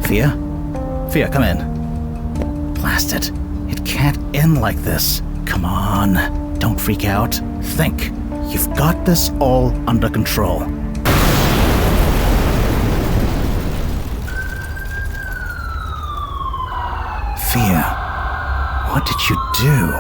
Fia? Fia, come in. Blast it. It can't end like this. Come on. Don't freak out. Think. You've got this all under control. Fia, what did you do?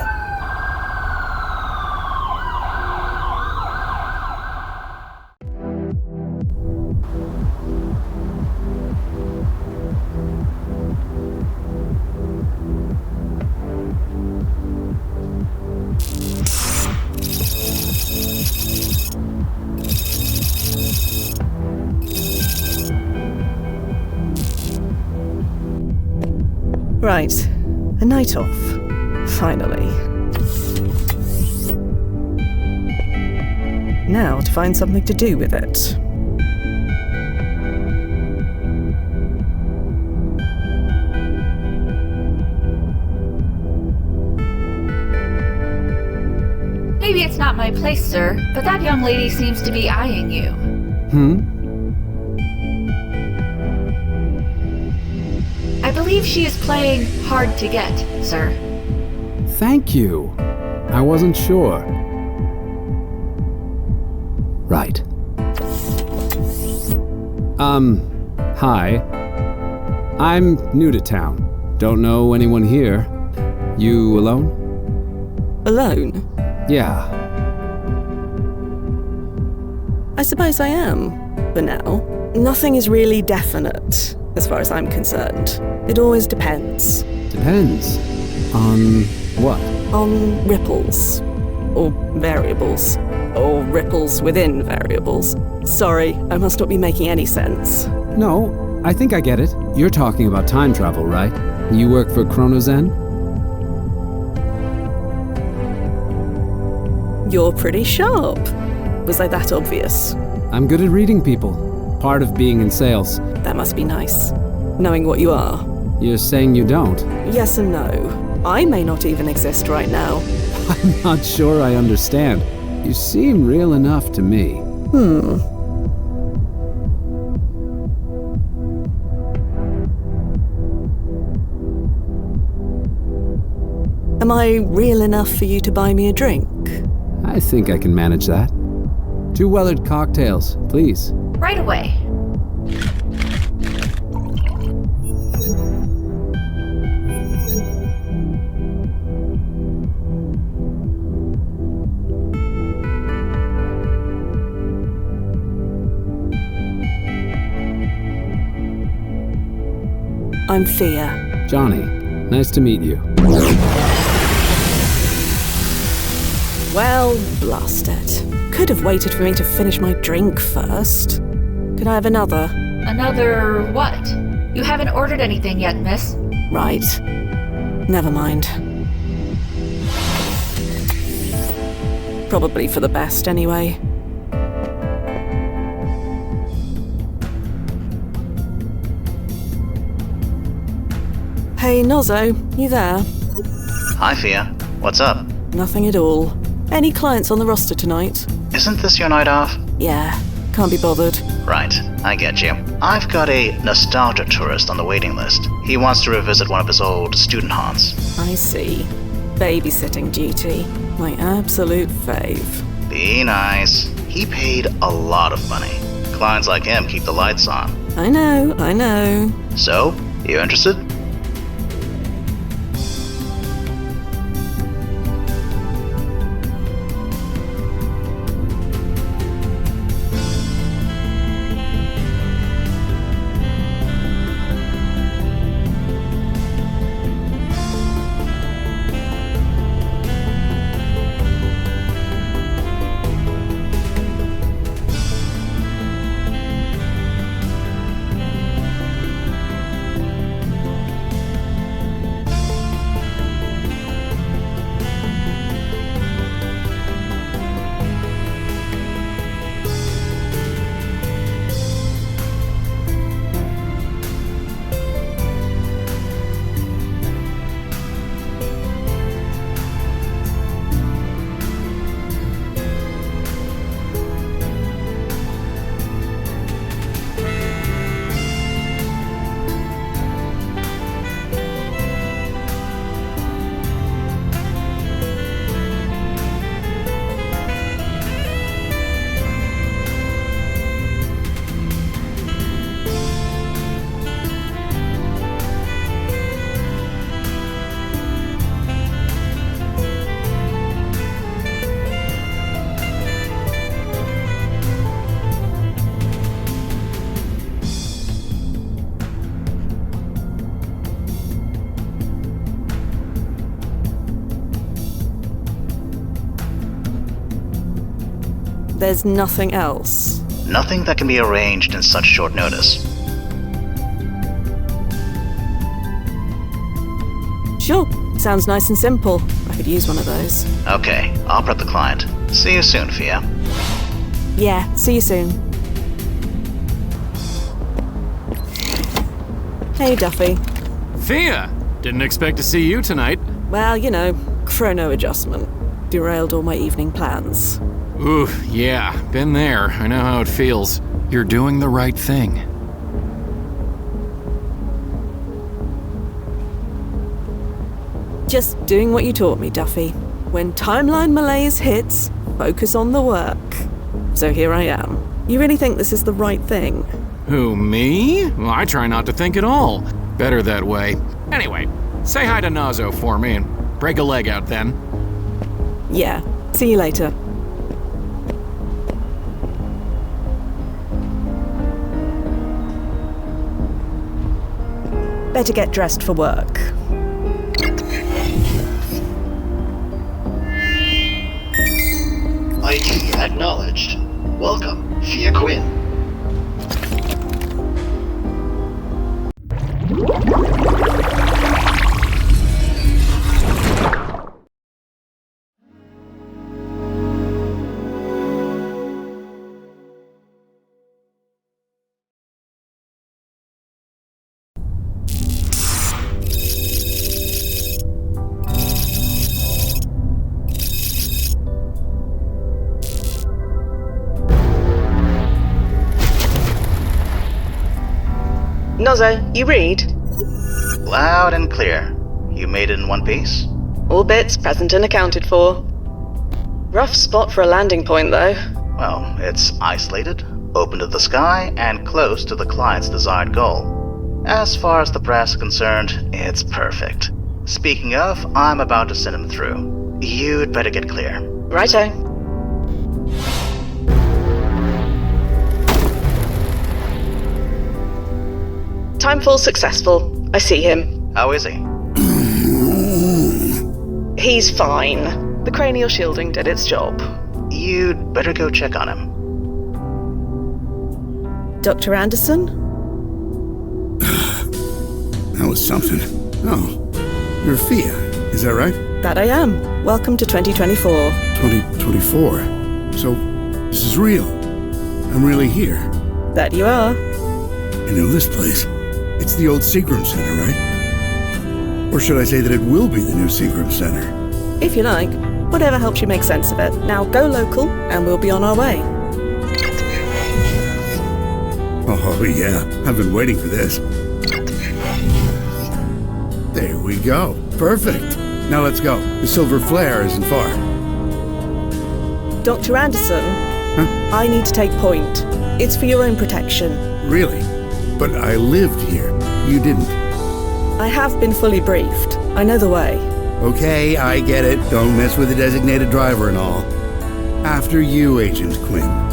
Right, a night off, finally. Now to find something to do with it. Maybe it's not my place, sir, but that young lady seems to be eyeing you. I believe she is playing hard to get, sir. Thank you. I wasn't sure. Right. Hi. I'm new to town. Don't know anyone here. You alone? Alone? Yeah. I suppose I am, for now. Nothing is really definite, as far as I'm concerned. It always depends. Depends. On what? On ripples. Or variables. Or ripples within variables. Sorry, I must not be making any sense. No, I think I get it. You're talking about time travel, right? You work for Chronozen? You're pretty sharp. Was I that obvious? I'm good at reading people. Part of being in sales. That must be nice. Knowing what you are. You're saying you don't? Yes and no. I may not even exist right now. I'm not sure I understand. You seem real enough to me. Am I real enough for you to buy me a drink? I think I can manage that. 2 Weathered cocktails, please. Right away. I'm Fia. Johnny, nice to meet you. Well, blast it. Could have waited for me to finish my drink first. Could I have another? Another what? You haven't ordered anything yet, miss. Right. Never mind. Probably for the best, anyway. Hey, Nozzo, you there? Hi, Fia. What's up? Nothing at all. Any clients on the roster tonight? Isn't this your night off? Yeah, can't be bothered. Right, I get you. I've got a nostalgia tourist on the waiting list. He wants to revisit one of his old student haunts. I see. Babysitting duty. My absolute fave. Be nice. He paid a lot of money. Clients like him keep the lights on. I know. So, you interested? There's nothing else. Nothing that can be arranged in such short notice. Sure, sounds nice and simple. I could use one of those. Okay, I'll prep the client. See you soon, Fia. Yeah, see you soon. Hey, Duffy. Fia! Didn't expect to see you tonight. Well, you know, chrono adjustment. Derailed all my evening plans. Ooh, yeah, been there. I know how it feels. You're doing the right thing. Just doing what you taught me, Duffy. When timeline malaise hits, focus on the work. So here I am. You really think this is the right thing? Who, me? Well, I try not to think at all. Better that way. Anyway, say hi to Nazo for me and break a leg out then. Yeah, see you later. Better get dressed for work. ID acknowledged. Welcome, Fia Quinn. Nozo, you read? Loud and clear. You made it in one piece? All bits present and accounted for. Rough spot for a landing point, though. Well, it's isolated, open to the sky, and close to the client's desired goal. As far as the press is concerned, it's perfect. Speaking of, I'm about to send him through. You'd better get clear. Righto. Timefall successful. I see him. How is he? He's fine. The cranial shielding did its job. You'd better go check on him. Dr. Anderson? That was something. Oh, you're Fia, is that right? That I am. Welcome to 2024. 2024. So, this is real. I'm really here. That you are. I know this place. It's the old Seagram Center, right? Or should I say that it will be the new Seagram Center? If you like. Whatever helps you make sense of it. Now go local, and we'll be on our way. Oh, yeah. I've been waiting for this. There we go. Perfect. Now let's go. The Silver Flare isn't far. Dr. Anderson? Huh? I need to take point. It's for your own protection. Really? But I lived here. You didn't. I have been fully briefed. I know the way. Okay, I get it. Don't mess with the designated driver and all. After you, Agent Quinn.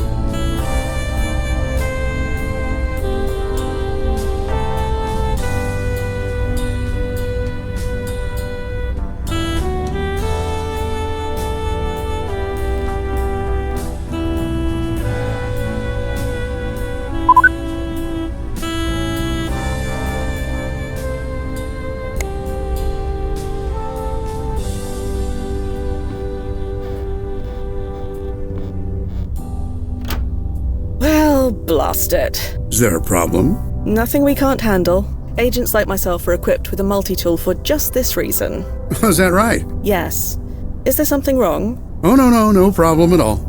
Blast it. Is there a problem? Nothing we can't handle. Agents like myself are equipped with a multi-tool for just this reason. Is that right? Yes. Is there something wrong? Oh, no problem at all.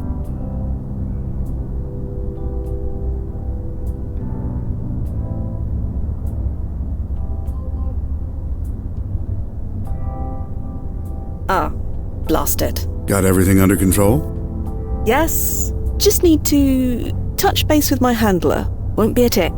Ah, blast it. Got everything under control? Yes. Just need to touch base with my handler. Won't be a tick.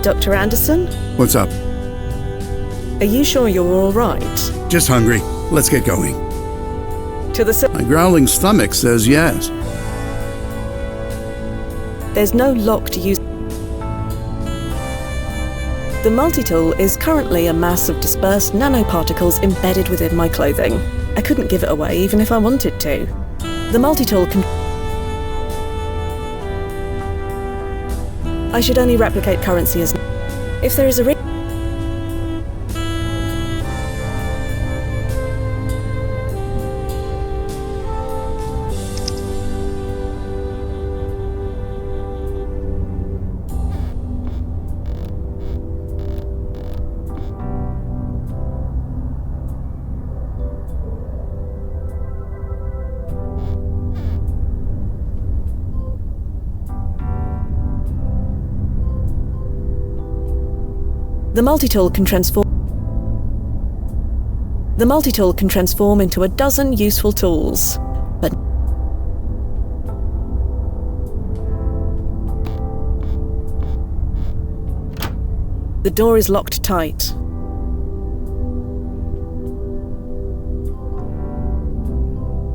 Dr. Anderson? What's up? Are you sure you're all right? Just hungry. Let's get going. To the My growling stomach says yes. There's no lock to use. The multi-tool is currently a mass of dispersed nanoparticles embedded within my clothing. I couldn't give it away even if I wanted to. The multi-tool can... I should only replicate currency as... If there is a... The multi-tool can transform... The multi-tool can transform into a dozen useful tools, but... The door is locked tight.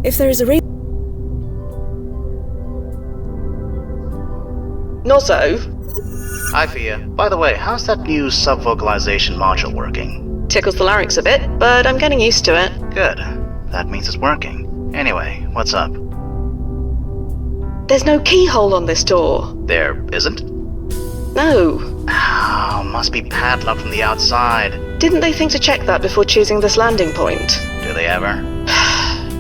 If there is a Nozzo? Hi, Fia. By the way, how's that new sub-vocalization module working? Tickles the larynx a bit, but I'm getting used to it. Good. That means it's working. Anyway, what's up? There's no keyhole on this door. There isn't? No. Oh, must be padlocked from the outside. Didn't they think to check that before choosing this landing point? Do they ever?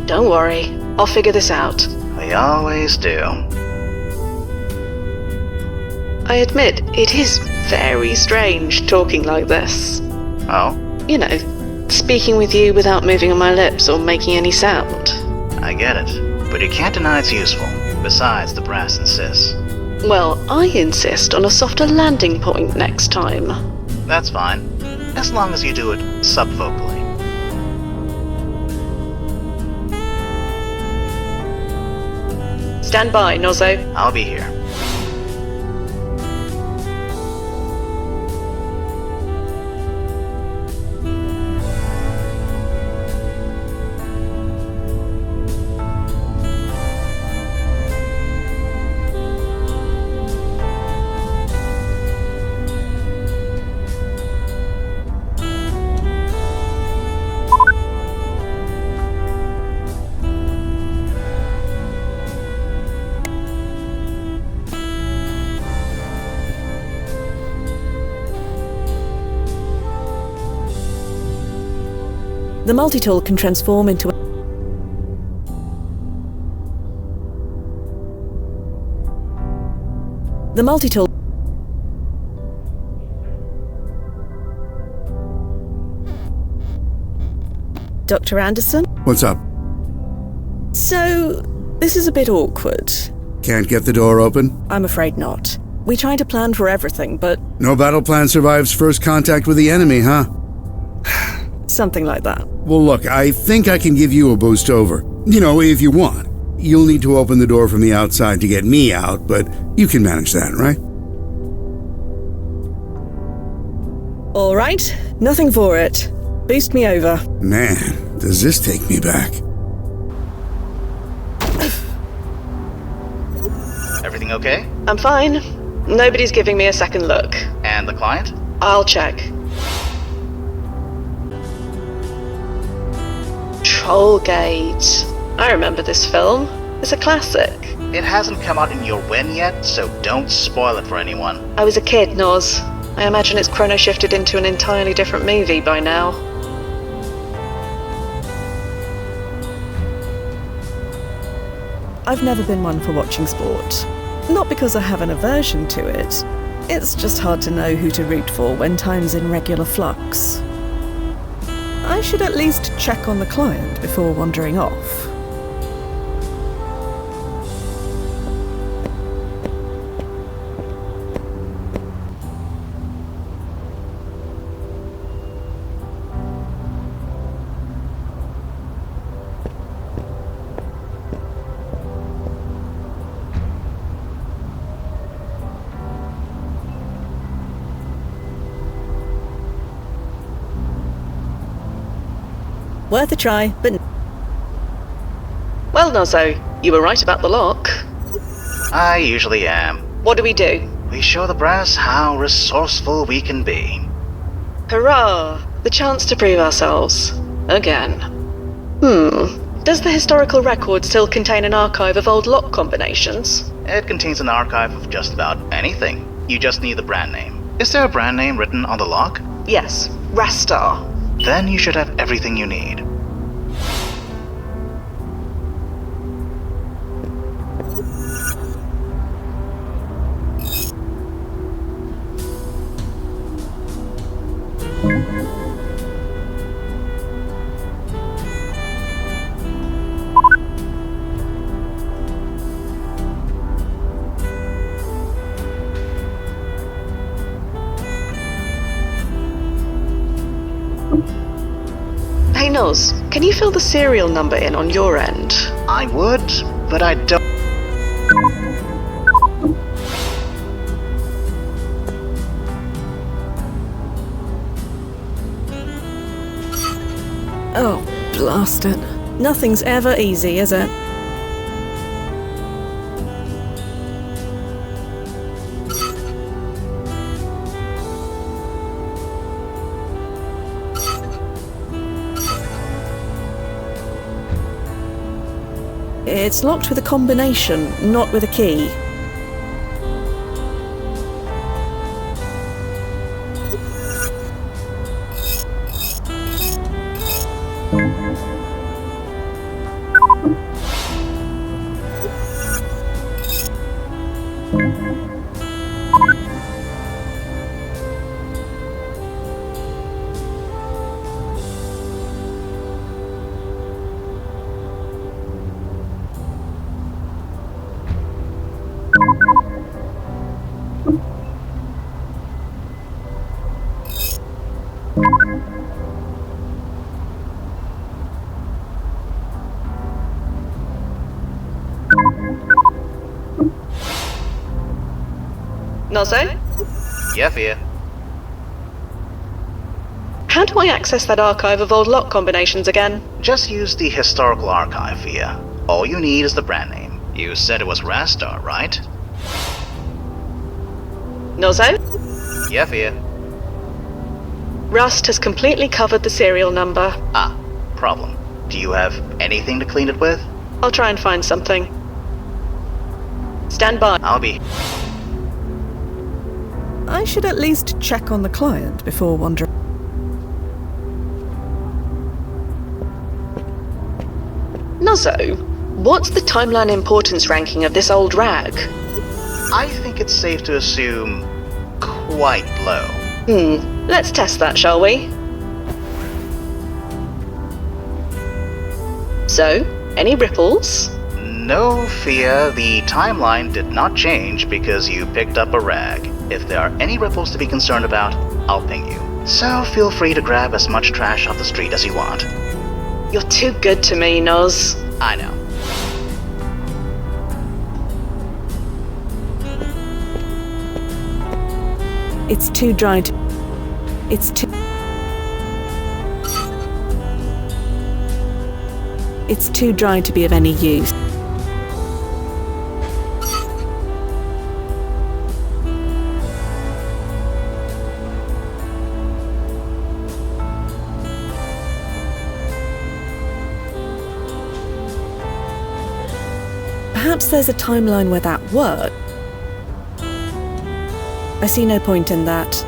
Don't worry. I'll figure this out. We always do. I admit, it is very strange talking like this. Oh? You know, speaking with you without moving on my lips or making any sound. I get it. But you can't deny it's useful. Besides, the brass insists. Well, I insist on a softer landing point next time. That's fine. As long as you do it sub-vocally. Stand by, Nozzo. I'll be here. The multi-tool can transform into a... The multi-tool... Dr. Anderson? What's up? So, this is a bit awkward. Can't get the door open? I'm afraid not. We try to plan for everything, but... No battle plan survives first contact with the enemy, huh? Something like that. Well, look, I think I can give you a boost over. You know, if you want. You'll need to open the door from the outside to get me out, but you can manage that, right? All right, nothing for it. Boost me over. Man, does this take me back. Everything okay? I'm fine. Nobody's giving me a second look. And the client? I'll check. Trollgate. I remember this film. It's a classic. It hasn't come out in your win yet, so don't spoil it for anyone. I was a kid, Noz. I imagine it's chrono shifted into an entirely different movie by now. I've never been one for watching sport. Not because I have an aversion to it. It's just hard to know who to root for when time's in regular flux. I should at least check on the client before wandering off. Worth a try, but... Well, Nozzo, you were right about the lock. I usually am. What do? We show the brass how resourceful we can be. Hurrah! The chance to prove ourselves. Again. Does the historical record still contain an archive of old lock combinations? It contains an archive of just about anything. You just need the brand name. Is there a brand name written on the lock? Yes, Rastar. Then you should have everything you need. Hey Noz, can you fill the serial number in on your end? I would, but I don't. Oh, blast it. Nothing's ever easy, is it? It's locked with a combination, not with a key. Nozzo? Yeah, Fia. How do I access that archive of old lock combinations again? Just use the historical archive, Fia. All you need is the brand name. You said it was Rastar, right? Nozzo? Yeah, Fia. Rust has completely covered the serial number. Ah, problem. Do you have anything to clean it with? I'll try and find something. Stand by. I'll be... I should at least check on the client before wandering. Nozzo, what's the timeline importance ranking of this old rag? I think it's safe to assume quite low. Let's test that, shall we? So, any ripples? No, Fia, the timeline did not change because you picked up a rag. If there are any ripples to be concerned about, I'll ping you. So feel free to grab as much trash off the street as you want. You're too good to me, Noz. I know. It's too dry to... It's too dry to be of any use. Perhaps there's a timeline where that worked. I see no point in that.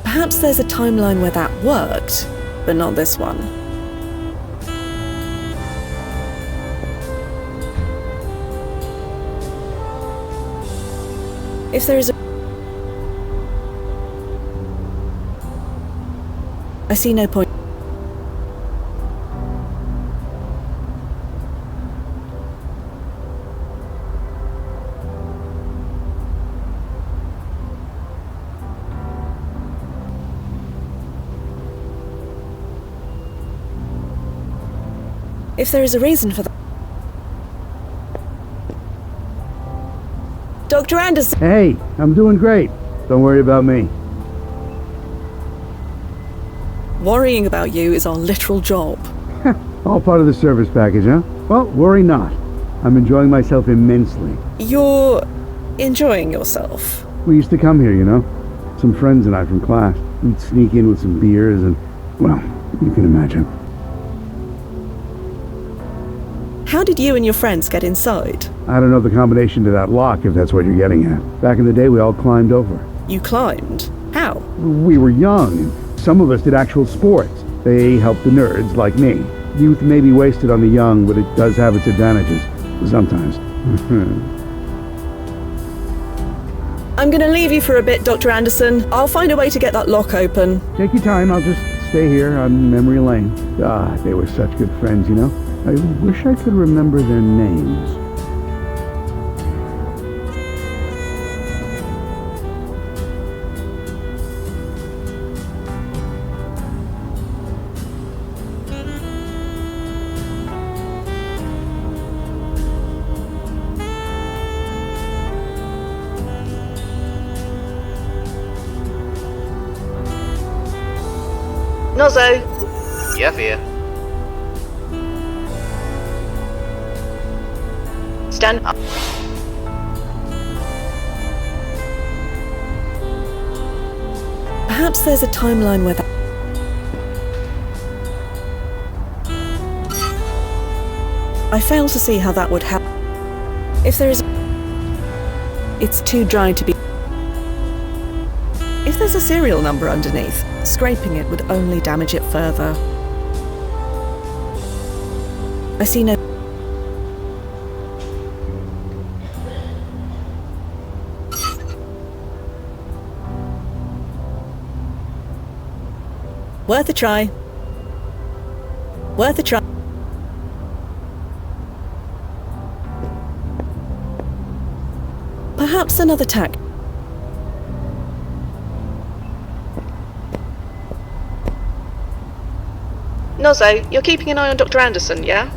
Perhaps there's a timeline where that worked, but not this one. If there is a... I see no point. If there is a reason for that. Dr. Anderson! Hey, I'm doing great. Don't worry about me. Worrying about you is our literal job. All part of the service package, huh? Well, worry not. I'm enjoying myself immensely. You're enjoying yourself. We used to come here, you know? Some friends and I from class. We'd sneak in with some beers and, well, you can imagine. How did you and your friends get inside? I don't know the combination to that lock, if that's what you're getting at. Back in the day, we all climbed over. You climbed? How? We were young, and some of us did actual sports. They helped the nerds like me. Youth may be wasted on the young, but it does have its advantages. Sometimes. I'm gonna leave you for a bit, Dr. Anderson. I'll find a way to get that lock open. Take your time, I'll just stay here on memory lane. Ah, they were such good friends, you know? I wish I could remember their names. Nozzo, Yeah, Fia. stand up. Perhaps there's a timeline where that... I fail to see how that would happen. If there is... It's too dry to be... If there's a serial number underneath, scraping it would only damage it further. I see no... Worth a try. Worth a try. Perhaps another tack. Nozzo, you're keeping an eye on Dr. Anderson, yeah?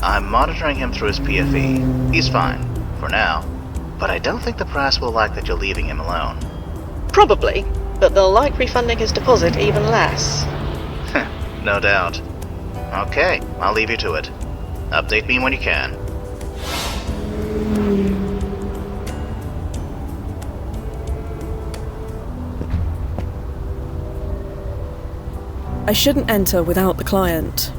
I'm monitoring him through his PFE. He's fine, for now. But I don't think the press will like that you're leaving him alone. Probably, but they'll like refunding his deposit even less. No doubt. Okay, I'll leave you to it. Update me when you can. I shouldn't enter without the client.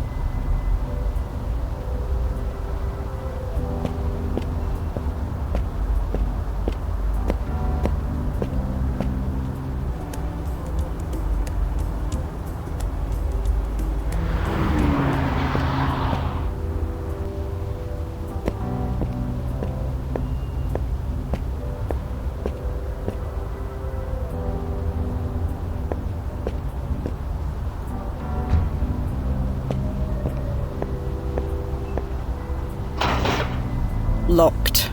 Locked.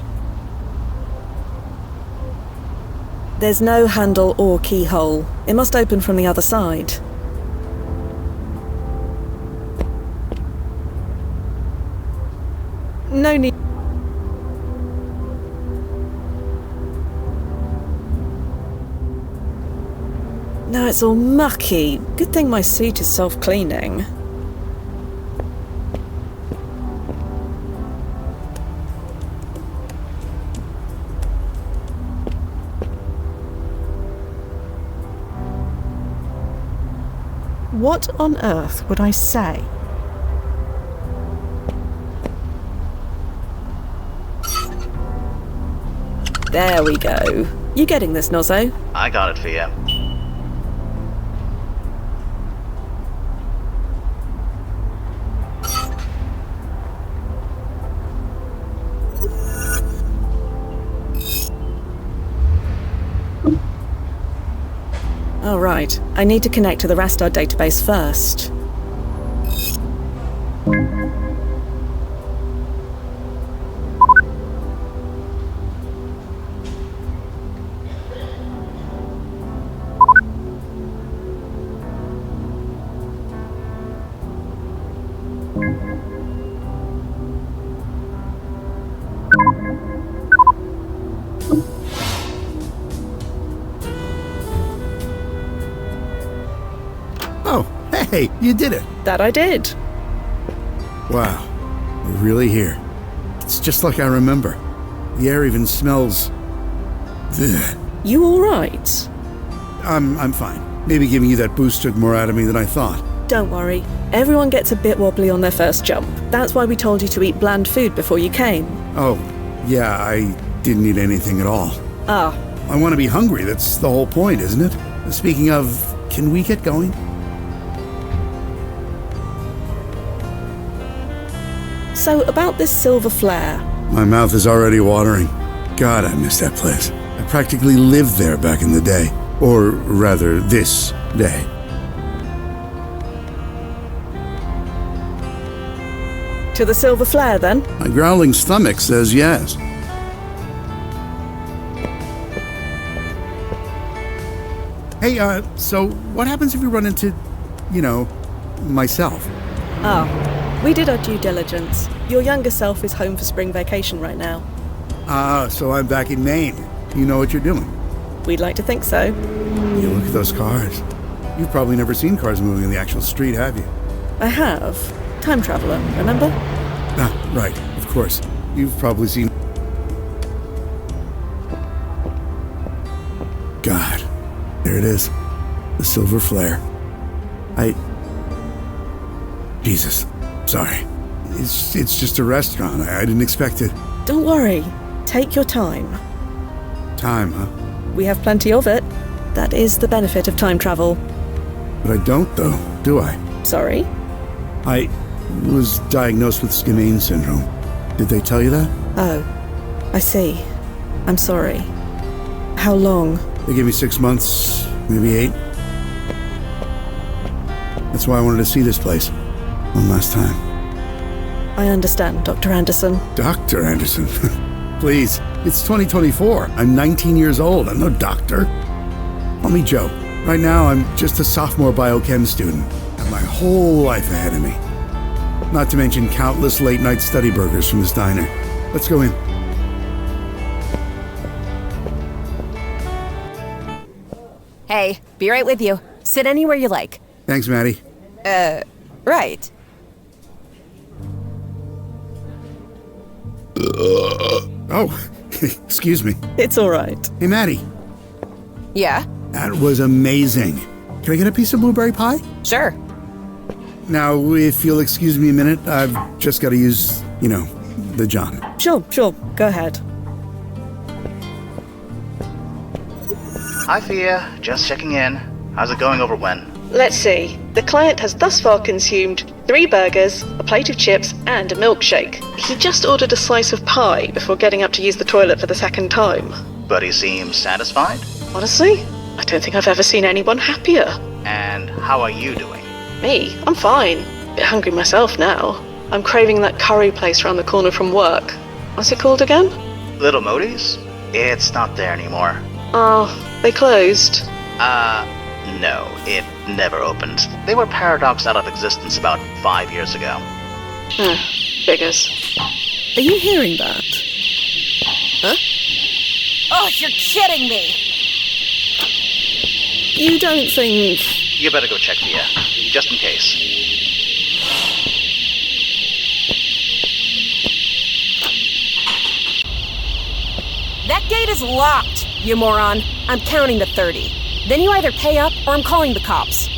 There's no handle or keyhole. It must open from the other side. No need. Now it's all mucky. Good thing my suit is self-cleaning. What on earth would I say? There we go. You getting this, Nozzo? I got it, Fia. Oh, right. I need to connect to the Rastar database first. Oh, hey, you did it. That I did. Wow, we're really here. It's just like I remember. The air even smells... Ugh. You alright? I'm fine. Maybe giving you that boost took more out of me than I thought. Don't worry. Everyone gets a bit wobbly on their first jump. That's why we told you to eat bland food before you came. Oh, yeah, I didn't eat anything at all. Ah. I want to be hungry, that's the whole point, isn't it? Speaking of, can we get going? So, about this silver flare. My mouth is already watering. God, I miss that place. I practically lived there back in the day. Or rather, this day. To the silver flare, then? My growling stomach says yes. Hey, so what happens if we run into, myself? We did our due diligence. Your younger self is home for spring vacation right now. So I'm back in Maine. You know what you're doing. We'd like to think so. You look at those cars. You've probably never seen cars moving in the actual street, have you? I have. Time traveler, remember? Ah, right, of course. You've probably seen... God, there it is. The silver flare. Jesus, sorry. It's just a restaurant. I didn't expect it. Don't worry. Take your time. Time, huh? We have plenty of it. That is the benefit of time travel. But I don't, though, do I? Sorry? I was diagnosed with Skinane syndrome. Did they tell you that? Oh, I see. I'm sorry. How long? They gave me 6 months, maybe 8. That's why I wanted to see this place. One last time. I understand, Dr. Anderson. Dr. Anderson? Please, it's 2024. I'm 19 years old. I'm no doctor. Call me Joe. Right now, I'm just a sophomore biochem student. I have my whole life ahead of me. Not to mention countless late-night study burgers from this diner. Let's go in. Hey, be right with you. Sit anywhere you like. Thanks, Maddie. Right. Oh, excuse me. It's all right. Hey, Maddie. Yeah? That was amazing. Can I get a piece of blueberry pie? Sure. Now, if you'll excuse me a minute, I've just got to use, the John. Sure. Go ahead. Hi, Fia. Just checking in. How's it going over when? Let's see. The client has thus far consumed 3 burgers, a plate of chips, and a milkshake. He just ordered a slice of pie before getting up to use the toilet for the second time. But he seems satisfied? Honestly, I don't think I've ever seen anyone happier. And how are you doing? Me? I'm fine. Bit hungry myself now. I'm craving that curry place around the corner from work. What's it called again? Little Modi's? It's not there anymore. Oh, they closed. No, it never opened. They were paradoxed out of existence about 5 years ago. Figures. Are you hearing that? Huh? Oh, you're kidding me! You don't think... You better go check, Fia, just in case. That gate is locked, you moron. I'm counting to 30. Then you either pay up or I'm calling the cops.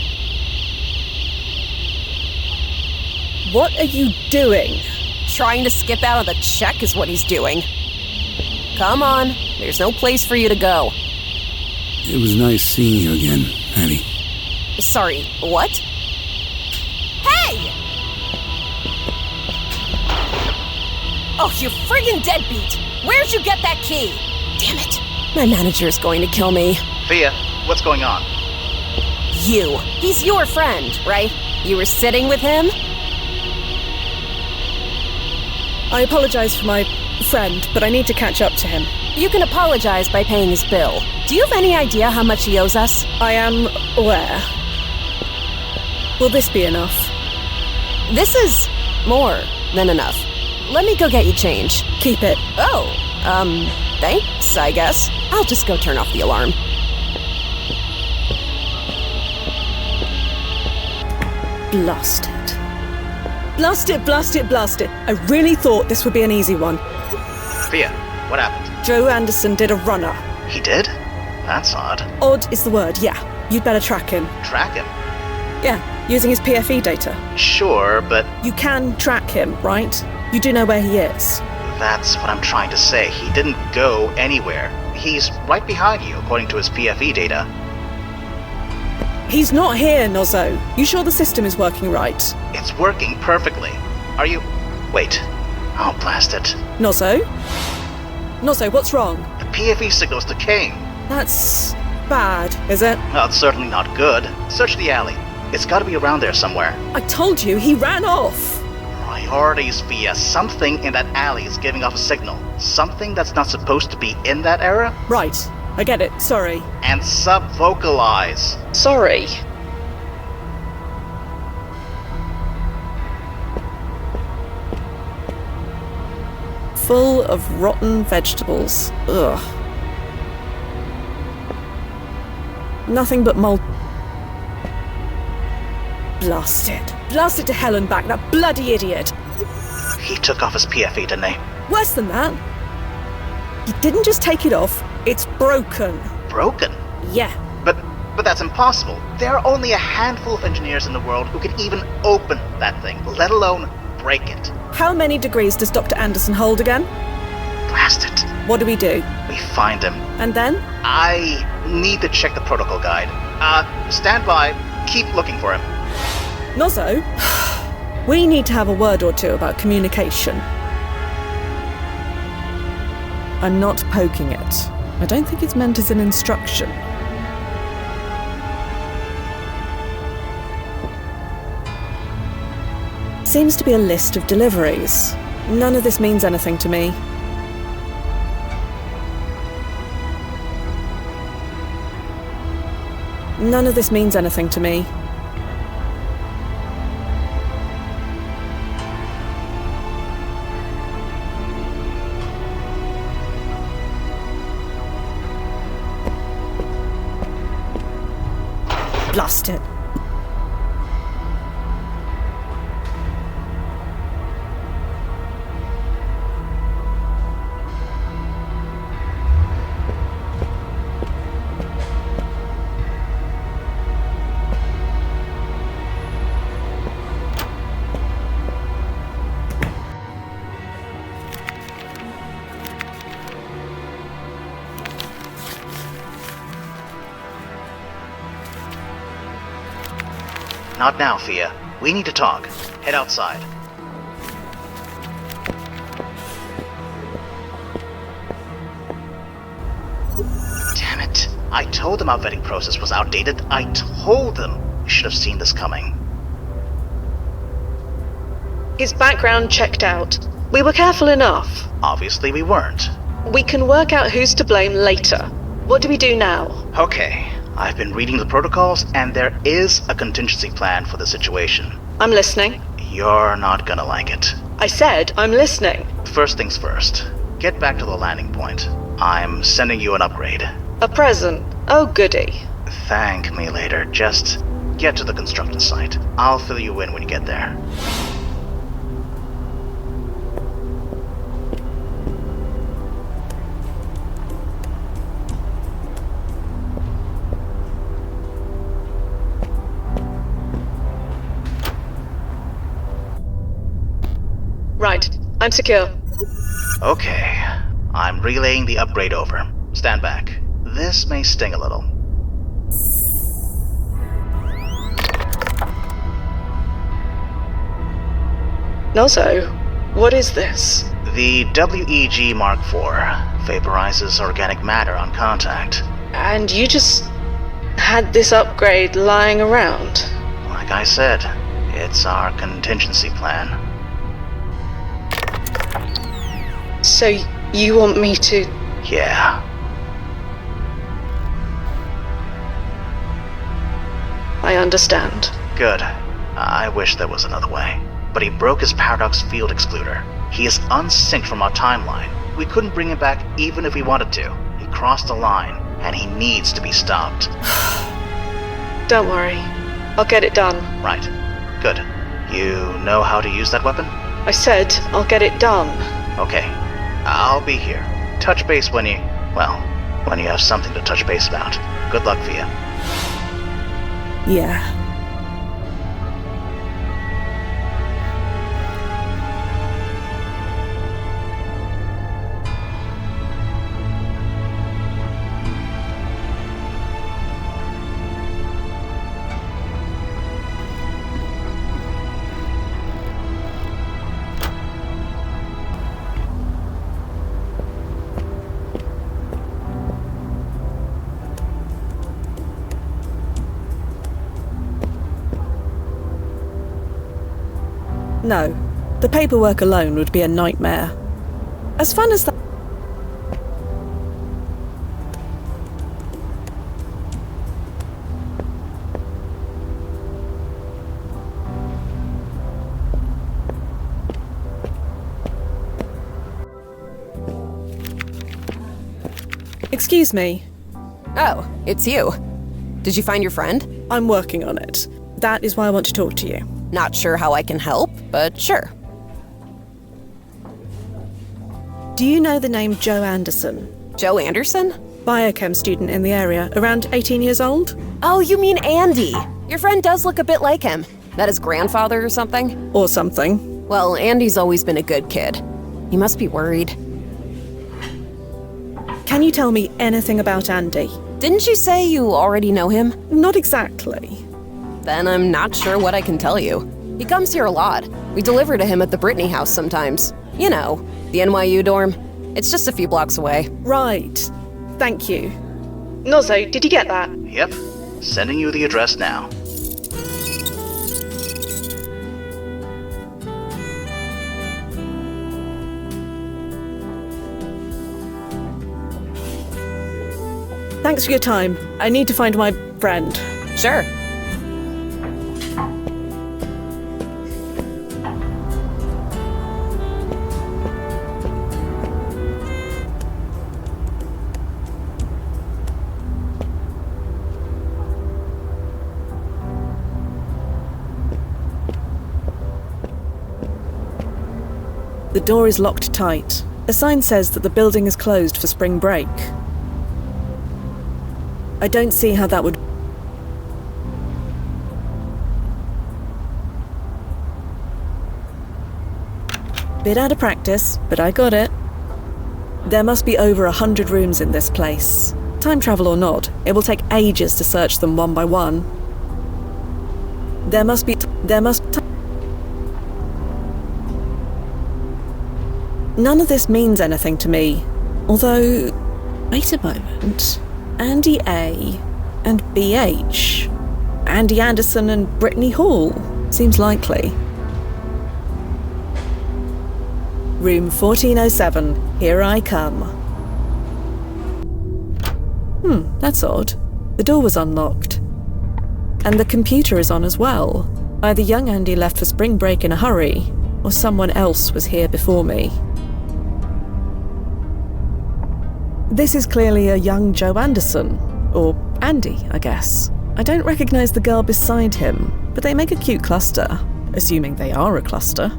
What are you doing? Trying to skip out on the check is what he's doing. Come on, there's no place for you to go. It was nice seeing you again, Maddie. Sorry, what? Hey! Oh, you friggin' deadbeat! Where'd you get that key? Damn it. My manager is going to kill me. Fia, what's going on? You. He's your friend, right? You were sitting with him? I apologize for my friend, but I need to catch up to him. You can apologize by paying his bill. Do you have any idea how much he owes us? I am aware. Will this be enough? This is more than enough. Let me go get you change. Keep it. Oh, thanks, I guess. I'll just go turn off the alarm. Blast it. Blast it, blast it, blast it. I really thought this would be an easy one. Fia, what happened? Joe Anderson did a runner. He did? That's odd. Odd is the word, yeah. You'd better track him. Track him? Yeah, using his PFE data. Sure, but... You can track him, right? You do know where he is. That's what I'm trying to say. He didn't go anywhere. He's right behind you, according to his PFE data. He's not here, Nozzo. You sure the system is working right? It's working perfectly. Are you... Wait. Oh, blast it. Nozzo? Nozzo, what's wrong? The PFE signal's decaying. That's... bad, is it? Well, it's certainly not good. Search the alley. It's gotta be around there somewhere. I told you, he ran off! Priorities, Fia. Something in that alley is giving off a signal. Something that's not supposed to be in that area? Right. I get it. Sorry. And sub-vocalize. Sorry. Full of rotten vegetables. Ugh. Nothing but mold. Blast it. Blast it to hell and back, that bloody idiot. He took off his PFE, didn't he? Worse than that. He didn't just take it off, it's broken. Broken? Yeah. But that's impossible. There are only a handful of engineers in the world who can even open that thing, let alone break it. How many degrees does Dr. Anderson hold again? Blast it. What do? We find him. And then? I need to check the protocol guide. Stand by. Keep looking for him. Nozzo, we need to have a word or two about communication. I'm not poking it. I don't think it's meant as an instruction. Seems to be a list of deliveries. None of this means anything to me. None of this means anything to me. Blast it. Not now, Fia. We need to talk. Head outside. Damn it. I told them our vetting process was outdated. I told them. We should have seen this coming. His background checked out. We were careful enough. Obviously we weren't. We can work out who's to blame later. What do we do now? Okay. I've been reading the protocols, and there is a contingency plan for the situation. I'm listening. You're not gonna like it. I said I'm listening. First things first. Get back to the landing point. I'm sending you an upgrade. A present? Oh, goody. Thank me later. Just get to the construction site. I'll fill you in when you get there. Right. I'm secure. Okay. I'm relaying the upgrade over. Stand back. This may sting a little. Nozzo, what is this? The WEG Mark IV vaporizes organic matter on contact. And you just had this upgrade lying around? Like I said, it's our contingency plan. So you want me to... Yeah. I understand. Good. I wish there was another way. But he broke his paradox field excluder. He is unsynced from our timeline. We couldn't bring him back even if we wanted to. He crossed the line, and he needs to be stopped. Don't worry. I'll get it done. Right. Good. You know how to use that weapon? I said I'll get it done. Okay. I'll be here. Touch base when you have something to touch base about. Good luck, Fia. Yeah. No, the paperwork alone would be a nightmare. As fun as that... Excuse me. Oh, it's you. Did you find your friend? I'm working on it. That is why I want to talk to you. Not sure how I can help, but sure. Do you know the name Joe Anderson? Joe Anderson? Biochem student in the area, around 18 years old? Oh, you mean Andy. Your friend does look a bit like him. That his grandfather or something? Or something. Well, Andy's always been a good kid. He must be worried. Can you tell me anything about Andy? Didn't you say you already know him? Not exactly. Then I'm not sure what I can tell you. He comes here a lot. We deliver to him at the Brittany house sometimes. You know, the NYU dorm. It's just a few blocks away. Right. Thank you. Nozzo, did you get that? Yep. Sending you the address now. Thanks for your time. I need to find my friend. Sure. The door is locked tight. A sign says that the building is closed for spring break. I don't see how that would... Bit out of practice, but I got it. There must be over 100 rooms in this place. Time travel or not, it will take ages to search them one by one. There must... None of this means anything to me. Although... Wait a moment. Andy A. and BH. Andy Anderson and Brittany Hall. Seems likely. Room 1407. Here I come. That's odd. The door was unlocked. And the computer is on as well. Either young Andy left for spring break in a hurry, or someone else was here before me. This is clearly a young Joe Anderson. Or Andy, I guess. I don't recognize the girl beside him, but they make a cute cluster. Assuming they are a cluster.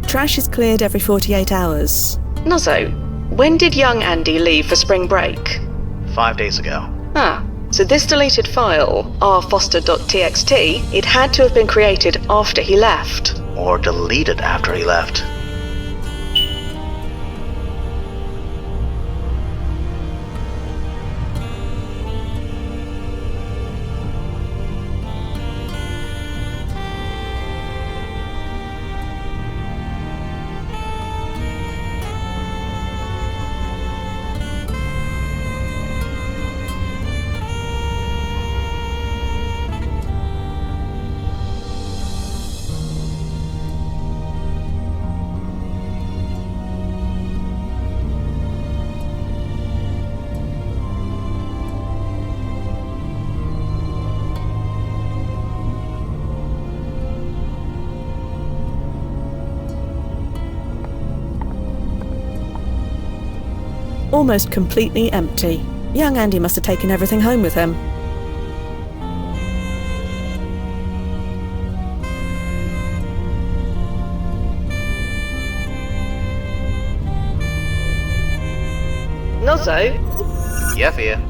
Trash is cleared every 48 hours. Nozzo, when did young Andy leave for spring break? 5 days ago. So this deleted file, rfoster.txt, it had to have been created after he left. Or deleted after he left. Almost completely empty. Young Andy must have taken everything home with him. Nuzzo? Yeah, Fia.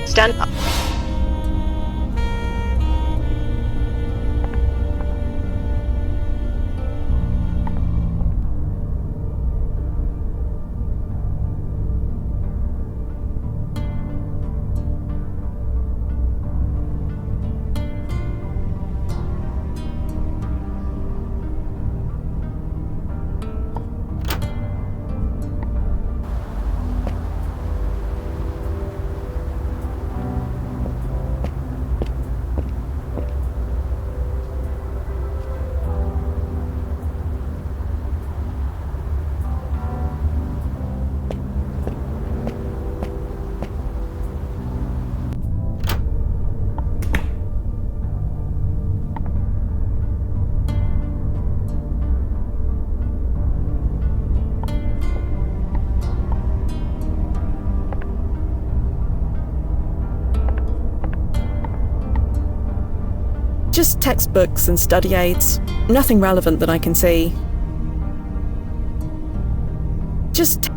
Stand up. Just textbooks and study aids. Nothing relevant that I can see. Just...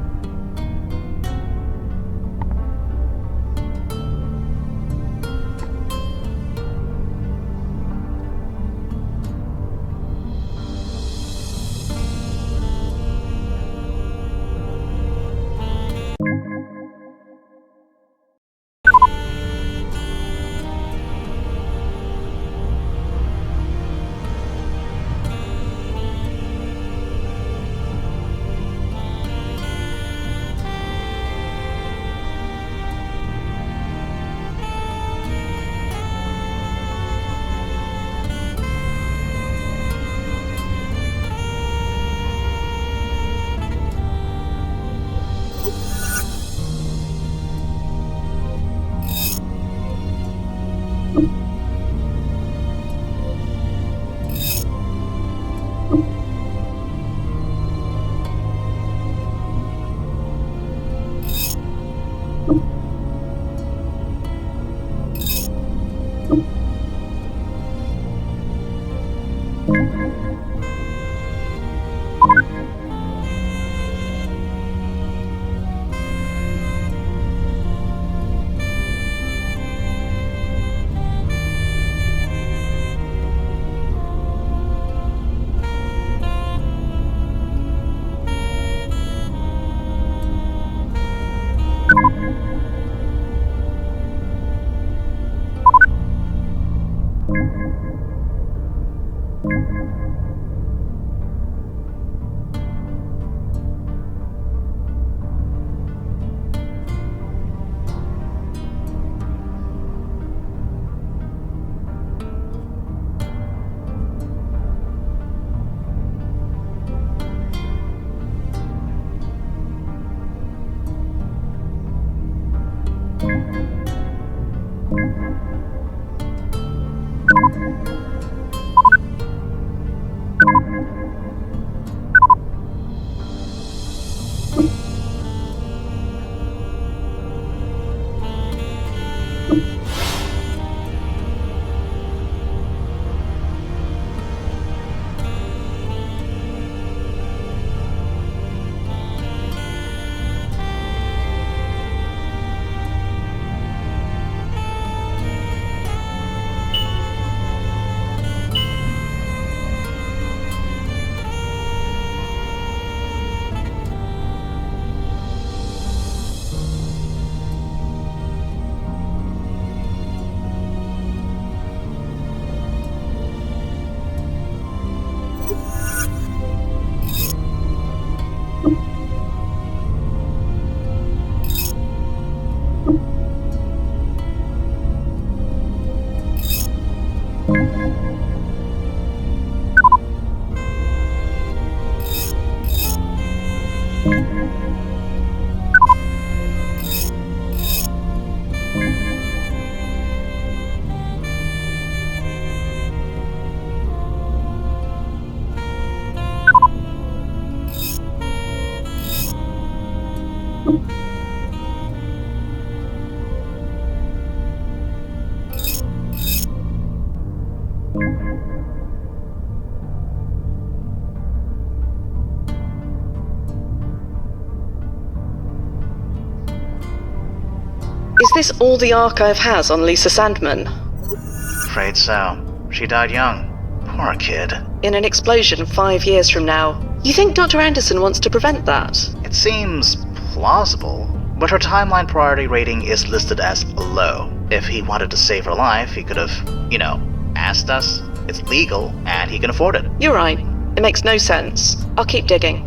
Is this all the archive has on Lisa Sandman? Afraid so. She died young. Poor kid. In an explosion 5 years from now. You think Dr. Anderson wants to prevent that? It seems plausible, but her timeline priority rating is listed as low. If he wanted to save her life, he could have, asked us. It's legal, and he can afford it. You're right. It makes no sense. I'll keep digging.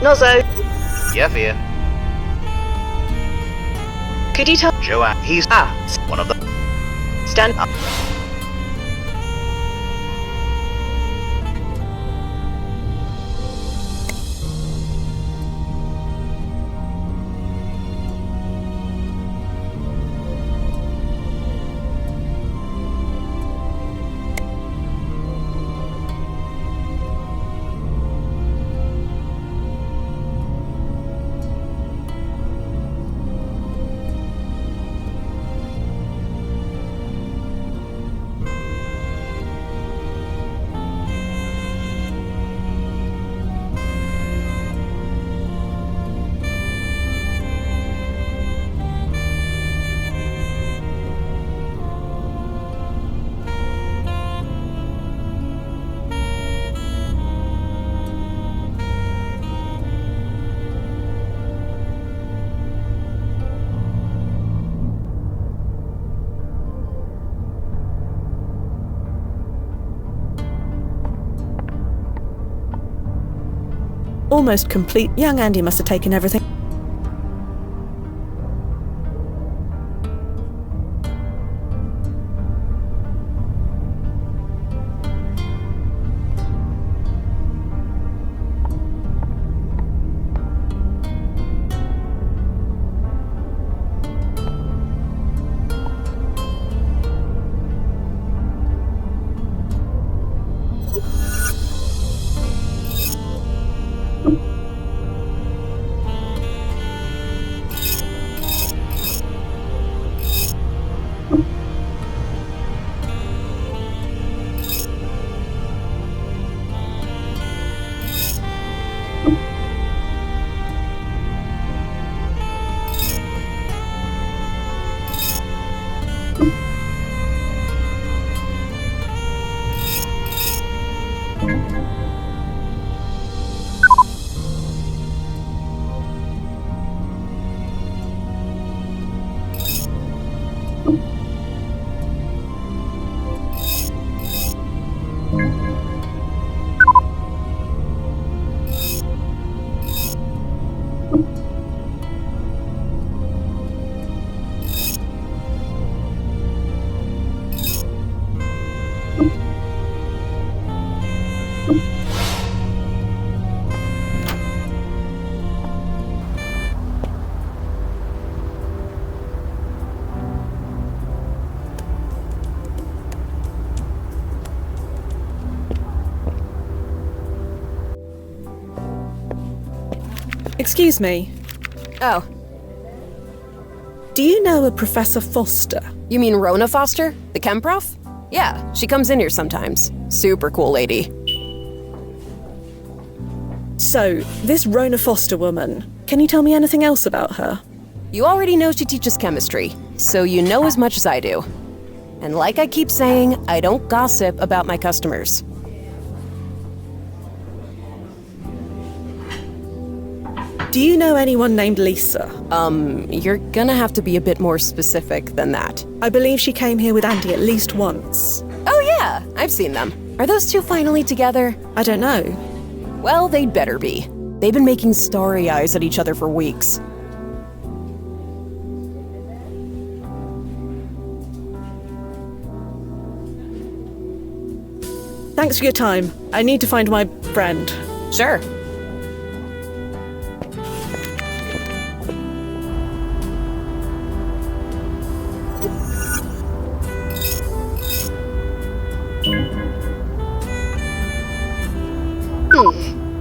Nozzo, Yeah, Fia. could you tell Joanne, he's one of the... Stand up. Almost complete. Young Andy must have taken everything. Excuse me. Oh, Do you know a Professor Foster? you mean Rona Foster? The chem prof? Yeah, she comes in here sometimes. Super cool lady. So, this Rona Foster woman, can you tell me anything else about her? You already know she teaches chemistry, so you know as much as I do. And like I keep saying, I don't gossip about my customers. Do you know anyone named Lisa? You're gonna have to be a bit more specific than that. I believe she came here with Andy at least once. Oh yeah, I've seen them. Are those two finally together? I don't know. Well, they'd better be. They've been making starry eyes at each other for weeks. Thanks for your time. I need to find my friend. Sure.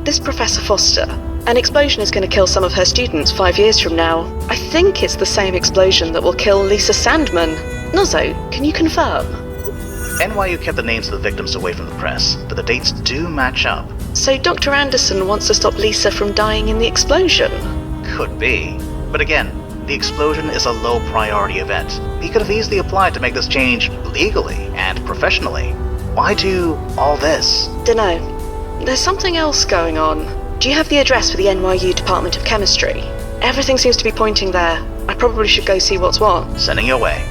This Professor Foster. An explosion is going to kill some of her students 5 years from now. I think it's the same explosion that will kill Lisa Sandman. Nozzo, can you confirm? NYU kept the names of the victims away from the press, but the dates do match up. So Dr. Anderson wants to stop Lisa from dying in the explosion? Could be. But again, the explosion is a low priority event. He could have easily applied to make this change legally and professionally. Why do all this? Dunno. There's something else going on. Do you have the address for the NYU Department of Chemistry? Everything seems to be pointing there. I probably should go see what's what. Sending your way.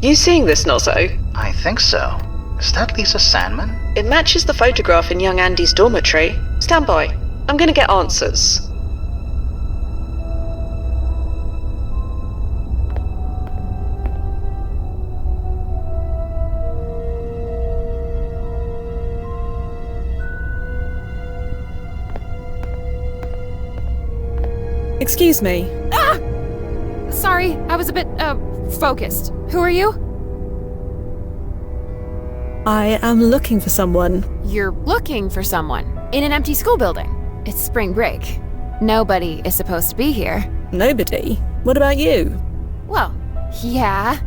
You seeing this, Nozzo? I think so. Is that Lisa Sandman? It matches the photograph in young Andy's dormitory. Stand by. I'm gonna get answers. Excuse me. Ah! Sorry, I was a bit, focused. Who are you? I am looking for someone. You're looking for someone in an empty school building. It's spring break. Nobody is supposed to be here. Nobody? What about you? Well, yeah.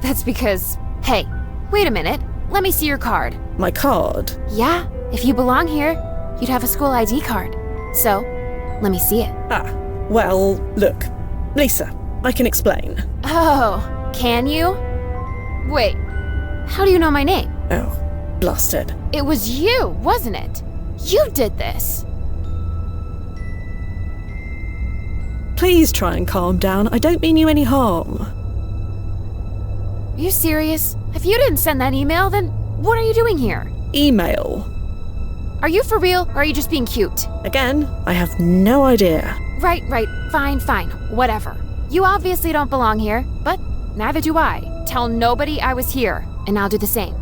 That's because... Hey, wait a minute. Let me see your card. My card? Yeah, if you belong here, you'd have a school ID card. So, let me see it. Ah, well, look. Lisa, I can explain. Oh, can you? Wait, how do you know my name? Oh, blasted. It was you, wasn't it? You did this. Please try and calm down. I don't mean you any harm. Are you serious? If you didn't send that email, then what are you doing here? Email. Are you for real, or are you just being cute? Again, I have no idea. Right, fine, whatever. You obviously don't belong here, but neither do I. Tell nobody I was here, and I'll do the same.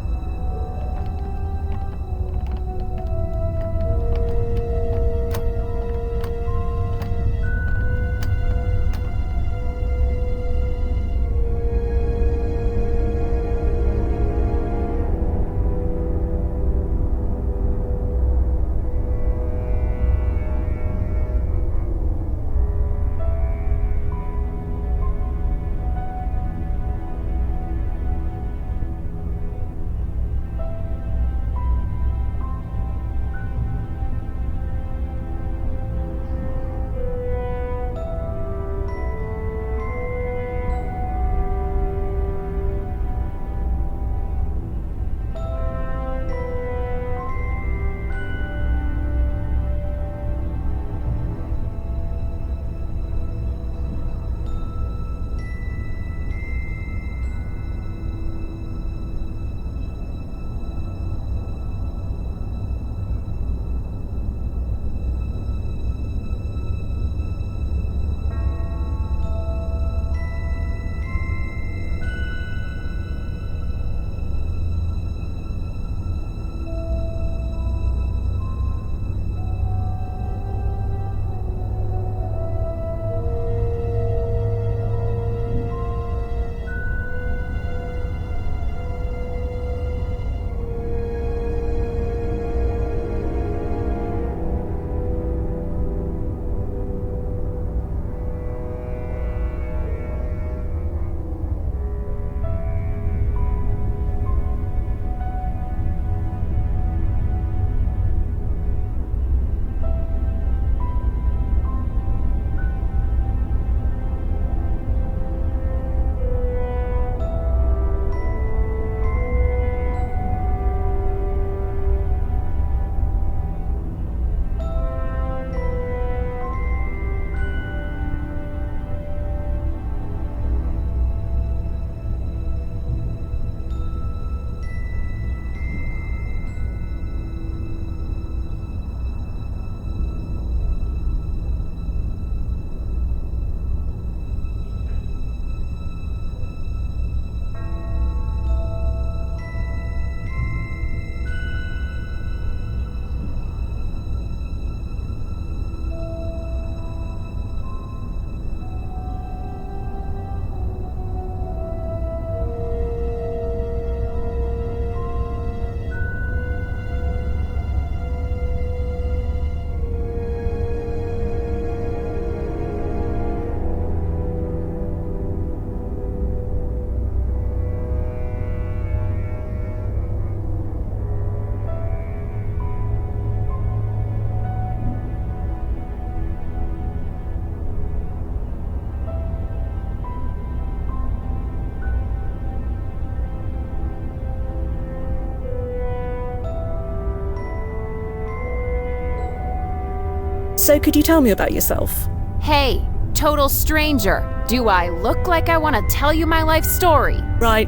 So could you tell me about yourself? Hey, total stranger. Do I look like I want to tell you my life story? Right,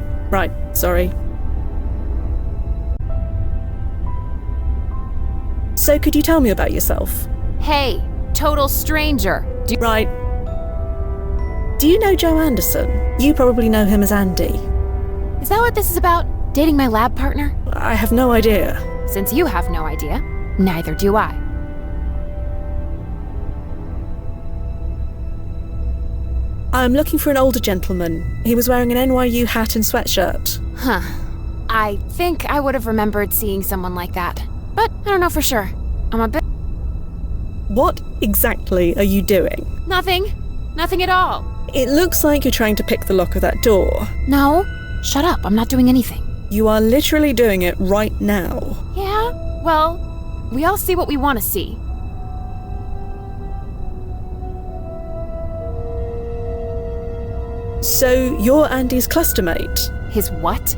sorry. So could you tell me about yourself? Hey, total stranger. Right. Do you know Joe Anderson? You probably know him as Andy. Is that what this is about? Dating my lab partner? I have no idea. Since you have no idea, neither do I. I'm looking for an older gentleman. He was wearing an NYU hat and sweatshirt. Huh. I think I would have remembered seeing someone like that. But I don't know for sure. I'm a bit... What exactly are you doing? Nothing. Nothing at all. It looks like you're trying to pick the lock of that door. No. Shut up. I'm not doing anything. You are literally doing it right now. Yeah? Well, we all see what we want to see. So you're Andy's cluster mate? His what?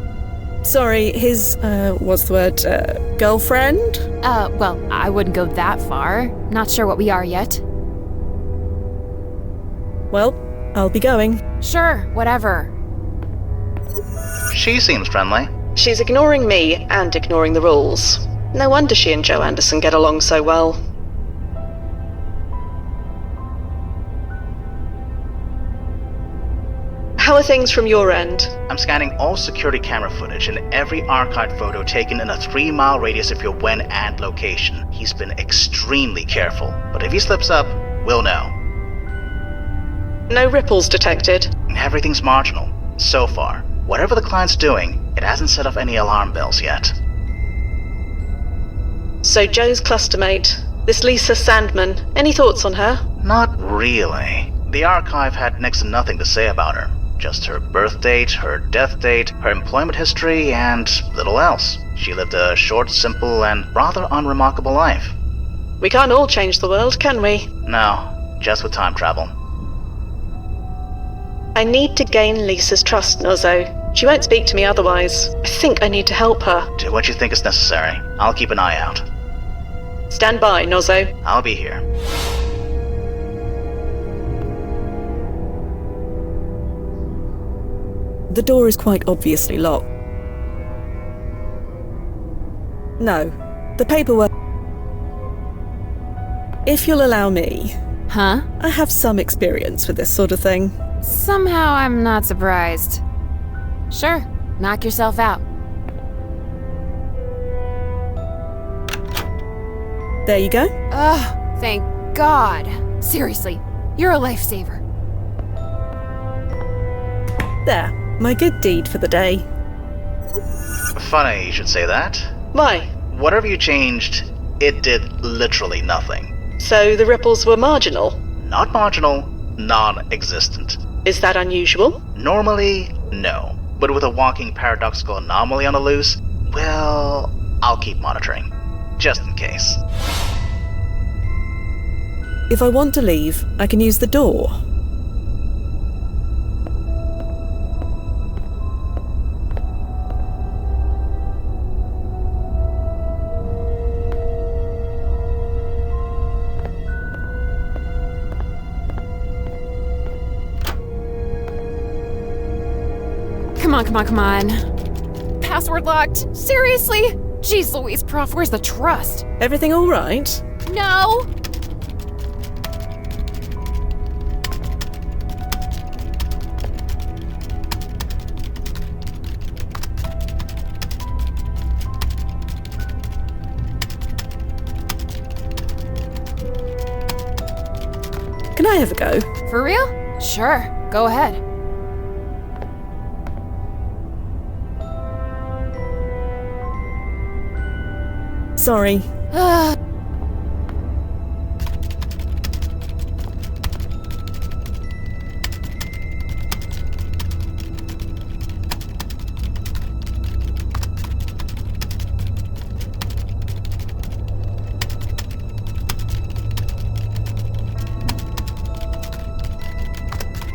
Sorry, his, what's the word, girlfriend? Well, I wouldn't go that far. Not sure what we are yet. Well, I'll be going. Sure, whatever. She seems friendly. She's ignoring me and ignoring the rules. No wonder she and Joe Anderson get along so well. How are things from your end? I'm scanning all security camera footage and every archived photo taken in a 3-mile radius of your when and location. He's been extremely careful, but if he slips up, we'll know. No ripples detected? Everything's marginal. So far. Whatever the client's doing, it hasn't set off any alarm bells yet. So Joe's clustermate, this Lisa Sandman, any thoughts on her? Not really. The archive had next to nothing to say about her. Just her birth date, her death date, her employment history, and little else. She lived a short, simple, and rather unremarkable life. We can't all change the world, can we? No, just with time travel. I need to gain Lisa's trust, Nozzo. She won't speak to me otherwise. I think I need to help her. Do what you think is necessary. I'll keep an eye out. Stand by, Nozzo. I'll be here. The door is quite obviously locked. No, the paperwork... If you'll allow me... Huh? I have some experience with this sort of thing. Somehow I'm not surprised. Sure, knock yourself out. There you go. Ugh, thank God. Seriously, you're a lifesaver. There, my good deed for the day. Funny you should say that. Why? Whatever you changed, it did literally nothing. So the ripples were marginal? Not marginal, non-existent. Is that unusual? Normally, no. But with a walking paradoxical anomaly on the loose, well, I'll keep monitoring. Just in case. If I want to leave, I can use the door. Come on. Password locked. Seriously? Jeez Louise, Prof, where's the trust? Everything all right? No! Can I have a go? For real? Sure, go ahead. Sorry.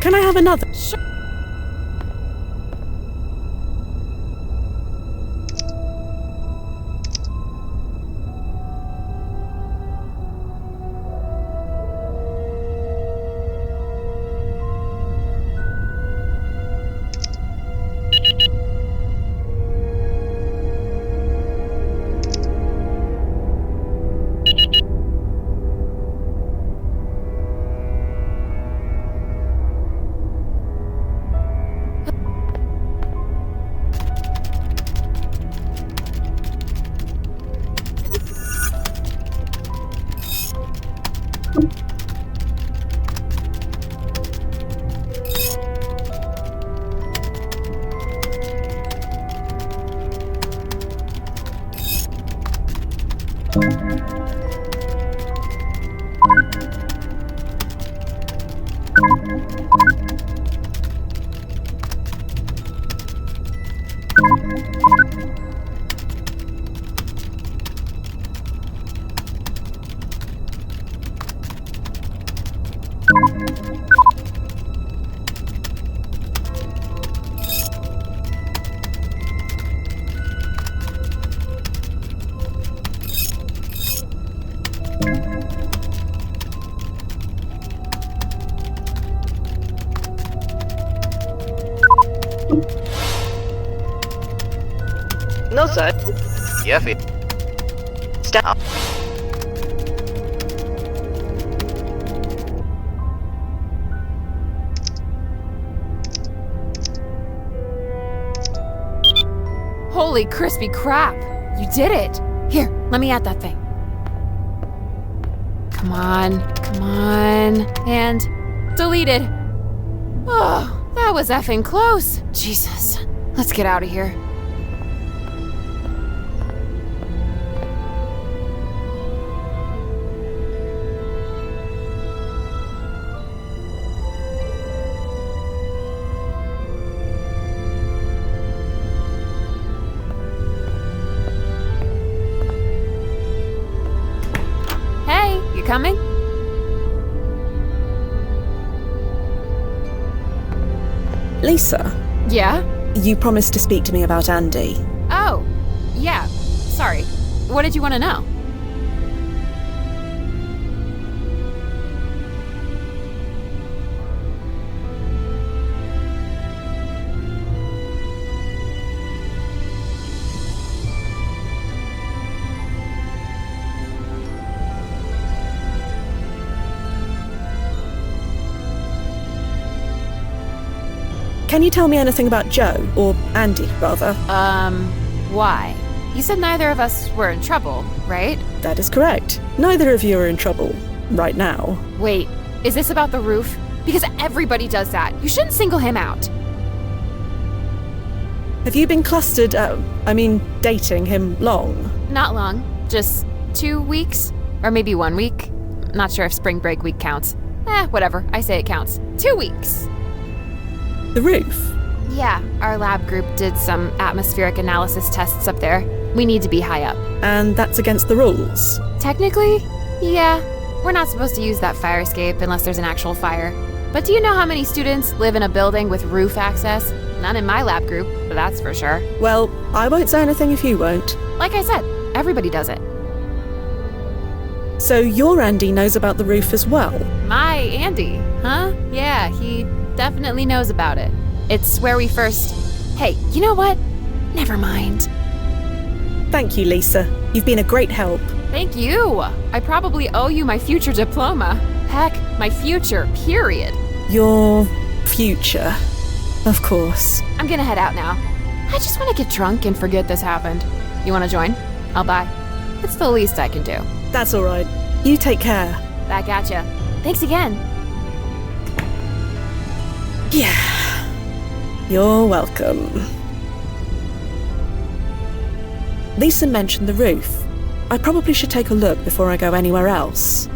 Can I have another? Sure. Nozzo, Yeah, Fia. stop. Holy crispy crap! You did it! Here, let me add that thing. Come on, come on. And deleted. Oh, that was effing close. Jesus. Let's get out of here. You coming? Lisa, Yeah? you promised to speak to me about Andy. Oh, yeah. Sorry. What did you want to know? Can you tell me anything about Joe, or Andy, rather? Why? You said neither of us were in trouble, right? That is correct. Neither of you are in trouble, right now. Wait, is this about the roof? Because everybody does that. You shouldn't single him out. Have you been dating him long? Not long. Just 2 weeks? Or maybe 1 week? Not sure if spring break week counts. Whatever. I say it counts. 2 weeks. The roof? Yeah, our lab group did some atmospheric analysis tests up there. We need to be high up. And that's against the rules? Technically, yeah. We're not supposed to use that fire escape unless there's an actual fire. But do you know how many students live in a building with roof access? None in my lab group, that's for sure. Well, I won't say anything if you won't. Like I said, everybody does it. So your Andy knows about the roof as well? My Andy, huh? Yeah, he definitely knows about it. It's where we first... Hey, you know what? Never mind. Thank you, Lisa. You've been a great help. Thank you. I probably owe you my future diploma. Heck, my future, period. Your future, of course. I'm gonna head out now. I just want to get drunk and forget this happened. You want to join? I'll buy. It's the least I can do. That's all right. You take care. Back at ya. Thanks again. Yeah. You're welcome. Lisa mentioned the roof. I probably should take a look before I go anywhere else.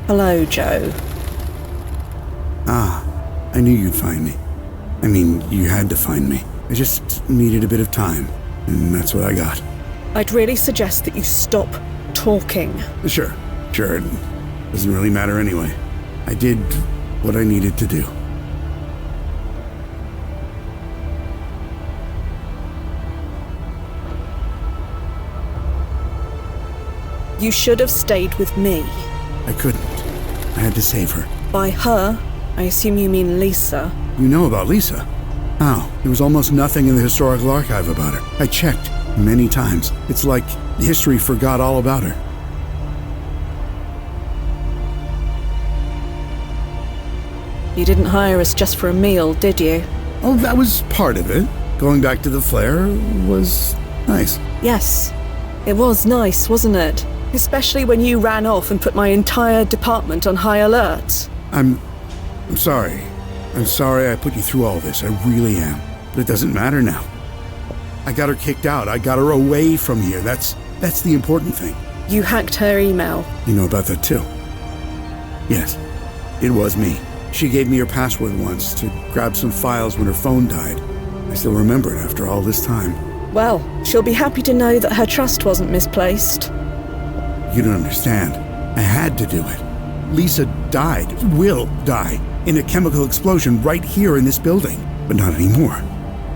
Hello, Joe. I knew you'd find me. I mean, you had to find me. I just needed a bit of time, and that's what I got. I'd really suggest that you stop talking. Sure. It doesn't really matter anyway. I did what I needed to do. You should have stayed with me. I couldn't. I had to save her. By her, I assume you mean Lisa. You know about Lisa? How? There was almost nothing in the historical archive about her. I checked many times. It's like history forgot all about her. You didn't hire us just for a meal, did you? Oh, that was part of it. Going back to the flare was nice. Yes. It was nice, wasn't it? Especially when you ran off and put my entire department on high alert. I'm sorry. I'm sorry I put you through all this. I really am. But it doesn't matter now. I got her kicked out. I got her away from here. That's the important thing. You hacked her email. You know about that too? Yes. It was me. She gave me her password once to grab some files when her phone died. I still remember it after all this time. Well, she'll be happy to know that her trust wasn't misplaced. You don't understand. I had to do it. Lisa died. Will die. in a chemical explosion right here in this building. But not anymore.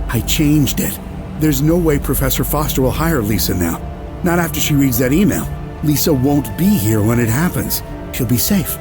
I changed it. There's no way Professor Foster will hire Lisa now. Not after she reads that email. Lisa won't be here when it happens. She'll be safe.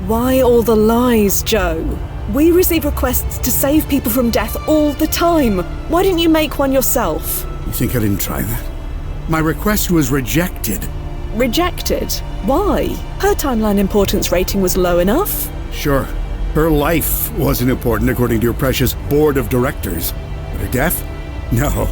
Why all the lies, Joe? We receive requests to save people from death all the time. Why didn't you make one yourself? You think I didn't try that? My request was rejected. Rejected? Why? Her timeline importance rating was low enough. Sure. Her life wasn't important according to your precious board of directors. But her death? No.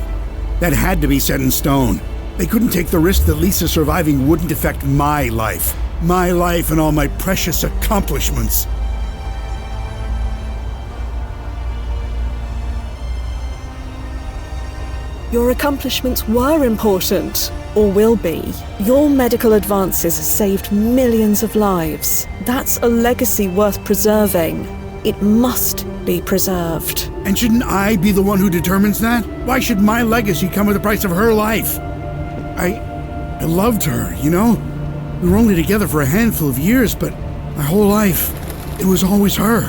That had to be set in stone. They couldn't take the risk that Lisa surviving wouldn't affect my life. My life and all my precious accomplishments. Your accomplishments were important, or will be. Your medical advances saved millions of lives. That's a legacy worth preserving. It must be preserved. And shouldn't I be the one who determines that? Why should my legacy come at the price of her life? I loved her, you know? We were only together for a handful of years, but my whole life, it was always her.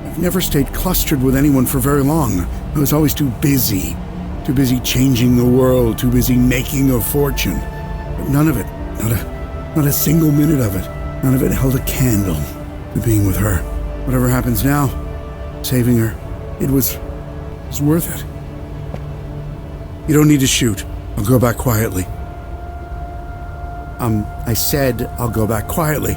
I've never stayed clustered with anyone for very long. I was always too busy. Too busy changing the world, too busy making a fortune. But none of it, not a single minute of it, none of it held a candle to being with her. Whatever happens now, saving her, it was worth it. You don't need to shoot. I'll go back quietly. I said I'll go back quietly.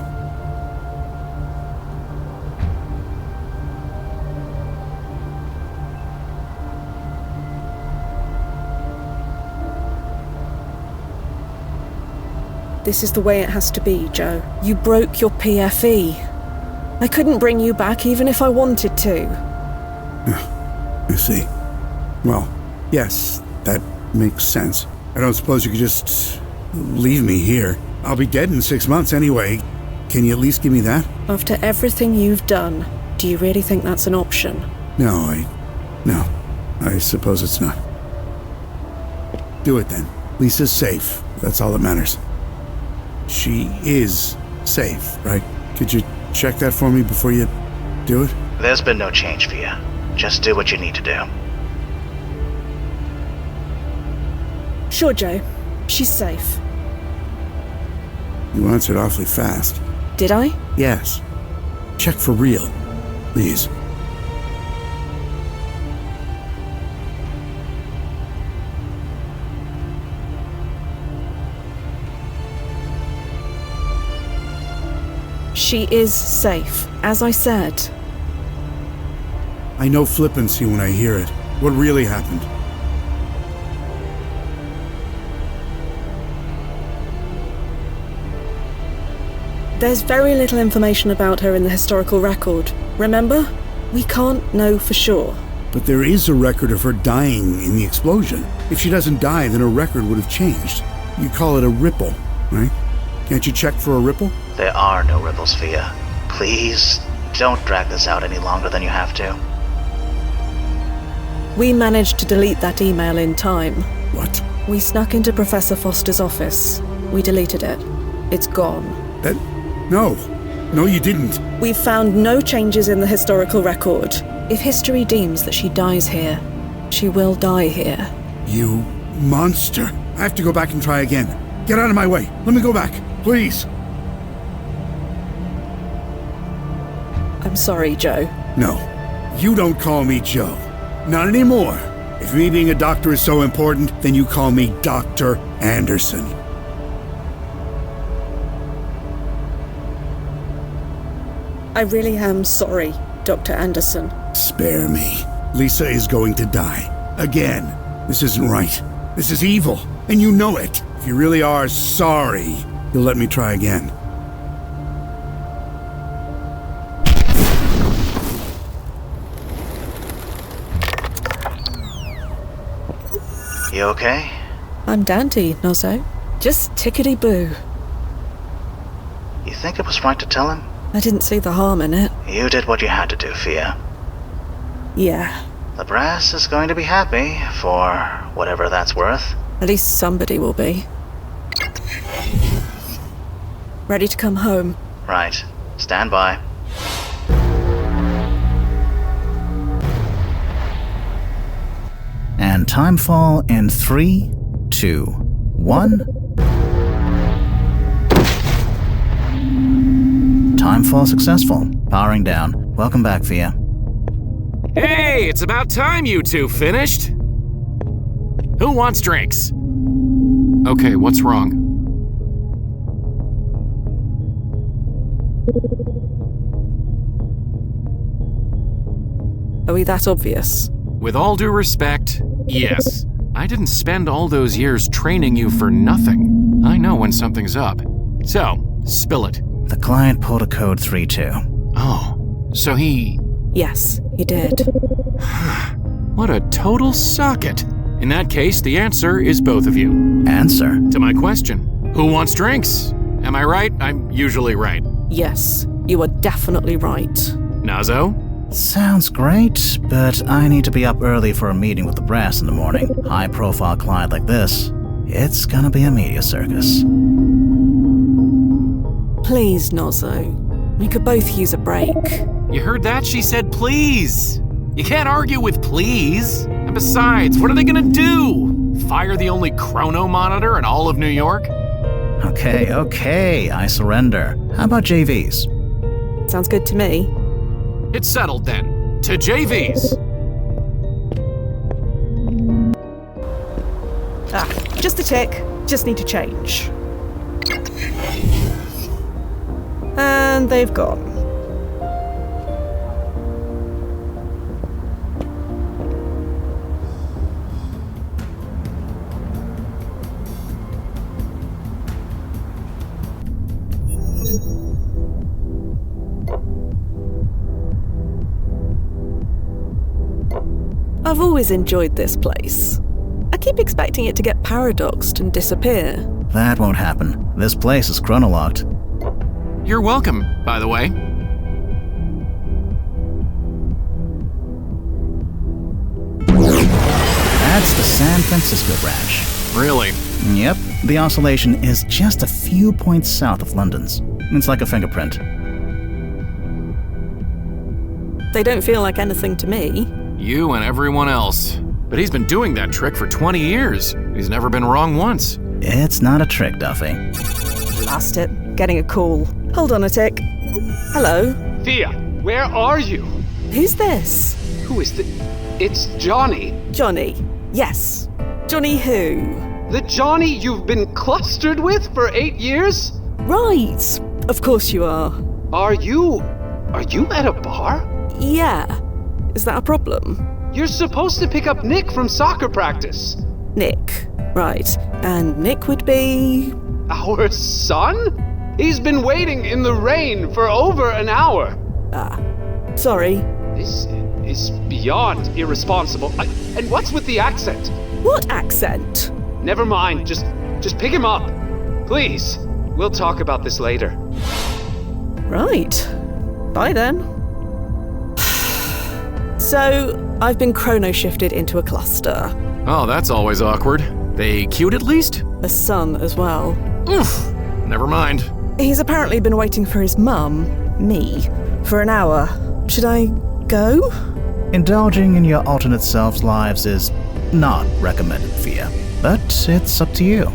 This is the way it has to be, Joe. You broke your PFE. I couldn't bring you back even if I wanted to. I see. Well, yes, that makes sense. I don't suppose you could just leave me here. I'll be dead in 6 months anyway. Can you at least give me that? After everything you've done, do you really think that's an option? No, I suppose it's not. Do it then. Lisa's safe. That's all that matters. She is safe, right? Could you check that for me before you do it? There's been no change, Fia. Just do what you need to do. Sure, Joe. She's safe. You answered awfully fast. Did I? Yes. Check for real, please. She is safe, as I said. I know flippancy when I hear it. What really happened? There's very little information about her in the historical record. Remember? We can't know for sure. But there is a record of her dying in the explosion. If she doesn't die, then her record would have changed. You call it a ripple, right? Can't you check for a ripple? There are no ripples, Fia. Please, don't drag this out any longer than you have to. We managed to delete that email in time. What? We snuck into Professor Foster's office. We deleted it. It's gone. No. No, you didn't. We've found no changes in the historical record. If history deems that she dies here, she will die here. You monster. I have to go back and try again. Get out of my way. Let me go back, please. I'm sorry, Joe. No, you don't call me Joe. Not anymore. If me being a doctor is so important, then you call me Dr. Anderson. I really am sorry, Dr. Anderson. Spare me. Lisa is going to die. Again. This isn't right. This is evil. And you know it. If you really are sorry, you'll let me try again. You okay? I'm dandy, Nozzo. Just tickety-boo. You think it was right to tell him? I didn't see the harm in it. You did what you had to do, Fia. Yeah. The brass is going to be happy, for whatever that's worth. At least somebody will be. Ready to come home. Right. Stand by. And timefall in 3, 2, 1. Timefall successful. Powering down. Welcome back, Fia. Hey, it's about time you two finished. Who wants drinks? Okay, what's wrong? Are we that obvious? With all due respect, yes. I didn't spend all those years training you for nothing. I know when something's up. So, spill it. The client pulled a code 3-2. Oh, so he... Yes, he did. What a total socket. In that case, the answer is both of you. Answer? To my question, who wants drinks? Am I right? I'm usually right. Yes, you are definitely right. Nozzo? Sounds great, but I need to be up early for a meeting with the brass in the morning. High-profile client like this, it's gonna be a media circus. Please, Nozzo. We could both use a break. You heard that? She said please. You can't argue with please. And besides, what are they gonna do? Fire the only chrono monitor in all of New York? Okay, I surrender. How about JVs? Sounds good to me. It's settled then. To JVs. Just a tick. Just need to change. And they've gone. I've always enjoyed this place. I keep expecting it to get paradoxed and disappear. That won't happen. This place is chronolocked. You're welcome, by the way. That's the San Francisco branch. Really? Yep. The oscillation is just a few points south of London's. It's like a fingerprint. They don't feel like anything to me. You and everyone else. But he's been doing that trick for 20 years. He's never been wrong once. It's not a trick, Duffy. Blast it. Getting a call. Hold on a tick. Hello? Fia, where are you? Who's this? Who is It's Johnny. Johnny. Yes. Johnny who? The Johnny you've been clustered with for 8 years? Right. Of course you are. Are you at a bar? Yeah. Is that a problem? You're supposed to pick up Nick from soccer practice. Nick. Right. And Nick would be... Our son? He's been waiting in the rain for over an hour. Sorry. This is beyond irresponsible. And what's with the accent? What accent? Never mind. Just pick him up. Please. We'll talk about this later. Right. Bye then. So, I've been chrono-shifted into a cluster. Oh, that's always awkward. They cute at least? A son as well. Oof. Never mind. He's apparently been waiting for his mum, me, for an hour. Should I go? Indulging in your alternate selves' lives is not recommended, Fia. But it's up to you.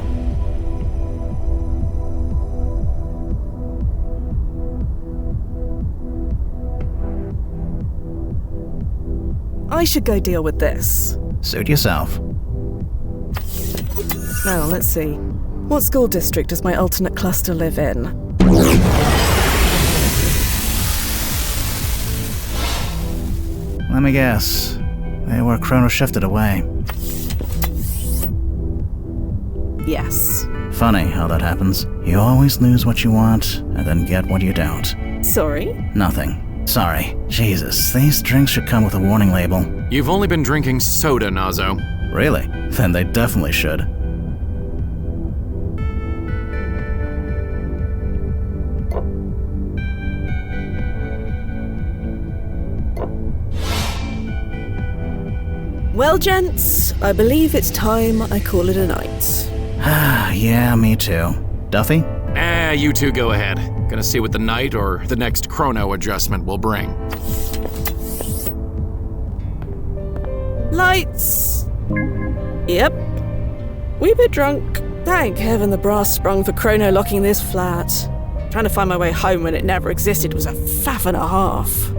I should go deal with this. Suit yourself. Now, let's see. What school district does my alternate cluster live in? Let me guess. They were chrono-shifted away. Yes. Funny how that happens. You always lose what you want, and then get what you don't. Sorry? Nothing. Sorry. Jesus, these drinks should come with a warning label. You've only been drinking soda, Nazo. Really? Then they definitely should. Well, gents, I believe it's time I call it a night. Yeah, me too. Duffy? You two go ahead. Gonna see what the night or the next chrono adjustment will bring. Lights! Yep. Wee bit drunk. Thank heaven the brass sprung for chrono locking this flat. Trying to find my way home when it never existed was a faff and a half.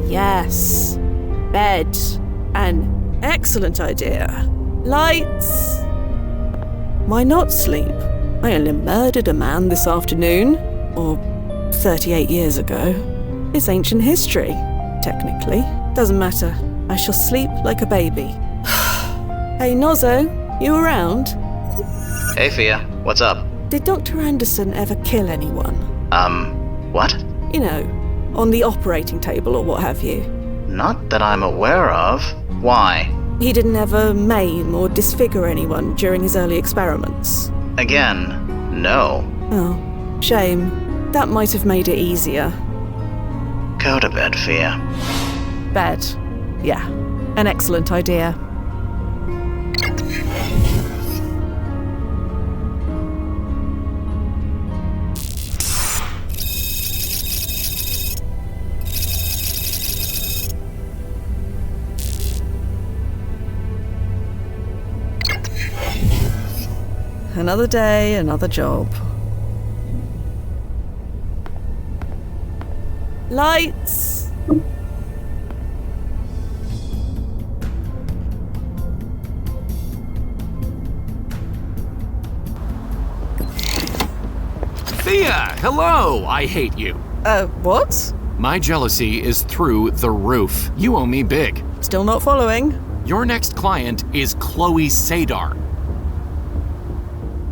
Yes. Bed. An excellent idea. Lights. Why not sleep? I only murdered a man this afternoon. Or 38 years ago. It's ancient history, technically. Doesn't matter. I shall sleep like a baby. Hey, Nozzo, you around? Hey, Fia. What's up? Did Dr. Anderson ever kill anyone? What? You know, on the operating table or what have you. Not that I'm aware of. Why? He didn't ever maim or disfigure anyone during his early experiments. Again, no. Oh, shame. That might have made it easier. Go to bed, Fia. Bed. Yeah, an excellent idea. Another day, another job. Lights! Fia, hello! I hate you. What? My jealousy is through the roof. You owe me big. Still not following. Your next client is Chloe Sadar.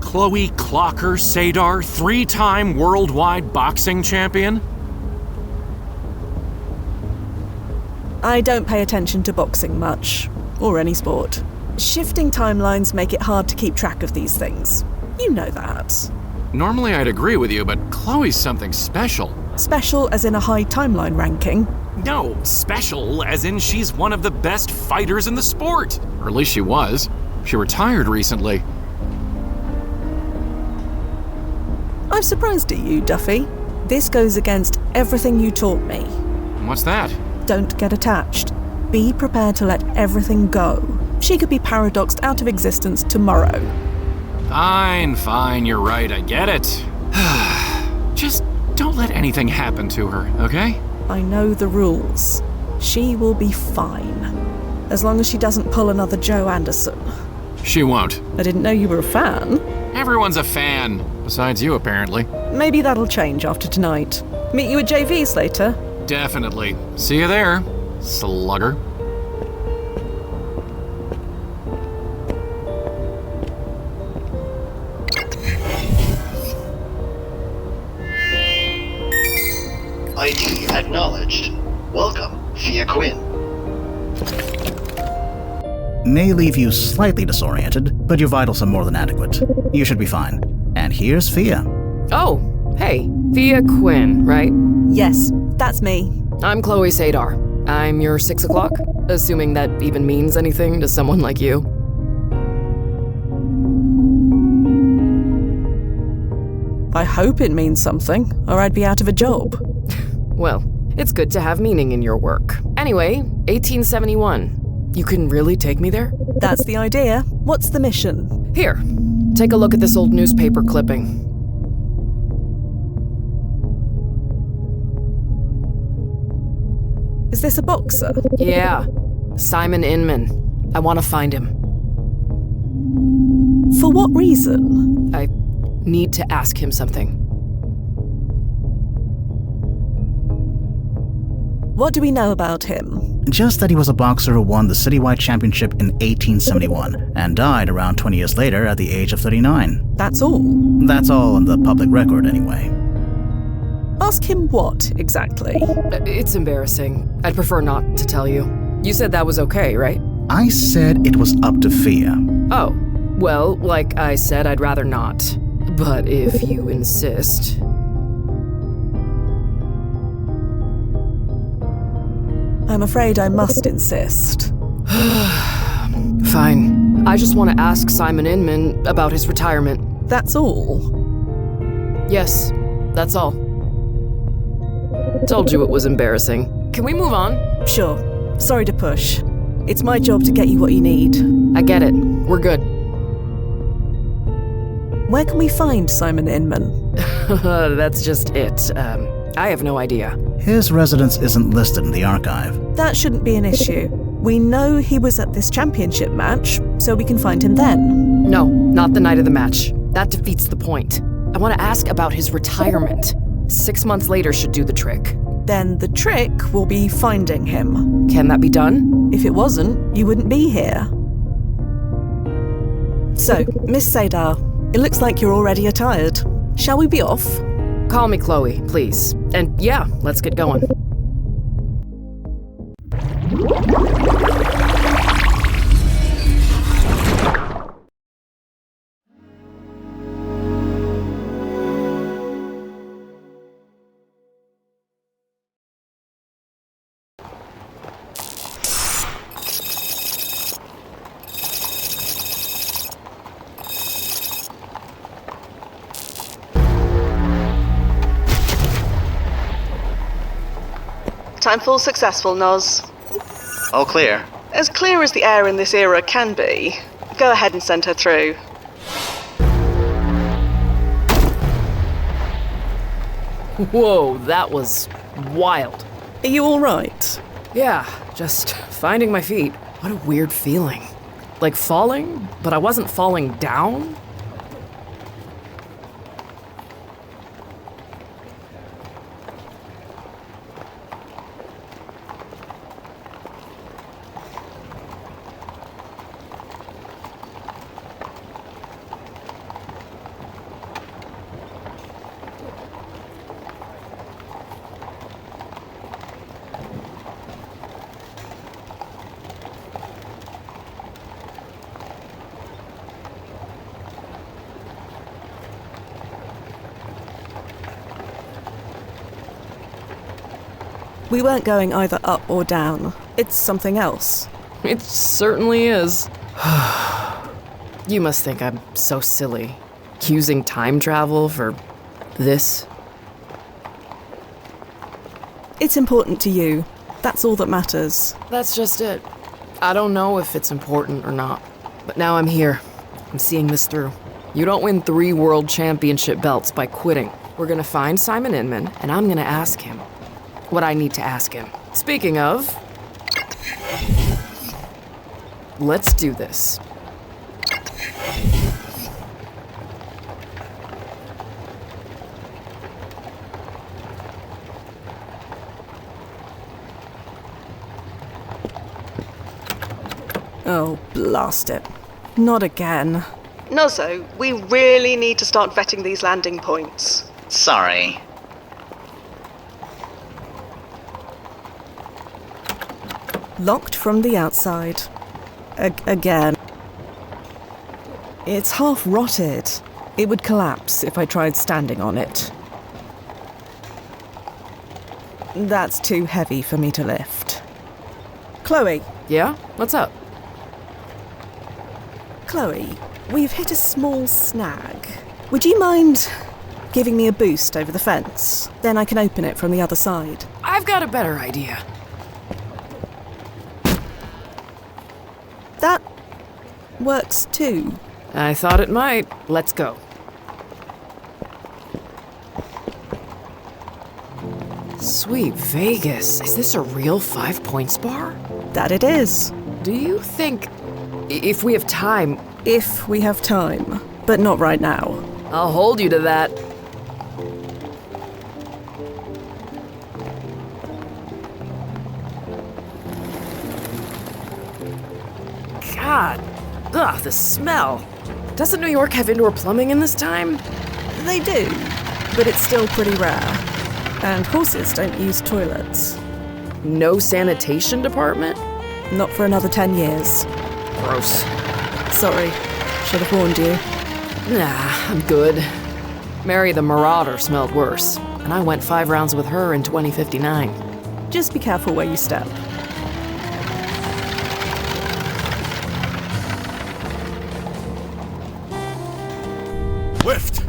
Chloe Clocker Sadar, 3-time worldwide boxing champion? I don't pay attention to boxing much, or any sport. Shifting timelines make it hard to keep track of these things. You know that. Normally I'd agree with you, but Chloe's something special. Special as in a high timeline ranking? No, special as in she's one of the best fighters in the sport. Or at least she was. She retired recently. I'm surprised at you, Duffy. This goes against everything you taught me. What's that? Don't get attached. Be prepared to let everything go. She could be paradoxed out of existence tomorrow. Fine, you're right, I get it. Just don't let anything happen to her, okay? I know the rules. She will be fine. As long as she doesn't pull another Joe Anderson. She won't. I didn't know you were a fan. Everyone's a fan. Besides you, apparently. Maybe that'll change after tonight. Meet you at JV's later. Definitely. See you there, slugger. ID acknowledged. Welcome, Fia Quinn. may leave you slightly disoriented, but your vitals are more than adequate. You should be fine. And here's Fia. Oh, hey, Fia Quinn, right? Yes, that's me. I'm Chloe Sadar. I'm your 6 o'clock, assuming that even means anything to someone like you. I hope it means something, or I'd be out of a job. Well, it's good to have meaning in your work. Anyway, 1871. You can really take me there? That's the idea. What's the mission? Here, take a look at this old newspaper clipping. Is this a boxer? Yeah, Simon Inman. I want to find him. For what reason? I need to ask him something. What do we know about him? Just that he was a boxer who won the citywide championship in 1871 and died around 20 years later at the age of 39. That's all? That's all on the public record anyway. Ask him what, exactly? It's embarrassing. I'd prefer not to tell you. You said that was okay, right? I said it was up to Fia. Oh, well, like I said, I'd rather not. But if you insist... I'm afraid I must insist. Fine. I just want to ask Simon Inman about his retirement. That's all? Yes, that's all. Told you it was embarrassing. Can we move on? Sure. Sorry to push. It's my job to get you what you need. I get it. We're good. Where can we find Simon Inman? That's just it. I have no idea. His residence isn't listed in the archive. That shouldn't be an issue. We know he was at this championship match, so we can find him then. No, not the night of the match. That defeats the point. I want to ask about his retirement. 6 months later should do the trick. Then the trick will be finding him. Can that be done? If it wasn't, you wouldn't be here. So, Miss Sadar, it looks like you're already attired. Shall we be off? Call me Chloe, please. And yeah, let's get going. Time full successful, Noz. All clear. As clear as the air in this era can be. Go ahead and send her through. Whoa, that was wild. Are you alright? Yeah, just finding my feet. What a weird feeling. Like falling, but I wasn't falling down? We weren't going either up or down. It's something else. It certainly is. You must think I'm so silly. Using time travel for this? It's important to you. That's all that matters. That's just it. I don't know if it's important or not. But now I'm here. I'm seeing this through. You don't win 3 world championship belts by quitting. We're gonna find Simon Inman, and I'm gonna ask him what I need to ask him. Speaking of, let's do this. Oh, blast it. Not again. Nozzo, we really need to start vetting these landing points. Sorry. Locked from the outside. Again. It's half rotted. It would collapse if I tried standing on it. That's too heavy for me to lift. Chloe. Yeah? What's up? Chloe, we've hit a small snag. Would you mind giving me a boost over the fence? Then I can open it from the other side. I've got a better idea. That works too. I thought it might. Let's go. Sweet Vegas. Is this a real 5 Points bar? That it is. Do you think... if we have time... If we have time. But not right now. I'll hold you to that. God. Ugh, the smell. Doesn't New York have indoor plumbing in this time? They do, but it's still pretty rare. And horses don't use toilets. No sanitation department? Not for another 10 years. Gross. Sorry. Should have warned you. Nah, I'm good. Mary the Marauder smelled worse, and I went 5 rounds with her in 2059. Just be careful where you step. Lift!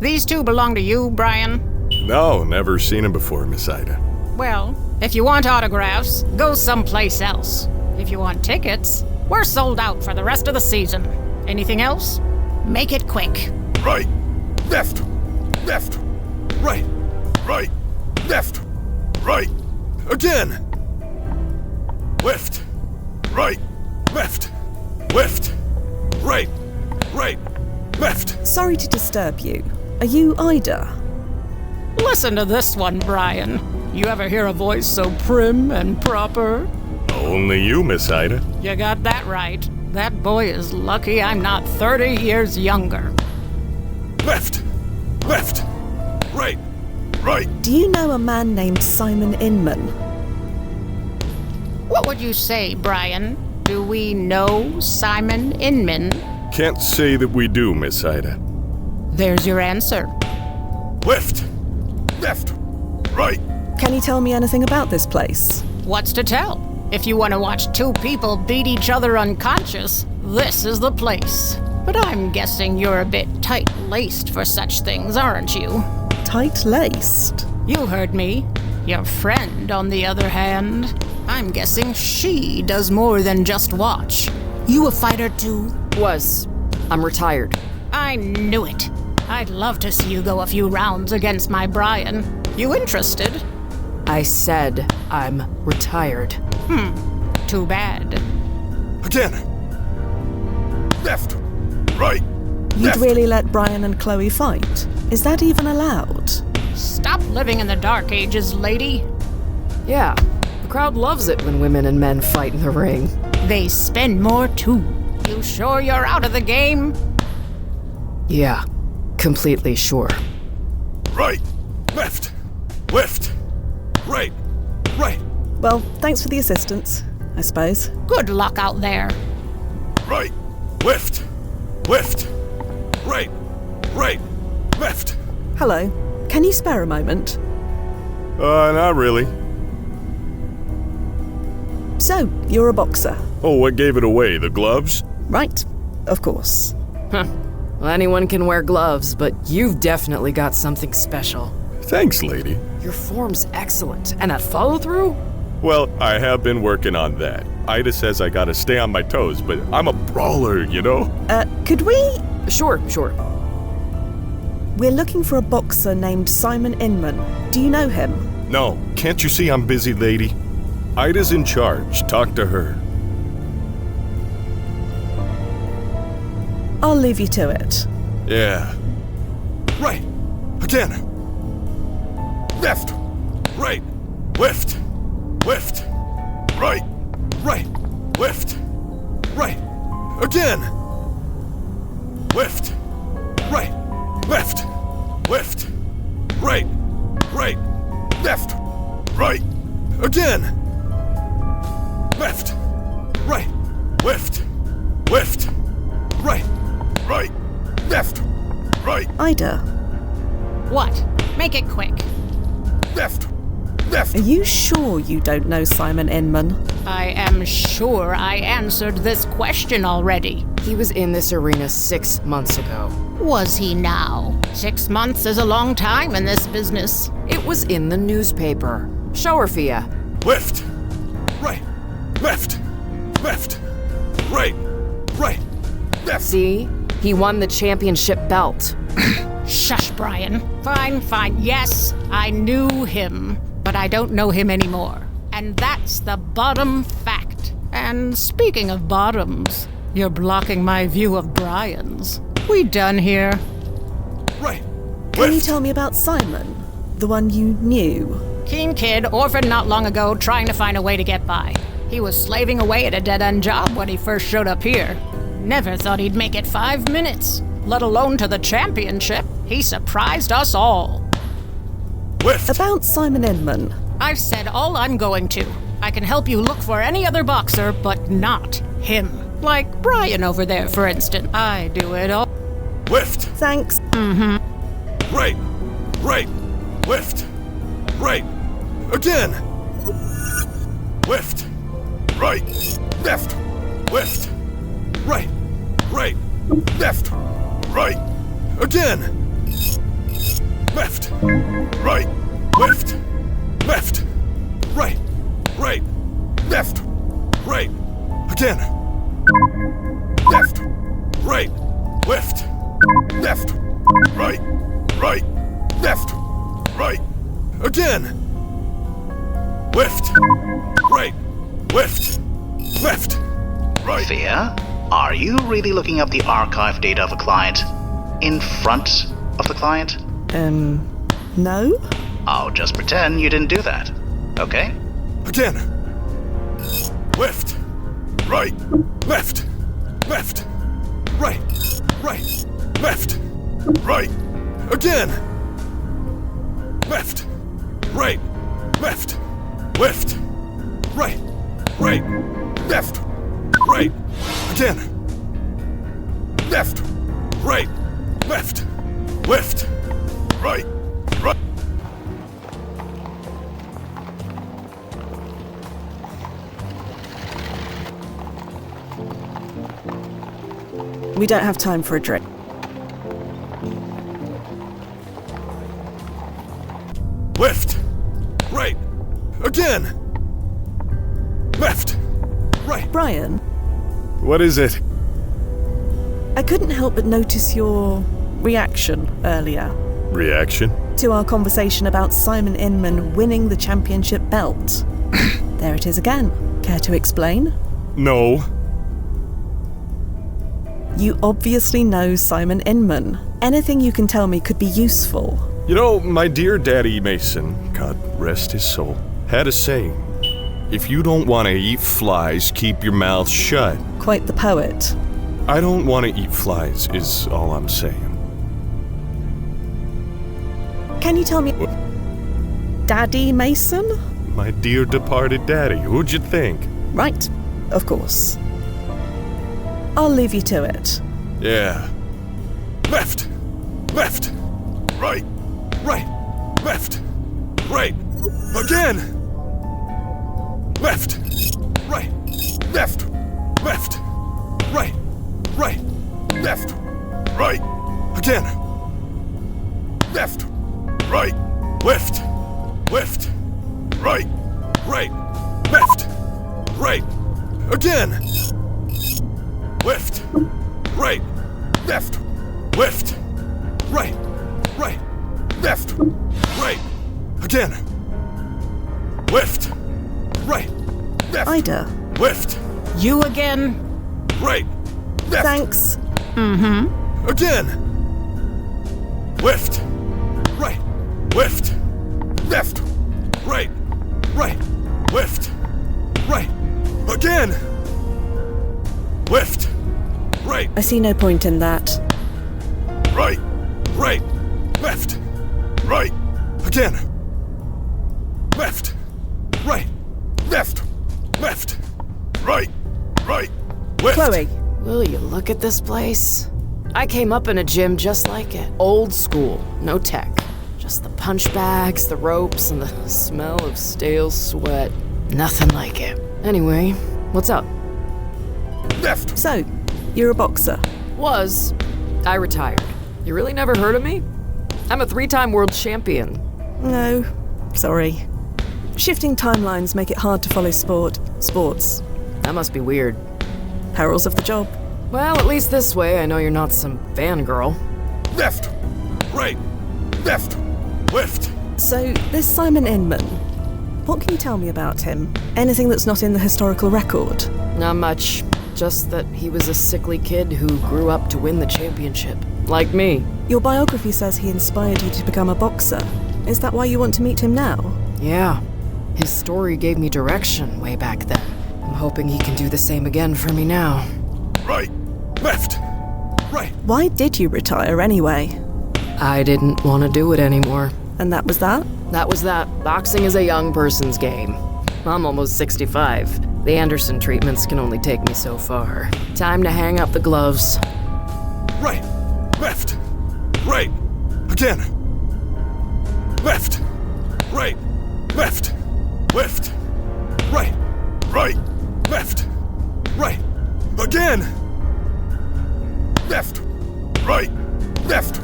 These two belong to you, Brian? No, never seen him before, Miss Ida. Well, if you want autographs, go someplace else. If you want tickets, we're sold out for the rest of the season. Anything else? Make it quick. Right, left, left, right, right, left, right, again. Left, right, left, left, right, right, left. Sorry to disturb you. Are you Ida? Listen to this one, Brian. You ever hear a voice so prim and proper? Only you, Miss Ida. You got that right. That boy is lucky I'm not 30 years younger. Left, left, right, right. Do you know a man named Simon Inman? What would you say, Brian? Do we know Simon Inman? Can't say that we do, Miss Ida. There's your answer. Left, left, right. Can you tell me anything about this place? What's to tell? If you want to watch two people beat each other unconscious, this is the place. But I'm guessing you're a bit tight-laced for such things, aren't you? Tight-laced? You heard me. Your friend, on the other hand, I'm guessing she does more than just watch. You a fighter too? Was. I'm retired. I knew it. I'd love to see you go a few rounds against my Brian. You interested? I said I'm retired. Too bad. Again. Left, right, You'd left. really let Brian and Chloe fight? Is that even allowed? Stop living in the dark ages, lady. Yeah, the crowd loves it when women and men fight in the ring. They spend more too. You sure you're out of the game? Yeah, completely sure. Right, left, left, right, right. Well, thanks for the assistance, I suppose. Good luck out there. Right, left, left, right, right, left. Hello. Can you spare a moment? Not really. So, you're a boxer. Oh, what gave it away? The gloves? Right. Of course. Huh. Well, anyone can wear gloves, but you've definitely got something special. Thanks, lady. Your form's excellent. And that follow-through? Well, I have been working on that. Ida says I gotta stay on my toes, but I'm a brawler, you know? Could we? Sure. We're looking for a boxer named Simon Inman. Do you know him? No, can't you see I'm busy, lady? Ida's in charge. Talk to her. I'll leave you to it. Yeah. Right, again. Left, right, left, left, right, right, left, right, again. Left, right, left, left, right, right, left, right, again. Left, left, left, right, right, left, right. Ida. What? Make it quick. Left, left. Are you sure you don't know Simon Inman? I am sure I answered this question already. He was in this arena 6 months ago. Was he now? 6 months is a long time in this business. It was in the newspaper. Show her, Fia. Left, right, left, left, right, right, left. See? He won the championship belt. Shush, Brian. Fine, fine. Yes, I knew him, but I don't know him anymore. And that's the bottom fact. And speaking of bottoms, you're blocking my view of Brian's. We done here? Right. Can you tell me about Simon? The one you knew? Keen kid, orphaned not long ago, trying to find a way to get by. He was slaving away at a dead-end job when he first showed up here. Never thought he'd make it 5 minutes, let alone to the championship. He surprised us all. Left. About Simon Inman. I've said all I'm going to. I can help you look for any other boxer, but not him. Like Brian over there, for instance. I do it all. Left. Thanks. Mm-hmm. Right, right, left, right, again. Left, right, left, left, right, right, left, right, again. Left, right, left, left, right, right, left, right, again. Left, right, left, left, right, right, left, right, again. Left, right, left, left, right. Fia, are you really looking up the archive data of a client in front of the client? No? I'll just pretend you didn't do that, okay? Again. Left, right, left, left, right, right, left, right, again. Left, right, left, left, right, right, left, right, again. Left, right, left, left, right, right. We don't have time for a drink. Left, right, again. Left, right. Brian, What is it? I couldn't help but notice your reaction earlier Reaction? to our conversation about Simon Inman winning the championship belt. There it is again. Care to explain? No. You obviously know Simon Inman. Anything you can tell me could be useful. You know, my dear Daddy Mason, God rest his soul, had a saying. If you don't want to eat flies, keep your mouth shut. Quite the poet. I don't want to eat flies, is all I'm saying. Can you tell me... Daddy Mason? My dear departed daddy, who'd you think? Right, of course. I'll leave you to it. Yeah. Left, left, right, right, left, right, again. Left, right, left, left, right, right, left, right, again. Left, right, left, left, right, right, left, right, again. Left, right, left, left, right, right, left, right, again. Left, right, left. Ida. Left, You again? right, left. Thanks. Mm-hmm. Again. Left, right, left, left, right, right, left, right, again. Left, right, I see no point in that. right, right, left, right, again. Left, right, left, left, right, right, whiffed. Chloe. Will you look at this place? I came up in a gym just like it. Old school, no tech. Just the punch bags, the ropes, and the smell of stale sweat. Nothing like it. Anyway, what's up? Left. So, you're a boxer. Was. I retired. You really never heard of me? I'm a 3-time world champion. No, sorry. Shifting timelines make it hard to follow sports. That must be weird. Perils of the job. Well, at least this way I know you're not some fangirl. Left. Right. Left. Whiffed. So, this Simon Inman, what can you tell me about him? Anything that's not in the historical record? Not much. Just that he was a sickly kid who grew up to win the championship. Like me. Your biography says he inspired you to become a boxer. Is that why you want to meet him now? Yeah. His story gave me direction way back then. I'm hoping he can do the same again for me now. Right. Left. Right. Why did you retire anyway? I didn't want to do it anymore. And that was that? That was that. Boxing is a young person's game. I'm almost 65. The Anderson treatments can only take me so far. Time to hang up the gloves. Right. Left. Right. Again. Left. Right. Left. Whiffed. Right. Right. Left. Right. Again. Left. Right. Left.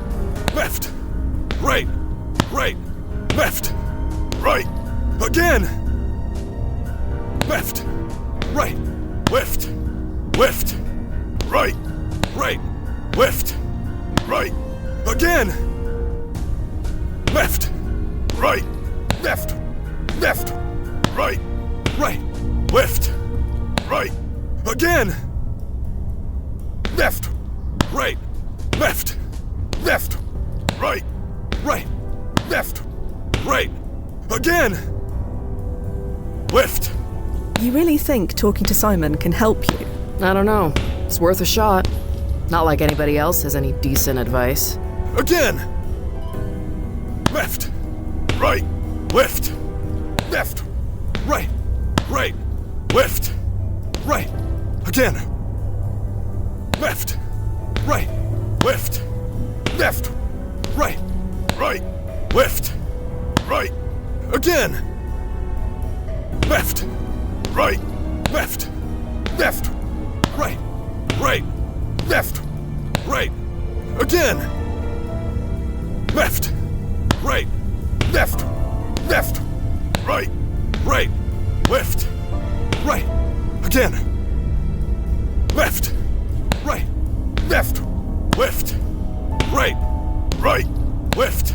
Left. Right. Right. Left. Right. Again. Left. Right. Whiffed. Whiffed. Right. Right. Whiffed. Right. Again. Left. Right. Left. Left. Right. Right. Whiffed. Right. Again. Left. Right. Left. Left. Right. Right. Left. Right. Again. Whiffed. You really think talking to Simon can help you? I don't know. It's worth a shot. Not like anybody else has any decent advice. Again. Left. Right. Whiffed. Left. Right. Right. Whiffed. Right. Again. Left. Right. Whiffed. Left. Right. Right. Whiffed. Right. Again. Left. Right. Left. Left. Right. Right. Left. Right. Again. Left. Right. Left. Left. Right. Right. Whiffed. Right. Again. Left. Right. Left. Whiffed. Right. Right. Whiffed.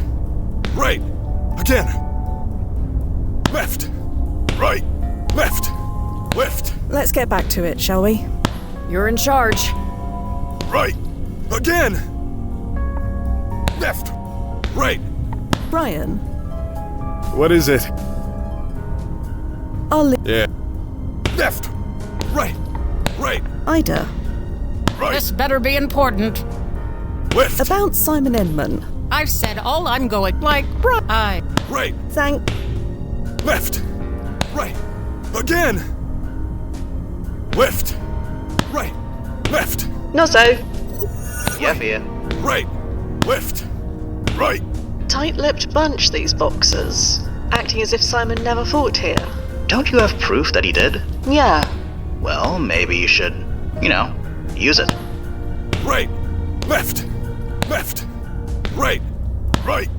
Right. Again. Left. Right. Left. Whiffed. Let's get back to it, shall we? You're in charge. Right. Again. Left. Right. Brian? What is it? Yeah. Left. Right. Right. Ida? Right. This better be important. Whiffed. About Simon Inman. I've said all I'm going, like, right. Right. Thank... Left. Right. Again. Whiffed. Right. Left. Nozzo. Yeah, Fia. Right. Whiffed. Right. Tight-lipped bunch, these boxers. Acting as if Simon never fought here. Don't you have proof that he did? Yeah. Well, maybe you should, use it. Right. Left. Left. Right. Right.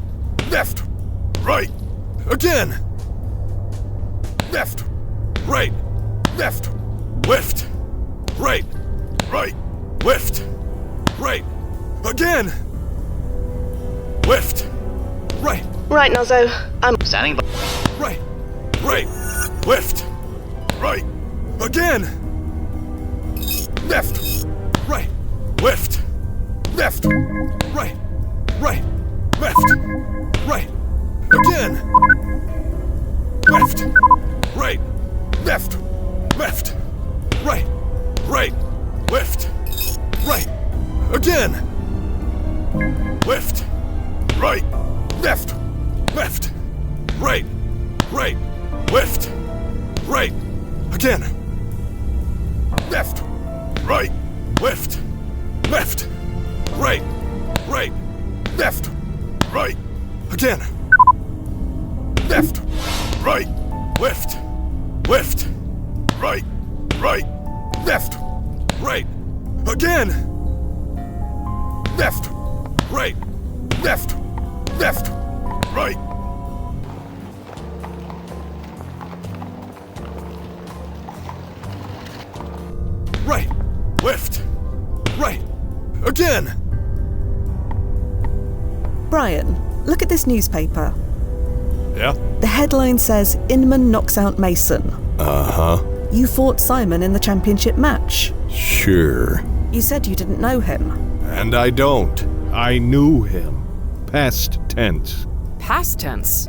Left. Right. Again. Left. Right. Left. Whiffed. Right. Right. Whiffed. Right. Again. Whiffed. Right. Right, Nozzo. I'm standing by. Right. Right. Whiffed. Right. Again. Left. Right. Whiffed. Left. Right. Right. Left. Right. Again. Left. Right. Left. Left. Right. Right. Whiffed. Right. Again. Whiffed. Right. Left. Left. Right. Right. Whiffed. Right. Again. Left. right, left, left, right, right, left, right, again. Left, right, left, left, right, right, left, right, again. Left, right, left, left, right. Right, left, right, again. Brian, look at this newspaper. Yeah? The headline says, Inman knocks out Mason. Uh-huh. You fought Simon in the championship match. Sure. You said you didn't know him. And I don't. I knew him. Past tense. Past tense?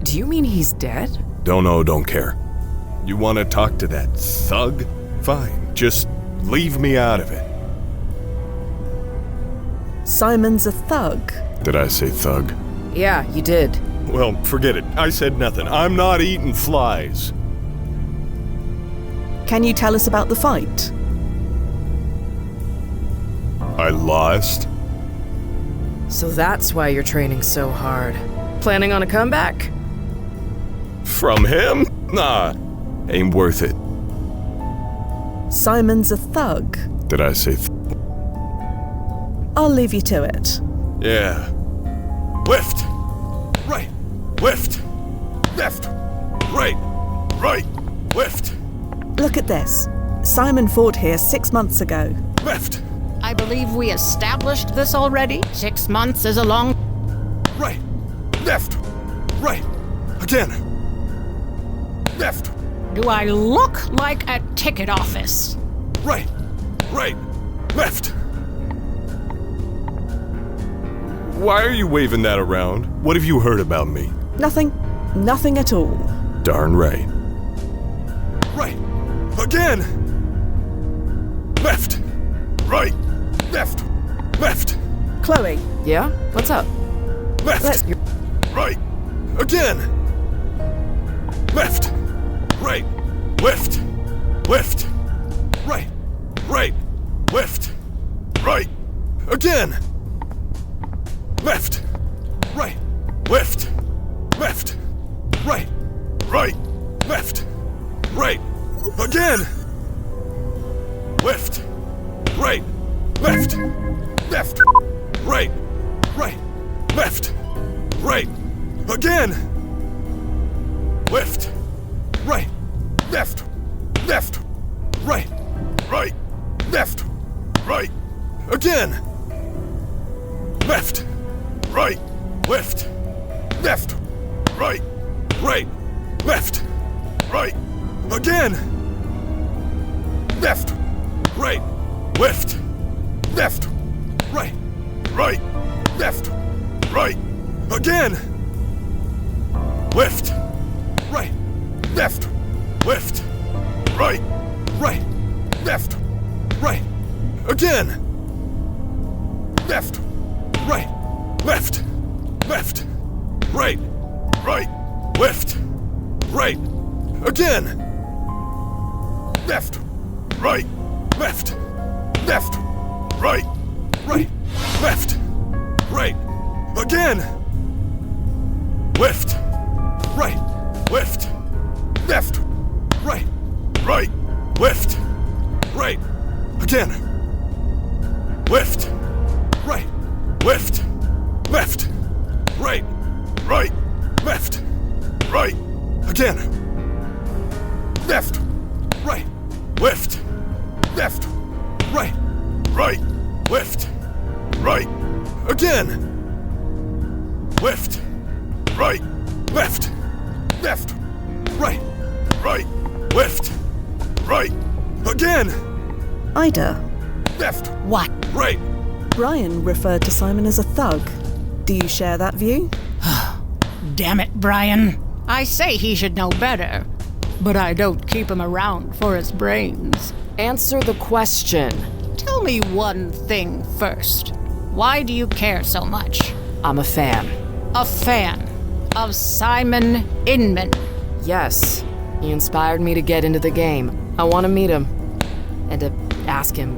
Do you mean he's dead? Don't know, don't care. You want to talk to that thug? Fine, just leave me out of it. Simon's a thug. Did I say thug? Yeah, you did. Well, forget it. I said nothing. I'm not eating flies. Can you tell us about the fight? I lost. So that's why you're training so hard. Planning on a comeback? From him? Nah, ain't worth it. Simon's a thug. Did I say I'll leave you to it. Yeah. Left, right, left, left, right, right, left. Look at this. Simon fought here 6 months ago. Left. I believe we established this already. 6 months is a long... Right, left, right, again. Left. Do I look like a ticket office? Right, right, left. Why are you waving that around? What have you heard about me? Nothing. Nothing at all. Darn right. Right, again. Left, right, left, left. Chloe. Yeah? What's up? Left, right, again. Left, right, left, left, right, right, left, right, again. Left, right, left, left, right, right, left, right, again. Left, right, left, left, right, right, left, right, again. Left, right, left, left, right, right, left, right, again. Left, right, left, left, right, right, left, right, again. Left, right, left, left, right, right, left, right, again. Left, right, left, left, right, right, left, right, again. Left, right, left, left, right, right, left, right, again. Left, right, left, left, right, right, left, right, again. Left, right, left, left, right, right, left, right, again. Left, right, left, left, right, right, left, right, again. Left, right, left, left, right, right, left, right, again. Left, right, left, left, right, right, left, right, again. Ida. Left. What? Right. Brian referred to Simon as a thug. Do you share that view? Damn it, Brian. I say he should know better, but I don't keep him around for his brains. Answer the question. Tell me one thing first. Why do you care so much? I'm a fan. A fan of Simon Inman. Yes. He inspired me to get into the game. I want to meet him. And to ask him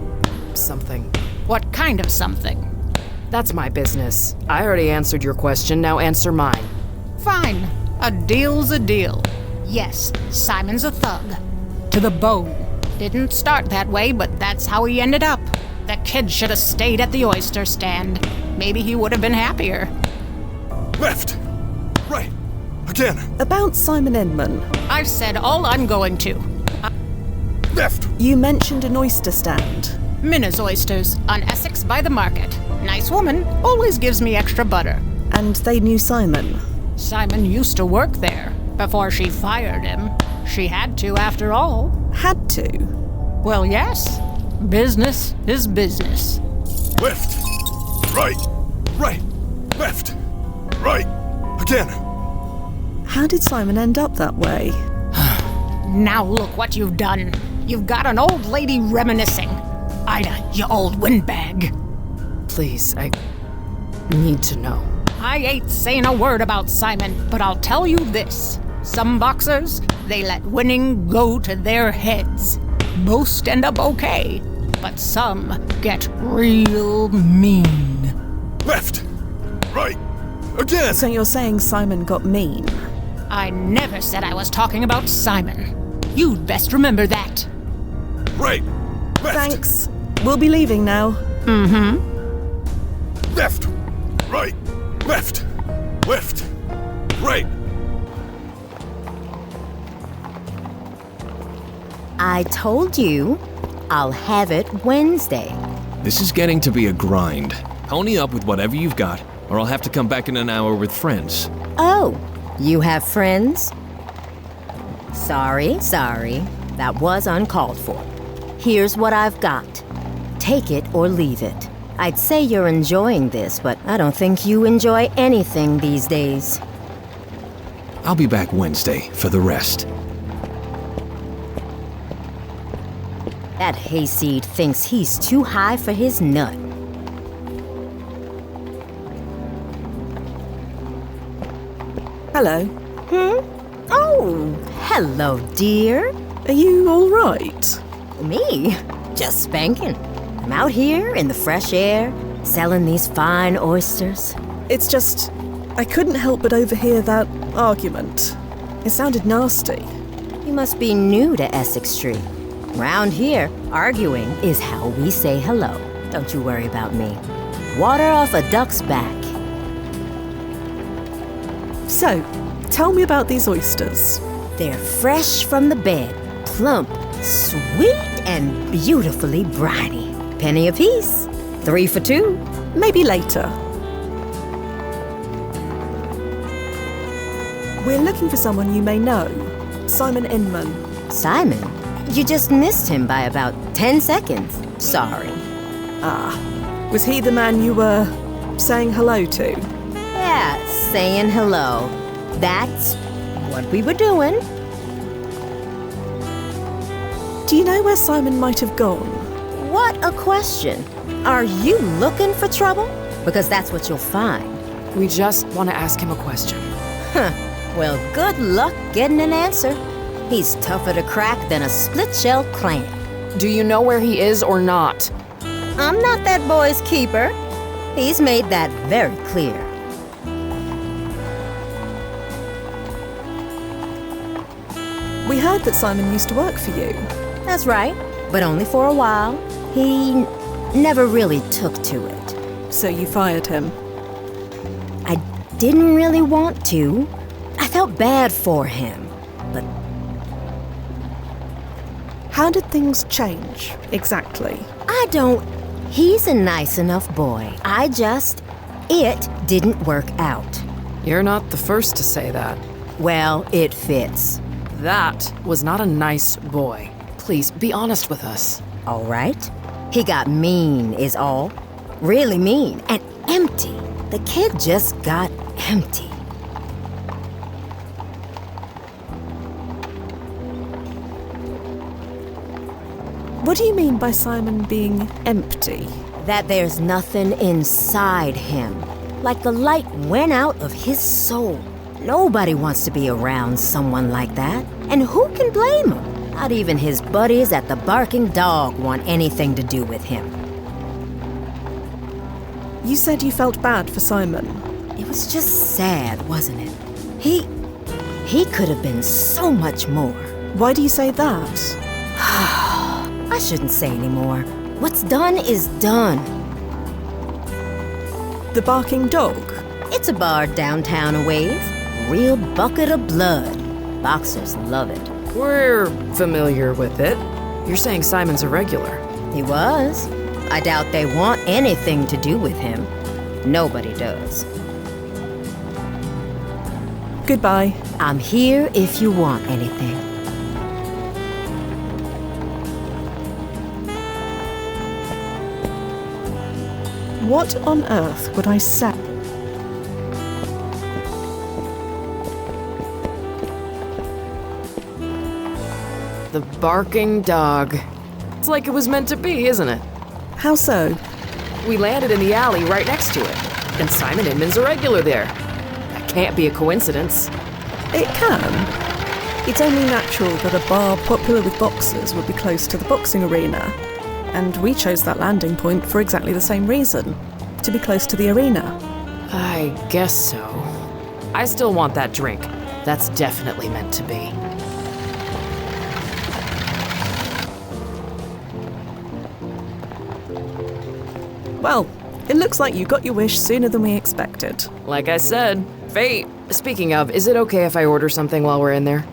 something. What kind of something? That's my business. I already answered your question, now answer mine. Fine. A deal's a deal. Yes, Simon's a thug. To the bone. Didn't start that way, but that's how he ended up. The kid should have stayed at the oyster stand. Maybe he would have been happier. Left! Right! Again! About Simon Inman. I've said all I'm going to. Left! You mentioned an oyster stand. Minna's Oysters, on Essex by the market. Nice woman, always gives me extra butter. And they knew Simon? Simon used to work there, before she fired him. She had to, after all. Had to? Well, yes. Business is business. Left! Right! Right! Left! Right! Again! How did Simon end up that way? Now look what you've done. You've got an old lady reminiscing. Ida, you old windbag. Please, I need to know. I ain't saying a word about Simon, but I'll tell you this. Some boxers, they let winning go to their heads. Most end up okay, but some get real mean. Left! Right! Again! So you're saying Simon got mean? I never said I was talking about Simon. You'd best remember that. Right! Left! Thanks. We'll be leaving now. Mm-hmm. Left! Right! Left! Left! Right! I told you, I'll have it Wednesday. This is getting to be a grind. Pony up with whatever you've got, or I'll have to come back in an hour with friends. Oh, you have friends? Sorry. That was uncalled for. Here's what I've got. Take it or leave it. I'd say you're enjoying this, but I don't think you enjoy anything these days. I'll be back Wednesday for the rest. That hayseed thinks he's too high for his nut. Hello. Oh, hello, dear. Are you all right? Me? Just spanking. I'm out here in the fresh air, selling these fine oysters. It's just, I couldn't help but overhear that argument. It sounded nasty. You must be new to Essex Street. Round here, arguing is how we say hello. Don't you worry about me. Water off a duck's back. So, tell me about these oysters. They're fresh from the bed, plump, sweet, and beautifully briny. Penny apiece. 3 for 2. Maybe later. We're looking for someone you may know. Simon Inman. Simon? You just missed him by about 10 seconds. Sorry. Ah. Was he the man you were saying hello to? Yeah, saying hello. That's what we were doing. Do you know where Simon might have gone? What a question. Are you looking for trouble? Because that's what you'll find. We just want to ask him a question. Huh. Well, good luck getting an answer. He's tougher to crack than a split-shell clam. Do you know where he is or not? I'm not that boy's keeper. He's made that very clear. We heard that Simon used to work for you. That's right, but only for a while. He never really took to it. So you fired him? I didn't really want to. I felt bad for him, but... How did things change, exactly? I don't... He's a nice enough boy. It didn't work out. You're not the first to say that. Well, it fits. That was not a nice boy. Please, be honest with us. All right. He got mean, is all. Really mean and empty. The kid just got empty. What do you mean by Simon being empty? That there's nothing inside him. Like the light went out of his soul. Nobody wants to be around someone like that. And who can blame him? Not even his buddies at the Barking Dog want anything to do with him. You said you felt bad for Simon. It was just sad, wasn't it? He could have been so much more. Why do you say that? I shouldn't say any more. What's done is done. The Barking Dog? It's a bar downtown a ways. Real bucket of blood. Boxers love it. We're familiar with it. You're saying Simon's a regular. He was. I doubt they want anything to do with him. Nobody does. Goodbye. I'm here if you want anything. What on earth would I say? The Barking Dog. It's like it was meant to be, isn't it? How so? We landed in the alley right next to it, and Simon Inman's a regular there. That can't be a coincidence. It can. It's only natural that a bar popular with boxers would be close to the boxing arena. And we chose that landing point for exactly the same reason. To be close to the arena. I guess so. I still want that drink. That's definitely meant to be. Well, it looks like you got your wish sooner than we expected. Like I said, fate. Speaking of, is it okay if I order something while we're in there?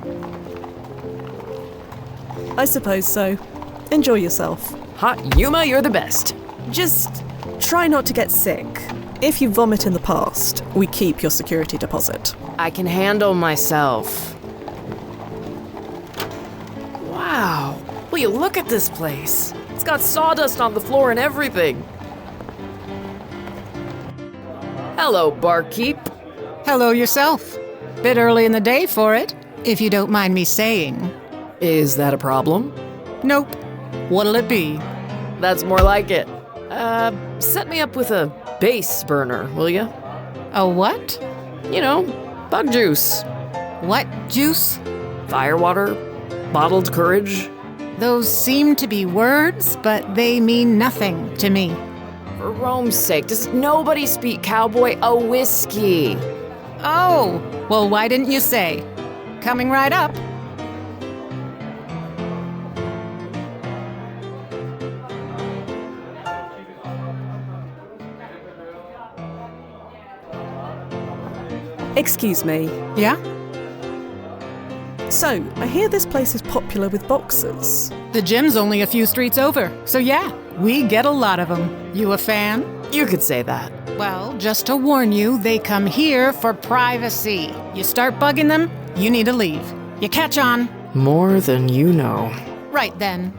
I suppose so. Enjoy yourself. Hot Yuma, you're the best. Just try not to get sick. If you vomit in the past, we keep your security deposit. I can handle myself. Wow. Will you look at this place? It's got sawdust on the floor and everything. Hello, barkeep. Hello yourself. Bit early in the day for it, if you don't mind me saying. Is that a problem? Nope. What'll it be? That's more like it. Set me up with a base burner, will ya? A what? You know, bug juice. What juice? Firewater, bottled courage. Those seem to be words, but they mean nothing to me. For Rome's sake, does nobody speak cowboy? A whiskey. Oh, well, why didn't you say? Coming right up. Excuse me. Yeah? So, I hear this place is popular with boxers. The gym's only a few streets over, so yeah, we get a lot of them. You a fan? You could say that. Well, just to warn you, they come here for privacy. You start bugging them, you need to leave. You catch on? More than you know. Right then.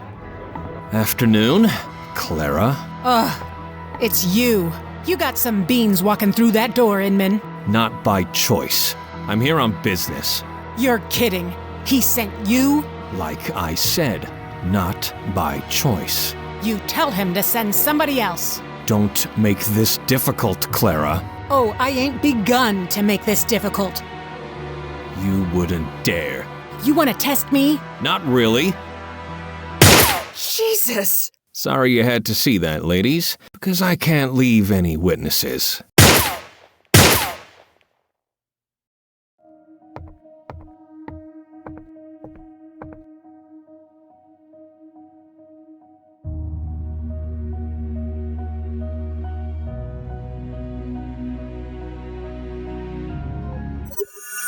Afternoon, Clara. Ugh, it's you. You got some beans walking through that door, Inman. Not by choice. I'm here on business. You're kidding. He sent you? Like I said, not by choice. You tell him to send somebody else. Don't make this difficult, Clara. Oh, I ain't begun to make this difficult. You wouldn't dare. You want to test me? Not really. Jesus! Sorry you had to see that, ladies, because I can't leave any witnesses.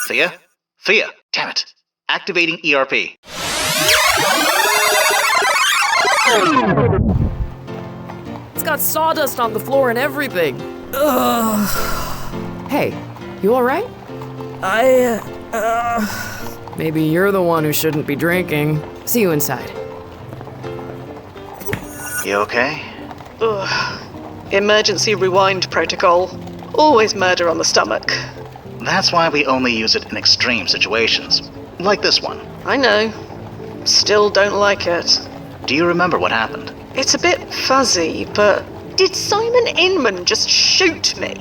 Fia? Fia! Damn it! Activating ERP. It's got sawdust on the floor and everything. Ugh. Hey, you alright? Maybe you're the one who shouldn't be drinking. See you inside. You okay? Ugh. Emergency rewind protocol. Always murder on the stomach. That's why we only use it in extreme situations. Like this one. I know. Still don't like it. Do you remember what happened? It's a bit fuzzy, but did Simon Inman just shoot me?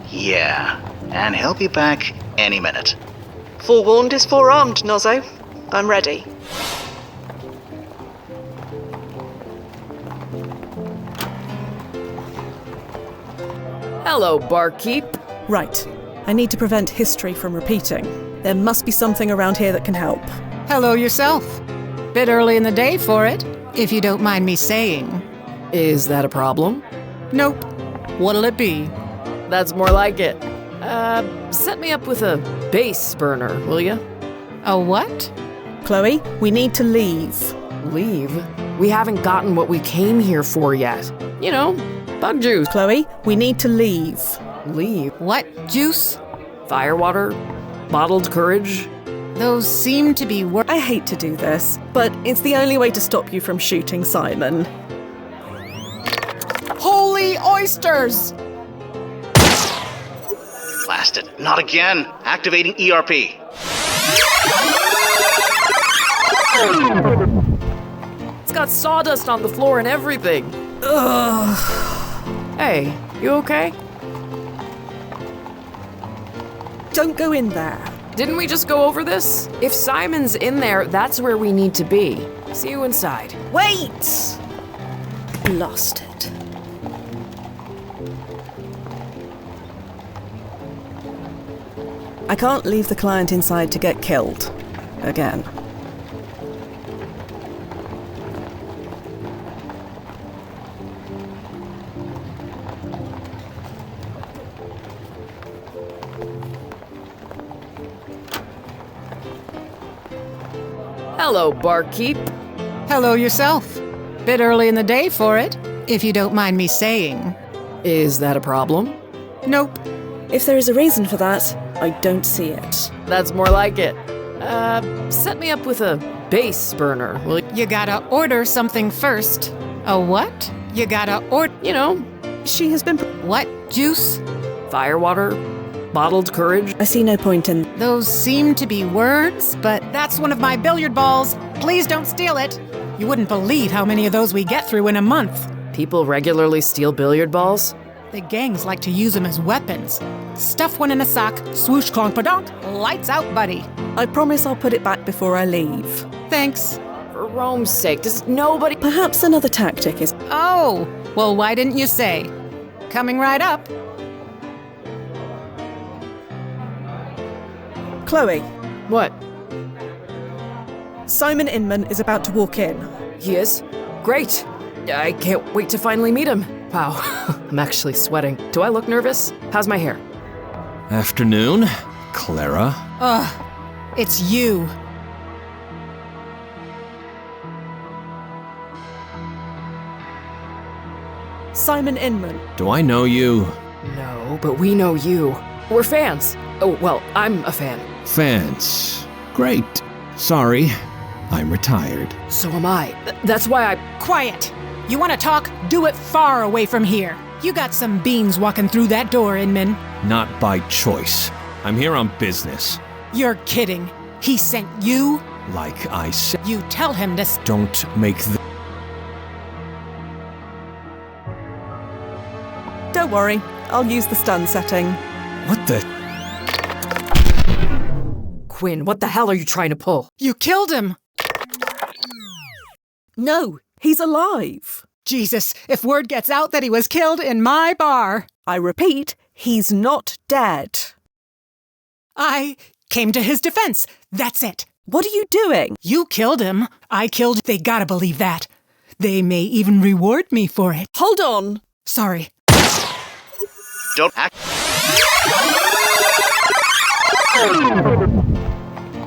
Yeah, and he'll be back any minute. Forewarned is forearmed, Nozzo. I'm ready. Hello, barkeep. Right. I need to prevent history from repeating. There must be something around here that can help. Hello yourself. Bit early in the day for it, if you don't mind me saying. Is that a problem? Nope. What'll it be? That's more like it. Set me up with a base burner, will ya? A what? Chloe, we need to leave. Leave? We haven't gotten what we came here for yet. You know, bug juice. Chloe, we need to leave. Leave? What juice? Firewater? Bottled courage? Those seem to be I hate to do this, but it's the only way to stop you from shooting Simon. Holy oysters! Blast it. Not again. Activating ERP. It's got sawdust on the floor and everything. Ugh. Hey, you okay? Don't go in there. Didn't we just go over this? If Simon's in there, that's where we need to be. See you inside. Wait! Lost it. I can't leave the client inside to get killed. Again. Hello, barkeep. Hello yourself. Bit early in the day for it, if you don't mind me saying. Is that a problem? Nope. If there is a reason for that, I don't see it. That's more like it. Set me up with a base burner, will you? You gotta order something first. A what? You gotta order. You know, she has been. What juice? Firewater? Bottled courage? I see no point in. Those seem to be words, but that's one of my billiard balls. Please don't steal it. You wouldn't believe how many of those we get through in a month. People regularly steal billiard balls? The gangs like to use them as weapons. Stuff one in a sock, swoosh clonk padonk, lights out, buddy. I promise I'll put it back before I leave. Thanks. For Rome's sake, does nobody... Perhaps another tactic is... Oh, well, why didn't you say? Coming right up. Chloe. What? Simon Inman is about to walk in. He is? Great. I can't wait to finally meet him. Wow, I'm actually sweating. Do I look nervous? How's my hair? Afternoon, Clara. Ugh, it's you. Simon Inman. Do I know you? No, but we know you. We're fans. Oh, well, I'm a fan. Fans. Great. Sorry, I'm retired. So am I. That's why I... Quiet! You want to talk? Do it far away from here. You got some beans walking through that door, Inman. Not by choice. I'm here on business. You're kidding. He sent you? Like I said. You tell him to... Don't make the... Don't worry, I'll use the stun setting. What the... Quinn, what the hell are you trying to pull? You killed him! No, he's alive. Jesus, if word gets out that he was killed in my bar. I repeat, he's not dead. I came to his defense. That's it. What are you doing? You killed him. I killed... They gotta believe that. They may even reward me for it. Hold on. Sorry. Don't act...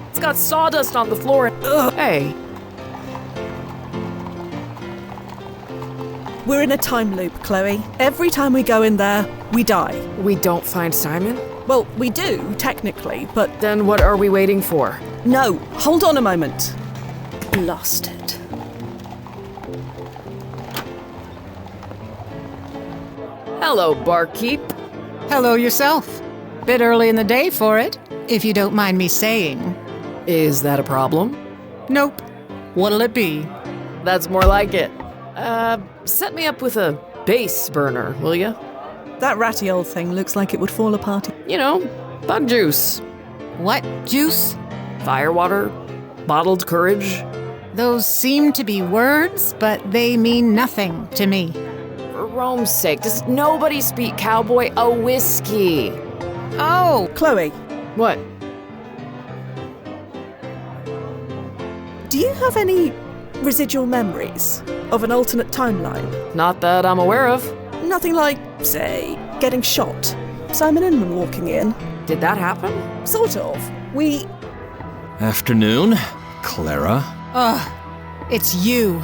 It's got sawdust on the floor. Ugh. Hey. We're in a time loop, Chloe. Every time we go in there, we die. We don't find Simon? Well, we do, technically, but... Then what are we waiting for? No, hold on a moment. Lost it. Hello, barkeep. Hello yourself. Bit early in the day for it, if you don't mind me saying. Is that a problem? Nope. What'll it be? That's more like it. Set me up with a base burner, will ya? That ratty old thing looks like it would fall apart. You know, bug juice. What juice? Firewater? Bottled courage? Those seem to be words, but they mean nothing to me. For Rome's sake, does nobody speak cowboy a whiskey? Oh! Chloe. What? Do you have any residual memories of an alternate timeline? Not that I'm aware of. Nothing like, say, getting shot. Simon Inman walking in. Did that happen? Sort of. We... Afternoon, Clara. Ugh, it's you.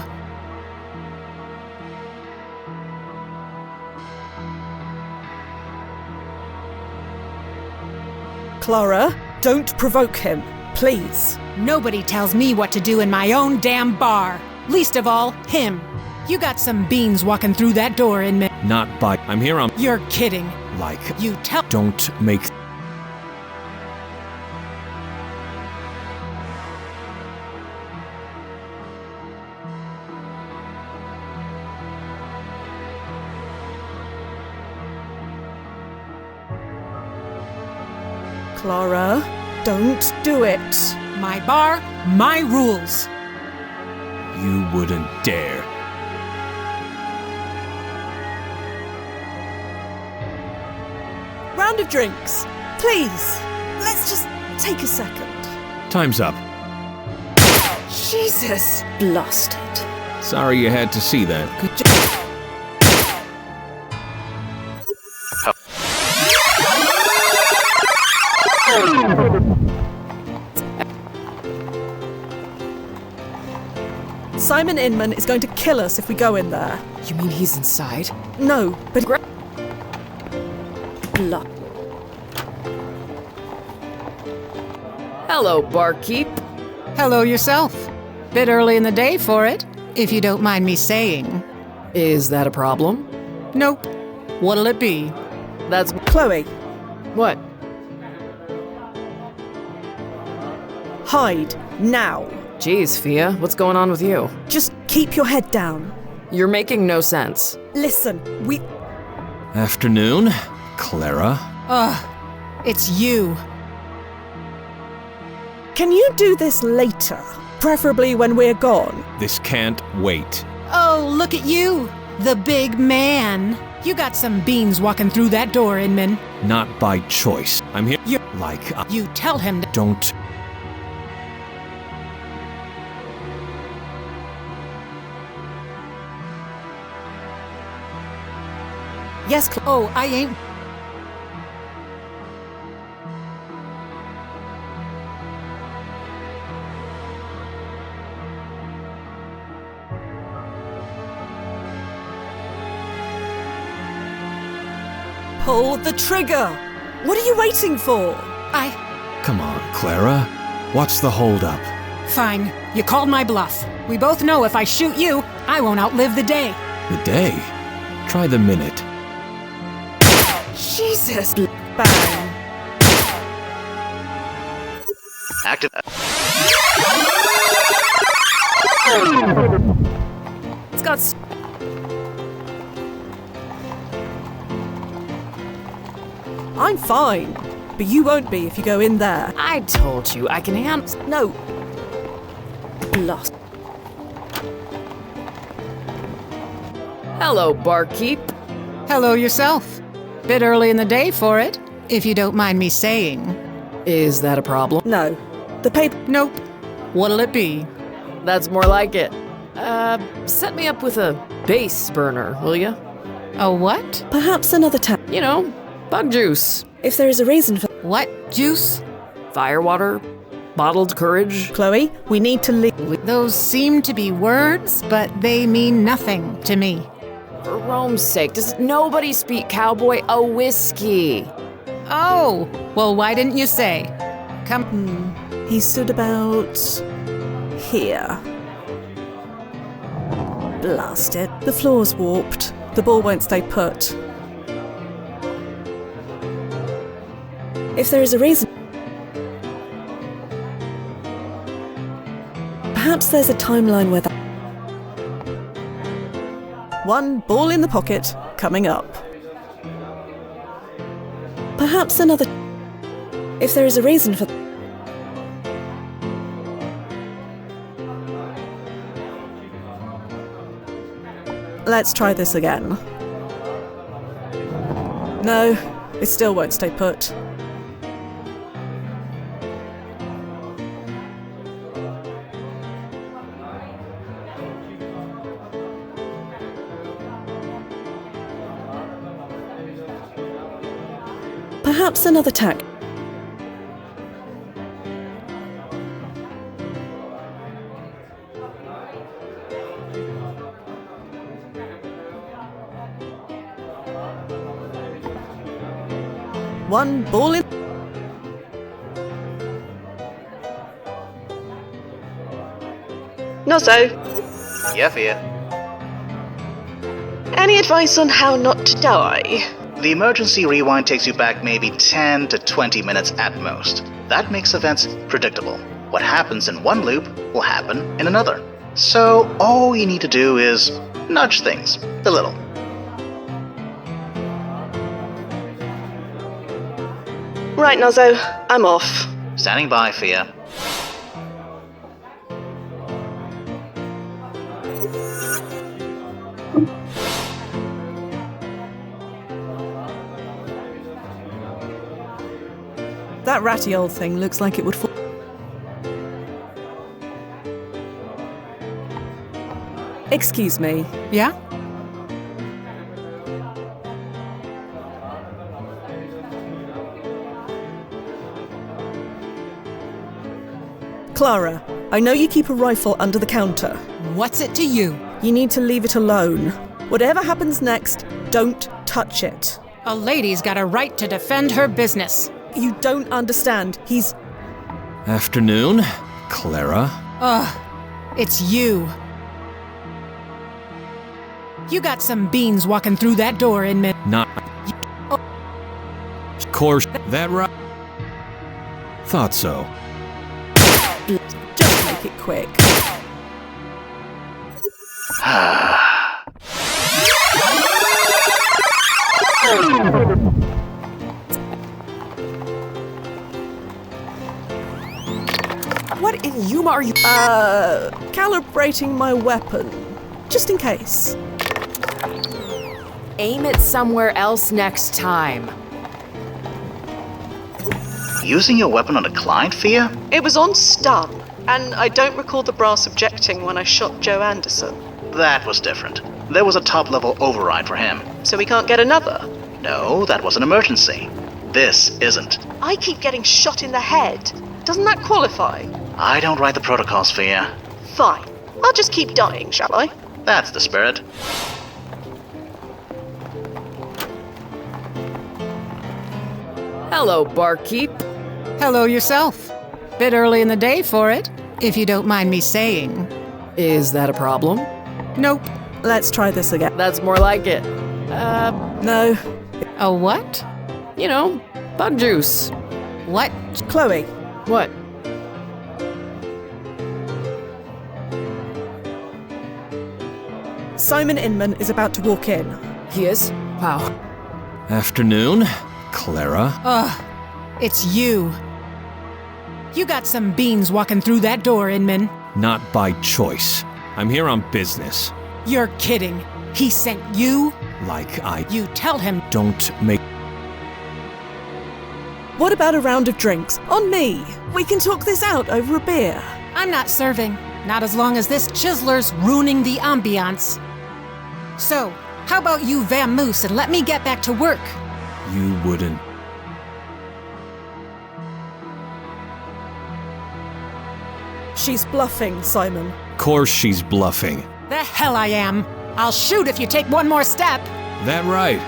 Clara, don't provoke him, please. Nobody tells me what to do in my own damn bar. Least of all, him. You got some beans walking through that door, Inman. Not by. I'm here on. You're kidding. Like. You tell. Don't make. Clara, don't do it. My bar, my rules. You wouldn't dare. Round of drinks. Please. Let's just take a second. Time's up. Jesus. Blasted. Sorry you had to see that. Simon Inman is going to kill us if we go in there. You mean he's inside? No, but... Blood. Hello, barkeep. Hello yourself. Bit early in the day for it, if you don't mind me saying. Is that a problem? Nope. What'll it be? That's... Chloe. What? Hide. Now. Jeez, Fia, what's going on with you? Just keep your head down. You're making no sense. Listen, we... Afternoon, Clara. Ugh, it's you. Can you do this later? Preferably when we're gone. This can't wait. Oh, look at you. The big man. You got some beans walking through that door, Inman. Not by choice. I'm here. You... Like... You tell him to... Don't... Yes, Oh, I ain't... Pull the trigger! What are you waiting for? Come on, Clara. What's the holdup? Fine. You called my bluff. We both know if I shoot you, I won't outlive the day. The day? Try the minute. Jesus! Bang. Active. It's got... I'm fine. But you won't be if you go in there. I told you, I can handle... No. Lost. Hello, barkeep. Hello yourself. Bit early in the day for it, if you don't mind me saying. Is that a problem? No. The paper... Nope. What'll it be? That's more like it. Set me up with a base burner, will ya? A what? Perhaps another time. You know, bug juice. If there is a reason for... What juice? Firewater. Bottled courage. Chloe, we need to leave. Those seem to be words, but they mean nothing to me. For Rome's sake, does nobody speak cowboy a whiskey? Oh, well, why didn't you say? Come. He stood about here. Blast it. The floor's warped. The ball won't stay put. If there is a reason... Perhaps there's a timeline where that... One ball in the pocket, coming up. Perhaps another... If there is a reason for... Let's try this again. No, it still won't stay put. Perhaps another tack. One ball in. Nozzo, Yeah, Fia. any advice on how not to die? The emergency rewind takes you back maybe 10 to 20 minutes at most. That makes events predictable. What happens in one loop will happen in another. So all you need to do is nudge things a little. Right, Nozzo, I'm off. Standing by, Fia. That ratty old thing looks like it would fall. Excuse me. Yeah? Clara, I know you keep a rifle under the counter. What's it to you? You need to leave it alone. Whatever happens next, don't touch it. A lady's got a right to defend her business. You don't understand. He's... Afternoon, Clara. Ugh, it's you. You got some beans walking through that door, Inman. Not. Of course, that right? Thought so. Just make it quick. What in Yuma are you? Calibrating my weapon. Just in case. Aim it somewhere else next time. Using your weapon on a client, Fia? It was on stun, and I don't recall the brass objecting when I shot Joe Anderson. That was different. There was a top-level override for him. So we can't get another? No, that was an emergency. This isn't. I keep getting shot in the head. Doesn't that qualify? I don't write the protocols, Fia. Fine. I'll just keep dying, shall I? That's the spirit. Hello, barkeep. Hello yourself. Bit early in the day for it, if you don't mind me saying. Is that a problem? Nope. Let's try this again. That's more like it. No. A what? You know, bug juice. What? Chloe. What? Simon Inman is about to walk in. He is? Wow. Afternoon, Clara. Ugh, it's you. You got some beans walking through that door, Inman. Not by choice. I'm here on business. You're kidding. He sent you? Like I... You tell him. Don't make... What about a round of drinks? On me. We can talk this out over a beer. I'm not serving. Not as long as this chiseler's ruining the ambiance. So, how about you vamoose and let me get back to work? You wouldn't. She's bluffing, Simon. Course she's bluffing. The hell I am. I'll shoot if you take one more step. That right.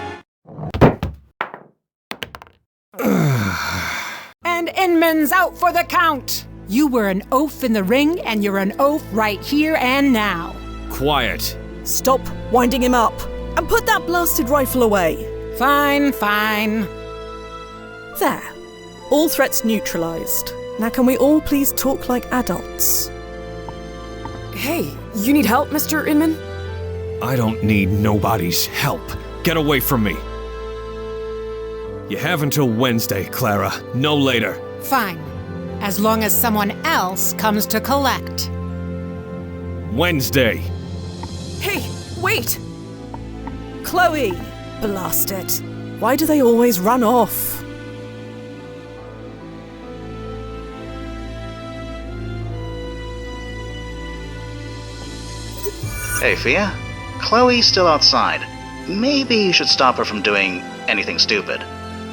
And Inman's out for the count. You were an oaf in the ring, and you're an oaf right here and now. Quiet. Stop winding him up. And put that blasted rifle away. Fine, fine. There. All threats neutralized. Now can we all please talk like adults? Hey, you need help, Mr. Inman? I don't need nobody's help. Get away from me. You have until Wednesday, Clara. No later. Fine. As long as someone else comes to collect. Wednesday. Hey, wait! Chloe! Blast it. Why do they always run off? Hey, Fia. Chloe's still outside. Maybe you should stop her from doing anything stupid.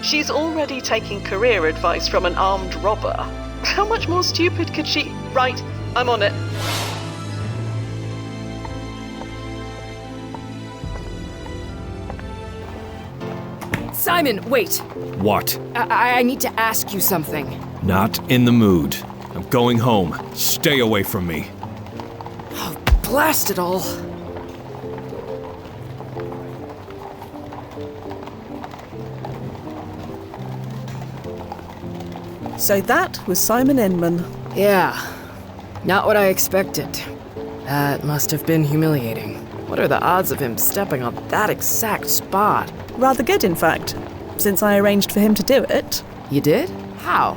She's already taking career advice from an armed robber. How much more stupid could she... Right, I'm on it. Simon, wait. What? I need to ask you something. Not in the mood. I'm going home. Stay away from me. Oh, blast it all. So that was Simon Inman. Yeah, not what I expected. That must have been humiliating. What are the odds of him stepping on that exact spot? Rather good, in fact, since I arranged for him to do it. You did? How?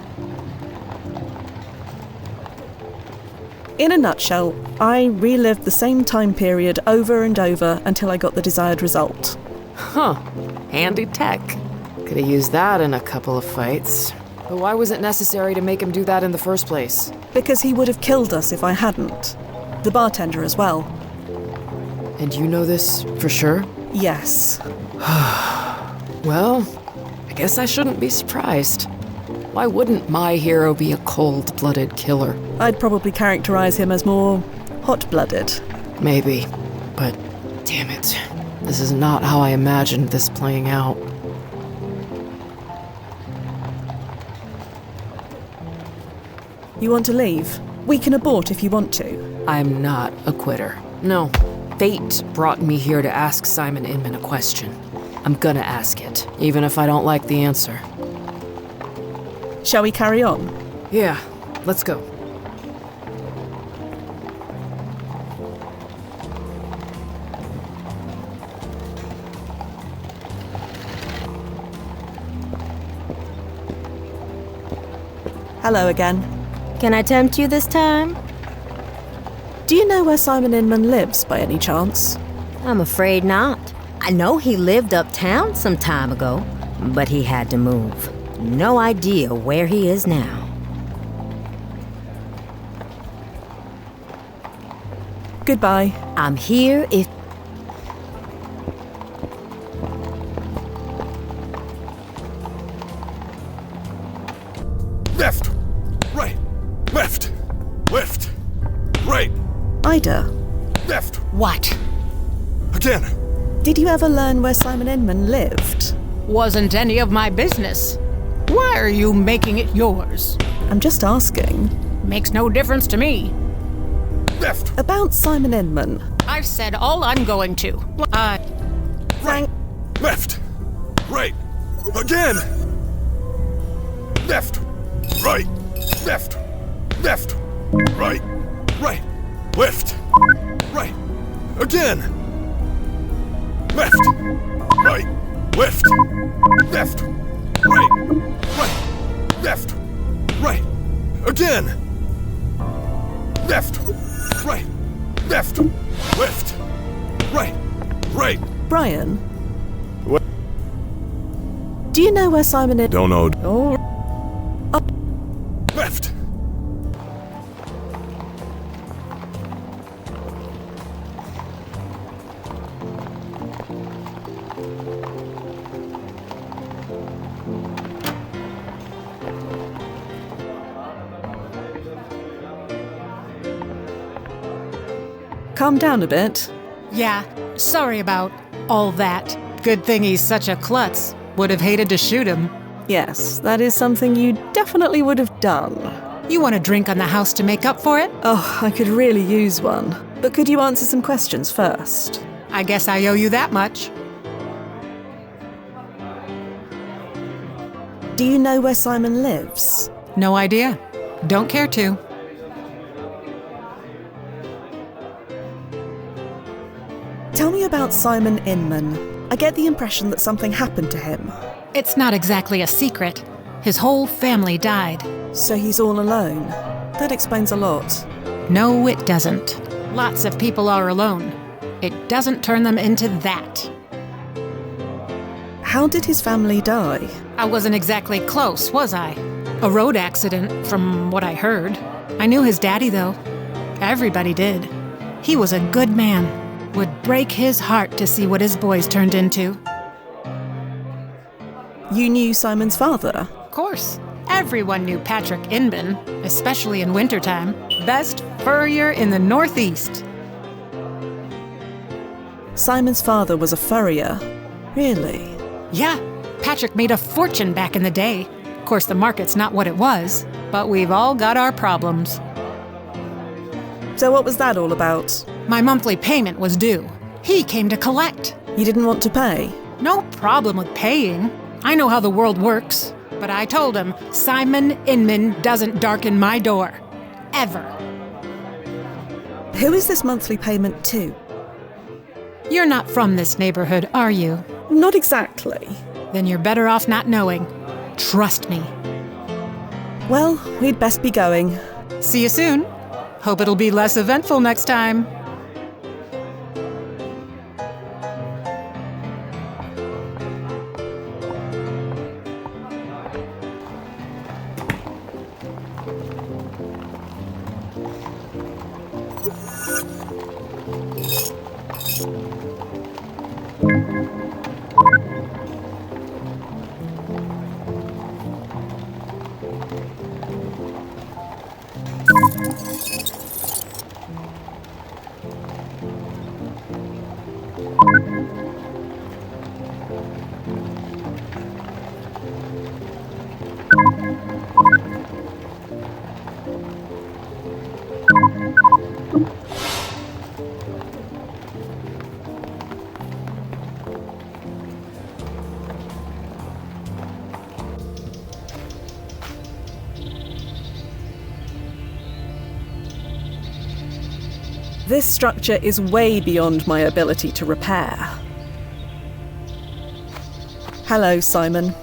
In a nutshell, I relived the same time period over and over until I got the desired result. Huh. Handy tech. Could have used that in a couple of fights. But why was it necessary to make him do that in the first place? Because he would have killed us if I hadn't. The bartender as well. And you know this for sure? Yes. Well, I guess I shouldn't be surprised. Why wouldn't my hero be a cold-blooded killer? I'd probably characterize him as more hot-blooded. Maybe, but damn it. This is not how I imagined this playing out. You want to leave? We can abort if you want to. I'm not a quitter. No. Fate brought me here to ask Simon Inman a question. I'm gonna ask it, even if I don't like the answer. Shall we carry on? Yeah, let's go. Hello again. Can I tempt you this time? Do you know where Simon Inman lives, by any chance? I'm afraid not. I know he lived uptown some time ago, but he had to move. No idea where he is now. Goodbye. I'm here if... Left! Right! Left! Left! Right! Ida. Left! What? Again! Did you ever learn where Simon Inman lived? Wasn't any of my business. Why are you making it yours? I'm just asking. Makes no difference to me. Left! About Simon Inman. I've said all I'm going to. Right! Left! Right! Again! Left! Right! Left! Left! Right! Right! Left! Right! Again! Left! Right! Left! Left! Right! Right! Left! Right! Again! Left! Right! Left! Left! Right! Right! Brian? What? Do you know where Simon Inman... Don't know. Oh. Left! Calm down a bit. Yeah, sorry about all that. Good thing he's such a klutz. Would have hated to shoot him. Yes, that is something you definitely would have done. You want a drink on the house to make up for it? Oh, I could really use one. But could you answer some questions first? I guess I owe you that much. Do you know where Simon lives? No idea. Don't care to. Tell me about Simon Inman. I get the impression that something happened to him. It's not exactly a secret. His whole family died. So he's all alone. That explains a lot. No, it doesn't. Lots of people are alone. It doesn't turn them into that. How did his family die? I wasn't exactly close, was I? A road accident, from what I heard. I knew his daddy, though. Everybody did. He was a good man. Would break his heart to see what his boys turned into. You knew Simon's father? Of course. Everyone knew Patrick Inman, especially in wintertime. Best furrier in the Northeast. Simon's father was a furrier. Really? Yeah. Patrick made a fortune back in the day. Of course, the market's not what it was, but we've all got our problems. So what was that all about? My monthly payment was due. He came to collect. You didn't want to pay? No problem with paying. I know how the world works. But I told him, Simon Inman doesn't darken my door. Ever. Who is this monthly payment to? You're not from this neighborhood, are you? Not exactly. Then you're better off not knowing. Trust me. Well, we'd best be going. See you soon. Hope it'll be less eventful next time. This structure is way beyond my ability to repair. Hello, Simon.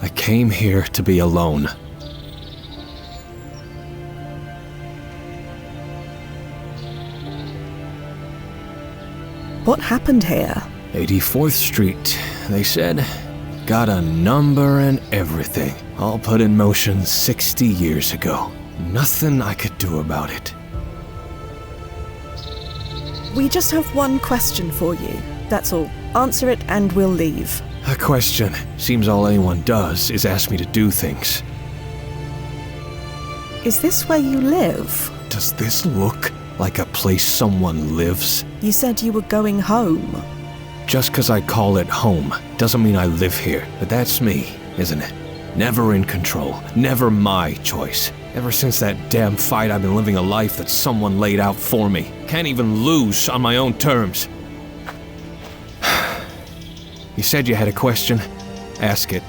I came here to be alone. What happened here? 84th Street, they said. Got a number and everything. All put in motion 60 years ago. Nothing I could do about it. We just have one question for you. That's all. Answer it and we'll leave. A question. Seems all anyone does is ask me to do things. Is this where you live? Does this look like a place someone lives? You said you were going home. Just 'cause I call it home doesn't mean I live here. But that's me, isn't it? Never in control. Never my choice. Ever since that damn fight, I've been living a life that someone laid out for me. Can't even lose on my own terms. You said you had a question. Ask it.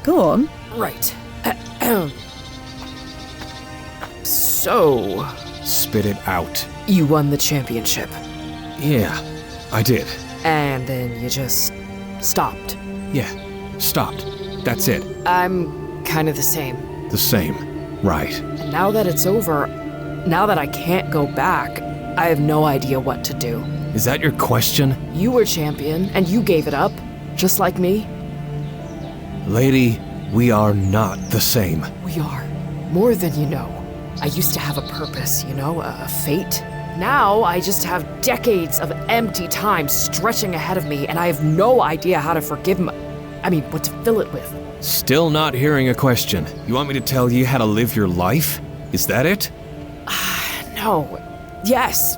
Go on. Right. So... Spit it out. You won the championship. Yeah, I did. And then you just stopped. Yeah, stopped. That's it. I'm kind of the same. The same. Right. Now that it's over, now that I can't go back, I have no idea what to do. Is that your question? You were champion, and you gave it up, just like me. Lady, we are not the same. We are. More than you know. I used to have a purpose, you know, a fate. Now I just have decades of empty time stretching ahead of me, and I have no idea how to forgive what to fill it with. Still not hearing a question. You want me to tell you how to live your life? Is that it? No. Yes.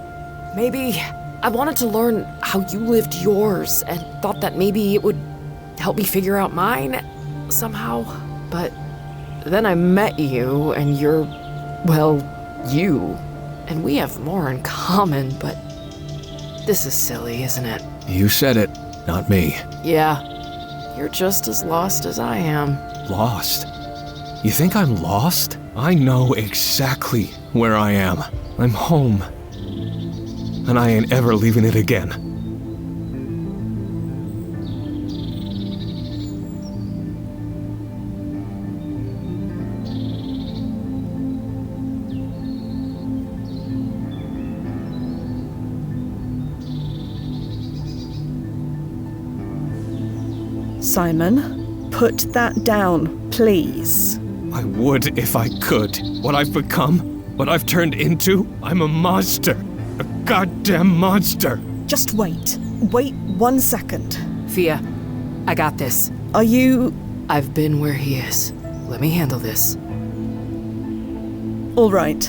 Maybe I wanted to learn how you lived yours and thought that maybe it would help me figure out mine somehow. But then I met you and you're, well, you. And we have more in common, but this is silly, isn't it? You said it, not me. Yeah. You're just as lost as I am. Lost? You think I'm lost? I know exactly where I am. I'm home. And I ain't ever leaving it again. Simon, put that down, please. I would if I could. What I've become, what I've turned into, I'm a monster. A goddamn monster. Just wait. Wait 1 second. Fia, I got this. Are you... I've been where he is. Let me handle this. All right.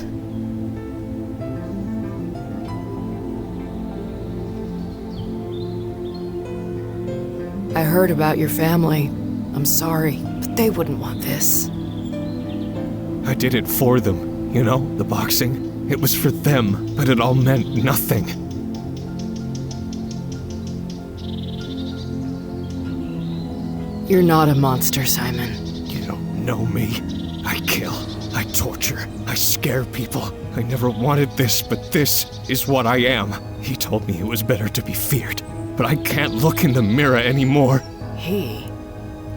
I heard about your family. I'm sorry, but they wouldn't want this. I did it for them, you know, the boxing. It was for them, but it all meant nothing. You're not a monster, Simon. You don't know me. I kill, I torture, I scare people. I never wanted this, but this is what I am. He told me it was better to be feared, but I can't look in the mirror anymore. He?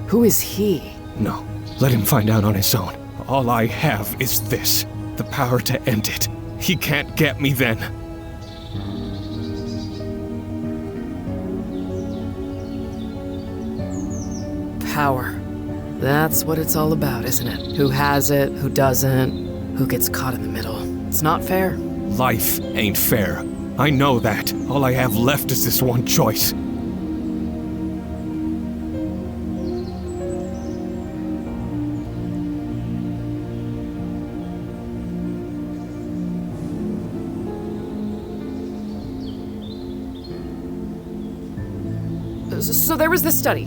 Who is he? No, let him find out on his own. All I have is this, the power to end it. He can't get me then. Power. That's what it's all about, isn't it? Who has it, who doesn't, who gets caught in the middle. It's not fair. Life ain't fair. I know that. All I have left is this one choice. So there was this study.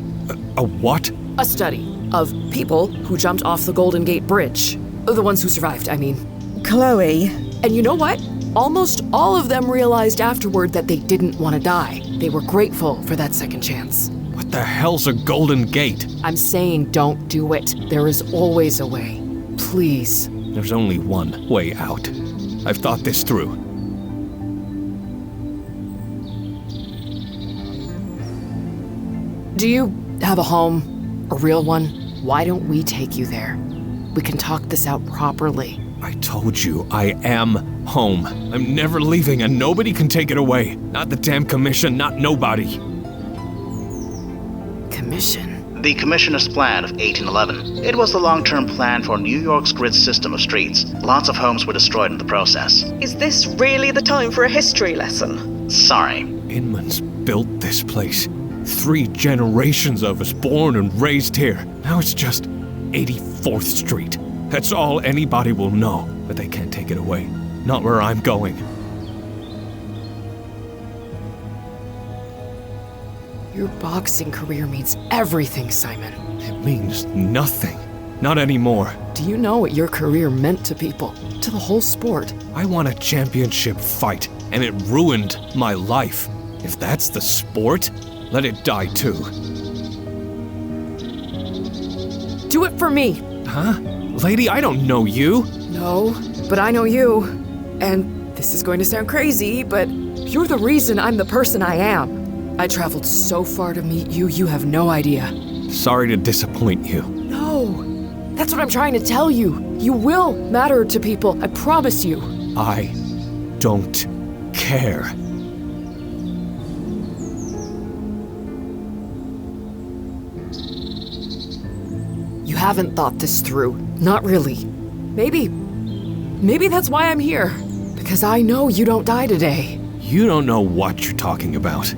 A what? A study of people who jumped off the Golden Gate Bridge. The ones who survived, I mean. Chloe. And you know what? Almost all of them realized afterward that they didn't want to die. They were grateful for that second chance. What the hell's a Golden Gate? I'm saying don't do it. There is always a way. Please. There's only one way out. I've thought this through. Do you have a home? A real one? Why don't we take you there? We can talk this out properly. I told you, I am home. I'm never leaving and nobody can take it away. Not the damn commission, not nobody. Commission? The Commissioner's Plan of 1811. It was the long-term plan for New York's grid system of streets. Lots of homes were destroyed in the process. Is this really the time for a history lesson? Sorry. Inman's built this place. 3 generations of us born and raised here. Now it's just 84th Street. That's all anybody will know, but they can't take it away. Not where I'm going. Your boxing career means everything, Simon. It means nothing. Not anymore. Do you know what your career meant to people? To the whole sport? I won a championship fight, and it ruined my life. If that's the sport, let it die too. Do it for me! Huh? Lady, I don't know you. No, but I know you. And this is going to sound crazy, but you're the reason I'm the person I am. I traveled so far to meet you, you have no idea. Sorry to disappoint you. No, that's what I'm trying to tell you. You will matter to people, I promise you. I don't care. You haven't thought this through. Not really. Maybe that's why I'm here. Because I know you don't die today. You don't know what you're talking about.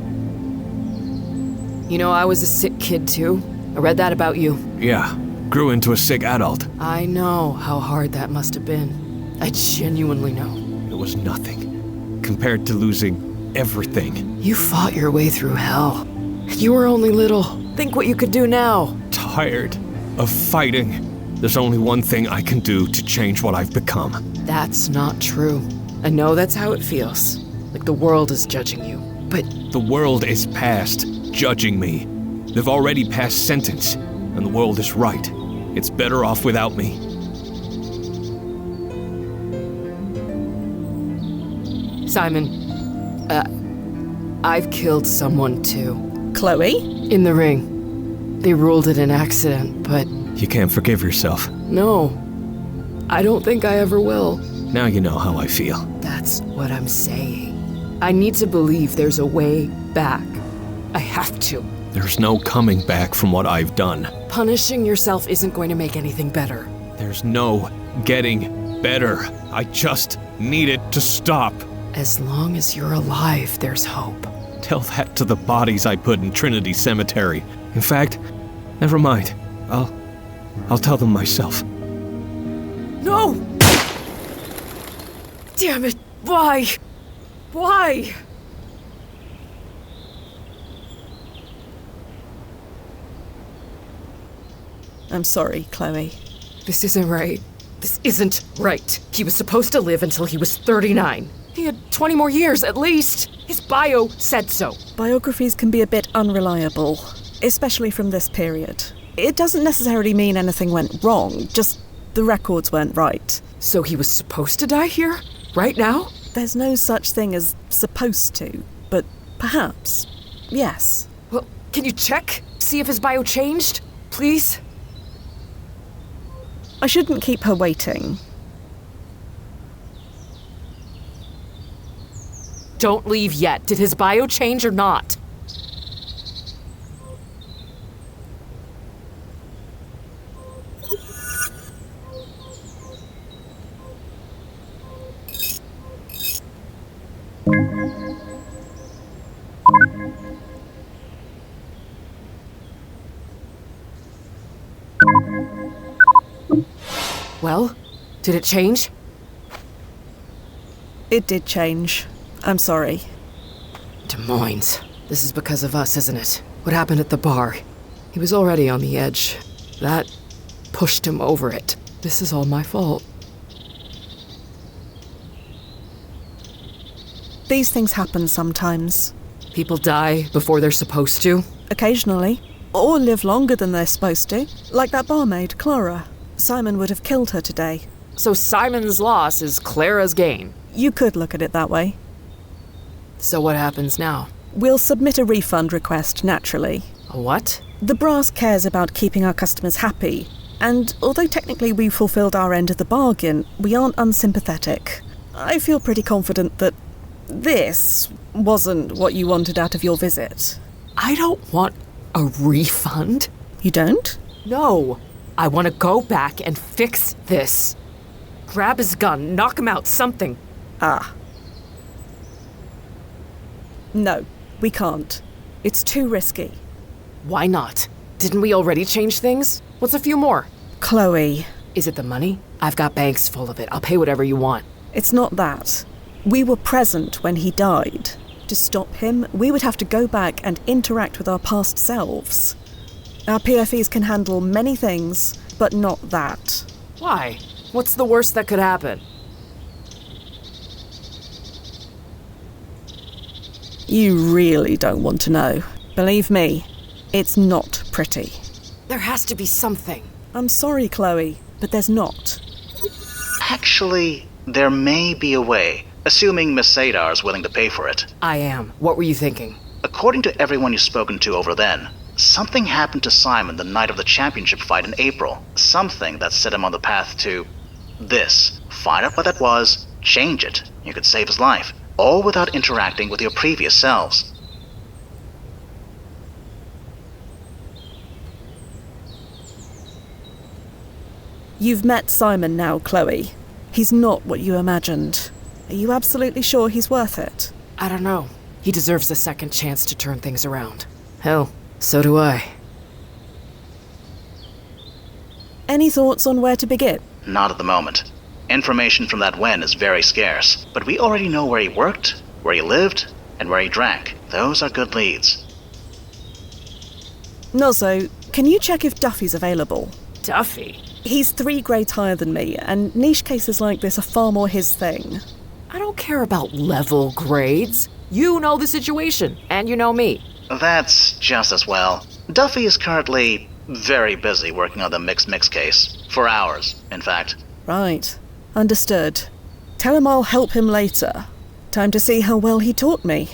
You know, I was a sick kid too. I read that about you. Yeah, grew into a sick adult. I know how hard that must have been. I genuinely know. It was nothing compared to losing everything. You fought your way through hell. You were only little. Think what you could do now. Tired of fighting. There's only one thing I can do to change what I've become. That's not true. I know that's how it feels. Like the world is judging you. But the world is past judging me. They've already passed sentence, and the world is right. It's better off without me. Simon, I've killed someone too. Chloe? In the ring. They ruled it an accident, but... You can't forgive yourself. No. I don't think I ever will. Now you know how I feel. That's what I'm saying. I need to believe there's a way back. I have to. There's no coming back from what I've done. Punishing yourself isn't going to make anything better. There's no getting better. I just need it to stop. As long as you're alive, there's hope. Tell that to the bodies I put in Trinity Cemetery. In fact, never mind. I'll tell them myself. No! Damn it! Why? Why? I'm sorry, Chloe. This isn't right. This isn't right. He was supposed to live until he was 39. He had 20 more years, at least. His bio said so. Biographies can be a bit unreliable, especially from this period. It doesn't necessarily mean anything went wrong, just the records weren't right. So he was supposed to die here? Right now? There's no such thing as supposed to, but perhaps, yes. Well, can you check? See if his bio changed? Please? I shouldn't keep her waiting. Don't leave yet. Did his bio change or not? Well, did it change? It did change. I'm sorry. Des Moines. This is because of us, isn't it? What happened at the bar? He was already on the edge. That pushed him over it. This is all my fault. These things happen sometimes. People die before they're supposed to? Occasionally. Or live longer than they're supposed to. Like that barmaid, Clara. Simon would have killed her today. So Simon's loss is Clara's gain? You could look at it that way. So what happens now? We'll submit a refund request, naturally. A what? The brass cares about keeping our customers happy. And although technically we fulfilled our end of the bargain, we aren't unsympathetic. I feel pretty confident that this wasn't what you wanted out of your visit. I don't want a refund. You don't? No. I want to go back and fix this. Grab his gun, knock him out, something. Ah. No, we can't. It's too risky. Why not? Didn't we already change things? What's a few more? Chloe. Is it the money? I've got banks full of it. I'll pay whatever you want. It's not that. We were present when he died. To stop him, we would have to go back and interact with our past selves. Our PFEs can handle many things, but not that. Why? What's the worst that could happen? You really don't want to know. Believe me, it's not pretty. There has to be something. I'm sorry, Chloe, but there's not. Actually, there may be a way, assuming Miss Sadar is willing to pay for it. I am. What were you thinking? According to everyone you've spoken to over then, something happened to Simon the night of the championship fight in April. Something that set him on the path to this. Find out what that was, change it. You could save his life, all without interacting with your previous selves. You've met Simon now, Chloe. He's not what you imagined. Are you absolutely sure he's worth it? I don't know. He deserves a second chance to turn things around. Hell, so do I. Any thoughts on where to begin? Not at the moment. Information from that Wen is very scarce, but we already know where he worked, where he lived, and where he drank. Those are good leads. Nozzo, can you check if Duffy's available? Duffy? He's 3 grades higher than me, and niche cases like this are far more his thing. I don't care about level grades. You know the situation, and you know me. That's just as well. Duffy is currently very busy working on the mix case. For hours, in fact. Right. Understood. Tell him I'll help him later. Time to see how well he taught me.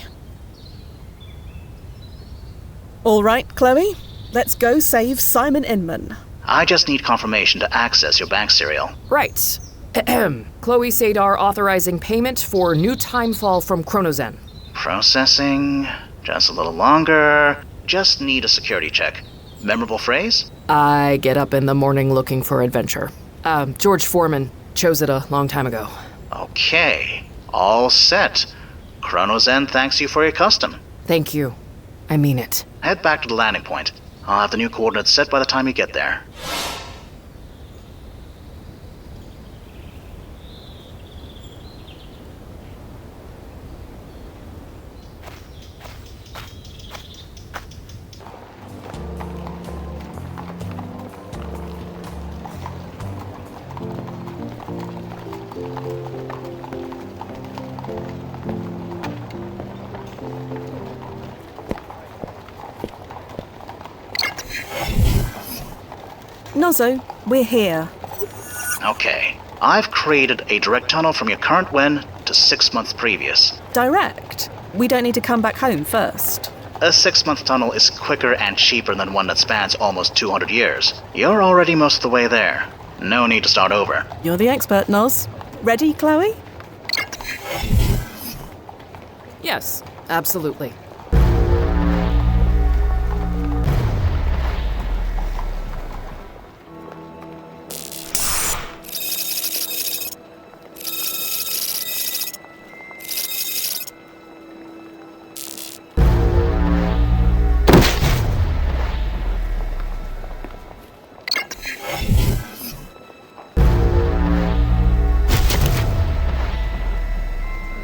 All right, Chloe. Let's go save Simon Inman. I just need confirmation to access your bank serial. Right. Chloe Sadar authorizing payment for new timefall from Chronozen. Processing. Just a little longer. Just need a security check. Memorable phrase? I get up in the morning looking for adventure. George Foreman chose it a long time ago. Okay. All set. Chronozen thanks you for your custom. Thank you. I mean it. Head back to the landing point. I'll have the new coordinates set by the time you get there. Nozzo, we're here. Okay. I've created a direct tunnel from your current when to 6 months previous. Direct? We don't need to come back home first. A 6-month tunnel is quicker and cheaper than one that spans almost 200 years. You're already most of the way there. No need to start over. You're the expert, Noz. Ready, Chloe? Yes, absolutely.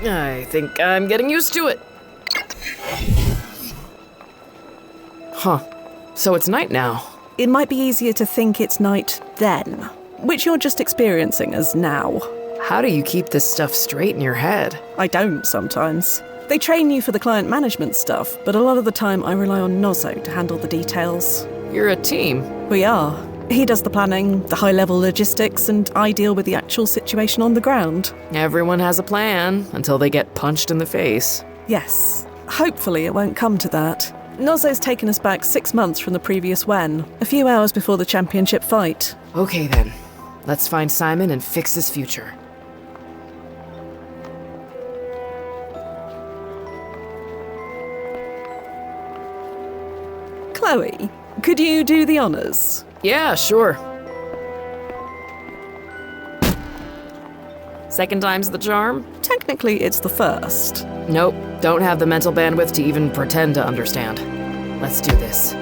I think I'm getting used to it. Huh. So it's night now. It might be easier to think it's night then, which you're just experiencing as now. How do you keep this stuff straight in your head? I don't sometimes. They train you for the client management stuff, but a lot of the time I rely on Nozzo to handle the details. You're a team. We are. He does the planning, the high-level logistics, and I deal with the actual situation on the ground. Everyone has a plan until they get punched in the face. Yes. Hopefully it won't come to that. Nozzo's taken us back 6 months from the previous when, a few hours before the championship fight. Okay then. Let's find Simon and fix his future. Chloe, could you do the honors? Yeah, sure. Second time's the charm? Technically, it's the first. Nope, don't have the mental bandwidth to even pretend to understand. Let's do this.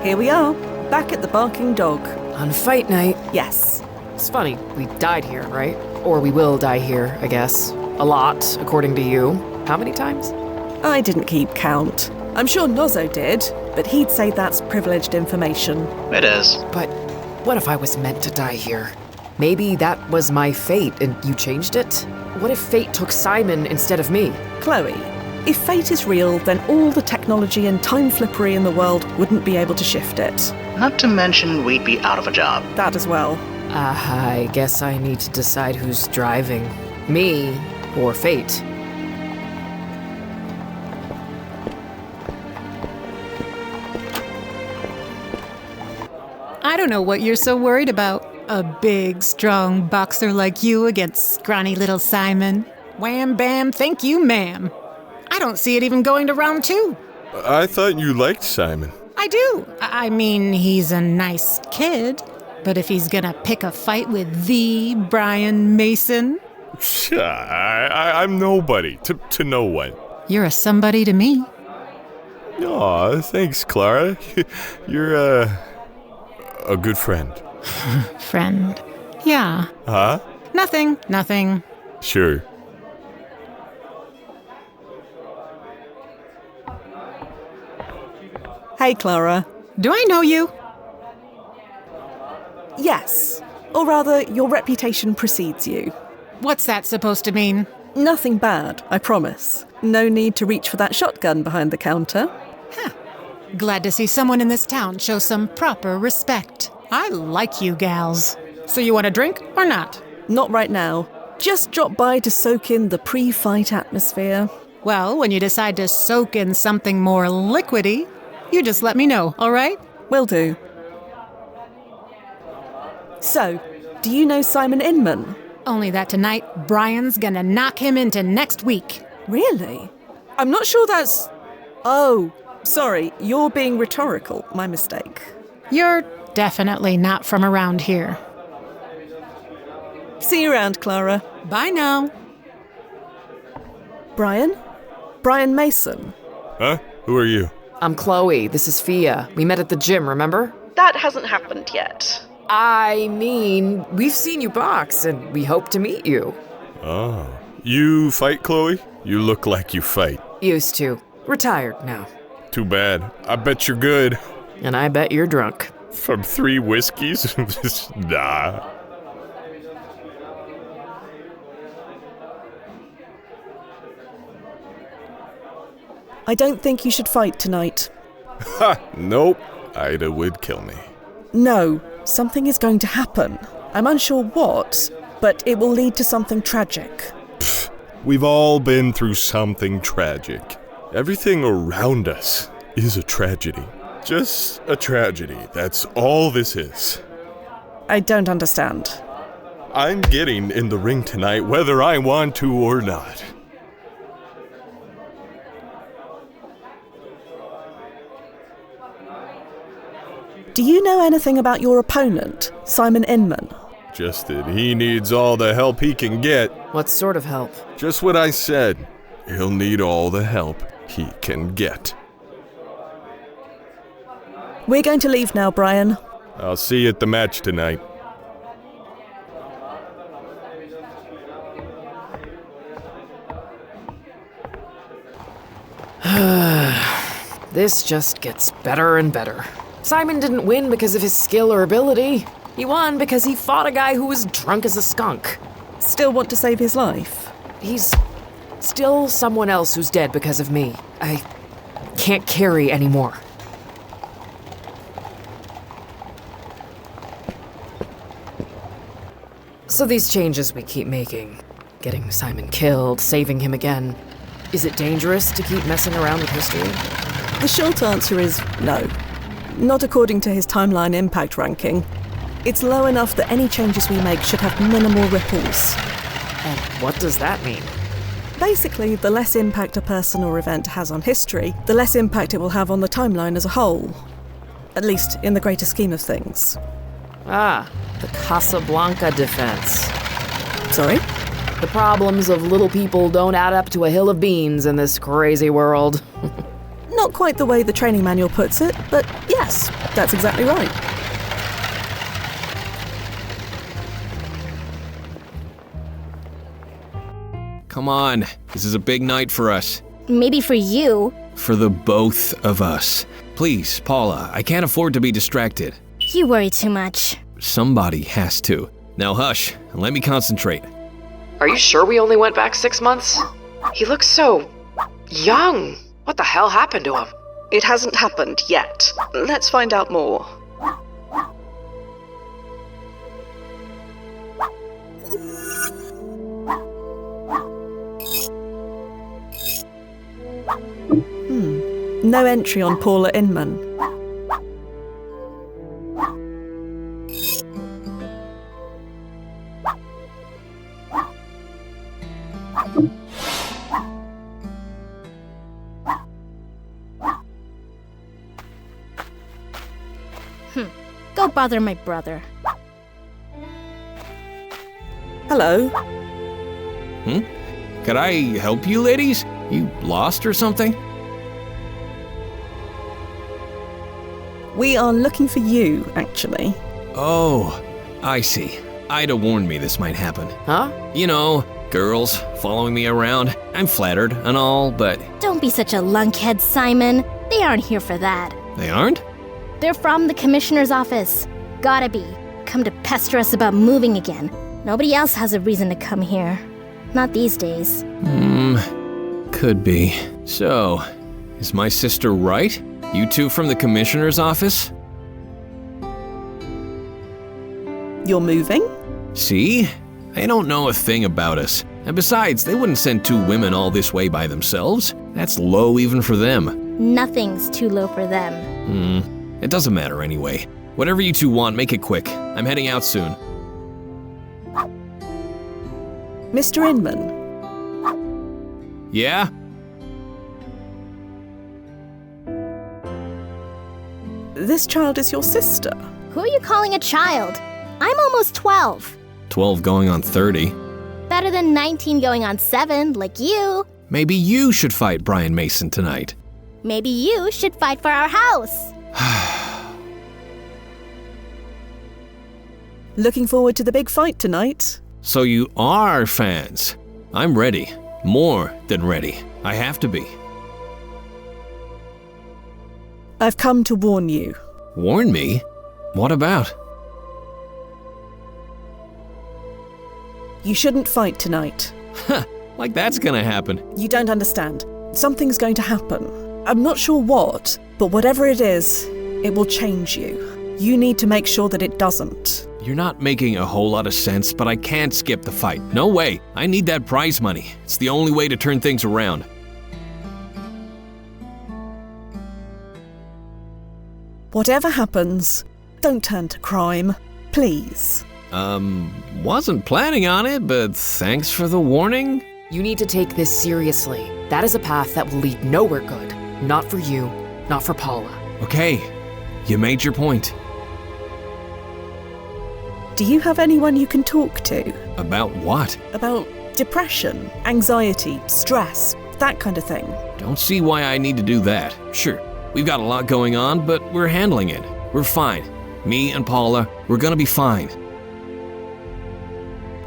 Here we are, back at the Barking Dog. On fight night? Yes. It's funny, we died here, right? Or we will die here, I guess. A lot, according to you. How many times? I didn't keep count. I'm sure Nozzo did, but he'd say that's privileged information. It is. But what if I was meant to die here? Maybe that was my fate and you changed it? What if fate took Simon instead of me? Chloe, if fate is real, then all the technology and time flippery in the world wouldn't be able to shift it. Not to mention we'd be out of a job. That as well. I guess I need to decide who's driving. Me or fate. I don't know what you're so worried about. A big, strong boxer like you against scrawny little Simon. Wham bam, thank you, ma'am. I don't see it even going to round 2. I thought you liked Simon. I do. I mean, he's a nice kid. But if he's gonna pick a fight with the Brian Mason... I'm nobody to no one. You're a somebody to me. Aw, thanks, Clara. You're, a good friend. Friend. Yeah. Huh? Nothing. Sure. Hey, Clara. Do I know you? Yes. Or rather, your reputation precedes you. What's that supposed to mean? Nothing bad, I promise. No need to reach for that shotgun behind the counter. Huh. Glad to see someone in this town show some proper respect. I like you gals. So you want a drink or not? Not right now. Just drop by to soak in the pre-fight atmosphere. Well, when you decide to soak in something more liquidy, you just let me know, all right? Will do. So, do you know Simon Inman? Only that tonight, Brian's gonna knock him into next week. Really? I'm not sure that's... Oh, sorry, you're being rhetorical. My mistake. You're definitely not from around here. See you around, Clara. Bye now. Brian? Brian Mason. Huh? Who are you? I'm Chloe. This is Fia. We met at the gym, remember? That hasn't happened yet. I mean, we've seen you box, and we hope to meet you. Oh. You fight, Chloe? You look like you fight. Used to. Retired now. Too bad. I bet you're good. And I bet you're drunk. From 3 whiskeys? Nah. I don't think you should fight tonight. Ha! Nope. Ida would kill me. No, something is going to happen. I'm unsure what, but it will lead to something tragic. Pfft, we've all been through something tragic. Everything around us is a tragedy. Just a tragedy. That's all this is. I don't understand. I'm getting in the ring tonight whether I want to or not. Do you know anything about your opponent, Simon Inman? Just that he needs all the help he can get. What sort of help? Just what I said. He'll need all the help he can get. We're going to leave now, Brian. I'll see you at the match tonight. This just gets better and better. Simon didn't win because of his skill or ability. He won because he fought a guy who was drunk as a skunk. Still want to save his life? He's still someone else who's dead because of me. I can't carry anymore. So these changes we keep making, getting Simon killed, saving him again, is it dangerous to keep messing around with history? The short answer is no. Not according to his timeline impact ranking. It's low enough that any changes we make should have minimal ripples. And what does that mean? Basically, the less impact a person or event has on history, the less impact it will have on the timeline as a whole. At least in the greater scheme of things. Ah, the Casablanca defense. Sorry? The problems of little people don't add up to a hill of beans in this crazy world. Not quite the way the training manual puts it, but yes, that's exactly right. Come on, this is a big night for us. Maybe for you. For the both of us. Please, Paula, I can't afford to be distracted. You worry too much. Somebody has to. Now hush, and let me concentrate. Are you sure we only went back 6 months? He looks so young. What the hell happened to him? It hasn't happened yet. Let's find out more. No entry on Paula Inman. Go bother my brother. Hello. Could I help you, ladies? You lost or something? We are looking for you, actually. Oh, I see. Ida warned me this might happen. Huh? You know, girls following me around. I'm flattered and all, but... Don't be such a lunkhead, Simon. They aren't here for that. They aren't? They're from the commissioner's office. Gotta be. Come to pester us about moving again. Nobody else has a reason to come here. Not these days. Could be. So, is my sister right? You two from the commissioner's office? You're moving? See? They don't know a thing about us. And besides, they wouldn't send 2 women all this way by themselves. That's low even for them. Nothing's too low for them. It doesn't matter anyway. Whatever you two want, make it quick. I'm heading out soon. Mr. Inman. Yeah? This child is your sister. Who are you calling a child? I'm almost 12. 12 going on 30. Better than 19 going on 7, like you. Maybe you should fight Brian Mason tonight. Maybe you should fight for our house. Looking forward to the big fight tonight. So you are fans. I'm ready. More than ready. I have to be. I've come to warn you. Warn me? What about? You shouldn't fight tonight. Like that's gonna happen. You don't understand. Something's going to happen. I'm not sure what, but whatever it is, it will change you. You need to make sure that it doesn't. You're not making a whole lot of sense, but I can't skip the fight. No way. I need that prize money. It's the only way to turn things around. Whatever happens, don't turn to crime. Please. Wasn't planning on it, but thanks for the warning. You need to take this seriously. That is a path that will lead nowhere good. Not for you, not for Paula. Okay, you made your point. Do you have anyone you can talk to? About what? About depression, anxiety, stress, that kind of thing. Don't see why I need to do that. Sure, we've got a lot going on, but we're handling it. We're fine. Me and Paula, we're gonna be fine.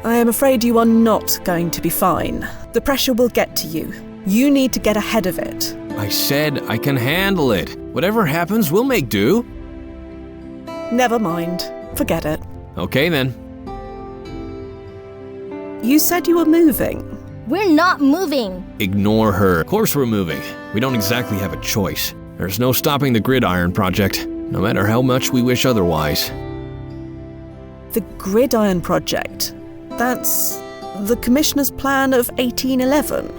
I am afraid you are not going to be fine. The pressure will get to you. You need to get ahead of it. I said I can handle it. Whatever happens, we'll make do. Never mind. Forget it. Okay then. You said you were moving. We're not moving. Ignore her. Of course we're moving. We don't exactly have a choice. There's no stopping the Gridiron Project, no matter how much we wish otherwise. The Gridiron Project? That's the Commissioner's plan of 1811.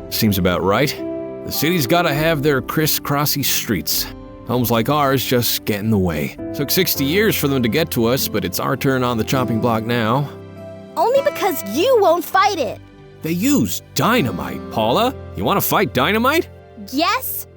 Seems about right. The city's gotta have their criss-crossy streets. Homes like ours just get in the way. Took 60 years for them to get to us, but it's our turn on the chopping block now. Only because you won't fight it. They use dynamite, Paula. You wanna fight dynamite? Yes?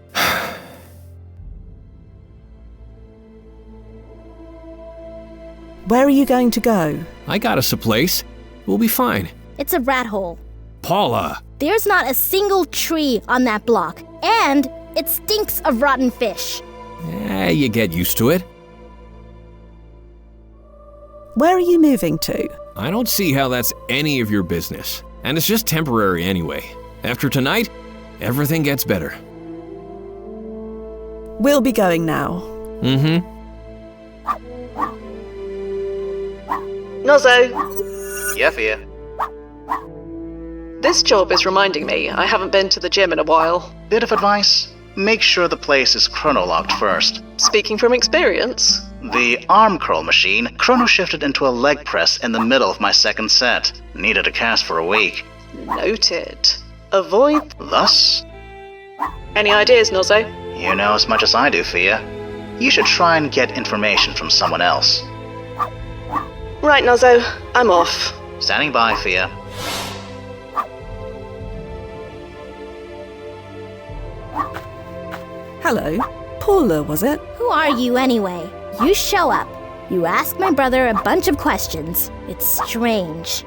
Where are you going to go? I got us a place. We'll be fine. It's a rat hole. Paula! There's not a single tree on that block, and it stinks of rotten fish. You get used to it. Where are you moving to? I don't see how that's any of your business. And it's just temporary anyway. After tonight, everything gets better. We'll be going now. Mm-hmm. Nozzo! Yeah, Fia. This job is reminding me I haven't been to the gym in a while. Bit of advice? Make sure the place is chronolocked first. Speaking from experience. The arm curl machine chrono-shifted into a leg press in the middle of my second set. Needed a cast for a week. Noted. Avoid... Thus? Any ideas, Nozzo? You know as much as I do, Fia. You should try and get information from someone else. Right, Nozzo. I'm off. Standing by, Fia. Hello. Paula, was it? Who are you anyway? You show up. You ask my brother a bunch of questions. It's strange.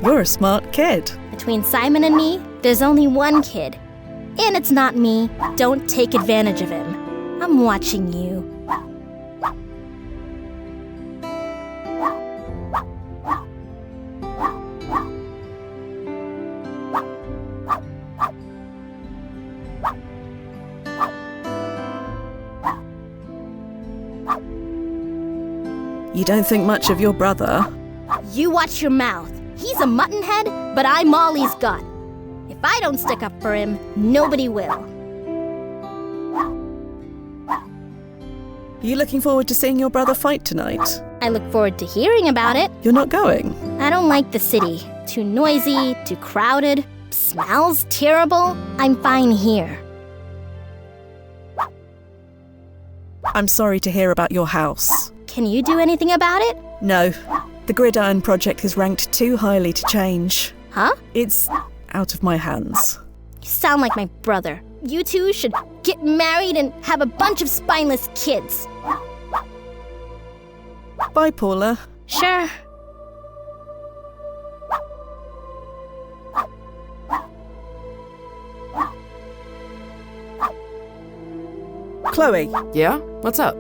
You're a smart kid. Between Simon and me, there's only one kid. And it's not me. Don't take advantage of him. I'm watching you. You don't think much of your brother? You watch your mouth. He's a muttonhead, but I'm Molly's gut. If I don't stick up for him, nobody will. You looking forward to seeing your brother fight tonight? I look forward to hearing about it. You're not going? I don't like the city. Too noisy, too crowded, smells terrible. I'm fine here. I'm sorry to hear about your house. Can you do anything about it? No. The Gridiron Project is ranked too highly to change. Huh? It's out of my hands. You sound like my brother. You two should get married and have a bunch of spineless kids. Bye, Paula. Sure. Chloe. Yeah? What's up?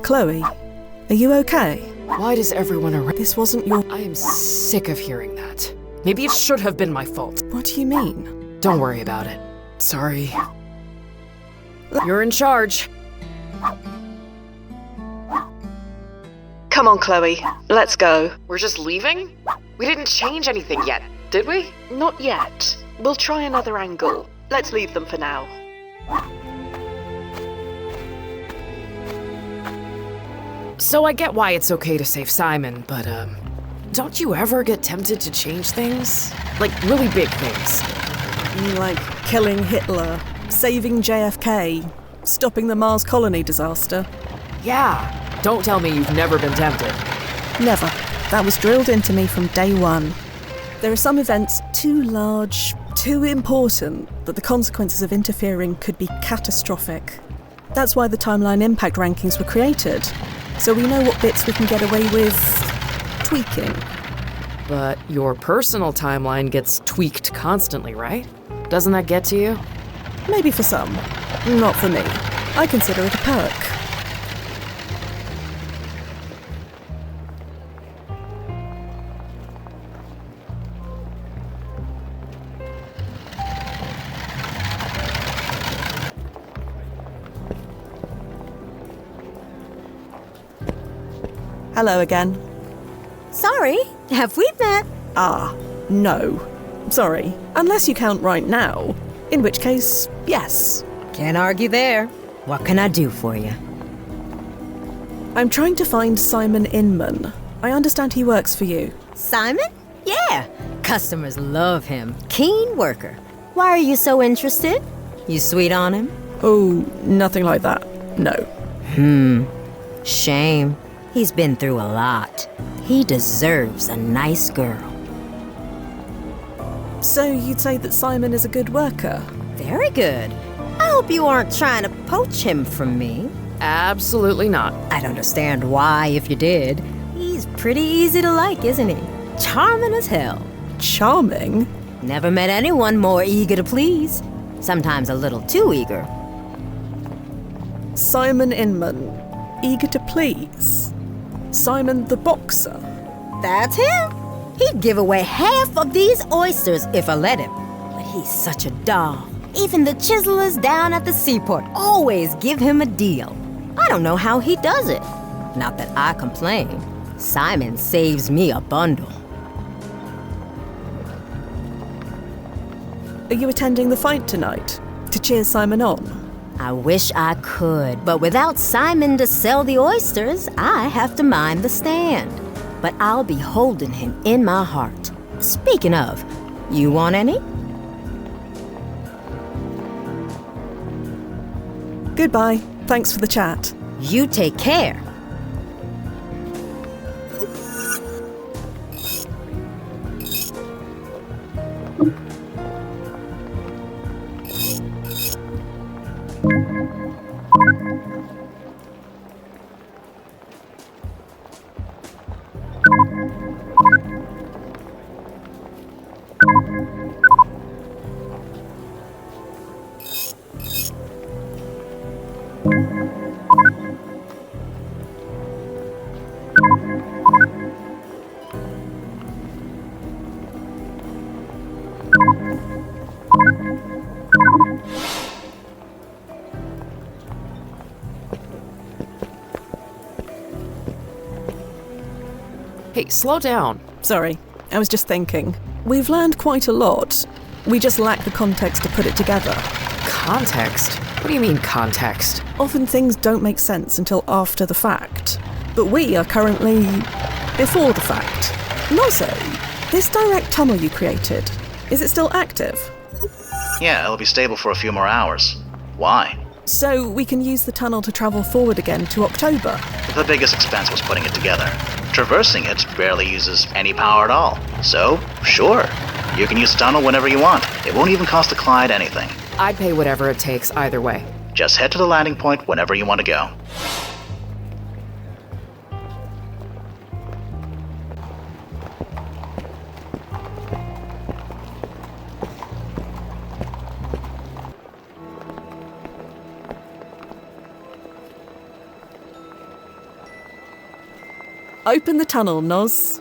Chloe, are you okay? Why does everyone around... This wasn't your... I am sick of hearing that. Maybe it should have been my fault. What do you mean? Don't worry about it. Sorry. You're in charge. Come on, Chloe. Let's go. We're just leaving? We didn't change anything yet, did we? Not yet. We'll try another angle. Let's leave them for now. So I get why it's okay to save Simon, but, don't you ever get tempted to change things? Like, really big things. Like killing Hitler, saving JFK, stopping the Mars colony disaster? Yeah. Don't tell me you've never been tempted. Never. That was drilled into me from day one. There are some events too large, too important, that the consequences of interfering could be catastrophic. That's why the timeline impact rankings were created. So we know what bits we can get away with tweaking. But your personal timeline gets tweaked constantly, right? Doesn't that get to you? Maybe for some. Not for me. I consider it a perk. Hello again. Sorry, have we met? Ah, no. Sorry, unless you count right now. In which case, yes. Can't argue there. What can I do for you? I'm trying to find Simon Inman. I understand he works for you. Simon? Yeah. Customers love him. Keen worker. Why are you so interested? You sweet on him? Oh, nothing like that. No. Shame. He's been through a lot. He deserves a nice girl. So you'd say that Simon is a good worker? Very good. I hope you aren't trying to poach him from me. Absolutely not. I'd understand why if you did. He's pretty easy to like, isn't he? Charming as hell. Charming? Never met anyone more eager to please. Sometimes a little too eager. Simon Inman. Eager to please. Simon the boxer. That's him. He'd give away half of these oysters if I let him. But he's such a doll. Even the chiselers down at the seaport always give him a deal. I don't know how he does it. Not that I complain. Simon saves me a bundle. Are you attending the fight tonight? To cheer Simon on? I wish I could, but without Simon to sell the oysters, I have to mind the stand. But I'll be holding him in my heart. Speaking of, you want any? Goodbye. Thanks for the chat. You take care. Hey, slow down. Sorry, I was just thinking. We've learned quite a lot. We just lack the context to put it together. Context? What do you mean, context? Often things don't make sense until after the fact. But we are currently before the fact. And also, this direct tunnel you created, is it still active? Yeah, it'll be stable for a few more hours. Why? So we can use the tunnel to travel forward again to October. The biggest expense was putting it together. Traversing it barely uses any power at all. So, sure. You can use the tunnel whenever you want. It won't even cost the client anything. I'd pay whatever it takes either way. Just head to the landing point whenever you want to go. Open the tunnel, Noz.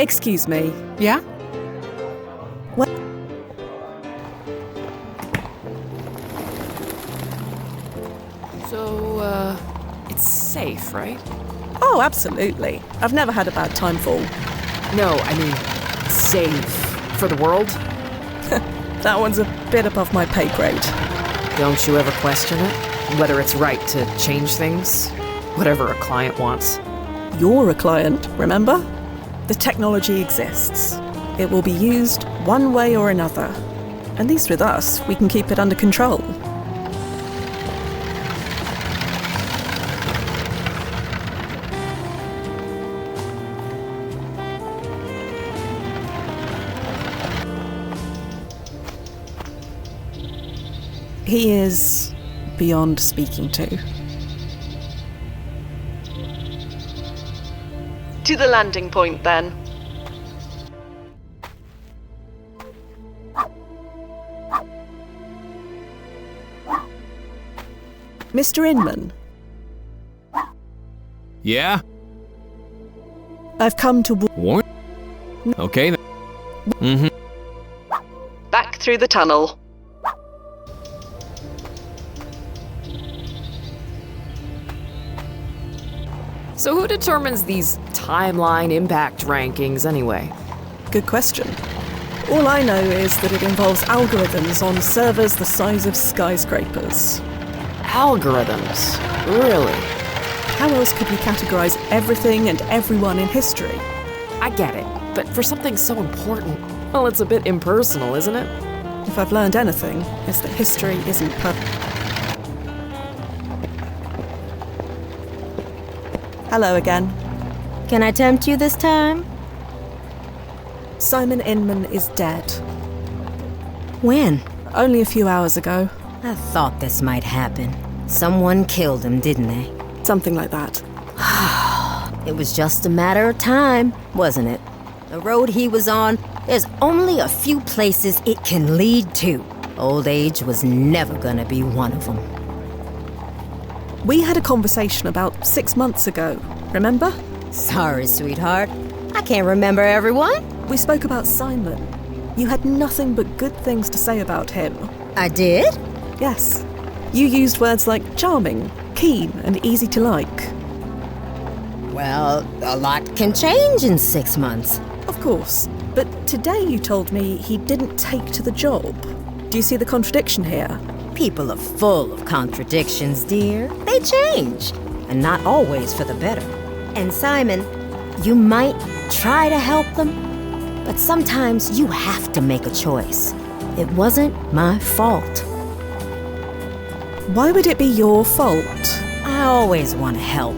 Excuse me. Yeah? What? So, it's safe, right? Oh, absolutely. I've never had a bad time fall. No, I mean, safe for the world? That one's a bit above my pay grade. Don't you ever question it? Whether it's right to change things? Whatever a client wants. You're a client, remember? The technology exists. It will be used one way or another. At least with us, we can keep it under control. He is beyond speaking to. To the landing point, then. Mr. Inman, Yeah? I've come to Warn? Okay then. Mm-hmm. Back through the tunnel. So who determines these timeline impact rankings anyway? Good question. All I know is that it involves algorithms on servers the size of skyscrapers. Algorithms? Really? How else could we categorize everything and everyone in history? I get it, but for something so important, well, it's a bit impersonal, isn't it? If I've learned anything, it's that history isn't perfect. Hello again. Can I tempt you this time? Simon Inman is dead. When? Only a few hours ago. I thought this might happen. Someone killed him, didn't they? Something like that. It was just a matter of time, wasn't it? The road he was on, there's only a few places it can lead to. Old age was never gonna be one of them. We had a conversation about 6 months ago, remember? Sorry, sweetheart. I can't remember everyone. We spoke about Simon. You had nothing but good things to say about him. I did? Yes. You used words like charming, keen, and easy to like. Well, a lot can change in 6 months. Of course. But today you told me he didn't take to the job. Do you see the contradiction here? People are full of contradictions, dear. They change, and not always for the better. And Simon, you might try to help them, but sometimes you have to make a choice. It wasn't my fault. Why would it be your fault? I always want to help.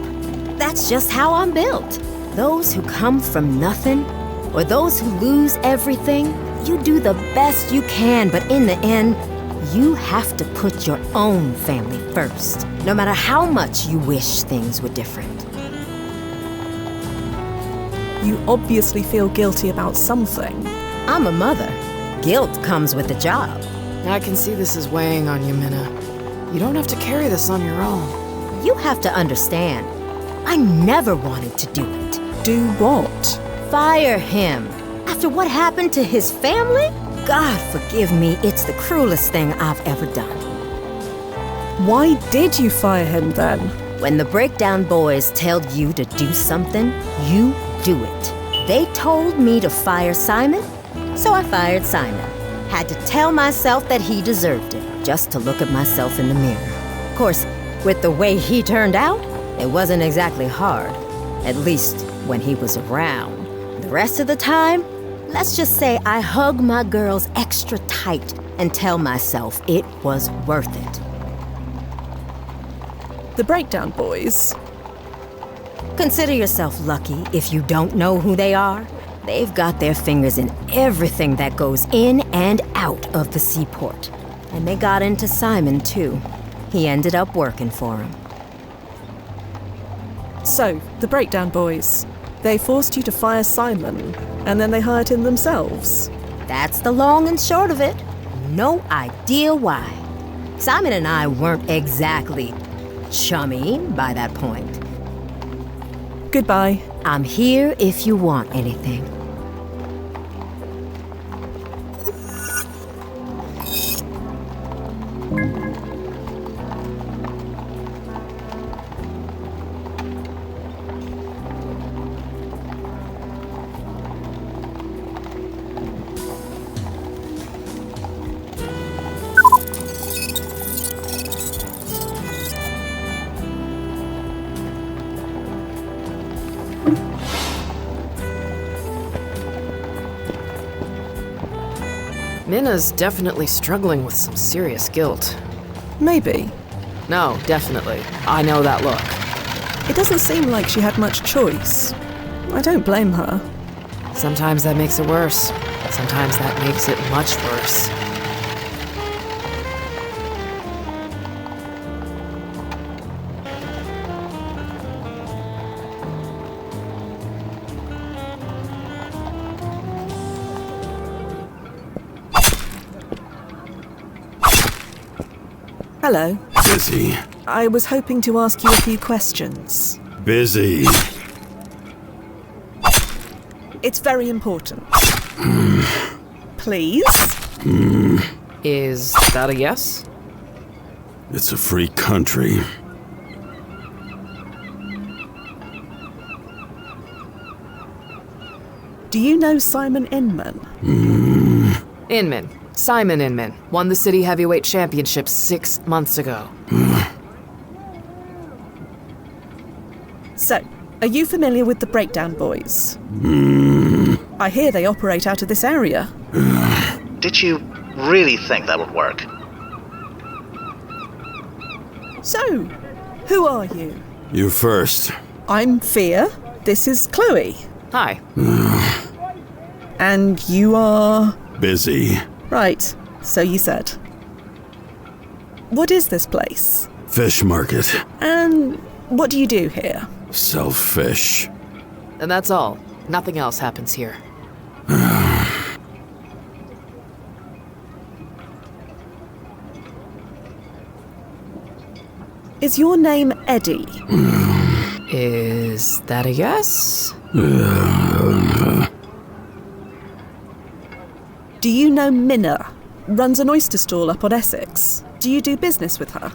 That's just how I'm built. Those who come from nothing, or those who lose everything, you do the best you can, but in the end, you have to put your own family first, no matter how much you wish things were different. You obviously feel guilty about something. I'm a mother. Guilt comes with the job. I can see this is weighing on you, Minna. You don't have to carry this on your own. You have to understand, I never wanted to do it. Do what? Fire him. After what happened to his family? God forgive me, it's the cruelest thing I've ever done. Why did you fire him then? When the Breakdown Boys tell you to do something, you do it. They told me to fire Simon, so I fired Simon. Had to tell myself that he deserved it, just to look at myself in the mirror. Of course, with the way he turned out, it wasn't exactly hard. At least, when he was around. The rest of the time, let's just say I hug my girls extra tight and tell myself it was worth it. The Breakdown Boys? Consider yourself lucky if you don't know who they are. They've got their fingers in everything that goes in and out of the seaport. And they got into Simon, too. He ended up working for him. So, the Breakdown Boys. They forced you to fire Simon, and then they hired him themselves. That's the long and short of it. No idea why. Simon and I weren't exactly chummy by that point. Goodbye. I'm here if you want anything. Minna's definitely struggling with some serious guilt. Maybe. No, definitely. I know that look. It doesn't seem like she had much choice. I don't blame her. Sometimes that makes it worse. Sometimes that makes it much worse. Hello. Busy. I was hoping to ask you a few questions. Busy. It's very important. Please? Is that a yes? It's a free country. Do you know Simon Inman? Inman. Simon Inman won the City Heavyweight Championship 6 months ago. So, are you familiar with the Breakdown Boys? I hear they operate out of this area. Did you really think that would work? So, who are you? You first. I'm Fia. This is Chloe. Hi. And you are... Busy. Right, so you said. What is this place? Fish market. And what do you do here? Sell fish. And that's all. Nothing else happens here. Is your name Eddie? Is that a yes? Do you know Minna? Runs an oyster stall up on Essex. Do you do business with her?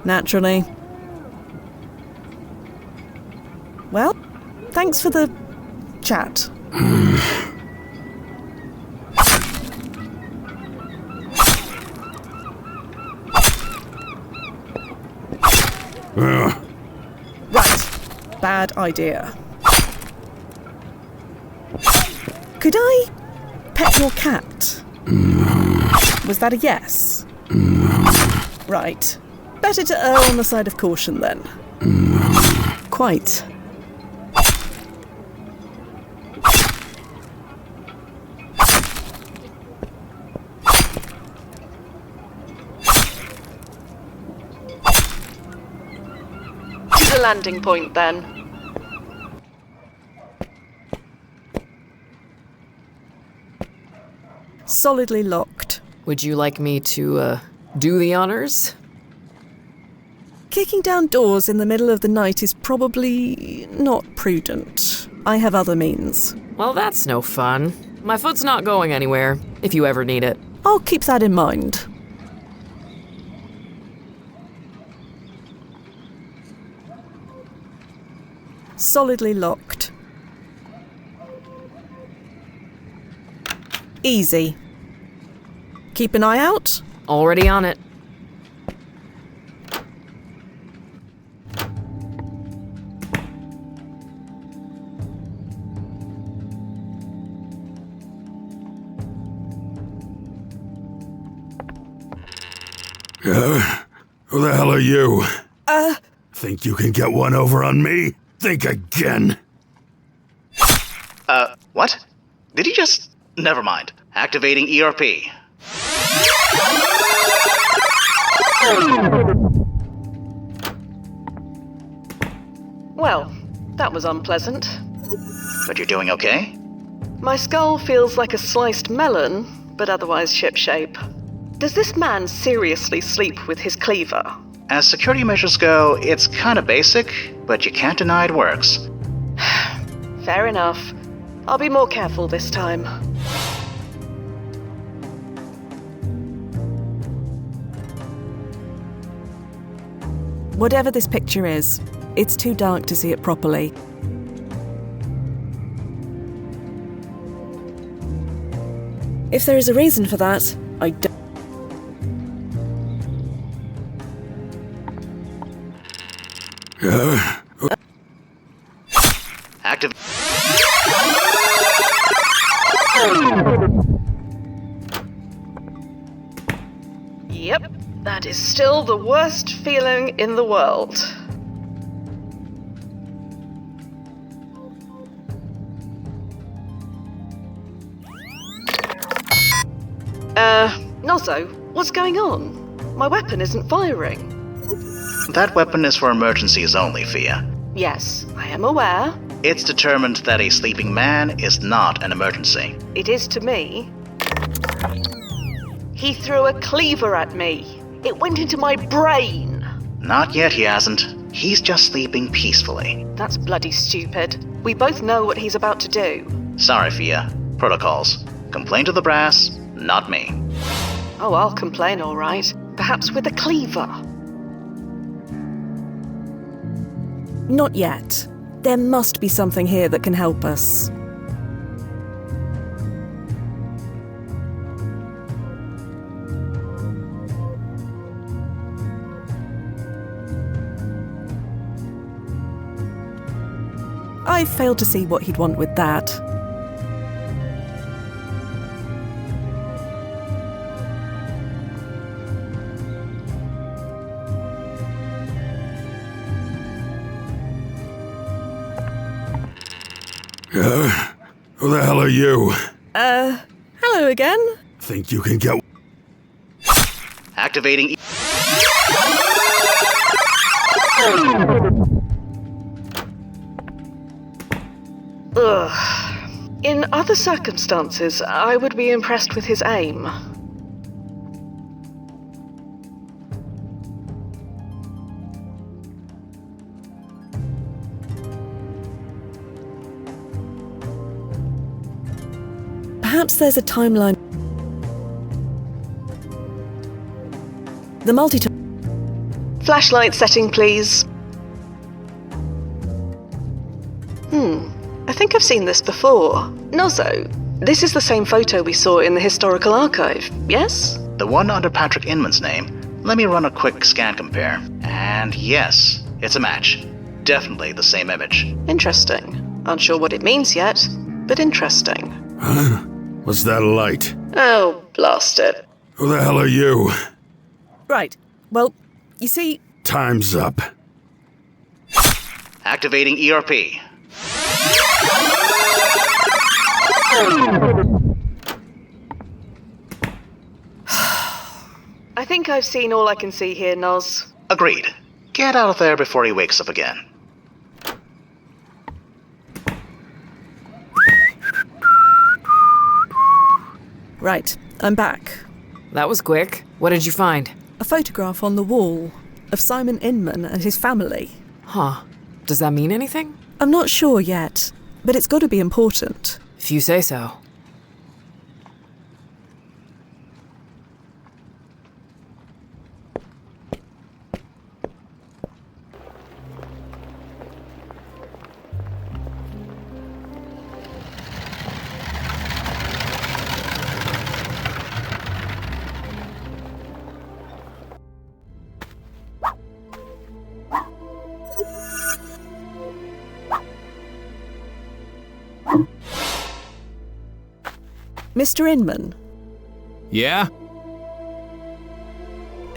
Naturally. Well, thanks for the chat. Right. Bad idea. Could I pet your cat? Was that a yes? Right. Better to err on the side of caution then. Quite. To the landing point then. Solidly locked. Would you like me to, do the honors? Kicking down doors in the middle of the night is probably not prudent. I have other means. Well, that's no fun. My foot's not going anywhere, if you ever need it. I'll keep that in mind. Solidly locked. Easy. Keep an eye out. Already on it. Who the hell are you? Think you can get one over on me? Think again. What? Did he just... Never mind. Activating ERP. Well, that was unpleasant. But you're doing okay? My skull feels like a sliced melon, but otherwise shipshape. Does this man seriously sleep with his cleaver? As security measures go, it's kinda basic, but you can't deny it works. Fair enough. I'll be more careful this time. Whatever this picture is, it's too dark to see it properly. If there is a reason for that, I don't... Active... Yep, that is still the worst feeling in the world. Nozzo, what's going on? My weapon isn't firing. That weapon is for emergencies only, Fia. Yes, I am aware. It's determined that a sleeping man is not an emergency. It is to me. He threw a cleaver at me. It went into my brain. Not yet, he hasn't. He's just sleeping peacefully. That's bloody stupid. We both know what he's about to do. Sorry, Fia. Protocols. Complain to the brass, not me. Oh, I'll complain, all right. Perhaps with a cleaver. Not yet. There must be something here that can help us. I failed to see what he'd want with that. Who the hell are you? Hello again? Think you can get... Activating... Ugh. In other circumstances, I would be impressed with his aim. Perhaps there's a timeline. The multi... Flashlight setting, please. I think I've seen this before. Nozzo, this is the same photo we saw in the historical archive, yes? The one under Patrick Inman's name. Let me run a quick scan compare. And yes, it's a match. Definitely the same image. Interesting. Unsure what it means yet, but interesting. Huh? What's that light? Oh, blast it. Who the hell are you? Right. Well, you see... Time's up. Activating ERP. I think I've seen all I can see here, Noz. Agreed. Get out of there before he wakes up again. Right, I'm back. That was quick. What did you find? A photograph on the wall of Simon Inman and his family. Huh. Does that mean anything? I'm not sure yet, but it's got to be important. If you say so. Mr. Inman? Yeah?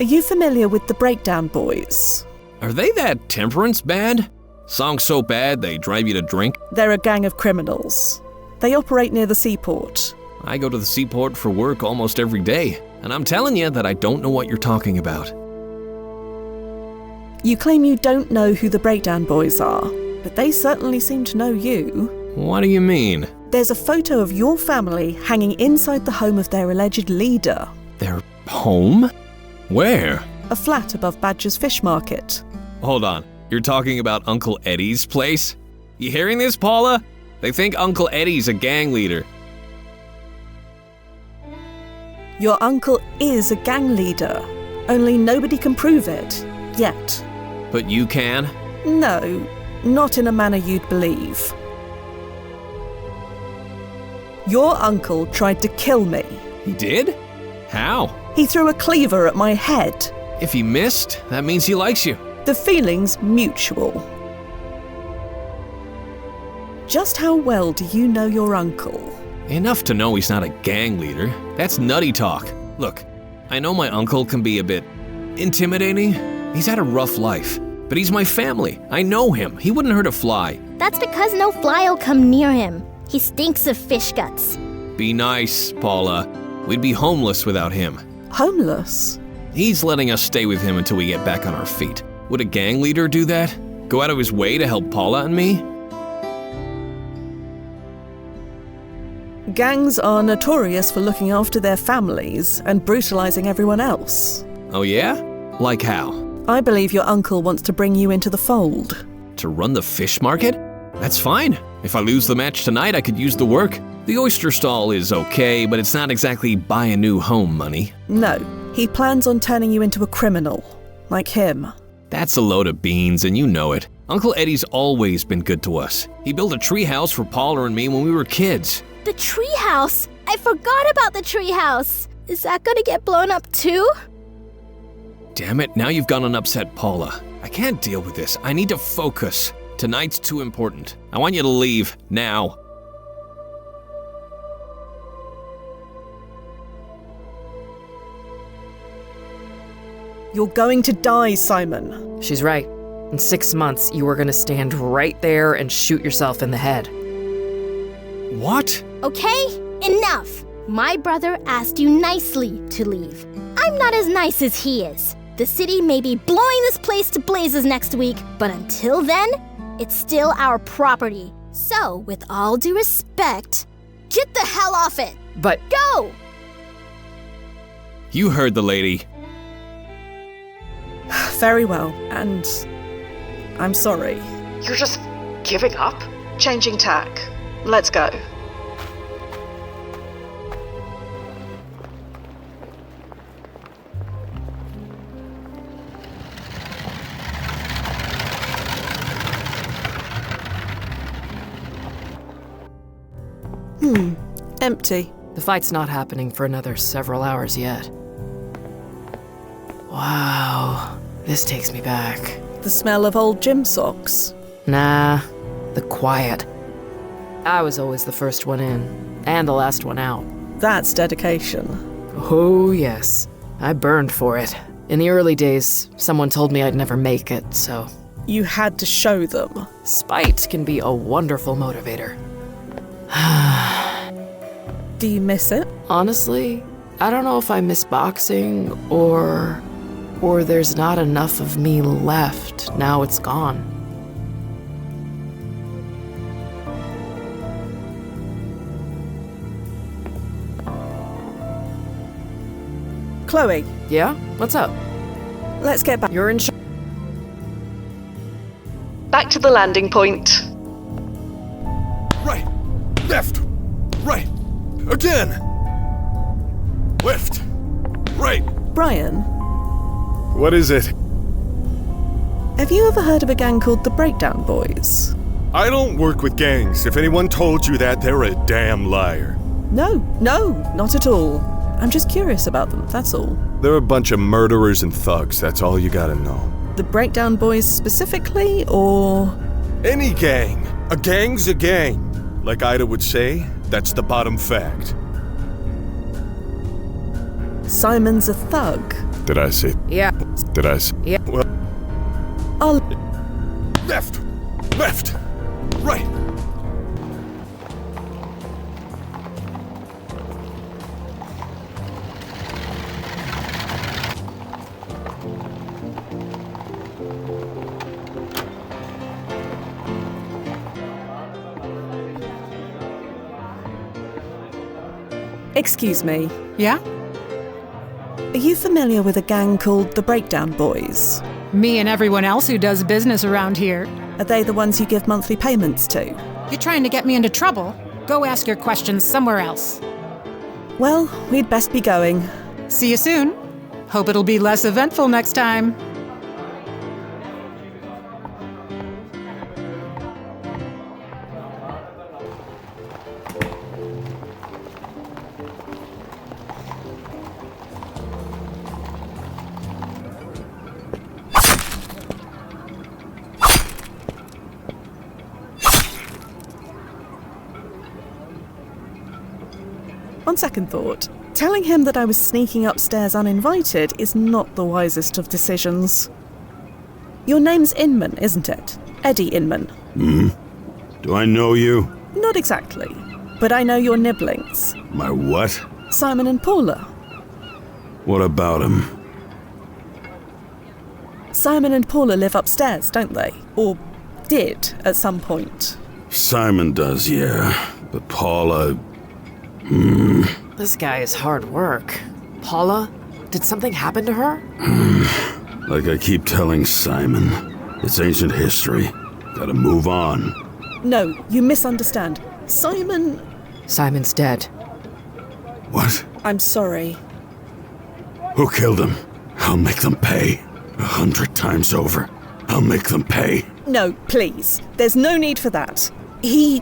Are you familiar with the Breakdown Boys? Are they that temperance band? Song so bad they drive you to drink? They're a gang of criminals. They operate near the seaport. I go to the seaport for work almost every day, and I'm telling you that I don't know what you're talking about. You claim you don't know who the Breakdown Boys are, but they certainly seem to know you. What do you mean? There's a photo of your family hanging inside the home of their alleged leader. Their home? Where? A flat above Badger's Fish Market. Hold on, you're talking about Uncle Eddie's place? You hearing this, Paula? They think Uncle Eddie's a gang leader. Your uncle is a gang leader, only nobody can prove it, yet. But you can? No, not in a manner you'd believe. Your uncle tried to kill me. He did? How? He threw a cleaver at my head. If he missed, that means he likes you. The feeling's mutual. Just how well do you know your uncle? Enough to know he's not a gang leader. That's nutty talk. Look, I know my uncle can be a bit intimidating. He's had a rough life, but he's my family. I know him. He wouldn't hurt a fly. That's because no fly will come near him. He stinks of fish guts. Be nice, Paula. We'd be homeless without him. Homeless? He's letting us stay with him until we get back on our feet. Would a gang leader do that? Go out of his way to help Paula and me? Gangs are notorious for looking after their families and brutalizing everyone else. Oh yeah? Like how? I believe your uncle wants to bring you into the fold. To run the fish market? That's fine. If I lose the match tonight, I could use the work. The oyster stall is okay, but it's not exactly buy a new home money. No, he plans on turning you into a criminal, like him. That's a load of beans, and you know it. Uncle Eddie's always been good to us. He built a treehouse for Paula and me when we were kids. The treehouse! I forgot about the treehouse! Is that gonna get blown up too? Damn it, now you've gone and upset Paula. I can't deal with this. I need to focus. Tonight's too important. I want you to leave, now. You're going to die, Simon. She's right. In 6 months, you are gonna stand right there and shoot yourself in the head. What? Okay, enough. My brother asked you nicely to leave. I'm not as nice as he is. The city may be blowing this place to blazes next week, but until then, it's still our property. So, with all due respect, get the hell off it. But go! You heard the lady. Very well, and I'm sorry. You're just giving up? Changing tack. Let's go. Empty. The fight's not happening for another several hours yet. Wow, this takes me back. The smell of old gym socks? Nah, the quiet. I was always the first one in, and the last one out. That's dedication. Oh, yes. I burned for it. In the early days, someone told me I'd never make it, so... You had to show them. Spite can be a wonderful motivator. Do you miss it? Honestly, I don't know if I miss boxing, or there's not enough of me left now it's gone. Chloe. Yeah? What's up? Let's get back. You're in Back to the landing point. Right. Left. Right. Again. Left. Right. Brian. What is it? Have you ever heard of a gang called the Breakdown Boys? I don't work with gangs. If anyone told you that, they're a damn liar. No, not at all. I'm just curious about them, that's all. They're a bunch of murderers and thugs, that's all you gotta know. The Breakdown Boys specifically, or...? Any gang. A gang's a gang. Like Ida would say, that's the bottom fact. Simon's a thug. Did I say? Yeah. Did I say? Yeah. Well, I'll... Left! Left! Right! Excuse me. Yeah? Are you familiar with a gang called the Breakdown Boys? Me and everyone else who does business around here. Are they the ones you give monthly payments to? You're trying to get me into trouble? Go ask your questions somewhere else. Well, we'd best be going. See you soon. Hope it'll be less eventful next time. On second thought, telling him that I was sneaking upstairs uninvited is not the wisest of decisions. Your name's Inman, isn't it? Eddie Inman. Do I know you? Not exactly, but I know your nibblings. My what? Simon and Paula. What about him? Simon and Paula live upstairs, don't they? Or did at some point. Simon does, yeah. But Paula... This guy is hard work. Paula? Did something happen to her? Like I keep telling Simon, it's ancient history. Gotta move on. No, you misunderstand. Simon's dead. What? I'm sorry. Who killed him? I'll make them pay. 100 times over. I'll make them pay. No, please. There's no need for that. He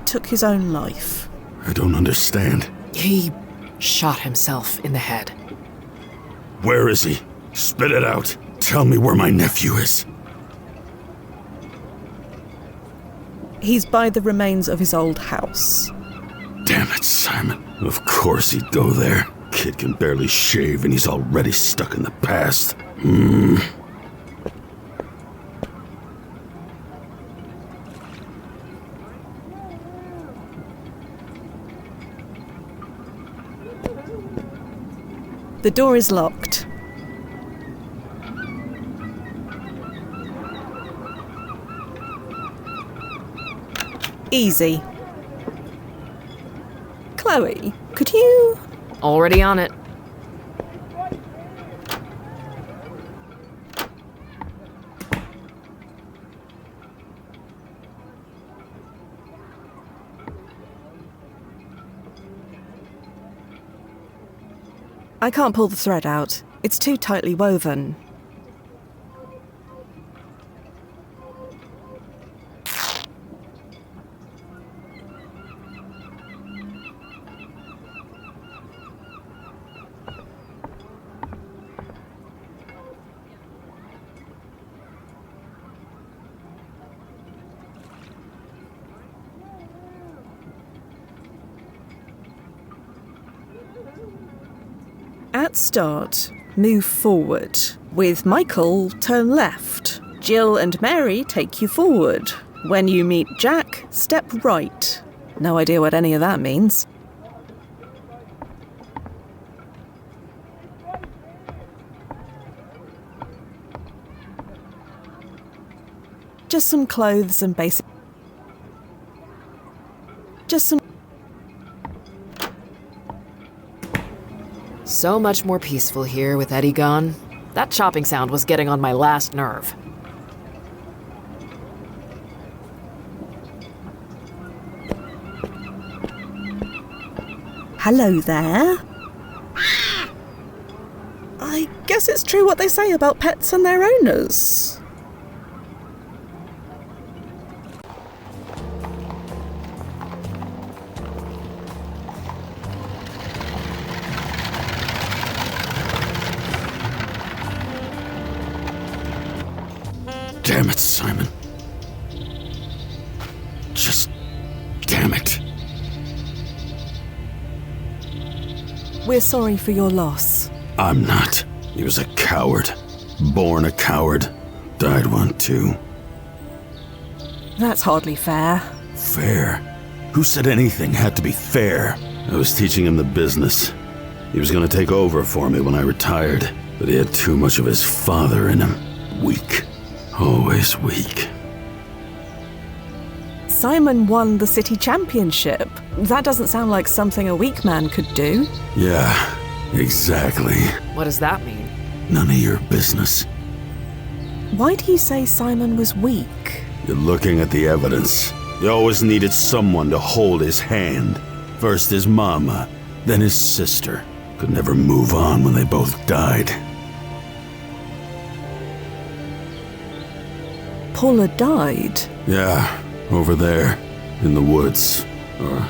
took his own life. I don't understand. He shot himself in the head. Where is he? Spit it out. Tell me where my nephew is. He's by the remains of his old house. Damn it, Simon. Of course he'd go there. Kid can barely shave and he's already stuck in the past. The door is locked. Easy. Chloe, could you... Already on it. I can't pull the thread out. It's too tightly woven. At start, move forward. With Michael, turn left. Jill and Mary take you forward. When you meet Jack, step right. No idea what any of that means. Just some clothes and basic... Just some... So much more peaceful here with Eddie gone. That chopping sound was getting on my last nerve. Hello there. I guess it's true what they say about pets and their owners. Damn it, Simon. Just damn it. We're sorry for your loss. I'm not. He was a coward. Born a coward. Died one too. That's hardly fair. Fair? Who said anything had to be fair? I was teaching him the business. He was gonna take over for me when I retired, but he had too much of his father in him. Weak. Always weak. Simon won the city championship. That doesn't sound like something a weak man could do. Yeah, exactly. What does that mean? None of your business. Why do you say Simon was weak? You're looking at the evidence. He always needed someone to hold his hand. First his mama, then his sister. Could never move on when they both died. Paula died? Yeah, over there, in the woods. Or,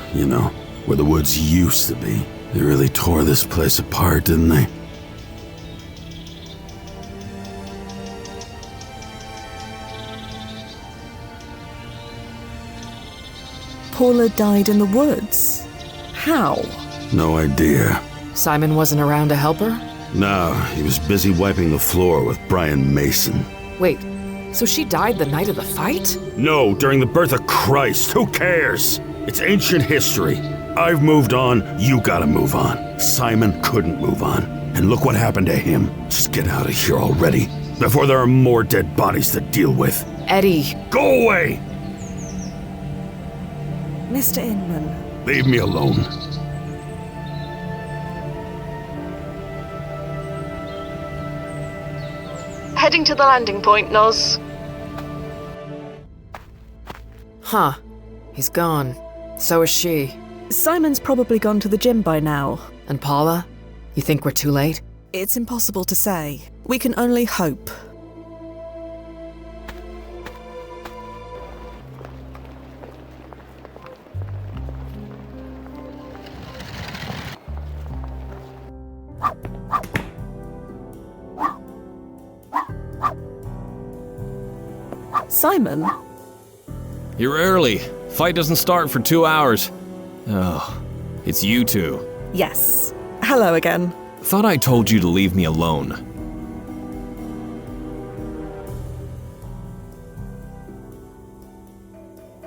where the woods used to be. They really tore this place apart, didn't they? Paula died in the woods? How? No idea. Simon wasn't around to help her? No, he was busy wiping the floor with Brian Mason. Wait, so she died the night of the fight? No, during the birth of Christ. Who cares? It's ancient history. I've moved on, you gotta move on. Simon couldn't move on. And look what happened to him. Just get out of here already, before there are more dead bodies to deal with. Eddie. Go away! Mr. Inman. Leave me alone. Heading to the landing point, Noz. Huh. He's gone. So is she. Simon's probably gone to the gym by now. And Paula? You think we're too late? It's impossible to say. We can only hope. Simon? You're early. Fight doesn't start for 2 hours. Oh, it's you two. Yes. Hello again. Thought I told you to leave me alone.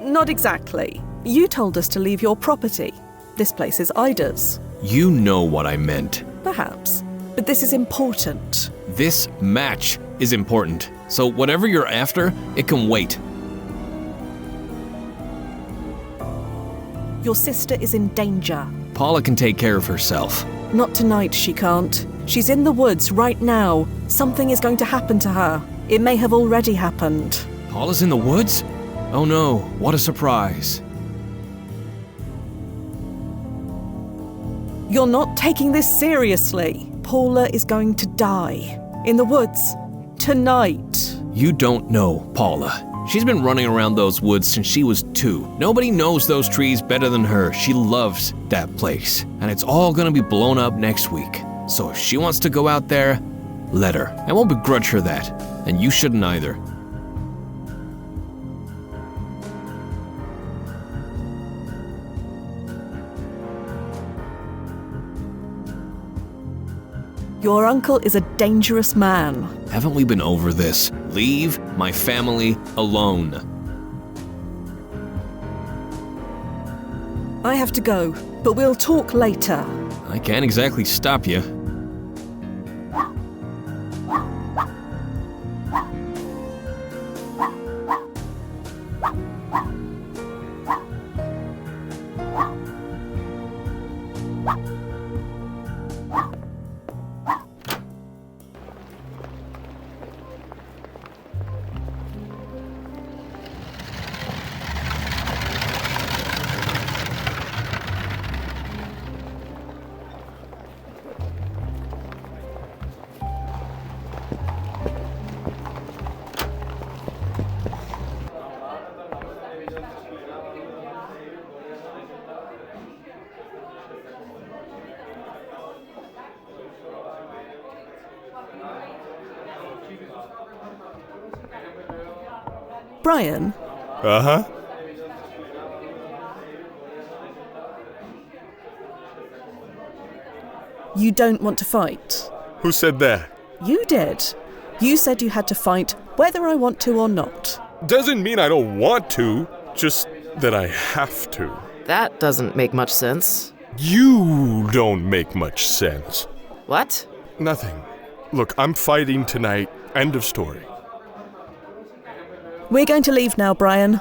Not exactly. You told us to leave your property. This place is Ida's. You know what I meant. Perhaps. But this is important. This match is important. So whatever you're after, it can wait. Your sister is in danger. Paula can take care of herself. Not tonight, she can't. She's in the woods right now. Something is going to happen to her. It may have already happened. Paula's in the woods? Oh no, what a surprise. You're not taking this seriously. Paula is going to die. In the woods. Tonight. You don't know Paula. She's been running around those woods since she was 2. Nobody knows those trees better than her. She loves that place. And it's all gonna be blown up next week. So if she wants to go out there, let her. I won't begrudge her that. And you shouldn't either. Your uncle is a dangerous man. Haven't we been over this? Leave my family alone. I have to go, but we'll talk later. I can't exactly stop you. Brian? Uh-huh. You don't want to fight? Who said that? You did. You said you had to fight whether I want to or not. Doesn't mean I don't want to, just that I have to. That doesn't make much sense. You don't make much sense. What? Nothing. Look, I'm fighting tonight. End of story. We're going to leave now, Brian.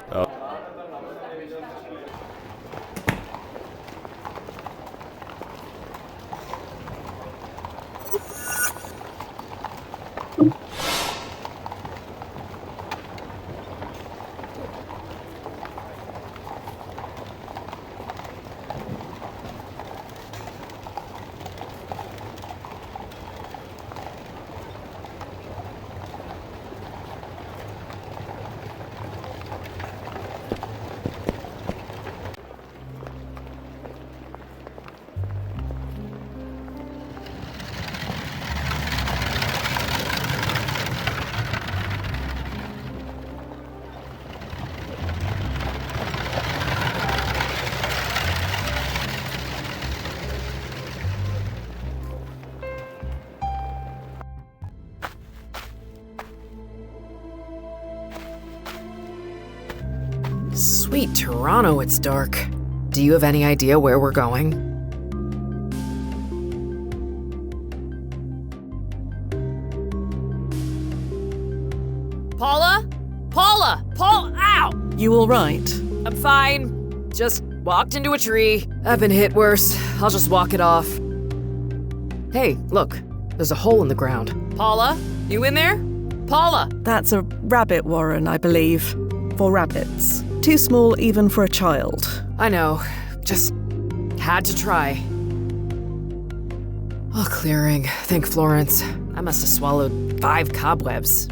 Sweet Toronto, it's dark. Do you have any idea where we're going? Paula? Paula! Ow! You all right? I'm fine. Just walked into a tree. I've been hit worse. I'll just walk it off. Hey, look. There's a hole in the ground. Paula? You in there? Paula! That's a rabbit warren, I believe. For rabbits. Too small even for a child. I know. Just had to try. Oh, clearing. Thank Florence. I must have swallowed 5 cobwebs.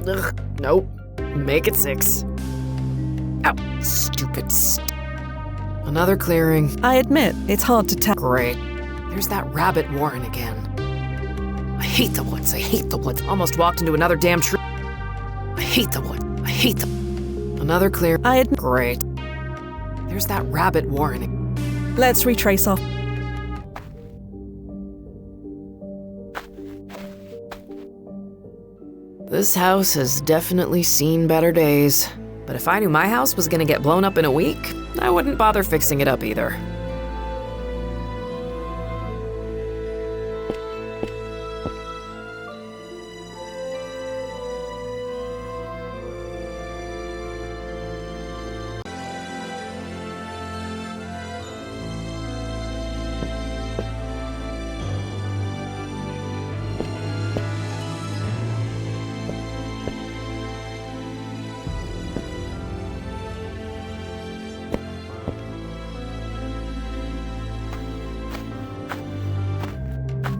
Ugh, nope. Make it 6. Ow, stupid Another clearing. I admit, it's hard to tell. Great. There's that rabbit warren again. I hate the woods. I hate the woods. Almost walked into another damn tree. I hate the woods. I hate the... Another clear. Great. There's that rabbit warren. Let's retrace off. This house has definitely seen better days. But if I knew my house was gonna get blown up in a week, I wouldn't bother fixing it up either.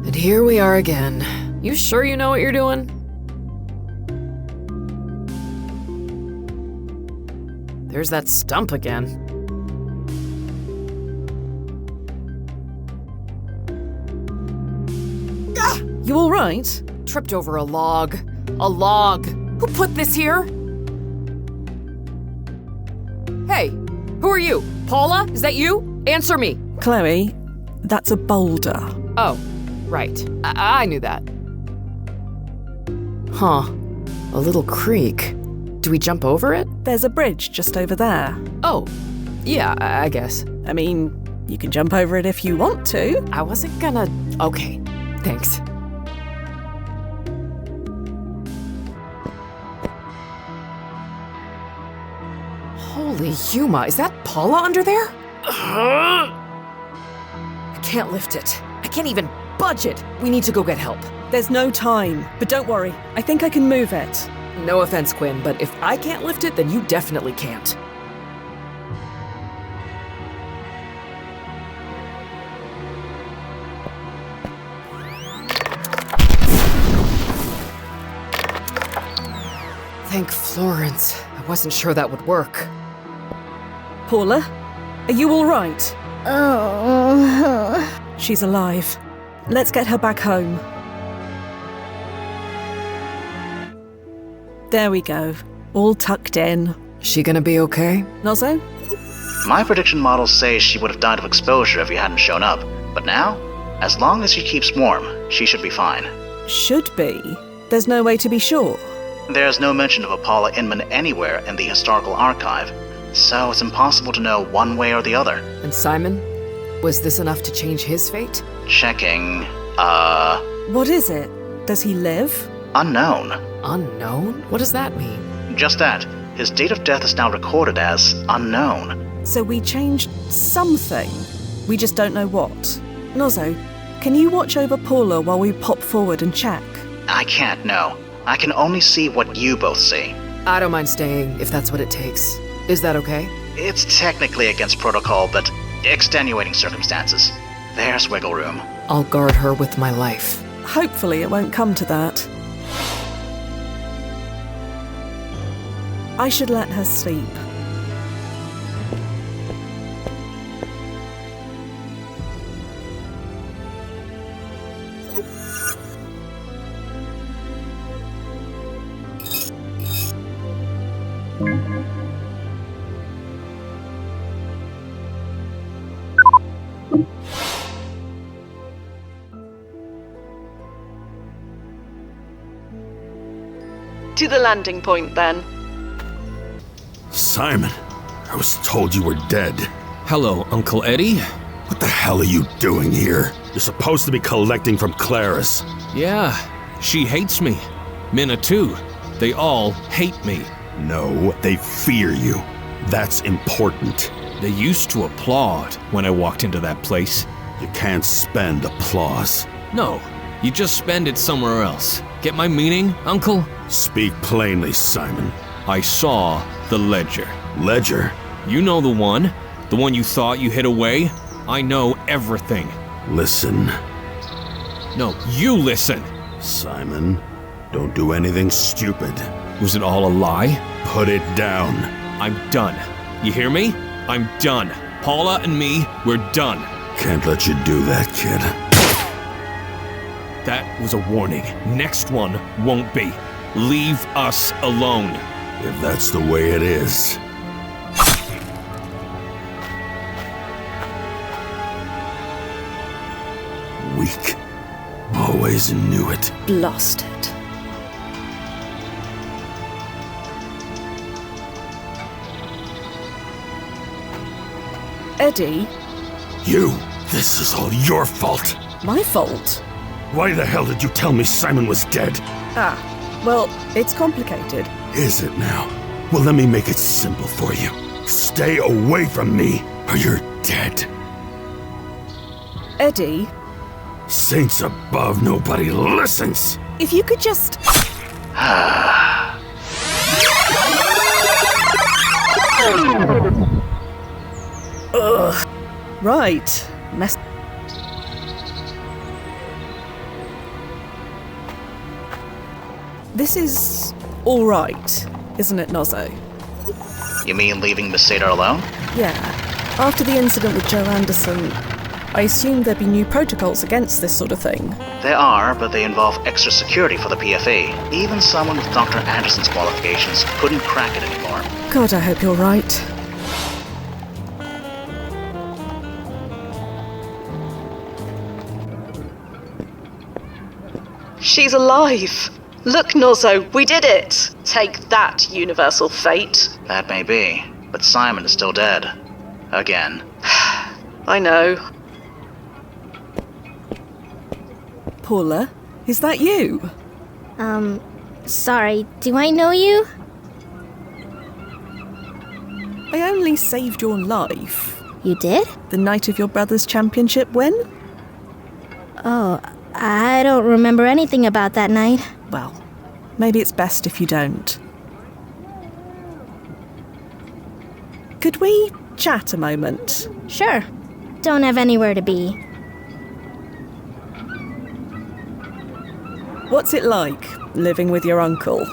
And here we are again. You sure you know what you're doing? There's that stump again. You all right? Tripped over a log. A log. Who put this here? Hey, who are you? Paula? Is that you? Answer me. Chloe, that's a boulder. Oh, right. I knew that. Huh. A little creek. Do we jump over it? There's a bridge just over there. Oh, yeah, I guess. I mean, you can jump over it if you want to. I wasn't gonna... Okay, thanks. Holy Yuma, is that Paula under there? I can't lift it. I can't even budge it. We need to go get help. There's no time, but don't worry. I think I can move it. No offense, Quinn, but if I can't lift it, then you definitely can't. Thank Florence. I wasn't sure that would work. Paula, are you all right? Oh. She's alive. Let's get her back home. There we go. All tucked in. She gonna be okay? Nozzo? My prediction models say she would have died of exposure if you hadn't shown up, but now, as long as she keeps warm, she should be fine. Should be. There's no way to be sure. There's no mention of a Paula Inman anywhere in the historical archive, so it's impossible to know one way or the other. And Simon? Was this enough to change his fate? Checking, What is it? Does he live? Unknown. Unknown? What does that mean? Just that. His date of death is now recorded as unknown. So we changed something. We just don't know what. Nozzo, can you watch over Paula while we pop forward and check? I can't know. I can only see what you both see. I don't mind staying if that's what it takes. Is that okay? It's technically against protocol, but extenuating circumstances. There's wiggle room. I'll guard her with my life. Hopefully it won't come to that. I should let her sleep. To the landing point, then. Simon, I was told you were dead. Hello, Uncle Eddie. What the hell are you doing here? You're supposed to be collecting from Claris. Yeah, she hates me. Minna too. They all hate me. No, they fear you. That's important. They used to applaud when I walked into that place. You can't spend applause. No, you just spend it somewhere else. Get my meaning, Uncle? Speak plainly, Simon. I saw the ledger. Ledger? You know the one you thought you hid away? I know everything. Listen. No, you listen. Simon, don't do anything stupid. Was it all a lie? Put it down. I'm done. You hear me? I'm done. Paula and me, we're done. Can't let you do that, kid. That was a warning. Next one won't be. Leave us alone. If that's the way it is. Weak. Always knew it. Blasted. Eddie? You! This is all your fault! My fault? Why the hell did you tell me Simon was dead? Well, it's complicated. Is it now? Well, let me make it simple for you. Stay away from me, or you're dead. Eddie? Saints above, nobody listens! If you could just... Ugh. Right. This is all right, isn't it, Nozzo? You mean leaving Miss Sadar alone? Yeah. After the incident with Joe Anderson, I assumed there'd be new protocols against this sort of thing. There are, but they involve extra security for the PFA. Even someone with Dr. Anderson's qualifications couldn't crack it anymore. God, I hope you're right. She's alive! Look, Nozzo, we did it! Take that, universal fate. That may be, but Simon is still dead. Again. I know. Paula, is that you? Sorry, do I know you? I only saved your life. You did? The night of your brother's championship win? Oh, I don't remember anything about that night. Well, maybe it's best if you don't. Could we chat a moment? Sure. Don't have anywhere to be. What's it like, living with your uncle?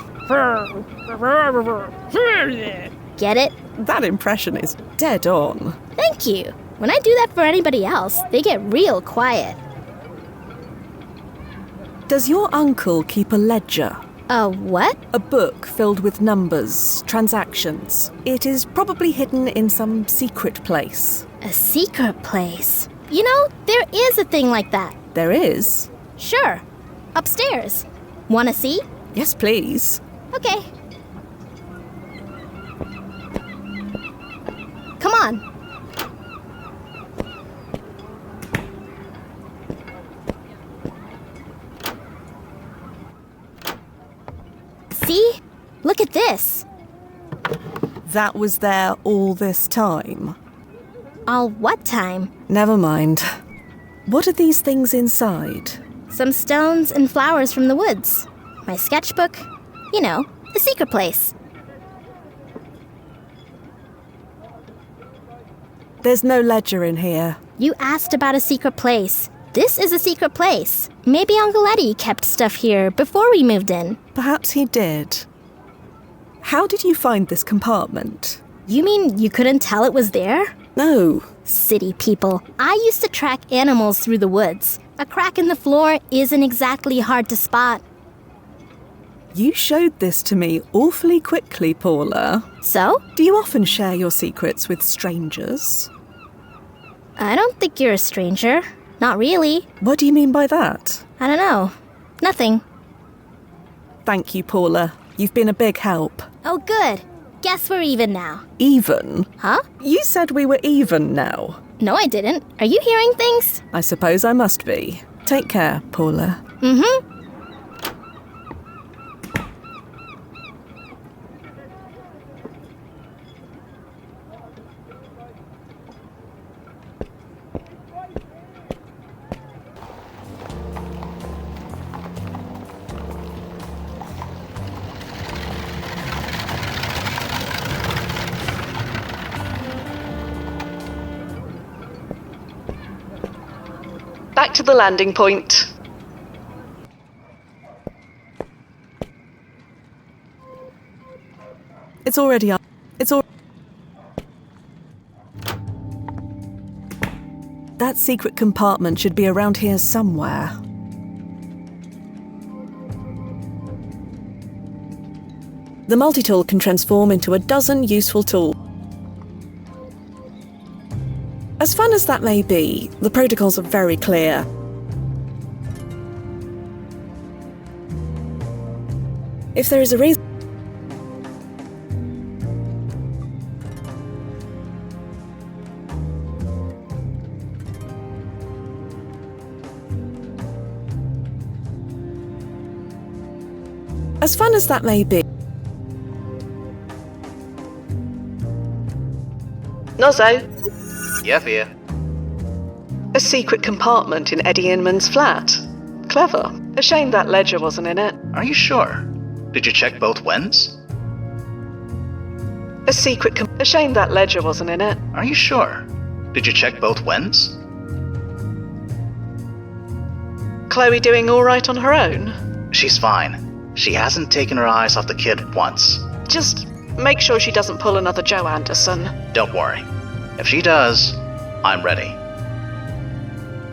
Get it? That impression is dead on. Thank you. When I do that for anybody else, they get real quiet. Does your uncle keep a ledger? A what? A book filled with numbers, transactions. It is probably hidden in some secret place. A secret place? You know, there is a thing like that. There is? Sure. Upstairs. Wanna see? Yes, please. Okay. Come on. See? Look at this. That was there all this time. All what time? Never mind. What are these things inside? Some stones and flowers from the woods. My sketchbook. You know, the secret place. There's no ledger in here. You asked about a secret place. This is a secret place. Maybe Uncle Eddie kept stuff here before we moved in. Perhaps he did. How did you find this compartment? You mean you couldn't tell it was there? No. City people. I used to track animals through the woods. A crack in the floor isn't exactly hard to spot. You showed this to me awfully quickly, Paula. So? Do you often share your secrets with strangers? I don't think you're a stranger. Not really. What do you mean by that? I don't know. Nothing. Thank you, Paula. You've been a big help. Oh, good. Guess we're even now. Even? Huh? You said we were even now. No, I didn't. Are you hearing things? I suppose I must be. Take care, Paula. Mm-hmm. Back to the landing point. It's already up. That secret compartment should be around here somewhere. The multi-tool can transform into a dozen useful tools. As fun as that may be, the protocols are very clear. If there is a reason... As fun as that may be... Nozzo. Yeah, Fia. A secret compartment in Eddie Inman's flat. Clever. A shame that ledger wasn't in it. Are you sure? Did you check both wins? A shame that ledger wasn't in it. Are you sure? Did you check both wins? Chloe doing all right on her own? She's fine. She hasn't taken her eyes off the kid once. Just make sure she doesn't pull another Joe Anderson. Don't worry. If she does, I'm ready.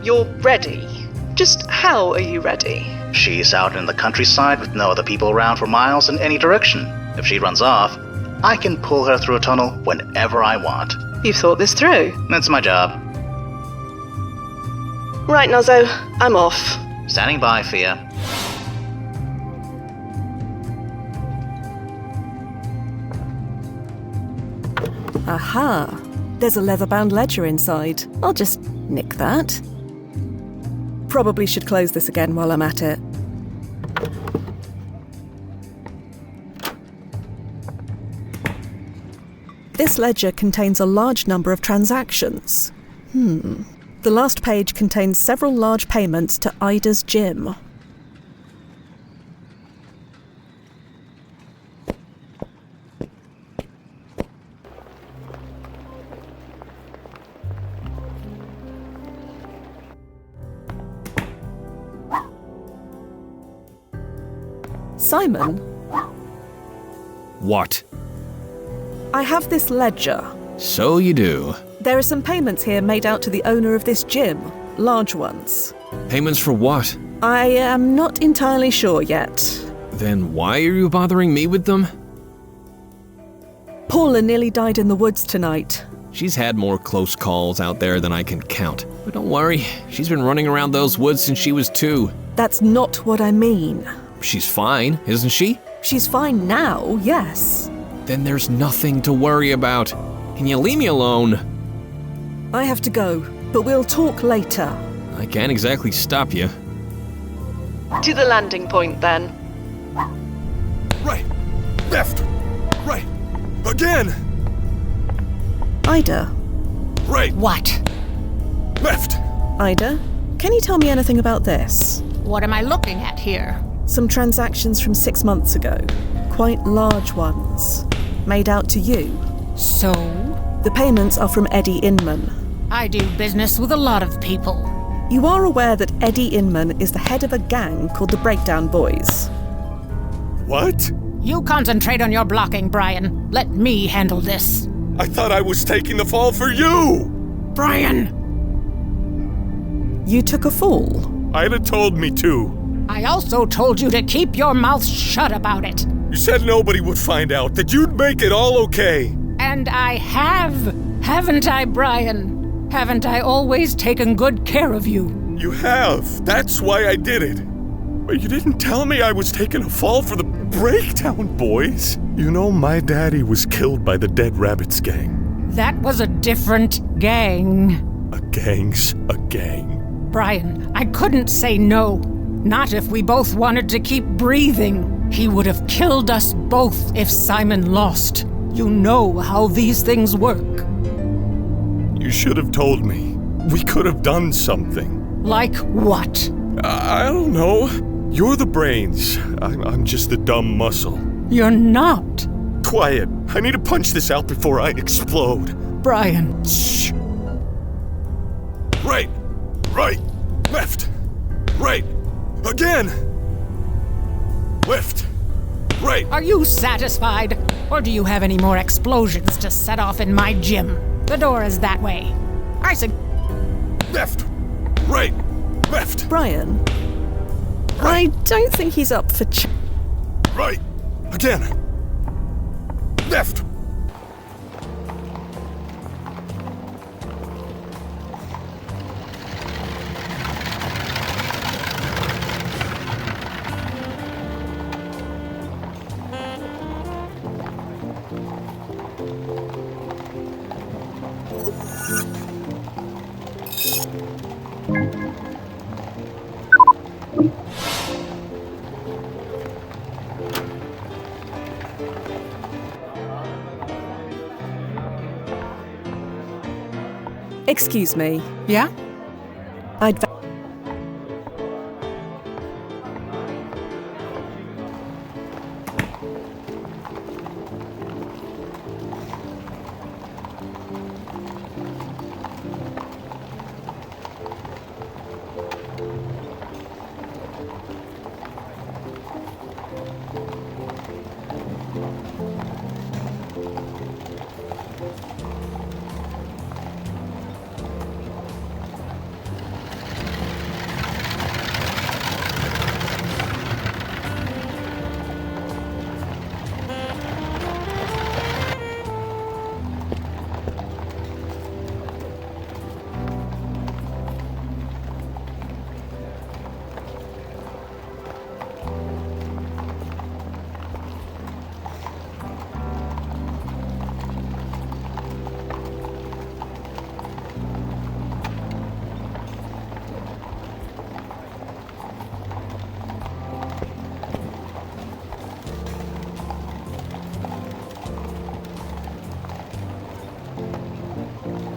You're ready? Just how are you ready? She's out in the countryside with no other people around for miles in any direction. If she runs off, I can pull her through a tunnel whenever I want. You've thought this through. That's my job. Right, Nozzo. I'm off. Standing by, Fia. Aha! There's a leather-bound ledger inside. I'll just nick that. Probably should close this again while I'm at it. This ledger contains a large number of transactions. The last page contains several large payments to Ida's gym. Simon? What? I have this ledger. So you do. There are some payments here made out to the owner of this gym. Large ones. Payments for what? I am not entirely sure yet. Then why are you bothering me with them? Paula nearly died in the woods tonight. She's had more close calls out there than I can count. But don't worry, she's been running around those woods since she was 2. That's not what I mean. She's fine, isn't she? She's fine now, yes. Then there's nothing to worry about. Can you leave me alone? I have to go, but we'll talk later. I can't exactly stop you. To the landing point, then. Right. Left. Right. Again. Ida. Right. What? Left. Ida, can you tell me anything about this? What am I looking at here? Some transactions from 6 months ago. Quite large ones. Made out to you. So? The payments are from Eddie Inman. I do business with a lot of people. You are aware that Eddie Inman is the head of a gang called the Breakdown Boys. What? You concentrate on your blocking, Brian. Let me handle this. I thought I was taking the fall for you! Brian! You took a fall? Ida told me to. I also told you to keep your mouth shut about it. You said nobody would find out, that you'd make it all okay. And I have, haven't I, Brian? Haven't I always taken good care of you? You have. That's why I did it. But you didn't tell me I was taking a fall for the Breakdown Boys. You know, my daddy was killed by the Dead Rabbits gang. That was a different gang. A gang's a gang. Brian, I couldn't say no. Not if we both wanted to keep breathing. He would have killed us both if Simon lost. You know how these things work. You should have told me. We could have done something. Like what? I don't know. You're the brains. I'm just the dumb muscle. You're not. Quiet. I need to punch this out before I explode. Brian. Shh. Right. Right. Left. Right. Again. Left. Right. Are you satisfied? Or do you have any more explosions to set off in my gym? The door is that way. I said... Left. Right. Left. Brian. Right. I don't think he's up for... Right. Again. Left. Excuse me. Yeah? I'd...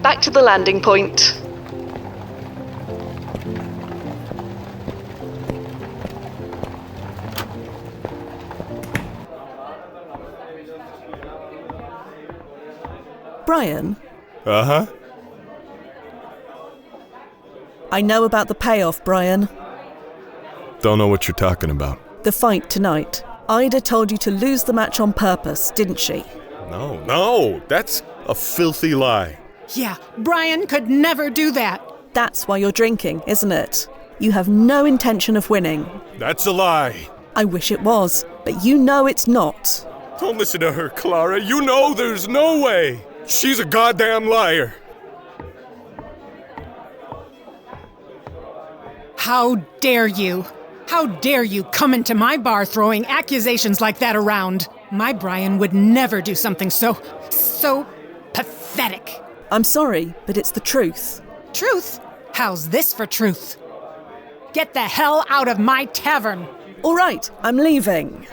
Back to the landing point. Brian? Uh-huh. I know about the payoff, Brian. Don't know what you're talking about. The fight tonight. Ida told you to lose the match on purpose, didn't she? No, that's a filthy lie. Yeah, Brian could never do that. That's why you're drinking, isn't it? You have no intention of winning. That's a lie. I wish it was, but you know it's not. Don't listen to her, Clara. You know there's no way. She's a goddamn liar. How dare you? How dare you come into my bar throwing accusations like that around? My Brian would never do something so pathetic. I'm sorry, but it's the truth. Truth? How's this for truth? Get the hell out of my tavern! All right, I'm leaving.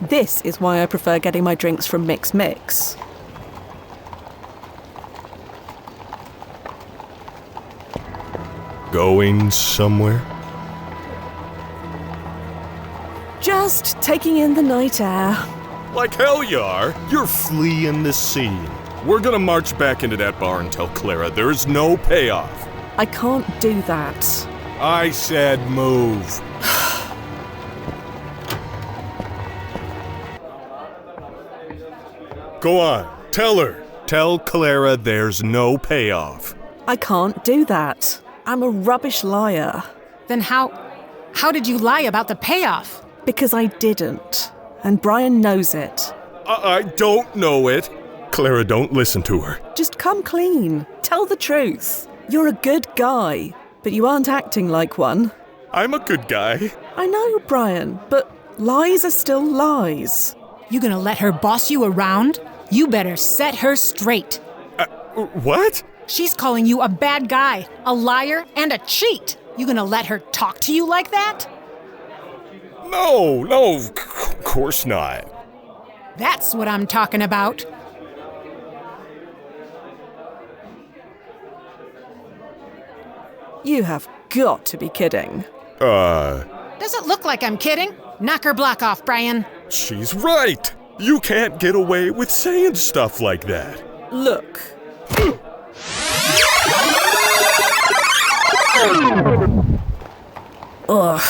This is why I prefer getting my drinks from Mix. Going somewhere? Just taking in the night air. Like hell you are. You're fleeing the scene. We're gonna march back into that bar and tell Clara there's no payoff. I can't do that. I said move. Go on, tell her. Tell Clara there's no payoff. I can't do that. I'm a rubbish liar. Then how did you lie about the payoff? Because I didn't. And Brian knows it. I don't know it. Clara, don't listen to her. Just come clean. Tell the truth. You're a good guy, but you aren't acting like one. I'm a good guy. I know, Brian, but lies are still lies. You gonna let her boss you around? You better set her straight. What? She's calling you a bad guy, a liar, and a cheat. You gonna let her talk to you like that? No, of course not. That's what I'm talking about. You have got to be kidding. Does it look like I'm kidding? Knock her block off, Brian. She's right. You can't get away with saying stuff like that. Look. Ugh.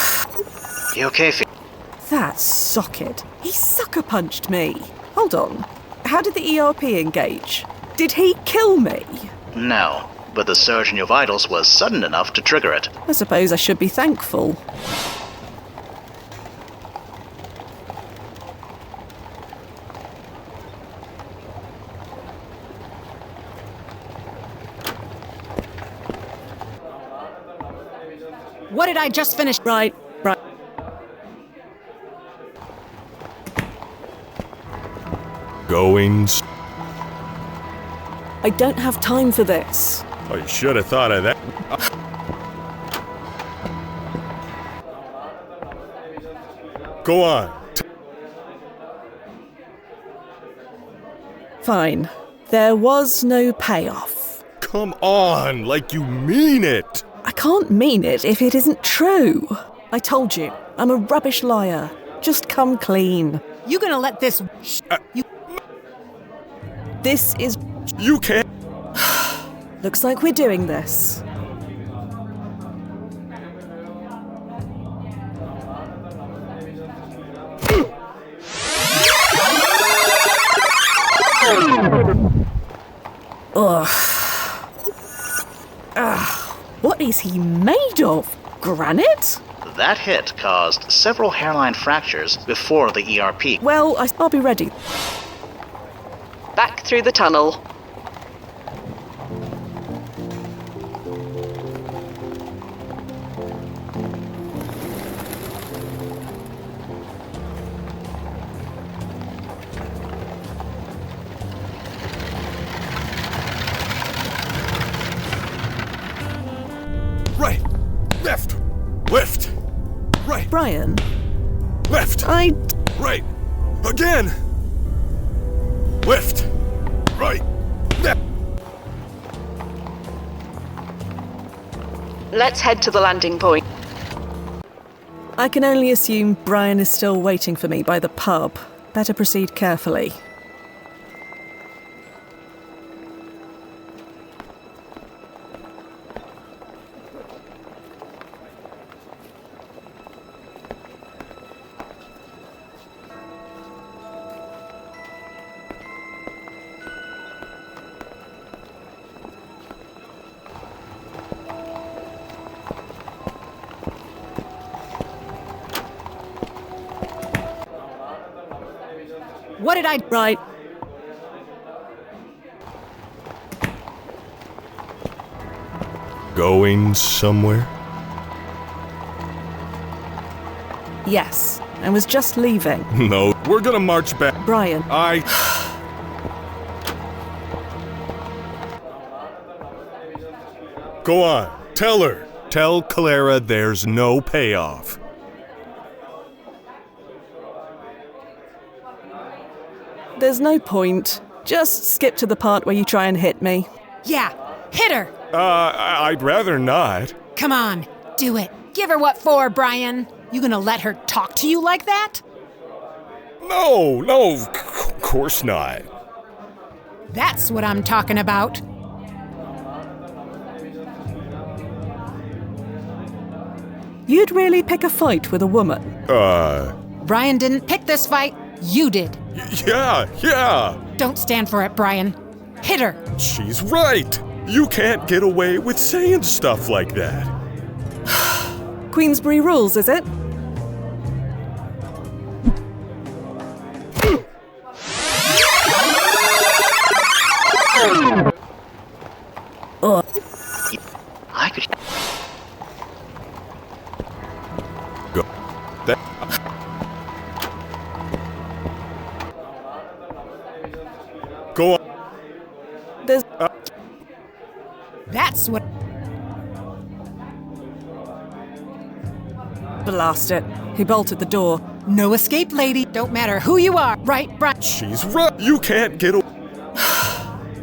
You okay, Fia? That socket. He sucker punched me. Hold on. How did the ERP engage? Did he kill me? No, but the surge in your vitals was sudden enough to trigger it. I suppose I should be thankful. What did I just finish? Right. Goings. I don't have time for this. Oh, you should have thought of that. Go on. Fine. There was no payoff. Come on, like you mean it. I can't mean it if it isn't true. I told you, I'm a rubbish liar. Just come clean. You gonna let this... This is... You can't... Looks like we're doing this. Ugh. What is he made of? Granite? That hit caused several hairline fractures before the ERP. Well, I'll be ready. Back through the tunnel. Right. Left. Left. Right. Brian. Left. Right. Again. Left. Right. Left. Let's head to the landing point. I can only assume Brian is still waiting for me by the pub. Better proceed carefully. What did I... Right. going somewhere? Yes, I was just leaving. No, we're gonna march back. Brian. Go on, tell her. Tell Clara there's no payoff. There's no point. Just skip to the part where you try and hit me. Yeah, hit her. I'd rather not. Come on, do it. Give her what for, Brian. You gonna let her talk to you like that? No, of course not. That's what I'm talking about. You'd really pick a fight with a woman? Brian didn't pick this fight. You did. Yeah. Don't stand for it, Brian. Hit her. She's right. You can't get away with saying stuff like that. Queensbury rules, is it? I could... Go. That... Go on. There's... That's what... Blast it. He bolted the door. No escape, lady. Don't matter who you are, right, Brian? She's right. You can't get away.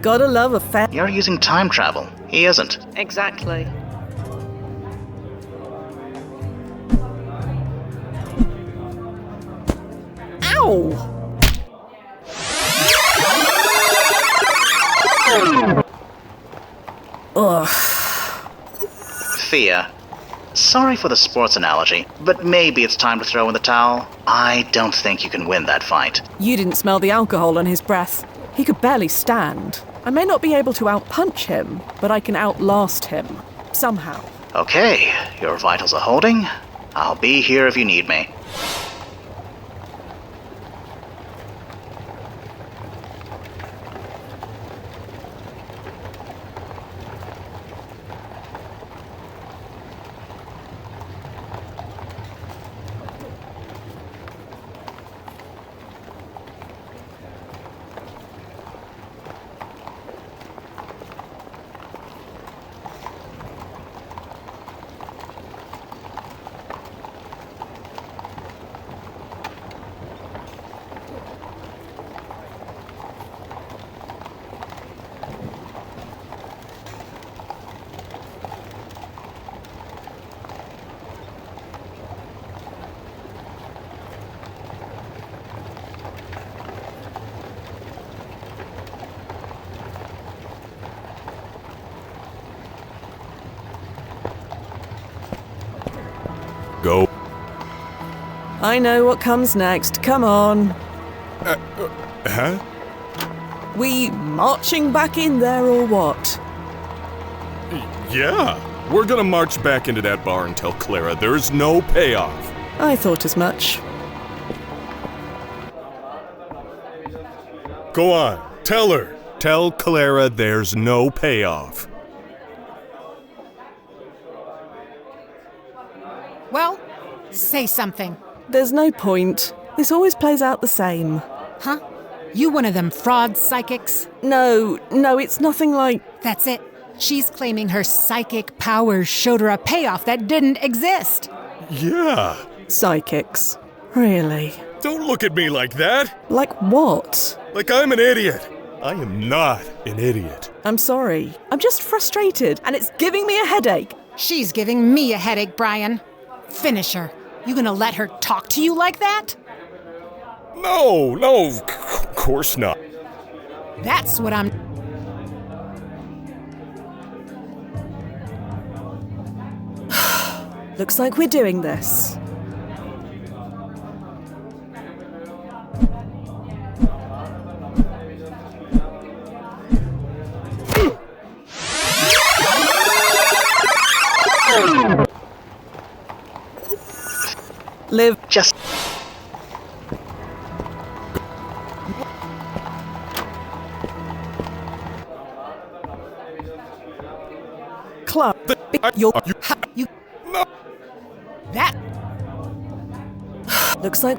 Gotta love a fan. You're using time travel. He isn't. Exactly. Ow! Ugh. Fia, sorry for the sports analogy, but maybe it's time to throw in the towel. I don't think you can win that fight. You didn't smell the alcohol on his breath. He could barely stand. I may not be able to outpunch him, but I can outlast him. Somehow. Okay, your vitals are holding. I'll be here if you need me. Go. I know what comes next. Come on. Huh? We marching back in there or what? Yeah. We're gonna march back into that bar and tell Clara there's no payoff. I thought as much. Go on. Tell her. Tell Clara there's no payoff. Well, say something. There's no point. This always plays out the same. Huh? You one of them fraud psychics? No, it's nothing like... That's it. She's claiming her psychic powers showed her a payoff that didn't exist. Yeah. Psychics. Really? Don't look at me like that. Like what? Like I'm an idiot. I am not an idiot. I'm sorry. I'm just frustrated, and it's giving me a headache. She's giving me a headache, Brian. Finish her. You gonna let her talk to you like that? No, of course not. That's what I'm... Looks like we're doing this. Liv, just... Club. You're... You... No! That... Looks like...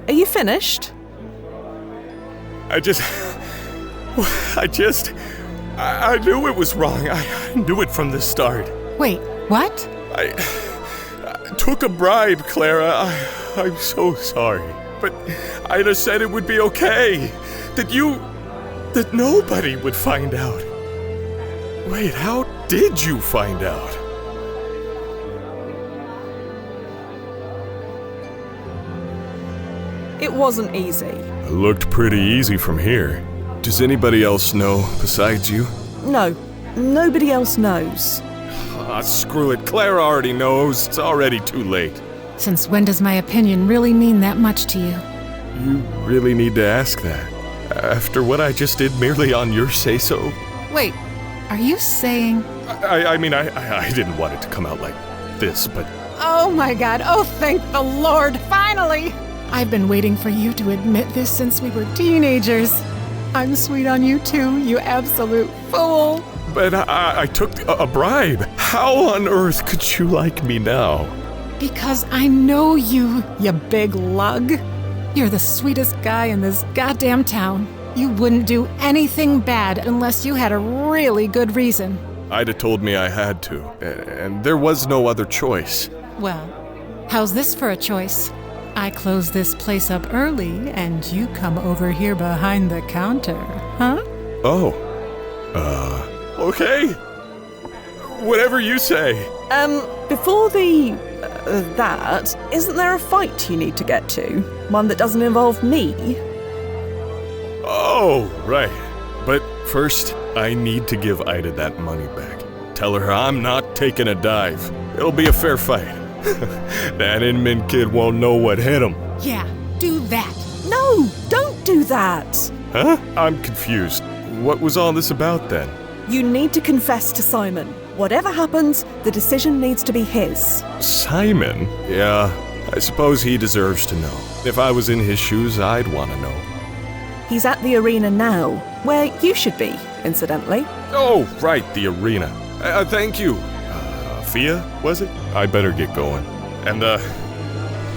Are you finished? I knew it was wrong. I knew it from the start. Wait, what? I took a bribe, Clara. I'm so sorry. But Ida said it would be okay. That nobody would find out. Wait, how did you find out? It wasn't easy. It looked pretty easy from here. Does anybody else know besides you? No, nobody else knows. Screw it. Clara already knows. It's already too late. Since when does my opinion really mean that much to you? You really need to ask that. After what I just did merely on your say-so? Wait, are you saying... I mean, I didn't want it to come out like this, but... Oh my god, oh thank the Lord, finally! I've been waiting for you to admit this since we were teenagers. I'm sweet on you too, you absolute fool. But I took a bribe. How on earth could you like me now? Because I know you, you big lug. You're the sweetest guy in this goddamn town. You wouldn't do anything bad unless you had a really good reason. Ida told me I had to, and there was no other choice. Well, how's this for a choice? I close this place up early, and you come over here behind the counter, huh? Oh. Okay. Whatever you say. Before the... that, isn't there a fight you need to get to? One that doesn't involve me? Oh, right. But first, I need to give Ida that money back. Tell her I'm not taking a dive. It'll be a fair fight. That Inman kid won't know what hit him. Yeah, do that. No, don't do that. Huh? I'm confused. What was all this about then? You need to confess to Simon. Whatever happens, the decision needs to be his. Simon? Yeah, I suppose he deserves to know. If I was in his shoes, I'd want to know. He's at the arena now, where you should be, incidentally. Oh, right, the arena. Thank you. Fia, was it? I better get going. And,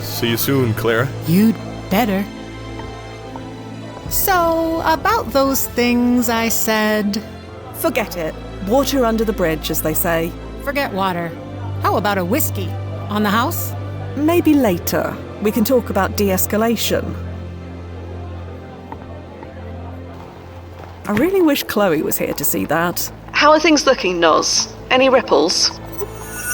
see you soon, Clara. You'd better. So, about those things I said... Forget it. Water under the bridge, as they say. Forget water. How about a whiskey? On the house? Maybe later. We can talk about de-escalation. I really wish Chloe was here to see that. How are things looking, Noz? Any ripples?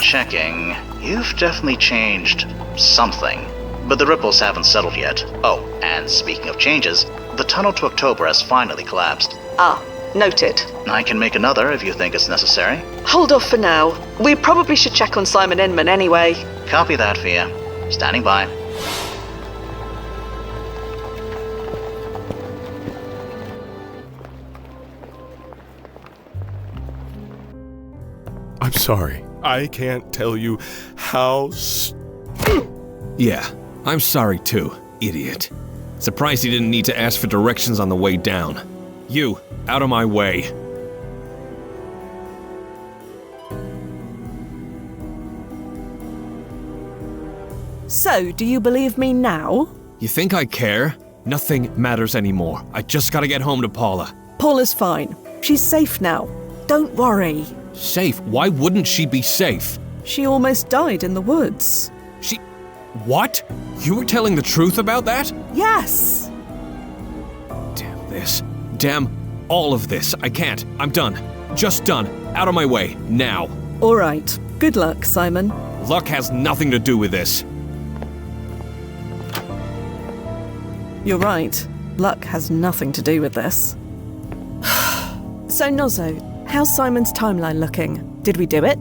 Checking. You've definitely changed something. But the ripples haven't settled yet. Oh, and speaking of changes, the tunnel to October has finally collapsed. Ah, noted. I can make another if you think it's necessary. Hold off for now. We probably should check on Simon Inman anyway. Copy that, Fia. Standing by. I'm sorry. I can't tell you how Yeah, I'm sorry too, idiot. Surprised he didn't need to ask for directions on the way down. You, out of my way. So, do you believe me now? You think I care? Nothing matters anymore. I just gotta get home to Paula. Paula's fine. She's safe now. Don't worry. Safe? Why wouldn't she be safe? She almost died in the woods. What? You were telling the truth about that? Yes! Damn this. Damn all of this. I can't. I'm done. Just done. Out of my way. Now. All right. Good luck, Simon. Luck has nothing to do with this. You're right. Luck has nothing to do with this. So, Nozzo, how's Simon's timeline looking? Did we do it?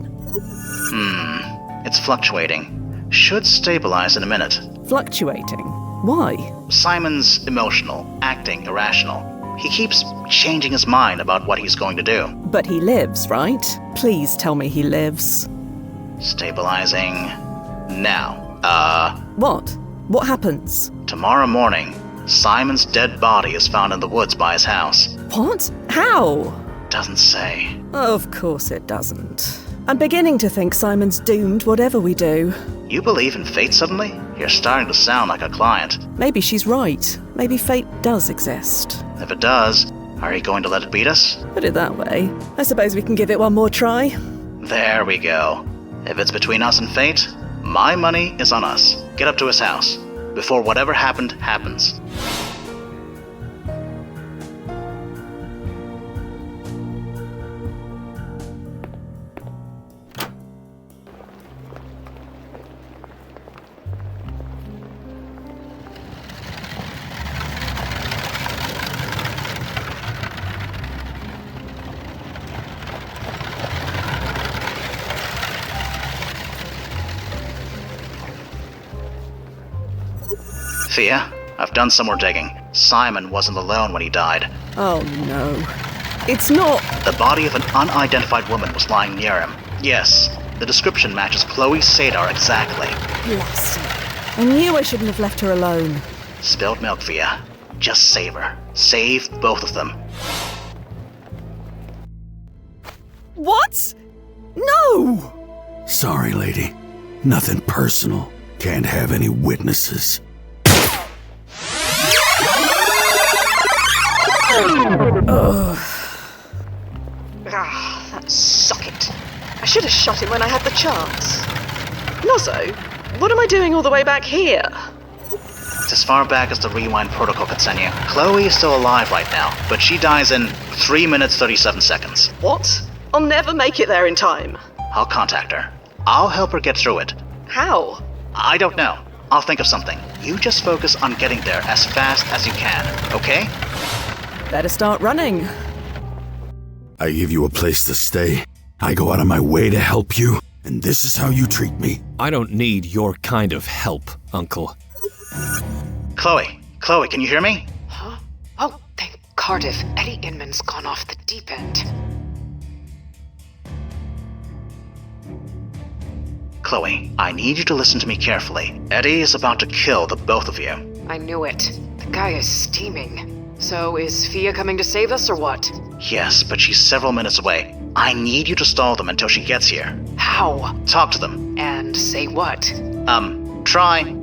It's fluctuating. Should stabilize in a minute. Fluctuating? Why? Simon's emotional, acting irrational. He keeps changing his mind about what he's going to do. But he lives, right? Please tell me he lives. Stabilizing. Now, What? What happens? tomorrow morning, Simon's dead body is found in the woods by his house. What? How? Doesn't say. Of course it doesn't. I'm beginning to think Simon's doomed whatever we do. You believe in fate suddenly? You're starting to sound like a client. Maybe she's right. Maybe fate does exist. If it does, are you going to let it beat us? Put it that way. I suppose we can give it one more try. There we go. If it's between us and fate, my money is on us. Get up to his house, before whatever happened happens. Fia, I've done some more digging. Simon wasn't alone when he died. Oh no. It's not... The body of an unidentified woman was lying near him. Yes, the description matches Chloe Sadar exactly. Bless her. I knew I shouldn't have left her alone. Spilled milk, Fia. Just save her. Save both of them. What? No! Sorry, lady. Nothing personal. Can't have any witnesses. That socket. I should have shot him when I had the chance. Nozzo, what am I doing all the way back here? It's as far back as the rewind protocol could send you. Chloe is still alive right now, but she dies in 3 minutes 37 seconds. What? I'll never make it there in time. I'll contact her. I'll help her get through it. How? I don't know. I'll think of something. You just focus on getting there as fast as you can, okay? Better start running. I give you a place to stay. I go out of my way to help you, and this is how you treat me. I don't need your kind of help, Uncle. Chloe, can you hear me? Huh? Oh, thank Cardiff. Eddie Inman's gone off the deep end. Chloe, I need you to listen to me carefully. Eddie is about to kill the both of you. I knew it. The guy is steaming. So is Fia coming to save us or what? Yes, but she's several minutes away. I need you to stall them until she gets here. How? Talk to them. And say what? Try.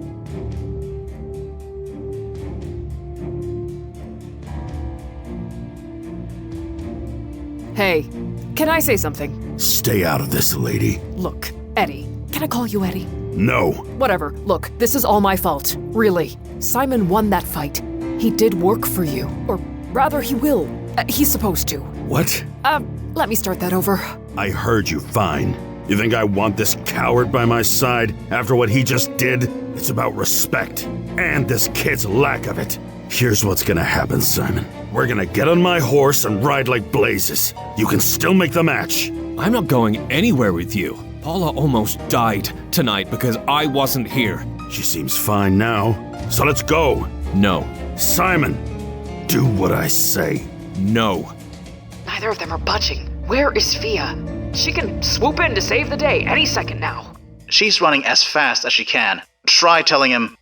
Hey, can I say something? Stay out of this, lady. Look, Eddie. Can I call you Eddie? No. Whatever. Look, this is all my fault. Really. Simon won that fight. He did work for you. Or rather, he will. He's supposed to. What? Let me start that over. I heard you fine. You think I want this coward by my side after what he just did? It's about respect. And this kid's lack of it. Here's what's gonna happen, Simon. We're gonna get on my horse and ride like blazes. You can still make the match. I'm not going anywhere with you. Paula almost died tonight because I wasn't here. She seems fine now. So let's go. No. Simon, do what I say. No. Neither of them are budging. Where is Fia? She can swoop in to save the day any second now. She's running as fast as she can. Try telling him.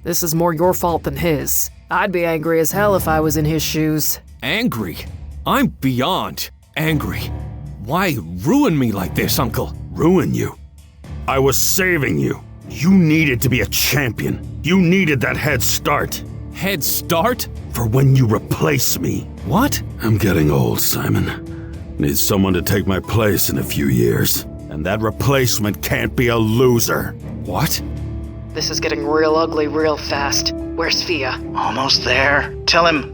This is more your fault than his. I'd be angry as hell if I was in his shoes. Angry? I'm beyond angry. Why ruin me like this, Uncle? Ruin you? I was saving you. You needed to be a champion. You needed that head start. Head start? For when you replace me. What? I'm getting old, Simon. Need someone to take my place in a few years. And that replacement can't be a loser. What? This is getting real ugly real fast. Where's Fia? Almost there. Tell him.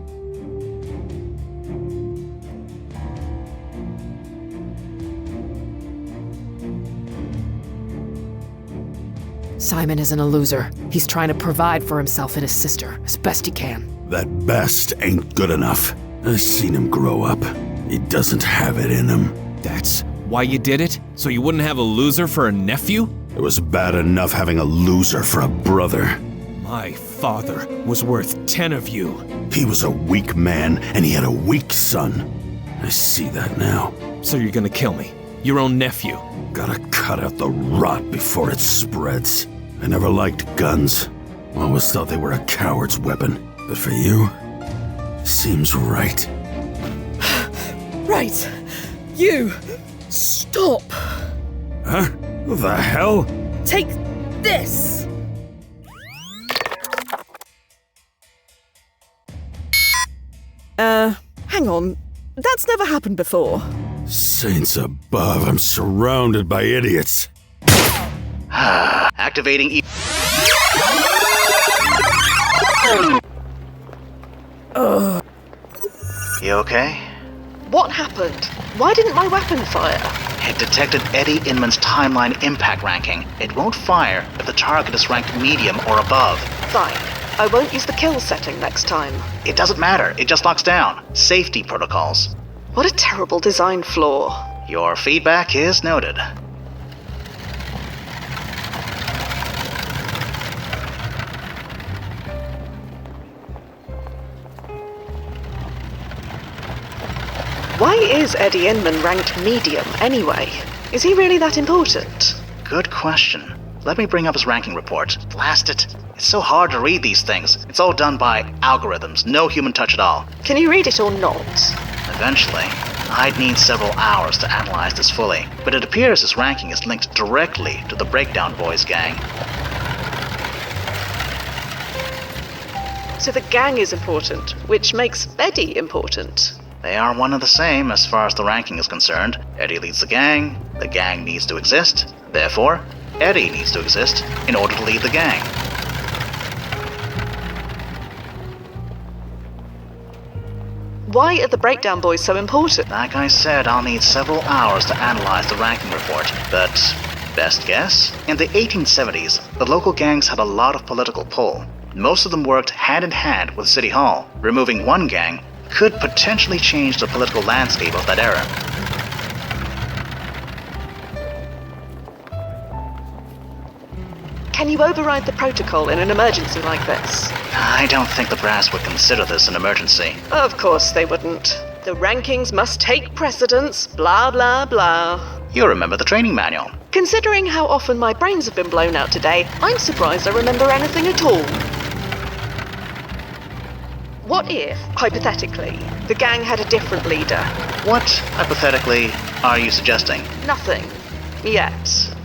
Simon isn't a loser. He's trying to provide for himself and his sister as best he can. That best ain't good enough. I've seen him grow up. He doesn't have it in him. That's why you did it? So you wouldn't have a loser for a nephew? It was bad enough having a loser for a brother. My father was worth 10 of you. He was a weak man, and he had a weak son. I see that now. So you're gonna kill me? Your own nephew? Gotta cut out the rot before it spreads. I never liked guns. Always thought they were a coward's weapon. But for you, seems right. Right. You. Stop. Huh? What the hell? Take this. Hang on. That's never happened before. Saints above, I'm surrounded by idiots. Activating You okay? What happened? Why didn't my weapon fire? It detected Eddie Inman's timeline impact ranking. It won't fire if the target is ranked medium or above. Fine. I won't use the kill setting next time. It doesn't matter. It just locks down. Safety protocols. What a terrible design flaw. Your feedback is noted. Why is Eddie Inman ranked medium anyway? Is he really that important? Good question. Let me bring up his ranking report. Blast it. It's so hard to read these things. It's all done by algorithms, no human touch at all. Can you read it or not? Eventually. I'd need several hours to analyze this fully, but it appears his ranking is linked directly to the Breakdown Boys gang. So the gang is important, which makes Eddie important. They are one and the same as far as the ranking is concerned. Eddie leads the gang needs to exist. Therefore, Eddie needs to exist in order to lead the gang. Why are the Breakdown Boys so important? Like I said, I'll need several hours to analyze the ranking report, but best guess? In the 1870s, the local gangs had a lot of political pull. Most of them worked hand in hand with City Hall. Removing one gang could potentially change the political landscape of that era. Can you override the protocol in an emergency like this? I don't think the brass would consider this an emergency. Of course they wouldn't. The rankings must take precedence, blah blah blah. You remember the training manual. Considering how often my brains have been blown out today, I'm surprised I remember anything at all. What if, hypothetically, the gang had a different leader? What, hypothetically, are you suggesting? Nothing. Yet.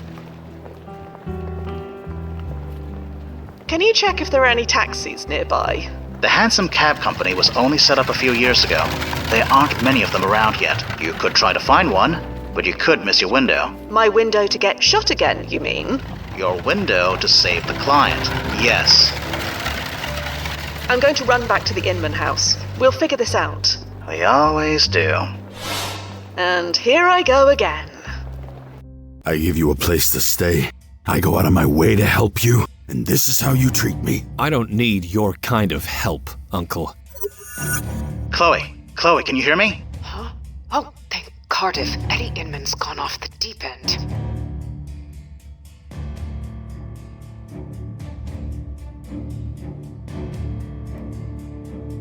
Can you check if there are any taxis nearby? The Handsome Cab Company was only set up a few years ago. There aren't many of them around yet. You could try to find one, but you could miss your window. My window to get shot again, you mean? Your window to save the client, yes. I'm going to run back to the Inman house. We'll figure this out. We always do. And here I go again. I give you a place to stay. I go out of my way to help you, and this is how you treat me. I don't need your kind of help, Uncle. Chloe, can you hear me? Huh? Oh, thank Cardiff. Eddie Inman's gone off the deep end.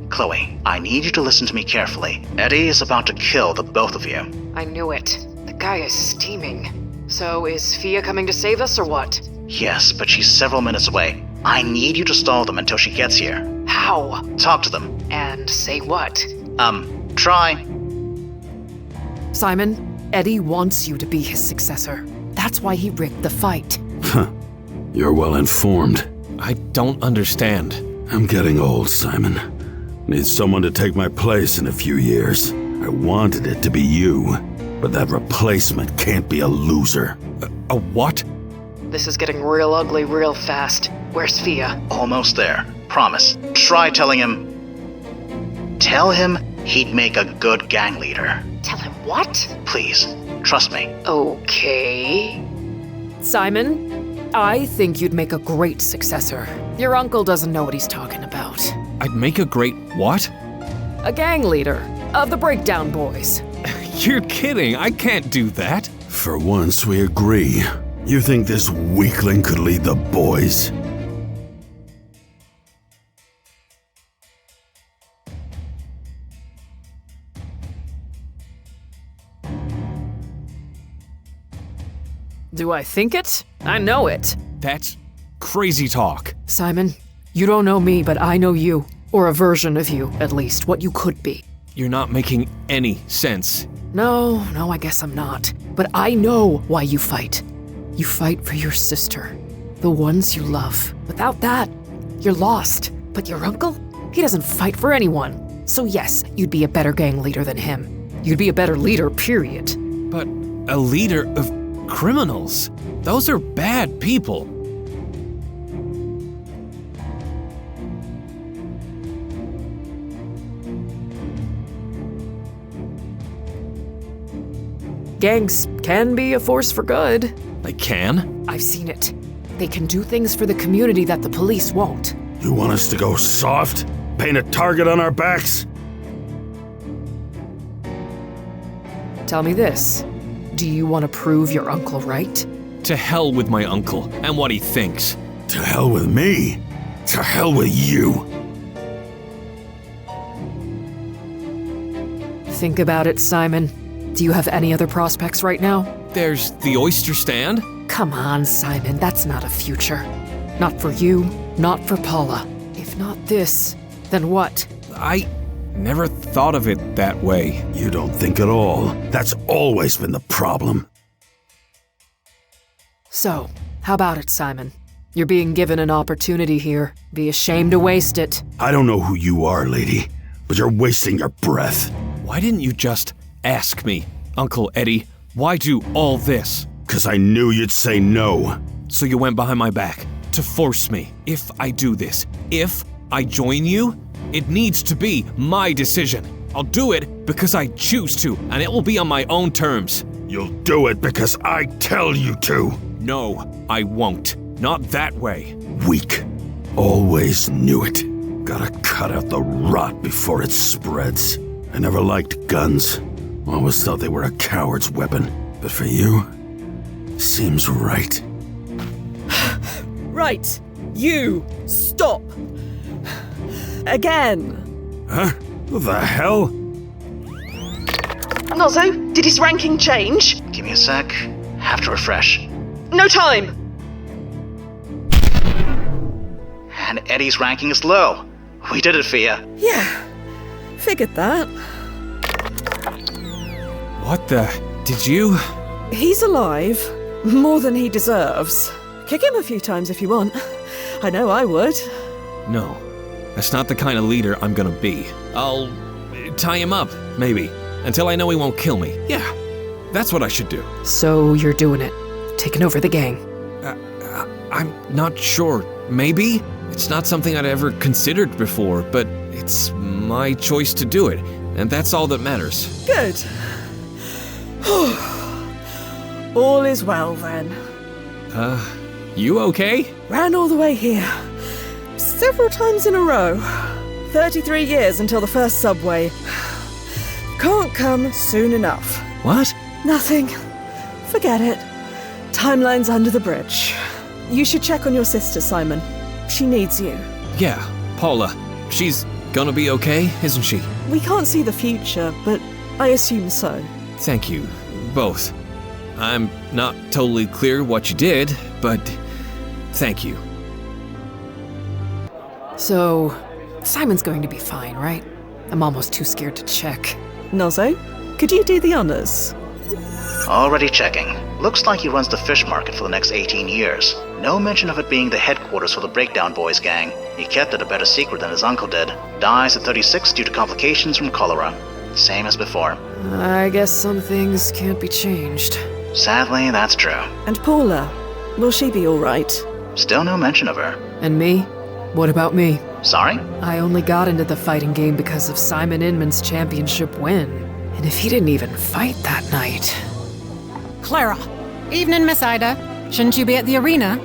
Chloe, I need you to listen to me carefully. Eddie is about to kill the both of you. I knew it. The guy is steaming. So is Fia coming to save us or what? Yes, but she's several minutes away. I need you to stall them until she gets here. How? Talk to them. And say what? Try. Simon, Eddie wants you to be his successor. That's why he rigged the fight. Huh. You're well informed. I don't understand. I'm getting old, Simon. Need someone to take my place in a few years. I wanted it to be you, but that replacement can't be a loser. A what? This is getting real ugly real fast. Where's Fia? Almost there. Promise. Try telling him... Tell him he'd make a good gang leader. Tell him what? Please. Trust me. Okay. Simon, I think you'd make a great successor. Your uncle doesn't know what he's talking about. I'd make a great what? A gang leader of the Breakdown Boys. You're kidding. I can't do that. For once, we agree. You think this weakling could lead the boys? Do I think it? I know it. That's crazy talk. Simon, you don't know me, but I know you. Or a version of you, at least, what you could be. You're not making any sense. No, I guess I'm not. But I know why you fight. You fight for your sister. The ones you love. Without that, you're lost. But your uncle? He doesn't fight for anyone. So yes, you'd be a better gang leader than him. You'd be a better leader, period. But a leader of criminals? Those are bad people. Gangs can be a force for good. They can? I've seen it. They can do things for the community that the police won't. You want us to go soft? Paint a target on our backs? Tell me this. Do you want to prove your uncle right? To hell with my uncle and what he thinks. To hell with me? To hell with you? Think about it, Simon. Do you have any other prospects right now? There's the oyster stand. Come on, Simon, that's not a future. Not for you, not for Paula. If not this, then what? I never thought of it that way. You don't think at all. That's always been the problem. So, how about it, Simon? You're being given an opportunity here. Be ashamed to waste it. I don't know who you are, lady, but you're wasting your breath. Why didn't you just ask me, Uncle Eddie, why do all this? 'Cause I knew you'd say no. So you went behind my back to force me. If I do this, if I join you, it needs to be my decision. I'll do it because I choose to, and it will be on my own terms. You'll do it because I tell you to. No, I won't. Not that way. Weak. Always knew it. Gotta cut out the rot before it spreads. I never liked guns. Always thought they were a coward's weapon. But for you, seems right. Right. You. Stop. Again. Huh? What the hell? Nozzo, did his ranking change? Give me a sec. Have to refresh. No time! And Eddie's ranking is low. We did it, Fia. Yeah. Figured that. What the? Did you? He's alive. More than he deserves. Kick him a few times if you want. I know I would. No. That's not the kind of leader I'm gonna be. I'll tie him up, maybe. Until I know he won't kill me. Yeah. That's what I should do. So you're doing it. Taking over the gang. I'm not sure. Maybe? It's not something I'd ever considered before, but it's my choice to do it. And that's all that matters. Good. All is well then. You okay? Ran all the way here. Several times in a row. 33 years until the first subway. Can't come soon enough. What? Nothing. Forget it. Timeline's under the bridge. You should check on your sister, Simon. She needs you. Yeah, Paula. She's gonna be okay, isn't she? We can't see the future, but I assume so. Thank you, both. I'm not totally clear what you did, but thank you. So, Simon's going to be fine, right? I'm almost too scared to check. Nozzo, could you do the honors? Already checking. Looks like he runs the fish market for the next 18 years. No mention of it being the headquarters for the Breakdown Boys gang. He kept it a better secret than his uncle did. Dies at 36 due to complications from cholera. Same as before. I guess some things can't be changed. Sadly, that's true. And Paula, will she be alright? Still no mention of her. And me? What about me? Sorry? I only got into the fighting game because of Simon Inman's championship win. And if he didn't even fight that night... Clara. Evening, Miss Ida. Shouldn't you be at the arena?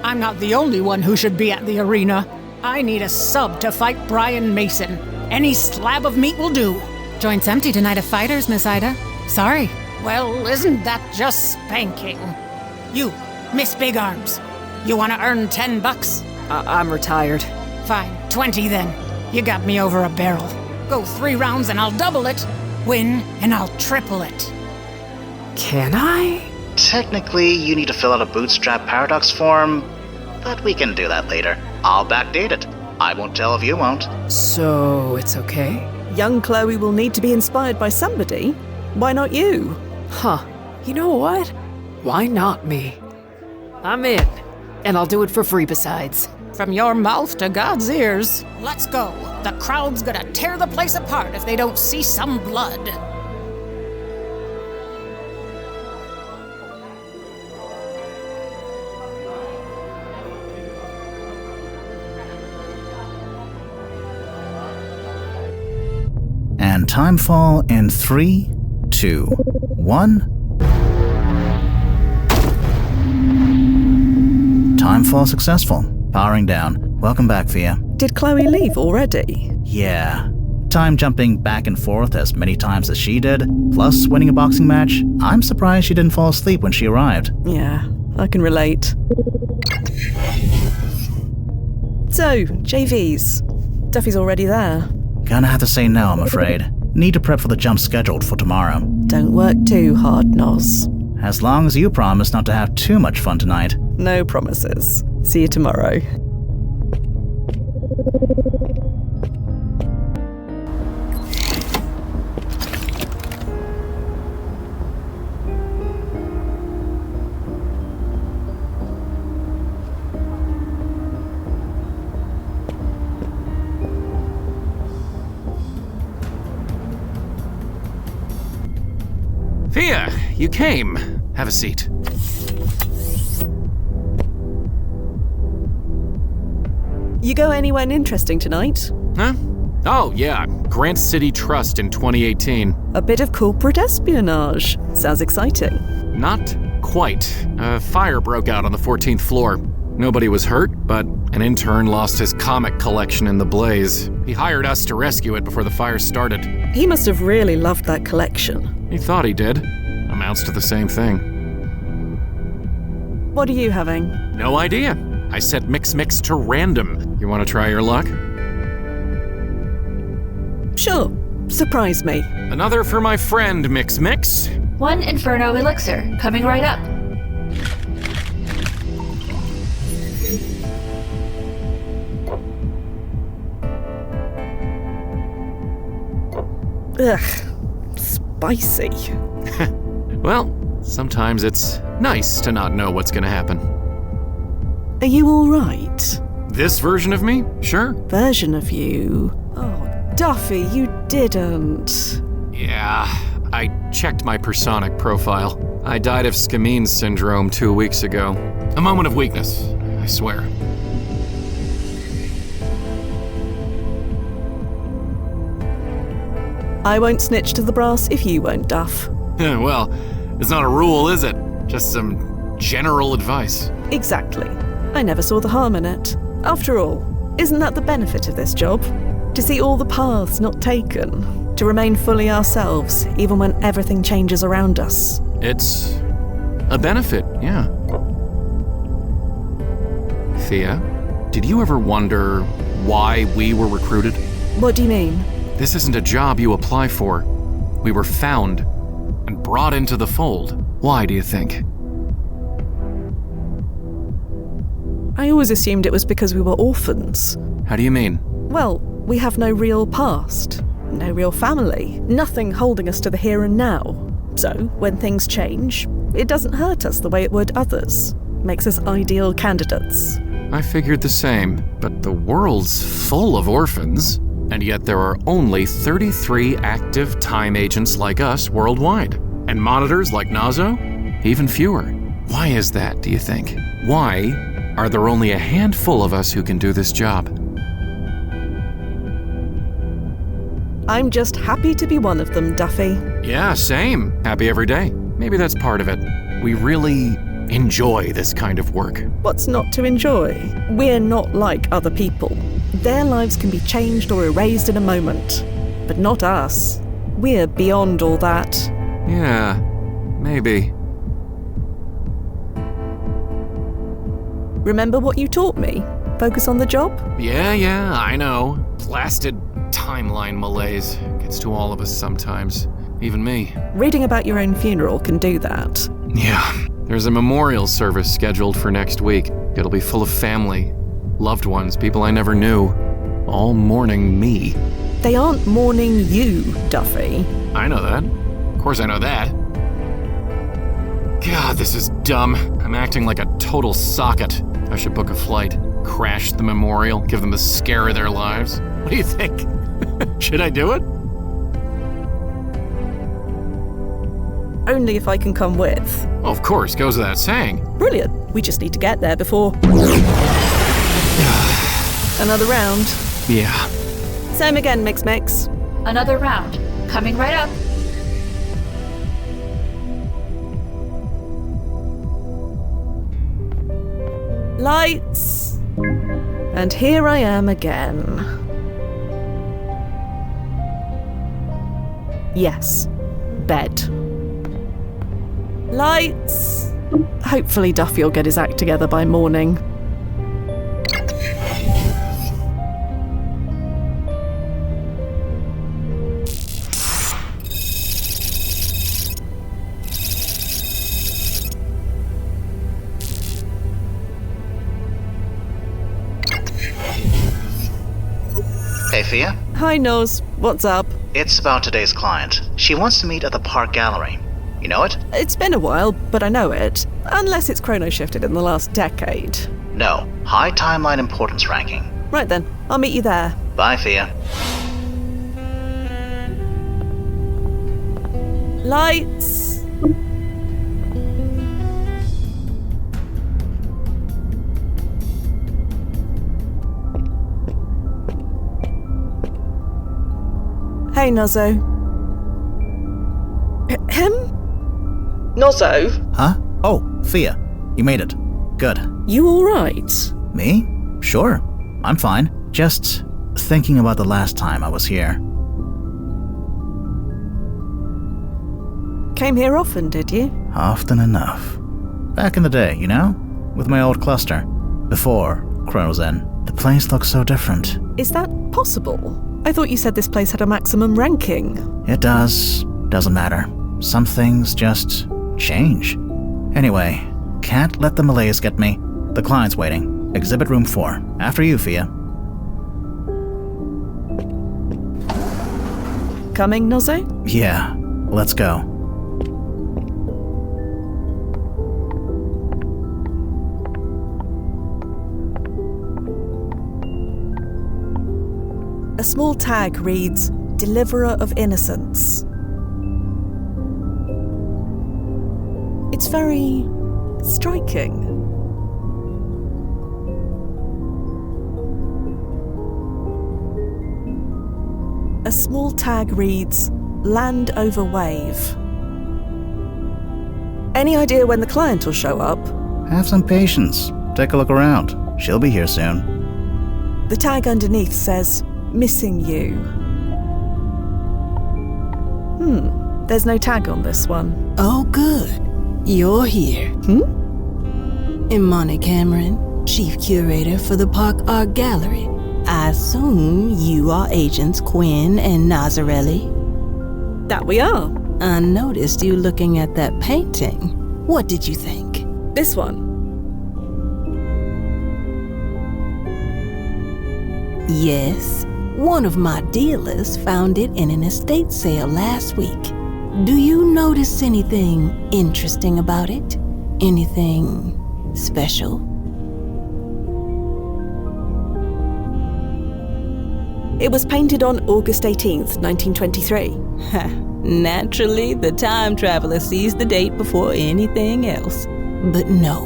I'm not the only one who should be at the arena. I need a sub to fight Brian Mason. Any slab of meat will do. Joint's empty tonight of fighters, Miss Ida. Sorry. Well, isn't that just spanking? You, Miss Big Arms. You want to earn $10? I'm retired. Fine, 20 then. You got me over a barrel. Go 3 rounds and I'll double it. Win and I'll triple it. Can I? Technically, you need to fill out a bootstrap paradox form, but we can do that later. I'll backdate it. I won't tell if you won't. So, it's okay? Young Chloe will need to be inspired by somebody. Why not you? Huh. You know what? Why not me? I'm in. And I'll do it for free besides. From your mouth to God's ears. Let's go. The crowd's gonna tear the place apart if they don't see some blood. And timefall in 3, 2, 1. Timefall successful. Powering down. Welcome back, Fia. Did Chloe leave already? Yeah. Time jumping back and forth as many times as she did, plus winning a boxing match. I'm surprised she didn't fall asleep when she arrived. Yeah, I can relate. So, JVs. Duffy's already there. Gonna have to say no, I'm afraid. Need to prep for the jump scheduled for tomorrow. Don't work too hard, Noz. As long as you promise not to have too much fun tonight. No promises. See you tomorrow. Fia, you came. Have a seat. You go anywhere interesting tonight? Huh? Oh, yeah. Grant City Trust in 2018. A bit of corporate espionage. Sounds exciting. Not quite. A fire broke out on the 14th floor. Nobody was hurt, but an intern lost his comic collection in the blaze. He hired us to rescue it before the fire started. He must have really loved that collection. He thought he did. Amounts to the same thing. What are you having? No idea. I set Mix to random. You want to try your luck? Sure. Surprise me. Another for my friend, Mix. One Inferno Elixir, coming right up. Ugh. Spicy. Well, sometimes it's nice to not know what's gonna happen. Are you alright? This version of me? Sure. Version of you? Oh, Duffy, you didn't. Yeah, I checked my personic profile. I died of Scamine syndrome 2 weeks ago. A moment of weakness, I swear. I won't snitch to the brass if you won't, Duff. Well, it's not a rule, is it? Just some general advice. Exactly. I never saw the harm in it. After all, isn't that the benefit of this job? To see all the paths not taken. To remain fully ourselves, even when everything changes around us. It's a benefit, yeah. Fia, did you ever wonder why we were recruited? What do you mean? This isn't a job you apply for. We were found and brought into the fold. Why, do you think? I always assumed it was because we were orphans. How do you mean? Well, we have no real past, no real family, nothing holding us to the here and now. So, when things change, it doesn't hurt us the way it would others. Makes us ideal candidates. I figured the same, but the world's full of orphans, and yet there are only 33 active time agents like us worldwide. And monitors like Nazo? Even fewer. Why is that, do you think? Why are there only a handful of us who can do this job? I'm just happy to be one of them, Duffy. Yeah, same. Happy every day. Maybe that's part of it. We really enjoy this kind of work. What's not to enjoy? We're not like other people. Their lives can be changed or erased in a moment. But not us. We're beyond all that. Yeah, maybe. Remember what you taught me? Focus on the job? Yeah, I know. Blasted timeline malaise. Gets to all of us sometimes. Even me. Reading about your own funeral can do that. Yeah. There's a memorial service scheduled for next week. It'll be full of family, loved ones, people I never knew, all mourning me. They aren't mourning you, Duffy. I know that. Of course I know that. God, this is dumb. I'm acting like a total socket. I should book a flight, crash the memorial, give them the scare of their lives. What do you think? Should I do it? Only if I can come with. Well, of course, goes without saying. Brilliant. We just need to get there before... Another round. Yeah. Same again, Mix. Another round. Coming right up. Lights. And here I am again. Yes. Bed. Lights. Hopefully Duffy will get his act together by morning. Hey, Fia? Hi, Noz. What's up? It's about today's client. She wants to meet at the Park Gallery. You know it? It's been a while, but I know it. Unless it's chrono shifted in the last decade. No. High timeline importance ranking. Right then. I'll meet you there. Bye, Fia. Lights. Hey, Nozzo. Him? Nozzo? Huh? Oh, Fia. You made it. Good. You alright? Me? Sure. I'm fine. Just thinking about the last time I was here. Came here often, did you? Often enough. Back in the day, you know? With my old cluster. Before Chrono's End. The place looks so different. Is that possible? I thought you said this place had a maximum ranking. It does. Doesn't matter. Some things just change. Anyway, can't let the malaise get me. The client's waiting. Exhibit room 4. After you, Fia. Coming, Nozzo? Yeah, let's go. A small tag reads, Deliverer of Innocence. It's very striking. A small tag reads, Land over Wave. Any idea when the client will show up? Have some patience. Take a look around. She'll be here soon. The tag underneath says, Missing you. There's no tag on this one. Oh, good. You're here. Imani Cameron, Chief Curator for the Park Art Gallery. I assume you are Agents Quinn and Nazarelli? That we are. I noticed you looking at that painting. What did you think? This one. Yes. One of my dealers found it in an estate sale last week. Do you notice anything interesting about it? Anything special? It was painted on August 18th, 1923. Naturally, the time traveler sees the date before anything else. But no.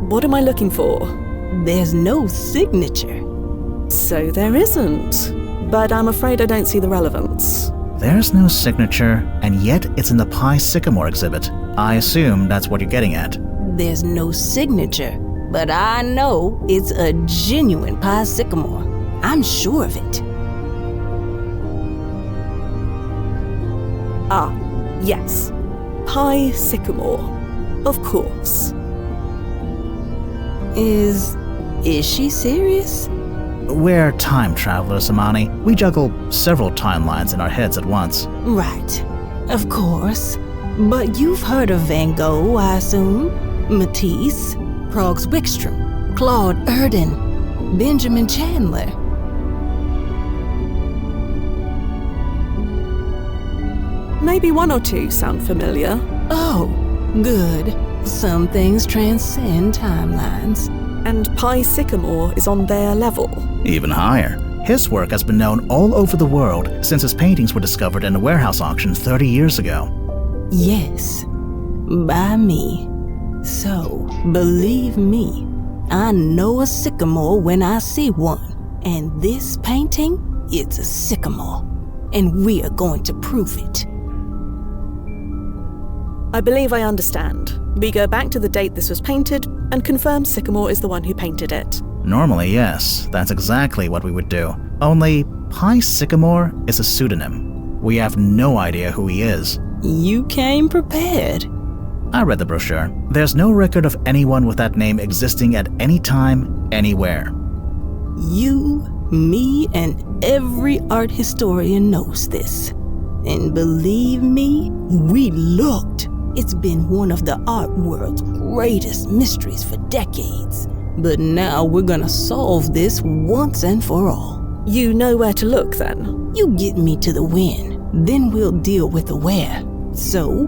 What am I looking for? There's no signature. So there isn't. But I'm afraid I don't see the relevance. There's no signature, and yet it's in the Pi Sycamore exhibit. I assume that's what you're getting at. There's no signature, but I know it's a genuine Pi Sycamore. I'm sure of it. Ah, yes. Pi Sycamore. Of course. Is she serious? We're time travelers, Imani. We juggle several timelines in our heads at once. Right. Of course. But you've heard of Van Gogh, I assume? Matisse, Prague's Wickstrom, Claude Erdin, Benjamin Chandler. Maybe one or two sound familiar. Oh, good. Some things transcend timelines. And Pi Sycamore is on their level. Even higher. His work has been known all over the world since his paintings were discovered in a warehouse auction 30 years ago. Yes, by me. So, believe me, I know a sycamore when I see one. And this painting, it's a sycamore. And we are going to prove it. I believe I understand. We go back to the date this was painted and confirm Sycamore is the one who painted it. Normally, yes, that's exactly what we would do. Only, Pi Sycamore is a pseudonym. We have no idea who he is. You came prepared. I read the brochure. There's no record of anyone with that name existing at any time, anywhere. You, me, and every art historian knows this. And believe me, we looked. It's been one of the art world's greatest mysteries for decades. But now we're gonna solve this once and for all. You know where to look, then? You get me to the when, then we'll deal with the where. So,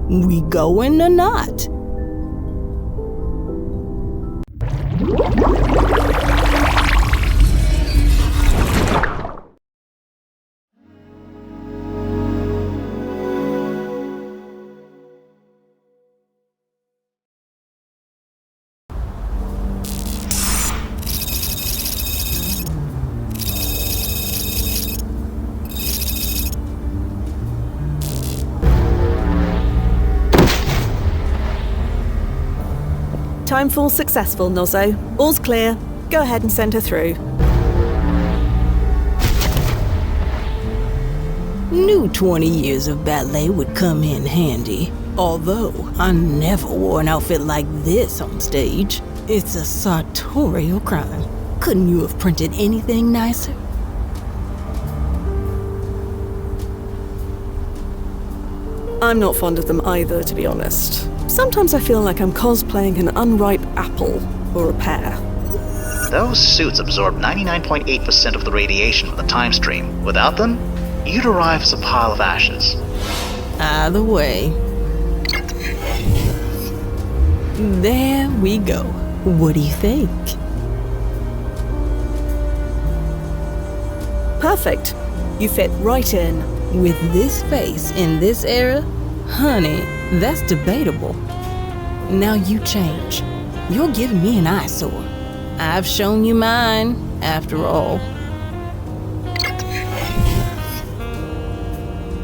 we going or not? Timefall successful, Nozzo. All's clear. Go ahead and send her through. Knew 20 years of ballet would come in handy. Although, I never wore an outfit like this on stage. It's a sartorial crime. Couldn't you have printed anything nicer? I'm not fond of them either, to be honest. Sometimes I feel like I'm cosplaying an unripe apple or a pear. Those suits absorb 99.8% of the radiation from the time stream. Without them, you'd arrive as a pile of ashes. Either way. There we go. What do you think? Perfect. You fit right in. With this face in this era? Honey, that's debatable. Now you change. You're giving me an eyesore. I've shown you mine, after all.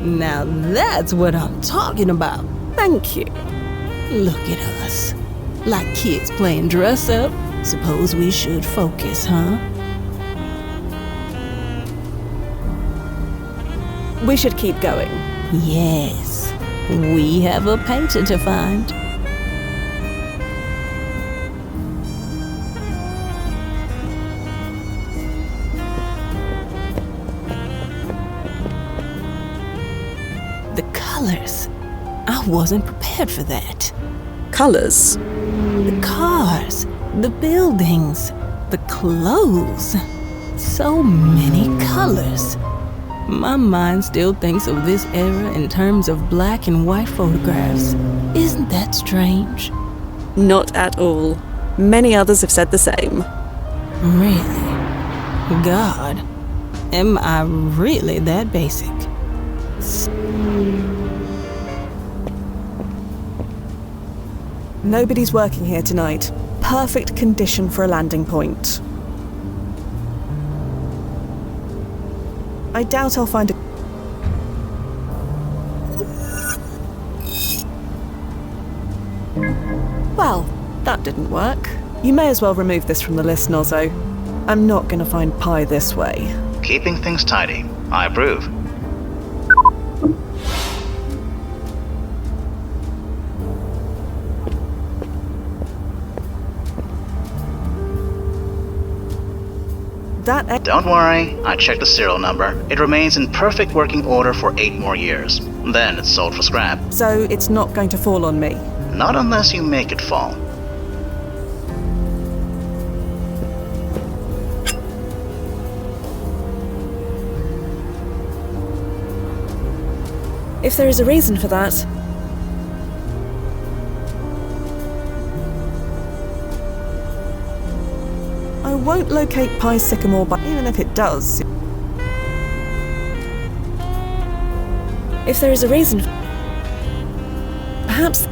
Now that's what I'm talking about. Thank you. Look at us. Like kids playing dress up. Suppose we should focus, huh? We should keep going. Yes. We have a painter to find. The colors. I wasn't prepared for that. Colors? The cars, the buildings, the clothes. So many colors. My mind still thinks of this era in terms of black and white photographs. Isn't that strange? Not at all. Many others have said the same. Really? God, am I really that basic? Nobody's working here tonight. Perfect condition for a landing point. I doubt I'll find a... Well, that didn't work. You may as well remove this from the list, Nozzo. I'm not gonna find Pi this way. Keeping things tidy. I approve. That... Don't worry, I checked the serial number. It remains in perfect working order for 8 more years. Then it's sold for scrap. So it's not going to fall on me? Not unless you make it fall. If there is a reason for that... I won't locate Pie Sycamore, but even if it does... If there is a reason... Perhaps...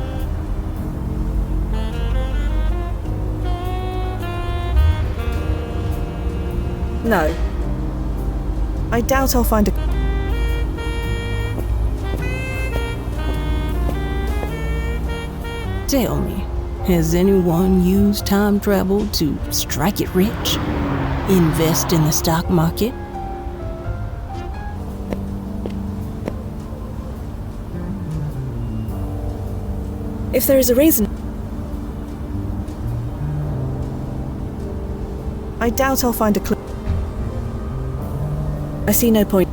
No. I doubt I'll find a... Tell me, has anyone used time travel to strike it rich? Invest in the stock market? If there is a reason... I doubt I'll find a clue. I see no point.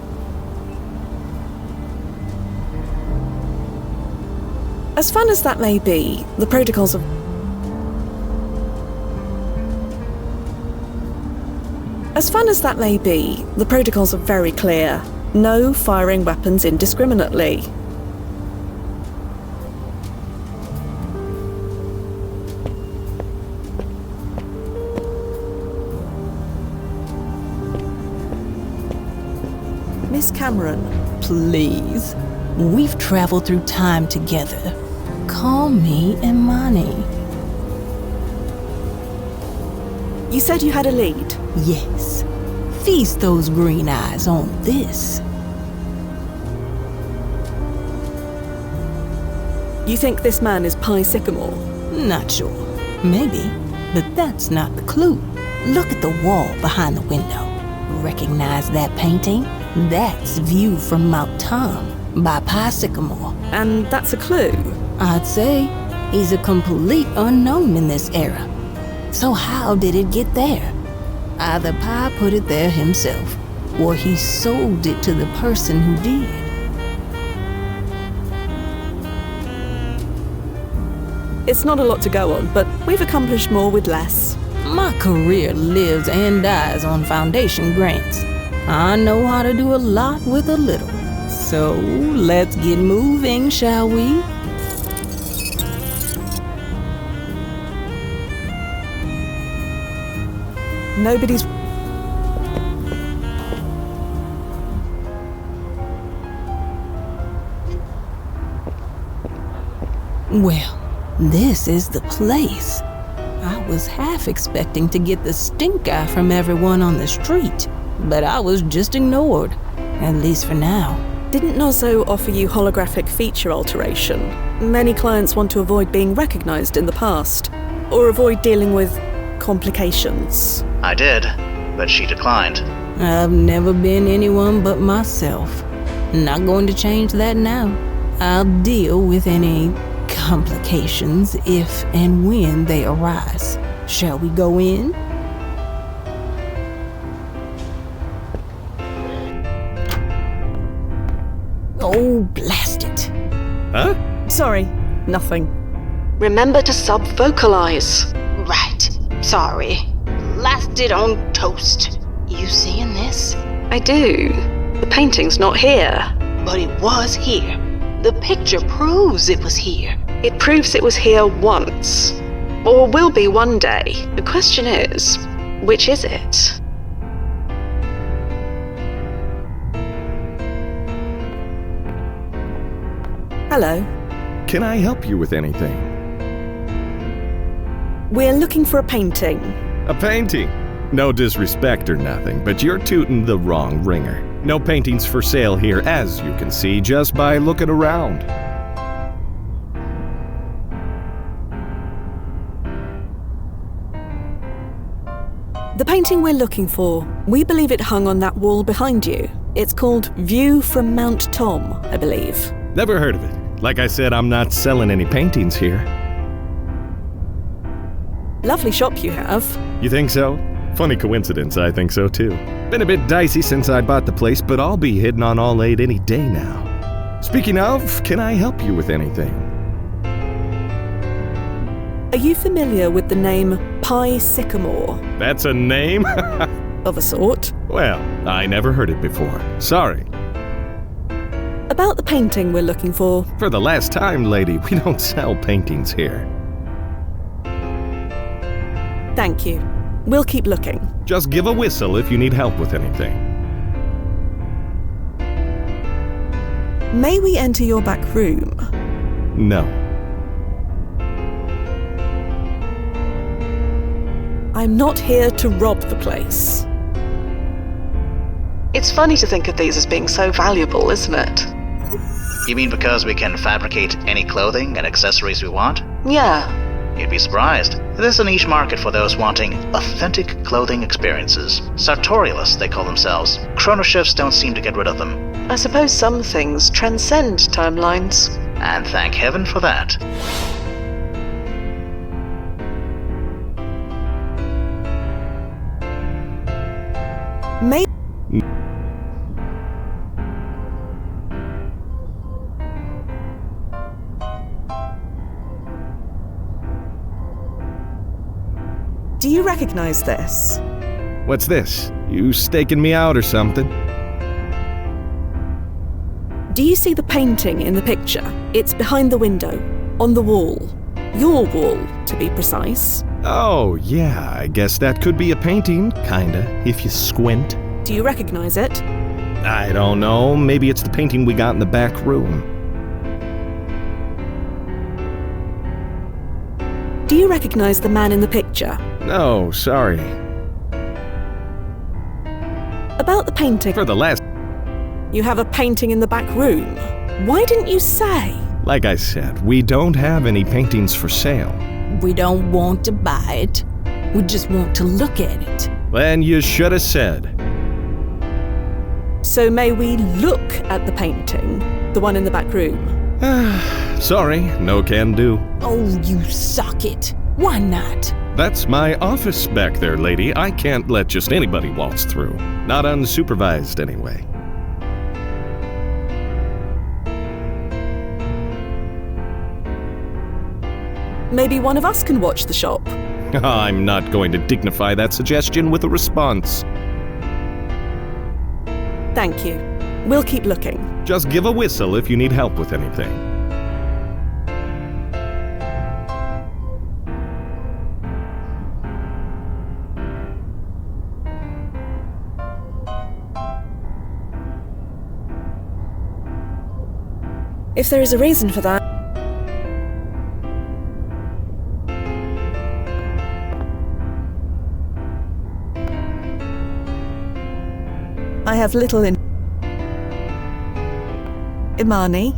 As fun as that may be, the protocols of... As fun as that may be, the protocols are very clear. No firing weapons indiscriminately. Miss Cameron. Please. We've traveled through time together. Call me Imani. You said you had a lead? Yes. Feast those green eyes on this. You think this man is Pie Sycamore? Not sure. Maybe. But that's not the clue. Look at the wall behind the window. Recognize that painting? That's View from Mount Tom by Pie Sycamore. And that's a clue? I'd say he's a complete unknown in this era. So how did it get there? Either Pie put it there himself, or he sold it to the person who did. It's not a lot to go on, but we've accomplished more with less. My career lives and dies on foundation grants. I know how to do a lot with a little. So, let's get moving, shall we? Nobody's... Well, this is the place. I was half expecting to get the stink eye from everyone on the street, but I was just ignored, at least for now. Didn't Nozzo offer you holographic feature alteration? Many clients want to avoid being recognized in the past, or avoid dealing with complications. I did, but she declined. I've never been anyone but myself. Not going to change that now. I'll deal with any complications if and when they arise. Shall we go in? Oh, blast it. Huh? Sorry, nothing. Remember to sub-vocalize. Right. Sorry. Lasted on toast. You seeing this? I do. The painting's not here. But it was here. The picture proves it was here. It proves it was here once. Or will be one day. The question is, which is it? Hello. Can I help you with anything? We're looking for a painting. A painting? No disrespect or nothing, but you're tooting the wrong ringer. No paintings for sale here, as you can see just by looking around. The painting we're looking for, we believe it hung on that wall behind you. It's called View from Mount Tom, I believe. Never heard of it. Like I said, I'm not selling any paintings here. Lovely shop you have. You think so? Funny coincidence, I think so too. Been a bit dicey since I bought the place, but I'll be hitting on all 8 any day now. Speaking of, can I help you with anything? Are you familiar with the name Pie Sycamore? That's a name? Of a sort. Well, I never heard it before. Sorry. About the painting we're looking for. For the last time, lady, we don't sell paintings here. Thank you. We'll keep looking. Just give a whistle if you need help with anything. May we enter your back room? No. I'm not here to rob the place. It's funny to think of these as being so valuable, isn't it? You mean because we can fabricate any clothing and accessories we want? Yeah. You'd be surprised. There's a niche market for those wanting authentic clothing experiences. Sartorialists, they call themselves. Chrono shifts don't seem to get rid of them. I suppose some things transcend timelines. And thank heaven for that. May Do you recognize this? What's this? You staking me out or something? Do you see the painting in the picture? It's behind the window, on the wall. Your wall, to be precise. Oh, yeah, I guess that could be a painting, kinda, if you squint. Do you recognize it? I don't know, maybe it's the painting we got in the back room. Do you recognize the man in the picture? No, sorry. About the painting. For the last... You have a painting in the back room. Why didn't you say? Like I said, we don't have any paintings for sale. We don't want to buy it. We just want to look at it. Then you should have said. So may we look at the painting? The one in the back room? Sorry, no can do. Oh, you suck it. Why not? That's my office back there, lady. I can't let just anybody waltz through. Not unsupervised, anyway. Maybe one of us can watch the shop. I'm not going to dignify that suggestion with a response. Thank you. We'll keep looking. Just give a whistle if you need help with anything. If there is a reason for that. I have little in... Imani?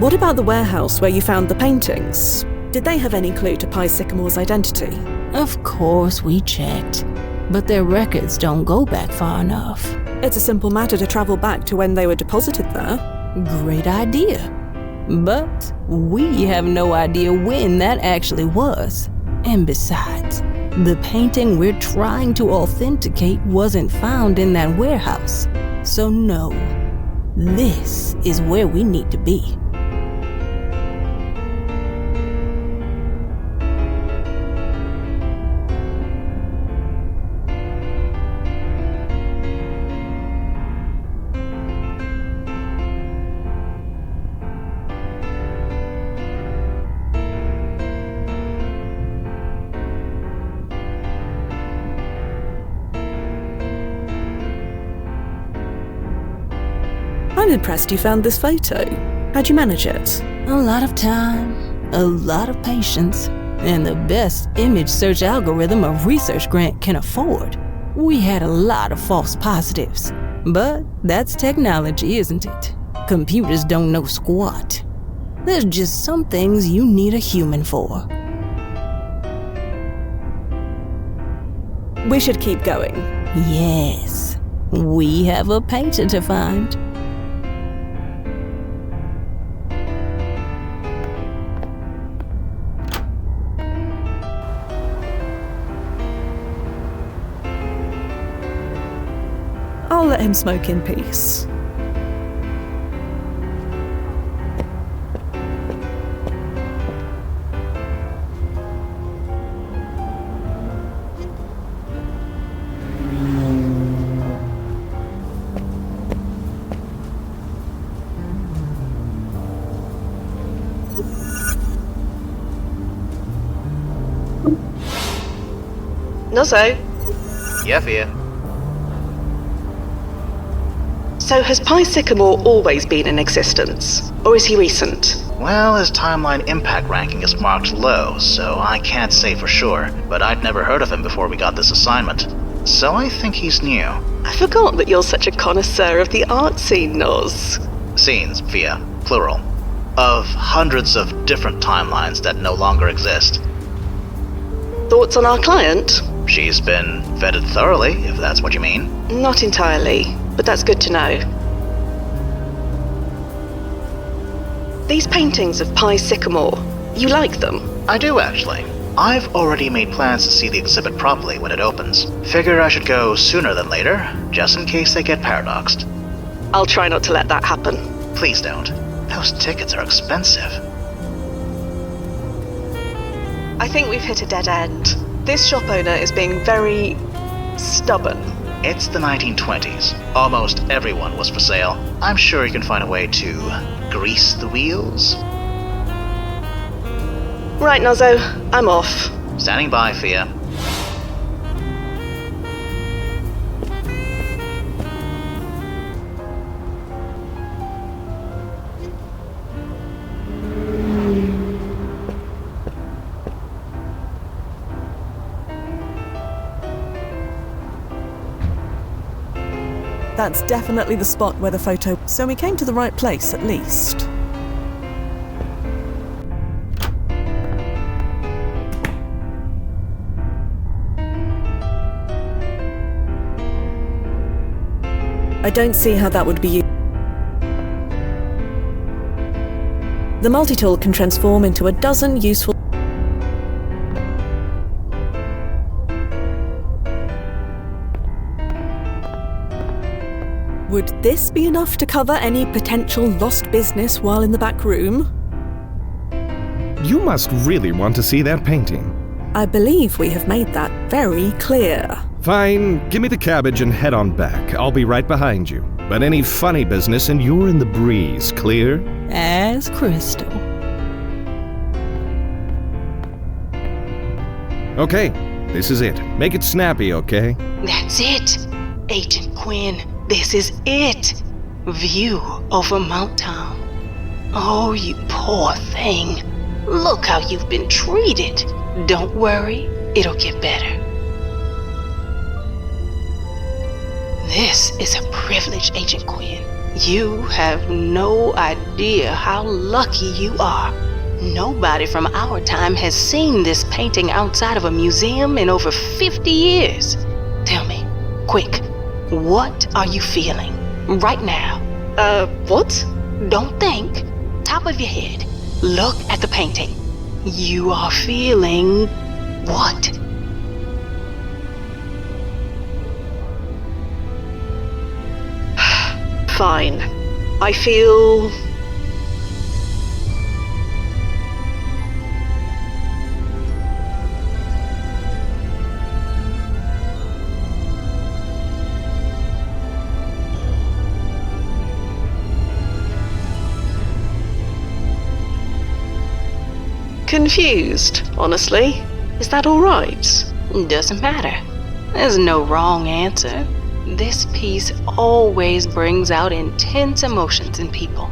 What about the warehouse where you found the paintings? Did they have any clue to Pie Sycamore's identity? Of course we checked, but their records don't go back far enough. It's a simple matter to travel back to when they were deposited there. Great idea. But we have no idea when that actually was. And besides, the painting we're trying to authenticate wasn't found in that warehouse. So no, this is where we need to be. I'm impressed you found this photo. How'd you manage it? A lot of time, a lot of patience, and the best image search algorithm a research grant can afford. We had a lot of false positives, but that's technology, isn't it? Computers don't know squat. There's just some things you need a human for. We should keep going. Yes, we have a painter to find. let him smoke in peace. Nozzo, Yeah, Fia. so has Pi Sycamore always been in existence? Or is he recent? Well, his timeline impact ranking is marked low, so I can't say for sure, but I'd never heard of him before we got this assignment. So I think he's new. I forgot that you're such a connoisseur of the art scene, Noz. Scenes, Fia, plural. Of hundreds of different timelines that no longer exist. Thoughts on our client? She's been vetted thoroughly, if that's what you mean. Not entirely, but that's good to know. These paintings of Pi Sycamore, you like them? I do, actually. I've already made plans to see the exhibit properly when it opens. Figure I should go sooner than later, just in case they get paradoxed. I'll try not to let that happen. Please don't. Those tickets are expensive. I think we've hit a dead end. This shop owner is being very stubborn. It's the 1920s. Almost everyone was for sale. I'm sure you can find a way to grease the wheels. Right, Nozzo, I'm off. Standing by, Fia. That's definitely the spot where the photo... So we came to the right place, at least. I don't see how that would be used. The multi-tool can transform into a dozen useful... Would this be enough to cover any potential lost business while in the back room? You must really want to see that painting. I believe we have made that very clear. Fine, give me the cabbage and head on back. I'll be right behind you. But any funny business and you're in the breeze, clear? As crystal. Okay, this is it. Make it snappy, okay? That's it. Agent Quinn, this is it. View over Mount Town. Oh, you poor thing. Look how you've been treated. Don't worry, it'll get better. This is a privilege, Agent Quinn. You have no idea how lucky you are. Nobody from our time has seen this painting outside of a museum in over 50 years. Tell me, quick, what are you feeling right now? What? Don't think. Top of your head. Look at the painting. You are feeling what? Fine. I feel... confused, honestly. Is that all right? Doesn't matter. There's no wrong answer. This piece always brings out intense emotions in people.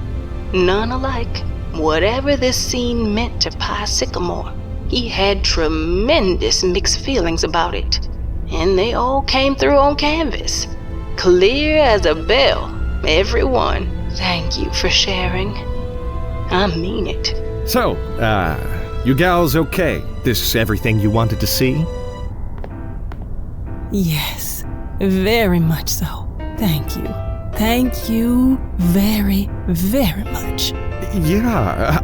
None alike. Whatever this scene meant to Pi Sycamore, he had tremendous mixed feelings about it. And they all came through on canvas. Clear as a bell. Everyone, thank you for sharing. I mean it. So, you gals okay? This everything you wanted to see? Yes, very much so. Thank you. Thank you very, very much. Yeah,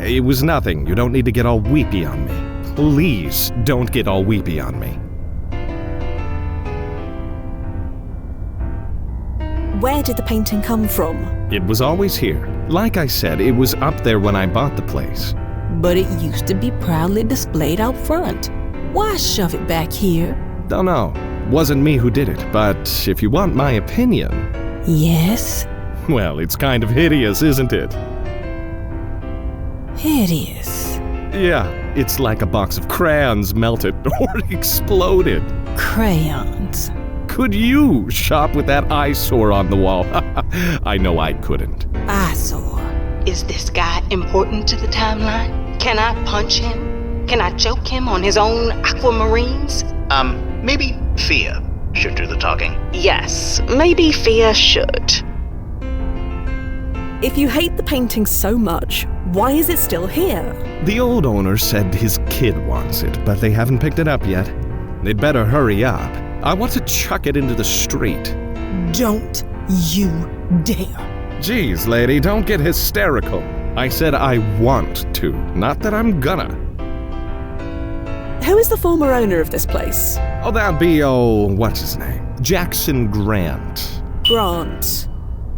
it was nothing. You don't need to get all weepy on me. Please don't get all weepy on me. Where did the painting come from? It was always here. Like I said, it was up there when I bought the place. But it used to be proudly displayed out front. Why shove it back here? Don't know. Wasn't me who did it, but if you want my opinion... Yes? Well, it's kind of hideous, isn't it? Hideous. Yeah, it's like a box of crayons melted or exploded. Crayons. Could you shop with that eyesore on the wall? I know I couldn't. Eyesore. Is this guy important to the timeline? Can I punch him? Can I choke him on his own aquamarines? Maybe Fia should do the talking. Yes, maybe Fia should. If you hate the painting so much, why is it still here? The old owner said his kid wants it, but they haven't picked it up yet. They'd better hurry up. I want to chuck it into the street. Don't you dare. Geez, lady, don't get hysterical. I said I want to, not that I'm gonna. Who is the former owner of this place? Oh, that'd be, what's his name? Jackson Grant. Grant.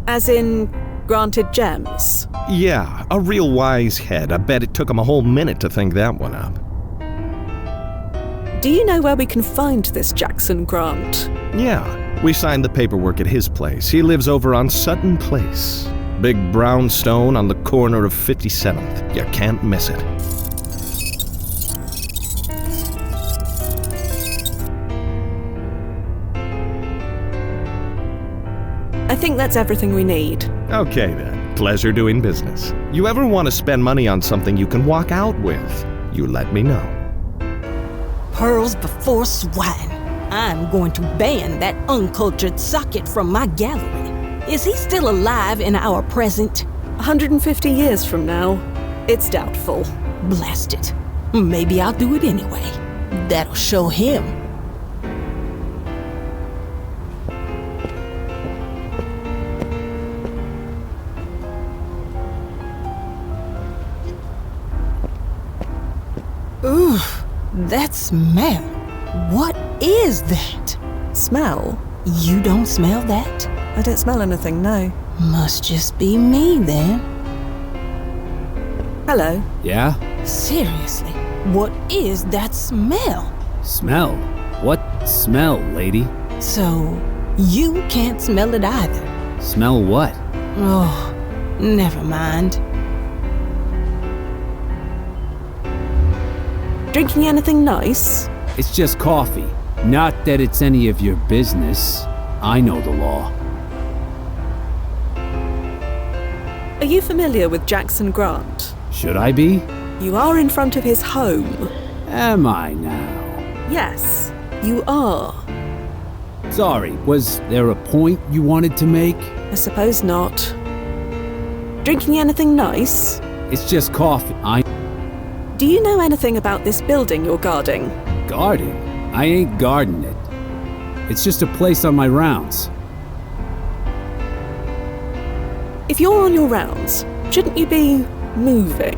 As in, granted gems? Yeah, a real wise head. I bet it took him a whole minute to think that one up. Do you know where we can find this Jackson Grant? Yeah, we signed the paperwork at his place. He lives over on Sutton Place. Big brown stone on the corner of 57th. You can't miss it. I think that's everything we need. Okay then, pleasure doing business. You ever want to spend money on something you can walk out with, you let me know. Pearls before swine. I'm going to ban that uncultured socket from my gallery. Is he still alive in our present? 150 years from now. It's doubtful. Blast it. Maybe I'll do it anyway. That'll show him. Ooh, that smell. What is that? Smell? You don't smell that? I don't smell anything, no. Must just be me then. Hello. Yeah? Seriously, what is that smell? Smell? What smell, lady? So, you can't smell it either. Smell what? Oh, never mind. Drinking anything nice? It's just coffee. Not that it's any of your business. I know the law. Are you familiar with Jackson Grant? Should I be? You are in front of his home. Am I now? Yes, you are. Sorry, was there a point you wanted to make? I suppose not. Drinking anything nice? It's just coffee. Do you know anything about this building you're guarding? Guarding? I ain't guarding it. It's just a place on my rounds. If you're on your rounds, shouldn't you be moving,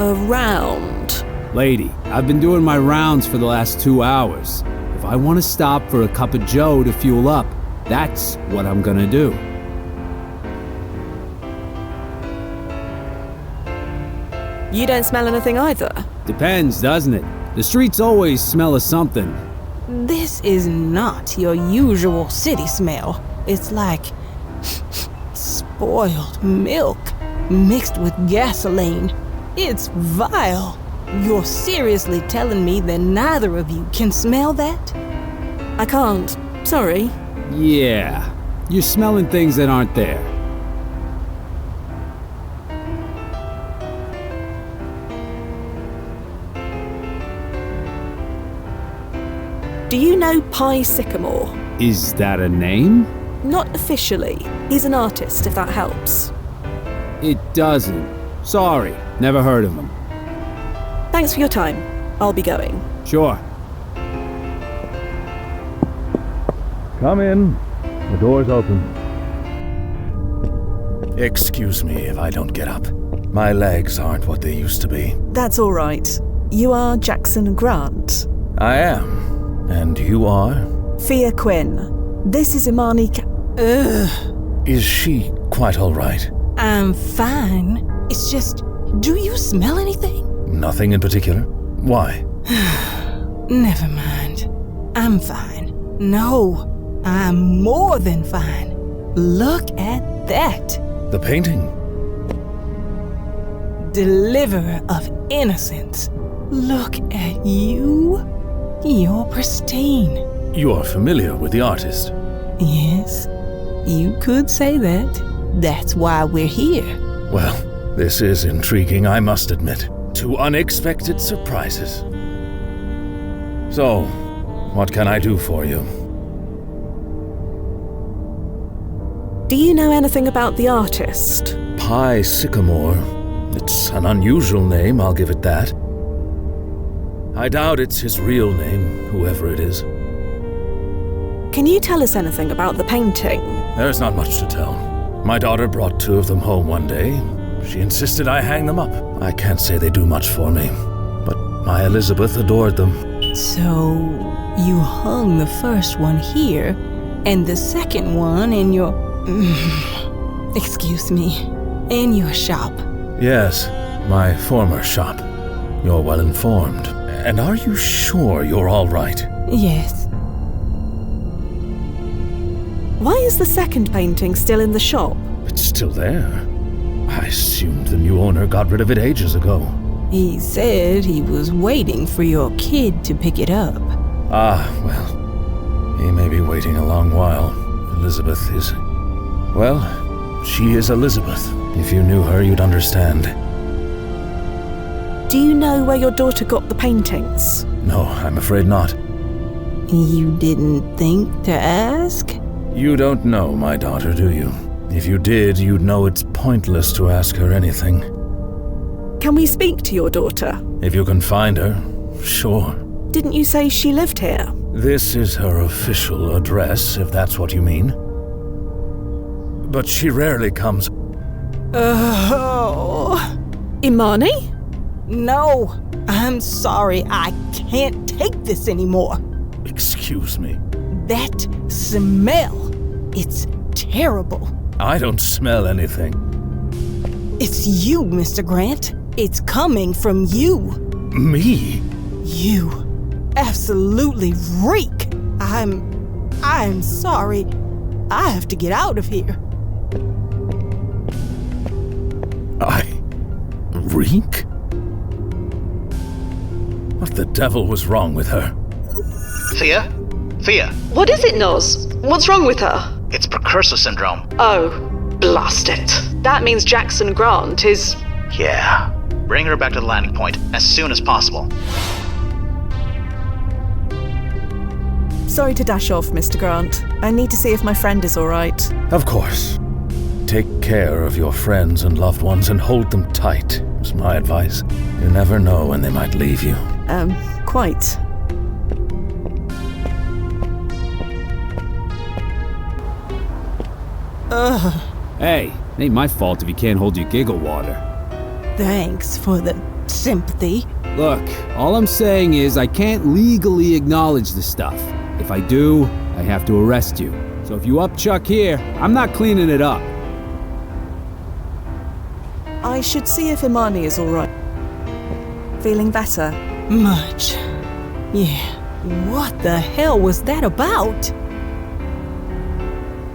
around? Lady, I've been doing my rounds for the last 2 hours. If I want to stop for a cup of joe to fuel up, that's what I'm gonna do. You don't smell anything either? Depends, doesn't it? The streets always smell of something. This is not your usual city smell. It's like spoiled milk mixed with gasoline. It's vile. You're seriously telling me that neither of you can smell that? I can't. Sorry. Yeah, you're smelling things that aren't there. Do you know Pie Sycamore? Is that a name? Not officially. He's an artist, if that helps. It doesn't. Sorry, never heard of him. Thanks for your time. I'll be going. Sure. Come in. The door's open. Excuse me if I don't get up. My legs aren't what they used to be. That's all right. You are Jackson Grant. I am. And you are? Fia Quinn. This is Imani Ugh. Is she quite all right? I'm fine. It's just, do you smell anything? Nothing in particular? Why? Never mind. I'm fine. No, I'm more than fine. Look at that. The painting. Deliverer of innocence. Look at you. You're pristine. You are familiar with the artist? Yes, you could say that. That's why we're here. Well, this is intriguing, I must admit. 2 unexpected surprises. So, what can I do for you? Do you know anything about the artist? Pie Sycamore. It's an unusual name, I'll give it that. I doubt it's his real name, whoever it is. Can you tell us anything about the painting? There's not much to tell. My daughter brought 2 of them home one day. She insisted I hang them up. I can't say they do much for me, but my Elizabeth adored them. So, you hung the first one here, and the second one in your... excuse me, in your shop. Yes, my former shop. You're well informed. And are you sure you're all right? Yes. Why is the second painting still in the shop? It's still there. I assumed the new owner got rid of it ages ago. He said he was waiting for your kid to pick it up. Ah, well, he may be waiting a long while. Elizabeth is... well, she is Elizabeth. If you knew her, you'd understand. Do you know where your daughter got the paintings? No, I'm afraid not. You didn't think to ask? You don't know my daughter, do you? If you did, you'd know it's pointless to ask her anything. Can we speak to your daughter? If you can find her, sure. Didn't you say she lived here? This is her official address, if that's what you mean. But she rarely comes. Oh. Imani? No, I'm sorry. I can't take this anymore. Excuse me. That smell. It's terrible. I don't smell anything. It's you, Mr. Grant. It's coming from you. Me? You absolutely reek. I'm sorry. I have to get out of here. I reek? What the devil was wrong with her? Fia? Fia? What is it, Noz? What's wrong with her? It's precursor syndrome. Oh, blast it. That means Jackson Grant is... Yeah. Bring her back to the landing point as soon as possible. Sorry to dash off, Mr. Grant. I need to see if my friend is all right. Of course. Take care of your friends and loved ones and hold them tight, is my advice. You never know when they might leave you. Quite. Hey, it ain't my fault if you can't hold your giggle water. Thanks for the sympathy. Look, all I'm saying is I can't legally acknowledge the stuff. If I do, I have to arrest you. So if you upchuck here, I'm not cleaning it up. I should see if Imani is all right. Feeling better? Much. Yeah. What the hell was that about?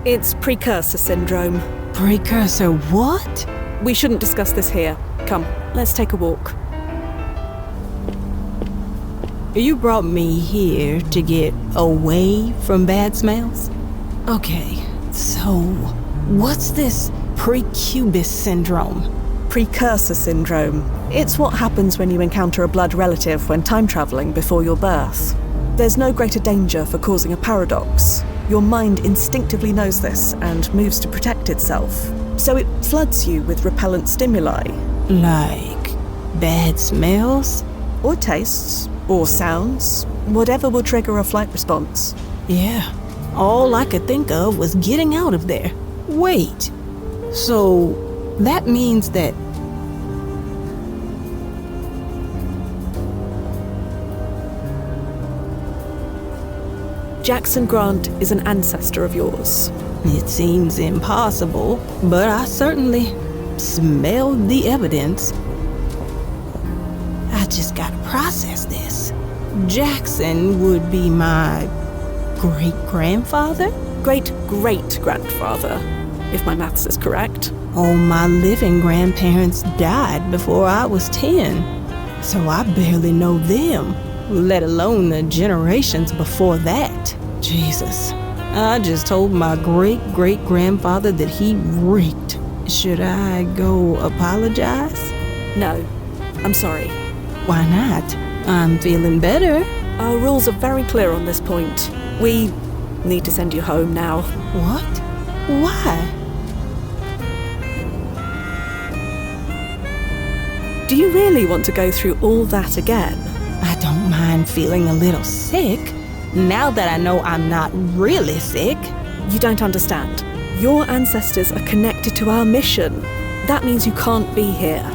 It's precursor syndrome. Precursor what? We shouldn't discuss this here. Come, let's take a walk. You brought me here to get away from bad smells? Okay, so what's this precubus syndrome? Precursor syndrome. It's what happens when you encounter a blood relative when time traveling before your birth. There's no greater danger for causing a paradox. Your mind instinctively knows this and moves to protect itself. So it floods you with repellent stimuli. Like bad smells? Or tastes, or sounds, whatever will trigger a flight response. Yeah, all I could think of was getting out of there. Wait, so that means that... Jackson Grant is an ancestor of yours. It seems impossible, but I certainly smelled the evidence. I just gotta process this. Jackson would be my great-grandfather? Great-great-grandfather, if my maths is correct. All my living grandparents died before I was 10, so I barely know them, let alone the generations before that. Jesus, I just told my great-great-grandfather that he reeked. Should I go apologize? No, I'm sorry. Why not? I'm feeling better. Our rules are very clear on this point. We need to send you home now. What? Why? Do you really want to go through all that again? I don't mind feeling a little sick, now that I know I'm not really sick. You don't understand. Your ancestors are connected to our mission. That means you can't be here.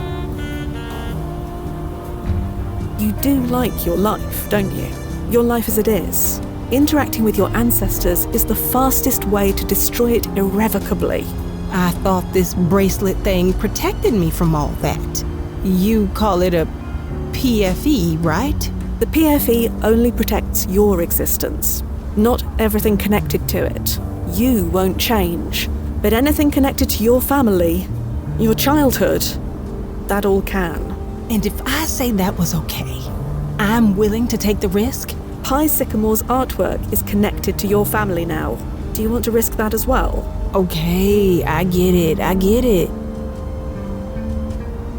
You do like your life, don't you? Your life as it is. Interacting with your ancestors is the fastest way to destroy it irrevocably. I thought this bracelet thing protected me from all that. You call it a PFE, right? The PFE only protects your existence, not everything connected to it. You won't change, but anything connected to your family, your childhood, that all can. And if I say that was okay, I'm willing to take the risk? Pi Sycamore's artwork is connected to your family now. Do you want to risk that as well? Okay, I get it.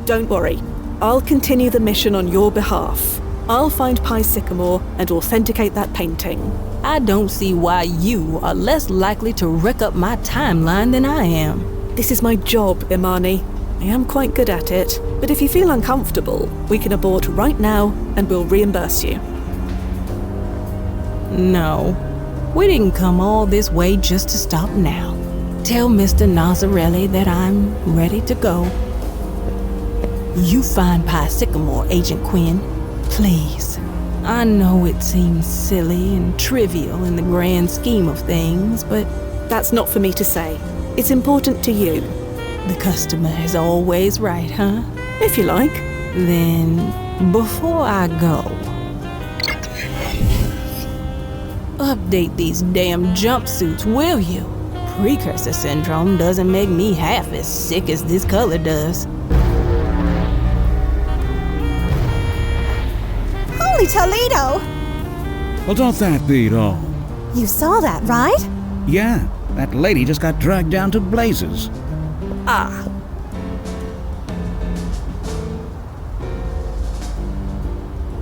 Don't worry. I'll continue the mission on your behalf. I'll find Pi Sycamore and authenticate that painting. I don't see why you are less likely to wreck up my timeline than I am. This is my job, Imani. I am quite good at it, but if you feel uncomfortable, we can abort right now and we'll reimburse you. No, we didn't come all this way just to stop now. Tell Mr. Nazarelli that I'm ready to go. You find Pi Sycamore, Agent Quinn, please. I know it seems silly and trivial in the grand scheme of things, but that's not for me to say. It's important to you. The customer is always right, huh? If you like. Then, before I go, update these damn jumpsuits, will you? Precursor syndrome doesn't make me half as sick as this color does. Holy Toledo! Well, don't that beat all? You saw that, right? Yeah, that lady just got dragged down to blazes. Ah.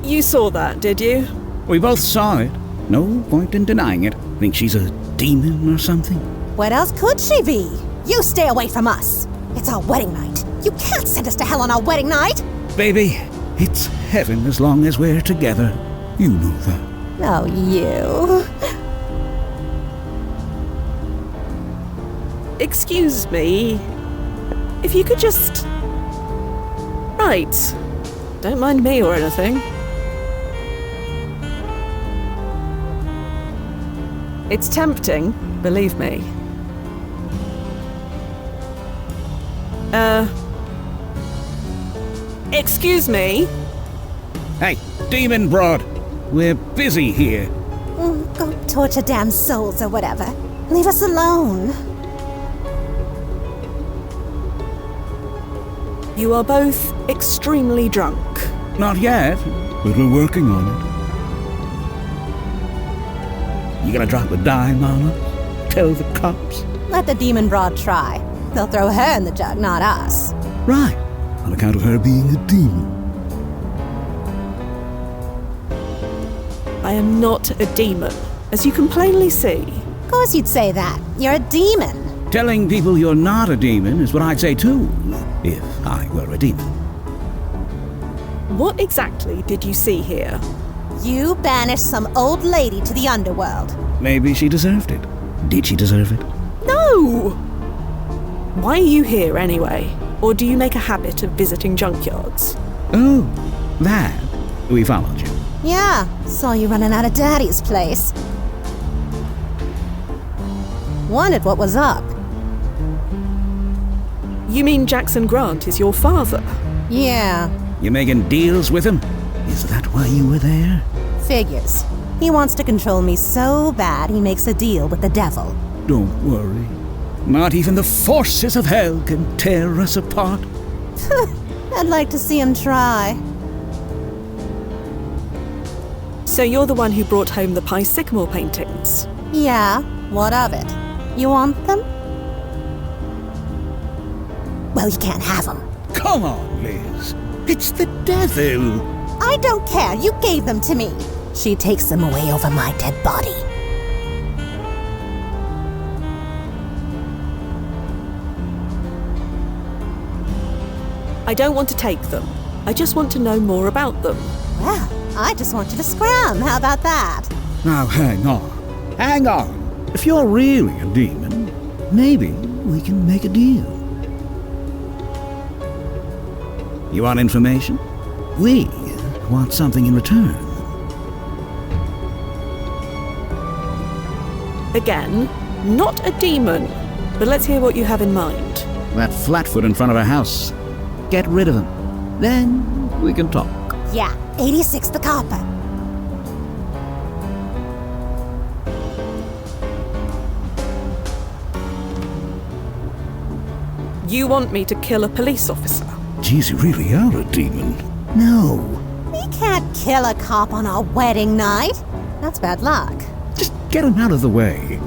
You saw that, did you? We both saw it. No point in denying it. Think she's a demon or something? What else could she be? You stay away from us. It's our wedding night. You can't send us to hell on our wedding night. Baby, it's heaven as long as we're together. You know that. Oh, you. Excuse me. If you could just... Right. Don't mind me or anything. It's tempting, believe me. Excuse me? Hey, demon broad. We're busy here. Go torture damn souls or whatever. Leave us alone. You are both extremely drunk. Not yet, but we're working on it. You gonna drop a dime on us? Tell the cops? Let the demon broad try. They'll throw her in the jug, not us. Right, on account of her being a demon. I am not a demon, as you can plainly see. Of course you'd say that. You're a demon. Telling people you're not a demon is what I'd say too, if I were a demon. What exactly did you see here? You banished some old lady to the underworld. Maybe she deserved it. Did she deserve it? No! Why are you here anyway? Or do you make a habit of visiting junkyards? Oh, that. We followed you. Yeah, saw you running out of Daddy's place. Wondered what was up. You mean Jackson Grant is your father? Yeah. You making deals with him? Is that why you were there? Figures. He wants to control me so bad he makes a deal with the devil. Don't worry. Not even the forces of hell can tear us apart. I'd like to see him try. So you're the one who brought home the Pie Sycamore paintings? Yeah, what of it? You want them? Well, you can't have them. Come on, Liz. It's the devil. I don't care. You gave them to me. She takes them away over my dead body. I don't want to take them. I just want to know more about them. Well, I just want you to scram. How about that? Now, hang on. Hang on. If you're really a demon, maybe we can make a deal. You want information? We want something in return. Again, not a demon. But let's hear what you have in mind. That flatfoot in front of our house. Get rid of him. Then we can talk. Yeah, 86 the copper. You want me to kill a police officer? Geez, you really are a demon. No. We can't kill a cop on our wedding night. That's bad luck. Just get him out of the way.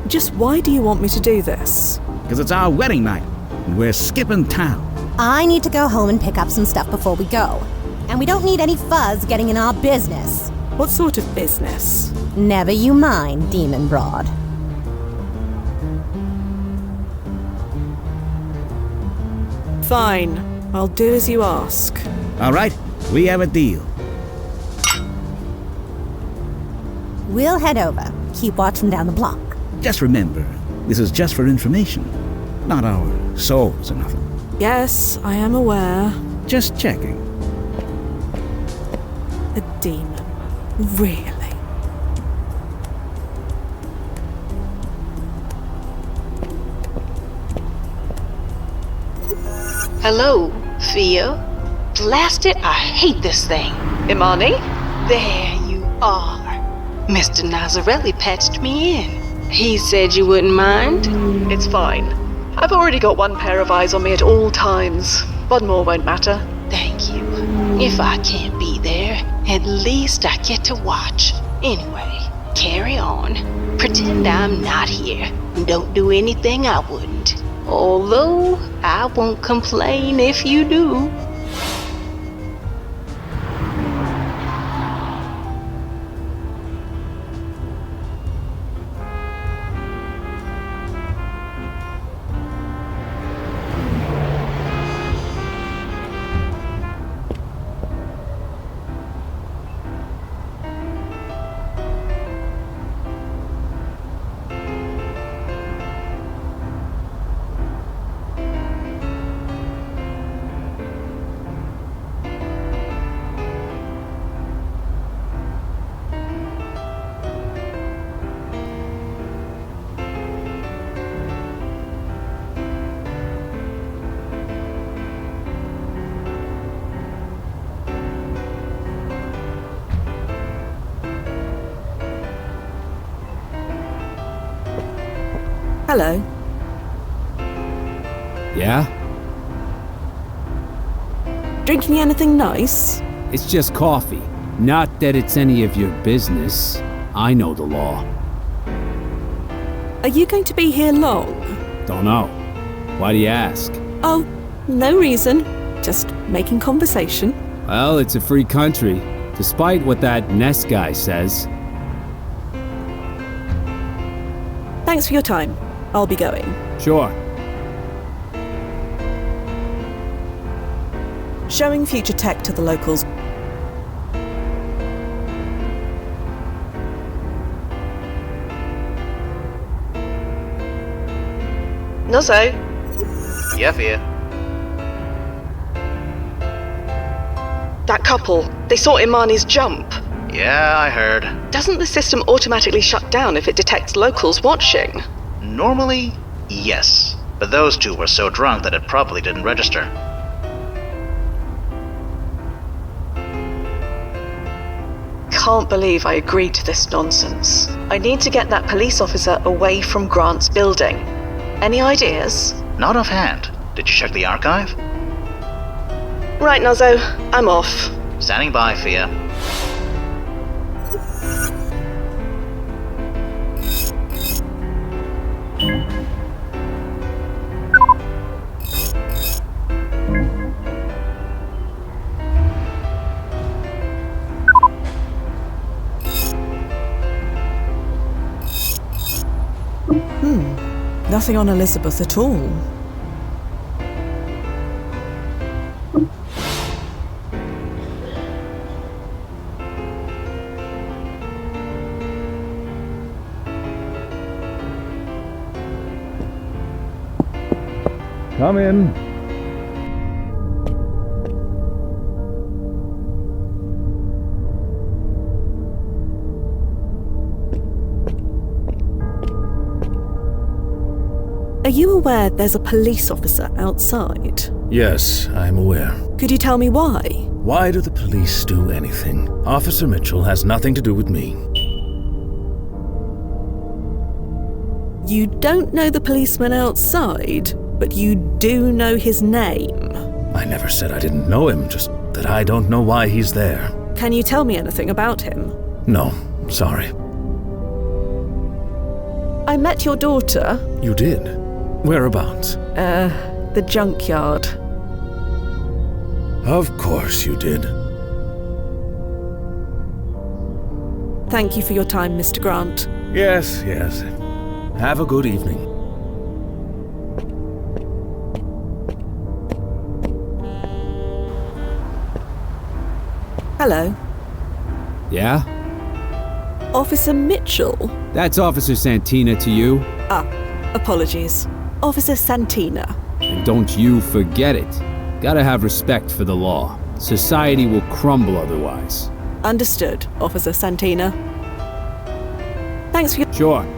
Just why do you want me to do this? Because it's our wedding night, and we're skipping town. I need to go home and pick up some stuff before we go. And we don't need any fuzz getting in our business. What sort of business? Never you mind, Demon Broad. Fine. I'll do as you ask. All right, we have a deal. We'll head over. Keep watch from down the block. Just remember, this is just for information, not our souls or nothing. Yes, I am aware. Just checking. A demon. Really? Hello, Fia. Blast it, I hate this thing. Imani? There you are. Mr. Nazarelli patched me in. He said you wouldn't mind. It's fine. I've already got one pair of eyes on me at all times. One more won't matter. Thank you. If I can't be there, at least I get to watch. Anyway, carry on. Pretend I'm not here. Don't do anything I wouldn't. Although, I won't complain if you do. Hello. Yeah? Drinking anything nice? It's just coffee. Not that it's any of your business. I know the law. Are you going to be here long? Don't know. Why do you ask? Oh, no reason. Just making conversation. Well, it's a free country, despite what that Ness guy says. Thanks for your time. I'll be going. Sure. Showing future tech to the locals. Nuzzo? Yeah, Fia. That couple, they saw Imani's jump. Yeah, I heard. Doesn't the system automatically shut down if it detects locals watching? Normally, yes. But those two were so drunk that it probably didn't register. Can't believe I agreed to this nonsense. I need to get that police officer away from Grant's building. Any ideas? Not offhand. Did you check the archive? Right, Nuzzo. I'm off. Standing by, Fia. Nothing on Elizabeth at all. Come in. Are you aware there's a police officer outside? Yes, I'm aware. Could you tell me why? Why do the police do anything? Officer Mitchell has nothing to do with me. You don't know the policeman outside, but you do know his name. I never said I didn't know him, just that I don't know why he's there. Can you tell me anything about him? No, sorry. I met your daughter. You did? Whereabouts? The junkyard. Of course you did. Thank you for your time, Mr. Grant. Yes, yes. Have a good evening. Hello. Yeah? Officer Mitchell? That's Officer Santina to you. Apologies. Officer Santina. And don't you forget it. Gotta have respect for the law. Society will crumble otherwise. Understood, Officer Santina. Thanks for your... Sure.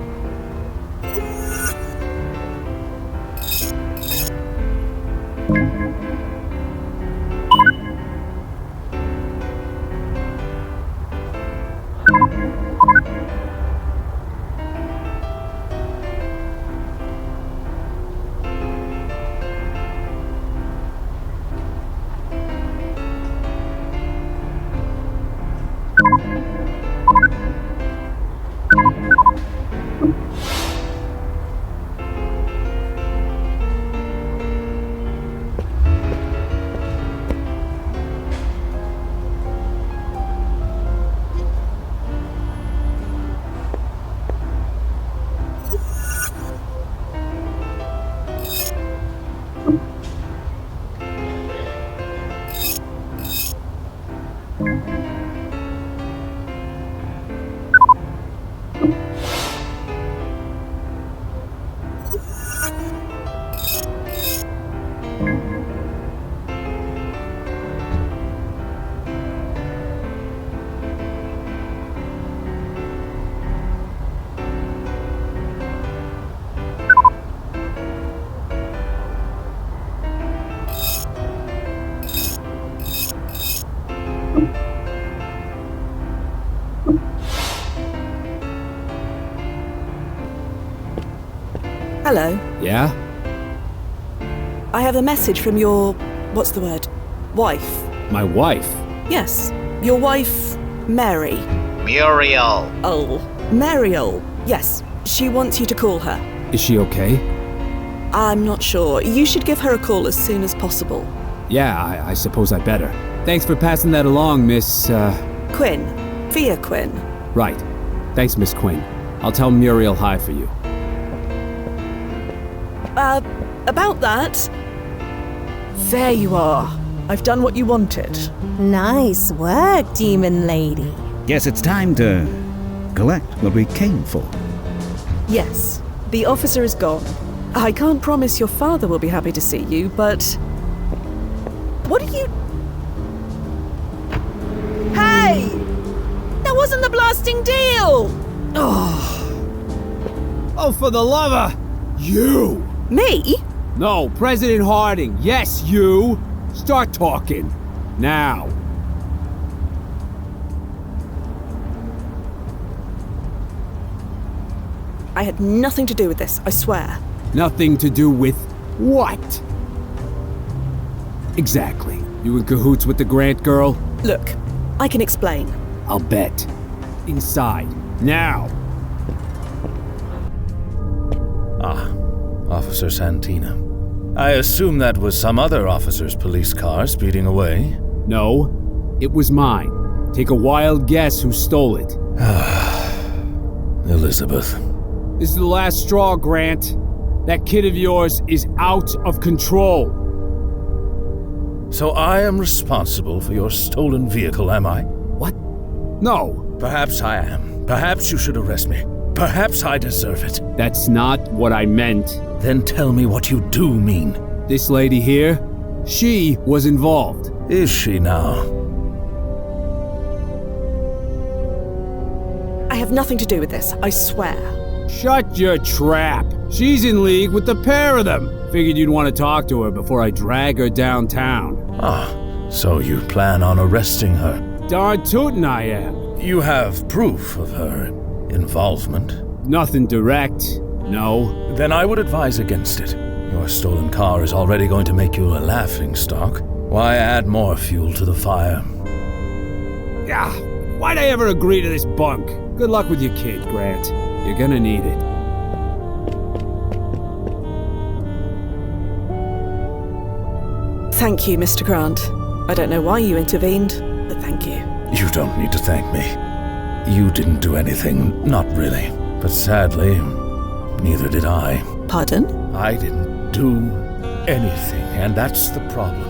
Hello. Yeah? I have a message from your... what's the word? Wife. My wife? Yes. Your wife, Mary. Muriel. Oh, Mariel. Yes. She wants you to call her. Is she okay? I'm not sure. You should give her a call as soon as possible. Yeah, I suppose I better. Thanks for passing that along, Miss, Quinn. Fia Quinn. Right. Thanks, Miss Quinn. I'll tell Muriel hi for you. About that... There you are. I've done what you wanted. Nice work, demon lady. Guess it's time to collect what we came for. Yes. The officer is gone. I can't promise your father will be happy to see you, but... What are you... Hey! Now wasn't the blasting deal! Oh, for the lover! You! Me? No, President Harding. Yes, you! Start talking. Now. I had nothing to do with this, I swear. Nothing to do with what? Exactly. You in cahoots with the Grant girl? Look, I can explain. I'll bet. Inside. Now. Ah, Officer Santina. I assume that was some other officer's police car speeding away. No, it was mine. Take a wild guess who stole it. Elizabeth. This is the last straw, Grant. That kid of yours is out of control. So I am responsible for your stolen vehicle, am I? What? No. Perhaps I am. Perhaps you should arrest me. Perhaps I deserve it. That's not what I meant. Then tell me what you do mean. This lady here, she was involved. Is she now? I have nothing to do with this, I swear. Shut your trap. She's in league with the pair of them. Figured you'd want to talk to her before I drag her downtown. Ah, so you plan on arresting her? Darn tootin' I am. You have proof of her involvement? Nothing direct, no. Then I would advise against it. Your stolen car is already going to make you a laughingstock. Why add more fuel to the fire? Yeah, why'd I ever agree to this bunk? Good luck with your kid, Grant. You're gonna need it. Thank you, Mr. Grant. I don't know why you intervened, but thank you. You don't need to thank me. You didn't do anything, not really. But sadly, neither did I. Pardon? I didn't do anything, and that's the problem.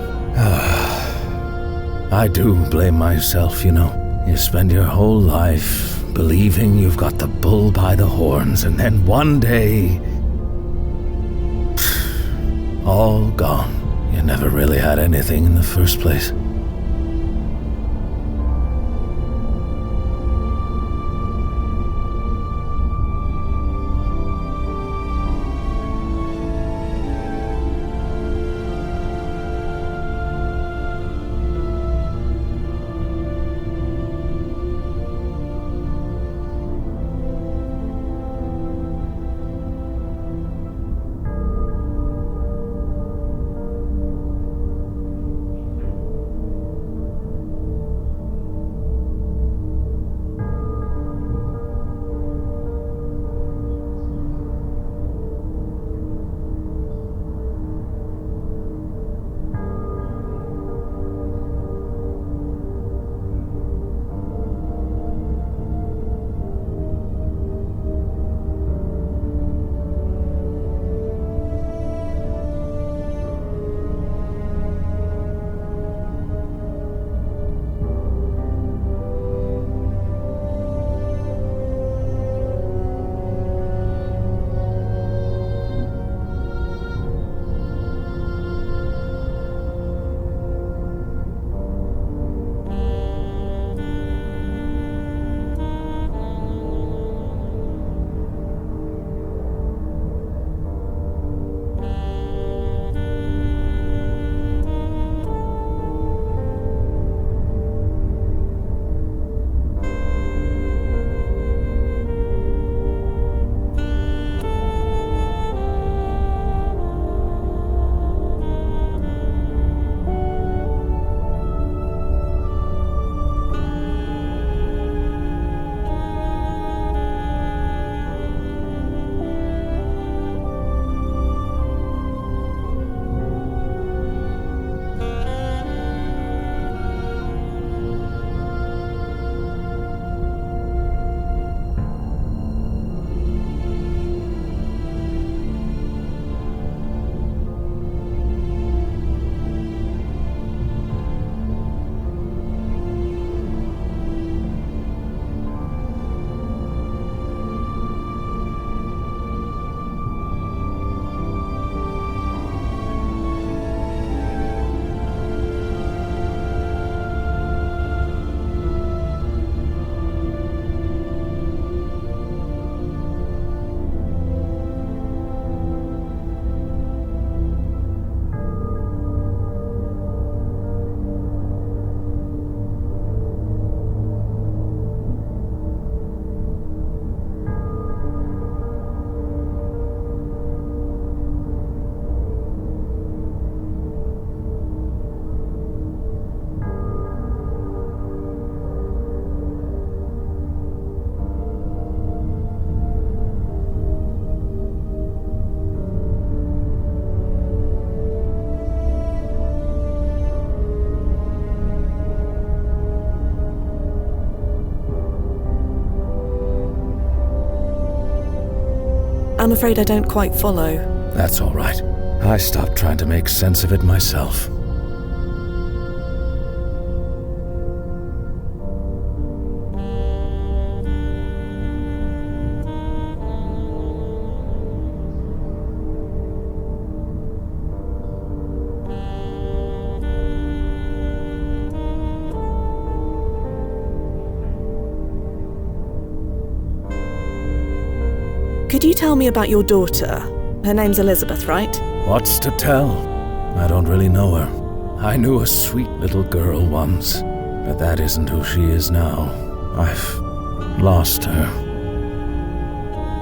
I do blame myself, you know. You spend your whole life believing you've got the bull by the horns, and then one day, all gone. You never really had anything in the first place. I'm afraid I don't quite follow. That's all right. I stopped trying to make sense of it myself. Could you tell me about your daughter? Her name's Elizabeth, right? What's to tell? I don't really know her. I knew a sweet little girl once, but that isn't who she is now. I've lost her.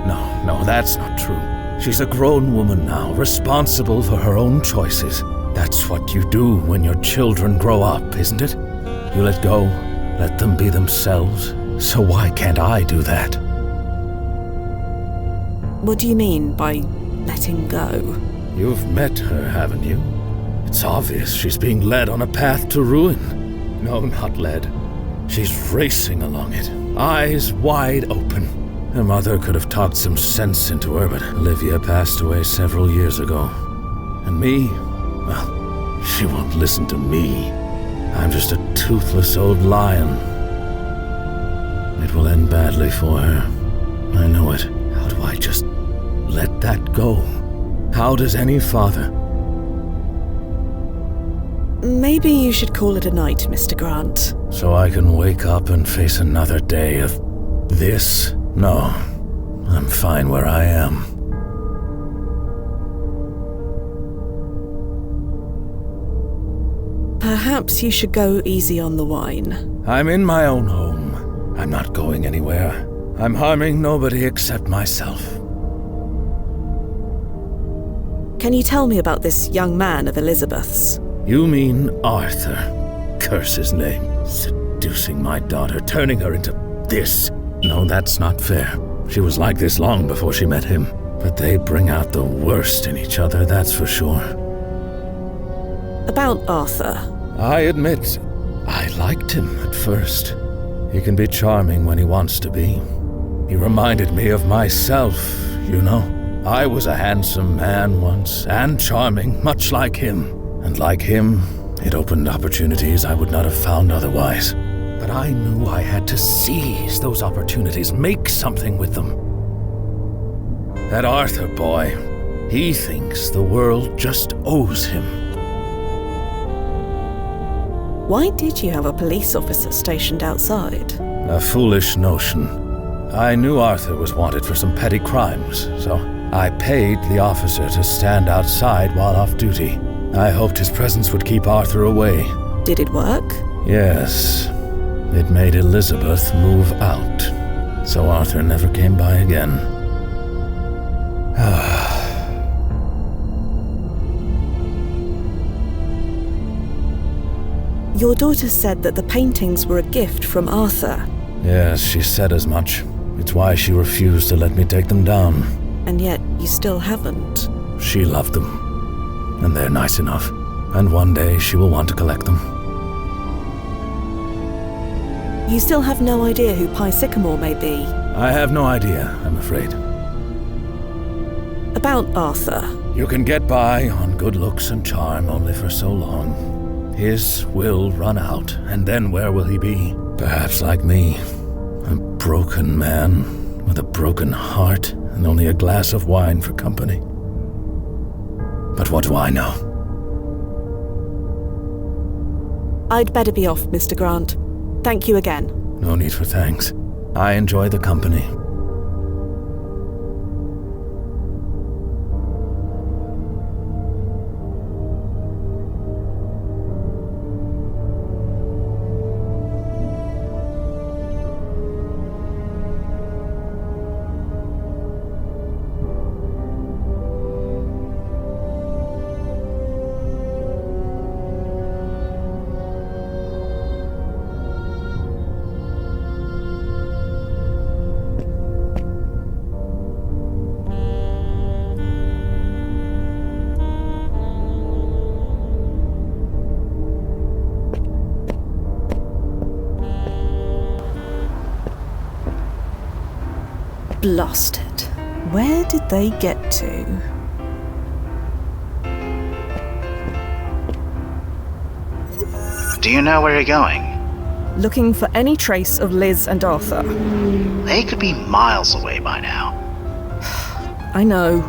No, that's not true. She's a grown woman now, responsible for her own choices. That's what you do when your children grow up, isn't it? You let go, let them be themselves. So why can't I do that? What do you mean by letting go? You've met her, haven't you? It's obvious she's being led on a path to ruin. No, not led. She's racing along it, eyes wide open. Her mother could have talked some sense into her, but Olivia passed away several years ago. And me? Well, she won't listen to me. I'm just a toothless old lion. It will end badly for her. I know it. How do I just let that go? How does any father? Maybe you should call it a night, Mr. Grant. So I can wake up and face another day of this? No, I'm fine where I am. Perhaps you should go easy on the wine. I'm in my own home. I'm not going anywhere. I'm harming nobody except myself. Can you tell me about this young man of Elizabeth's? You mean Arthur? Curse his name. Seducing my daughter, turning her into this. No, that's not fair. She was like this long before she met him. But they bring out the worst in each other, that's for sure. About Arthur. I admit, I liked him at first. He can be charming when he wants to be. He reminded me of myself, you know. I was a handsome man once, and charming, much like him. And like him, it opened opportunities I would not have found otherwise. But I knew I had to seize those opportunities, make something with them. That Arthur boy, he thinks the world just owes him. Why did you have a police officer stationed outside? A foolish notion. I knew Arthur was wanted for some petty crimes, so I paid the officer to stand outside while off duty. I hoped his presence would keep Arthur away. Did it work? Yes. It made Elizabeth move out, so Arthur never came by again. Your daughter said that the paintings were a gift from Arthur. Yes, she said as much. It's why she refused to let me take them down. And yet, you still haven't. She loved them. And they're nice enough. And one day she will want to collect them. You still have no idea who Pi Sycamore may be? I have no idea, I'm afraid. About Arthur. You can get by on good looks and charm only for so long. His will run out, and then where will he be? Perhaps like me, a broken man with a broken heart and only a glass of wine for company. But what do I know? I'd better be off, Mr. Grant. Thank you again. No need for thanks. I enjoy the company. Blasted. Where did they get to? Do you know where you're going? Looking for any trace of Liz and Arthur. They could be miles away by now. I know.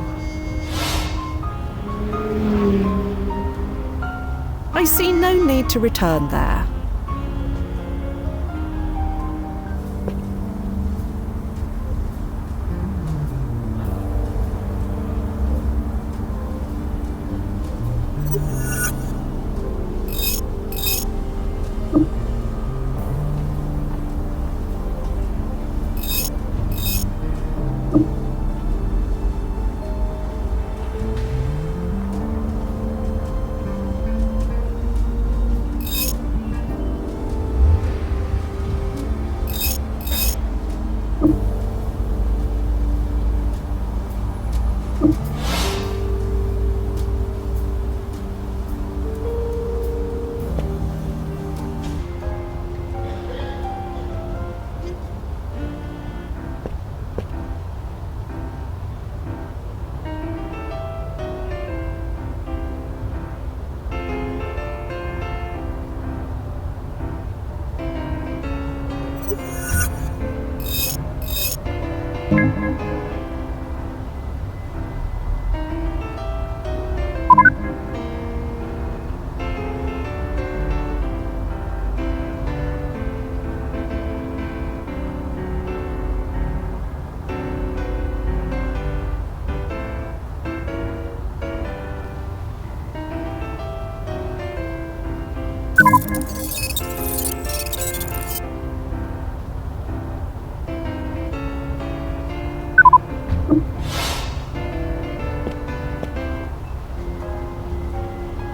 I see no need to return there.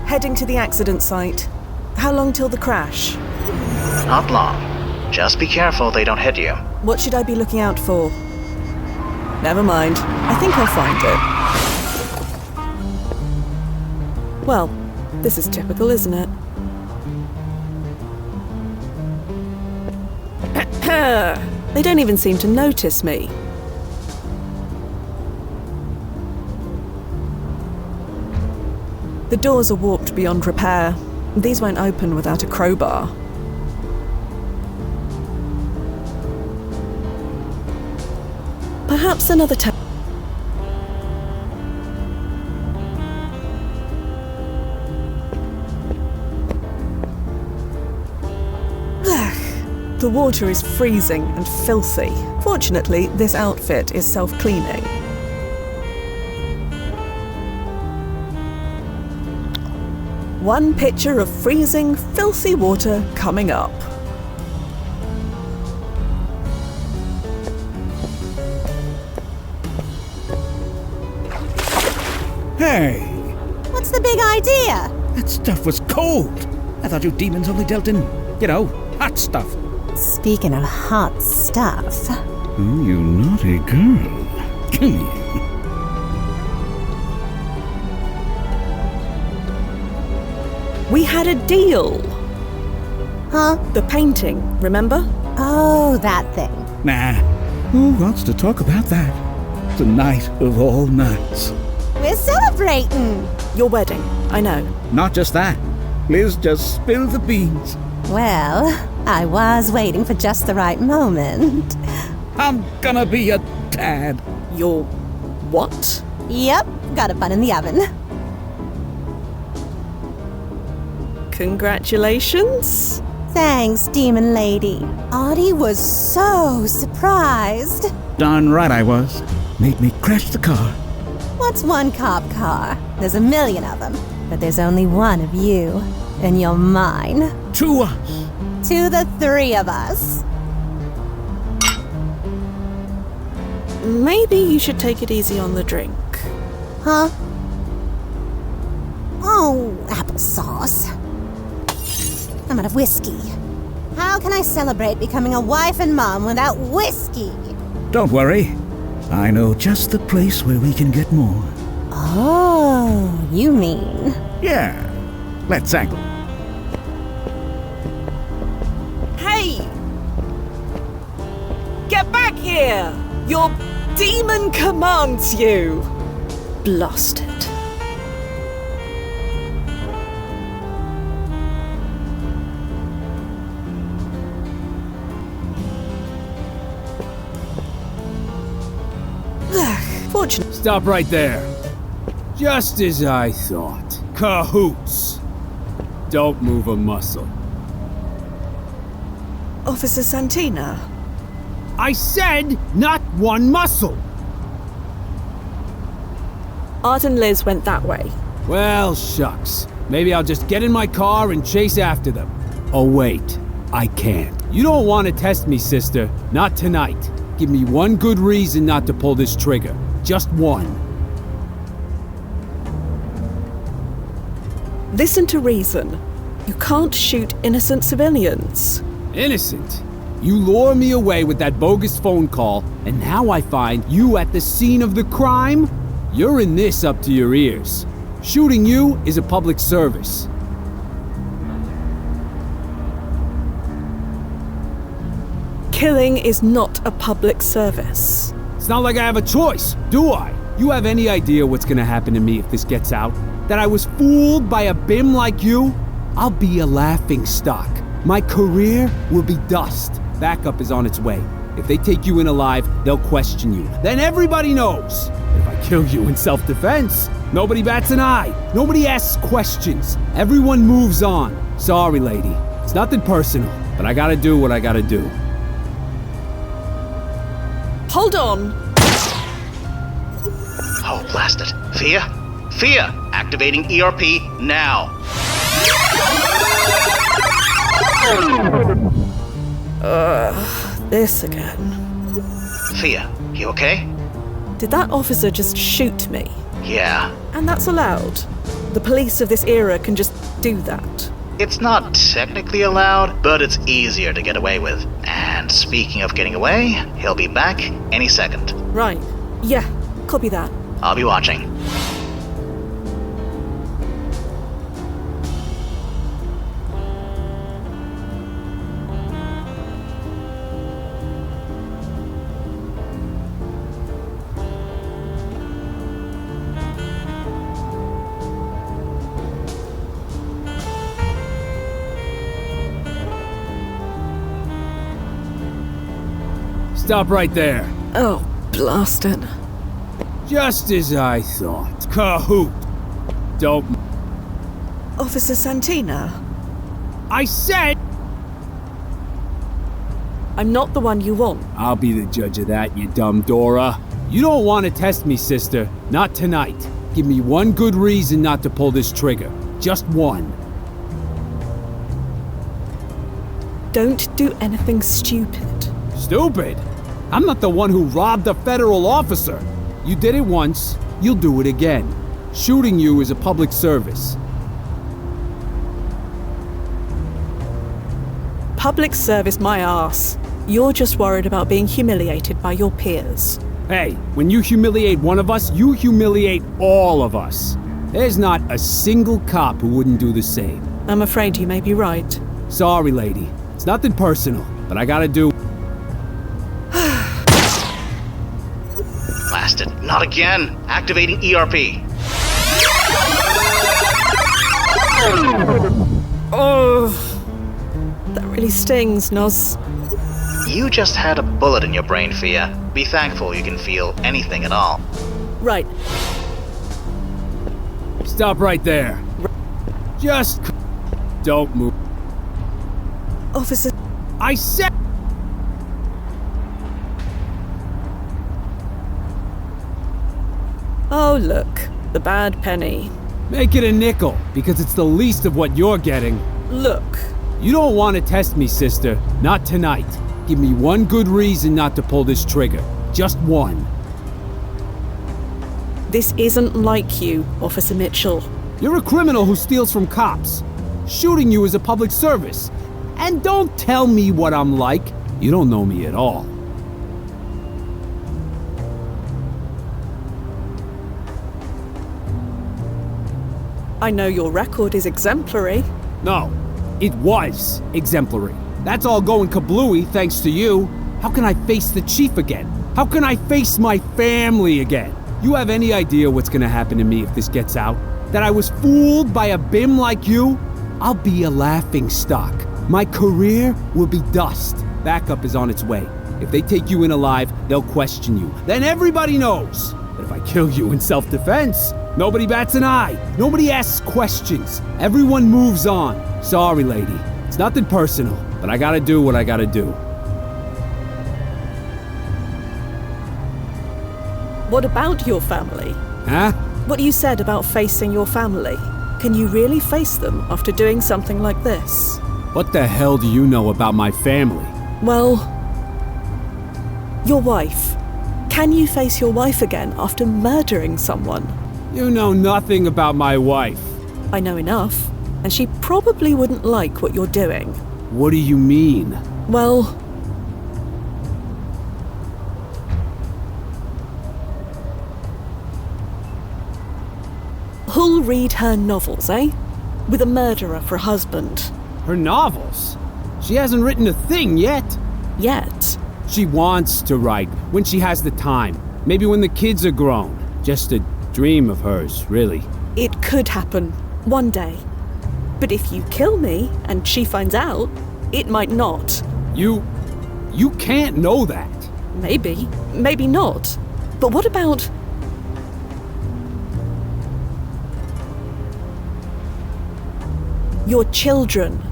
Heading to the accident site. How long till the crash? Not long. Just be careful they don't hit you. What should I be looking out for? Never mind. I think I'll find it. Well, this is typical, isn't it? They don't even seem to notice me. The doors are warped beyond repair. These won't open without a crowbar. Perhaps another time. The water is freezing and filthy. Fortunately, this outfit is self-cleaning. One pitcher of freezing, filthy water coming up. Hey! What's the big idea? That stuff was cold! I thought you demons only dealt in, hot stuff. Speaking of hot stuff... Oh, you naughty girl. Come here. We had a deal. Huh? The painting, remember? Oh, that thing. Nah. Who wants to talk about that? The night of all nights. We're celebrating. Your wedding, I know. Not just that. Liz just spilled the beans. Well, I was waiting for just the right moment. I'm gonna be a dad. You're what? Yep, got a bun in the oven. Congratulations. Thanks, demon lady. Audie was so surprised. Darn right I was. Made me crash the car. What's one cop car? There's a million of them. But there's only one of you. And you're mine. To us. To the three of us. Maybe you should take it easy on the drink. Huh? Oh, applesauce. I'm out of whiskey. How can I celebrate becoming a wife and mom without whiskey? Don't worry. I know just the place where we can get more. Oh, you mean? Yeah. Let's angle. Hey! Get back here! You're demon commands you! Blasted. Fortunate. Stop right there. Just as I thought. Cahoots. Don't move a muscle. Officer Santina. I said not one muscle. Art and Liz went that way. Well, shucks. Maybe I'll just get in my car and chase after them. Oh, wait. I can't. You don't want to test me, sister. Not tonight. Give me one good reason not to pull this trigger. Just one. Listen to reason. You can't shoot innocent civilians. Innocent? You lure me away with that bogus phone call, and now I find you at the scene of the crime? You're in this up to your ears. Shooting you is a public service. Killing is not a public service. It's not like I have a choice, do I? You have any idea what's gonna happen to me if this gets out? That I was fooled by a bim like you? I'll be a laughing stock. My career will be dust. Backup is on its way. If they take you in alive, they'll question you. Then everybody knows. If I kill you in self-defense, nobody bats an eye. Nobody asks questions. Everyone moves on. Sorry, lady. It's nothing personal, but I gotta do what I gotta do. Hold on. Oh, blast it. Fia? Fia! Activating ERP now. This again. Fia, you okay? Did that officer just shoot me? Yeah. And that's allowed. The police of this era can just do that. It's not technically allowed, but it's easier to get away with. And speaking of getting away, he'll be back any second. Right. Yeah, copy that. I'll be watching. Stop right there. Oh, blasted. Just as I thought. Cahoot. Don't... Officer Santina. I said... I'm not the one you want. I'll be the judge of that, you dumb Dora. You don't want to test me, sister. Not tonight. Give me one good reason not to pull this trigger. Just one. Don't do anything stupid. Stupid? I'm not the one who robbed a federal officer. You did it once, you'll do it again. Shooting you is a public service. Public service my ass. You're just worried about being humiliated by your peers. Hey, when you humiliate one of us, you humiliate all of us. There's not a single cop who wouldn't do the same. I'm afraid you may be right. Sorry, lady. It's nothing personal, but I gotta do... Blasted. Not again. Activating ERP. Oh, that really stings, Noz. You just had a bullet in your brain, Fia. Be thankful you can feel anything at all. Right. Stop right there. Just... don't move. Officer... I said... Oh, look. The bad penny. Make it a nickel, because it's the least of what you're getting. Look. You don't want to test me, sister. Not tonight. Give me one good reason not to pull this trigger. Just one. This isn't like you, Officer Mitchell. You're a criminal who steals from cops. Shooting you is a public service. And don't tell me what I'm like. You don't know me at all. I know your record is exemplary. No, it was exemplary. That's all going kablooey thanks to you. How can I face the chief again? How can I face my family again? You have any idea what's gonna happen to me if this gets out? That I was fooled by a bim like you? I'll be a laughing stock. My career will be dust. Backup is on its way. If they take you in alive, they'll question you. Then everybody knows. But if I kill you in self-defense, nobody bats an eye. Nobody asks questions. Everyone moves on. Sorry, lady. It's nothing personal, but I gotta do what I gotta do. What about your family? Huh? What you said about facing your family. Can you really face them after doing something like this? What the hell do you know about my family? Well, your wife. Can you face your wife again after murdering someone? You know nothing about my wife. I know enough, and she probably wouldn't like what you're doing. What do you mean? Well, who'll read her novels, eh? With a murderer for a husband. Her novels? She hasn't written a thing yet. Yet? She wants to write, when she has the time. Maybe when the kids are grown. Just a dream of hers, really. It could happen, one day. But if you kill me, and she finds out, it might not. You can't know that. Maybe, maybe not. But what about... your children?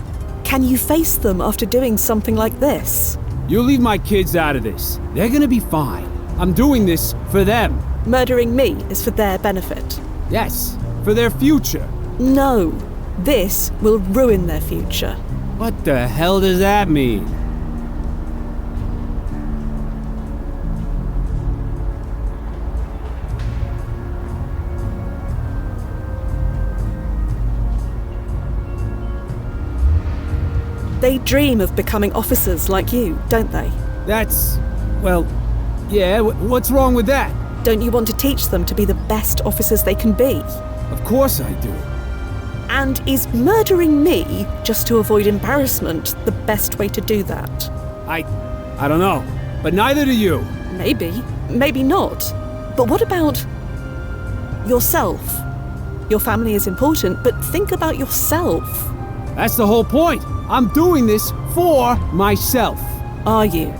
Can you face them after doing something like this? You leave my kids out of this. They're gonna be fine. I'm doing this for them. Murdering me is for their benefit. Yes, for their future. No, this will ruin their future. What the hell does that mean? They dream of becoming officers like you, don't they? That's... well, yeah, what's wrong with that? Don't you want to teach them to be the best officers they can be? Of course I do. And is murdering me, just to avoid embarrassment, the best way to do that? I don't know, but neither do you. Maybe, maybe not. But what about... yourself? Your family is important, but think about yourself. That's the whole point. I'm doing this for myself. Are you?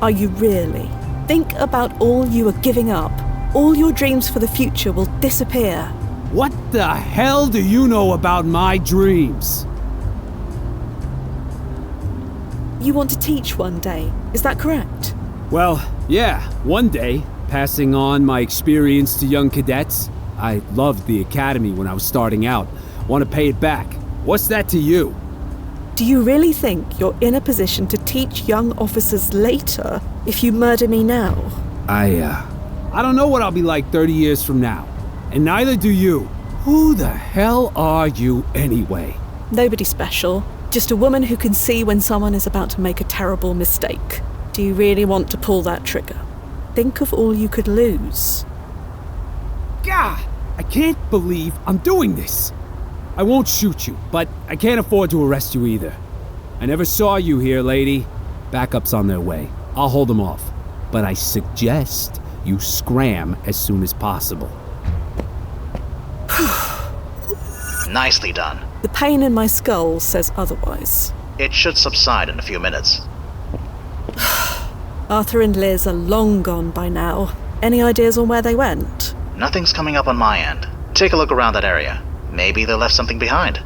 Are you really? Think about all you are giving up. All your dreams for the future will disappear. What the hell do you know about my dreams? You want to teach one day, is that correct? Well, yeah, one day, passing on my experience to young cadets. I loved the academy when I was starting out. Want to pay it back. What's that to you? Do you really think you're in a position to teach young officers later if you murder me now? I don't know what I'll be like 30 years from now. And neither do you. Who the hell are you anyway? Nobody special. Just a woman who can see when someone is about to make a terrible mistake. Do you really want to pull that trigger? Think of all you could lose. God, I can't believe I'm doing this. I won't shoot you, but I can't afford to arrest you either. I never saw you here, lady. Backup's on their way. I'll hold them off. But I suggest you scram as soon as possible. Nicely done. The pain in my skull says otherwise. It should subside in a few minutes. Arthur and Liz are long gone by now. Any ideas on where they went? Nothing's coming up on my end. Take a look around that area. Maybe they left something behind.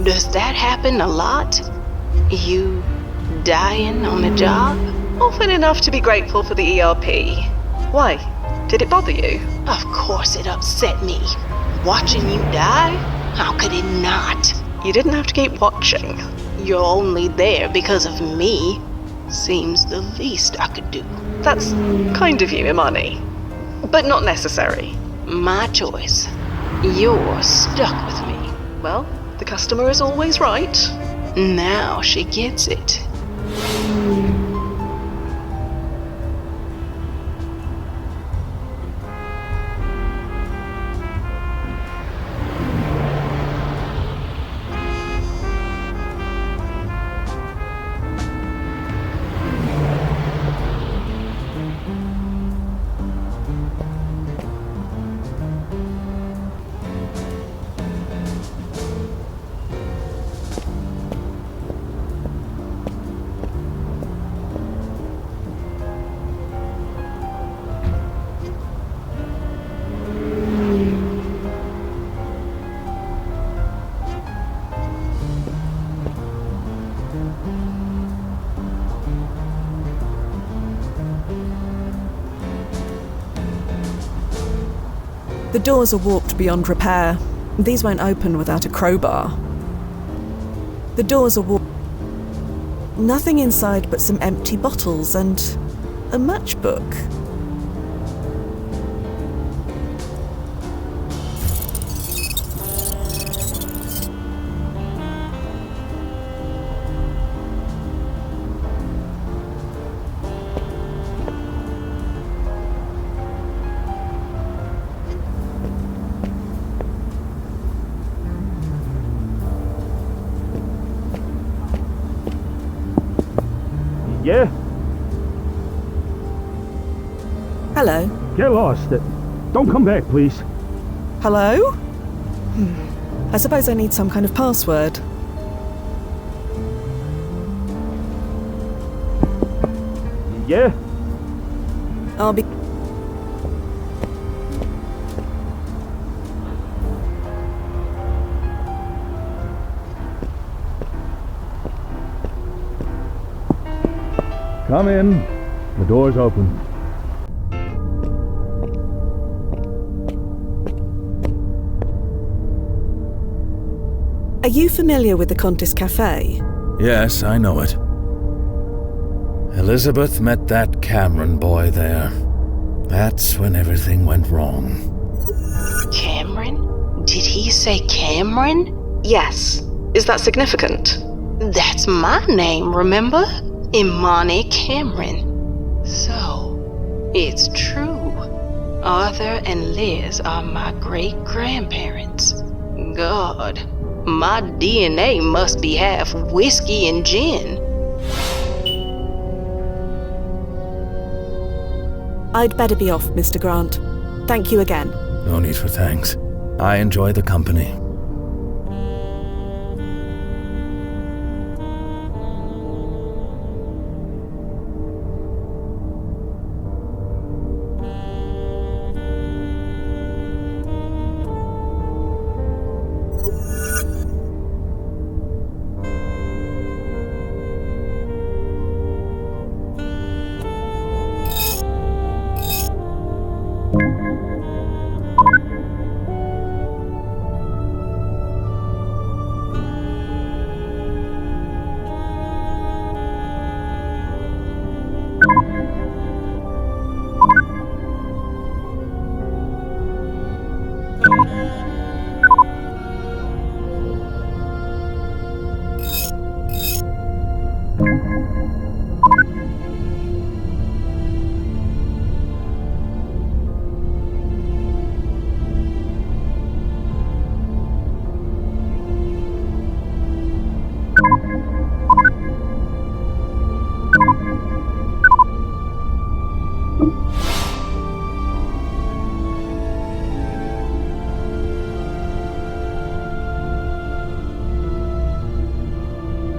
Does that happen a lot? You dying on the job? Often enough to be grateful for the ERP. Why? Did it bother you? Of course it upset me. Watching you die? How could it not? You didn't have to keep watching. You're only there because of me. Seems the least I could do. That's kind of you, Imani. But not necessary. My choice. You're stuck with me. Well, the customer is always right. Now she gets it. The doors are warped beyond repair. These won't open without a crowbar. The doors are warped. Nothing inside but some empty bottles and a matchbook. Yeah? Hello. Get lost. Don't come back, please. Hello? I suppose I need some kind of password. Yeah? I'll be... Come in. The door's open. Are you familiar with the Contis Cafe? Yes, I know it. Elizabeth met that Cameron boy there. That's when everything went wrong. Cameron? Did he say Cameron? Yes. Is that significant? That's my name, remember? Imani Cameron. So, it's true. Arthur and Liz are my great-grandparents. God, my DNA must be half whiskey and gin. I'd better be off, Mr. Grant. Thank you again. No need for thanks. I enjoy the company.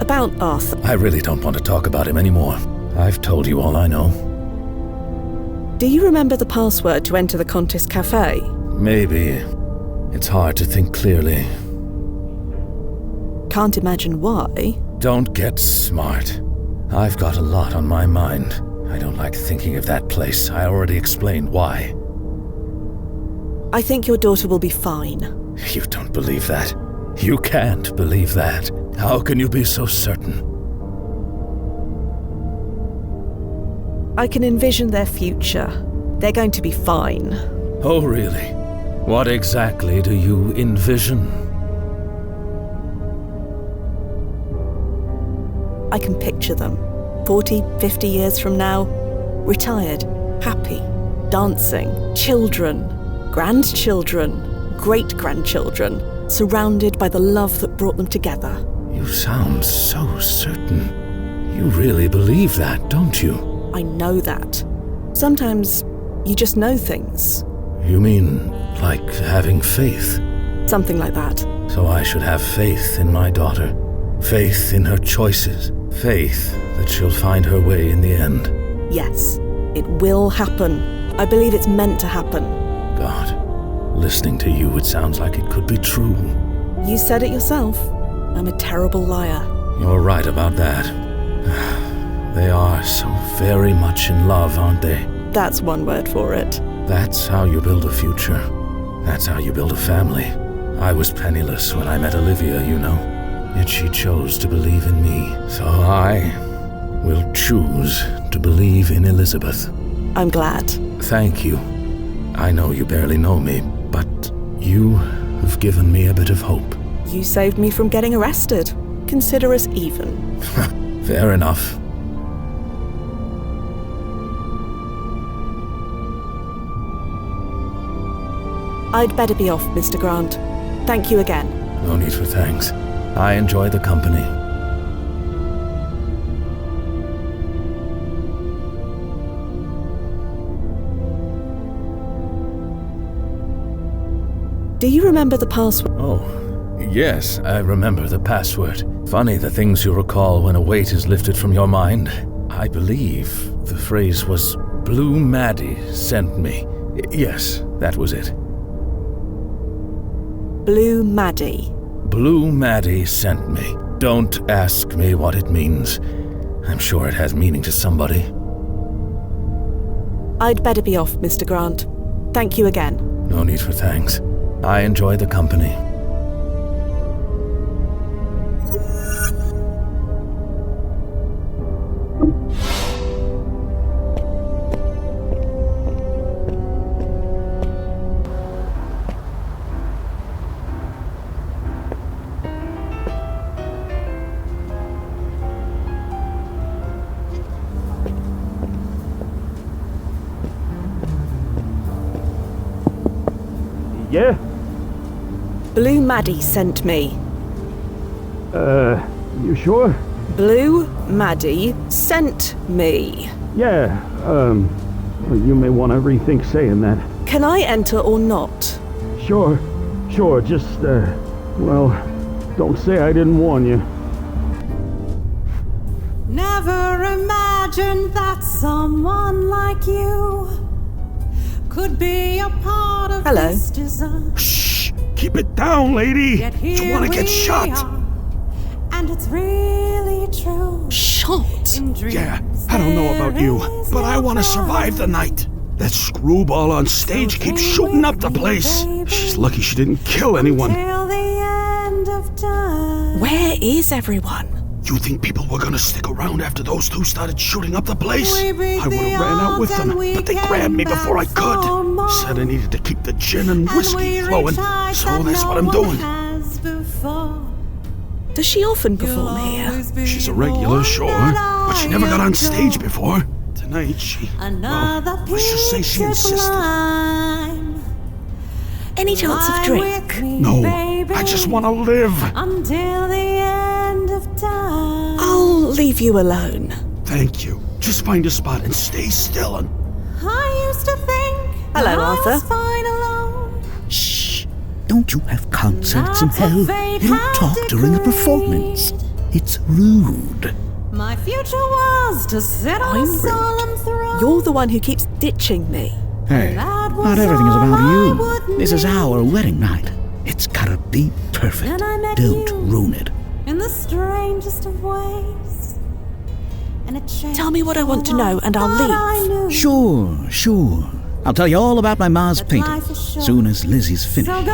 About Arthur. I really don't want to talk about him anymore. I've told you all I know. Do you remember the password to enter the Contis Cafe? Maybe. It's hard to think clearly. Can't imagine why. Don't get smart. I've got a lot on my mind. I don't like thinking of that place. I already explained why. I think your daughter will be fine. You don't believe that. You can't believe that. How can you be so certain? I can envision their future. They're going to be fine. Oh, really? What exactly do you envision? I can picture them, 40, 50 years from now, retired, happy, dancing, children, grandchildren, great-grandchildren, surrounded by the love that brought them together. You sound so certain. You really believe that, don't you? I know that. Sometimes you just know things. You mean like having faith? Something like that. So I should have faith in my daughter. Faith in her choices. Faith that she'll find her way in the end. Yes, it will happen. I believe it's meant to happen. God, listening to you, it sounds like it could be true. You said it yourself. I'm a terrible liar. You're right about that. They are so very much in love, aren't they? That's one word for it. That's how you build a future. That's how you build a family. I was penniless when I met Olivia, you know. Yet she chose to believe in me. So I will choose to believe in Elizabeth. I'm glad. Thank you. I know you barely know me, but you have given me a bit of hope. You saved me from getting arrested. Consider us even. Fair enough. I'd better be off, Mr. Grant. Thank you again. No need for thanks. I enjoy the company. Do you remember the password? Oh, yes, I remember the password. Funny the things you recall when a weight is lifted from your mind. I believe the phrase was Blue Maddie sent me. Yes, that was it. Blue Maddie. Blue Maddie sent me. Don't ask me what it means. I'm sure it has meaning to somebody. I'd better be off, Mr. Grant. Thank you again. No need for thanks. I enjoy the company. Yeah? Blue Maddie sent me. You sure? Blue Maddie sent me. Yeah, well, you may want to rethink saying that. Can I enter or not? Sure, just, well, don't say I didn't warn you. Never imagined that someone like you could be a part of Hello. this design. Shh! Keep it down, lady! You want to get shot? And it's really true. Shot? Yeah, I don't know about you, but I want to survive the night. That screwball on stage keeps shooting up the place. She's lucky she didn't kill anyone. Till the end of time. Where is everyone? You think people were gonna stick around after those two started shooting up the place? I would have ran out with them, but they grabbed me before I could. Said I needed to keep the gin and whiskey flowing, so that's what I'm doing. Does she often perform here? She's a regular, sure, but she never got on stage before. Tonight she, well, let's just say she insisted. Any chance of drink? No, I just want to live. Until the end of time. I'll leave you alone. Thank you. Just find a spot and stay still and... I used to think Hello, I Arthur. was fine alone. Shh. Don't you have concerts in hell? You don't talk during a performance. It's rude. My future was to sit on a solemn throne. You're the one who keeps ditching me. Hey, not everything is about you. This is our wedding night. It's gotta be perfect. Don't ruin it. In the strangest of ways. Tell me what I want to know and I'll leave. Sure. I'll tell you all about my Ma's painting, soon as Lizzie's finished.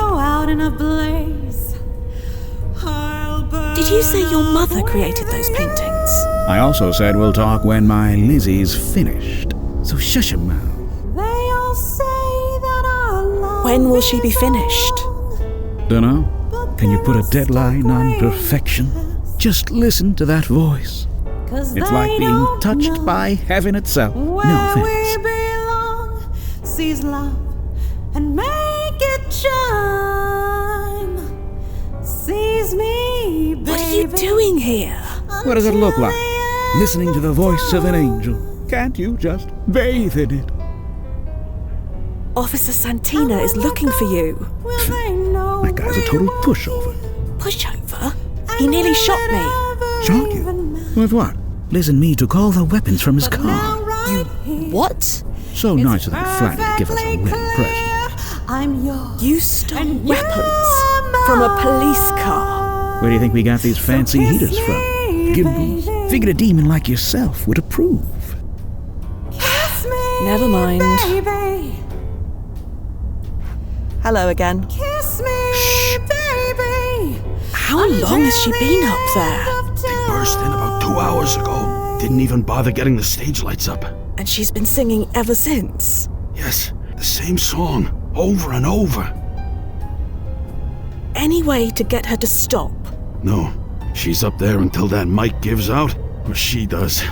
Did you say your mother created those paintings? I also said we'll talk when my Lizzie's finished. So shush your mouth. When will she be finished? Dunno. Can you put a deadline on perfection? Just listen to that voice. It's like being touched by heaven itself. No offense. Seize love and make it shine. Seize me, baby. What are you doing here? What does it look like? Listening to the voice of an angel. Can't you just bathe in it? Officer Santina is looking for you. That guy's a total pushover. Pushover? He nearly shot me. Shot you? With what? Liz and me took all the weapons from his car. You what? So nice of that flat to give us a wedding present. I'm yours. You stole weapons from a police car. Where do you think we got these fancy heaters from? Gimbals. Figured a demon like yourself would approve. Never mind. Baby. Hello again. Kiss me, baby. How long has she been up there? They burst in about 2 hours ago. Didn't even bother getting the stage lights up. And she's been singing ever since? Yes, the same song, over and over. Any way to get her to stop? No, she's up there until that mic gives out, or she does.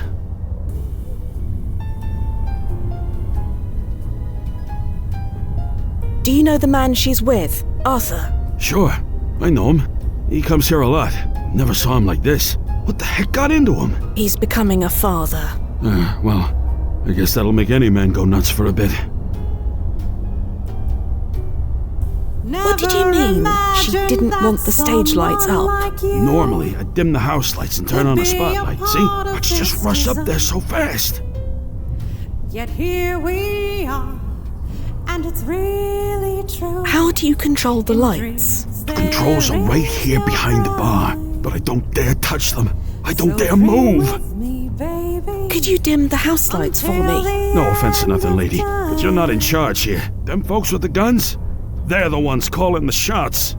Do you know the man she's with, Arthur? Sure, I know him. He comes here a lot. Never saw him like this. What the heck got into him? He's becoming a father. Well, I guess that'll make any man go nuts for a bit. What did you mean she didn't want the stage lights up? Normally, I'd dim the house lights and turn on a spotlight, see? But she just rushed up there so fast. Yet here we are, and it's really true. How do you control the lights? The controls are right here behind the bar, but I don't dare touch them. I don't dare move. Could you dim the house lights for me? No offense to nothing, lady, but you're not in charge here. Them folks with the guns, they're the ones calling the shots.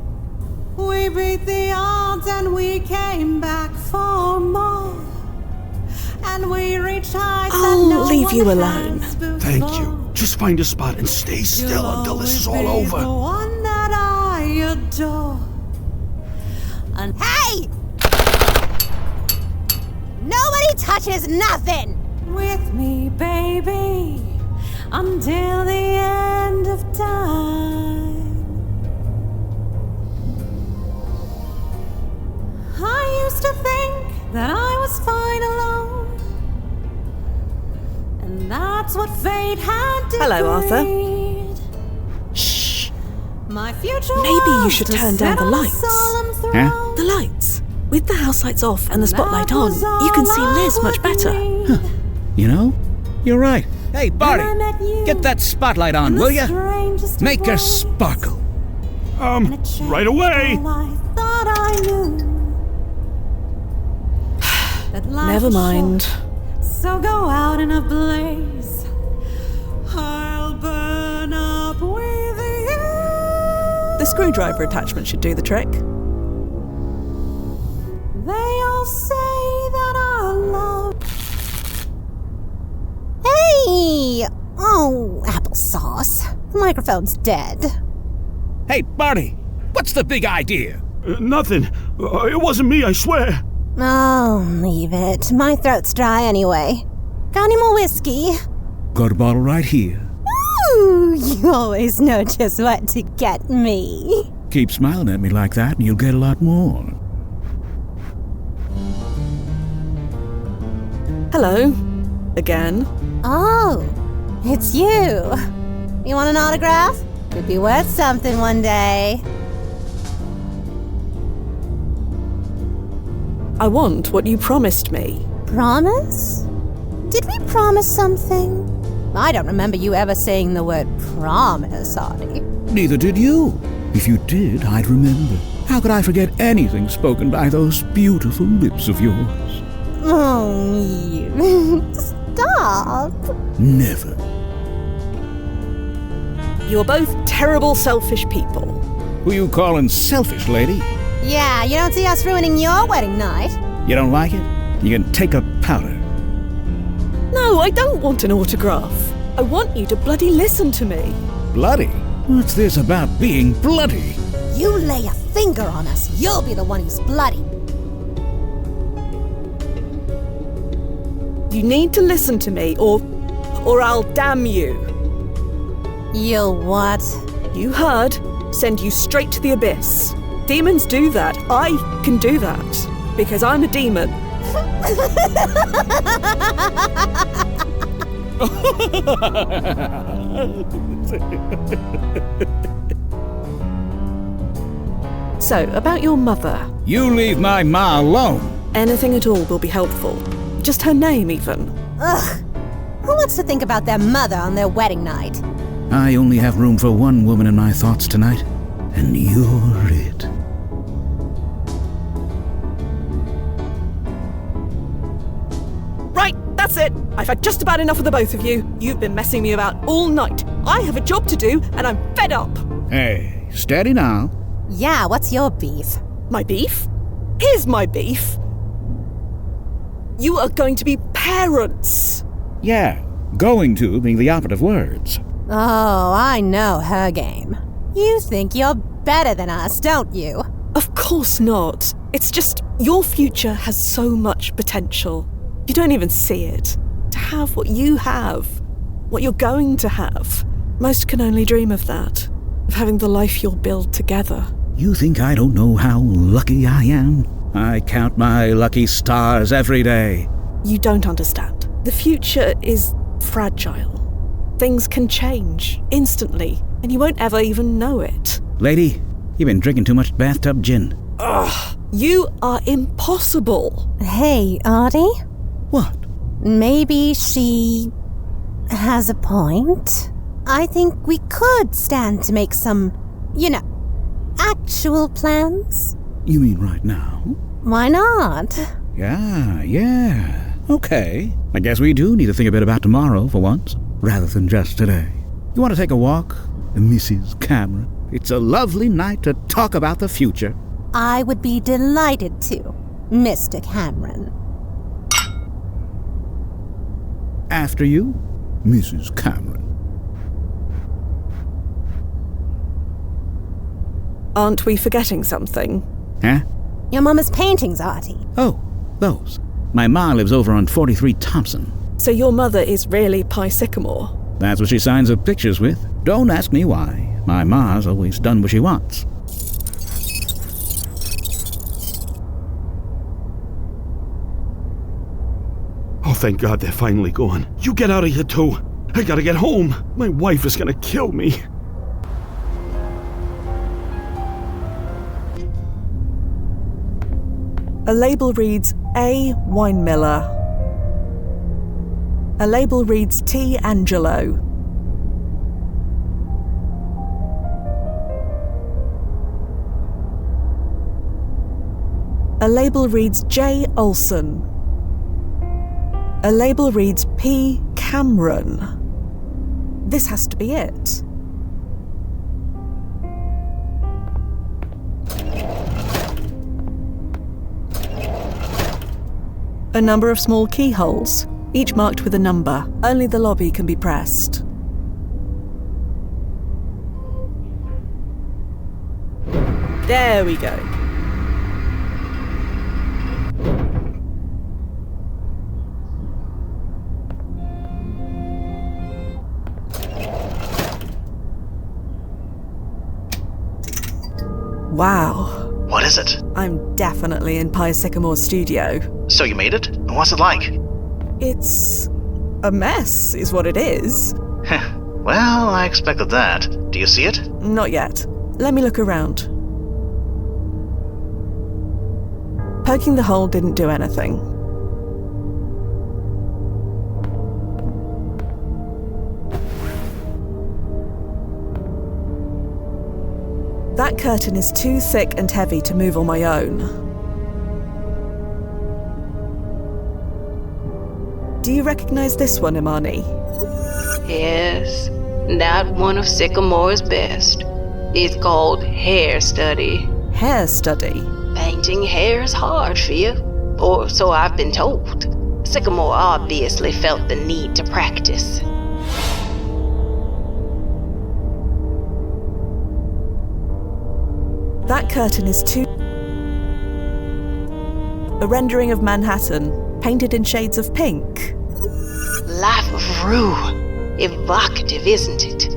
We beat the odds and we came back for more. And we reached heights I'll leave you alone. Thank you. Just find a spot and stay still until this is all over. The one that I adore. And hey! Nobody touches nothing! With me, baby, until the end of time. I used to think that I was fine alone. And that's what fate had decreed. Hello, Arthur. Shh. My future Maybe you should turn down the lights. Huh? The lights. With the house lights off and the spotlight on, you can see Liz much better. Huh. You know, you're right. Hey, Barty, get that spotlight on, will ya? Make her sparkle. Right away. Never mind. So go out in a blaze. I'll burn up with you. The screwdriver attachment should do the trick. They all say that our love. Hey! Oh, applesauce. The microphone's dead. Hey, Barty, what's the big idea? Nothing. It wasn't me, I swear. Oh, leave it. My throat's dry anyway. Got any more whiskey? Got a bottle right here. Ooh, you always know just what to get me. Keep smiling at me like that and you'll get a lot more. Hello. Again. Oh, it's you. You want an autograph? Could be worth something one day. I want what you promised me. Promise? Did we promise something? I don't remember you ever saying the word promise, Artie. Neither did you. If you did, I'd remember. How could I forget anything spoken by those beautiful lips of yours? Oh, you. Stop. Never. You're both terrible, selfish people. Who you calling selfish, lady? Yeah, you don't see us ruining your wedding night. You don't like it? You can take a powder. No, I don't want an autograph. I want you to bloody listen to me. Bloody? What's this about being bloody? You lay a finger on us, you'll be the one who's bloody. You need to listen to me, or I'll damn you. You'll what? You heard. Send you straight to the abyss. Demons do that. I can do that. Because I'm a demon. So, about your mother. You leave my ma alone. Anything at all will be helpful. Just her name, even. Ugh. Who wants to think about their mother on their wedding night? I only have room for one woman in my thoughts tonight, and you're it. Right, that's it. I've had just about enough of the both of you. You've been messing me about all night. I have a job to do, and I'm fed up. Hey, steady now. Yeah, what's your beef? My beef? Here's my beef. You are going to be parents. Yeah, going to being the operative words. Oh, I know her game. You think you're better than us, don't you? Of course not. It's just your future has so much potential. You don't even see it. To have what you have, what you're going to have. Most can only dream of that. Of having the life you'll build together. You think I don't know how lucky I am? I count my lucky stars every day. You don't understand. The future is fragile. Things can change instantly, and you won't ever even know it. Lady, you've been drinking too much bathtub gin. Ugh, you are impossible. Hey, Artie? What? Maybe she has a point. I think we could stand to make some, actual plans. You mean right now? Why not? Yeah. Okay. I guess we do need to think a bit about tomorrow for once, rather than just today. You want to take a walk, Mrs. Cameron? It's a lovely night to talk about the future. I would be delighted to, Mr. Cameron. After you, Mrs. Cameron. Aren't we forgetting something? Huh? Your mama's paintings, Artie. Oh, those. My ma lives over on 43 Thompson. So your mother is really Pie Sycamore? That's what she signs her pictures with. Don't ask me why. My ma's always done what she wants. Oh, thank God they're finally gone. You get out of here, too. I gotta get home. My wife is gonna kill me. A label reads A. Winemiller. A label reads T. Angelo. A label reads J. Olson. A label reads P. Cameron. This has to be it. A number of small keyholes, each marked with a number. Only the lobby can be pressed. There we go. Wow. What is it? I'm definitely in Pie Sycamore's studio. So you made it? What's it like? It's a mess, is what it is. Well, I expected that. Do you see it? Not yet. Let me look around. Poking the hole didn't do anything. That curtain is too thick and heavy to move on my own. Do you recognize this one, Imani? Yes, not one of Sycamore's best. It's called Hair Study. Hair Study? Painting hair's hard, Fia. Or so I've been told. Sycamore obviously felt the need to practice. That curtain is too... A rendering of Manhattan, painted in shades of pink. Life of Rue. Evocative, isn't it?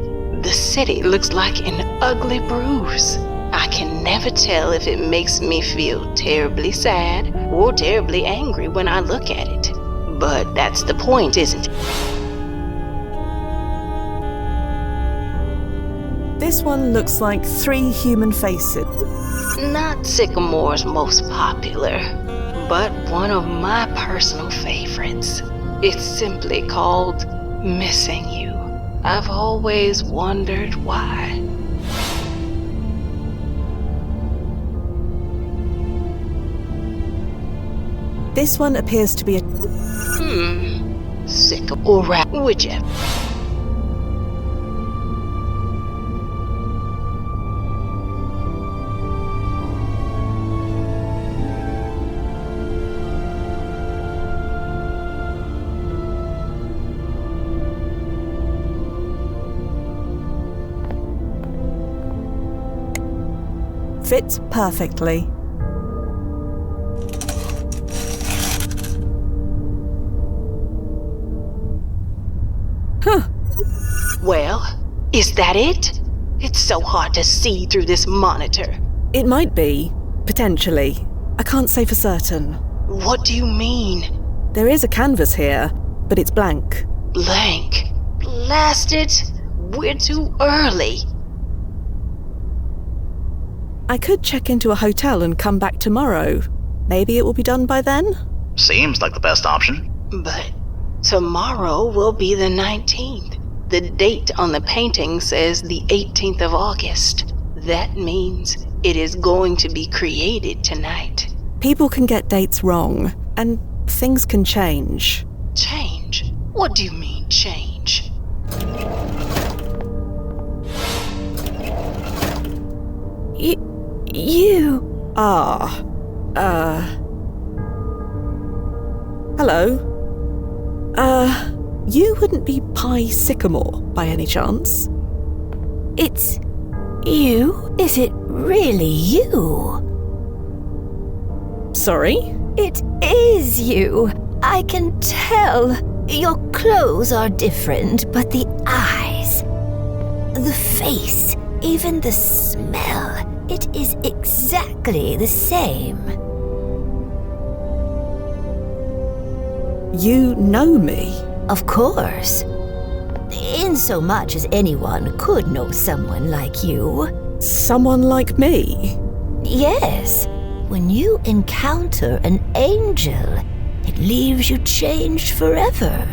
The city looks like an ugly bruise. I can never tell if it makes me feel terribly sad or terribly angry when I look at it. But that's the point, isn't it? This one looks like 3 human faces. Not Sycamore's most popular, but one of my personal favorites. It's simply called Missing You. I've always wondered why. This one appears to be a... Sycamore, or whichever. Fits perfectly. Huh. Well, is that it? It's so hard to see through this monitor. It might be, potentially. I can't say for certain. What do you mean? There is a canvas here, but it's blank. Blank? Blast it! We're too early. I could check into a hotel and come back tomorrow. Maybe it will be done by then? Seems like the best option. But tomorrow will be the 19th. The date on the painting says the 18th of August. That means it is going to be created tonight. People can get dates wrong, and things can change. Change? What do you mean, change? You... Hello? You wouldn't be Pi Sycamore, by any chance? It's... you? Is it really you? Sorry? It is you. I can tell. Your clothes are different, but the eyes, the face, even the smell, it is exactly the same. You know me? Of course. In so much as anyone could know someone like you. Someone like me? Yes. When you encounter an angel, it leaves you changed forever.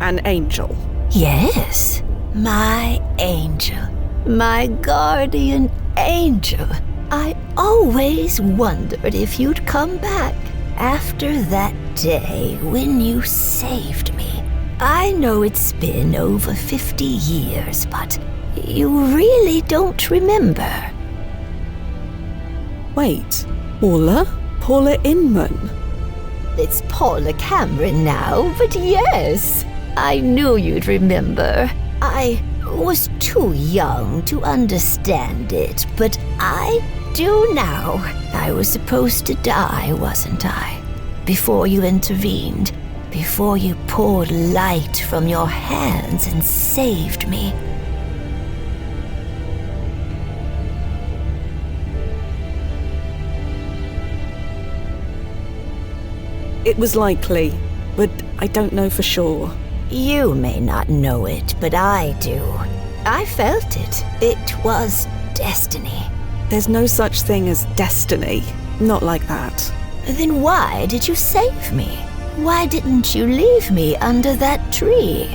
An angel? Yes. My angel. My guardian angel. I always wondered if you'd come back after that day when you saved me. I know it's been over 50 years, but you really don't remember. Wait, Paula? Paula Inman? It's Paula Cameron now, but yes, I knew you'd remember. I was too young to understand it, but I do now. I was supposed to die, wasn't I? Before you intervened, before you poured light from your hands and saved me. It was likely, but I don't know for sure. You may not know it, but I do. I felt it. It was destiny. There's no such thing as destiny. Not like that. Then why did you save me? Why didn't you leave me under that tree?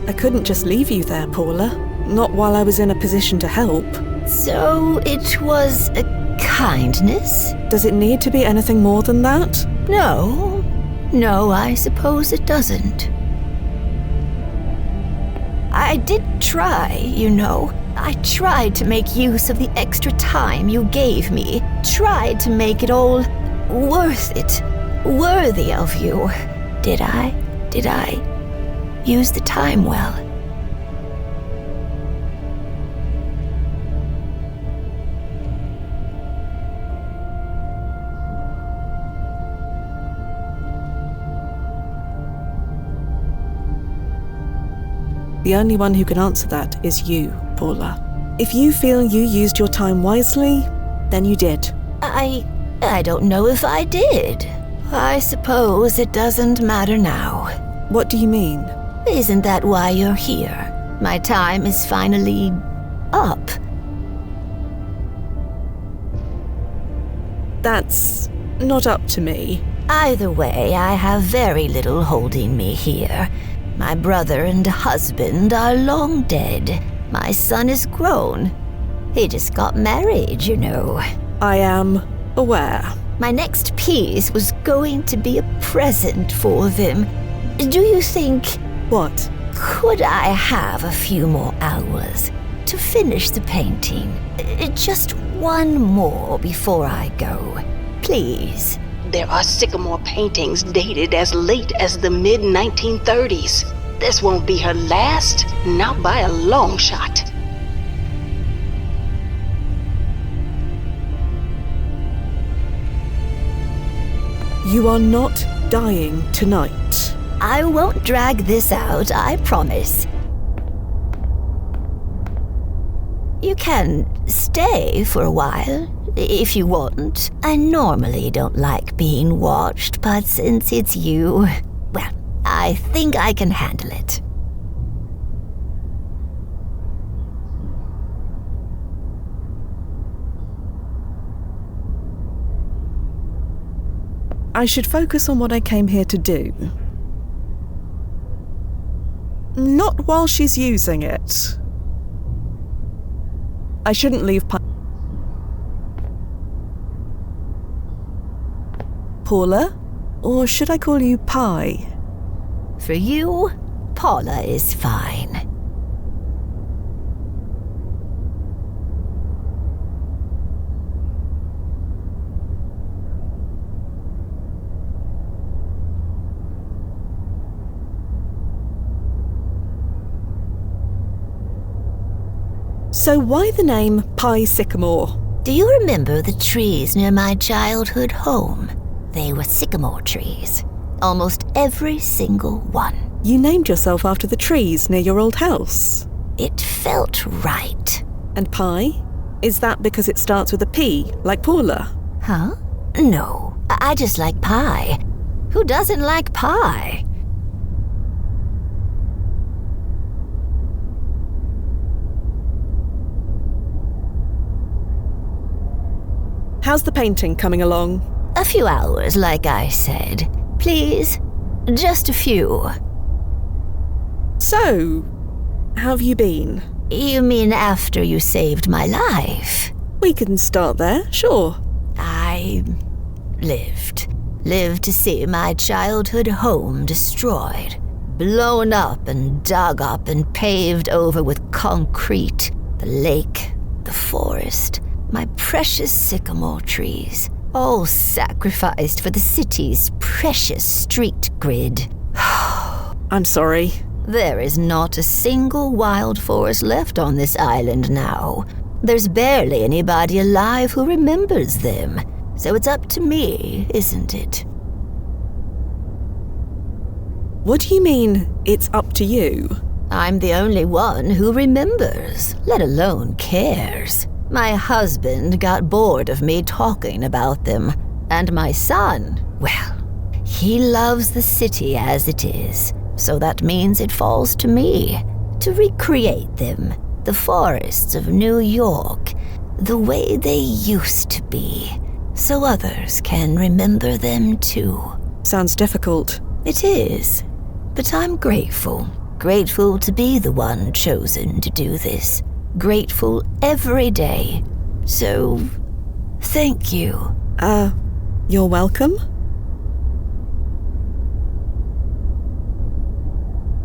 I couldn't just leave you there, Paula. Not while I was in a position to help. So it was a kindness? Does it need to be anything more than that? No, I suppose it doesn't. I did try, you know. I tried to make use of the extra time you gave me. Tried to make it all worth it. Worthy of you. Did I? Did I use the time well? The only one who can answer that is you, Paula. If you feel you used your time wisely, then you did. I don't know if I did. I suppose it doesn't matter now. What do you mean? Isn't that why you're here? My time is finally up. That's not up to me. Either way, I have very little holding me here. My brother and husband are long dead. My son is grown. He just got married, you know. I am aware. My next piece was going to be a present for them. Do you think... What? Could I have a few more hours to finish the painting? Just one more before I go. Please. There are sycamore paintings dated as late as the mid-1930s. This won't be her last, not by a long shot. You are not dying tonight. I won't drag this out, I promise. You can stay for a while, if you want. I normally don't like being watched, but since it's you, well, I think I can handle it. I should focus on what I came here to do. Not while she's using it. I shouldn't leave Paula? Or should I call you Pie? For you, Paula is fine. So why the name Pie Sycamore? Do you remember the trees near my childhood home? They were sycamore trees. Almost every single one. You named yourself after the trees near your old house. It felt right. And Pie? Is that because it starts with a P, like Paula? Huh? No, I just like pie. Who doesn't like pie? How's the painting coming along? A few hours, like I said. Please, just a few. So, how have you been? You mean after you saved my life? We can start there, sure. I lived. Lived to see my childhood home destroyed. Blown up and dug up and paved over with concrete. The lake, the forest, my precious sycamore trees. All sacrificed for the city's precious street grid. I'm sorry. There is not a single wild forest left on this island now. There's barely anybody alive who remembers them. So it's up to me, isn't it? What do you mean, it's up to you? I'm the only one who remembers, let alone cares. My husband got bored of me talking about them. And my son, well, he loves the city as it is. So that means it falls to me to recreate them. The forests of New York, the way they used to be. So others can remember them too. Sounds difficult. It is, but I'm grateful. Grateful to be the one chosen to do this. Grateful every day. So, thank you. You're welcome?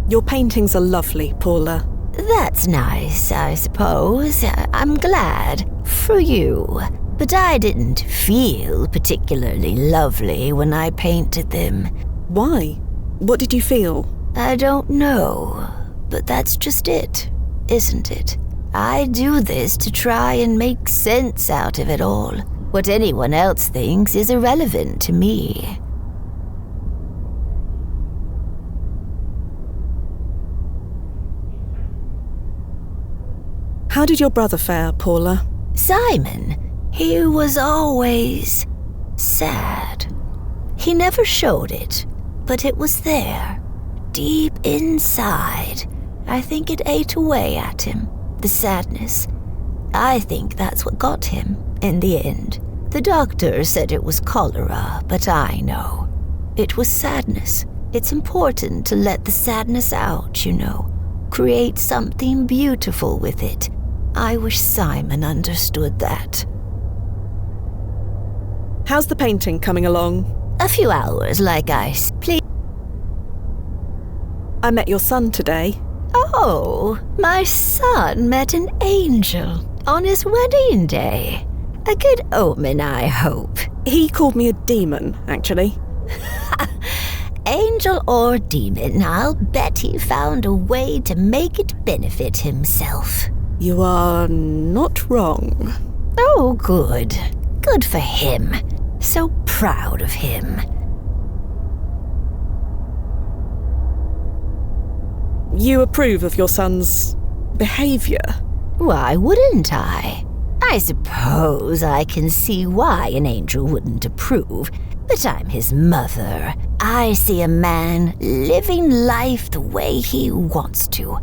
Your paintings are lovely, Paula. That's nice, I suppose. I'm glad. For you. But I didn't feel particularly lovely when I painted them. Why? What did you feel? I don't know. But that's just it, isn't it? I do this to try and make sense out of it all. What anyone else thinks is irrelevant to me. How did your brother fare, Paula? Simon, he was always sad. He never showed it, but it was there, deep inside. I think it ate away at him, the sadness. I think that's what got him, in the end. The doctor said it was cholera, but I know. It was sadness. It's important to let the sadness out, you know. Create something beautiful with it. I wish Simon understood that. How's the painting coming along? A few hours, like ice. Please. I met your son today. Oh, my son met an angel on his wedding day. A good omen, I hope. He called me a demon, actually. Angel or demon, I'll bet he found a way to make it benefit himself. You are not wrong. Oh, good. Good for him. So proud of him. You approve of your son's behavior? Why wouldn't I? I suppose I can see why an angel wouldn't approve, but I'm his mother. I see a man living life the way he wants to,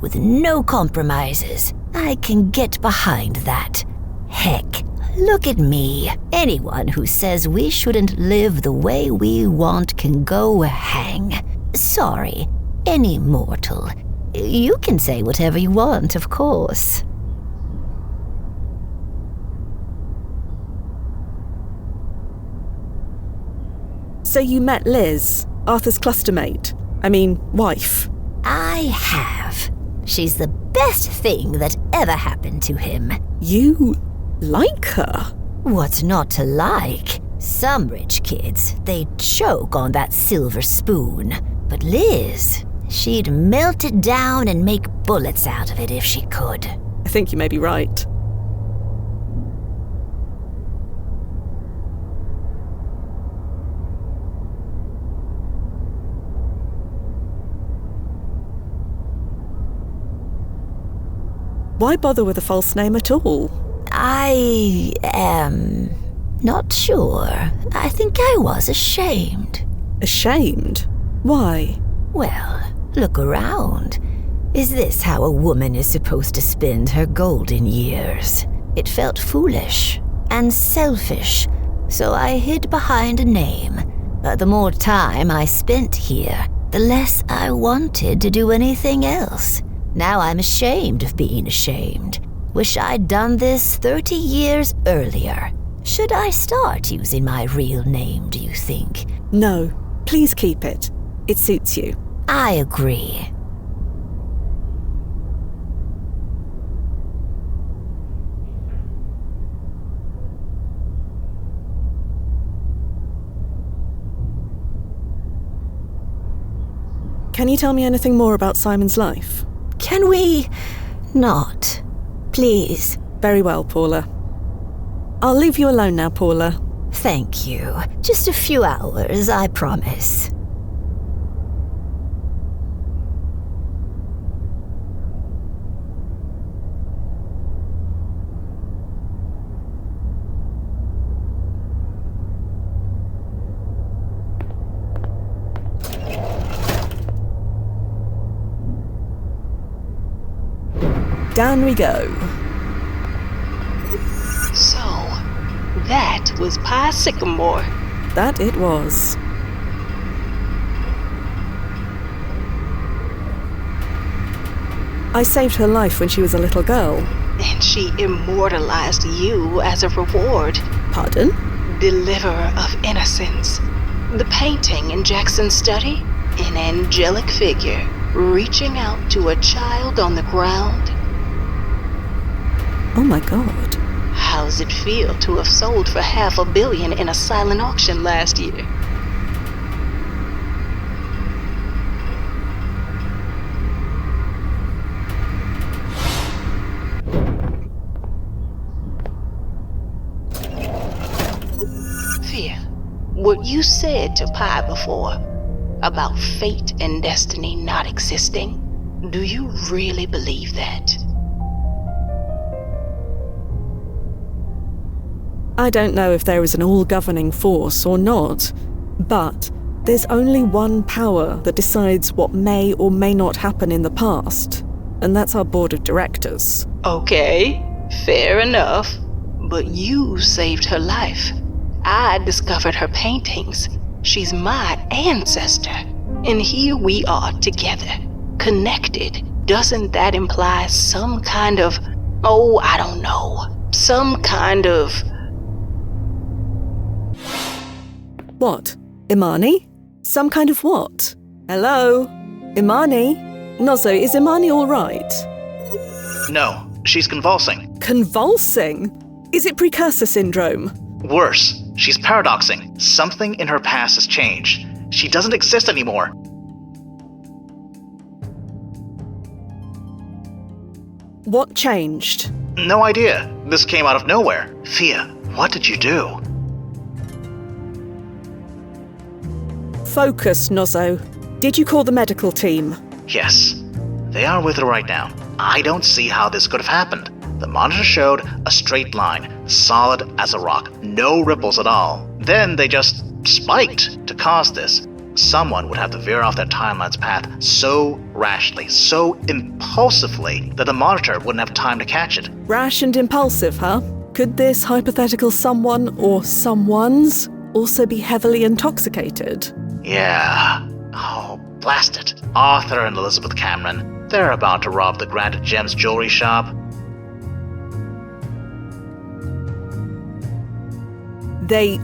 with no compromises. I can get behind that. Heck, look at me. Anyone who says we shouldn't live the way we want can go hang. Sorry, any mortal. You can say whatever you want, of course. So you met Liz, Arthur's clustermate. Wife. I have. She's the best thing that ever happened to him. You like her? What's not to like? Some rich kids, they choke on that silver spoon. But Liz, she'd melt it down and make bullets out of it if she could. I think you may be right. Why bother with a false name at all? I am not sure. I think I was ashamed. Ashamed? Why? Well, look around. Is this how a woman is supposed to spend her golden years? It felt foolish and selfish, so I hid behind a name. But the more time I spent here, the less I wanted to do anything else. Now I'm ashamed of being ashamed. Wish I'd done this 30 years earlier. Should I start using my real name, do you think? No, please keep it. It suits you. I agree. Can you tell me anything more about Simon's life? Can we not? Please. Very well, Paula. I'll leave you alone now, Paula. Thank you. Just a few hours, I promise. Down we go. So, that was Pie Sycamore. That it was. I saved her life when she was a little girl. And she immortalized you as a reward. Pardon? Deliverer of innocence. The painting in Jackson's study? An angelic figure reaching out to a child on the ground. Oh my god. How's it feel to have sold for $500 million in a silent auction last year? Fia, what you said to Pi before about fate and destiny not existing, do you really believe that? I don't know if there is an all-governing force or not, but there's only one power that decides what may or may not happen in the past, and that's our board of directors. Okay, fair enough. But you saved her life. I discovered her paintings. She's my ancestor. And here we are together, connected. Doesn't that imply some kind of, I don't know, some kind of... What? Imani? Some kind of what? Hello? Imani? Nozzo, is Imani all right? No, she's convulsing. Convulsing? Is it precursor syndrome? Worse, she's paradoxing. Something in her past has changed. She doesn't exist anymore. What changed? No idea. This came out of nowhere. Fia, what did you do? Focus, Nozzo. Did you call the medical team? Yes. They are with her right now. I don't see how this could have happened. The monitor showed a straight line, solid as a rock, no ripples at all. Then they just spiked to cause this. Someone would have to veer off their timeline's path so rashly, so impulsively, that the monitor wouldn't have time to catch it. Rash and impulsive, huh? Could this hypothetical someone or someones also be heavily intoxicated? Yeah. Oh, blast it. Arthur and Elizabeth Cameron. They're about to rob the Granted Gems jewelry shop. They...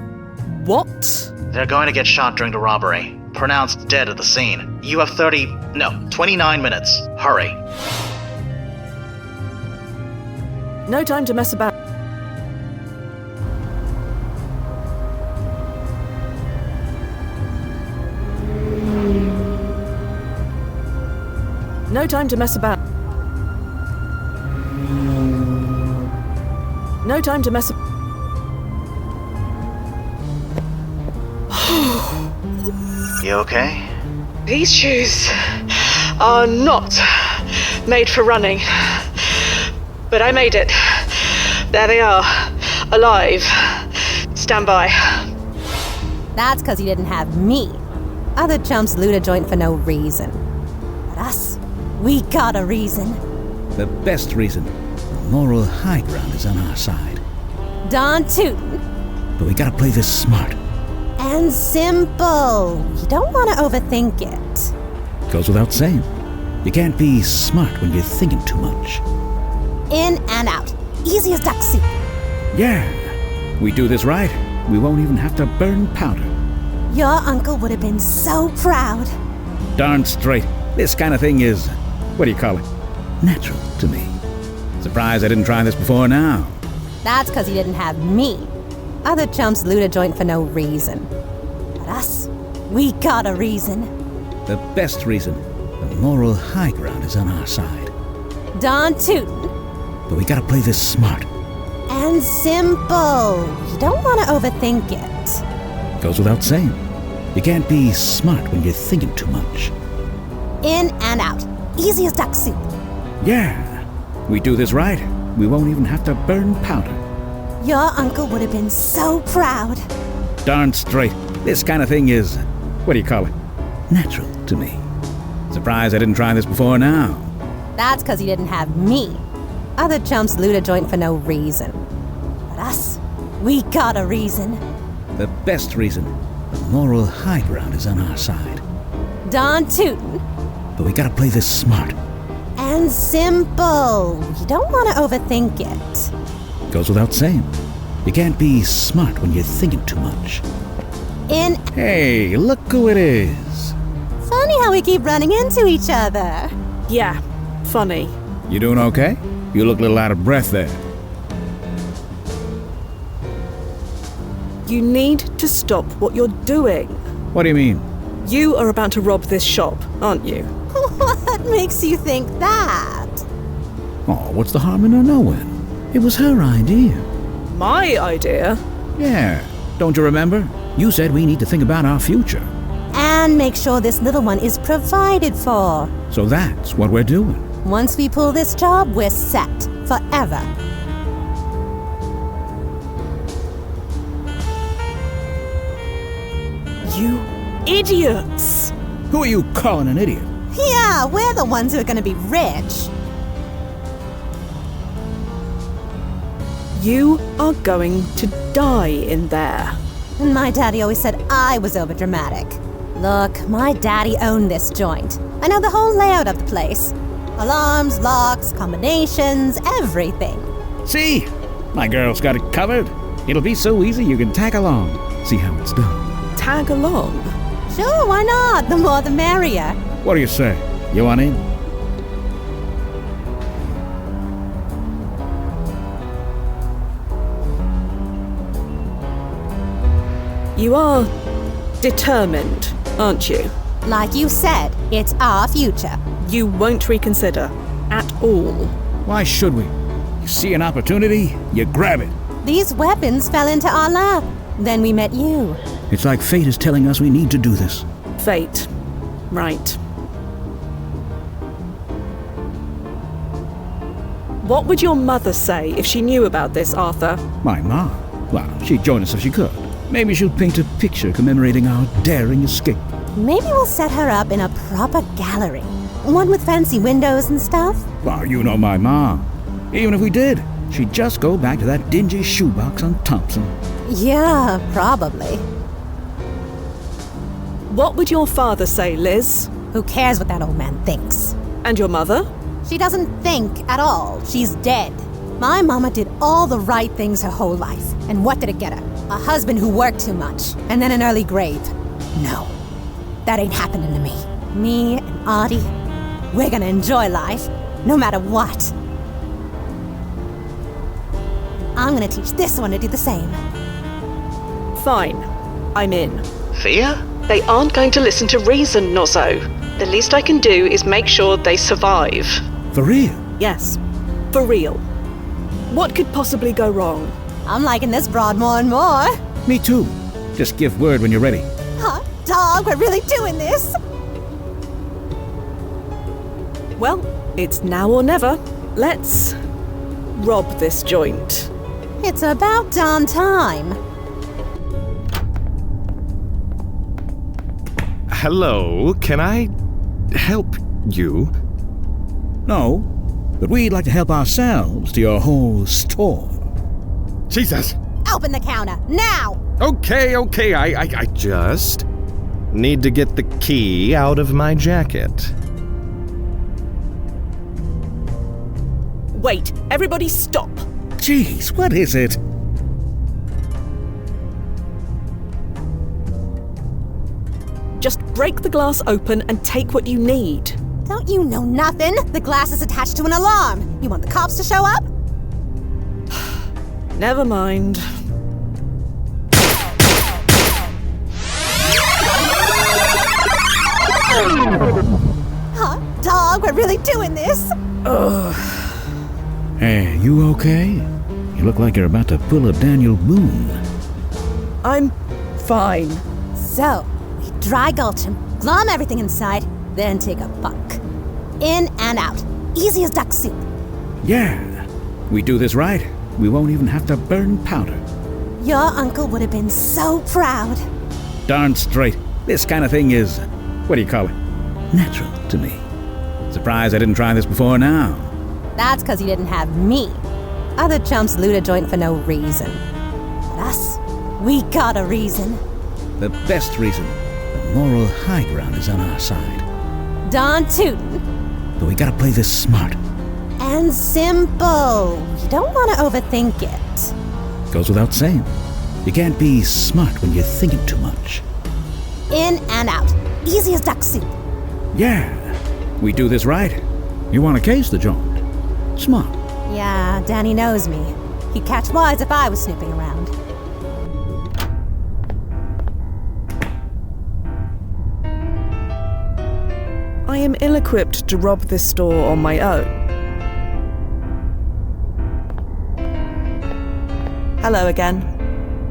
what? They're going to get shot during the robbery. Pronounced dead at the scene. You have 29 minutes. Hurry. No time to mess about. No time to mess about. No time to mess about. You okay? These shoes are not made for running. But I made it. There they are. Alive. Stand by. That's because you didn't have me. Other chumps loot a joint for no reason. But us, we got a reason. The best reason. The moral high ground is on our side. Darn tootin'. But we gotta play this smart. And simple. You don't want to overthink it. Goes without saying. You can't be smart when you're thinking too much. In and out. Easy as duck soup. Yeah. We do this right, we won't even have to burn powder. Your uncle would have been so proud. Darn straight. This kind of thing is, what do you call it? Natural to me. Surprised I didn't try this before now. That's because you didn't have me. Other chumps loot a joint for no reason. But us, we got a reason. The best reason. The moral high ground is on our side. Darn tootin'. But we gotta play this smart. And simple. You don't want to overthink it. Goes without saying. You can't be smart when you're thinking too much. In and out. Easy as duck soup. Yeah. We do this right, we won't even have to burn powder. Your uncle would have been so proud. Darn straight. This kind of thing is, what do you call it? Natural to me. Surprised I didn't try this before now. That's because you didn't have me. Other chumps loot a joint for no reason. But us, we got a reason. The best reason. The moral high ground is on our side. Darn tootin'. But we gotta play this smart. And and simple. You don't want to overthink it. Goes without saying. You can't be smart when you're thinking too much. Hey, look who it is. Funny how we keep running into each other. Yeah, funny. You doing okay? You look a little out of breath there. You need to stop what you're doing. What do you mean? You are about to rob this shop, aren't you? What makes you think that? Oh, what's the harm in her knowing? It was her idea. My idea? Yeah. Don't you remember? You said we need to think about our future. And make sure this little one is provided for. So that's what we're doing. Once we pull this job, we're set. Forever. You idiots! Who are you calling an idiot? Yeah, we're the ones who are gonna be rich. You are going to die in there. And my daddy always said I was overdramatic. Look, my daddy owned this joint. I know the whole layout of the place. Alarms, locks, combinations, everything. See? My girl's got it covered. It'll be so easy you can tag along. See how it's done. Tag along? Sure, why not? The more the merrier. What do you say? You want in? You are determined, aren't you? Like you said, it's our future. You won't reconsider at all. Why should we? You see an opportunity, you grab it. These weapons fell into our lap. Then we met you. It's like fate is telling us we need to do this. Fate. Right. What would your mother say if she knew about this, Arthur? My mom? Well, she'd join us if she could. Maybe she'll paint a picture commemorating our daring escape. Maybe we'll set her up in a proper gallery. One with fancy windows and stuff. Well, you know my mom. Even if we did, she'd just go back to that dingy shoebox on Thompson. Yeah, probably. What would your father say, Liz? Who cares what that old man thinks? And your mother? She doesn't think at all. She's dead. My mama did all the right things her whole life. And what did it get her? A husband who worked too much. And then an early grave. No. That ain't happening to me. Me and Artie, we're gonna enjoy life, no matter what. I'm gonna teach this one to do the same. Fine. I'm in. Fia? They aren't going to listen to reason, Nozzo. The least I can do is make sure they survive. For real? Yes. For real. What could possibly go wrong? I'm liking this broad more and more. Me too. Just give word when you're ready. Huh? Dog, we're really doing this. Well, it's now or never. Let's rob this joint. It's about darn time. Hello, can I help you? No, but we'd like to help ourselves to your whole store. Jesus! Open the counter, now! Okay, I just need to get the key out of my jacket. Wait, everybody stop! Jeez, what is it? Just break the glass open and take what you need. Don't you know nothing? The glass is attached to an alarm. You want the cops to show up? Never mind. Huh? Dog, we're really doing this? Ugh. Hey, you okay? You look like you're about to pull a Daniel Boone. I'm fine. So, we dry gulch him, glom everything inside, then take a buck. In and out. Easy as duck soup. Yeah. We do this right, we won't even have to burn powder. Your uncle would have been so proud. Darn straight. This kind of thing is, what do you call it? Natural to me. Surprised I didn't try this before now. That's because you didn't have me. Other chumps loot a joint for no reason. But us, we got a reason. The best reason. The moral high ground is on our side. Darn tootin'. But we gotta play this smart. And simple. You don't want to overthink it. Goes without saying. You can't be smart when you're thinking too much. In and out. Easy as duck soup. Yeah, we do this right. You want to case the joint. Smart. Yeah, Danny knows me. He'd catch flies if I was snooping around. I am ill-equipped to rob this store on my own. Hello again.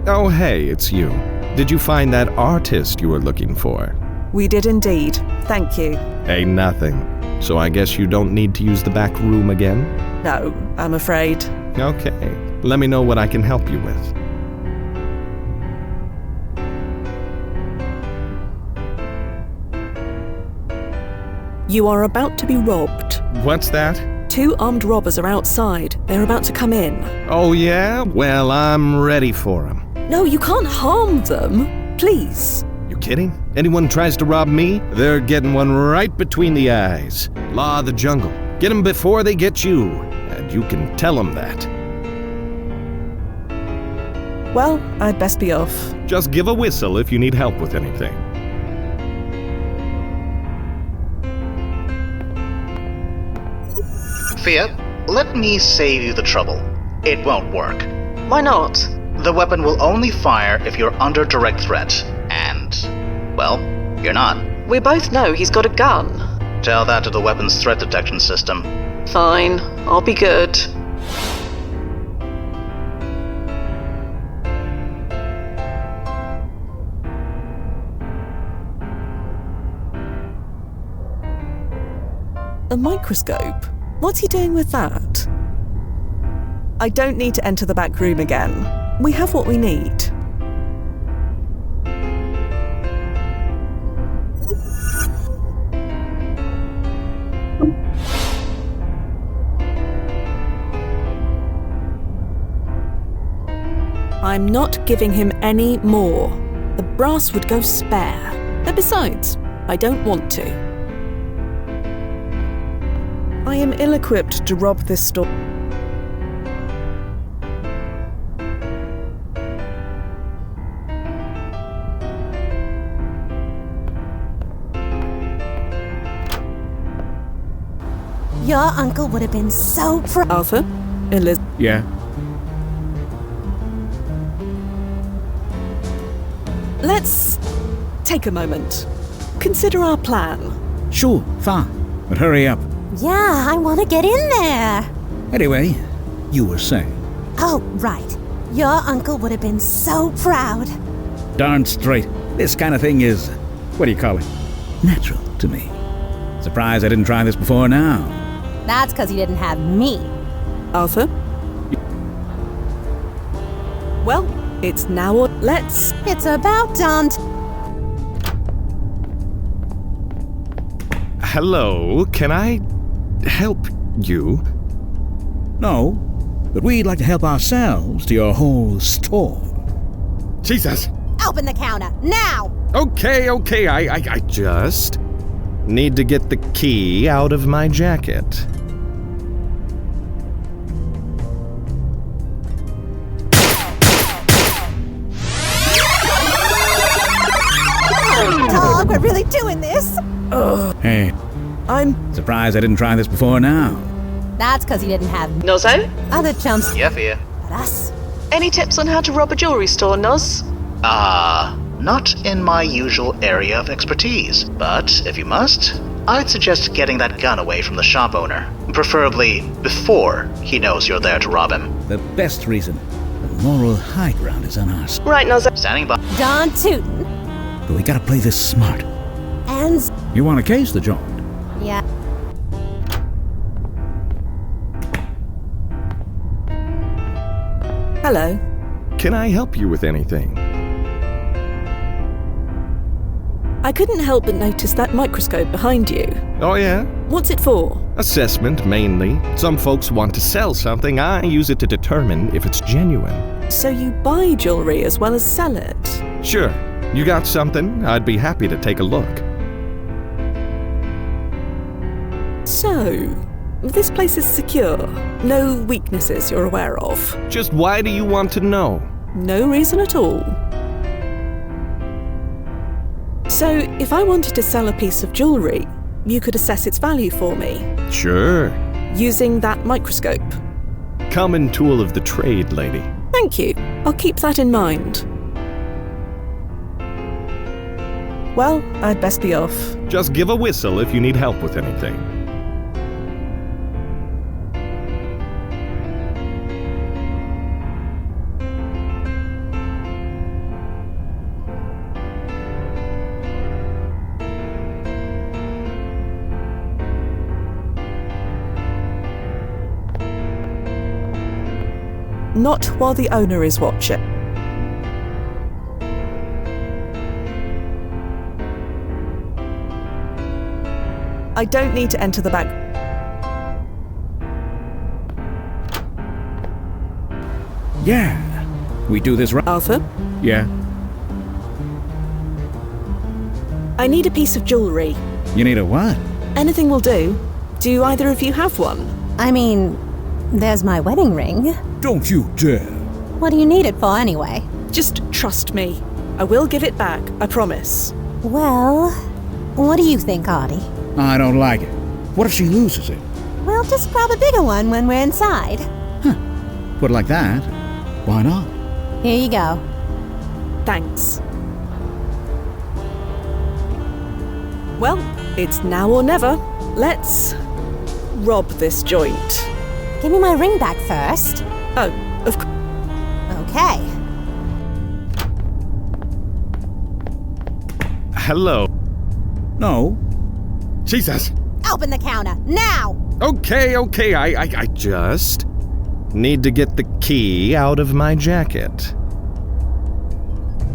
Oh, hey, it's you. Did you find that artist you were looking for? We did indeed. Thank you. Hey, nothing. So I guess you don't need to use the back room again? No, I'm afraid. Okay. Let me know what I can help you with. You are about to be robbed. What's that? 2 armed robbers are outside. They're about to come in. Oh, yeah? Well, I'm ready for them. No, you can't harm them. Please. You kidding? Anyone tries to rob me, they're getting one right between the eyes. Law of the jungle. Get them before they get you. And you can tell them that. Well, I'd best be off. Just give a whistle if you need help with anything. Fia, let me save you the trouble. It won't work. Why not? The weapon will only fire if you're under direct threat, and, well, you're not. We both know he's got a gun. Tell that to the weapon's threat detection system. Fine, I'll be good. A microscope? What's he doing with that? I don't need to enter the back room again. We have what we need. I'm not giving him any more. The brass would go spare. And besides, I don't want to. I am ill-equipped to rob this store. Your uncle would have been so proud. Arthur? Yeah? Let's take a moment. Consider our plan. Sure, fine. But hurry up. Yeah, I want to get in there. Anyway, you were saying. Oh, right. Your uncle would have been so proud. Darn straight. This kind of thing is, what do you call it? Natural to me. Surprised I didn't try this before now. That's because he didn't have me. Arthur? Well, it's now or let's... It's about done. Hello, can I help you? No, but we'd like to help ourselves to your whole store. Jesus! Open the counter, now! Okay, I just need to get the key out of my jacket. Dog, we're really doing this? Hey. I'm surprised I didn't try this before now. That's because he didn't have Nozzo? Other chumps. Yeah, Fia. But us. Any tips on how to rob a jewelry store, Noz? Not in my usual area of expertise, but if you must, I'd suggest getting that gun away from the shop owner, preferably before he knows you're there to rob him. The best reason. The moral high ground is on us. Right, Nozzo. Standing by. Don Tootin. But we gotta play this smart. And... You want to case the joint? Yeah. Hello. Can I help you with anything? I couldn't help but notice that microscope behind you. Oh, yeah? What's it for? Assessment, mainly. Some folks want to sell something. I use it to determine if it's genuine. So you buy jewelry as well as sell it? Sure. You got something? I'd be happy to take a look. So, this place is secure. No weaknesses you're aware of. Just why do you want to know? No reason at all. So, if I wanted to sell a piece of jewellery, you could assess its value for me. Sure. Using that microscope. Common tool of the trade, lady. Thank you. I'll keep that in mind. Well, I'd best be off. Just give a whistle if you need help with anything. Not while the owner is watching. I don't need to enter the back. Yeah. We do this right. Arthur? Yeah. I need a piece of jewellery. You need a what? Anything will do. Do either of you have one? I mean, there's my wedding ring. Don't you dare. What do you need it for anyway? Just trust me. I will give it back, I promise. Well, what do you think, Artie? I don't like it. What if she loses it? We'll just grab a bigger one when we're inside. Put it like that. Why not? Here you go. Thanks. Well, it's now or never. Let's rob this joint. Give me my ring back first. Oh, of course. Okay. Hello. No. Jesus. Open the counter, now! Okay, I just need to get the key out of my jacket.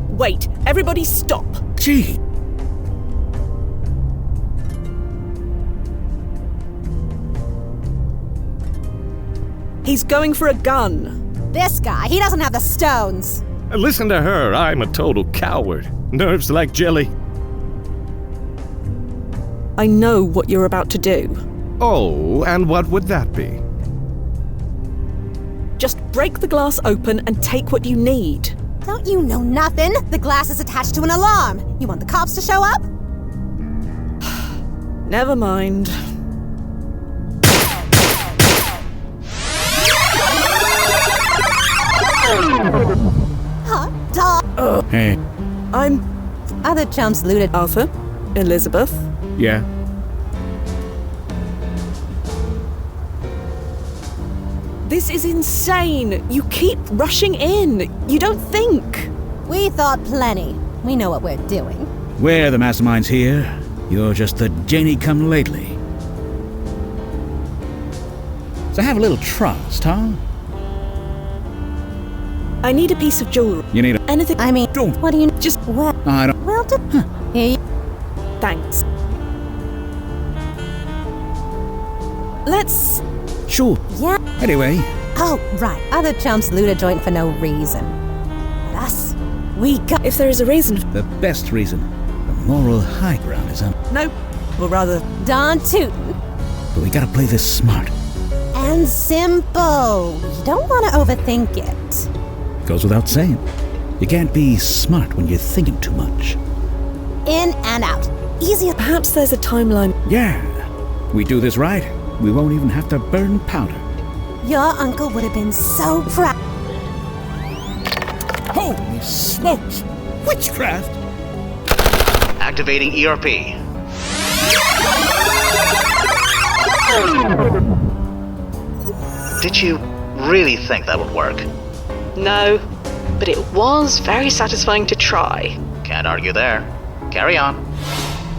Wait, everybody stop. Gee. He's going for a gun. This guy, he doesn't have the stones. Listen to her, I'm a total coward. Nerves like jelly. I know what you're about to do. Oh, and what would that be? Just break the glass open and take what you need. Don't you know nothing? The glass is attached to an alarm. You want the cops to show up? Never mind. Hot dog. Hey. I'm... Other chumps looted. Arthur? Elizabeth? Yeah. This is insane! You keep rushing in! You don't think! We thought plenty. We know what we're doing. We're the masterminds here. You're just the Janie-come-lately. So have a little trust, huh? I need a piece of jewelry. You need anything. I mean, don't. What do you just? Well, I don't. Well, here you. Thanks. Let's. Sure. Yeah. Anyway. Oh, right. Other chumps loot a joint for no reason. But us, we got. If there is a reason. The best reason. The moral high ground is on. Nope. Or rather. Darn tootin'. But we gotta play this smart. And simple. You don't want to overthink it. Goes without saying. You can't be smart when you're thinking too much. In and out. Easier. Perhaps there's a timeline. Yeah. We do this right, we won't even have to burn powder. Your uncle would have been so proud. Holy smokes! Witchcraft! Activating ERP. Did you really think that would work? No, but it was very satisfying to try. Can't argue there. Carry on.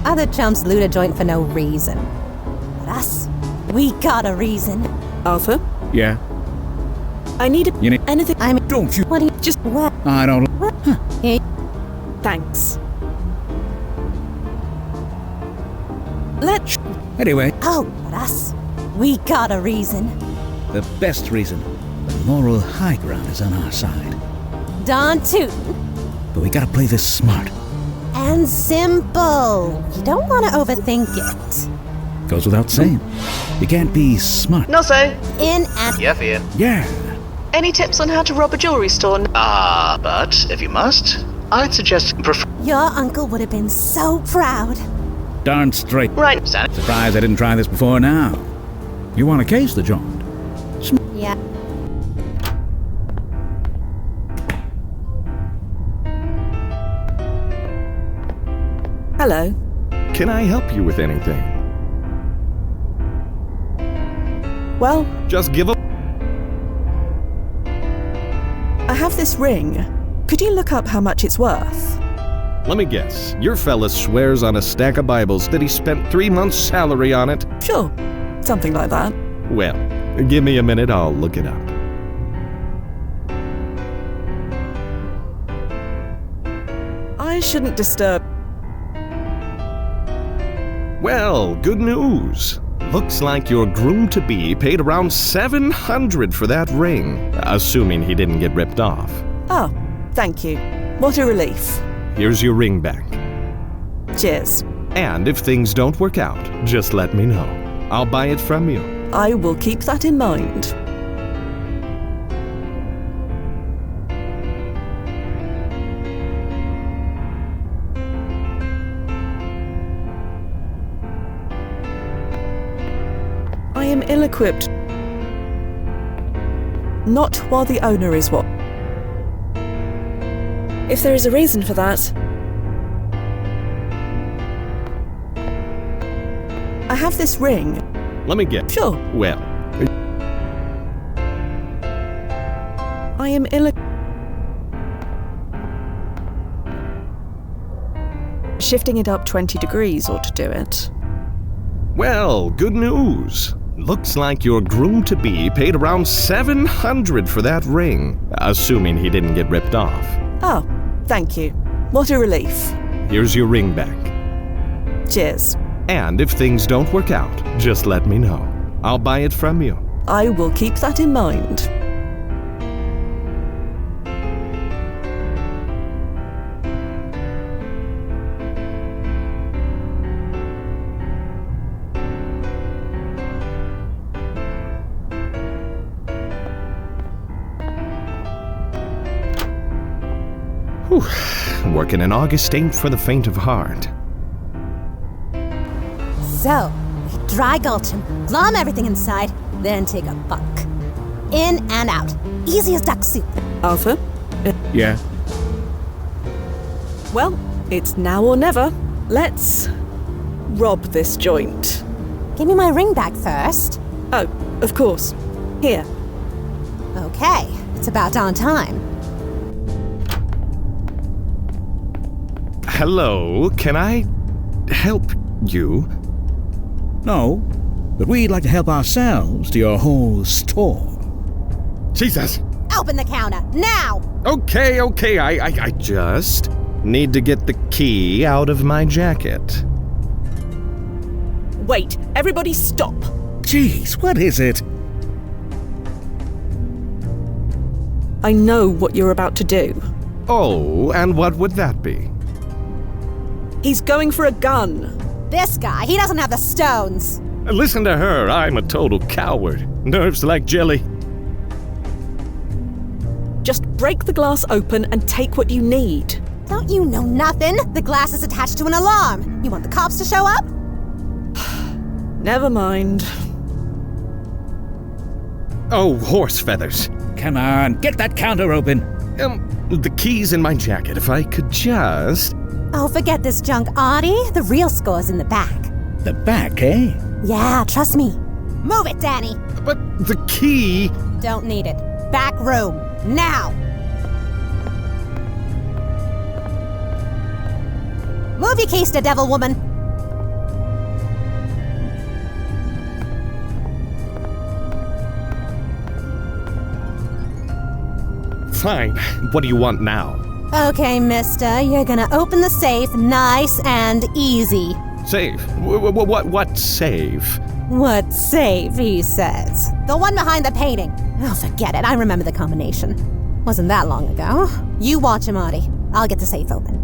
Other chumps loot a joint for no reason. But us, we got a reason. Arthur? Yeah? I need a... You need... anything... I mean... Don't you... What do you... Just... What? I don't... Huh. Here. Thanks. Let's... Anyway... Oh, but us, we got a reason. The best reason. The moral high ground is on our side. Darn tootin'. But we gotta play this smart. And simple. You don't want to overthink it. Goes without saying. You can't be smart. No, so. In and... Yeah, Fia. Yeah. Any tips on how to rob a jewelry store? But if you must, I'd suggest Your uncle would have been so proud. Darn straight. Right. Surprised I didn't try this before now. You want to case the joint? Yeah. Hello. Can I help you with anything? Well, Just give up. I have this ring. Could you look up how much it's worth? Let me guess. Your fella swears on a stack of Bibles that he spent 3 months' salary on it? Sure. Something like that. Well, give me a minute, I'll look it up. I shouldn't disturb. Well, good news. Looks like your groom-to-be paid around $700 for that ring, assuming he didn't get ripped off. Oh, thank you. What a relief. Here's your ring back. Cheers. And if things don't work out, just let me know. I'll buy it from you. I will keep that in mind. I am ill-equipped. Not while the owner is what? If there is a reason for that. I have this ring. Let me get. Sure. Well. I am ill. Shifting it up 20 degrees ought to do it. Well, good news. Looks like your groom-to-be paid around $700 for that ring, assuming he didn't get ripped off. Oh, thank you. What a relief. Here's your ring back. Cheers. And if things don't work out, just let me know. I'll buy it from you. I will keep that in mind. Whew. Working in August ain't for the faint of heart. So, we dry gulch him, glom everything inside, then take a bunk. In and out. Easy as duck soup. Arthur? Yeah? Well, it's now or never. Let's rob this joint. Give me my ring back first. Oh, of course. Here. Okay, it's about on time. Hello, can I help you? No, but we'd like to help ourselves to your whole store. Jesus! Open the counter, now! Okay, I just need to get the key out of my jacket. Wait, everybody stop! Jeez, what is it? I know what you're about to do. Oh, and what would that be? He's going for a gun. This guy, he doesn't have the stones. Listen to her, I'm a total coward. Nerves like jelly. Just break the glass open and take what you need. Don't you know nothing? The glass is attached to an alarm. You want the cops to show up? Never mind. Oh, horse feathers. Come on, get that counter open. The key's in my jacket. If I could just... Oh, forget this junk, Artie. The real score's in the back. The back, eh? Yeah, trust me. Move it, Danny. But the key... Don't need it. Back room. Now! Move your case to devil woman. Fine. What do you want now? Okay, mister, you're gonna open the safe nice and easy. Safe? What safe? What safe, he says. The one behind the painting. Oh, forget it. I remember the combination. Wasn't that long ago. You watch him, Artie. I'll get the safe open.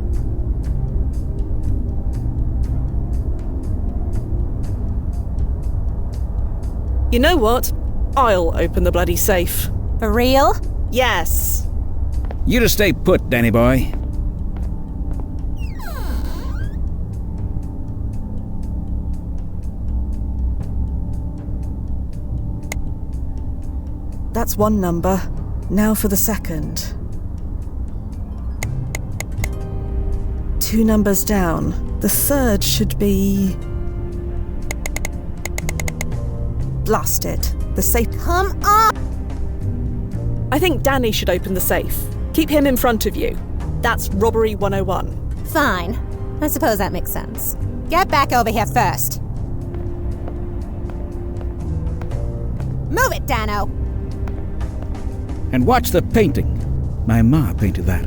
You know what? I'll open the bloody safe. For real? Yes. You just stay put, Danny boy. That's one number. Now for the second. 2 numbers down. The third should be... Blast it. The safe... Come on! I think Danny should open the safe. Keep him in front of you. That's robbery 101. Fine. I suppose that makes sense. Get back over here first. Move it, Dano! And watch the painting. My ma painted that.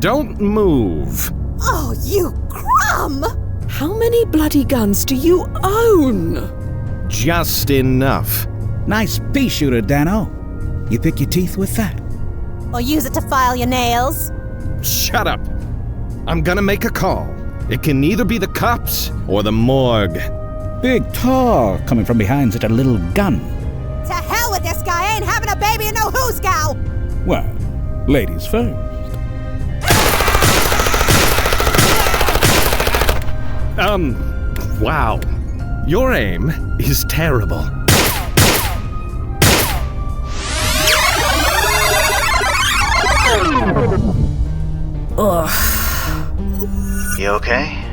Don't move. Oh, you crumb! How many bloody guns do you own? Just enough. Nice pea shooter, Dano. You pick your teeth with that. Or use it to file your nails. Shut up. I'm gonna make a call. It can either be the cops or the morgue. Big talk coming from behind such a little gun. To hell with this guy! I ain't having a baby in no who's gal! Well, ladies first. Wow. Your aim is terrible. You okay?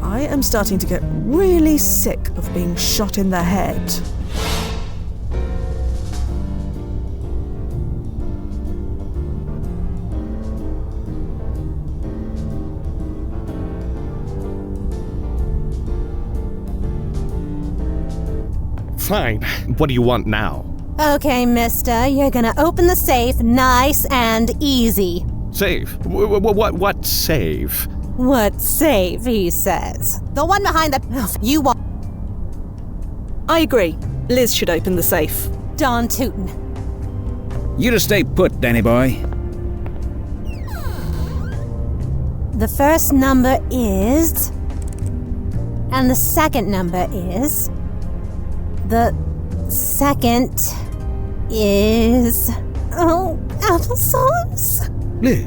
I am starting to get really sick of being shot in the head. Fine. What do you want now? Okay, mister, you're gonna open the safe nice and easy. Save? What save? What safe, he says. The one behind the... You want... I agree. Liz should open the safe. Don Tootin. You just stay put, Danny boy. The first number is... And the second number is... The second is... Oh, applesauce? Liz.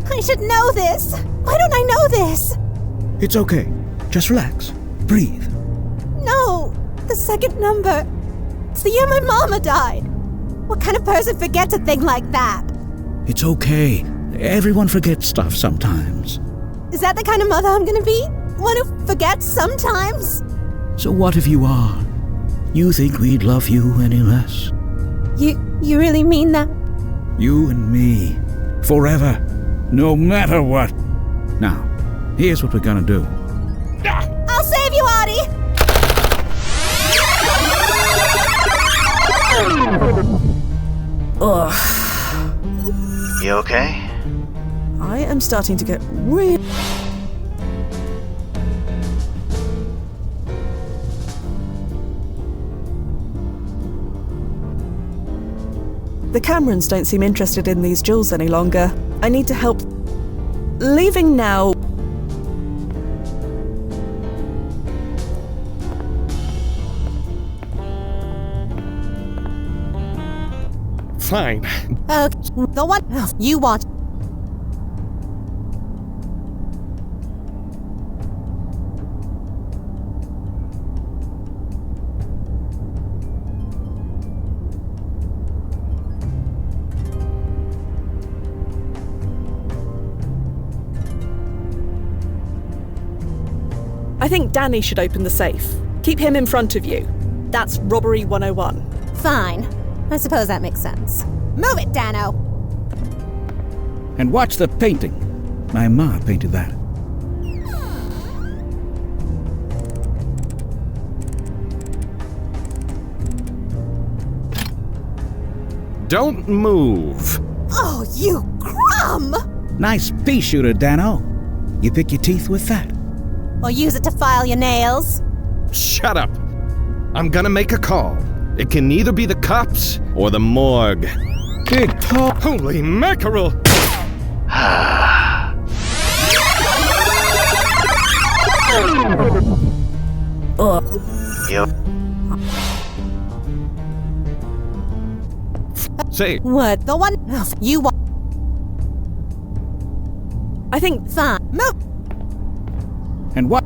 I should know this. Why don't I know this? It's okay. Just relax. Breathe. No, the second number. It's the year my mama died. What kind of person forgets a thing like that? It's okay. Everyone forgets stuff sometimes. Is that the kind of mother I'm gonna be? One who forgets sometimes? So what if you are? You think we'd love you any less? You really mean that? You and me. Forever. No matter what. Now, here's what we're gonna do. I'll save you, Artie! Ugh. You okay? I am starting to get really... The Camerons don't seem interested in these jewels any longer. I need to help. Leaving now. Fine. The one you want. I think Danny should open the safe. Keep him in front of you. That's robbery 101. Fine. I suppose that makes sense. Move it, Dano! And watch the painting. My ma painted that. Don't move. Oh, you crumb! Nice pea shooter, Dano. You pick your teeth with that. Or use it to file your nails. Shut up. I'm gonna make a call. It can either be the cops or the morgue. Big talk. Holy mackerel! You. Say. What? The one you want? I think. Fine. Move. And what?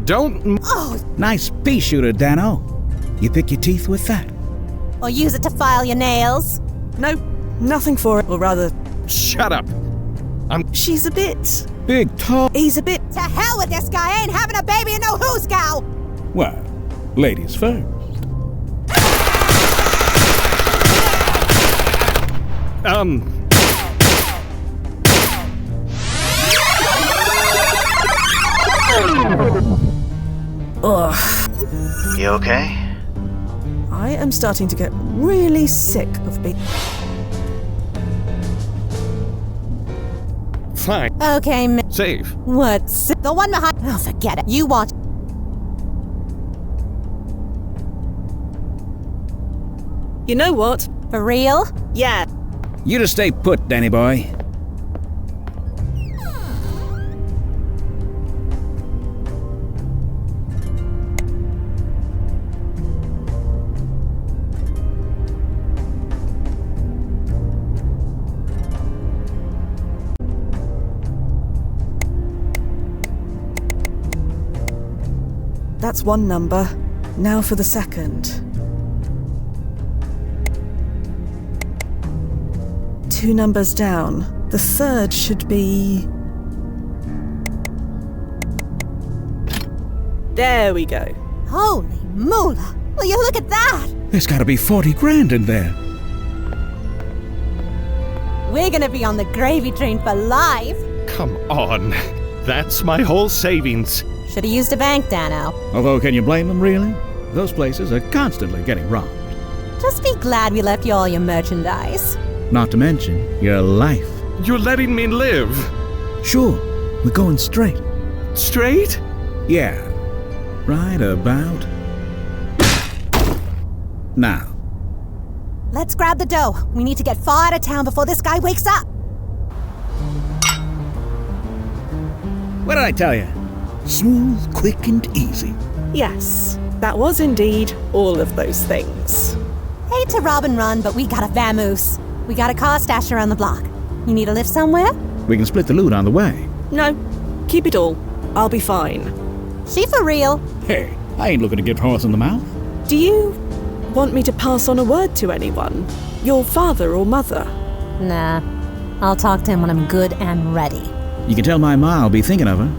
Don't. Oh. Nice pea shooter, Dano. You pick your teeth with that? Or use it to file your nails? No, nothing for it. Or rather... Shut up. She's a bit... Big tall... He's a bit... To hell with this guy. I ain't having a baby in no who's gal. Well, ladies first. Ugh. You okay? I am starting to get really sick of being... Fine. Okay, Save. What's the one behind? Oh, forget it. You want... You know what? For real? Yeah. You just stay put, Danny boy. That's one number. Now for the second. 2 numbers down. The third should be... There we go. Holy moolah. Will you look at that? There's gotta be 40 grand in there. We're gonna be on the gravy train for life. Come on. That's my whole savings. Should've used a bank, Dano. Although, can you blame them, really? Those places are constantly getting robbed. Just be glad we left you all your merchandise. Not to mention your life. You're letting me live. Sure, we're going straight. Straight? Yeah. Right about now. Let's grab the dough. We need to get far out of town before this guy wakes up. What did I tell you? Smooth, quick, and easy. Yes, that was indeed all of those things. Hate to rob and run, but we got a vamoose. We got a car stashed around the block. You need a lift somewhere? We can split the loot on the way. No, keep it all. I'll be fine. She for real. Hey, I ain't looking to give horse in the mouth. Do you want me to pass on a word to anyone? Your father or mother? Nah. I'll talk to him when I'm good and ready. You can tell my ma I'll be thinking of her.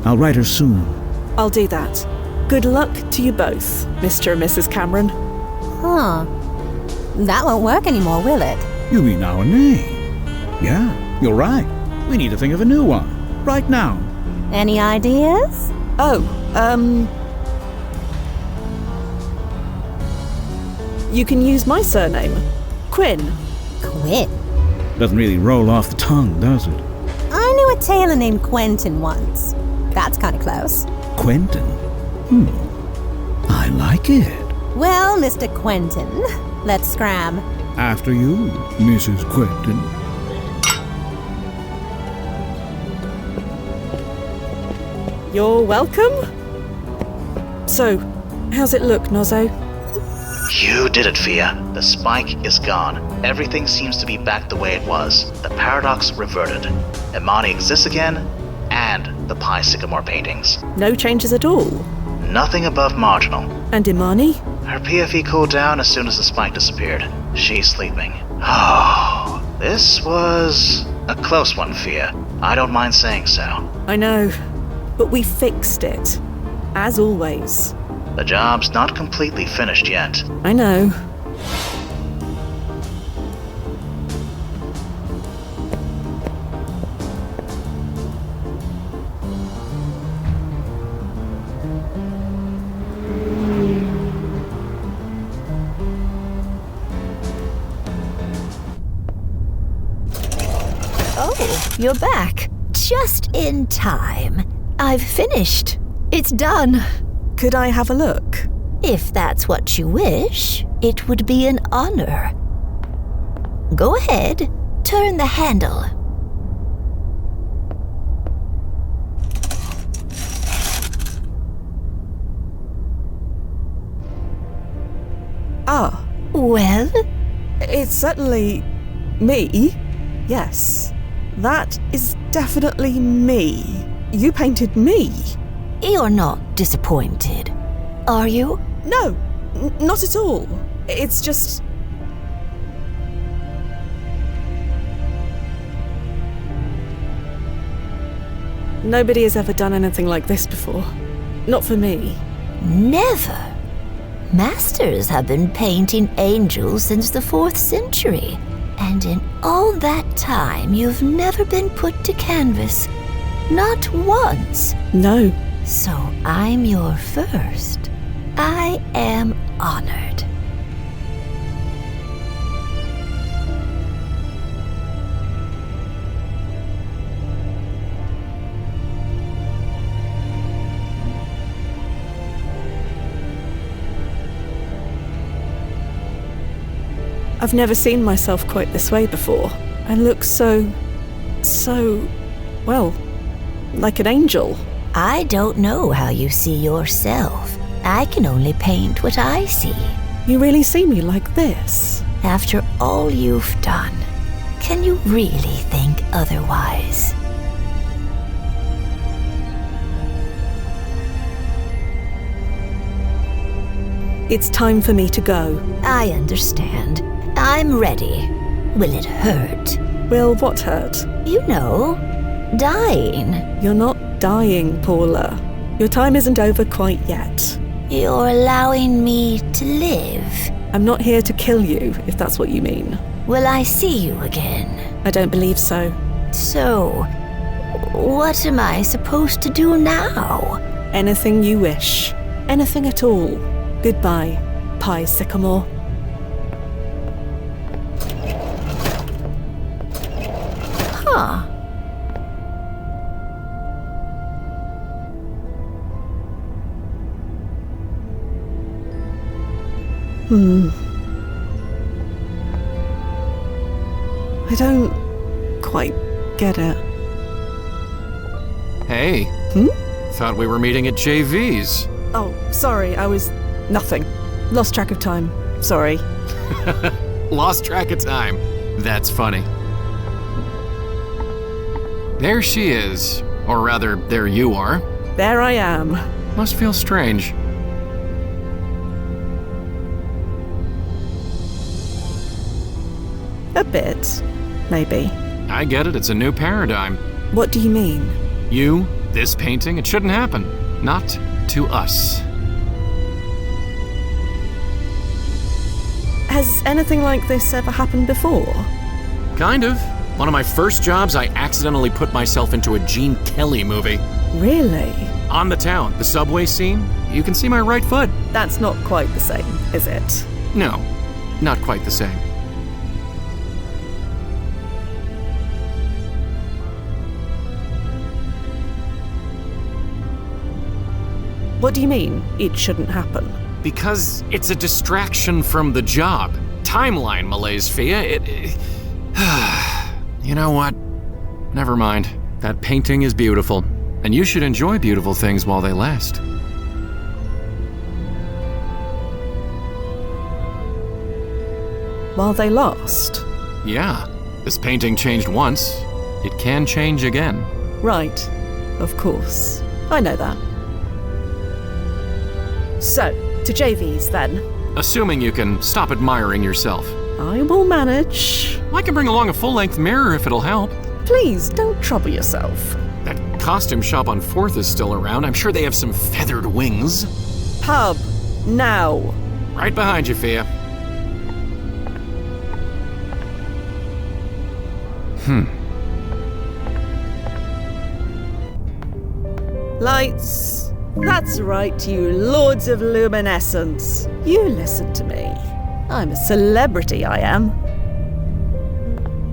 I'll write her soon. I'll do that. Good luck to you both, Mr. and Mrs. Cameron. Huh. That won't work anymore, will it? You mean our name? Yeah, you're right. We need to think of a new one. Right now. Any ideas? Oh, you can use my surname. Quinn. Quinn? Doesn't really roll off the tongue, does it? I knew a tailor named Quentin once. That's kind of close. Quentin? I like it. Well, Mr. Quentin, let's scram. After you, Mrs. Quentin. You're welcome. So, how's it look, Nozzo? You did it, Fia. The spike is gone. Everything seems to be back the way it was. The paradox reverted. Imani exists again, and the Pi Sycamore paintings. No changes at all? Nothing above marginal. And Imani? Her PFE cooled down as soon as the spike disappeared. She's sleeping. Oh, this was a close one, Fia. I don't mind saying so. I know, but we fixed it. As always. The job's not completely finished yet. I know. Oh, you're back. Just in time. I've finished. It's done. Could I have a look? If that's what you wish, it would be an honor. Go ahead. turn the handle. Ah. Well? It's certainly me. Yes. That is definitely me. You painted me. You're not disappointed, are you? No, not at all. It's just... Nobody has ever done anything like this before. Not for me. Never. Masters have been painting angels since the 4th century. And in all that time, you've never been put to canvas. Not once. No. So I'm your first. I am honored. I've never seen myself quite this way before. I look so, well, like an angel. I don't know how you see yourself. I can only paint what I see. You really see me like this? After all you've done, can you really think otherwise? It's time for me to go. I understand. I'm ready. Will it hurt? Will what hurt? You know, dying. You're not dying, Paula. Your time isn't over quite yet. You're allowing me to live. I'm not here to kill you, if that's what you mean. Will I see you again? I don't believe so. So, what am I supposed to do now? Anything you wish. Anything at all. Goodbye, Pie Sycamore. Huh. I don't quite get it. Hey. Thought we were meeting at JV's. Oh, sorry, I was... nothing. Lost track of time. Sorry. Lost track of time. That's funny. There she is. Or rather, there you are. There I am. Must feel strange. A bit. Maybe. I get it, it's a new paradigm. What do you mean? You, this painting, it shouldn't happen. Not to us. Has anything like this ever happened before? Kind of. One of my first jobs, I accidentally put myself into a Gene Kelly movie. Really? On the town, the subway scene, you can see my right foot. That's not quite the same, is it? No, not quite the same. What do you mean, it shouldn't happen? Because it's a distraction from the job. Timeline malaise, Fia. You know what? Never mind. That painting is beautiful, and you should enjoy beautiful things while they last. While they last? Yeah. This painting changed once. It can change again. Right. Of course. I know that. So, to JV's then. Assuming you can stop admiring yourself. I will manage. I can bring along a full-length mirror if it'll help. Please, don't trouble yourself. That costume shop on 4th is still around. I'm sure they have some feathered wings. Pub. Now. Right behind you, Fia. Lights. That's right, you lords of luminescence. You listen to me. I'm a celebrity, I am.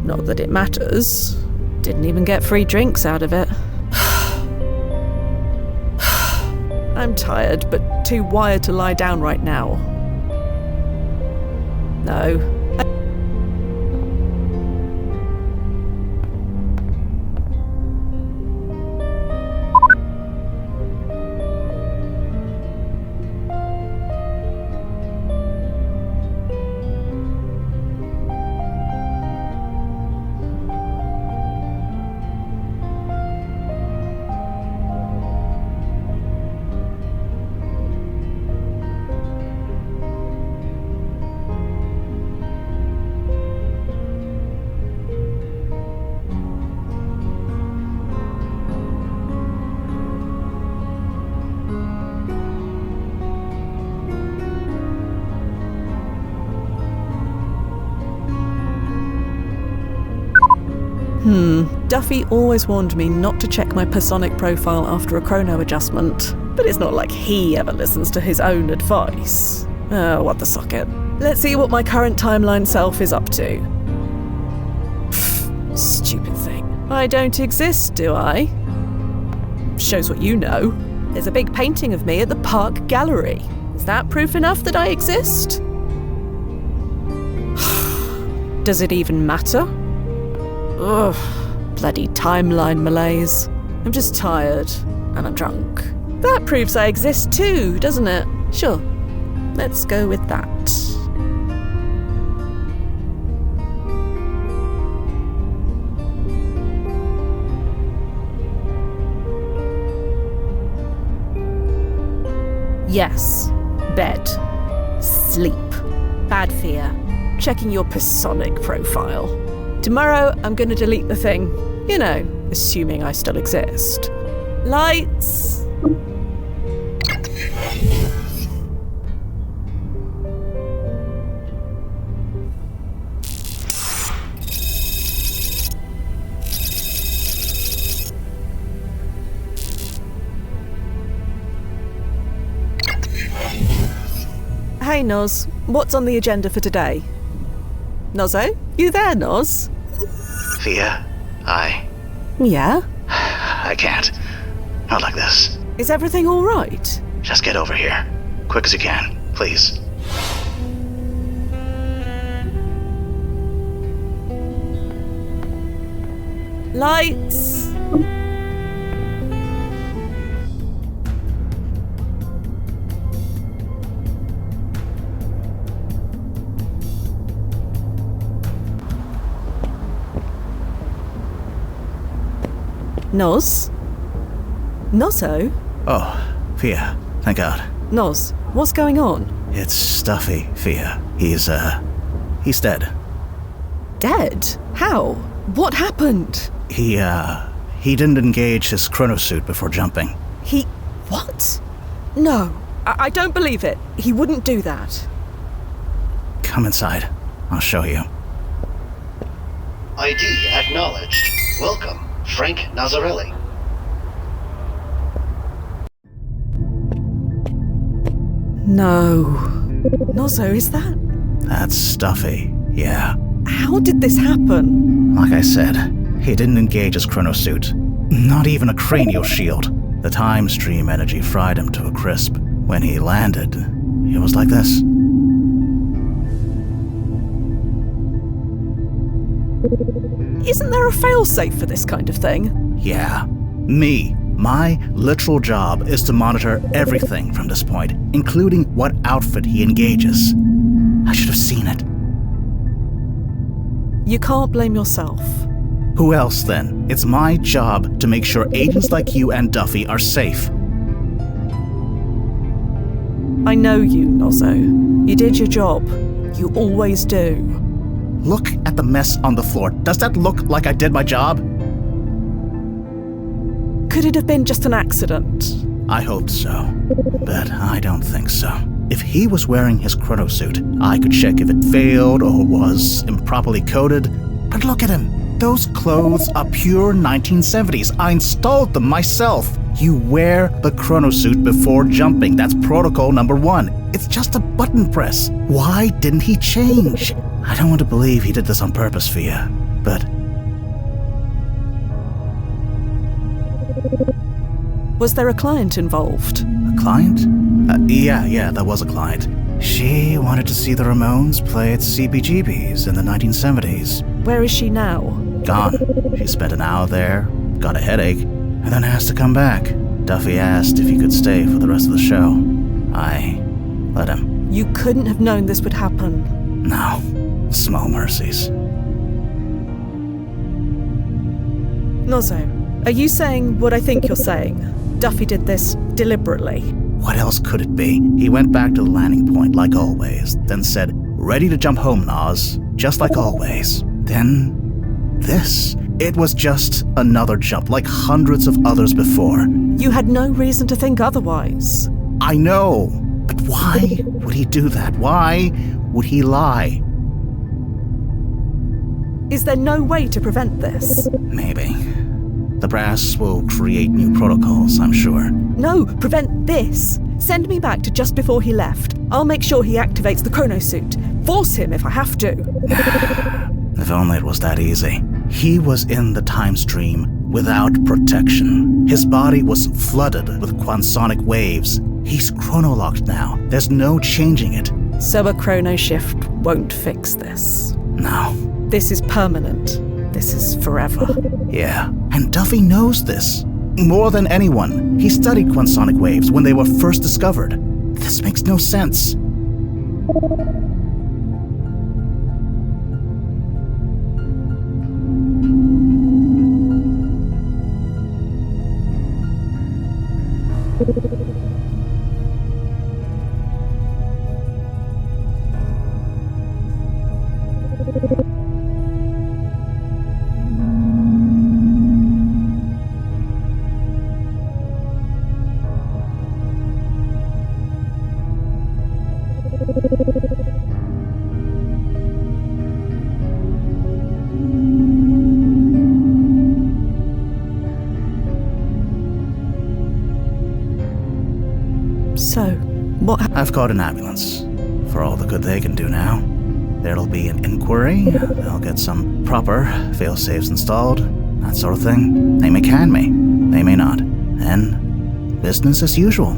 Not that it matters. Didn't even get free drinks out of it. I'm tired, but too wired to lie down right now. No. Duffy always warned me not to check my personic profile after a chrono adjustment, but it's not like he ever listens to his own advice. Oh, what the socket. Let's see what my current timeline self is up to. Stupid thing. I don't exist, do I? Shows what you know. There's a big painting of me at the Park Gallery. Is that proof enough that I exist? Does it even matter? Ugh, bloody timeline malaise. I'm just tired, and I'm drunk. That proves I exist too, doesn't it? Sure, let's go with that. Yes, bed, sleep, bad fear, checking your personic profile. Tomorrow, I'm gonna delete the thing. You know, assuming I still exist. Lights! Hey, Noz, what's on the agenda for today? Nozzo? You there, Noz? Fia, Yeah? I can't. Not like this. Is everything all right? Just get over here. Quick as you can, please. Lights! Noz? Nozzo? Oh, Fia, thank God. Noz, what's going on? It's Duffy, Fia. He's dead. Dead? How? What happened? He didn't engage his chronosuit before jumping. What? No, I don't believe it. He wouldn't do that. Come inside. I'll show you. ID acknowledged. Welcome, Frank Nazarelli. No. Nozzo, is that? That's Duffy, yeah. How did this happen? Like I said, he didn't engage his chronosuit. Not even a cranial shield. The time stream energy fried him to a crisp. When he landed, it was like this. Isn't there a failsafe for this kind of thing? Yeah. Me. My literal job is to monitor everything from this point, including what outfit he engages. I should have seen it. You can't blame yourself. Who else, then? It's my job to make sure agents like you and Duffy are safe. I know you, Nozzo. You did your job. You always do. Look at the mess on the floor. Does that look like I did my job? Could it have been just an accident? I hoped so, but I don't think so. If he was wearing his chronosuit, I could check if it failed or was improperly coded. But look at him. Those clothes are pure 1970s. I installed them myself. You wear the chronosuit before jumping. That's protocol number 1. It's just a button press. Why didn't he change? I don't want to believe he did this on purpose, Fia, but... Was there a client involved? A client? Yeah, there was a client. She wanted to see the Ramones play at CBGB's in the 1970s. Where is she now? Gone. She spent an hour there, got a headache, and then has to come back. Duffy asked if he could stay for the rest of the show. I let him. You couldn't have known this would happen. No. Small mercies. Nozzo, are you saying what I think you're saying? Duffy did this deliberately. What else could it be? He went back to the landing point like always, then said, "Ready to jump home, Noz," just like always. Then, this. It was just another jump, like hundreds of others before. You had no reason to think otherwise. I know, but why would he do that? Why would he lie? Is there no way to prevent this? Maybe. The brass will create new protocols, I'm sure. No, prevent this. Send me back to just before he left. I'll make sure he activates the chronosuit. Force him if I have to. If only it was that easy. He was in the time stream without protection. His body was flooded with quansonic waves. He's chronolocked now. There's no changing it. So a chrono shift won't fix this? No. This is permanent. This is forever. Yeah, and Duffy knows this. More than anyone. He studied quansonic waves when they were first discovered. This makes no sense. So, what? I've called an ambulance. For all the good they can do now. There'll be an inquiry. They'll get some proper fail-safes installed. That sort of thing. They may can me. They may not. And business as usual.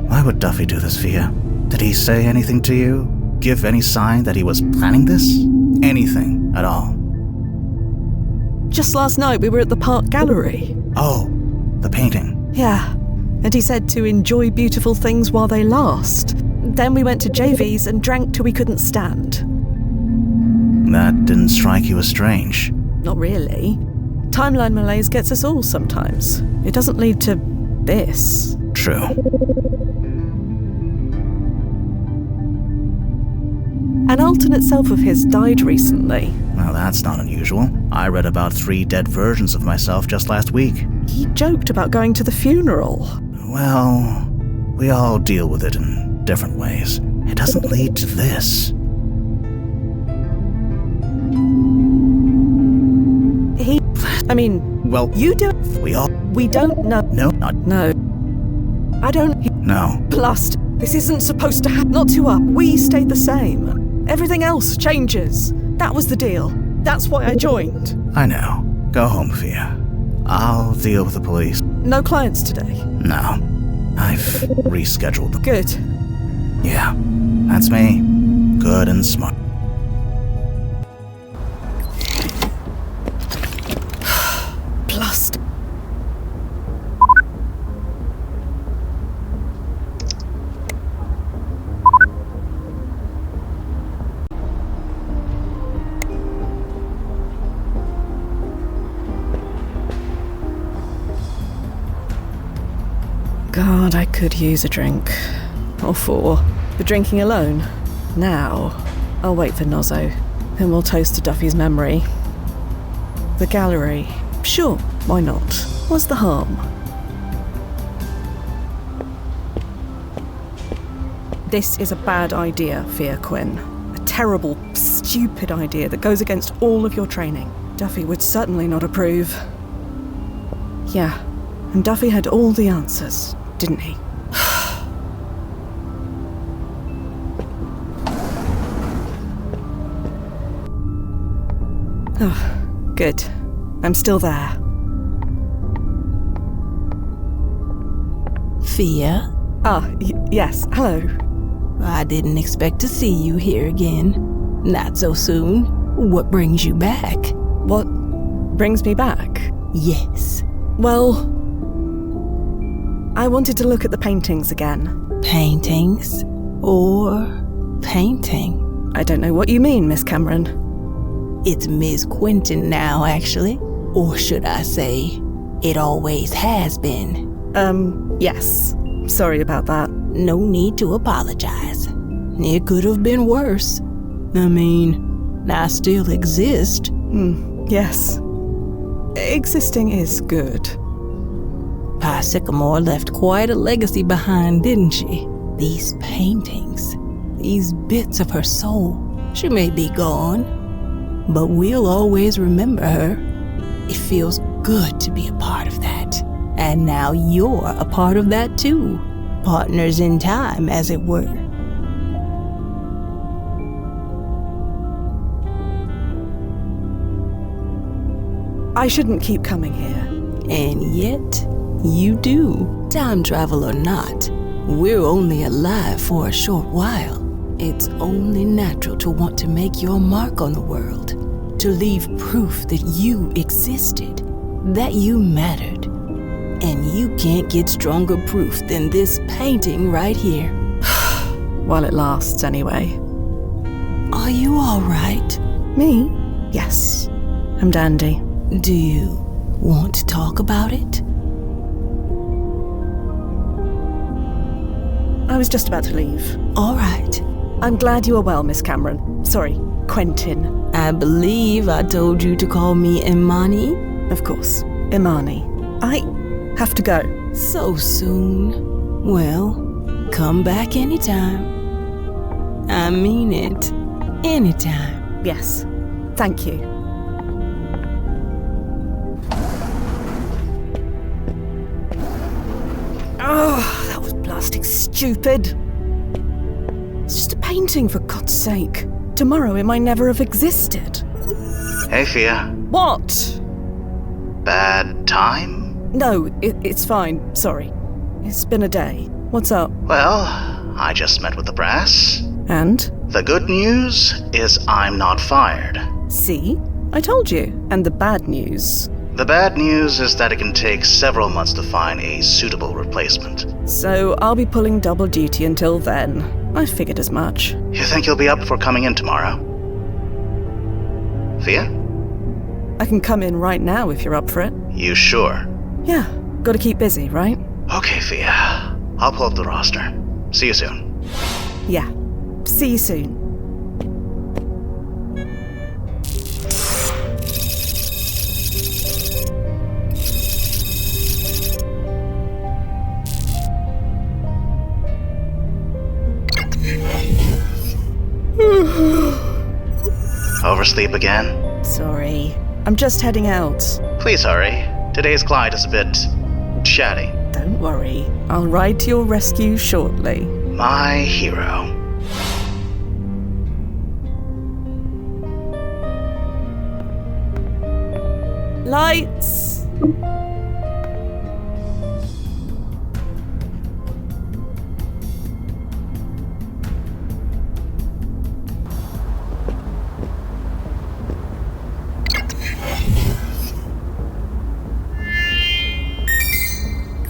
Why would Duffy do this, Fia? Did he say anything to you? Give any sign that he was planning this? Anything at all? Just last night we were at the park gallery. Oh, the painting. Yeah, and he said to enjoy beautiful things while they last. Then we went to JV's and drank till we couldn't stand. That didn't strike you as strange. Not really. Timeline malaise gets us all sometimes. It doesn't lead to this. True. An alternate self of his died recently. Well, that's not unusual. I read about 3 dead versions of myself just last week. He joked about going to the funeral. Well, we all deal with it in different ways. It doesn't lead to this. Well, you do. We don't know. No. I don't. No. Plus, this isn't supposed to happen. Not to us. We stayed the same. Everything else changes. That was the deal. That's why I joined. I know. Go home, Fia. I'll deal with the police. No clients today? No. I've rescheduled them. Good. Yeah, that's me. Good and smart. Blast. God, I could use a drink. Or 4. But drinking alone? Now. I'll wait for Nozzo. And we'll toast to Duffy's memory. The gallery. Sure, why not? What's the harm? This is a bad idea, Fia Quinn. A terrible, stupid idea that goes against all of your training. Duffy would certainly not approve. Yeah, and Duffy had all the answers, didn't he? Oh, good. I'm still there. Fia? Yes, hello. I didn't expect to see you here again. Not so soon. What brings you back? What brings me back? Yes. Well, I wanted to look at the paintings again. Paintings? Or painting? I don't know what you mean, Miss Cameron. It's Ms. Quentin now, actually. Or should I say, it always has been. Yes. Sorry about that. No need to apologize. It could have been worse. I mean, I still exist. Yes. Existing is good. Pa Sycamore left quite a legacy behind, didn't she? These paintings, these bits of her soul. She may be gone, but we'll always remember her. It feels good to be a part of that. And now you're a part of that too. Partners in time, as it were. I shouldn't keep coming here. And yet, you do. Time travel or not, we're only alive for a short while. It's only natural to want to make your mark on the world, to leave proof that you existed, that you mattered. And you can't get stronger proof than this painting right here. While it lasts, anyway. Are you all right? Me? Yes. I'm dandy. Do you want to talk about it? I was just about to leave. All right. I'm glad you are well, Miss Cameron. Sorry, Quentin. I believe I told you to call me Imani. Of course, Imani. I have to go. So soon? Well, come back anytime. I mean it. Anytime. Yes. Thank you. Oh, that was blasting stupid. It's just a painting, for God's sake. Tomorrow it might never have existed. Hey, Fia. What? Bad time? No, it's fine. Sorry. It's been a day. What's up? Well, I just met with the brass. And? The good news is I'm not fired. See? I told you. And the bad news? The bad news is that it can take several months to find a suitable replacement. So I'll be pulling double duty until then. I figured as much. You think you'll be up for coming in tomorrow? Fia? I can come in right now if you're up for it. You sure? Yeah, gotta keep busy, right? Okay, Fia. I'll pull up the roster. See you soon. Yeah. See you soon. Oversleep again? Sorry. I'm just heading out. Please hurry. Today's client is a bit chatty. Don't worry. I'll ride to your rescue shortly. My hero. Lights!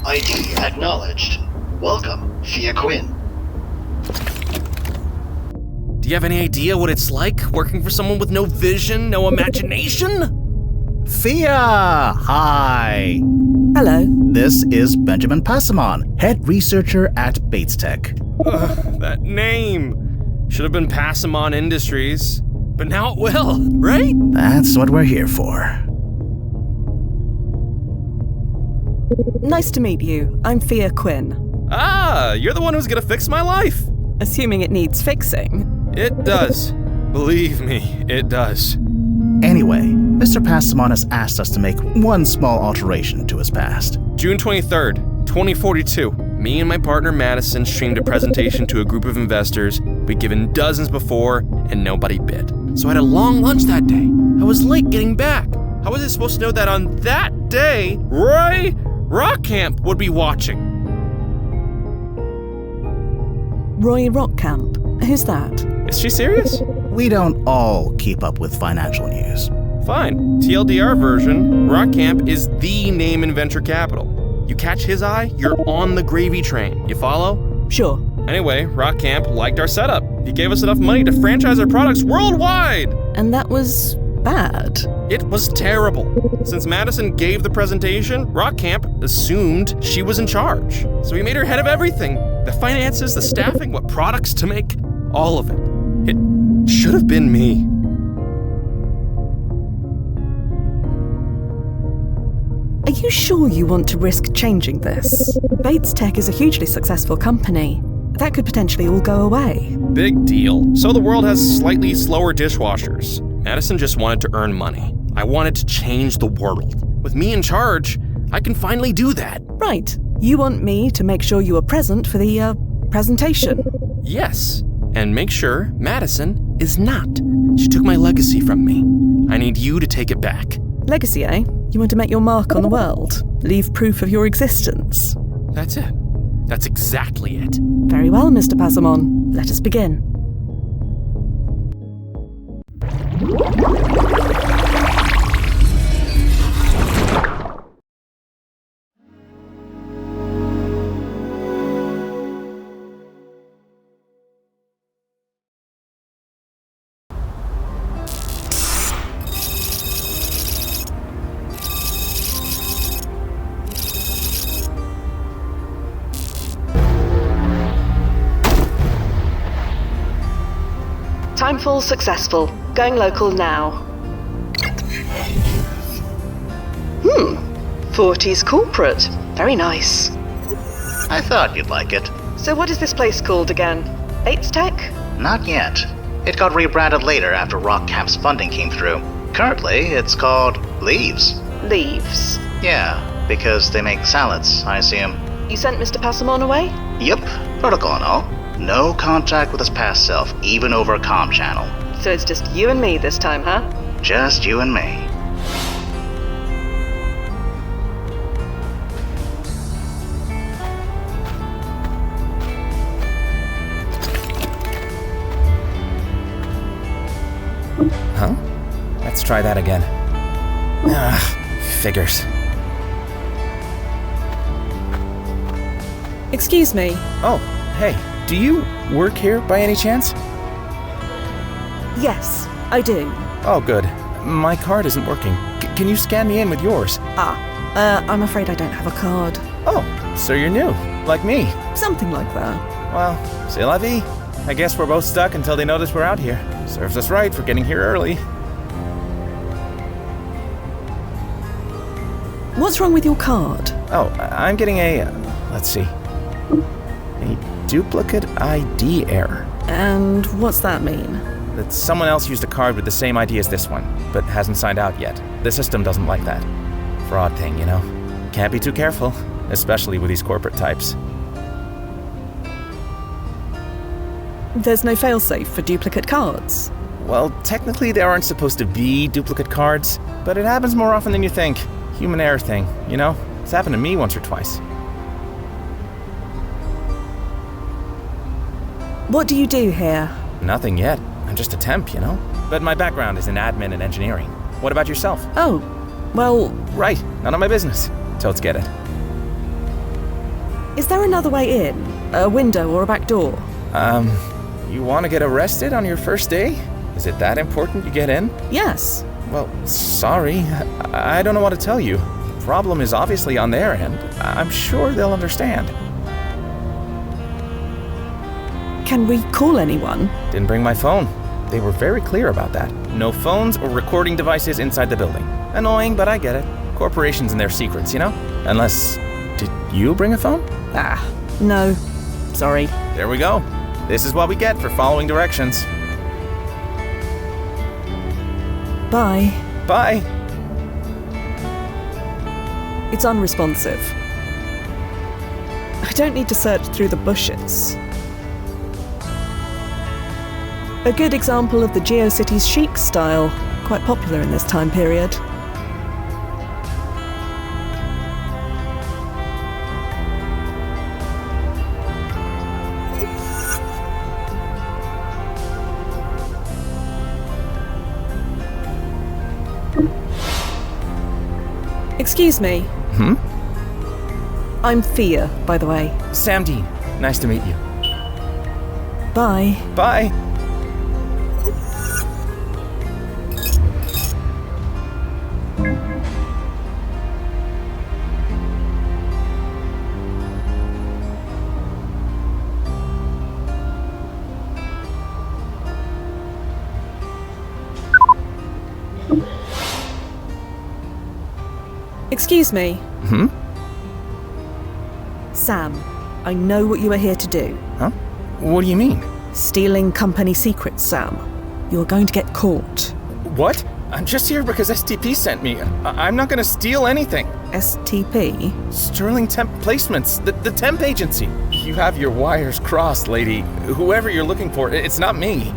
ID acknowledged. Welcome, Fia Quinn. Do you have any idea what it's like working for someone with no vision, no imagination? Fia! Hi! Hello. This is Benjamin Passamon, head researcher at Bates Tech. That name. Should have been Passamon Industries. But now it will, right? That's what we're here for. Nice to meet you. I'm Fia Quinn. Ah, you're the one who's gonna fix my life. Assuming it needs fixing. It does. Believe me, it does. Anyway, Mr. Passamon has asked us to make one small alteration to his past. June 23rd, 2042. Me and my partner Madison streamed a presentation to a group of investors we'd given dozens before, and nobody bid. So I had a long lunch that day. I was late getting back. How was I supposed to know that on that day, Roy Rockcamp would be watching? Roy Rockcamp? Who's that? Is she serious? We don't all keep up with financial news. Fine. TLDR version, Rockcamp is the name in venture capital. You catch his eye, you're on the gravy train. You follow? Sure. Anyway, Rockcamp liked our setup. He gave us enough money to franchise our products worldwide! And that was bad. It was terrible. Since Madison gave the presentation, Rockcamp assumed she was in charge. So he made her head of everything. The finances, the staffing, what products to make, all of it. It should have been me. Are you sure you want to risk changing this? Bates Tech is a hugely successful company. That could potentially all go away. Big deal. So the world has slightly slower dishwashers. Madison just wanted to earn money. I wanted to change the world. With me in charge, I can finally do that. Right. You want me to make sure you are present for the, presentation? Yes. And make sure Madison is not. She took my legacy from me. I need you to take it back. Legacy, eh? You want to make your mark on the world? Leave proof of your existence? That's it. That's exactly it. Very well, Mr. Passamon. Let us begin. Timefall successful. Going local now. 40s corporate. Very nice. I thought you'd like it. So what is this place called again? Bates Tech? Not yet. It got rebranded later after Rock Camp's funding came through. Currently, it's called Leaves. Leaves? Yeah, because they make salads, I assume. You sent Mr. Passamon away? Yep, protocol and all. No contact with his past self, even over a comm channel. So it's just you and me this time, huh? Just you and me. Huh? Let's try that again. Figures. Excuse me. Oh, hey. Do you work here by any chance? Yes, I do. Oh, good. My card isn't working. Can you scan me in with yours? I'm afraid I don't have a card. Oh, so you're new, like me. Something like that. Well, c'est la vie. I guess we're both stuck until they notice we're out here. Serves us right for getting here early. What's wrong with your card? Oh, I'm getting a, let's see, a duplicate ID error. And what's that mean? That someone else used a card with the same ID as this one, but hasn't signed out yet. The system doesn't like that. Fraud thing, you know? Can't be too careful, especially with these corporate types. There's no failsafe for duplicate cards? Well, technically there aren't supposed to be duplicate cards, but it happens more often than you think. Human error thing, you know? It's happened to me once or twice. What do you do here? Nothing yet. I'm just a temp, you know? But my background is in admin and engineering. What about yourself? Oh, well... Right, none of my business. Totes get it. Is there another way in? A window or a back door? You want to get arrested on your first day? Is it that important you get in? Yes. Well, sorry. I don't know what to tell you. The problem is obviously on their end. I'm sure they'll understand. Can we call anyone? Didn't bring my phone. They were very clear about that. No phones or recording devices inside the building. Annoying, but I get it. Corporations and their secrets, you know? Unless... Did you bring a phone? No. Sorry. There we go. This is what we get for following directions. Bye. Bye. It's unresponsive. I don't need to search through the bushes. A good example of the GeoCities chic style, quite popular in this time period. Excuse me. I'm Fia, by the way. Sam Dean. Nice to meet you. Bye. Bye. Excuse me. Sam, I know what you are here to do. Huh? What do you mean? Stealing company secrets, Sam. You are going to get caught. What? I'm just here because STP sent me. I'm not gonna steal anything. STP? Sterling Temp Placements, the temp agency. You have your wires crossed, lady. Whoever you're looking for, it's not me.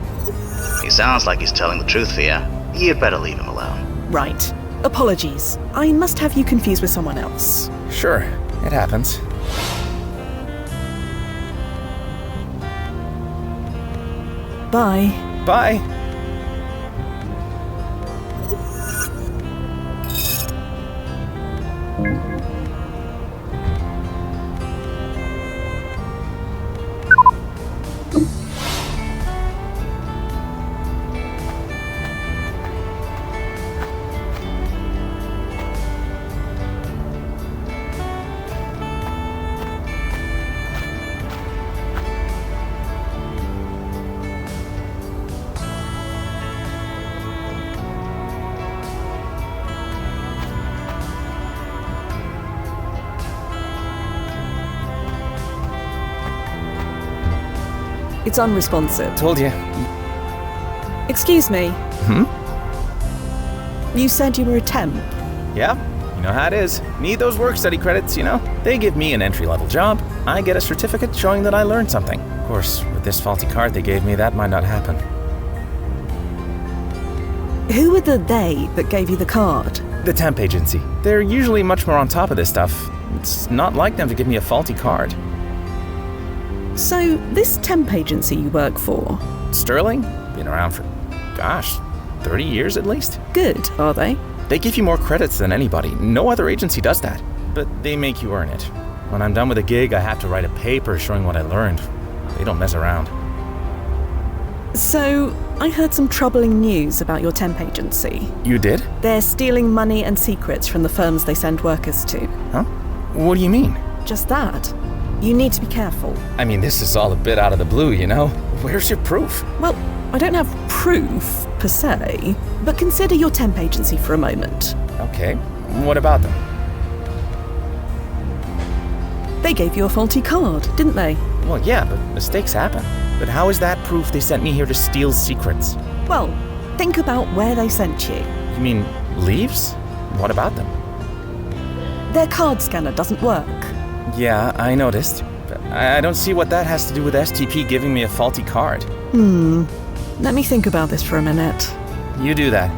He sounds like he's telling the truth, Fia. You'd better leave him alone. Right. Apologies. I must have you confused with someone else. Sure, it happens. Bye. Bye. It's unresponsive. Told you. Excuse me. You said you were a temp. Yeah, you know how it is. Need those work study credits, you know? They give me an entry-level job. I get a certificate showing that I learned something. Of course, with this faulty card they gave me, that might not happen. Who were the they that gave you the card? The temp agency. They're usually much more on top of this stuff. It's not like them to give me a faulty card. So, this temp agency you work for? Sterling? Been around for, 30 years at least. Good, are they? They give you more credits than anybody. No other agency does that. But they make you earn it. When I'm done with a gig, I have to write a paper showing what I learned. They don't mess around. So, I heard some troubling news about your temp agency. You did? They're stealing money and secrets from the firms they send workers to. Huh? What do you mean? Just that. You need to be careful. I mean, this is all a bit out of the blue, you know? Where's your proof? Well, I don't have proof, per se, but consider your temp agency for a moment. Okay, what about them? They gave you a faulty card, didn't they? Well, yeah, but mistakes happen. But how is that proof they sent me here to steal secrets? Well, think about where they sent you. You mean leaves? What about them? Their card scanner doesn't work. Yeah, I noticed. But I don't see what that has to do with STP giving me a faulty card. Let me think about this for a minute. You do that.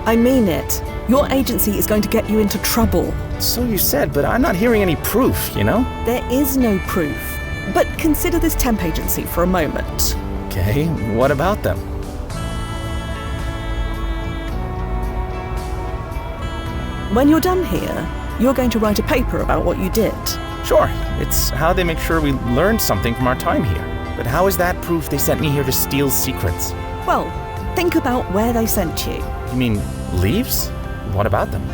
I mean it. Your agency is going to get you into trouble. So you said, but I'm not hearing any proof, you know? There is no proof. But consider this temp agency for a moment. Okay, what about them? When you're done here, you're going to write a paper about what you did. Sure, it's how they make sure we learned something from our time here. But how is that proof they sent me here to steal secrets? Well, think about where they sent you. You mean leaves? What about them?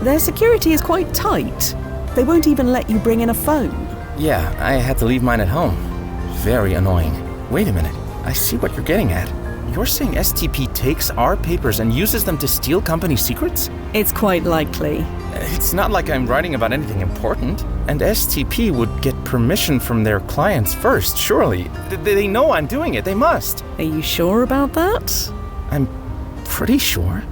Their security is quite tight. They won't even let you bring in a phone. Yeah, I had to leave mine at home. Very annoying. Wait a minute, I see what you're getting at. You're saying STP takes our papers and uses them to steal company secrets? It's quite likely. It's not like I'm writing about anything important. And STP would get permission from their clients first, surely. They know I'm doing it, they must. Are you sure about that? I'm pretty sure.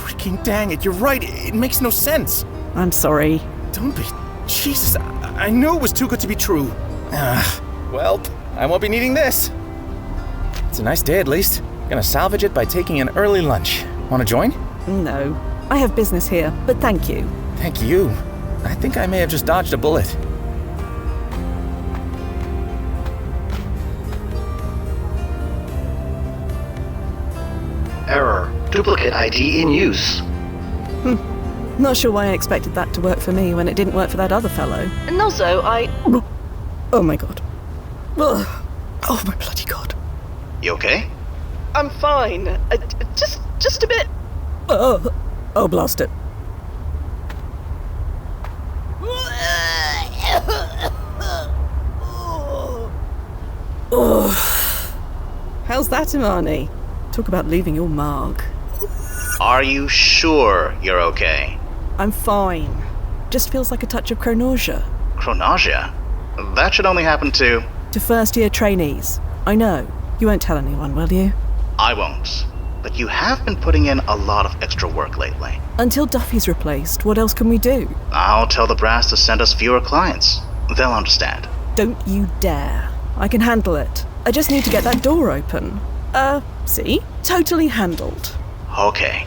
Freaking dang it, you're right, it makes no sense. I'm sorry. Don't be. Jesus, I knew it was too good to be true. Well, I won't be needing this. It's a nice day at least. Gonna salvage it by taking an early lunch. Wanna join? No. I have business here, but thank you. Thank you. I think I may have just dodged a bullet. Error. Duplicate ID in use. Not sure why I expected that to work for me when it didn't work for that other fellow. And also, Oh my god. Ugh. Oh my bloody god. You okay? I'm fine. Just a bit. Oh, blast it. How's that, Imani? Talk about leaving your mark. Are you sure you're okay? I'm fine. Just feels like a touch of chronasia. Chronasia? That should only happen to first-year trainees. I know. You won't tell anyone, will you? I won't. But you have been putting in a lot of extra work lately. Until Duffy's replaced, what else can we do? I'll tell the brass to send us fewer clients. They'll understand. Don't you dare. I can handle it. I just need to get that door open. See? Totally handled. Okay.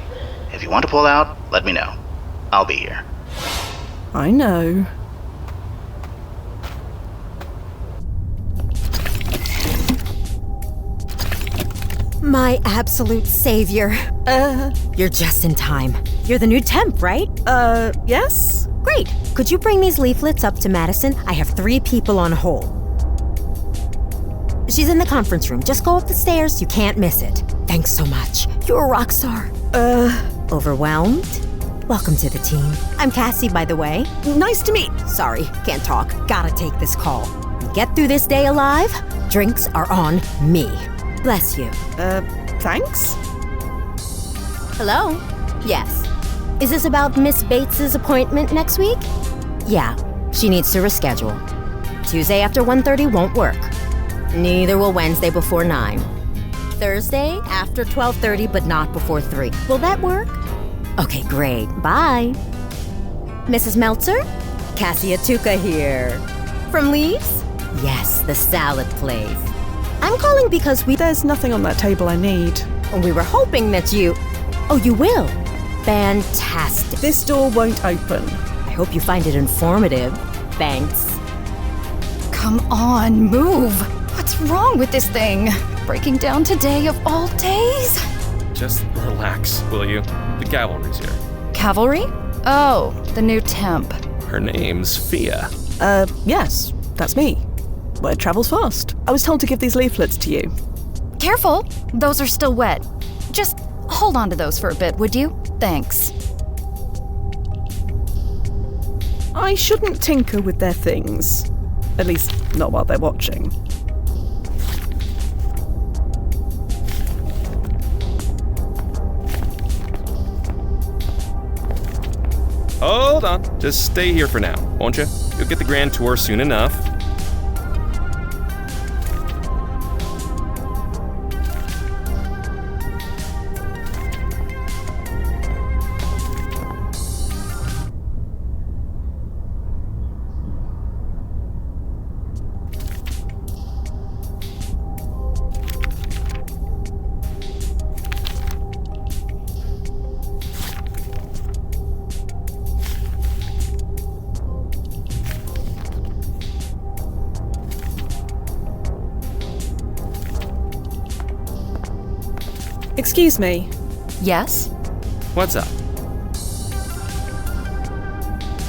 If you want to pull out, let me know. I'll be here. I know. My absolute savior. You're just in time. You're the new temp, right? Yes? Great. Could you bring these leaflets up to Madison? I have 3 people on hold. She's in the conference room. Just go up the stairs. You can't miss it. Thanks so much. You're a rock star. Overwhelmed? Welcome to the team. I'm Cassie, by the way. Nice to meet. Sorry, can't talk. Gotta take this call. We get through this day alive, drinks are on me. Bless you. Thanks? Hello? Yes. Is this about Miss Bates's appointment next week? Yeah, she needs to reschedule. Tuesday after 1:30 won't work. Neither will Wednesday before 9. Thursday after 12:30, but not before 3. Will that work? Okay, great. Bye. Mrs. Meltzer? Cassia Tuca here. From Lee's? Yes, the salad place. I'm calling because There's nothing on that table I need. we were hoping that you... Oh, you will? Fantastic. This door won't open. I hope you find it informative. Thanks. Come on, move. What's wrong with this thing? Breaking down today of all days? Just relax, will you? The cavalry's here. Cavalry? Oh, the new temp. Her name's Fia. Yes, that's me. Word travels fast. I was told to give these leaflets to you. Careful, those are still wet. Just hold on to those for a bit, would you? Thanks. I shouldn't tinker with their things. At least, not while they're watching. Hold on. Just stay here for now, won't you? You'll get the grand tour soon enough. Excuse me. Yes? What's up?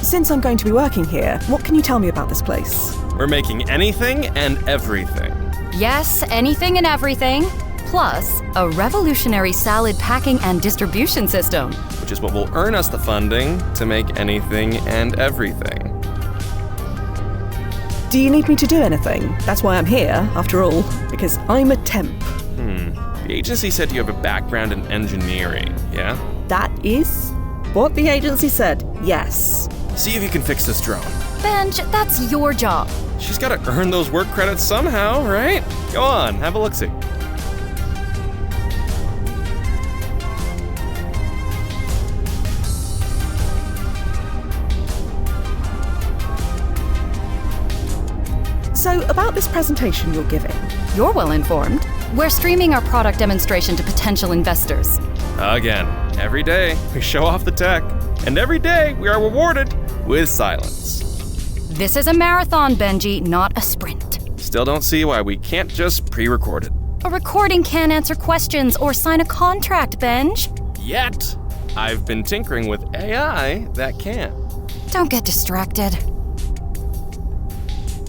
Since I'm going to be working here, what can you tell me about this place? We're making anything and everything. Yes, anything and everything. Plus, a revolutionary salad packing and distribution system. Which is what will earn us the funding to make anything and everything. Do you need me to do anything? That's why I'm here, after all, because I'm a temp. The agency said you have a background in engineering, yeah? That is what the agency said, yes. See if you can fix this drone. Benj, that's your job. She's gotta earn those work credits somehow, right? Go on, have a look-see. So, about this presentation you're giving. You're well informed. We're streaming our product demonstration to potential investors. Again, every day we show off the tech, and every day we are rewarded with silence. This is a marathon, Benji, not a sprint. Still don't see why we can't just pre-record it. A recording can't answer questions or sign a contract, Benj. Yet, I've been tinkering with AI that can. Don't get distracted.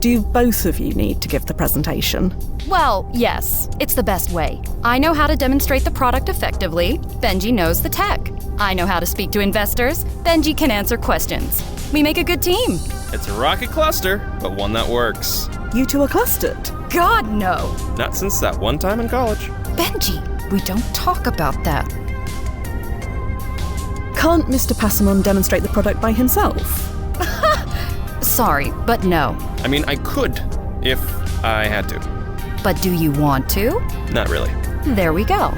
Do both of you need to give the presentation? Well, yes, it's the best way. I know how to demonstrate the product effectively. Benji knows the tech. I know how to speak to investors. Benji can answer questions. We make a good team. It's a rocket cluster, but one that works. You two are clustered? God, no. Not since that one time in college. Benji, we don't talk about that. Can't Mr. Passamon demonstrate the product by himself? Sorry, but no. I mean, I could, if I had to. But do you want to? Not really. There we go.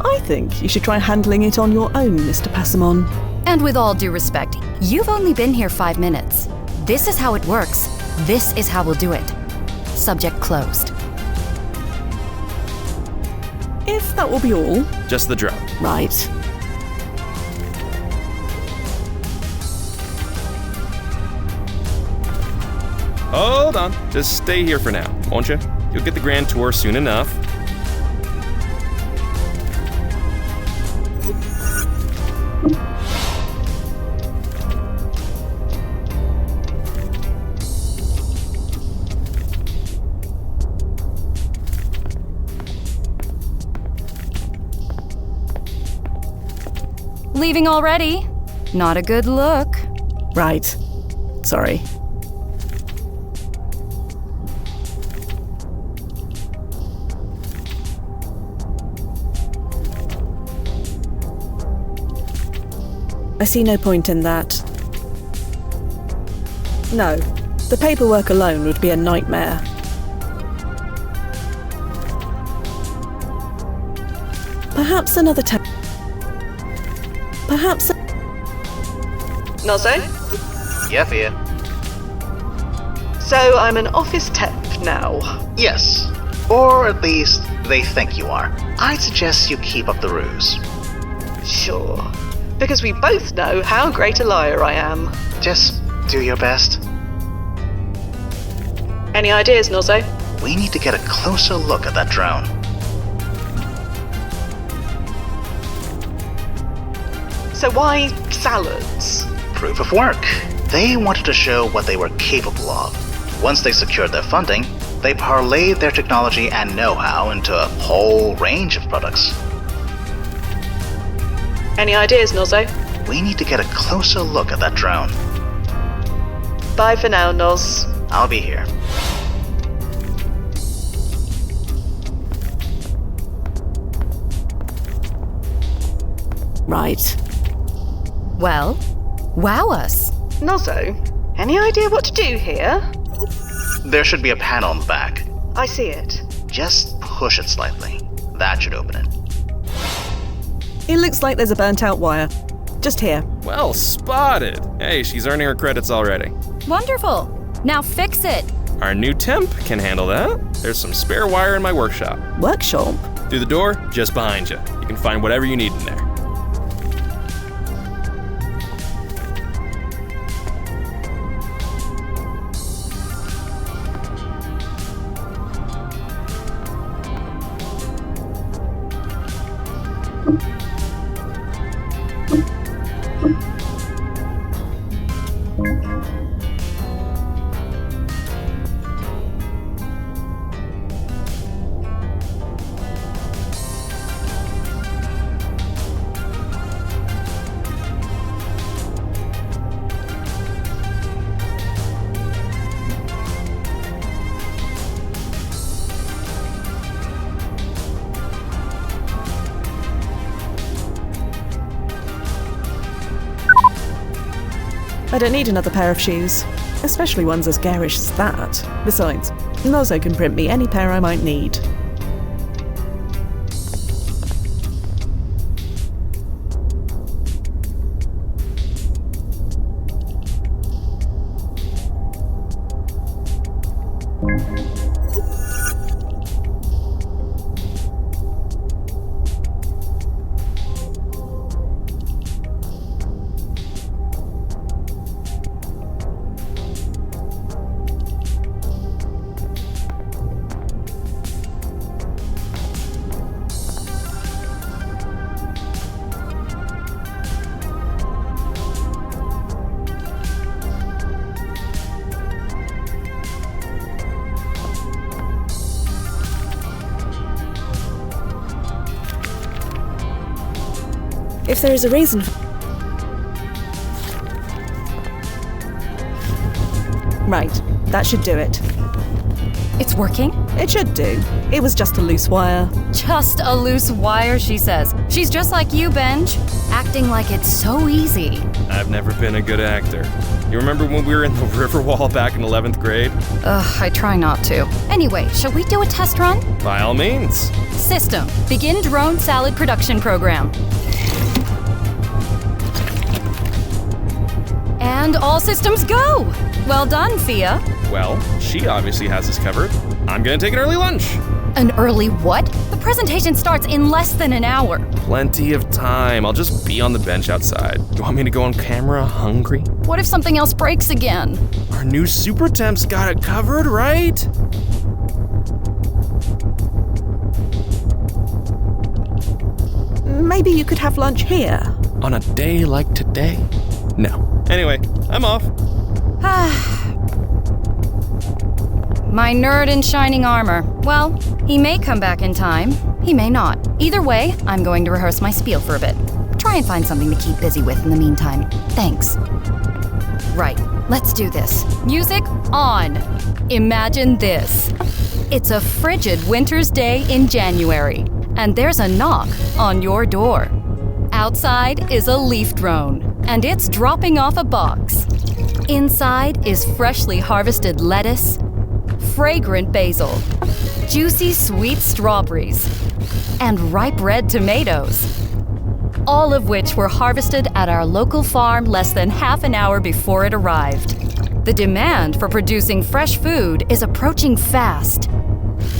I think you should try handling it on your own, Mr. Passamon. And with all due respect, you've only been here 5 minutes. This is how it works. This is how we'll do it. Subject closed. If that will be all. Just the drop. Right. Hold on. Just stay here for now, won't you? You'll get the grand tour soon enough. Leaving already? Not a good look. Right. Sorry. I see no point in that. No, the paperwork alone would be a nightmare. Perhaps another time. Perhaps. Nozzo? Yeah, Fia. So I'm an office temp now. Yes. Or at least, they think you are. I'd suggest you keep up the ruse. Sure. Because we both know how great a liar I am. Just do your best. Any ideas, Nozzo? We need to get a closer look at that drone. So why salads? Proof of work. They wanted to show what they were capable of. Once they secured their funding, they parlayed their technology and know-how into a whole range of products. Any ideas, Nozzo? We need to get a closer look at that drone. Bye for now, Noz. I'll be here. Right. Well, wow us. Nozzo, any idea what to do here? There should be a panel on the back. I see it. Just push it slightly. That should open it. It looks like there's a burnt-out wire. Just here. Well spotted. Hey, she's earning her credits already. Wonderful. Now fix it. Our new temp can handle that. There's some spare wire in my workshop. Workshop? Through the door, just behind you. You can find whatever you need in there. I don't need another pair of shoes, especially ones as garish as that. Besides, Nozzo can print me any pair I might need. If there is a reason for... Right, that should do it. It's working? It should do. It was just a loose wire. Just a loose wire, she says. She's just like you, Benj, acting like it's so easy. I've never been a good actor. You remember when we were in the Riverwall back in 11th grade? Ugh, I try not to. Anyway, shall we do a test run? By all means. System, begin drone salad production program. And all systems go! Well done, Fia. Well, she obviously has this covered. I'm gonna take an early lunch. An early what? The presentation starts in less than an hour. Plenty of time. I'll just be on the bench outside. You want me to go on camera hungry? What if something else breaks again? Our new super temp's got it covered, right? Maybe you could have lunch here. On a day like today? No. Anyway, I'm off. My nerd in shining armor. Well, he may come back in time. He may not. Either way, I'm going to rehearse my spiel for a bit. Try and find something to keep busy with in the meantime. Thanks. Right, let's do this. Music on. Imagine this. It's a frigid winter's day in January, and there's a knock on your door. Outside is a leaf drone, and it's dropping off a box. Inside is freshly harvested lettuce, fragrant basil, juicy sweet strawberries, and ripe red tomatoes, all of which were harvested at our local farm less than half an hour before it arrived. The demand for producing fresh food is approaching fast,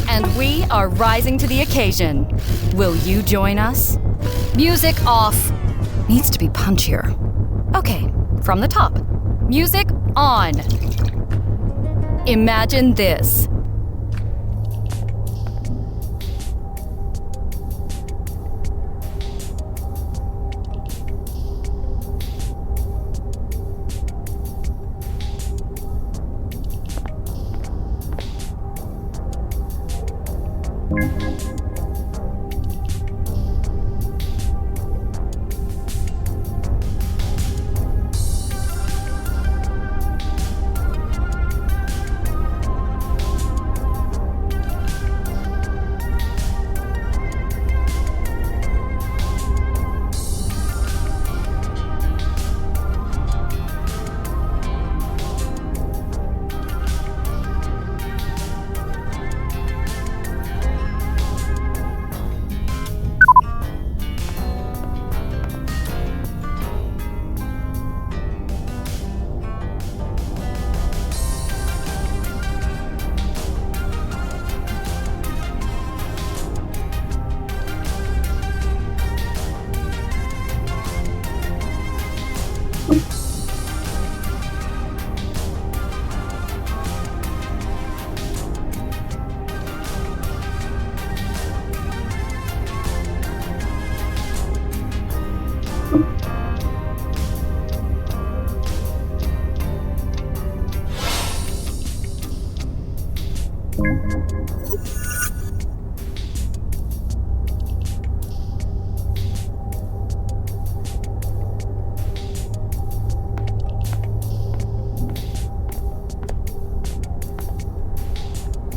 and we are rising to the occasion. Will you join us? Music off. Needs to be punchier. Okay, from the top. Music on. Imagine this.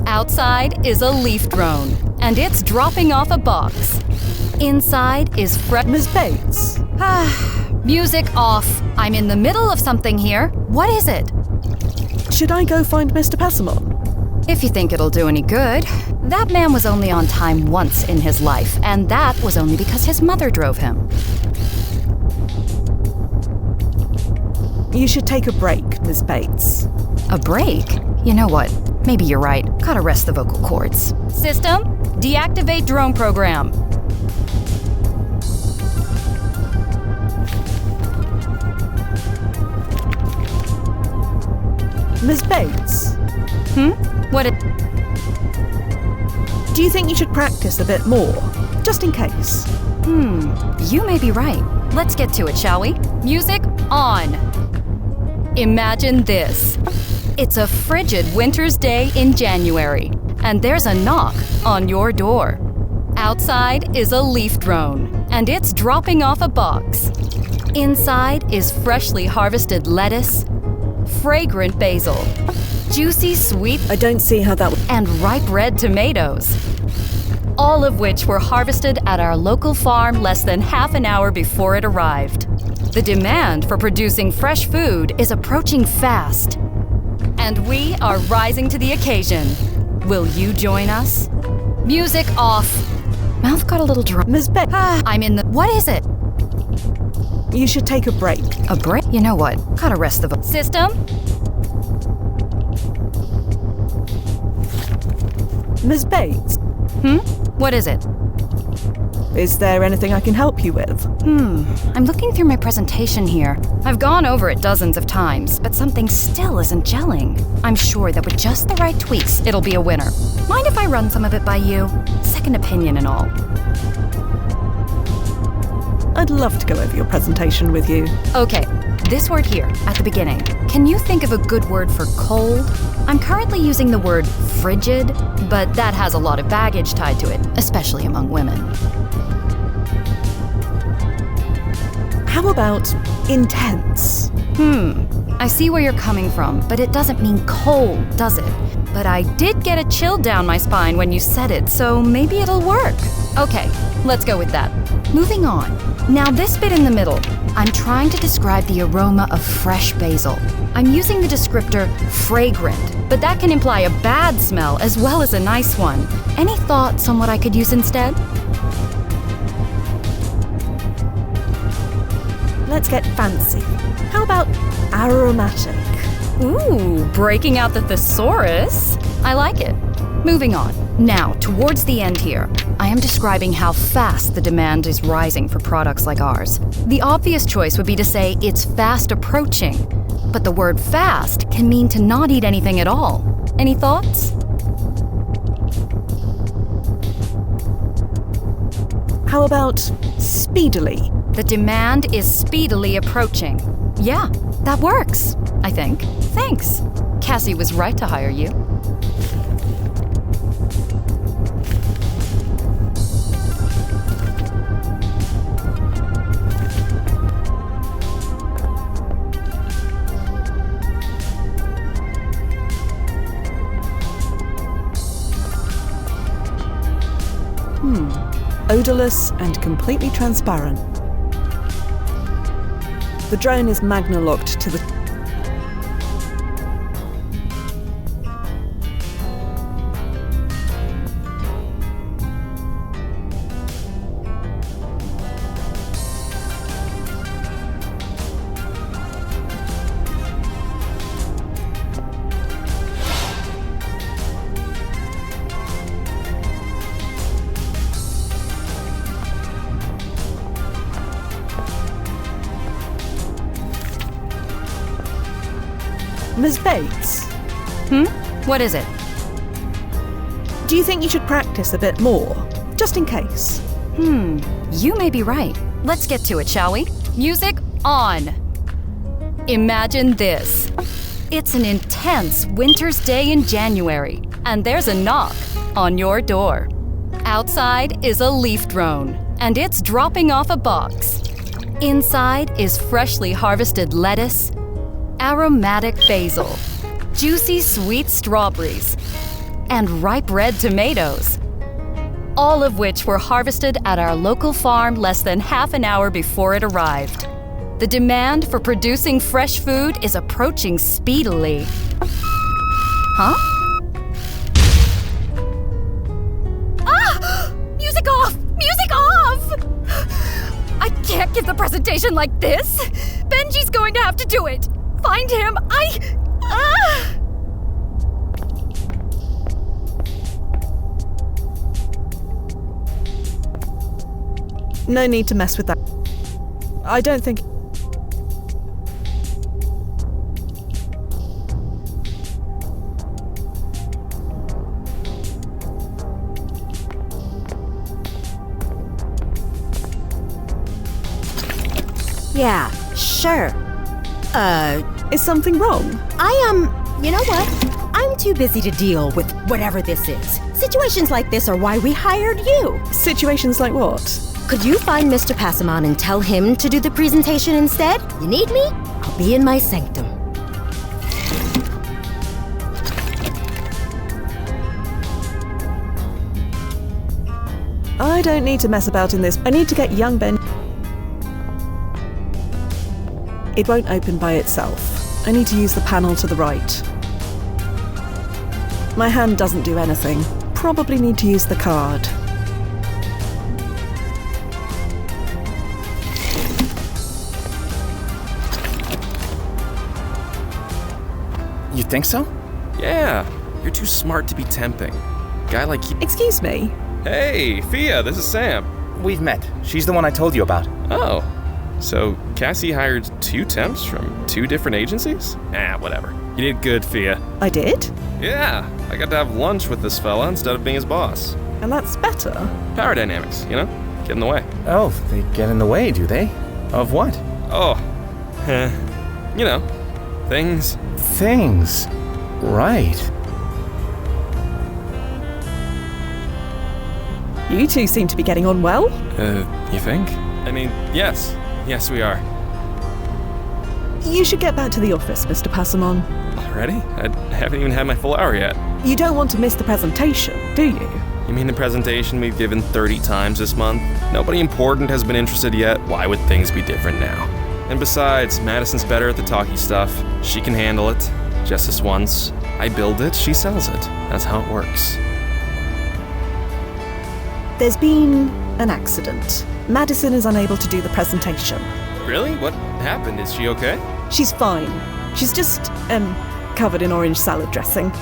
Outside is a leaf drone, and it's dropping off a box. Inside is Miss Bates. Music off. I'm in the middle of something here. What is it? Should I go find Mr. Pessimon? If you think it'll do any good. That man was only on time once in his life, and that was only because his mother drove him. You should take a break, Miss Bates. A break? You know what? Maybe you're right. Gotta rest the vocal cords. System, deactivate drone program. Miss Bates? What Do you think you should practice a bit more? Just in case. You may be right. Let's get to it, shall we? Music on. Imagine this. It's a frigid winter's day in January, and there's a knock on your door. Outside is a leaf drone, and it's dropping off a box. Inside is freshly harvested lettuce, fragrant basil, juicy sweet I don't see how that and ripe red tomatoes, all of which were harvested at our local farm less than half an hour before it arrived. The demand for producing fresh food is approaching fast. And we are rising to the occasion. Will you join us? Music off. Mouth got a little dry. Ms. Beck. I'm in the... What is it? You should take a break. A break? You know what? Gotta rest the... System? Ms. Bates? What is it? Is there anything I can help you with? I'm looking through my presentation here. I've gone over it dozens of times, but something still isn't gelling. I'm sure that with just the right tweaks, it'll be a winner. Mind if I run some of it by you? Second opinion and all. I'd love to go over your presentation with you. Okay, this word here, at the beginning. Can you think of a good word for cold? I'm currently using the word frigid, but that has a lot of baggage tied to it, especially among women. How about intense? I see where you're coming from, but it doesn't mean cold, does it? But I did get a chill down my spine when you said it, so maybe it'll work. Okay, let's go with that. Moving on. Now this bit in the middle, I'm trying to describe the aroma of fresh basil. I'm using the descriptor fragrant, but that can imply a bad smell as well as a nice one. Any thoughts on what I could use instead? Let's get fancy. How about aromatic? Ooh, breaking out the thesaurus. I like it. Moving on. Now, towards the end here, I am describing how fast the demand is rising for products like ours. The obvious choice would be to say it's fast approaching, but the word fast can mean to not eat anything at all. Any thoughts? How about speedily? The demand is speedily approaching. Yeah, that works, I think. Thanks. Cassie was right to hire you. Odorless and completely transparent. The drone is magna-locked to the... Ms. Bates? What is it? Do you think you should practice a bit more? Just in case. You may be right. Let's get to it, shall we? Music on! Imagine this. It's an intense winter's day in January, and there's a knock on your door. Outside is a leaf drone, and it's dropping off a box. Inside is freshly harvested lettuce, aromatic basil, juicy sweet strawberries, and ripe red tomatoes, all of which were harvested at our local farm less than half an hour before it arrived. The demand for producing fresh food is approaching speedily. Huh? Ah! Music off! Music off! I can't give the presentation like this! Benji's going to have to do it! Find him! No need to mess with that. I don't think... Yeah, sure. Is something wrong? You know what? I'm too busy to deal with whatever this is. Situations like this are why we hired you. Situations like what? Could you find Mr. Passamon and tell him to do the presentation instead? You need me? I'll be in my sanctum. I don't need to mess about in this. I need to get young Ben... It won't open by itself. I need to use the panel to the right. My hand doesn't do anything. Probably need to use the card. You think so? Yeah, you're too smart to be tempting. Guy like you. Excuse me? Hey, Fia, this is Sam. We've met. She's the one I told you about. Oh. So, Cassie hired 2 temps from 2 different agencies? Whatever. You did good, Fia. I did? Yeah, I got to have lunch with this fella instead of being his boss. And that's better? Power dynamics, you know? Get in the way. Oh, they get in the way, do they? Of what? Oh. You know, things. Things. Right. You two seem to be getting on well. You think? I mean, yes. Yes, we are. You should get back to the office, Mr. Passamon. Already? I haven't even had my full hour yet. You don't want to miss the presentation, do you? You mean the presentation we've given 30 times this month? Nobody important has been interested yet. Why would things be different now? And besides, Madison's better at the talky stuff. She can handle it. Just this once. I build it, she sells it. That's how it works. There's been an accident. Madison is unable to do the presentation. Really? What happened? Is she okay? She's fine. She's just, covered in orange salad dressing.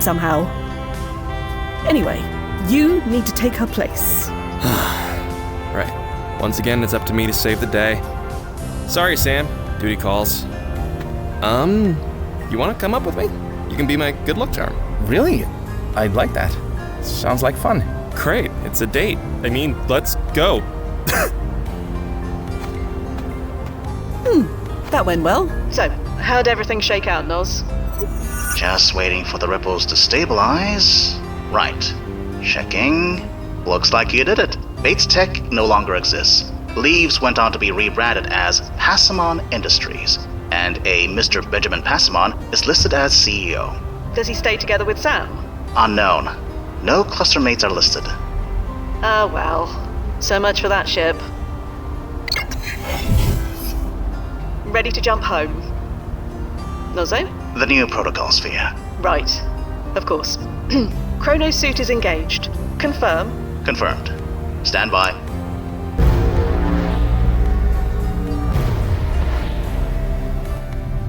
Somehow. Anyway, you need to take her place. Right. Once again, it's up to me to save the day. Sorry, Sam. Duty calls. You want to come up with me? You can be my good luck charm. Really? I'd like that. Sounds like fun. Great. It's a date. I mean, let's go. That went well. So, how'd everything shake out, Noz? Just waiting for the ripples to stabilize. Right. Checking. Looks like you did it. Bates Tech no longer exists. Leaves went on to be rebranded as Passamon Industries, and a Mr. Benjamin Passamon is listed as CEO. Does he stay together with Sam? Unknown. No cluster mates are listed. Ah, well. So much for that ship. Ready to jump home? Nozo? The new protocol, Fia. Right. Of course. Chrono suit is engaged. Confirm. Confirmed. Stand by.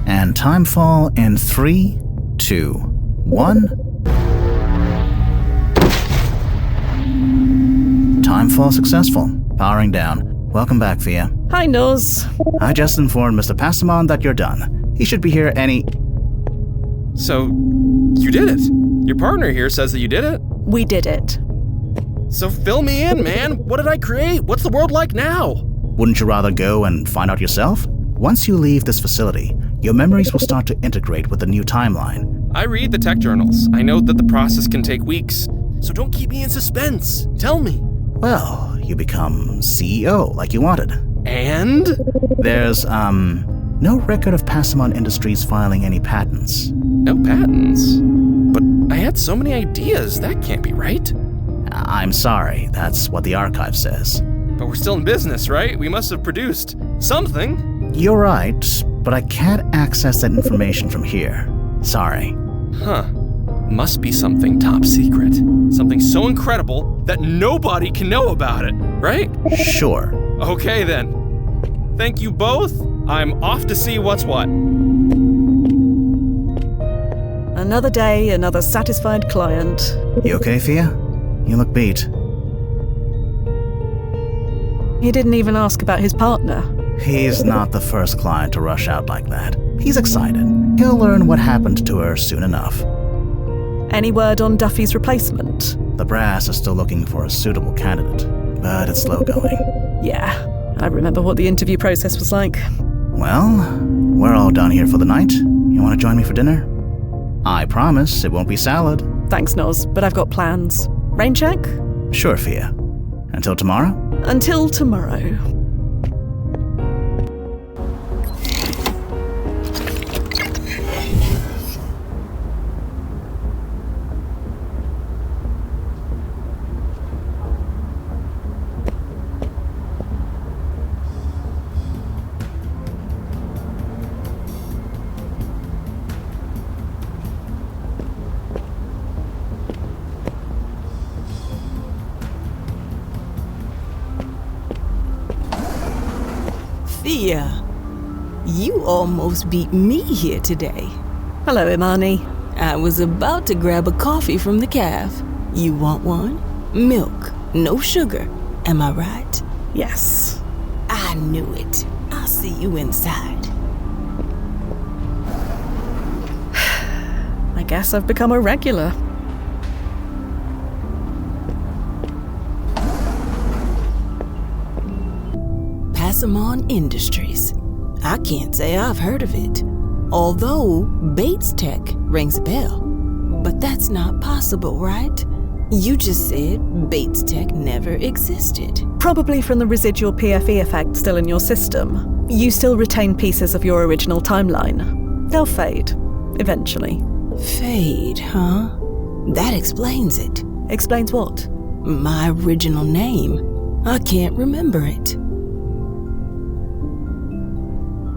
And timefall in 3, 2, 1. Timefall successful. Powering down. Welcome back, Fia. Hi, Noz. I just informed Mr. Passamon that you're done. He should be here any... So, you did it. Your partner here says that you did it. We did it. So fill me in, man. What did I create? What's the world like now? Wouldn't you rather go and find out yourself? Once you leave this facility, your memories will start to integrate with the new timeline. I read the tech journals. I know that the process can take weeks. So don't keep me in suspense. Tell me. Well, you become CEO like you wanted. And? There's, no record of Passamon Industries filing any patents. No patents? But I had so many ideas. That can't be right. I'm sorry. That's what the archive says. But we're still in business, right? We must have produced something. You're right, but I can't access that information from here. Sorry. Huh. Must be something top secret. Something so incredible that nobody can know about it, right? Sure. Okay then. Thank you both. I'm off to see what's what. Another day, another satisfied client. You okay, Fia? You look beat. He didn't even ask about his partner. He's not the first client to rush out like that. He's excited. He'll learn what happened to her soon enough. Any word on Duffy's replacement? The brass is still looking for a suitable candidate, but it's slow going. Yeah, I remember what the interview process was like. Well, we're all done here for the night. You want to join me for dinner? I promise it won't be salad. Thanks, Noz, but I've got plans. Rain check? Sure, Fia. Until tomorrow? Until tomorrow. Fia, you almost beat me here today. Hello, Imani. I was about to grab a coffee from the calf. You want one? Milk, no sugar. Am I right? Yes. I knew it. I'll see you inside. I guess I've become a regular. Passamon Industries. I can't say I've heard of it. Although Bates Tech rings a bell. But that's not possible, right? You just said Bates Tech never existed. Probably from the residual PFE effect still in your system. You still retain pieces of your original timeline. They'll fade, eventually. Fade, huh? That explains it. Explains what? My original name. I can't remember it.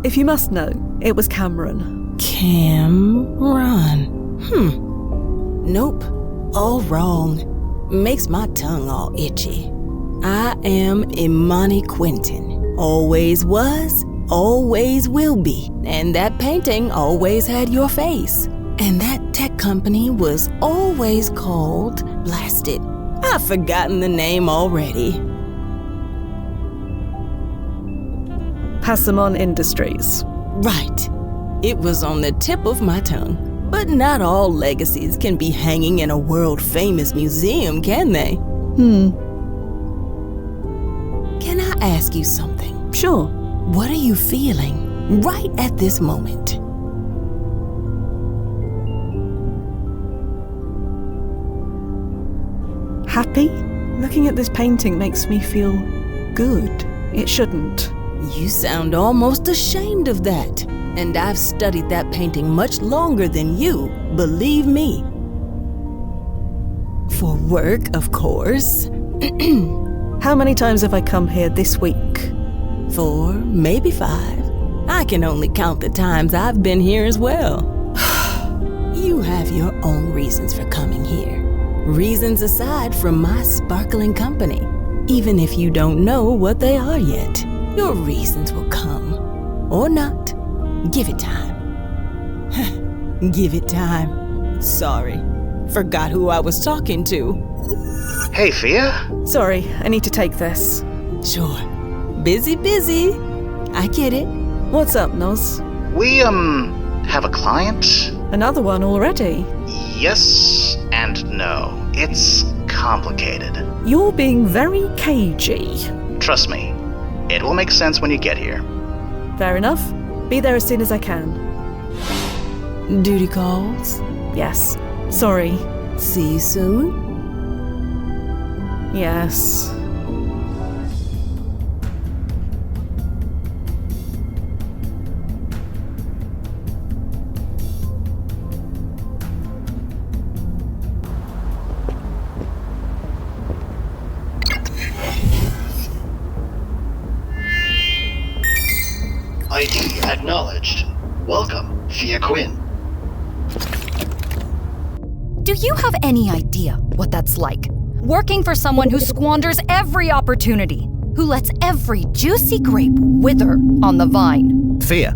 If you must know, it was Cameron. Cameron. Nope. All wrong. Makes my tongue all itchy. I am Imani Quentin. Always was, always will be. And that painting always had your face. And that tech company was always called... Blast it. I've forgotten the name already. Passamon Industries. Right. It was on the tip of my tongue. But not all legacies can be hanging in a world-famous museum, can they? Can I ask you something? Sure. What are you feeling right at this moment? Happy? Looking at this painting makes me feel good. It shouldn't. You sound almost ashamed of that. And I've studied that painting much longer than you, believe me. For work, of course. How many times have I come here this week? 4, maybe 5. I can only count the times I've been here as well. You have your own reasons for coming here. Reasons aside from my sparkling company. Even if you don't know what they are yet, your reasons will come. Or not. Give it time. Give it time. Sorry. Forgot who I was talking to. Hey, Fia? Sorry, I need to take this. Sure. Busy. I get it. What's up, Noz? We, have a client? Another one already? Yes and no. It's complicated. You're being very cagey. Trust me, it will make sense when you get here. Fair enough. Be there as soon as I can. Duty calls? Yes. Sorry. See you soon? Yes. ID acknowledged. Welcome, Fia Quinn. Do you have any idea what that's like? Working for someone who squanders every opportunity, who lets every juicy grape wither on the vine. Fia.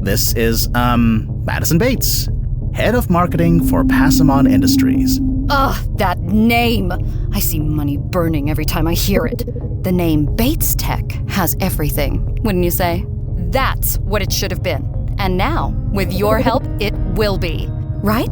This is, Madison Bates, head of marketing for Passamon Industries. Ugh, that name! I see money burning every time I hear it. The name Bates Tech has everything, wouldn't you say? That's what it should have been. And now, with your help, it will be. Right?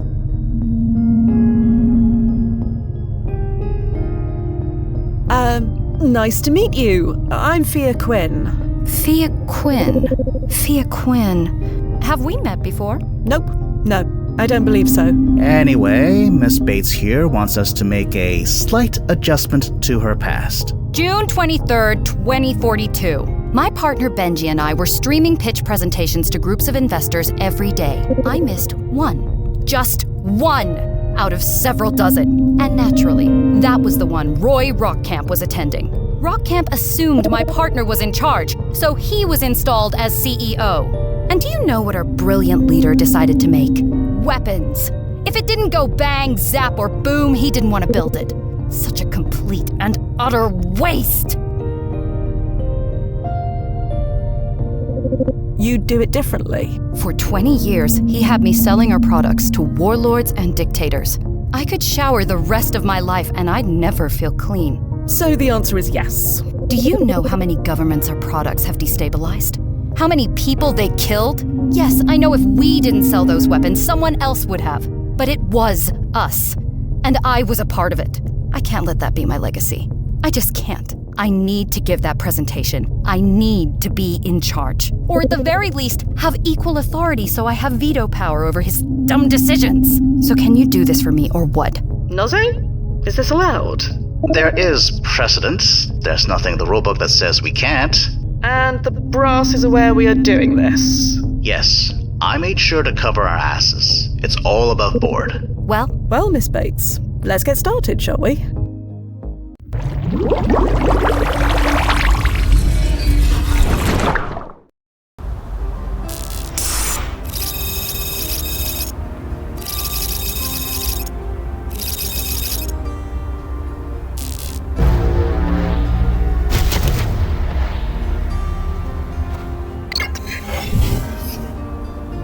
Nice to meet you. I'm Fia Quinn. Fia Quinn. Fia Quinn. Have we met before? Nope. No, I don't believe so. Anyway, Miss Bates here wants us to make a slight adjustment to her past. June 23rd, 2042. My partner Benji and I were streaming pitch presentations to groups of investors every day. I missed one. Just one out of several dozen. And naturally, that was the one Roy Rockcamp was attending. Rockcamp assumed my partner was in charge, so he was installed as CEO. And do you know what our brilliant leader decided to make? Weapons. If it didn't go bang, zap, or boom, he didn't want to build it. Such a complete and utter waste! You'd do it differently. For 20 years, he had me selling our products to warlords and dictators. I could shower the rest of my life and I'd never feel clean. So the answer is yes. Do you know how many governments our products have destabilized? How many people they killed? Yes, I know if we didn't sell those weapons, someone else would have. But it was us. And I was a part of it. I can't let that be my legacy. I just can't. I need to give that presentation. I need to be in charge. Or at the very least, have equal authority so I have veto power over his dumb decisions. So can you do this for me or what? Nozo? Is this allowed? There is precedent. There's nothing in the rulebook that says we can't. And the brass is aware we are doing this? Yes. I made sure to cover our asses. It's all above board. Well, Miss Bates, let's get started, shall we?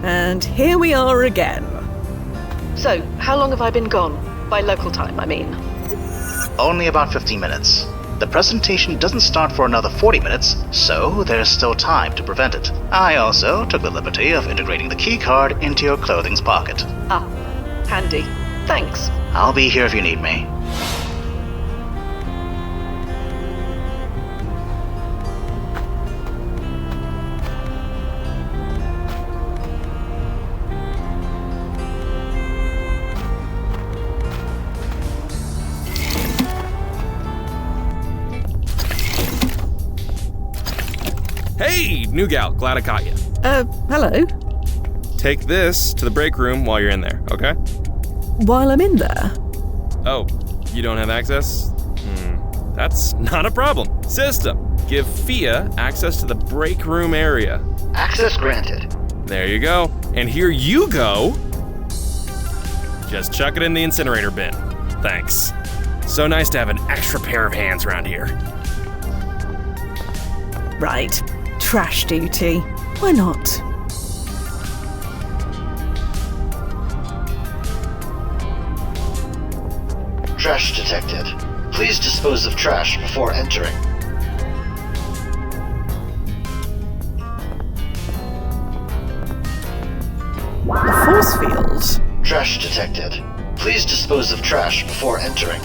And here we are again. So, how long have I been gone? By local time, I mean. Only about 15 minutes. The presentation doesn't start for another 40 minutes, so there's still time to prevent it. I also took the liberty of integrating the keycard into your clothing's pocket. Ah, handy. Thanks. I'll be here if you need me. Hey, new gal, glad I caught you. Hello? Take this to the break room while you're in there, okay? While I'm in there? Oh, you don't have access? That's not a problem. System, give Fia access to the break room area. Access granted. There you go. And here you go. Just chuck it in the incinerator bin. Thanks. So nice to have an extra pair of hands around here. Right. Trash duty. Why not? Trash detected. Please dispose of trash before entering. A force field. Trash detected. Please dispose of trash before entering.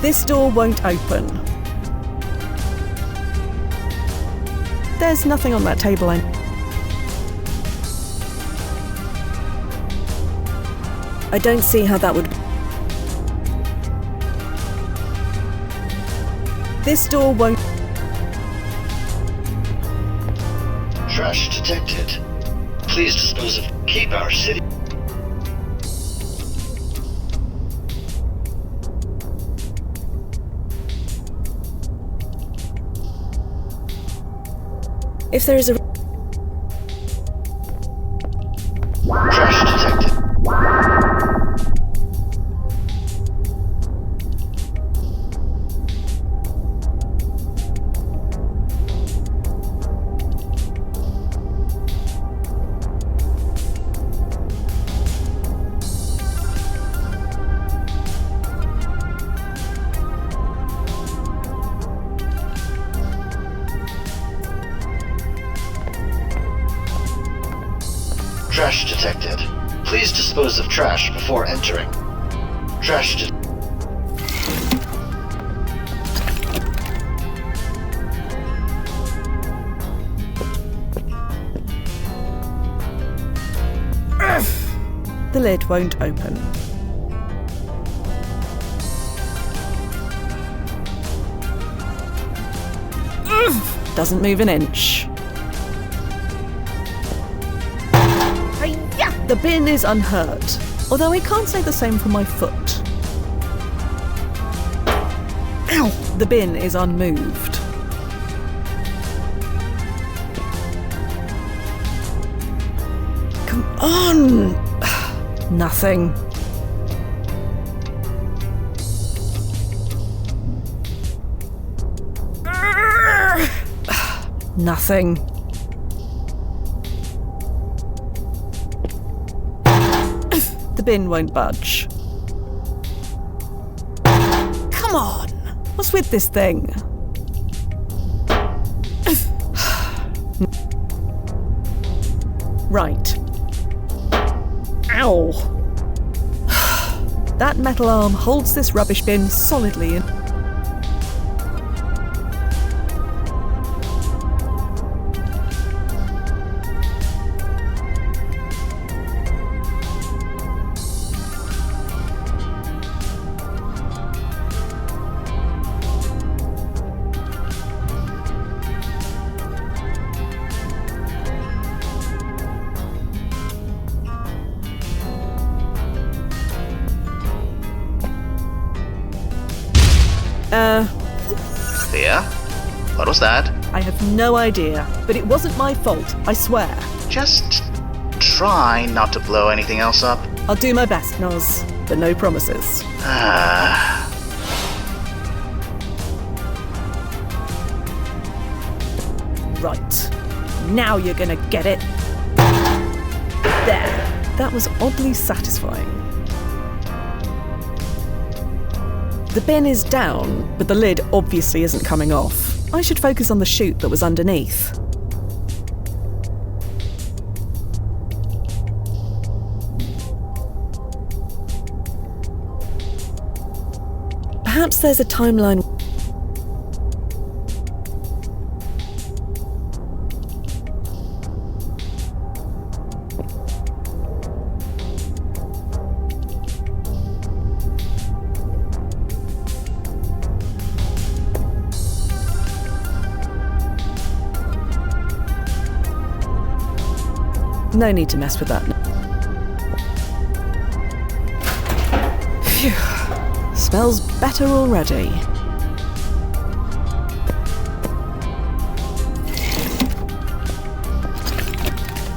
This door won't open. There's nothing on that table. I don't see how that would... This door won't... Trash detected. Please dispose of... Keep our city... If there is a... Trash detected. Trash detected. Please dispose of trash before entering. Trash detected. The lid won't open. Doesn't move an inch. The bin is unhurt, although I can't say the same for my foot. Ow! The bin is unmoved. Come on! Nothing. Nothing. The bin won't budge. Come on! What's with this thing? Right. Ow! That metal arm holds this rubbish bin solidly in. Fia? What was that? I have no idea, but it wasn't my fault, I swear. Just try not to blow anything else up. I'll do my best, Noz, but no promises. Right. Now you're gonna get it. There. That was oddly satisfying. The bin is down, but the lid obviously isn't coming off. I should focus on the chute that was underneath. Perhaps there's a timeline. No need to mess with that. Phew. Smells better already.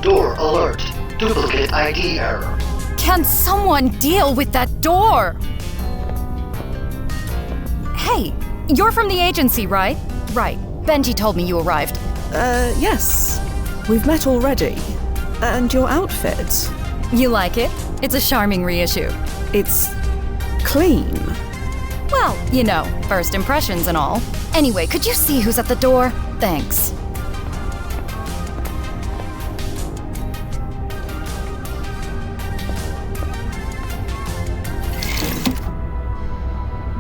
Door alert. Duplicate ID error. Can someone deal with that door? Hey, you're from the agency, right? Right. Benji told me you arrived. Yes. We've met already. And your outfit. You like it? It's a charming reissue. It's clean. Well, you know, first impressions and all. Anyway, could you see who's at the door? Thanks.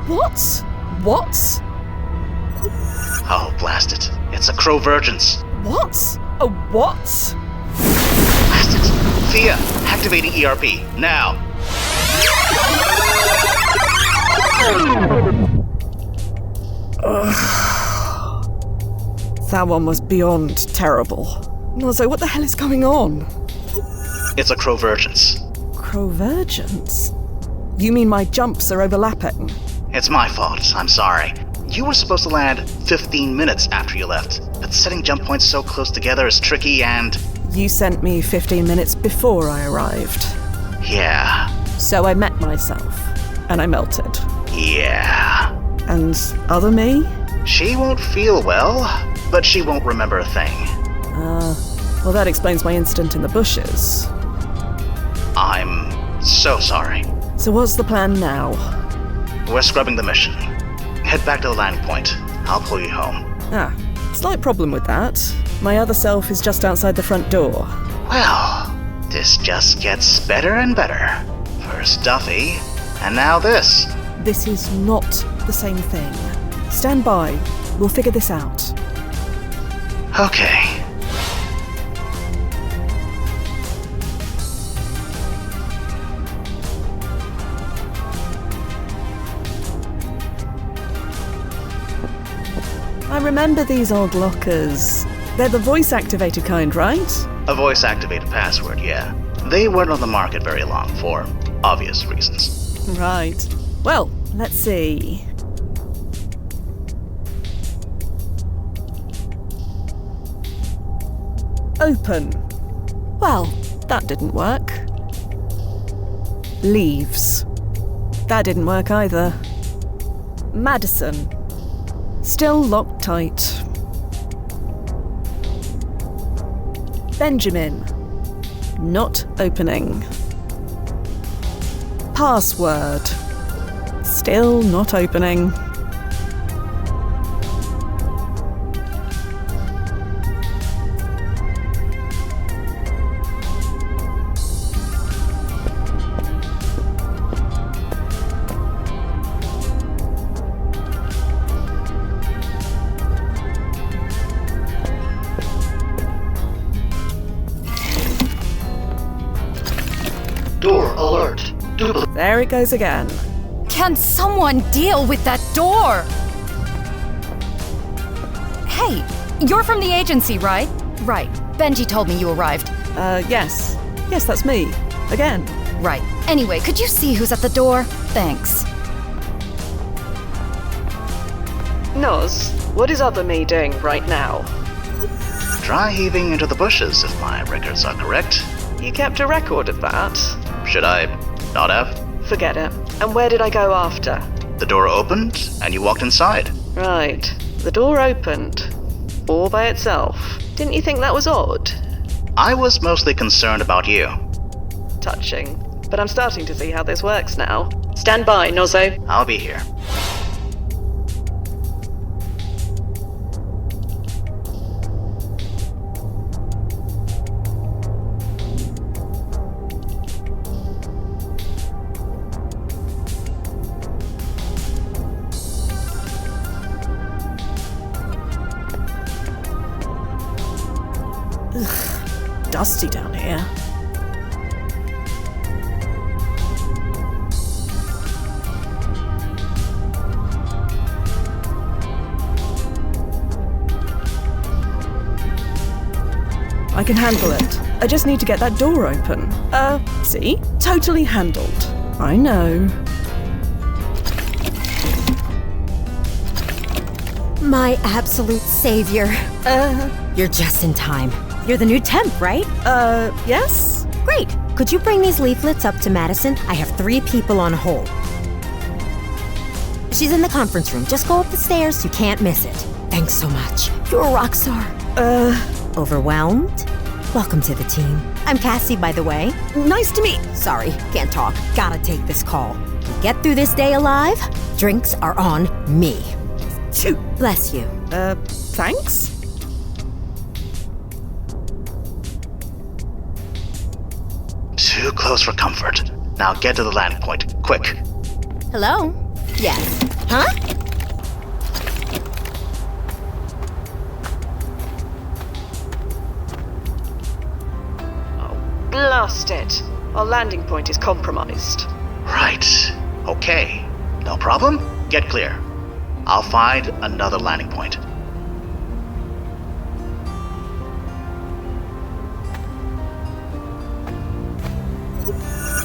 What? What? Oh, blast it. It's a Crow Virgins. What? A what? Blast it. Fia, activating ERP, now. That one was beyond terrible. Nozo, what the hell is going on? It's a Crow Virgins. Crow Virgins? You mean my jumps are overlapping? It's my fault, I'm sorry. You were supposed to land 15 minutes after you left, but setting jump points so close together is tricky and... You sent me 15 minutes before I arrived. Yeah. So I met myself, and I melted. Yeah. And other me? She won't feel well, but she won't remember a thing. Well, that explains my incident in the bushes. I'm so sorry. So what's the plan now? We're scrubbing the mission. Head back to the landing point. I'll pull you home. Slight problem with that. My other self is just outside the front door. Well, this just gets better and better. First Duffy, and now this. This is not the same thing. Stand by. We'll figure this out. Okay. I remember these old lockers. They're the voice-activated kind, right? A voice-activated password, yeah. They weren't on the market very long, for obvious reasons. Right. Well, let's see. Open. Well, that didn't work. Leaves. That didn't work either. Madison. Still locked tight. Benjamin. Not opening. Password. Still not opening. Door alert. There it goes again. Can someone deal with that door? Hey, you're from the agency, right? Right. Benji told me you arrived. Yes. Yes, that's me. Again. Right. Anyway, could you see who's at the door? Thanks. Noz, what is other me doing right now? Dry heaving into the bushes, if my records are correct. You kept a record of that? Should I not have? Forget it. And where did I go after? The door opened, and you walked inside. Right. The door opened. All by itself. Didn't you think that was odd? I was mostly concerned about you. Touching. But I'm starting to see how this works now. Stand by, Nozzo. I'll be here. Dusty down here. I can handle it. I just need to get that door open. See? Totally handled. I know. My absolute savior. You're just in time. You're the new temp, right? Yes? Great. Could you bring these leaflets up to Madison? I have 3 people on hold. She's in the conference room. Just go up the stairs. You can't miss it. Thanks so much. You're a rock star. Overwhelmed? Welcome to the team. I'm Cassie, by the way. Nice to meet. Sorry, can't talk. Gotta take this call. Get through this day alive. Drinks are on me. Shoot. Bless you. Thanks? Too close for comfort. Now get to the landing point, quick. Hello? Yes. Huh? Oh, blast it. Our landing point is compromised. Right. Okay. No problem. Get clear. I'll find another landing point.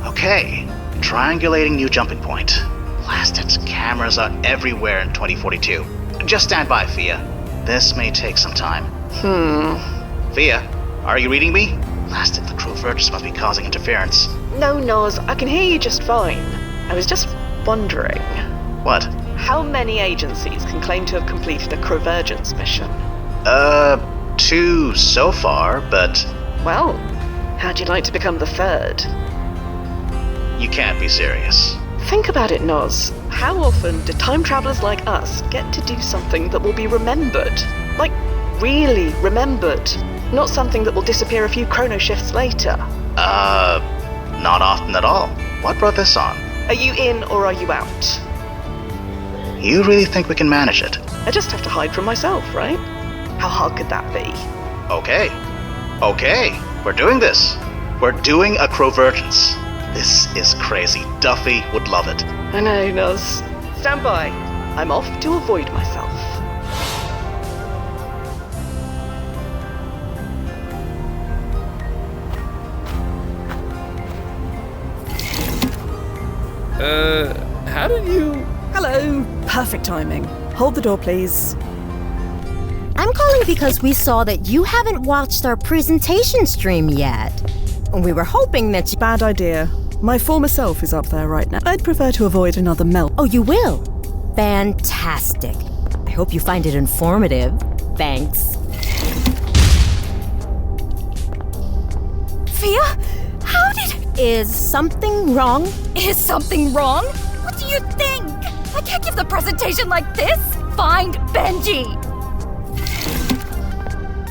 Okay, triangulating new jumping point. Blast it, cameras are everywhere in 2042. Just stand by, Fia. This may take some time. Fia, are you reading me? Blast it, the crew verges must be causing interference. No, Noz, I can hear you just fine. I was just wondering. What? How many agencies can claim to have completed a Convergence mission? 2 so far, but... Well, how'd you like to become the 3rd? You can't be serious. Think about it, Noz. How often do time travelers like us get to do something that will be remembered? Like, really remembered. Not something that will disappear a few chrono shifts later. Not often at all. What brought this on? Are you in or are you out? You really think we can manage it? I just have to hide from myself, right? How hard could that be? Okay, we're doing this. We're doing a Convergence. This is crazy. Duffy would love it. I know, Noz. Stand by. I'm off to avoid myself. How did you... Hello. Perfect timing. Hold the door, please. I'm calling because we saw that you haven't watched our presentation stream yet. We were hoping that you... Bad idea. My former self is up there right now. I'd prefer to avoid another melt. Oh, you will? Fantastic. I hope you find it informative. Thanks. Fia? How did... Is something wrong? Is something wrong? What do you think? I can't give the presentation like this. Find Benji.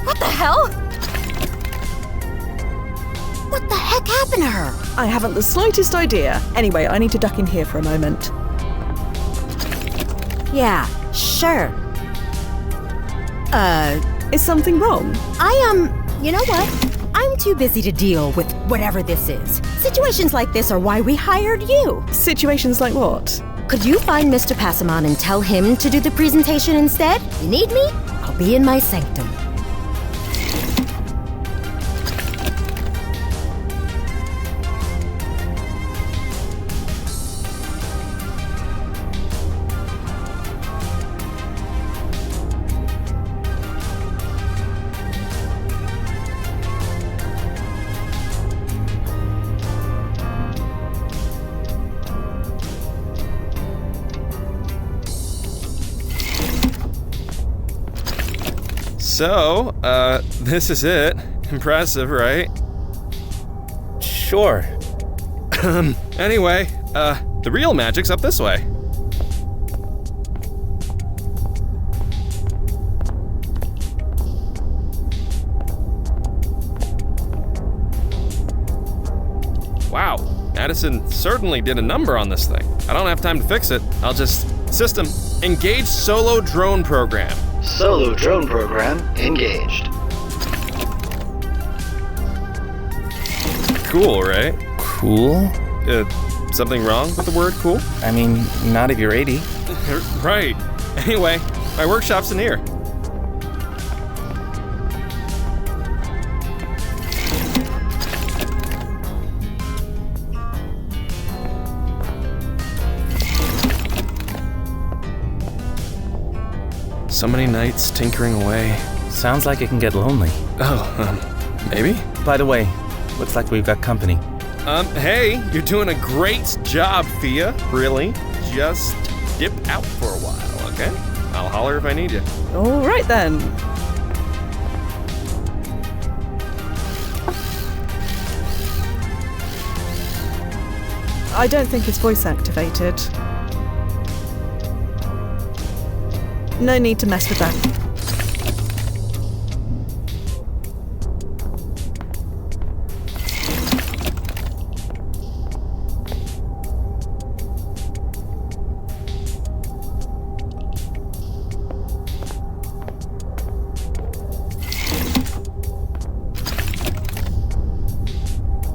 What the hell? What the heck happened to her? I haven't the slightest idea. Anyway, I need to duck in here for a moment. Yeah, sure. Is something wrong? You know what? I'm too busy to deal with whatever this is. Situations like this are why we hired you. Situations like what? Could you find Mr. Passamon and tell him to do the presentation instead? You need me? I'll be in my sanctum. So, this is it. Impressive, right? Sure. Anyway, the real magic's up this way. Wow, Madison certainly did a number on this thing. I don't have time to fix it. I'll just... System, engage solo drone program. Solo drone program engaged. Cool, right? Cool? Something wrong with the word cool? I mean, not if you're 80. Right. Anyway, my workshop's in here. So many nights tinkering away. Sounds like it can get lonely. Oh, maybe? By the way, looks like we've got company. Hey, you're doing a great job, Fia. Really? Just dip out for a while, okay? I'll holler if I need you. All right then. I don't think it's voice activated. No need to mess with that.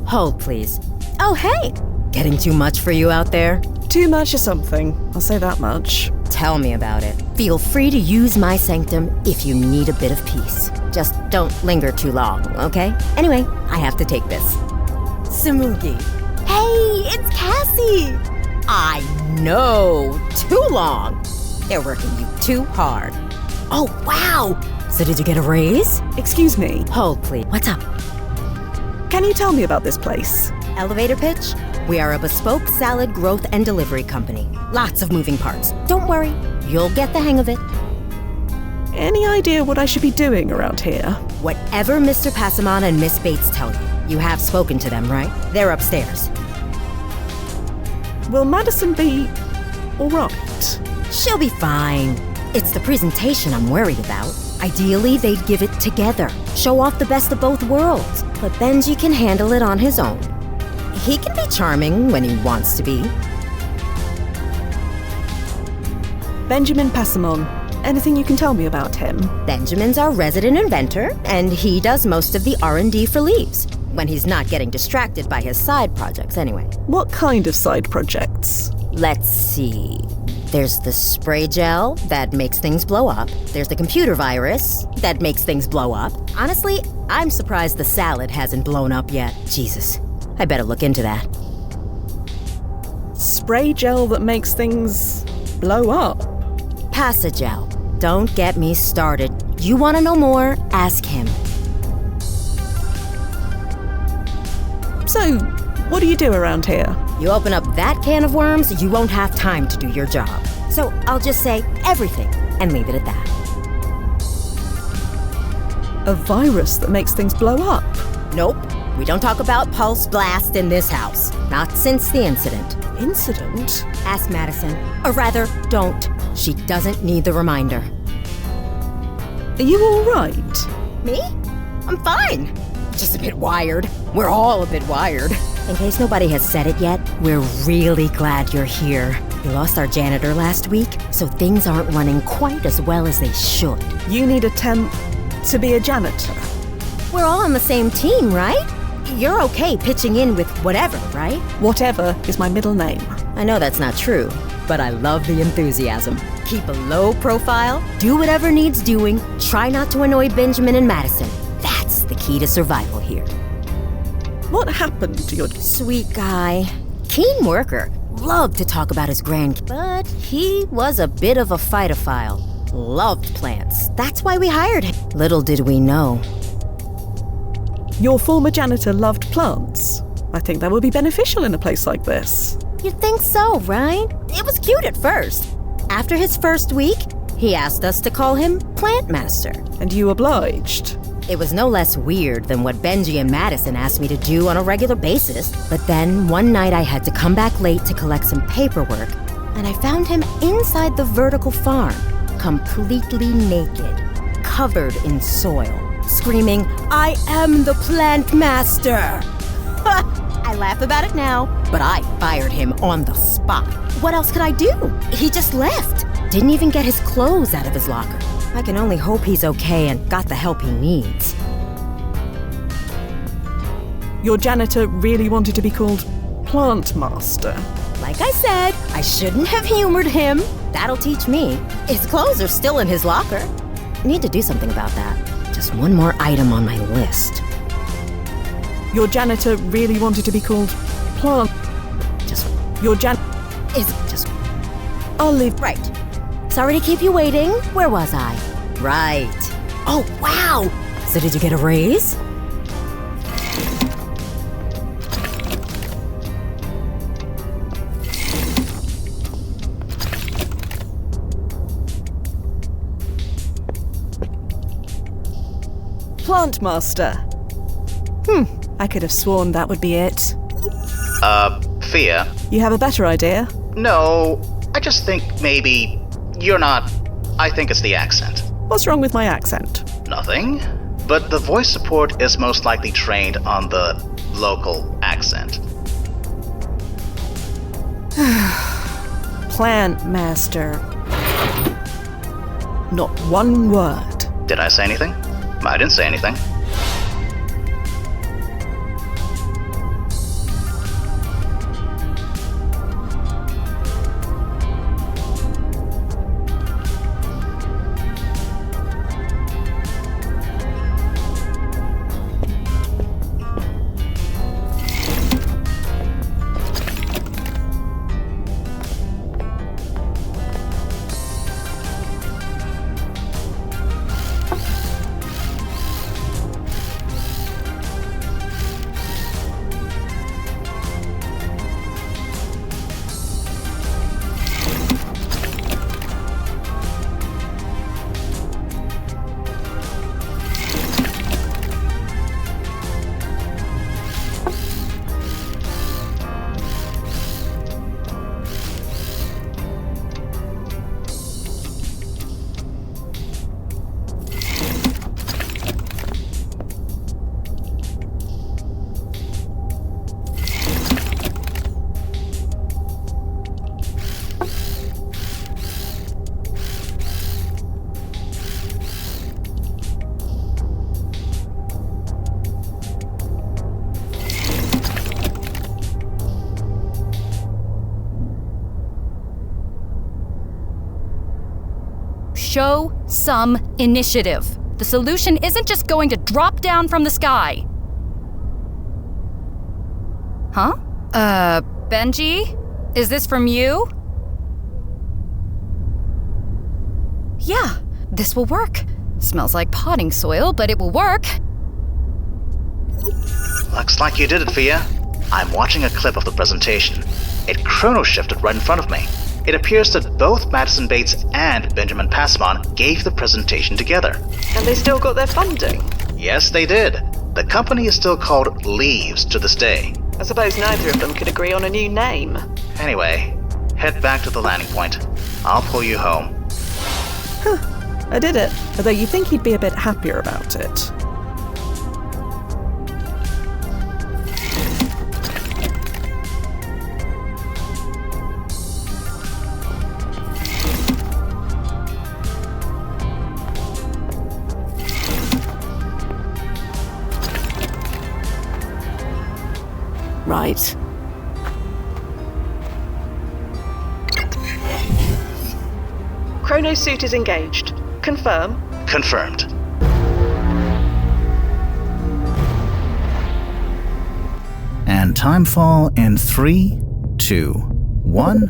Hold, please. Oh, hey! Getting too much for you out there? Too much of something, I'll say that much. Tell me about it. Feel free to use my sanctum if you need a bit of peace. Just don't linger too long, okay? Anyway, I have to take this. Samugi. Hey, it's Cassie! I know! Too long! They're working you too hard. Oh, wow! So did you get a raise? Excuse me. Hold, please. What's up? Can you tell me about this place? Elevator pitch? We are a bespoke salad growth and delivery company. Lots of moving parts. Don't worry, you'll get the hang of it. Any idea what I should be doing around here? Whatever Mr. Passamon and Miss Bates tell you. You have spoken to them, right? They're upstairs. Will Madison be all right? She'll be fine. It's the presentation I'm worried about. Ideally, they'd give it together. Show off the best of both worlds. But Benji can handle it on his own. He can be charming when he wants to be. Benjamin Passamon. Anything you can tell me about him? Benjamin's our resident inventor, and he does most of the R&D for Leaves. When he's not getting distracted by his side projects, anyway. What kind of side projects? Let's see. There's the spray gel that makes things blow up. There's the computer virus that makes things blow up. Honestly, I'm surprised the salad hasn't blown up yet. Jesus. I better look into that. Spray gel that makes things blow up? Passagel. Don't get me started. You want to know more? Ask him. So, what do you do around here? You open up that can of worms, you won't have time to do your job. So I'll just say everything and leave it at that. A virus that makes things blow up? Nope. We don't talk about pulse blast in this house. Not since the incident. Incident? Ask Madison. Or rather, don't. She doesn't need the reminder. Are you alright? Me? I'm fine. Just a bit wired. We're all a bit wired. In case nobody has said it yet, we're really glad you're here. We lost our janitor last week, so things aren't running quite as well as they should. You need a temp to be a janitor. We're all on the same team, right? You're okay pitching in with whatever, right? Whatever is my middle name. I know that's not true, but I love the enthusiasm. Keep a low profile, do whatever needs doing, try not to annoy Benjamin and Madison. That's the key to survival here. What happened to your sweet guy? Keen worker. Loved to talk about his but he was a bit of a fightophile. Loved plants. That's why we hired him. Little did we know. Your former janitor loved plants. I think that would be beneficial in a place like this. You'd think so, right? It was cute at first. After his first week, he asked us to call him Plant Master. And you obliged? It was no less weird than what Benji and Madison asked me to do on a regular basis. But then, one night I had to come back late to collect some paperwork, and I found him inside the vertical farm, completely naked, covered in soil, screaming, "I am the Plant Master!" I laugh about it now, but I fired him on the spot. What else could I do? He just left. Didn't even get his clothes out of his locker. I can only hope he's okay and got the help he needs. Your janitor really wanted to be called Plant Master. Like I said, I shouldn't have humored him. That'll teach me. His clothes are still in his locker. I need to do something about that. Just one more item on my list. Your janitor really wanted to be called Plant... Your I'll leave. Right. Sorry to keep you waiting. Where was I? Right. Oh, wow! So did you get a raise? Plant Master. I could have sworn that would be it. Fia? You have a better idea? No, I just think maybe you're not... I think it's the accent. What's wrong with my accent? Nothing. But the voice support is most likely trained on the local accent. Plant Master. Not one word. Did I say anything? I didn't say anything. Show some initiative. The solution isn't just going to drop down from the sky. Huh? Benji? Is this from you? Yeah, this will work. Smells like potting soil, but it will work. Looks like you did it, Fia. I'm watching a clip of the presentation. It chrono-shifted right in front of me. It appears that both Madison Bates and Benjamin Passmon gave the presentation together. And they still got their funding? Yes, they did. The company is still called Leaves to this day. I suppose neither of them could agree on a new name. Anyway, head back to the landing point. I'll pull you home. I did it, although you think he'd be a bit happier about it. Right. Chrono suit is engaged. Confirm. Confirmed. And timefall in 3, 2, 1.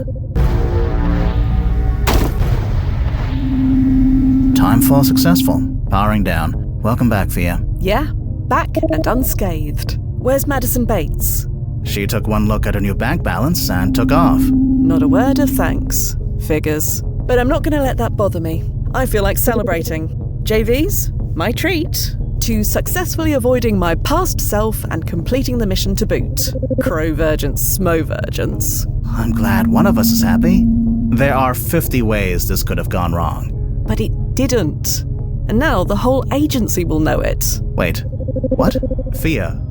Timefall successful. Powering down. Welcome back, Fia. Yeah, back and unscathed. Where's Madison Bates? She took one look at her new bank balance and took off. Not a word of thanks. Figures. But I'm not going to let that bother me. I feel like celebrating. JVs, my treat. To successfully avoiding my past self and completing the mission to boot. Crow-virgence, smo-virgence. I'm glad one of us is happy. There are 50 ways this could have gone wrong. But it didn't. And now the whole agency will know it. Wait, what? Fia,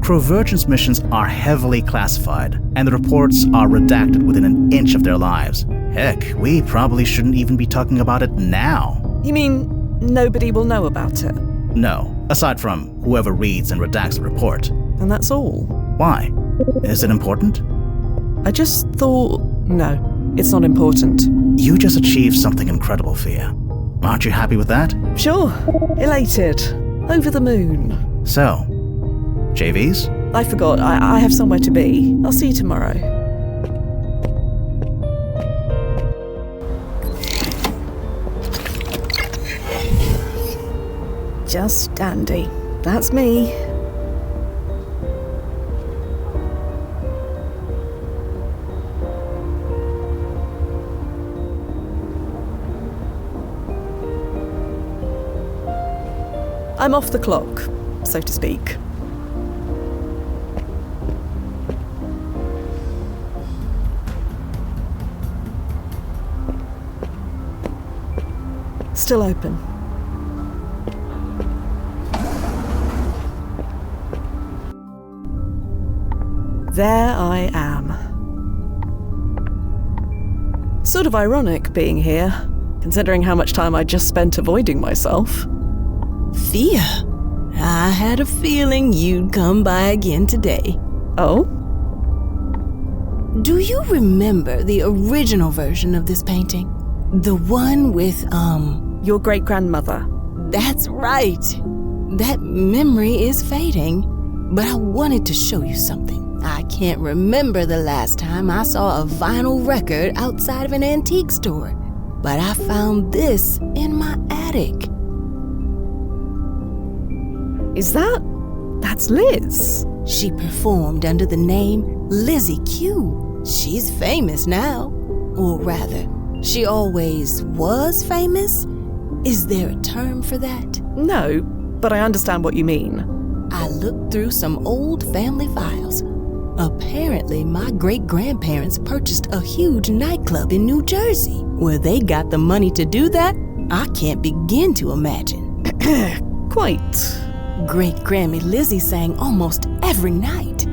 Crow-virgence missions are heavily classified, and the reports are redacted within an inch of their lives. Heck, we probably shouldn't even be talking about it now. You mean nobody will know about it? No, aside from whoever reads and redacts the report. And that's all? Why? Is it important? I just thought... No, it's not important. You just achieved something incredible, Fia. Aren't you happy with that? Sure. Elated. Over the moon. So, JVs? I forgot. I have somewhere to be. I'll see you tomorrow. Just dandy. That's me. I'm off the clock, so to speak. Still open. There I am. Sort of ironic being here, considering how much time I just spent avoiding myself. Fia, I had a feeling you'd come by again today. Oh? Do you remember the original version of this painting? The one with, Your great-grandmother. That's right. That memory is fading, but I wanted to show you something. I can't remember the last time I saw a vinyl record outside of an antique store, but I found this in my attic. Is that... That's Liz? She performed under the name Lizzie Q. She's famous now. Or rather, she always was famous? Is there a term for that? No, but I understand what you mean. I looked through some old family files. Apparently, my great-grandparents purchased a huge nightclub in New Jersey. Where they got the money to do that, I can't begin to imagine. Quite. Great-Grammy Lizzie sang almost every night.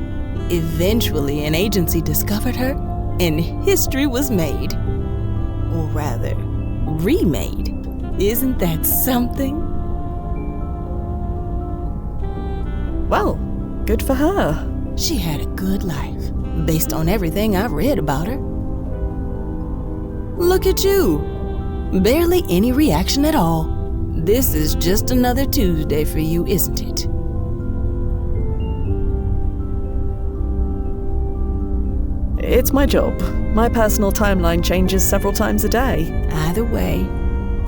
Eventually, an agency discovered her, and history was made. Or rather, remade. Isn't that something? Well, good for her. She had a good life, based on everything I've read about her. Look at you. Barely any reaction at all. This is just another Tuesday for you, isn't it? It's my job. My personal timeline changes several times a day. Either way,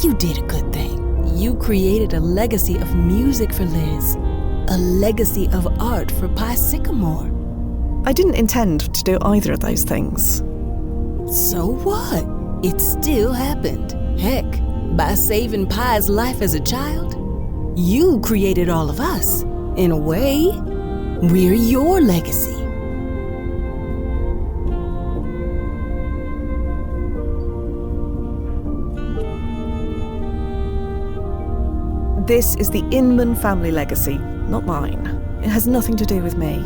you did a good thing. You created a legacy of music for Liz. A legacy of art for Pi Sycamore. I didn't intend to do either of those things. So what? It still happened. Heck, by saving Pi's life as a child, you created all of us. In a way, we're your legacy. This is the Inman family legacy, not mine. It has nothing to do with me.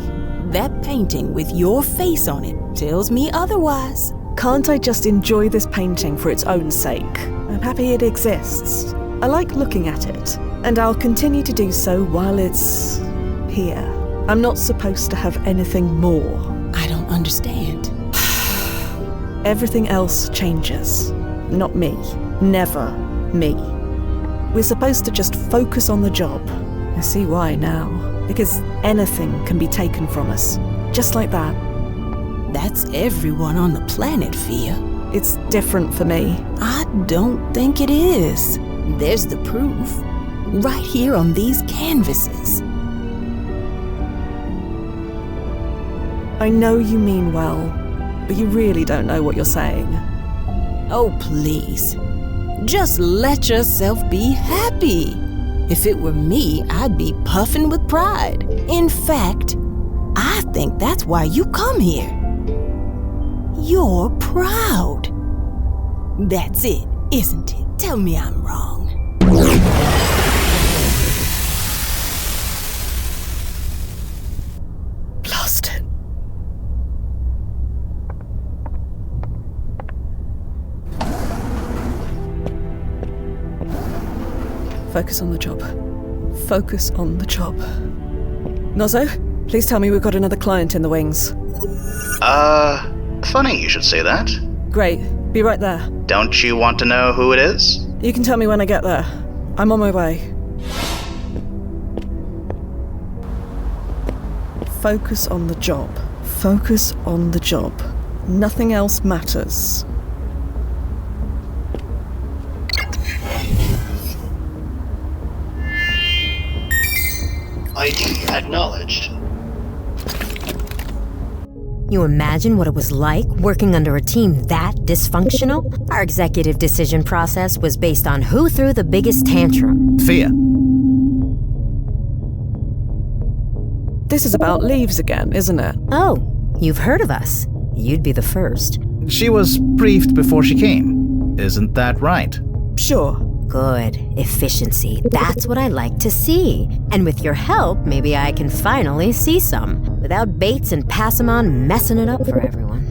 That painting with your face on it tells me otherwise. Can't I just enjoy this painting for its own sake? I'm happy it exists. I like looking at it, and I'll continue to do so while it's here. I'm not supposed to have anything more. I don't understand. Everything else changes. Not me. Never me. We're supposed to just focus on the job. I see why now. Because anything can be taken from us. Just like that. That's everyone on the planet, Fia. It's different for me. I don't think it is. There's the proof. Right here on these canvases. I know you mean well, but you really don't know what you're saying. Oh, please. Just let yourself be happy. If it were me, I'd be puffing with pride. In fact, I think that's why you come here. You're proud. That's it, isn't it? Tell me I'm wrong. Lost it. Focus on the job. Focus on the job. Nozzo, please tell me we've got another client in the wings. Funny you should say that. Great. Be right there. Don't you want to know who it is? You can tell me when I get there. I'm on my way. Focus on the job. Focus on the job. Nothing else matters. ID acknowledged. You imagine what it was like working under a team that dysfunctional? Our executive decision process was based on who threw the biggest tantrum. Fia. This is about leaves again, isn't it? Oh, you've heard of us. You'd be the first. She was briefed before she came. Isn't that right? Sure. Good. Efficiency. That's what I like to see. And with your help, maybe I can finally see some, without Bates and Passamon messing it up for everyone.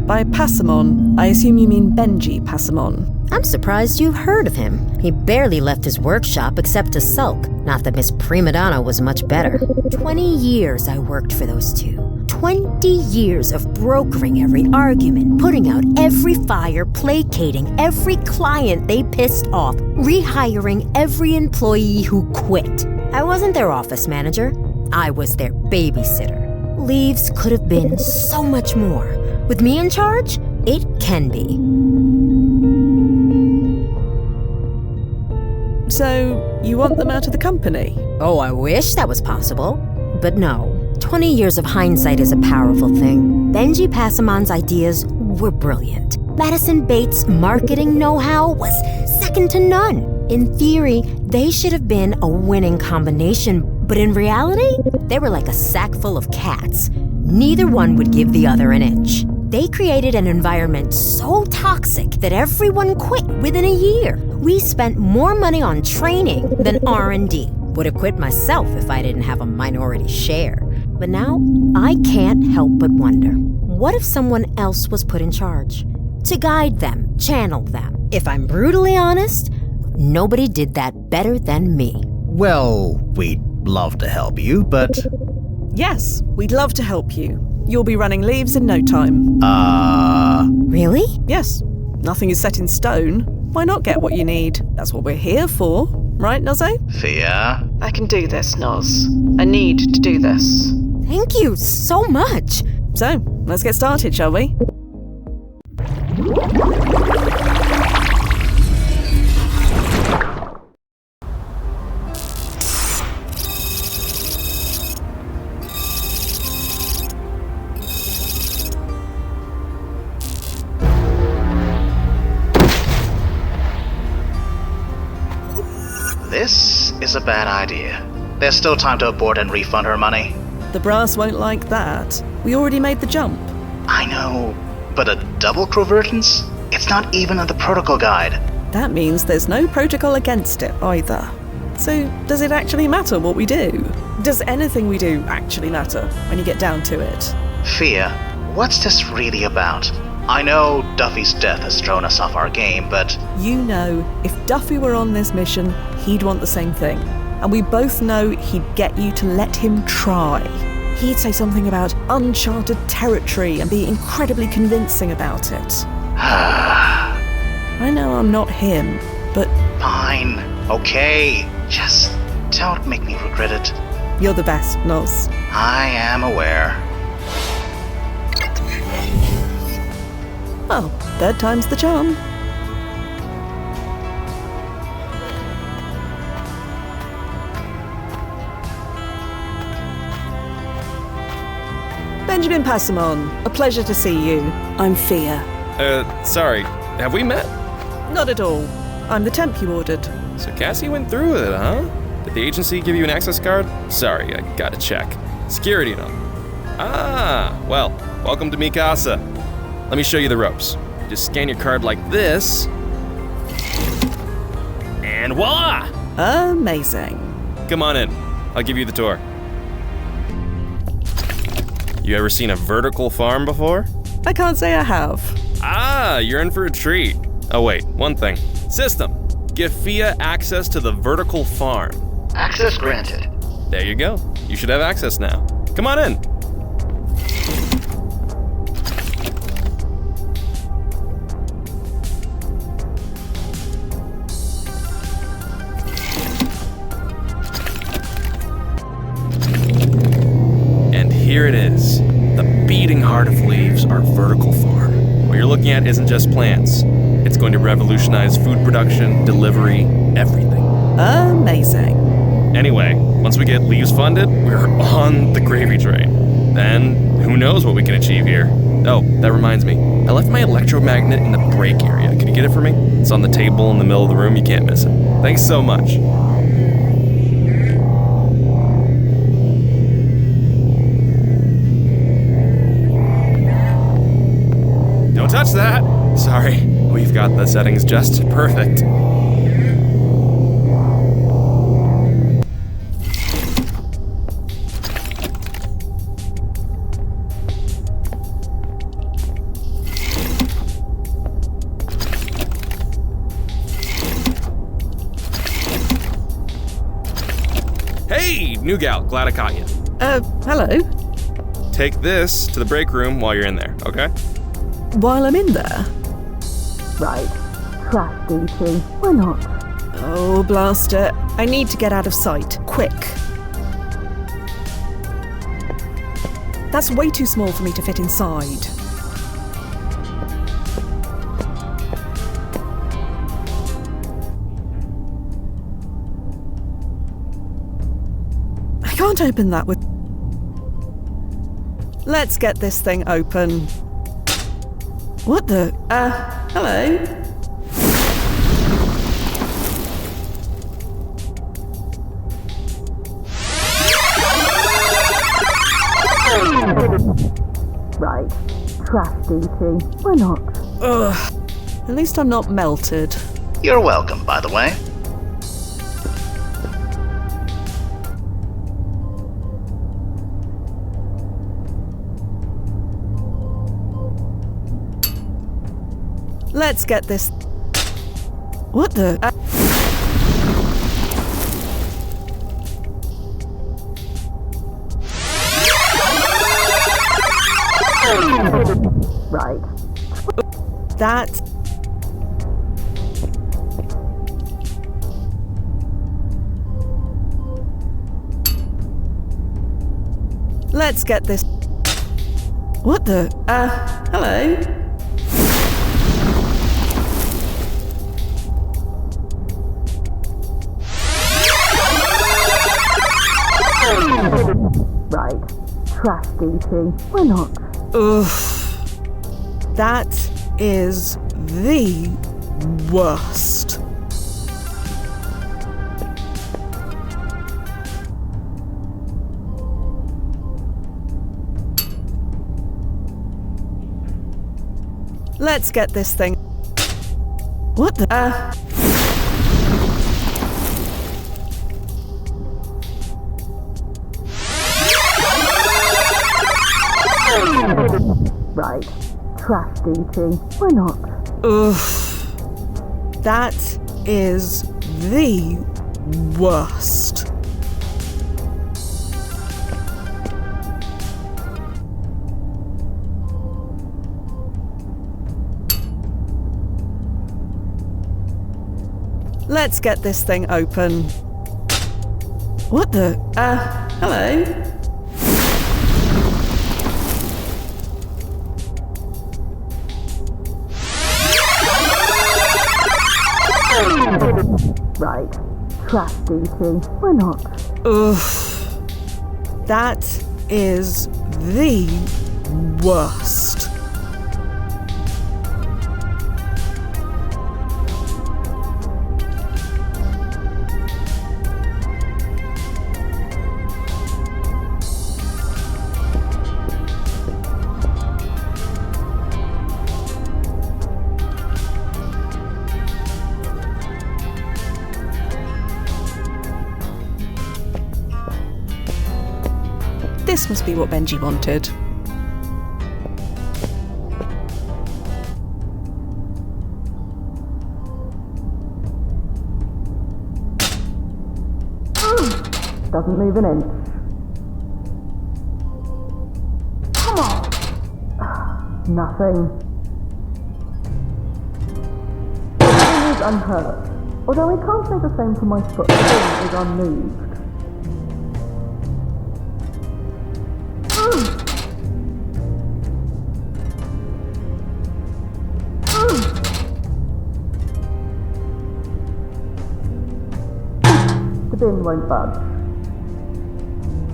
By Passamon, I assume you mean Benji Passamon. I'm surprised you've heard of him. He barely left his workshop except to sulk. Not that Miss Prima Donna was much better. 20 years I worked for those two. 20 years of brokering every argument, putting out every fire, placating every client they pissed off, rehiring every employee who quit. I wasn't their office manager. I was their babysitter. Leaves could have been so much more. With me in charge, it can be. So, you want them out of the company? Oh, I wish that was possible. But no. 20 years of hindsight is a powerful thing. Benji Passamon's ideas were brilliant. Madison Bates' marketing know-how was second to none. In theory, they should have been a winning combination, but in reality, they were like a sack full of cats. Neither one would give the other an inch. They created an environment so toxic that everyone quit within a year. We spent more money on training than R&D. Would have quit myself if I didn't have a minority share. But now, I can't help but wonder, what if someone else was put in charge? To guide them, channel them. If I'm brutally honest, nobody did that better than me. Well, we'd love to help you, but... Yes, we'd love to help you. You'll be running Leaves in no time. Really? Yes. Nothing is set in stone. Why not get what you need? That's what we're here for. Right, Nozzo? Fia? I can do this, Noz. I need to do this. Thank you so much. So, let's get started, shall we? This is a bad idea. There's still time to abort and refund her money. The brass won't like that. We already made the jump. I know, but a double crovertance? It's not even in the protocol guide. That means there's no protocol against it either. So, does it actually matter what we do? Does anything we do actually matter when you get down to it? Fia, what's this really about? I know Duffy's death has thrown us off our game, but... You know, if Duffy were on this mission, he'd want the same thing. And we both know he'd get you to let him try. He'd say something about uncharted territory and be incredibly convincing about it. I know I'm not him, but... Fine. Okay. Just don't make me regret it. You're the best, Nos. I am aware. Well, third time's the charm. Benjamin Passamon, a pleasure to see you. I'm Fia. Sorry, have we met? Not at all. I'm the temp you ordered. So Cassie went through with it, huh? Did the agency give you an access card? Sorry, I gotta check. Security and all. Ah, well, welcome to Mikasa. Let me show you the ropes. Just scan your card like this. And voila! Amazing. Come on in. I'll give you the tour. You ever seen a vertical farm before? I can't say I have. Ah, you're in for a treat. Oh wait, one thing. System. Give Fia access to the vertical farm. Access granted. There you go. You should have access now. Come on in. And here it is. The beating heart of leaves, our vertical farm. What you're looking at isn't just plants. It's going to revolutionize food production, delivery, everything. Amazing. Anyway, once we get leaves funded, we're on the gravy train. Then, who knows what we can achieve here. Oh, that reminds me. I left my electromagnet in the break area. Could you get it for me? It's on the table in the middle of the room. You can't miss it. Thanks so much. Don't touch that! Sorry, we've got the settings just perfect. Hey, new gal, glad I caught you. Hello? Take this to the break room while you're in there, okay? While I'm in there? Right. Trash duty. Why not? Oh, blaster. I need to get out of sight. Quick. That's way too small for me to fit inside. I can't open that with... Let's get this thing open. What the... hello? Right. Trash duty. Why not? Ugh. At least I'm not melted. You're welcome, by the way. Let's get this... What the... Right. That... Let's get this... What the... hello? Right. Trash duty. Why not? Ugh. That is the worst. Let's get this thing. What the? Right. Trash eating. Why not? Oof. That is the worst. Let's get this thing open. What the? Hello? Right. Trash eating. Why not? Oof. That is the worst. This must be what Benji wanted. Doesn't move an inch. Come on. Nothing. The thing is unhurt. Although I can't say the same for my foot. The thing is unmoved. The bin won't budge.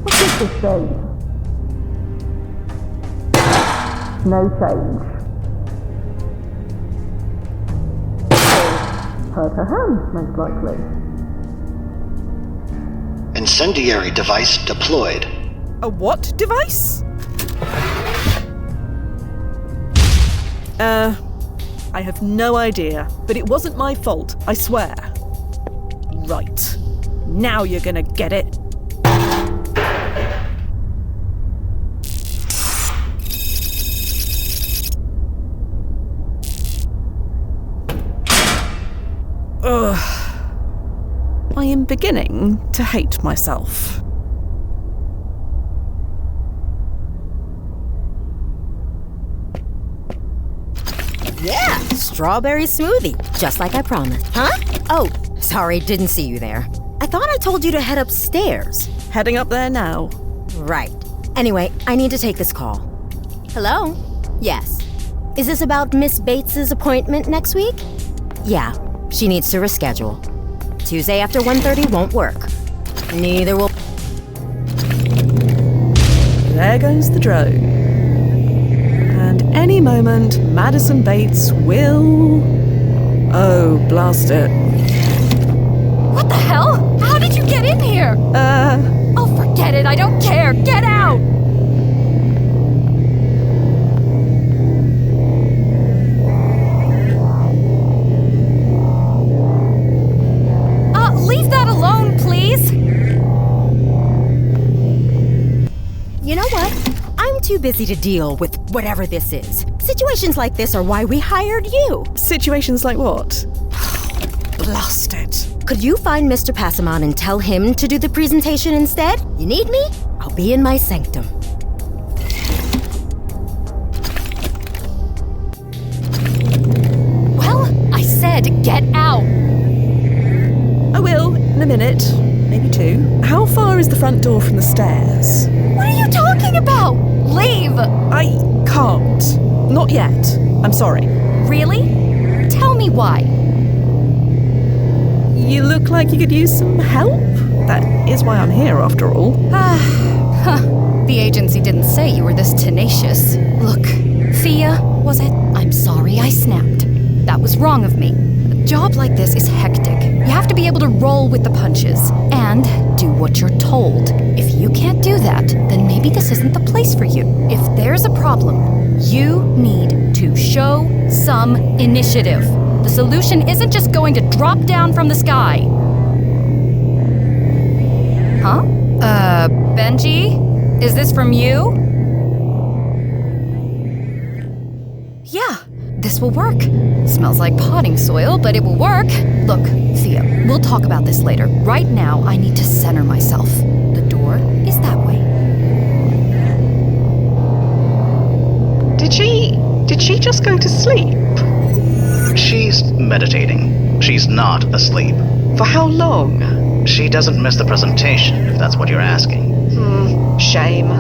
What is this thing? No change. Hurt her hand, most likely. Incendiary device deployed. A what device? I have no idea, but it wasn't my fault, I swear. Right. Now you're gonna get it. Ugh. I am beginning to hate myself. Yeah, strawberry smoothie, just like I promised. Huh? Oh, sorry, didn't see you there. I thought I told you to head upstairs. Heading up there now. Right. Anyway, I need to take this call. Hello? Yes. Is this about Miss Bates's appointment next week? Yeah, she needs to reschedule. Tuesday after 1:30 won't work. Neither will... There goes the drone. And any moment, Madison Bates will... Oh, blast it. What the hell? How did you get in here? Oh, forget it. I don't care. Get out! Leave that alone, please. You know what? I'm too busy to deal with whatever this is. Situations like this are why we hired you. Situations like what? Blast it. Could you find Mr. Passamon and tell him to do the presentation instead? You need me? I'll be in my sanctum. Well, I said get out. I will, in a minute. Maybe two. How far is the front door from the stairs? What are you talking about? Leave! I can't. Not yet. I'm sorry. Really? Tell me why. You look like you could use some help. That is why I'm here, after all. The agency didn't say you were this tenacious. Look, Fia, was it? I'm sorry I snapped. That was wrong of me. A job like this is hectic. You have to be able to roll with the punches and do what you're told. If you can't do that, then maybe this isn't the place for you. If there's a problem, you need to show some initiative. The solution isn't just going to drop down from the sky. Huh? Benji? Is this from you? Yeah, this will work. Smells like potting soil, but it will work. Look, Fia, we'll talk about this later. Right now, I need to center myself. The door is that way. Did she just go to sleep? She's meditating. She's not asleep. For how long? She doesn't miss the presentation, if that's what you're asking. Shame.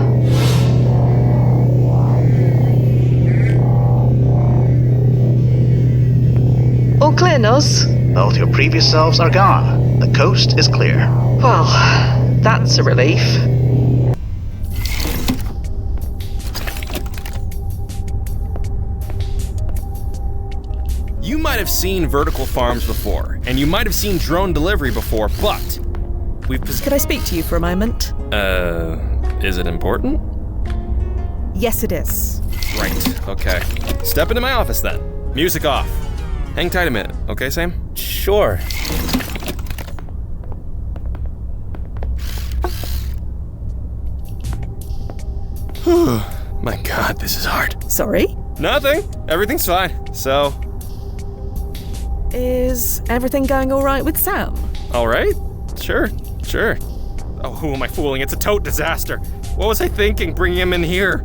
All clear, Noz? Both your previous selves are gone. The coast is clear. Well, that's a relief. You might have seen vertical farms before, and you might have seen drone delivery before, but we've... Could I speak to you for a moment? Is it important? Yes, it is. Right, okay. Step into my office then. Music off. Hang tight a minute, okay, Sam? Sure. My God, this is hard. Sorry? Nothing. Everything's fine. So... Is everything going all right with Sam? All right. Sure. Oh, who am I fooling? It's a tote disaster. What was I thinking bringing him in here?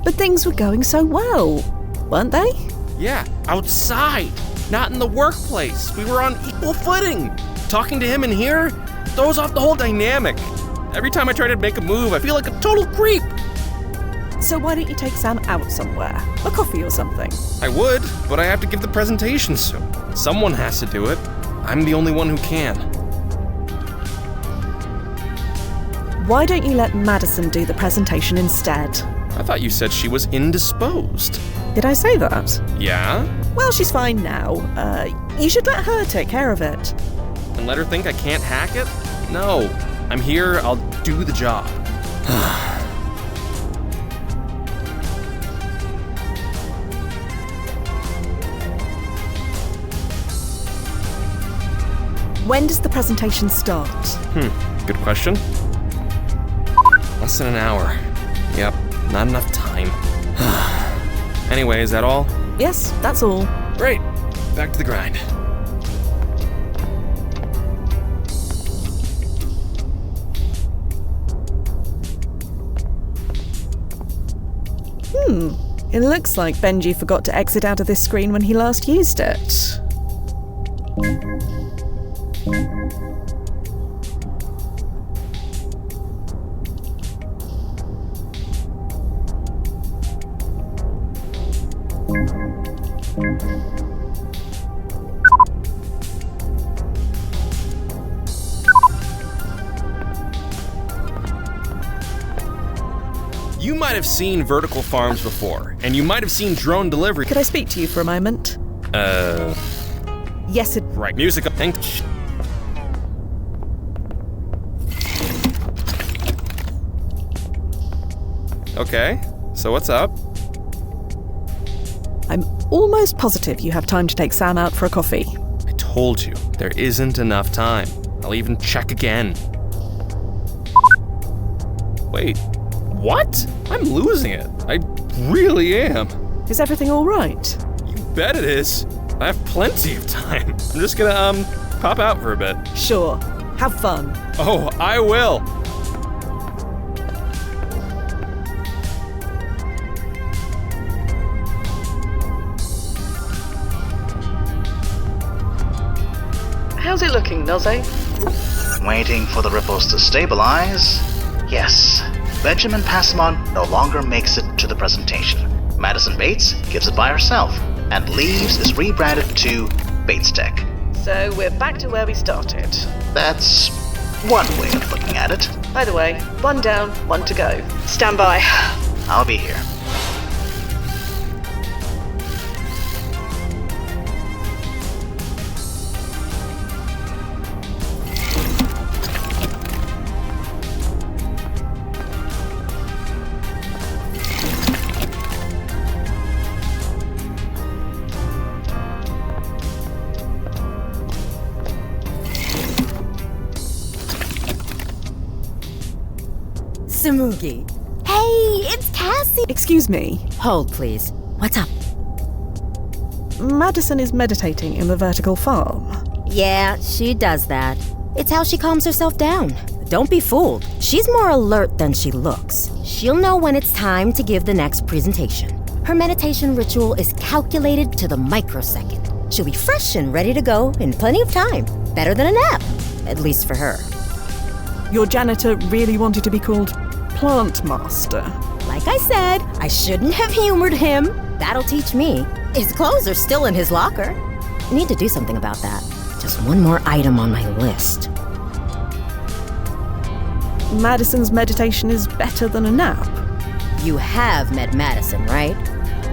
But things were going so well, weren't they? Yeah, outside, not in the workplace. We were on equal footing. Talking to him in here throws off the whole dynamic. Every time I try to make a move, I feel like a total creep. So why don't you take Sam out somewhere? A coffee or something? I would, but I have to give the presentation soon. Someone has to do it. I'm the only one who can. Why don't you let Madison do the presentation instead? I thought you said she was indisposed. Did I say that? Yeah? Well, she's fine now. You should let her take care of it. And let her think I can't hack it? No. I'm here, I'll do the job. When does the presentation start? Good question. Less than an hour. Yep, not enough time. Anyway, is that all? Yes, that's all. Great. Back to the grind. It looks like Benji forgot to exit out of this screen when he last used it. You might have seen vertical farms before, and you might have seen drone delivery. Could I speak to you for a moment? Yes, it... Right, music up. Okay, so what's up? I'm almost positive you have time to take Sam out for a coffee. I told you, there isn't enough time. I'll even check again. Wait, what? I'm losing it. I really am. Is everything all right? You bet it is. I have plenty of time. I'm just gonna, pop out for a bit. Sure. Have fun. Oh, I will. How's it looking, Noze? Waiting for the ripples to stabilize. Yes. Benjamin Passamon no longer makes it to the presentation. Madison Bates gives it by herself, and Leaves is rebranded to Bates Tech. So we're back to where we started. That's one way of looking at it. Either way, one down, one to go. Stand by. I'll be here. Samugi. Hey, it's Cassie. Excuse me. Hold, please. What's up? Madison is meditating in the vertical farm. Yeah, she does that. It's how she calms herself down. Don't be fooled. She's more alert than she looks. She'll know when it's time to give the next presentation. Her meditation ritual is calculated to the microsecond. She'll be fresh and ready to go in plenty of time. Better than a nap, at least for her. Your janitor really wanted to be called Plant Master. Like I said, I shouldn't have humored him. That'll teach me. His clothes are still in his locker. I need to do something about that. Just one more item on my list. Madison's meditation is better than a nap. You have met Madison, right?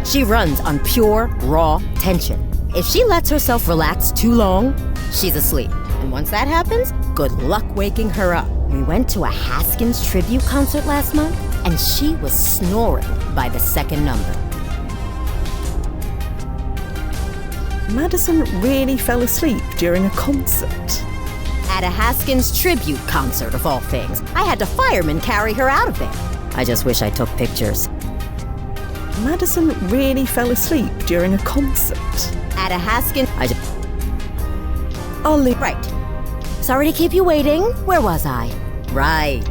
She runs on pure, raw tension. If she lets herself relax too long, she's asleep. And once that happens, good luck waking her up. We went to a Haskins tribute concert last month, and she was snoring by the second number. Madison really fell asleep during a concert. At a Haskins tribute concert, of all things. I had the firemen carry her out of there. I just wish I took pictures. Madison really fell asleep during a concert. At a Haskins... I'll leave. Right. Sorry to keep you waiting. Where was I? Right.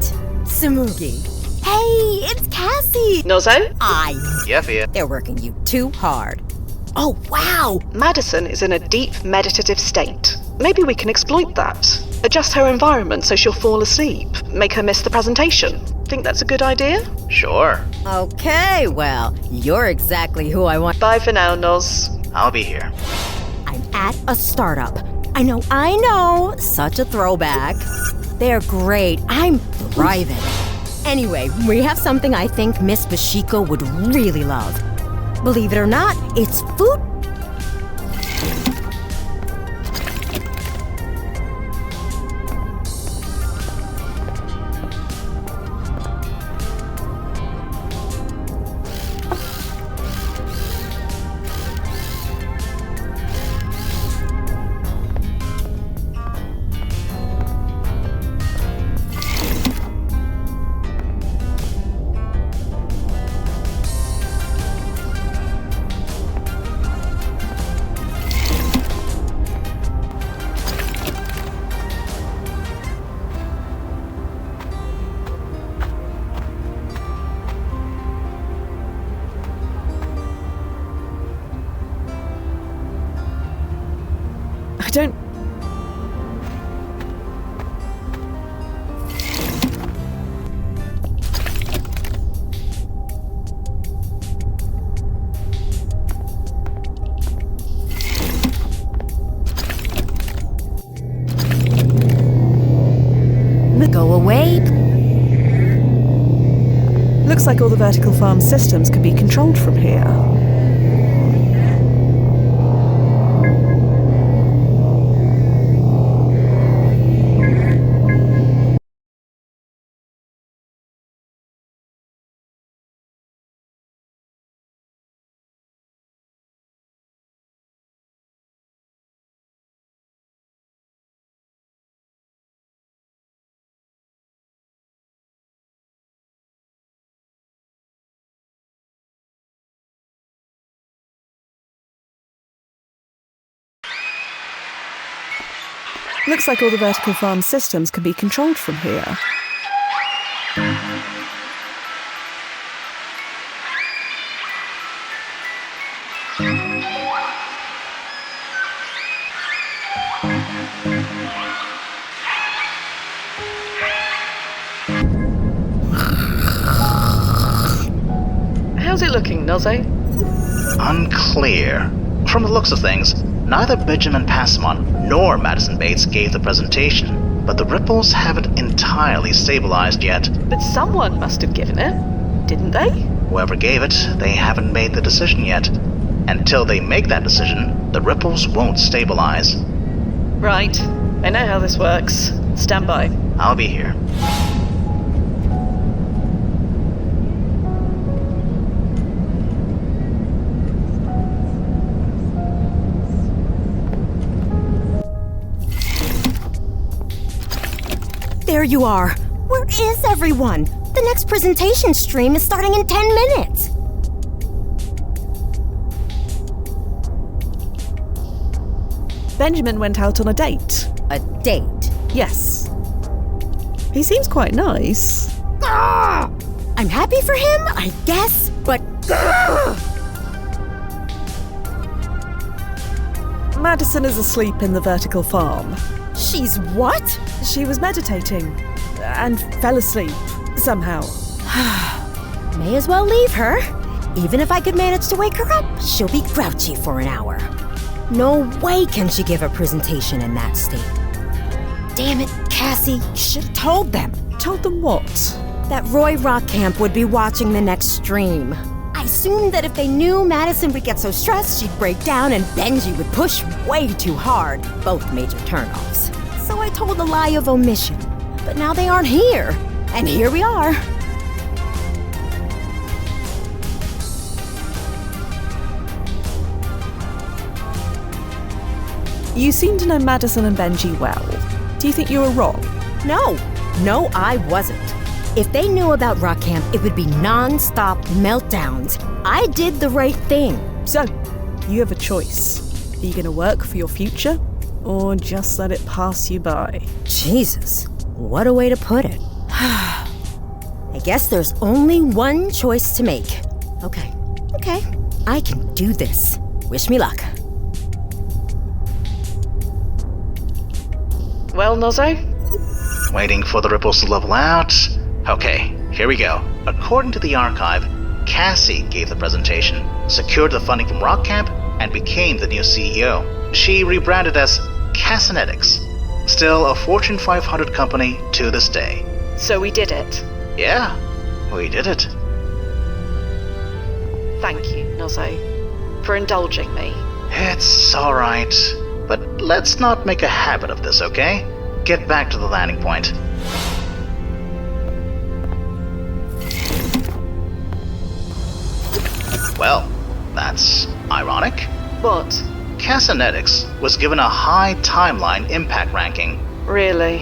Samugi. Hey, it's Cassie. Nozo? Yeah, Fia. They're working you too hard. Oh, wow. Madison is in a deep meditative state. Maybe we can exploit that. Adjust her environment so she'll fall asleep. Make her miss the presentation. Think that's a good idea? Sure. Okay, well, you're exactly who I want. Bye for now, Noz. I'll be here. I'm at a startup. I know. Such a throwback. They're great. I'm thriving. Anyway, we have something I think Miss Bashiko would really love. Believe it or not, it's food. I don't... Go away. Looks like all the vertical farm systems can be controlled from here. Looks like all the vertical farm systems can be controlled from here. How's it looking, Noze? Unclear. From the looks of things, neither Benjamin Passamon nor Madison Bates gave the presentation, but the ripples haven't entirely stabilized yet. But someone must have given it, didn't they? Whoever gave it, they haven't made the decision yet. Until they make that decision, the ripples won't stabilize. Right. I know how this works. Stand by. I'll be here. There you are. Where is everyone? The next presentation stream is starting in 10 minutes. Benjamin went out on a date. A date? Yes. He seems quite nice. I'm happy for him, I guess, but... Madison is asleep in the vertical farm. She's what? She was meditating and fell asleep somehow. May as well leave her. Even if I could manage to wake her up, she'll be grouchy for an hour. No way can she give a presentation in that state. Damn it, Cassie, you should have told them. Told them what? That Roy Rockcamp would be watching the next stream. I assumed that if they knew Madison would get so stressed, she'd break down and Benji would push way too hard, both major turnoffs. So I told a lie of omission. But now they aren't here, and here we are. You seem to know Madison and Benji well. Do you think you were wrong? No, I wasn't. If they knew about Rock Camp, it would be non-stop meltdowns. I did the right thing. So, you have a choice. Are you going to work for your future, or just let it pass you by? Jesus, what a way to put it. I guess there's only one choice to make. Okay, I can do this. Wish me luck. Well, Nozzo? Waiting for the ripples to level out. Okay, here we go. According to the archive, Cassie gave the presentation, secured the funding from Rockcamp, and became the new CEO. She rebranded as Cassinetics. Still a Fortune 500 company to this day. So we did it. Yeah, we did it. Thank you, Nozzo, for indulging me. It's alright, but let's not make a habit of this, okay? Get back to the landing point. Well, that's ironic. What? Cassinetics was given a high timeline impact ranking. Really?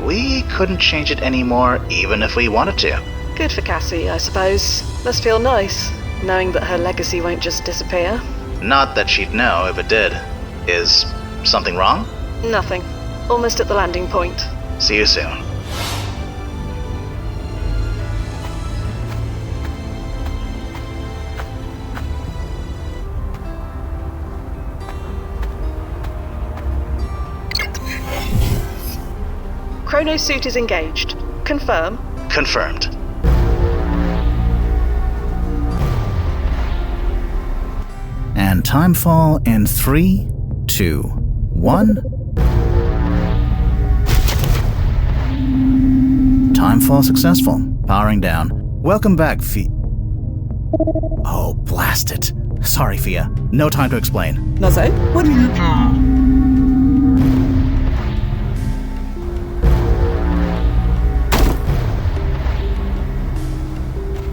We couldn't change it anymore, even if we wanted to. Good for Cassie, I suppose. Must feel nice, knowing that her legacy won't just disappear. Not that she'd know if it did. Is something wrong? Nothing. Almost at the landing point. See you soon. Chrono suit is engaged. Confirm. Confirmed. And timefall in 3, 2, 1. Timefall successful. Powering down. Welcome back, Fia. Oh, blast it. Sorry, Fia. No time to explain. Nozzo, what are you doing?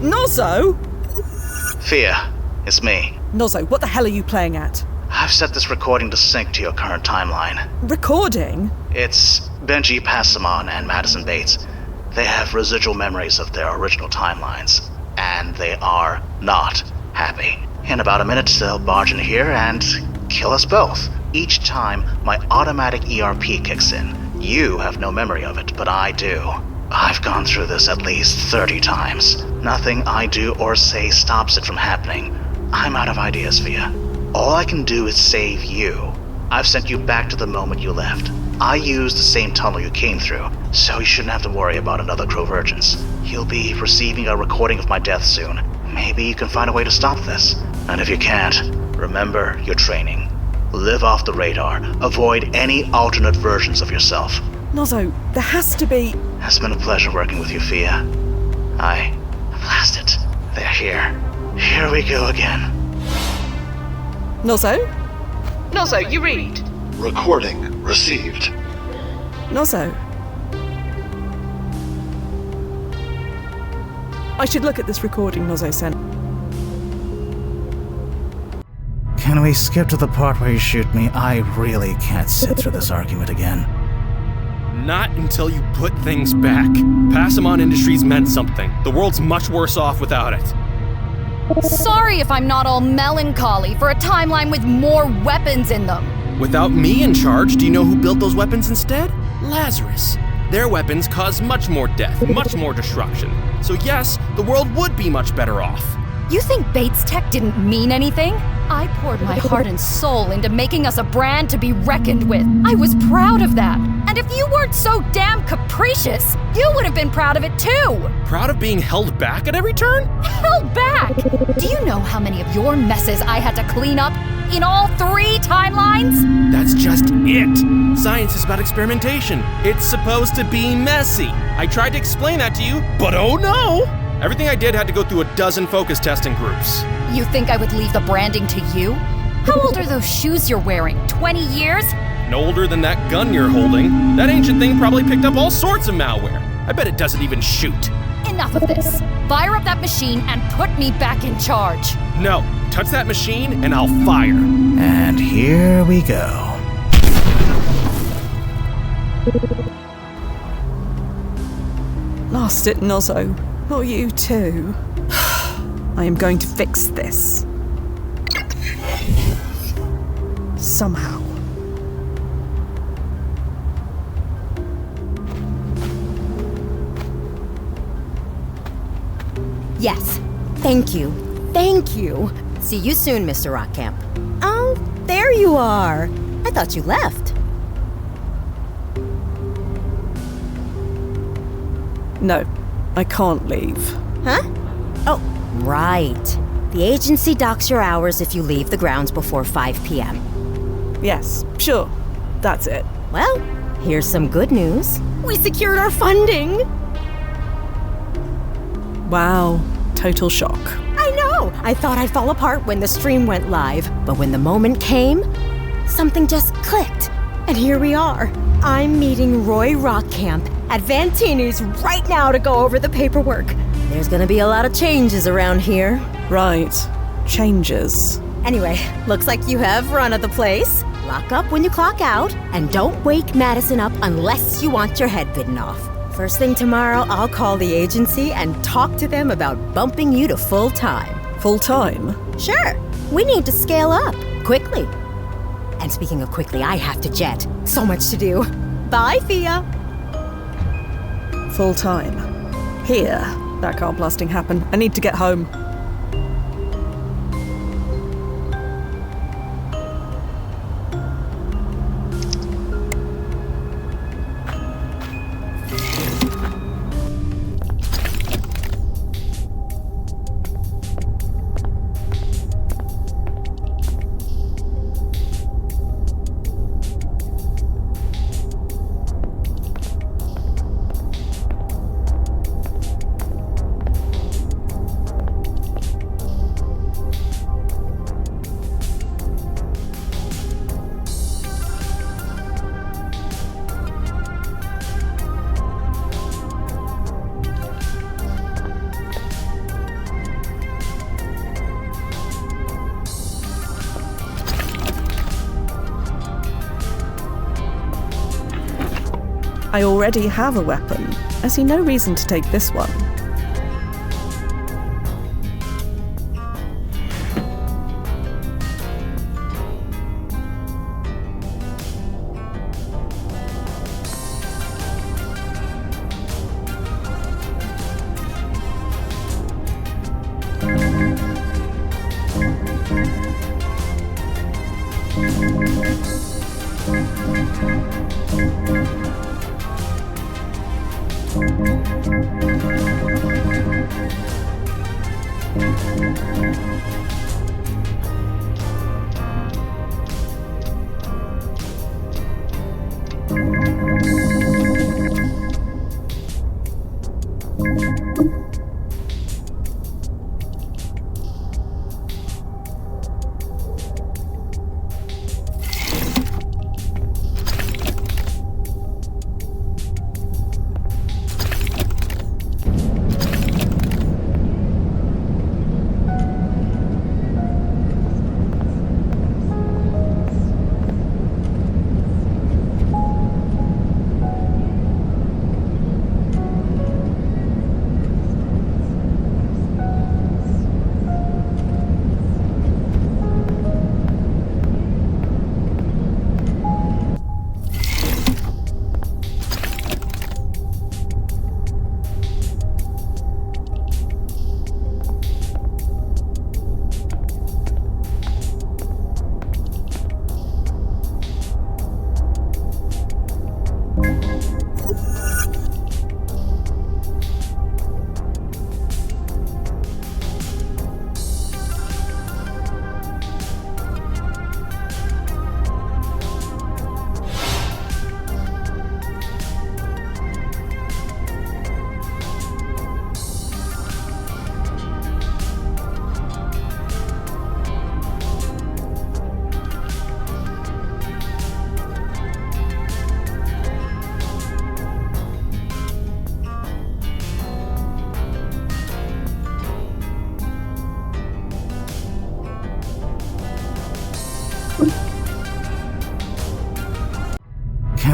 Nozzo? Fia, it's me. Nozzo, what the hell are you playing at? I've set this recording to sync to your current timeline. Recording? It's Benji Passamon and Madison Bates. They have residual memories of their original timelines, and they are not happy. In about a minute, they'll barge in here and kill us both. Each time, my automatic ERP kicks in. You have no memory of it, but I do. I've gone through this at least 30 times. Nothing I do or say stops it from happening. I'm out of ideas, Fia. All I can do is save you. I've sent you back to the moment you left. I used the same tunnel you came through, so you shouldn't have to worry about another Crovergence. You'll be receiving a recording of my death soon. Maybe you can find a way to stop this. And if you can't, remember your training. Live off the radar. Avoid any alternate versions of yourself. Nozzo, there has to be... It's been a pleasure working with you, Fia. Blast it. They're here. Here we go again. Nozzo? Nozzo, you read. Recording received. Nozzo. I should look at this recording Nozzo sent. Can we skip to the part where you shoot me? I really can't sit through this argument again. Not until you put things back. Passamon Industries meant something. The world's much worse off without it. Sorry if I'm not all melancholy for a timeline with more weapons in them. Without me in charge, do you know who built those weapons instead? Lazarus. Their weapons cause much more death, much more destruction. So yes, the world would be much better off. You think Bates Tech didn't mean anything? I poured my heart and soul into making us a brand to be reckoned with. I was proud of that. And if you weren't so damn capricious, you would have been proud of it too. Proud of being held back at every turn? Held back? Do you know how many of your messes I had to clean up in all 3 timelines? That's just it. Science is about experimentation. It's supposed to be messy. I tried to explain that to you, but oh no! Everything I did had to go through a dozen focus testing groups. You think I would leave the branding to you? How old are those shoes you're wearing? 20 years? No older than that gun you're holding. That ancient thing probably picked up all sorts of malware. I bet it doesn't even shoot. Enough of this. Fire up that machine and put me back in charge. No, touch that machine and I'll fire. And here we go. Lost it, Nozzo. Oh, you too. I am going to fix this. Somehow. Yes. Thank you. Thank you. See you soon, Mr. Rockcamp. Oh, there you are. I thought you left. No, I can't leave. Huh? Oh, right. The agency docks your hours if you leave the grounds before 5 p.m. Yes, sure. That's it. Well, here's some good news. We secured our funding! Wow, total shock. I know! I thought I'd fall apart when the stream went live, but when the moment came, something just clicked. And here we are. I'm meeting Roy Rockcamp at Vantini's right now to go over the paperwork. There's gonna be a lot of changes around here. Right. Changes. Anyway, looks like you have run of the place. Lock up when you clock out, and don't wake Madison up unless you want your head bitten off. First thing tomorrow, I'll call the agency and talk to them about bumping you to full-time. Full-time? Sure. We need to scale up, quickly. And speaking of quickly, I have to jet. So much to do. Bye, Fia. Full-time. Here. That can't blasting happen. I need to get home. I already have a weapon. I see no reason to take this one.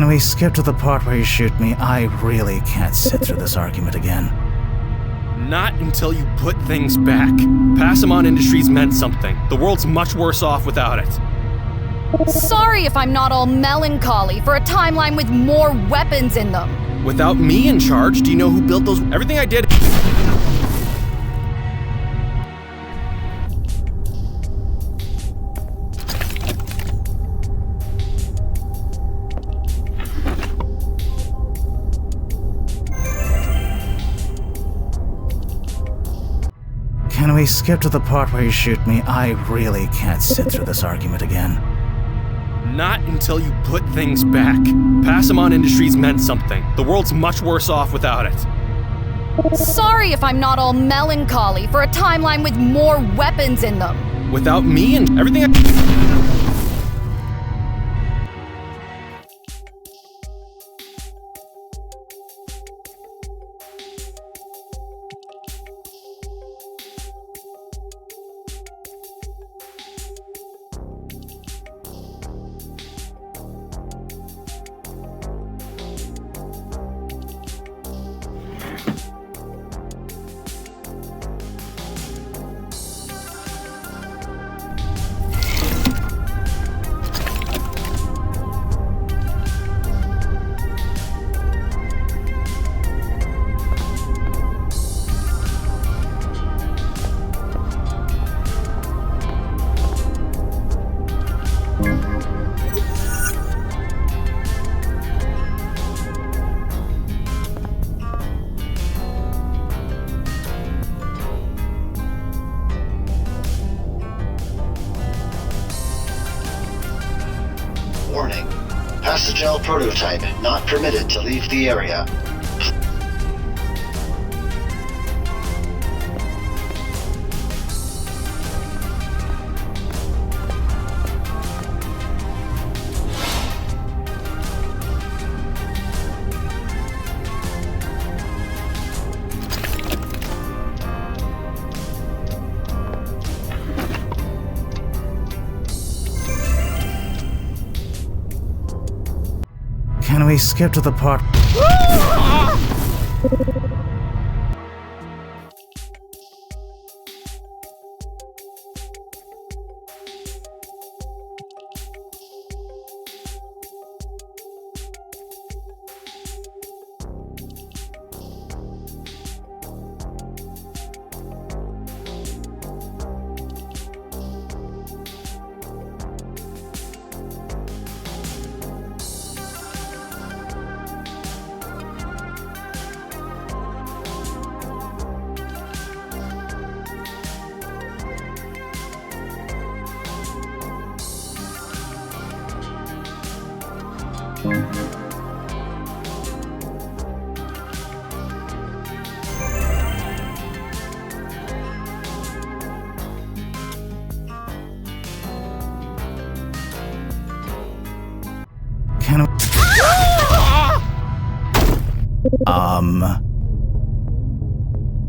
Can we skip to the part where you shoot me? I really can't sit through this argument again. Not until you put things back. Passamon Industries meant something. The world's much worse off without it. Sorry if I'm not all melancholy for a timeline with more weapons in them. Without me in charge, do you know who built those? Everything I did. Can we skip to the part where you shoot me? I really can't sit through this argument again. Not until you put things back. Passamon Industries meant something. The world's much worse off without it. Sorry if I'm not all melancholy for a timeline with more weapons in them. Without me and everything I... Warning. Passagel prototype not permitted to leave the area. Can we skip to the part...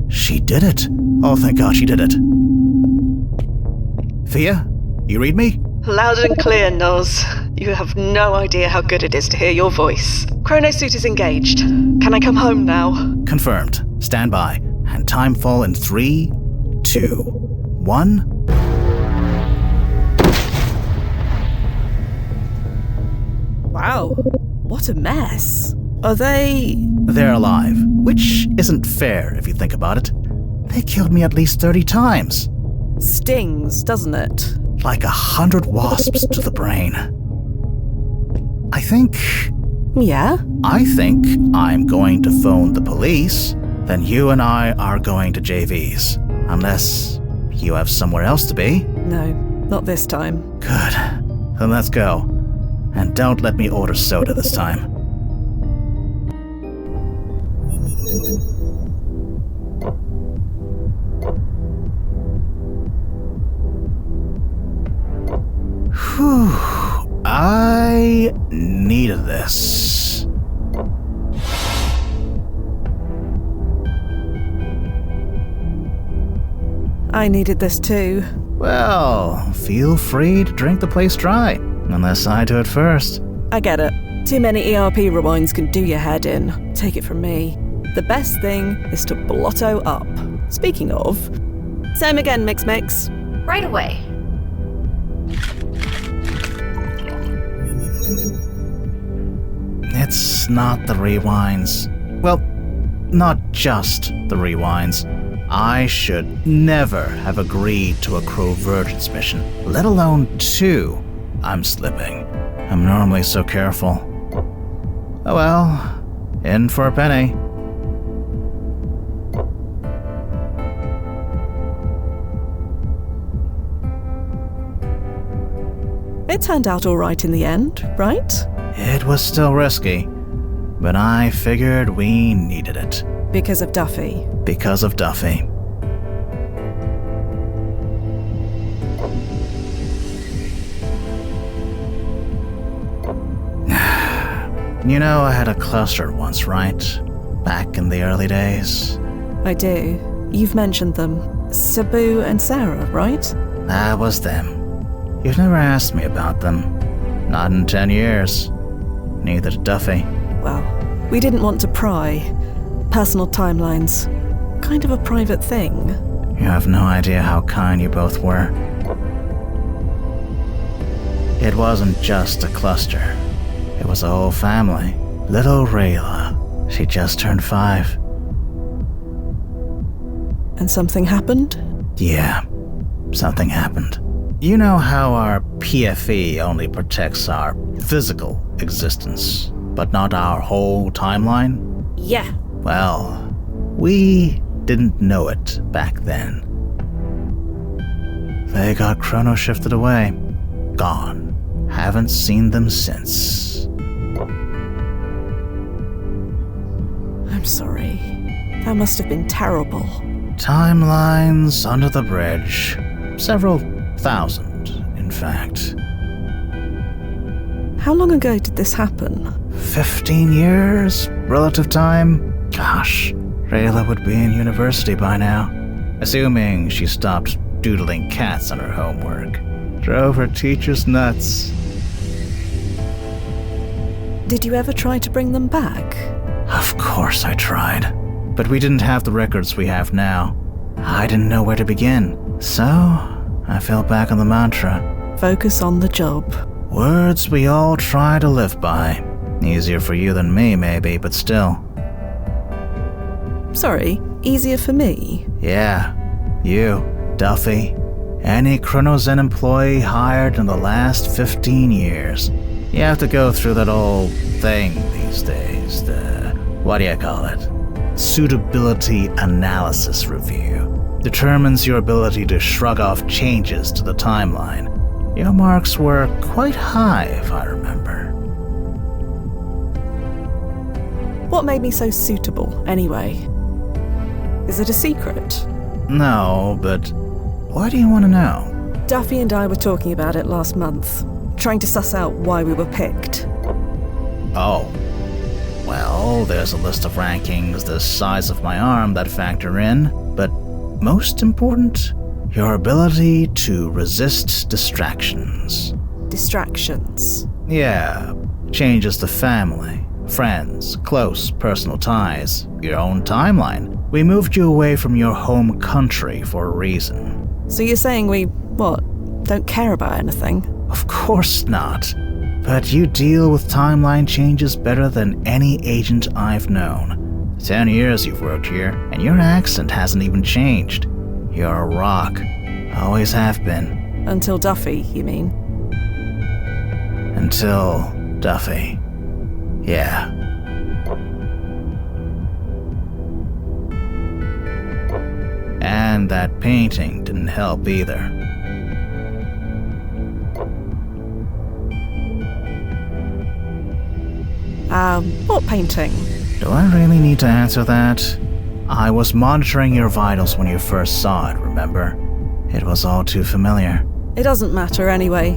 She did it. Oh, thank God she did it. Fia, you read me? Loud and clear, Noz. You have no idea how good it is to hear your voice. Chronosuit is engaged. Can I come home now? Confirmed. Stand by. And time fall in 3, 2, 1. Wow, what a mess. Are they... They're alive, which isn't fair if you think about it. They killed me at least 30 times. Stings, doesn't it? Like 100 wasps to the brain. I think... Yeah? I think I'm going to phone the police. Then you and I are going to JV's. Unless you have somewhere else to be. No, not this time. Good. Then let's go. And don't let me order soda this time. Whew. I needed this. I needed this too. Well, feel free to drink the place dry. Unless I do it first. I get it. Too many ERP rewinds can do your head in. Take it from me. The best thing is to blotto up. Speaking of, same again, Mix. Right away. It's not the rewinds. Well, not just the rewinds. I should never have agreed to a Convergence mission, let alone 2. I'm slipping. I'm normally so careful. Oh well, in for a penny. It turned out all right in the end, right? It was still risky, but I figured we needed it. Because of Duffy. Because of Duffy. You know, I had a cluster once, right? Back in the early days. I do. You've mentioned them. Sabu and Sarah, right? That was them. You've never asked me about them. Not in 10 years. Neither did Duffy. Well, we didn't want to pry. Personal timelines. Kind of a private thing. You have no idea how kind you both were. It wasn't just a cluster. It was a whole family. Little Rayla. She just turned 5. And something happened? Yeah, something happened. You know how our PFE only protects our physical existence, but not our whole timeline? Yeah. Well, we didn't know it back then. They got chrono shifted away. Gone. Haven't seen them since. I'm sorry. That must have been terrible. Timelines under the bridge. Several thousand, in fact. How long ago did this happen? 15 years? Relative time? Gosh, Rayla would be in university by now. Assuming she stopped doodling cats on her homework. Drove her teachers nuts. Did you ever try to bring them back? Of course I tried. But we didn't have the records we have now. I didn't know where to begin. So, I fell back on the mantra. Focus on the job. Words we all try to live by. Easier for you than me, maybe, but still. Sorry, easier for me? Yeah. You, Duffy, any Chronozen employee hired in the last 15 years. You have to go through that old thing these days, what do you call it? Suitability analysis review. Determines your ability to shrug off changes to the timeline. Your marks were quite high, if I remember. What made me so suitable, anyway? Is it a secret? No, but why do you want to know? Duffy and I were talking about it last month, trying to suss out why we were picked. Oh. Well, there's a list of rankings the size of my arm that factor in, but most important, your ability to resist distractions. Distractions? Yeah, changes to family, friends, close personal ties, your own timeline. We moved you away from your home country for a reason. So you're saying we, don't care about anything? Of course not. But you deal with timeline changes better than any agent I've known. 10 years you've worked here, and your accent hasn't even changed. You're a rock. Always have been. Until Duffy, you mean? Until Duffy. Yeah. And that painting didn't help either. What painting? Do I really need to answer that? I was monitoring your vitals when you first saw it, remember? It was all too familiar. It doesn't matter anyway.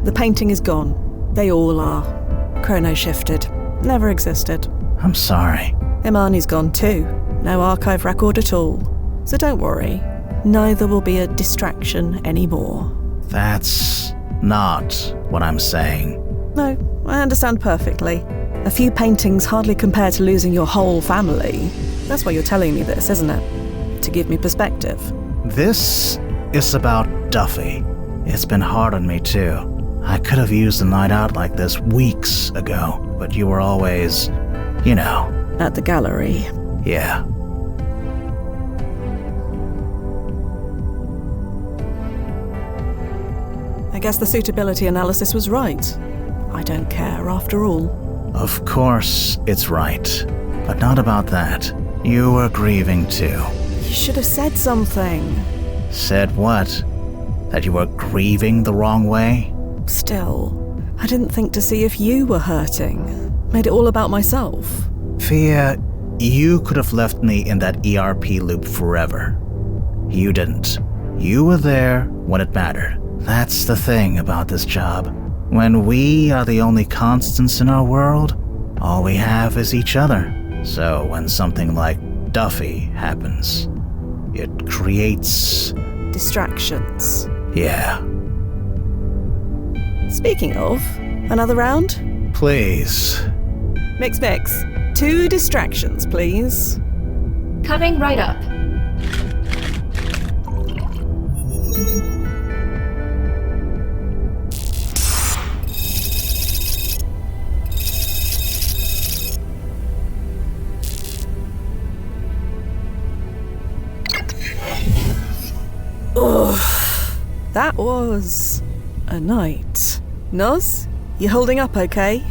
The painting is gone. They all are. Chrono shifted. Never existed. I'm sorry. Imani's gone too. No archive record at all. So don't worry. Neither will be a distraction anymore. That's not what I'm saying. No, I understand perfectly. A few paintings hardly compare to losing your whole family. That's why you're telling me this, isn't it? To give me perspective. This is about Duffy. It's been hard on me too. I could have used a night out like this weeks ago, but you were always, you know. At the gallery. Yeah. I guess the suitability analysis was right. I don't care after all. Of course it's right, but not about that. You were grieving too. You should have said something. Said what? That you were grieving the wrong way? Still, I didn't think to see if you were hurting. Made it all about myself. Fia, you could have left me in that ERP loop forever. You didn't. You were there when it mattered. That's the thing about this job. When we are the only constants in our world, all we have is each other. So when something like Duffy happens, it creates... distractions. Yeah. Speaking of, another round? Please. Mix. 2 distractions, please. Coming right up. Ugh, that was a night. Noz, you holding up okay?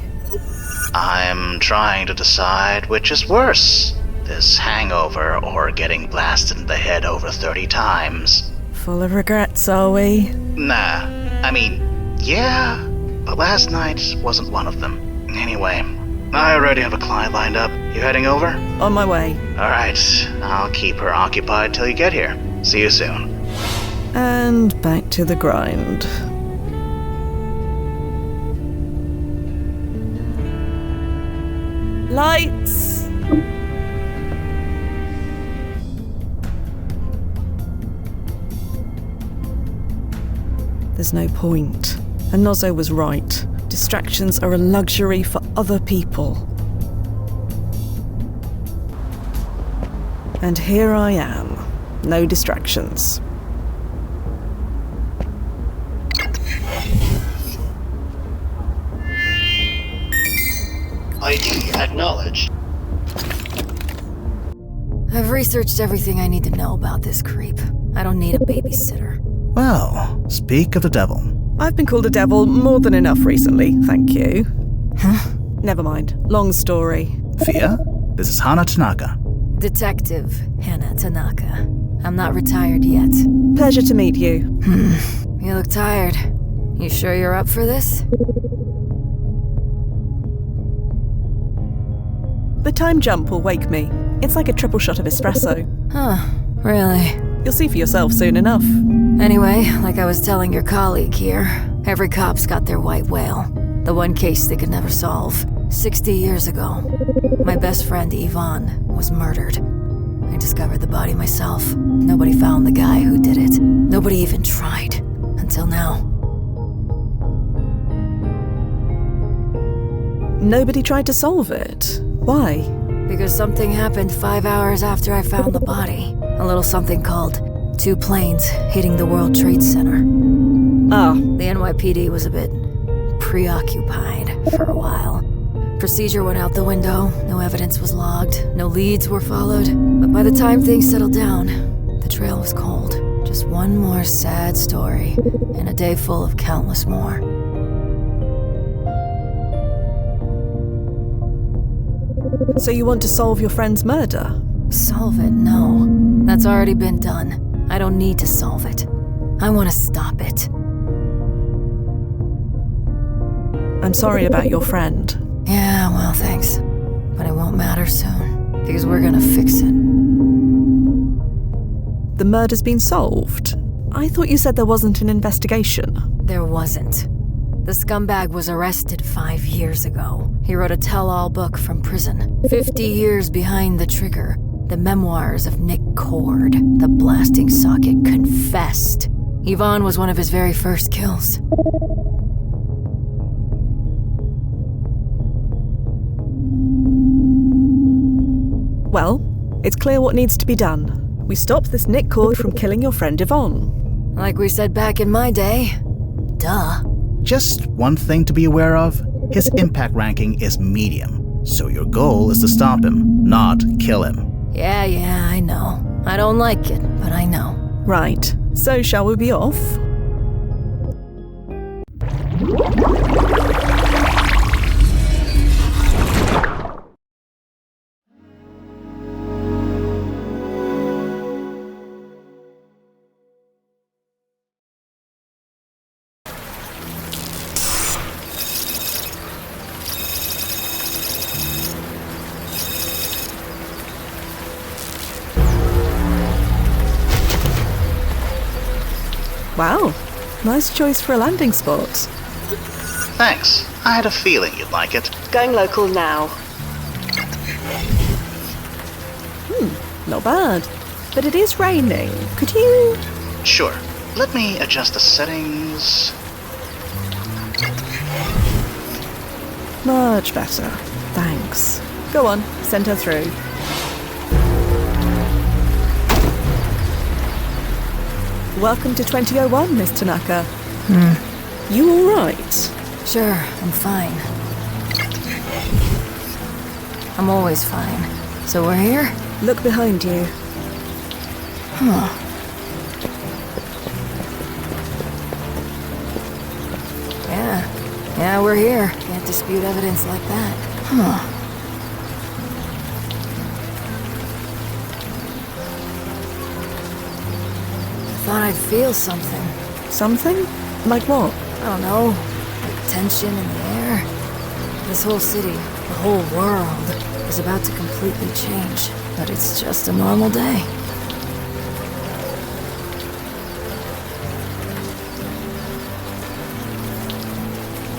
I'm trying to decide which is worse, this hangover or getting blasted in the head over 30 times. Full of regrets, are we? Nah, I mean, yeah, but last night wasn't one of them. Anyway, I already have a client lined up. You heading over? On my way. Alright, I'll keep her occupied till you get here. See you soon. And back to the grind. Lights! There's no point. And Nozzo was right. Distractions are a luxury for other people. And here I am. No distractions. ID acknowledged. I've researched everything I need to know about this creep. I don't need a babysitter. Well, speak of the devil. I've been called a devil more than enough recently, thank you. Huh? Never mind. Long story. Fia, this is Hana Tanaka. Detective Hana Tanaka. I'm not retired yet. Pleasure to meet you. You look tired. You sure you're up for this? The time jump will wake me. It's like a triple shot of espresso. Huh, really? You'll see for yourself soon enough. Anyway, like I was telling your colleague here, every cop's got their white whale. The one case they could never solve. 60 years ago, my best friend Yvonne was murdered. I discovered the body myself. Nobody found the guy who did it. Nobody even tried. Until now. Nobody tried to solve it. Why? Because something happened 5 hours after I found the body. A little something called 2 planes hitting the World Trade Center. The NYPD was a bit preoccupied for a while. Procedure went out the window, no evidence was logged, no leads were followed. But by the time things settled down, the trail was cold. Just one more sad story, and a day full of countless more. So you want to solve your friend's murder? Solve it? No. That's already been done. I don't need to solve it. I want to stop it. I'm sorry about your friend. Yeah, well, thanks. But it won't matter soon, because we're gonna fix it. The murder's been solved? I thought you said there wasn't an investigation. There wasn't. The scumbag was arrested 5 years ago. He wrote a tell-all book from prison. 50 years behind the trigger. The memoirs of Nick Cord, the blasting socket, confessed. Yvonne was one of his very first kills. Well, it's clear what needs to be done. We stop this Nick Cord from killing your friend Yvonne. Like we said back in my day. Duh. Just one thing to be aware of. His impact ranking is medium, so your goal is to stop him, not kill him. Yeah, I know. I don't like it, but I know. Right. So shall we be off? Wow, nice choice for a landing spot. Thanks. I had a feeling you'd like it. Going local now. Not bad. But it is raining. Could you... Sure. Let me adjust the settings. Much better. Thanks. Go on, send her through. Welcome to 2001, Miss Tanaka. You alright? Sure, I'm fine. I'm always fine. So we're here? Look behind you. Huh. Yeah, we're here. Can't dispute evidence like that. Huh. I thought I'd feel something. Something? Like what? I don't know. Like tension in the air. This whole city, the whole world, is about to completely change. But it's just a normal day.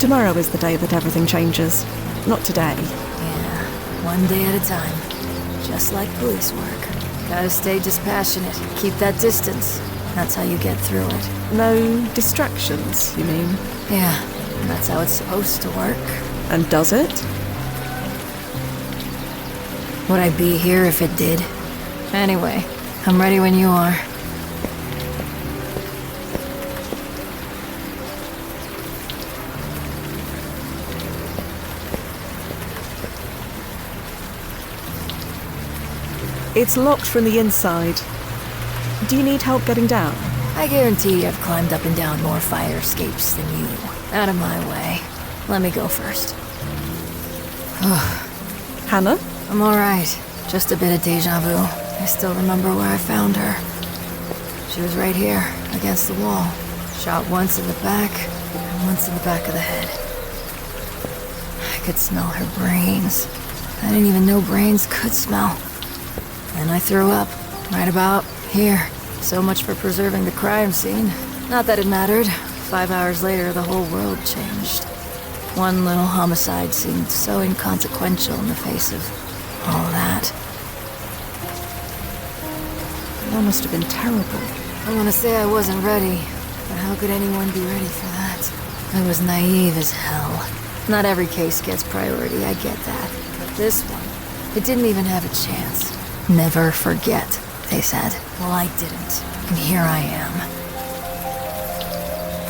Tomorrow is the day that everything changes. Not today. Yeah, one day at a time. Just like police work. Gotta stay dispassionate. Keep that distance. That's how you get through it. No distractions, you mean? Yeah, that's how it's supposed to work. And does it? Would I be here if it did? Anyway, I'm ready when you are. It's locked from the inside. Do you need help getting down? I guarantee I've climbed up and down more fire escapes than you. Out of my way. Let me go first. Hannah? I'm alright. Just a bit of deja vu. I still remember where I found her. She was right here, against the wall. Shot once in the back, and once in the back of the head. I could smell her brains. I didn't even know brains could smell. And I threw up, right about here. So much for preserving the crime scene. Not that it mattered. 5 hours later, the whole world changed. One little homicide seemed so inconsequential in the face of all that. That must have been terrible. I want to say I wasn't ready, but how could anyone be ready for that? I was naive as hell. Not every case gets priority, I get that. But this one, it didn't even have a chance. Never forget, they said. Well, I didn't, and here I am.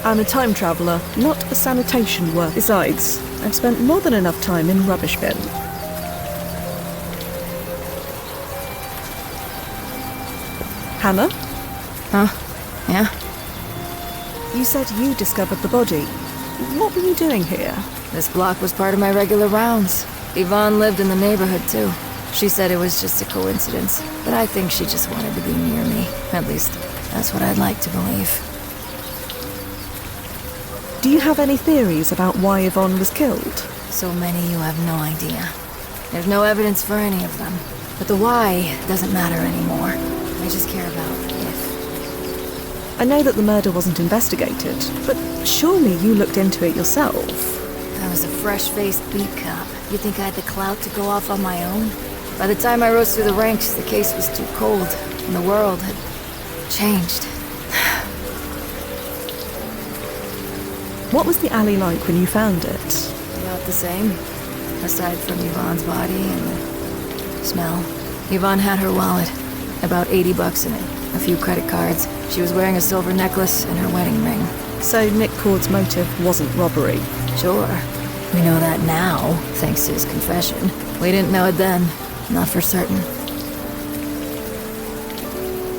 I'm a time traveller, not a sanitation worker. Besides, I've spent more than enough time in rubbish bin. Hannah? Huh? Yeah? You said you discovered the body. What were you doing here? This block was part of my regular rounds. Yvonne lived in the neighborhood, too. She said it was just a coincidence, but I think she just wanted to be near me. At least, that's what I'd like to believe. Do you have any theories about why Yvonne was killed? So many you have no idea. There's no evidence for any of them. But the why doesn't matter anymore. I just care about if. I know that the murder wasn't investigated, but surely you looked into it yourself. I was a fresh-faced beat cop. You think I had the clout to go off on my own? By the time I rose through the ranks, the case was too cold, and the world had changed. What was the alley like when you found it? About the same, aside from Yvonne's body and the smell. Yvonne had her wallet. About $80 in it. A few credit cards. She was wearing a silver necklace and her wedding ring. So Nick Cord's motive wasn't robbery? Sure. We know that now, thanks to his confession. We didn't know it then. Not for certain.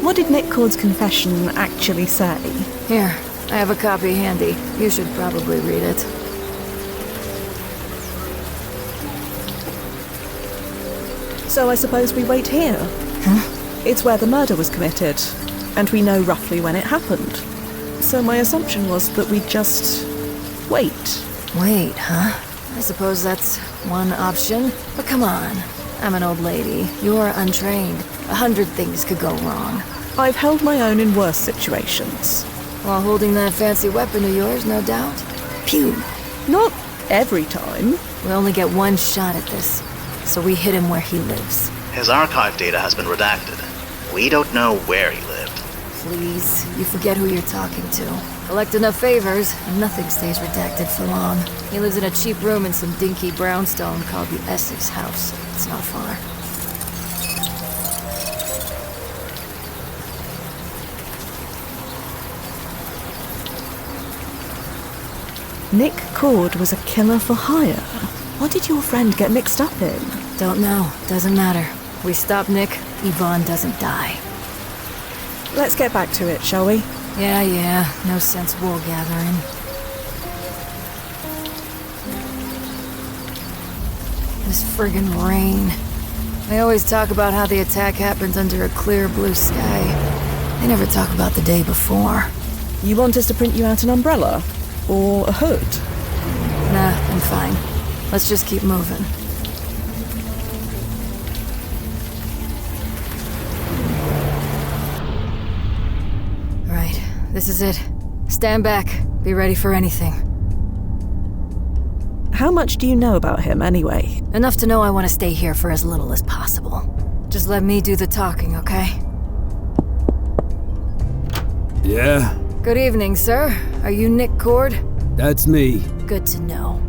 What did Nick Cord's confession actually say? Here, I have a copy handy. You should probably read it. So I suppose we wait here? Huh? It's where the murder was committed, and we know roughly when it happened. So my assumption was that we'd just wait. Wait, huh? I suppose that's one option. But come on. I'm an old lady. You're untrained. 100 things could go wrong. I've held my own in worse situations. While holding that fancy weapon of yours, no doubt. Pew! Not every time. We only get one shot at this, so we hit him where he lives. His archive data has been redacted. We don't know where he lived. Please, you forget who you're talking to. Collect enough favors, and nothing stays redacted for long. He lives in a cheap room in some dinky brownstone called the Essex House. It's not far. Nick Cord was a killer for hire. What did your friend get mixed up in? Don't know. Doesn't matter. We stop Nick, Yvonne doesn't die. Let's get back to it, shall we? Yeah. No sense wool gathering. This friggin' rain. They always talk about how the attack happened under a clear blue sky. They never talk about the day before. You want us to print you out an umbrella? Or a hood? Nah, I'm fine. Let's just keep moving. Right, this is it. Stand back. Be ready for anything. How much do you know about him, anyway? Enough to know I want to stay here for as little as possible. Just let me do the talking, okay? Yeah? Good evening, sir. Are you Nick Cord? That's me. Good to know.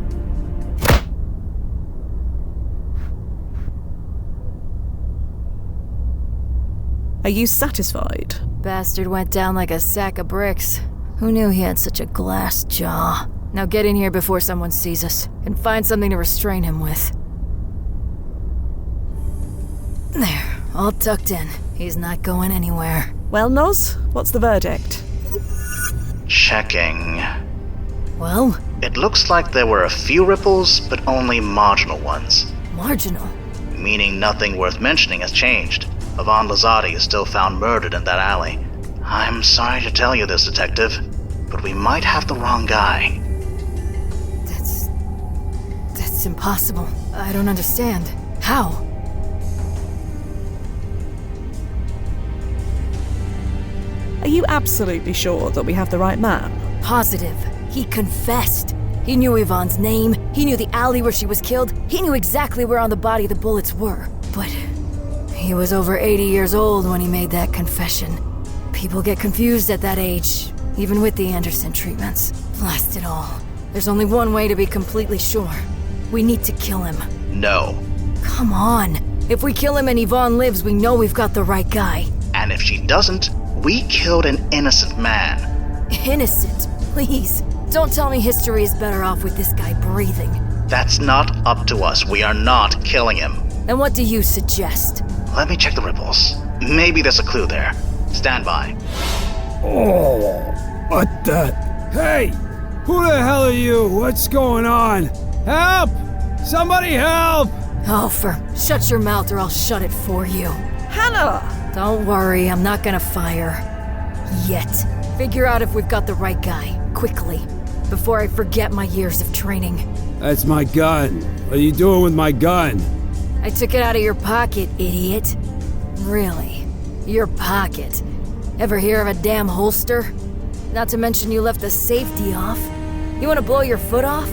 Are you satisfied? Bastard went down like a sack of bricks. Who knew he had such a glass jaw? Now get in here before someone sees us, and find something to restrain him with. There, all tucked in. He's not going anywhere. Well, Noz, what's the verdict? Checking. Well? It looks like there were a few ripples, but only marginal ones. Marginal? Meaning nothing worth mentioning has changed. Yvonne Lazati is still found murdered in that alley. I'm sorry to tell you this, Detective, but we might have the wrong guy. That's impossible. I don't understand. How? Are you absolutely sure that we have the right man? Positive. He confessed. He knew Yvonne's name. He knew the alley where she was killed. He knew exactly where on the body the bullets were. But he was over 80 years old when he made that confession. People get confused at that age, even with the Anderson treatments. Blast it all. There's only one way to be completely sure. We need to kill him. No. Come on. If we kill him and Yvonne lives, we know we've got the right guy. And if she doesn't, we killed an innocent man. Innocent? Please. Don't tell me history is better off with this guy breathing. That's not up to us. We are not killing him. Then what do you suggest? Let me check the ripples. Maybe there's a clue there. Stand by. Oh, what the? Hey! Who the hell are you? What's going on? Help! Somebody help! Oh, shut your mouth or I'll shut it for you. Hannah! Don't worry, I'm not gonna fire. Yet. Figure out if we've got the right guy, quickly, before I forget my years of training. That's my gun. What are you doing with my gun? I took it out of your pocket, idiot. Really? Your pocket? Ever hear of a damn holster? Not to mention you left the safety off. You wanna blow your foot off?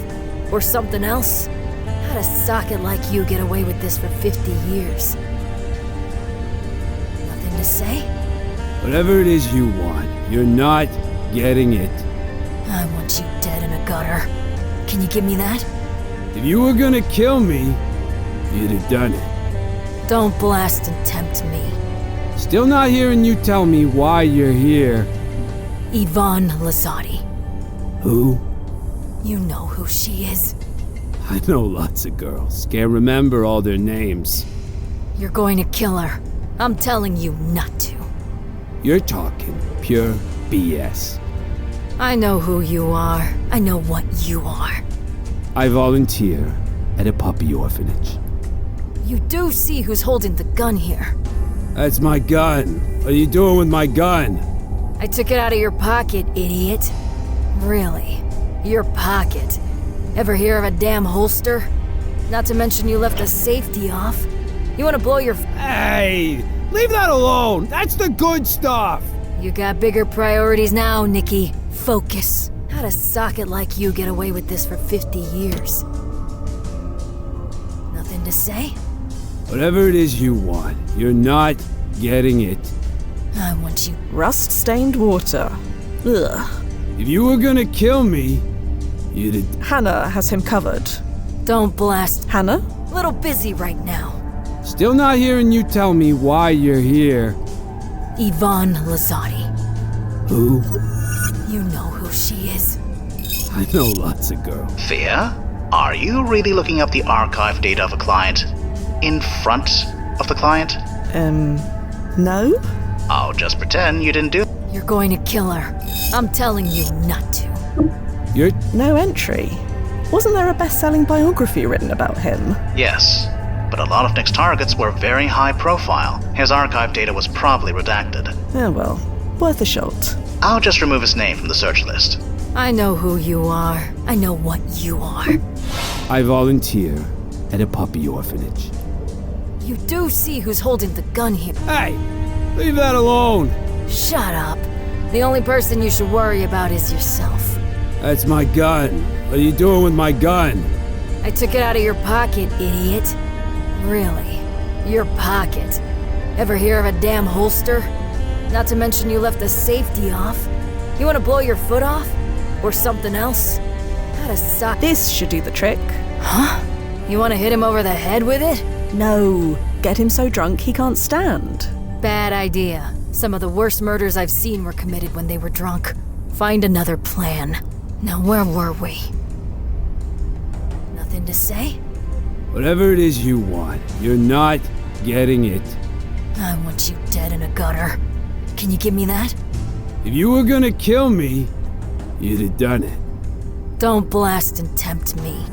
Or something else? How'd a socket like you get away with this for 50 years? Nothing to say? Whatever it is you want, you're not getting it. I want you dead in a gutter. Can you give me that? If you were gonna kill me, you'd have done it. Don't blast and tempt me. Still not hearing you tell me why you're here. Yvonne Lazzotti. Who? You know who she is. I know lots of girls. Can't remember all their names. You're going to kill her. I'm telling you not to. You're talking pure BS. I know who you are. I know what you are. I volunteer at a puppy orphanage. You do see who's holding the gun here. That's my gun. What are you doing with my gun? I took it out of your pocket, idiot. Really? Your pocket? Ever hear of a damn holster? Not to mention you left the safety off. You wanna blow your... Hey! Leave that alone! That's the good stuff! You got bigger priorities now, Nikki. Focus. How'd a socket like you get away with this for 50 years? Nothing to say? Whatever it is you want, you're not getting it. I want you... Rust-stained water. Ugh. If you were gonna kill me, you'd... Hannah has him covered. Don't blast. Hannah? Little busy right now. Still not hearing you tell me why you're here. Yvonne Lazzotti. Who? You know who she is. I know lots of girls. Fia, are you really looking up the archive data of a client in front of the client? No? I'll just pretend you didn't do. You're going to kill her. I'm telling you not to. You're... No entry. Wasn't there a best-selling biography written about him? Yes, but a lot of Nick's targets were very high profile. His archive data was probably redacted. Oh well, worth a shot. I'll just remove his name from the search list. I know who you are. I know what you are. I volunteer at a puppy orphanage. You do see who's holding the gun here. Hey! Leave that alone! Shut up. The only person you should worry about is yourself. That's my gun. What are you doing with my gun? I took it out of your pocket, idiot. Really? Your pocket? Ever hear of a damn holster? Not to mention you left the safety off. You wanna blow your foot off? Or something else? How'd a sock... This should do the trick. Huh? You wanna hit him over the head with it? No. Get him so drunk he can't stand. Bad idea. Some of the worst murders I've seen were committed when they were drunk. Find another plan. Now where were we? Nothing to say? Whatever it is you want, you're not getting it. I want you dead in a gutter. Can you give me that? If you were gonna kill me, you'd have done it. Don't blast and tempt me.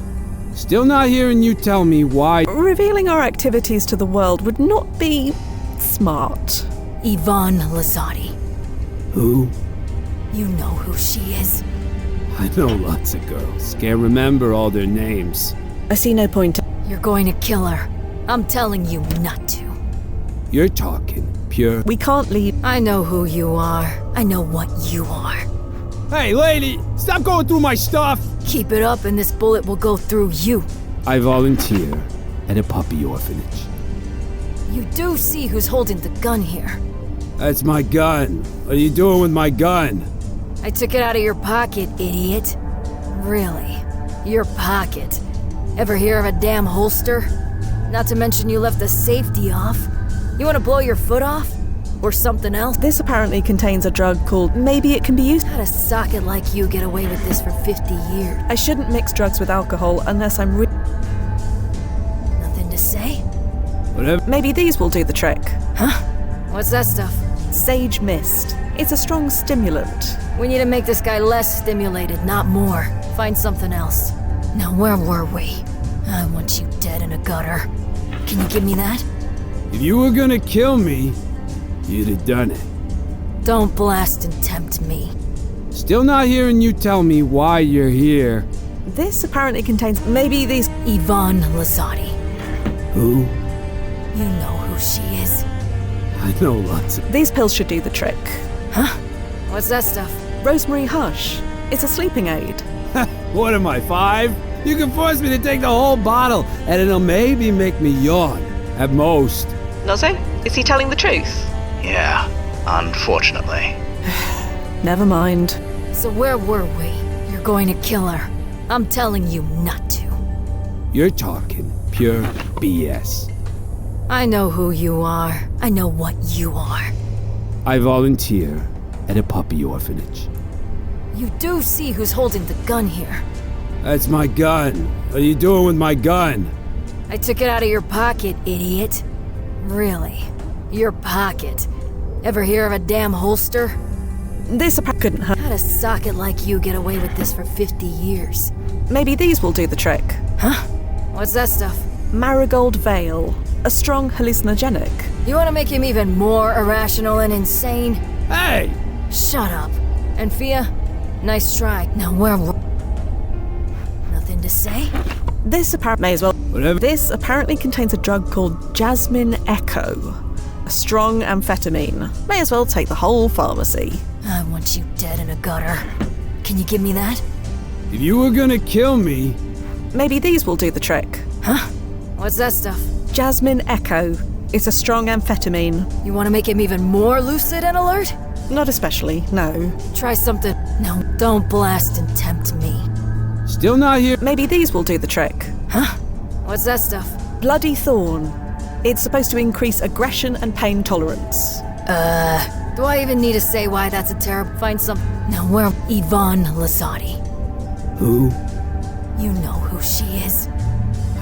Still not hearing you tell me why... Revealing our activities to the world would not be... smart. Yvonne Lazzotti. Who? You know who she is. I know lots of girls. Can't remember all their names. I see no point. You're going to kill her. I'm telling you not to. You're talking pure... We can't leave. I know who you are. I know what you are. Hey, lady! Stop going through my stuff! Keep it up and this bullet will go through you. I volunteer at a puppy orphanage. You do see who's holding the gun here. That's my gun. What are you doing with my gun? I took it out of your pocket, idiot. Really? Your pocket? Ever hear of a damn holster? Not to mention you left the safety off. You wanna blow your foot off? Or something else? This apparently contains a drug called Maybe It Can Be Used. How'd a socket like you get away with this for 50 years? I shouldn't mix drugs with alcohol unless I'm Nothing to say? Whatever. Maybe these will do the trick. Huh? What's that stuff? Sage mist. It's a strong stimulant. We need to make this guy less stimulated, not more. Find something else. Now where were we? I want you dead in a gutter. Can you give me that? If you were gonna kill me, you'd have done it. Don't blast and tempt me. Still not hearing you tell me why you're here. This apparently contains maybe these... Yvonne Lazzotti. Who? You know who she is. I know lots of... These pills should do the trick. Huh? What's that stuff? Rosemary Hush. It's a sleeping aid. What am I, 5? You can force me to take the whole bottle, and it'll maybe make me yawn. At most. Nozzo, is he telling the truth? Yeah, unfortunately. Never mind. So where were we? You're going to kill her. I'm telling you not to. You're talking pure BS. I know who you are. I know what you are. I volunteer at a puppy orphanage. You do see who's holding the gun here. That's my gun. What are you doing with my gun? I took it out of your pocket, idiot. Really? Your pocket. Ever hear of a damn holster? This couldn't hurt. How'd a socket like you get away with this for 50 years? Maybe these will do the trick. Huh? What's that stuff? Marigold Veil. A strong hallucinogenic. You want to make him even more irrational and insane? Hey! Shut up. And Fia, nice try. Now where... Nothing to say? This apparently may as well. Whatever. This apparently contains a drug called Jasmine Echo. A strong amphetamine. May as well take the whole pharmacy. I want you dead in a gutter. Can you give me that? If you were gonna kill me... Maybe these will do the trick. Huh? What's that stuff? Jasmine Echo. It's a strong amphetamine. You want to make him even more lucid and alert? Not especially, no. Try something. No, don't blast and tempt me. Still not here. Maybe these will do the trick. Huh? What's that stuff? Bloody Thorn. It's supposed to increase aggression and pain tolerance. Do I even need to say why that's a terrible... Find some... Now where... Yvonne Lazzotti. Who? You know who she is.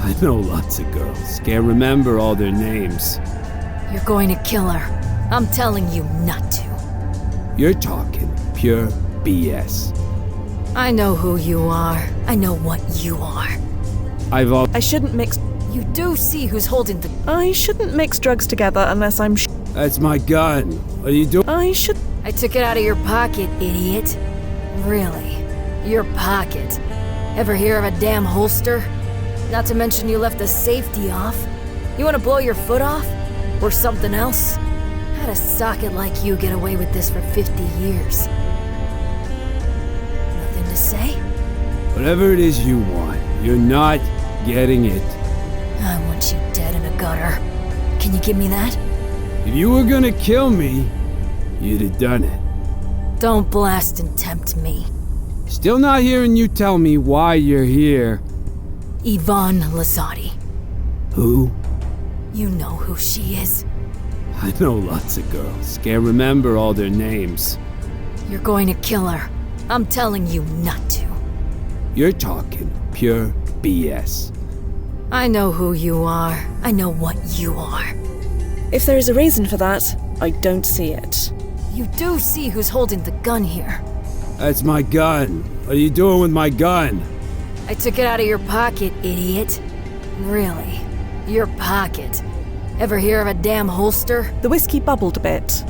I know lots of girls. Can't remember all their names. You're going to kill her. I'm telling you not to. You're talking pure BS. I know who you are. I know what you are. I shouldn't mix... You do see who's holding the... I shouldn't mix drugs together unless I'm That's my gun. What are you doing? I took it out of your pocket, idiot. Really? Your pocket. Ever hear of a damn holster? Not to mention you left the safety off. You want to blow your foot off? Or something else? How'd a socket like you get away with this for 50 years? Nothing to say? Whatever it is you want, you're not getting it. I want you dead in a gutter. Can you give me that? If you were gonna kill me, you'd have done it. Don't blast and tempt me. Still not hearing you tell me why you're here. Yvonne Lazzotti. Who? You know who she is. I know lots of girls. Can't remember all their names. You're going to kill her. I'm telling you not to. You're talking pure BS. I know who you are. I know what you are. If there is a reason for that, I don't see it. You do see who's holding the gun here. That's my gun. What are you doing with my gun? I took it out of your pocket, idiot. Really? Your pocket. Ever hear of a damn holster? The whiskey bubbled a bit.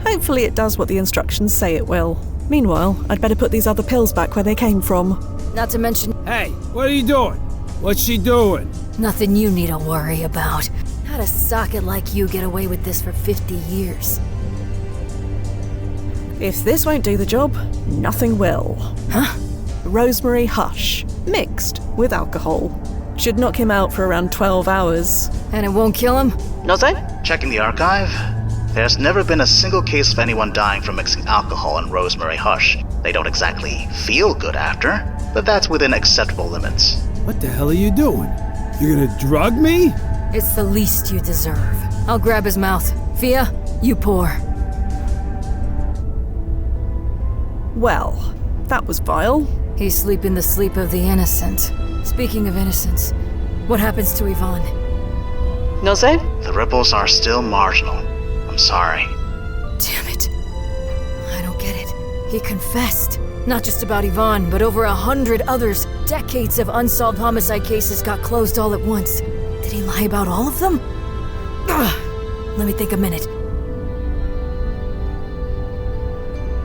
Hopefully it does what the instructions say it will. Meanwhile, I'd better put these other pills back where they came from. Not to mention... Hey, what are you doing? What's she doing? Nothing you need to worry about. How'd a socket like you get away with this for 50 years? If this won't do the job, nothing will. Huh? Rosemary Hush, mixed with alcohol. Should knock him out for around 12 hours. And it won't kill him? No, say? Checking the archive, there's never been a single case of anyone dying from mixing alcohol and Rosemary Hush. They don't exactly feel good after, but that's within acceptable limits. What the hell are you doing? You're gonna drug me? It's the least you deserve. I'll grab his mouth. Fia, you pour. Well, that was vile. He's sleeping the sleep of the innocent. Speaking of innocence, what happens to Yvonne? No say? The ripples are still marginal. I'm sorry. Damn it. I don't get it. He confessed. Not just about Yvonne, but over 100 others. Decades of unsolved homicide cases got closed all at once. Did he lie about all of them? Ugh. Let me think a minute.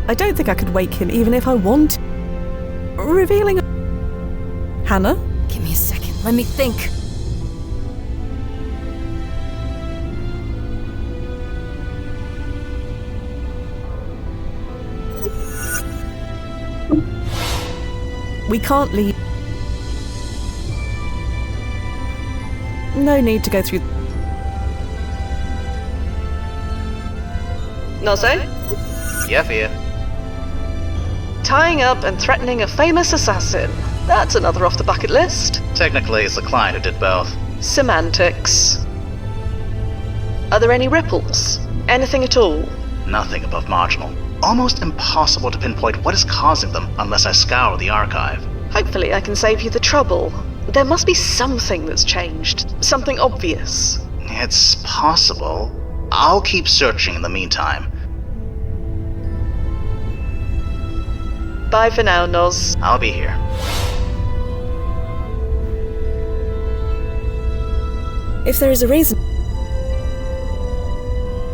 I don't think I could wake him even if I want. Revealing... Hannah? Give me a second. Let me think. We can't leave. No need to go through... No say? Yeah, Fia. Tying up and threatening a famous assassin. That's another off the bucket list. Technically, it's the client who did both. Semantics. Are there any ripples? Anything at all? Nothing above marginal. Almost impossible to pinpoint what is causing them unless I scour the archive. Hopefully I can save you the trouble. There must be something that's changed. Something obvious. It's possible. I'll keep searching in the meantime. Bye for now, Noz. I'll be here. If there is a reason...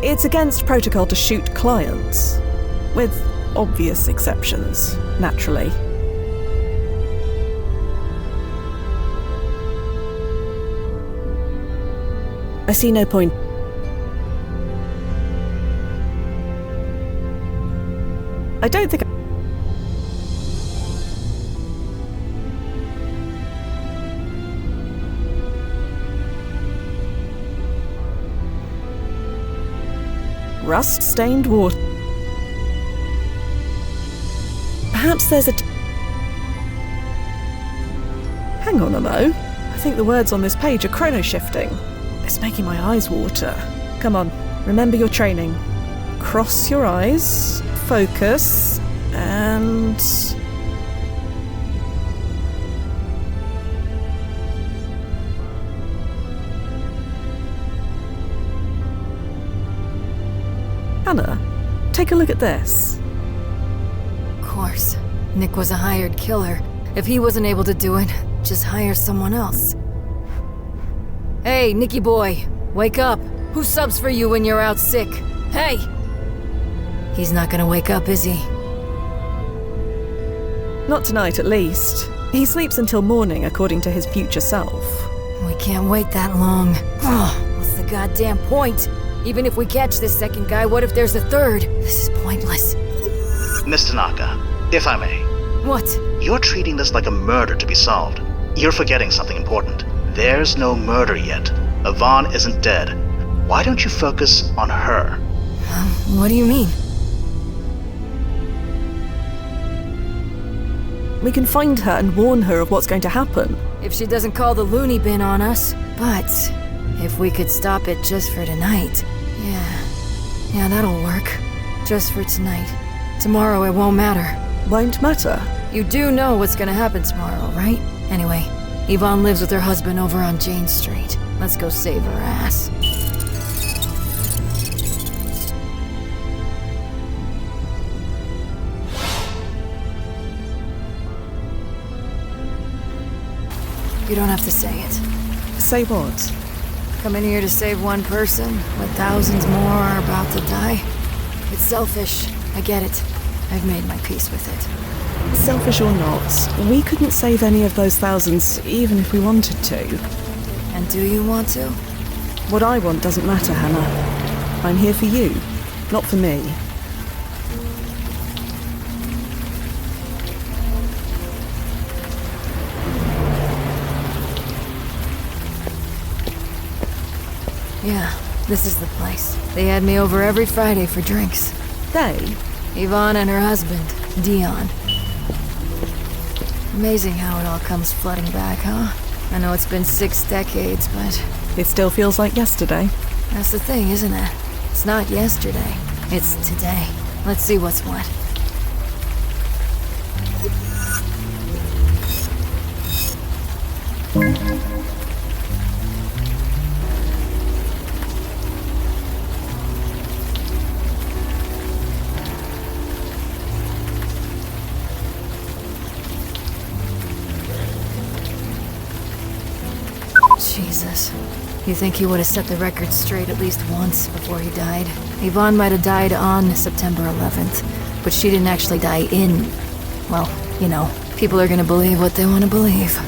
It's against protocol to shoot clients. With obvious exceptions, naturally. I see no point. I don't think... Rust-stained water. Perhaps there's a... Hang on a mo. I think the words on this page are chrono-shifting. It's making my eyes water. Come on, remember your training. Cross your eyes, focus, and... Hannah, take a look at this. Of course. Nick was a hired killer. If he wasn't able to do it, just hire someone else. Hey, Nicky boy, wake up. Who subs for you when you're out sick? Hey! He's not gonna wake up, is he? Not tonight, at least. He sleeps until morning, according to his future self. We can't wait that long. Oh, what's the goddamn point? Even if we catch this second guy, what if there's a third? This is pointless. Miss Tanaka, if I may. What? You're treating this like a murder to be solved. You're forgetting something important. There's no murder yet. Yvonne isn't dead. Why don't you focus on her? What do you mean? We can find her and warn her of what's going to happen. If she doesn't call the loony bin on us. But if we could stop it just for tonight. Yeah, that'll work. Just for tonight. Tomorrow it won't matter. Won't matter? You do know what's gonna happen tomorrow, right? Anyway, Yvonne lives with her husband over on Jane Street. Let's go save her ass. You don't have to say it. Say what? Come in here to save one person, when thousands more are about to die. It's selfish. I get it. I've made my peace with it. Selfish or not, we couldn't save any of those thousands, even if we wanted to. And do you want to? What I want doesn't matter, Hannah. I'm here for you, not for me. Yeah, this is the place. They had me over every Friday for drinks. They? Yvonne and her husband, Dion. Amazing how it all comes flooding back, huh? I know it's been 6 decades, but... It still feels like yesterday. That's the thing, isn't it? It's not yesterday. It's today. Let's see what's what. Jesus. You think he would have set the record straight at least once before he died? Yvonne might have died on September 11th, but she didn't actually die in... Well, you know, people are gonna believe what they want to believe.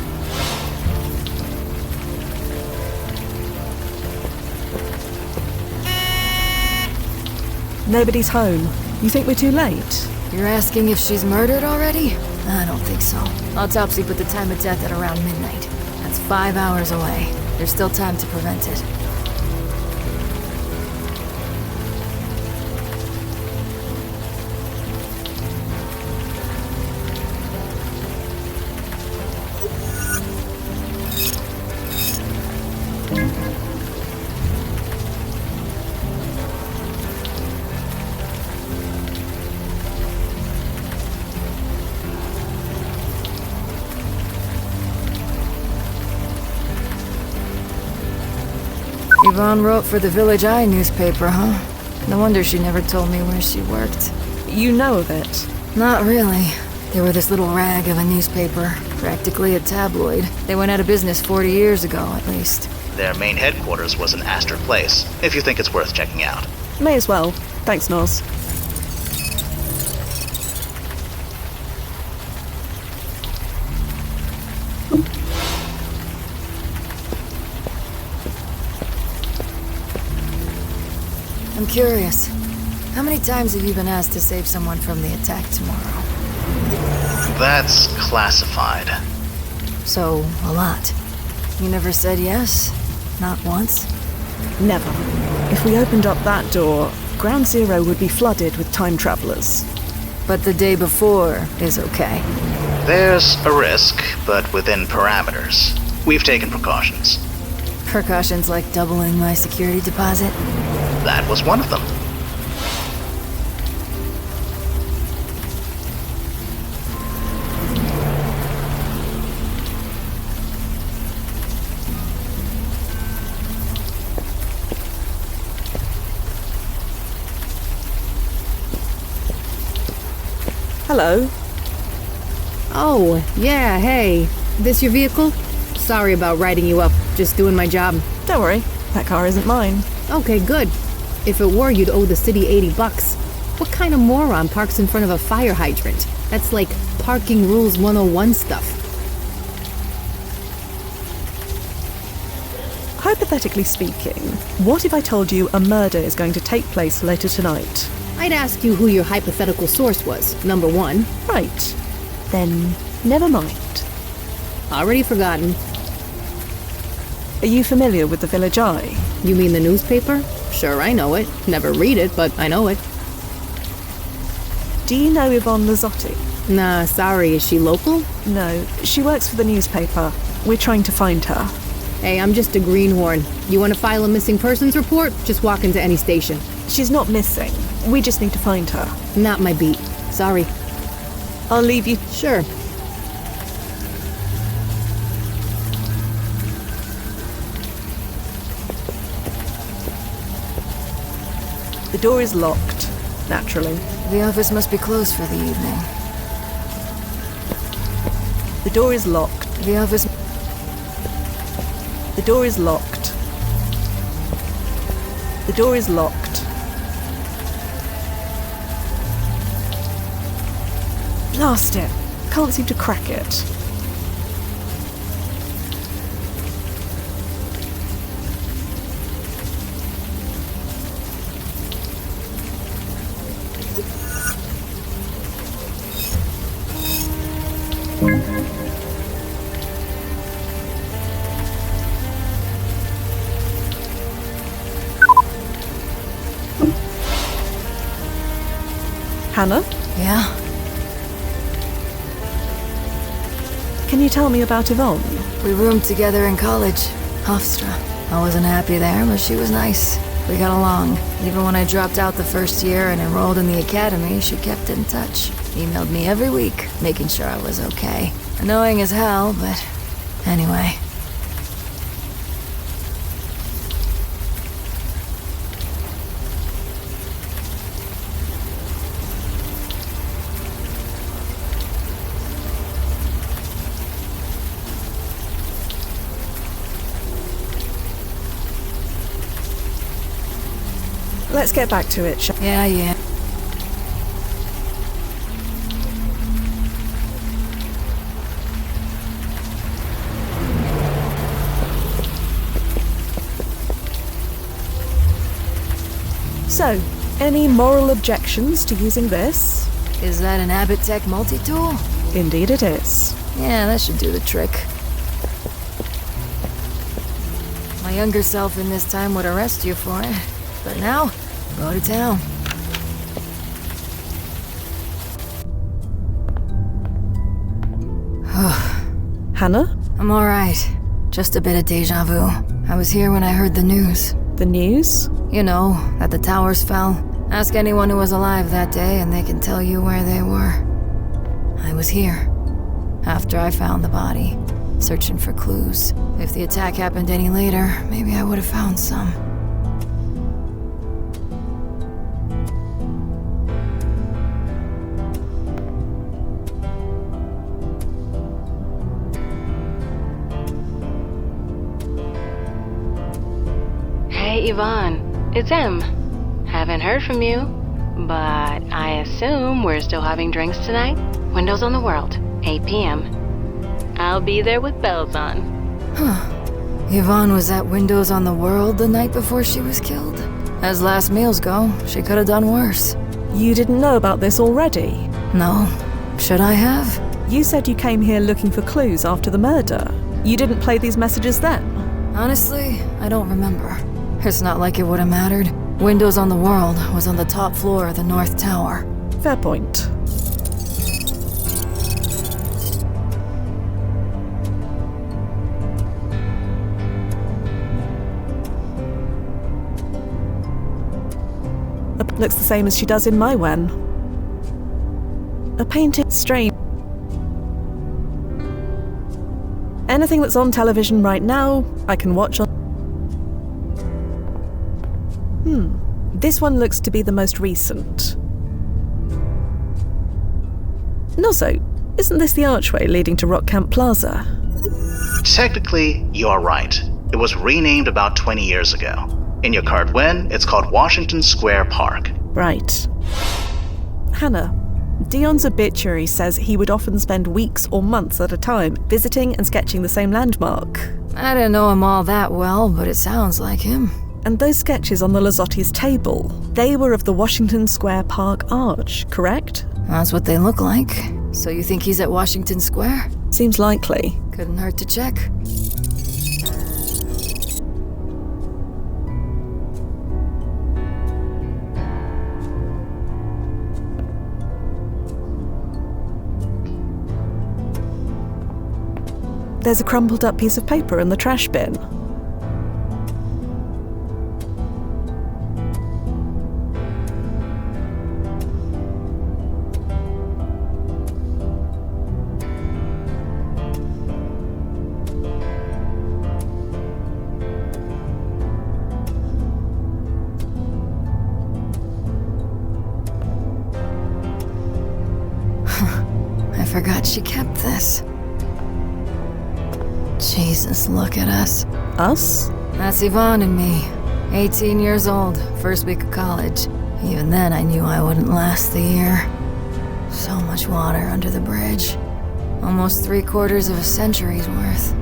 Nobody's home. You think we're too late? You're asking if she's murdered already? I don't think so. Autopsy put the time of death at around midnight. That's 5 hours away. There's still time to prevent it. Yvonne wrote for the Village Eye newspaper, huh? No wonder she never told me where she worked. You know of it? Not really. They were this little rag of a newspaper, practically a tabloid. They went out of business 40 years ago, at least. Their main headquarters was in Astor Place, if you think it's worth checking out. May as well. Thanks, Nos. I'm curious. How many times have you been asked to save someone from the attack tomorrow? That's classified. So, a lot. You never said yes? Not once? Never. If we opened up that door, Ground Zero would be flooded with time travelers. But the day before is okay. There's a risk, but within parameters. We've taken precautions. Precautions like doubling my security deposit? That was one of them. Hello. Oh, yeah, hey. This your vehicle? Sorry about riding you up. Just doing my job. Don't worry. That car isn't mine. Okay, good. If it were, you'd owe the city $80. What kind of moron parks in front of a fire hydrant? That's like parking rules 101 stuff. Hypothetically speaking, what if I told you a murder is going to take place later tonight? I'd ask you who your hypothetical source was, number one. Right. Then, never mind. Already forgotten. Are you familiar with the Village Eye? You mean the newspaper? Sure, I know it. Never read it, but I know it. Do you know Yvonne Lazzotti? Nah, sorry. Is she local? No, she works for the newspaper. We're trying to find her. Hey, I'm just a greenhorn. You want to file a missing persons report? Just walk into any station. She's not missing. We just need to find her. Not my beat. Sorry. I'll leave you. Sure. The door is locked, naturally. The office must be closed for the evening. The door is locked. The office... The door is locked. The door is locked. Blast it. Can't seem to crack it. Hannah? Yeah? Can you tell me about Yvonne? We roomed together in college, Hofstra. I wasn't happy there, but she was nice. We got along. Even when I dropped out the first year and enrolled in the academy, she kept in touch. Emailed me every week, making sure I was okay. Annoying as hell, but anyway. Let's get back to it, shall we? Yeah. So, any moral objections to using this? Is that an Abbott Tech multi-tool? Indeed it is. Yeah, that should do the trick. My younger self in this time would arrest you for it. But now, go to town. Hannah? I'm alright. Just a bit of deja vu. I was here when I heard the news. The news? You know, that the towers fell. Ask anyone who was alive that day and they can tell you where they were. I was here. After I found the body. searching for clues. If the attack happened any later, maybe I would have found some. Hey Yvonne, it's Em. Haven't heard from you, but I assume we're still having drinks tonight? Windows on the World, 8 p.m. I'll be there with bells on. Huh. Yvonne was at Windows on the World the night before she was killed. As last meals go, she could have done worse. You didn't know about this already? No. Should I have? You said you came here looking for clues after the murder. You didn't play these messages then? Honestly, I don't remember. It's not like it would have mattered. Windows on the World was on the top floor of the North Tower. Fair point. Looks the same as she does in my wen. A painting strange. Anything that's on television right now, I can watch on. This one looks to be the most recent. And also, isn't this the archway leading to Rock Camp Plaza? Technically, you're right. It was renamed about 20 years ago. In your card win, it's called Washington Square Park. Right. Hannah, Dion's obituary says he would often spend weeks or months at a time visiting and sketching the same landmark. I didn't know him all that well, but it sounds like him. And those sketches on the Lazotti's table, they were of the Washington Square Park Arch, correct? That's what they look like. So you think he's at Washington Square? Seems likely. Couldn't hurt to check. There's a crumpled up piece of paper in the trash bin. I forgot she kept this. Jesus, look at us. Us? That's Yvonne and me. 18 years old, first week of college. Even then I knew I wouldn't last the year. So much water under the bridge. Almost 3/4 of a century's worth.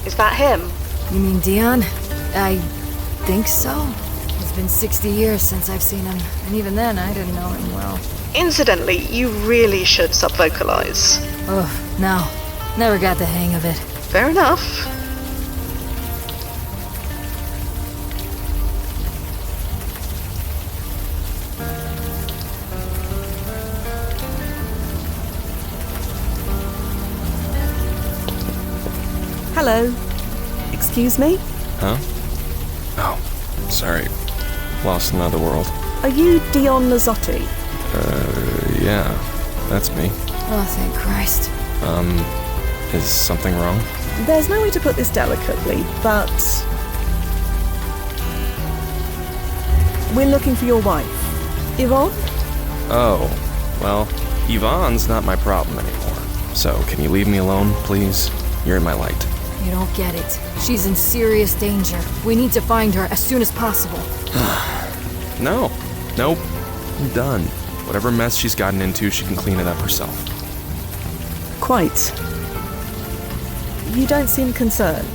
Is that him? You mean Dion? I think so. It's been 60 years since I've seen him, and even then I didn't know him well. Incidentally, you really should sub-vocalize. Ugh, no. Never got the hang of it. Fair enough. Hello. Excuse me? Huh? Oh, sorry. Lost in another world. Are you Dion Lazotti? Yeah, that's me. Oh, thank Christ. Is something wrong? There's no way to put this delicately, but we're looking for your wife. Yvonne? Oh, well, Yvonne's not my problem anymore. So, can you leave me alone, please? You're in my light. You don't get it. She's in serious danger. We need to find her as soon as possible. No. Nope. I'm done. Whatever mess she's gotten into, she can clean it up herself. Quite. You don't seem concerned.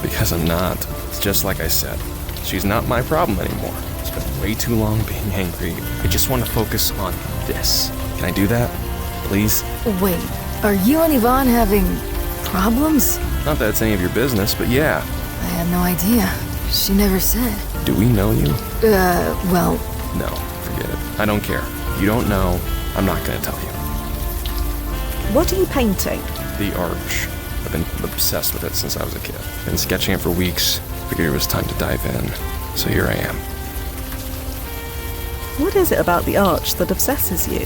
Because I'm not. It's just like I said. She's not my problem anymore. It's been way too long being angry. I just want to focus on this. Can I do that? Please? Wait, are you and Yvonne having problems? Not that it's any of your business, but yeah. I had no idea. She never said. Do we know you? Well... No, forget it. I don't care. You don't know. I'm not gonna tell you. What are you painting? The arch. The I've been obsessed with it since I was a kid. Been sketching it for weeks. Figured it was time to dive in. So here I am. What is it about the arch that obsesses you?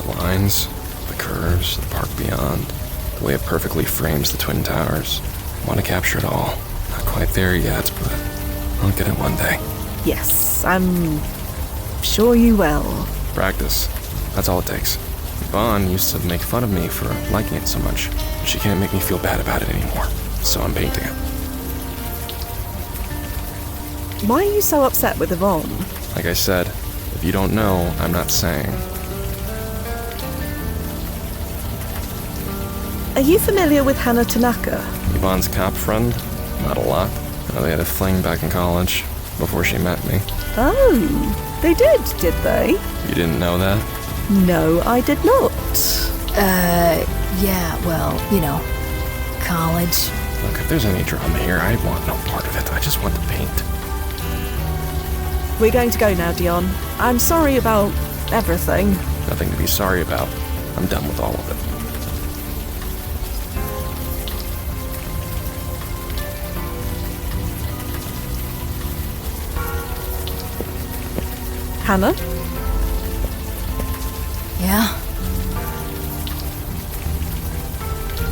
The lines, the curves, the park beyond, the way it perfectly frames the Twin Towers. I want to capture it all. Not quite there yet, but I'll get it one day. Yes, I'm sure you will. Practice. That's all it takes. Yvonne used to make fun of me for liking it so much. She can't make me feel bad about it anymore. So I'm painting it. Why are you so upset with Yvonne? Like I said, if you don't know, I'm not saying. Are you familiar with Hannah Tanaka? Yvonne's cop friend? Not a lot. They had a fling back in college, before she met me. Oh, they did they? You didn't know that? No, I did not. Yeah, well, college. Look, if there's any drama here, I want no part of it. I just want to paint. We're going to go now, Dion. I'm sorry about everything. Nothing to be sorry about. I'm done with all of it. Hannah? Yeah?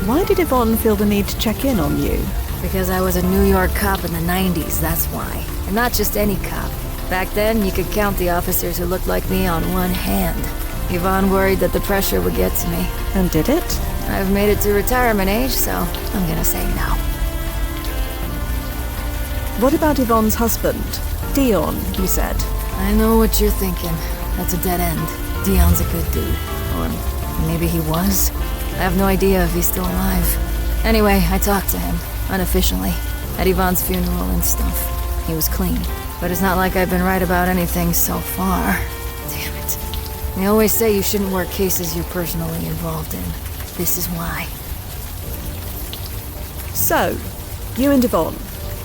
Why did Yvonne feel the need to check in on you? Because I was a New York cop in the 90s, that's why. And not just any cop. Back then, you could count the officers who looked like me on one hand. Yvonne worried that the pressure would get to me. And did it? I've made it to retirement age, so I'm gonna say no. What about Yvonne's husband? Dion, you said. I know what you're thinking. That's a dead end. Dion's a good dude. Or maybe he was. I have no idea if he's still alive. Anyway, I talked to him, unofficially, at Yvonne's funeral and stuff. He was clean. But it's not like I've been right about anything so far. Damn it. They always say you shouldn't work cases you're personally involved in. This is why. So, you and Yvonne,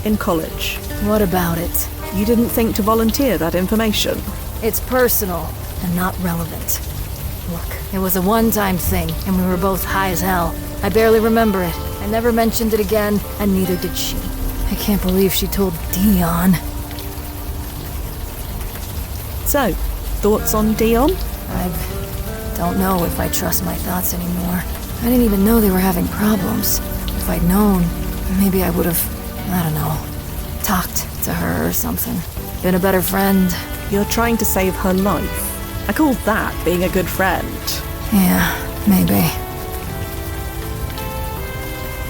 in college. What about it? You didn't think to volunteer that information? It's personal and not relevant. Look, it was a one-time thing, and we were both high as hell. I barely remember it. I never mentioned it again, and neither did she. I can't believe she told Dion. So, thoughts on Dion? I don't know if I trust my thoughts anymore. I didn't even know they were having problems. If I'd known, maybe I would have, I don't know, talked to her or something. Been a better friend. You're trying to save her life. I call that being a good friend. Yeah, maybe.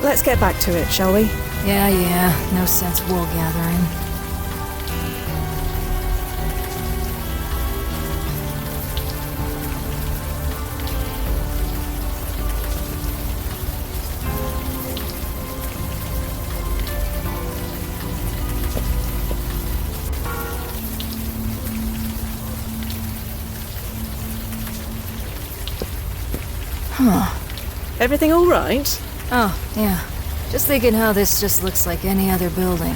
Let's get back to it, shall we? Yeah, no sense wool gathering. Huh. Everything all right? Oh, yeah. Just thinking how this just looks like any other building.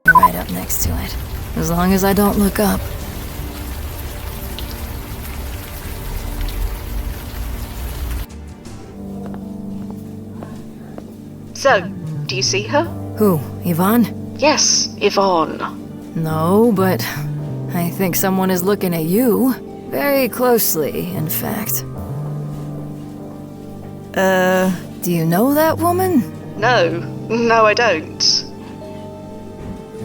Right up next to it. As long as I don't look up. So, do you see her? Who, Yvonne? Yes, Yvonne. No, but I think someone is looking at you. Very closely, in fact. Do you know that woman? No, I don't.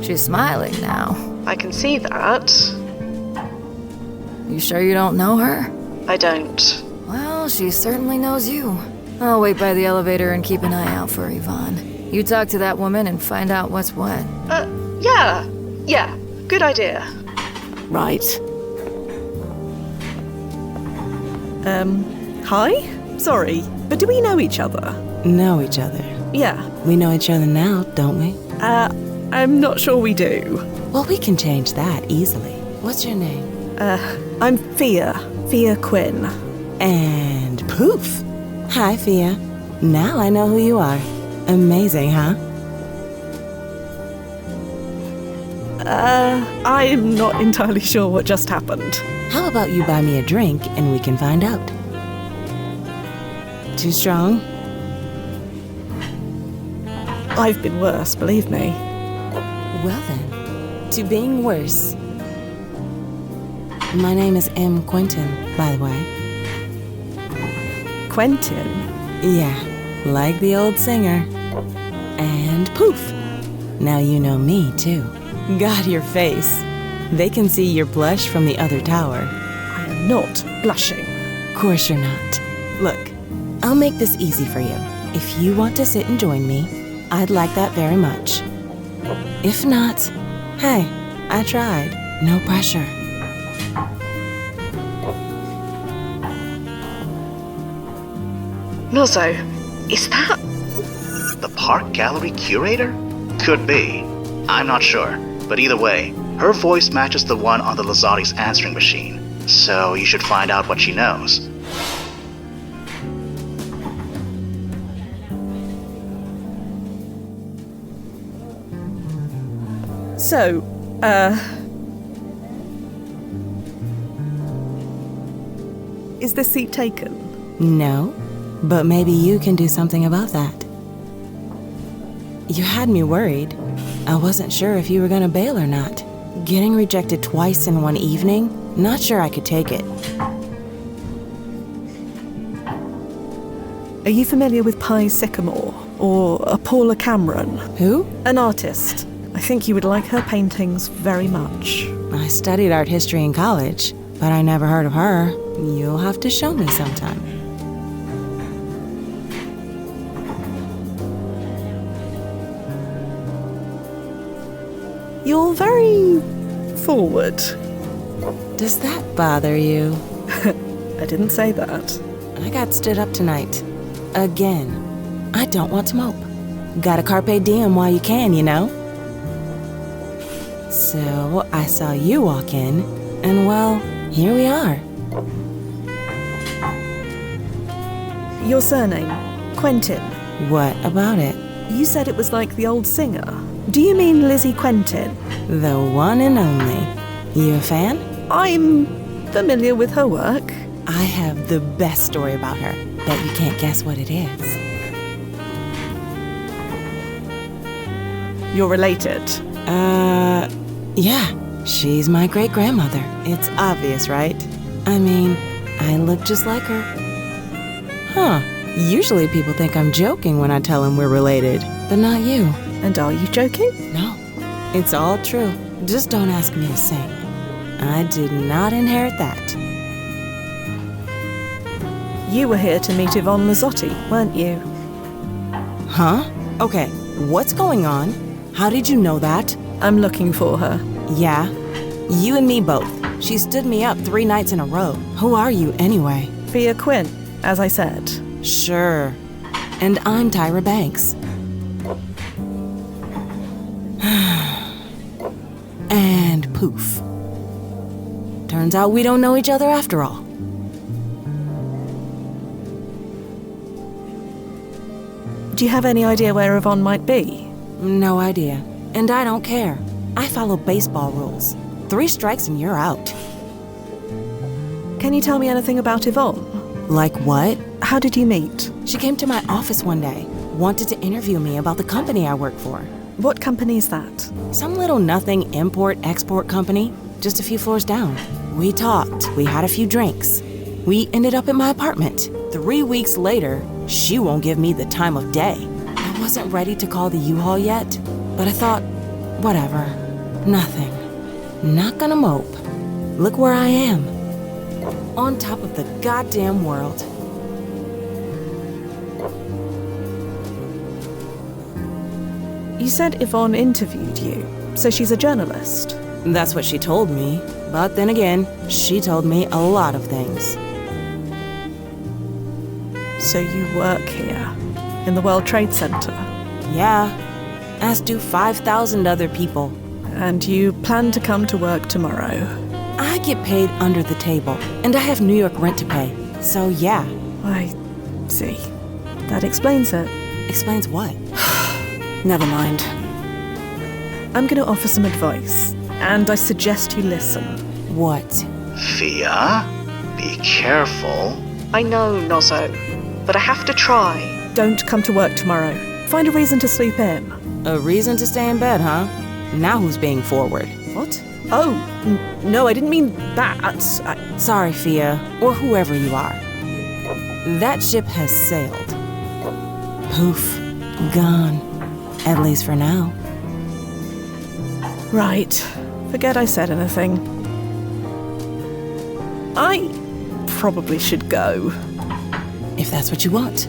She's smiling now. I can see that. You sure you don't know her? I don't. Well, she certainly knows you. I'll wait by the elevator and keep an eye out for Yvonne. You talk to that woman and find out what's what. Yeah, good idea. Right. Hi? Sorry, but do we know each other? Know each other? Yeah. We know each other now, don't we? I'm not sure we do. Well, we can change that easily. What's your name? I'm Fia Quinn. And poof! Hi, Fia. Now I know who you are. Amazing, huh? I'm not entirely sure what just happened. How about you buy me a drink and we can find out? Too strong? I've been worse, believe me. Well then, to being worse. My name is M. Quentin, by the way. Quentin? Yeah, like the old singer. And poof! Now you know me, too. God, your face. They can see your blush from the other tower. I am not blushing. Of course you're not. Look, I'll make this easy for you. If you want to sit and join me, I'd like that very much. If not, hey, I tried. No pressure. Nozzo, is that... The park gallery curator? Could be. I'm not sure. But either way, her voice matches the one on the Lazati's answering machine. So you should find out what she knows. So, is this seat taken? No, but maybe you can do something about that. You had me worried. I wasn't sure if you were gonna bail or not. Getting rejected twice in one evening? Not sure I could take it. Are you familiar with Pye Sycamore or Paula Cameron? Who? An artist. I think you would like her paintings very much. I studied art history in college, but I never heard of her. You'll have to show me sometime. You're very forward. Does that bother you? I didn't say that. I got stood up tonight. Again. I don't want to mope. Gotta carpe diem while you can, you know? So, I saw you walk in, and well, here we are. Your surname, Quentin. What about it? You said it was like the old singer. Do you mean Lizzie Quentin? The one and only. You a fan? I'm familiar with her work. I have the best story about her. Bet you can't guess what it is. You're related? Yeah. She's my great-grandmother. It's obvious, right? I mean, I look just like her. Huh. Usually people think I'm joking when I tell them we're related, but not you. And are you joking? No. It's all true. Just don't ask me to sing. I did not inherit that. You were here to meet Yvonne Lazzotti, weren't you? Huh? Okay, what's going on? How did you know that? I'm looking for her. Yeah? You and me both. She stood me up 3 nights in a row. Who are you, anyway? Fia Quinn, as I said. Sure. And I'm Tyra Banks. And poof. Turns out we don't know each other after all. Do you have any idea where Yvonne might be? No idea. And I don't care. I follow baseball rules. 3 strikes and you're out. Can you tell me anything about Yvonne? Like what? How did you meet? She came to my office one day. Wanted to interview me about the company I work for. What company is that? Some little nothing import-export company, just a few floors down. We talked, we had a few drinks. We ended up at my apartment. 3 weeks later, she won't give me the time of day. I wasn't ready to call the U-Haul yet, but I thought, whatever, nothing. Not gonna mope. Look where I am. On top of the goddamn world. You said Yvonne interviewed you, so she's a journalist. That's what she told me. But then again, she told me a lot of things. So you work here, in the World Trade Center? Yeah, as do 5,000 other people. And you plan to come to work tomorrow? I get paid under the table, and I have New York rent to pay. So yeah. I see. That explains it. Explains what? Never mind. I'm going to offer some advice, and I suggest you listen. What? Fia, be careful. I know, Nozzo, but I have to try. Don't come to work tomorrow. Find a reason to sleep in. A reason to stay in bed, huh? Now who's being forward? What? Oh, no, I didn't mean that. Sorry, Fia, or whoever you are. That ship has sailed. Poof. Gone. At least for now. Right. Forget I said anything. I probably should go. If that's what you want.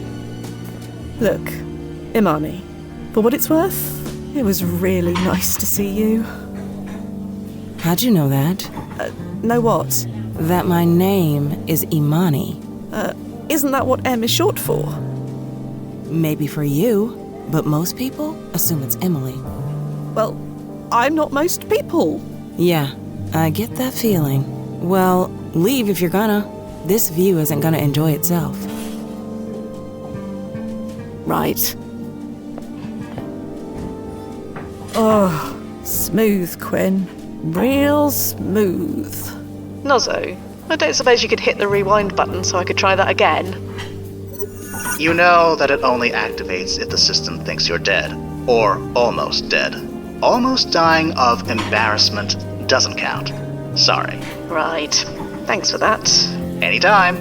Look, Imani, for what it's worth, it was really nice to see you. How'd you know that? Know what? That my name is Imani. Isn't that what M is short for? Maybe for you, but most people assume it's Emily. Well, I'm not most people. Yeah, I get that feeling. Well, leave if you're gonna. This view isn't gonna enjoy itself. Right. Oh, smooth, Quinn. Real smooth. Nozzo, I don't suppose you could hit the rewind button so I could try that again? You know that it only activates if the system thinks you're dead, or almost dead. Almost dying of embarrassment doesn't count. Sorry. Right. Thanks for that. Anytime.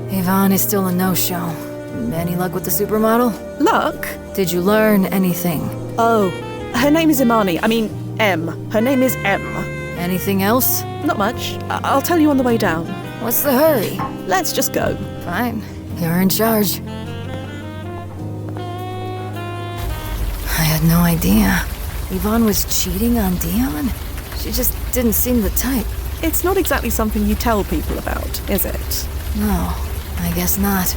Yvonne is still a no-show. Any luck with the supermodel? Luck? Did you learn anything? Oh, her name is Imani. I mean, M. Her name is M. Anything else? Not much. I'll tell you on the way down. What's the hurry? Let's just go. Fine. You're in charge. I had no idea. Yvonne was cheating on Dion? She just didn't seem the type. It's not exactly something you tell people about, is it? No, I guess not.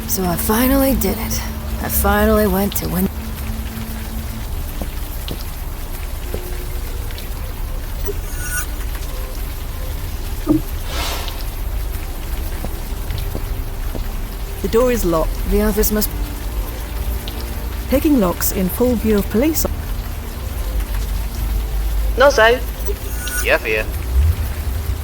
So I finally did it. I finally went to win. The door is locked. The office must... Picking locks in full view of police. Nozzo, Yeah, Fia.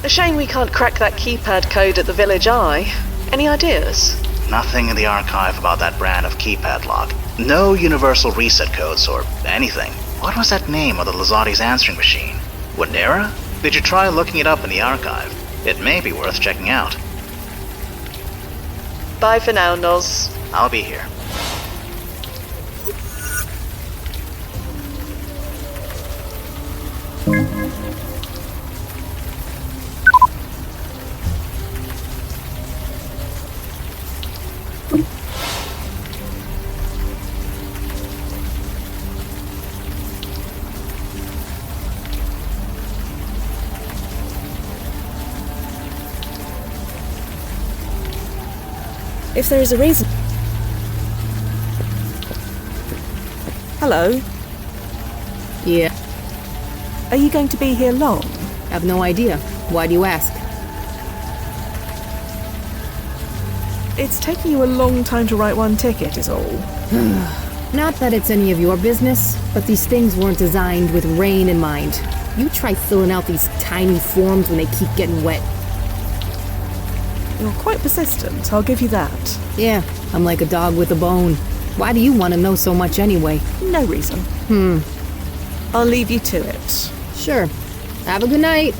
a shame we can't crack that keypad code at the Village Eye. Any ideas? Nothing in the archive about that brand of keypad lock. No universal reset codes or anything. What was that name of the Lazati's answering machine? Wanera? Did you try looking it up in the archive? It may be worth checking out. Bye for now, Noz. I'll be here. If there is a reason... Hello? Yeah. Are you going to be here long? I've no idea. Why do you ask? It's taking you a long time to write one ticket, is all. Not that it's any of your business, but these things weren't designed with rain in mind. You try filling out these tiny forms when they keep getting wet. You're quite persistent, I'll give you that. Yeah, I'm like a dog with a bone. Why do you want to know so much anyway? No reason. I'll leave you to it. Sure. Have a good night.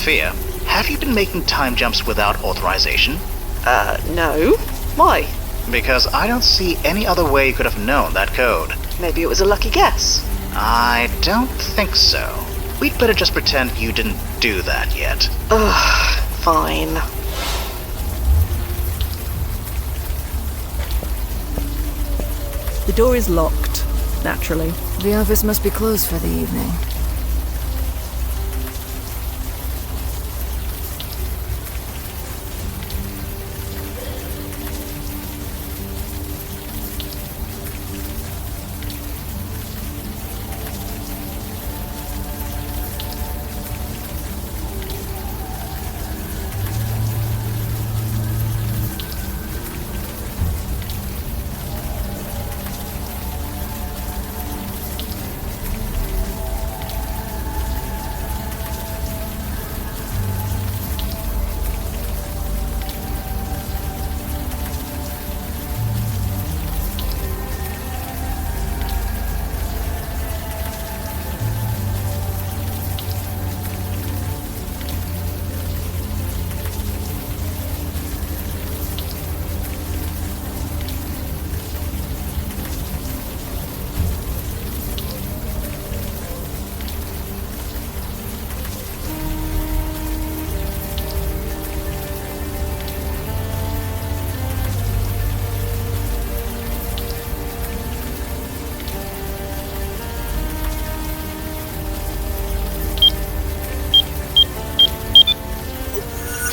Fia, have you been making time jumps without authorization? No. Why? Because I don't see any other way you could have known that code. Maybe it was a lucky guess. I don't think so. We'd better just pretend you didn't do that yet. Ugh, fine. The door is locked, naturally. The office must be closed for the evening.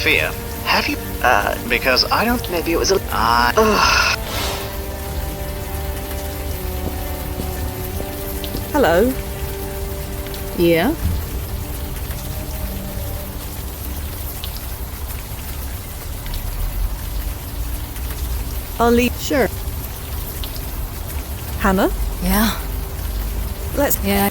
Fia, have you... because I don't... Maybe it was a... Hello? Yeah? I'll leave. Sure. Hannah? Yeah? Let's... Yeah.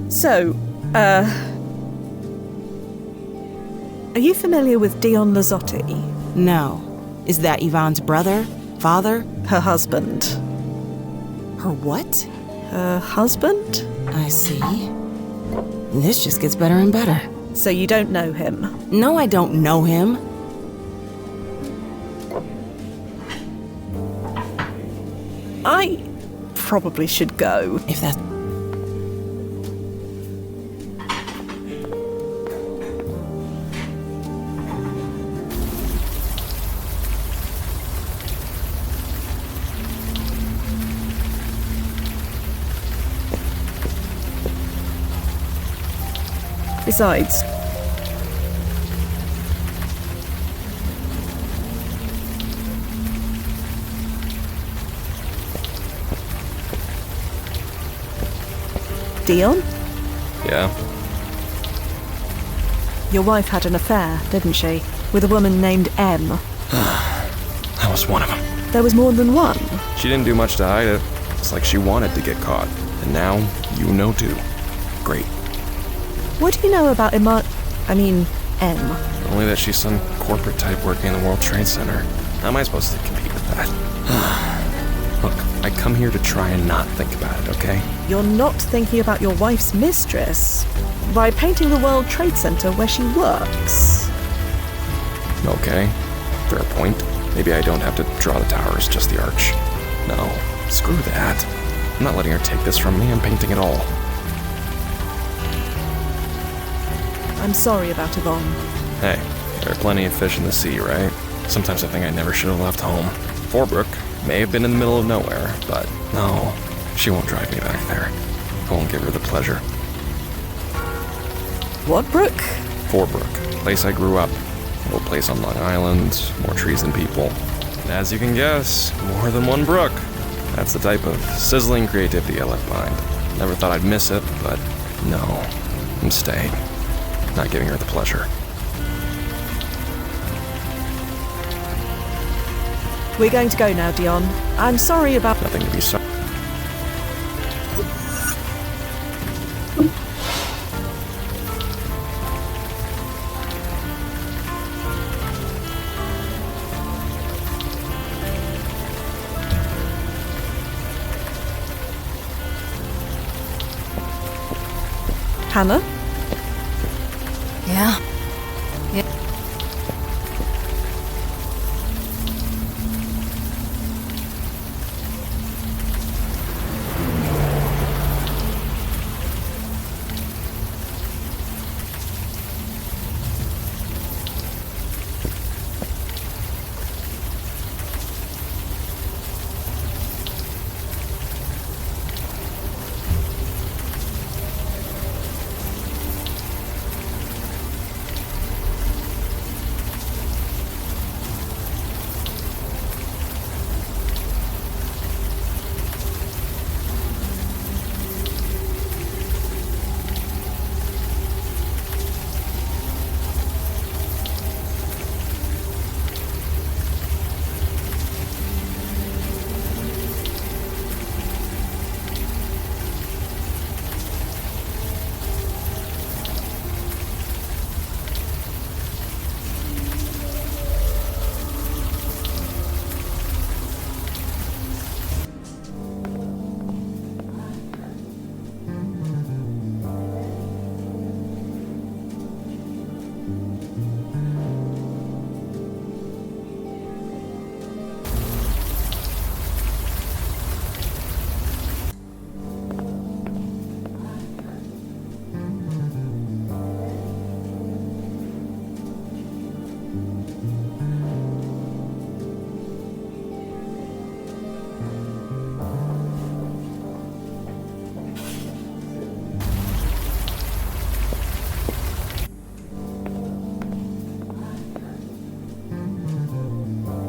So, are you familiar with Dion Lazzotti? No. Is that Yvonne's brother? Father? Her husband. Her what? Her husband? I see. This just gets better and better. So you don't know him? No, I don't know him. I probably should go. If that's... Besides, Dion? Yeah? Your wife had an affair, didn't she? With a woman named M. That was one of them. There was more than one. She didn't do much to hide it. It's like she wanted to get caught. And now, you know too. Great. What do you know about M? Only that she's some corporate type working in the World Trade Center. How am I supposed to compete with that? Look, I come here to try and not think about it, okay? You're not thinking about your wife's mistress by painting the World Trade Center where she works. Okay, fair point. Maybe I don't have to draw the towers, just the arch. No, screw that. I'm not letting her take this from me. I'm painting it all. I'm sorry about Yvonne. Hey, there are plenty of fish in the sea, right? Sometimes I think I never should have left home. Forbrook may have been in the middle of nowhere, but no, she won't drive me back there. I won't give her the pleasure. What brook? Forbrook, place I grew up. A little place on Long Island, more trees than people. And as you can guess, more than one brook. That's the type of sizzling creativity I left behind. Never thought I'd miss it, but no, I'm staying. Not giving her the pleasure. We're going to go now, Dion. I'm sorry about... Nothing to be sorry. Hannah? Yeah? Yeah.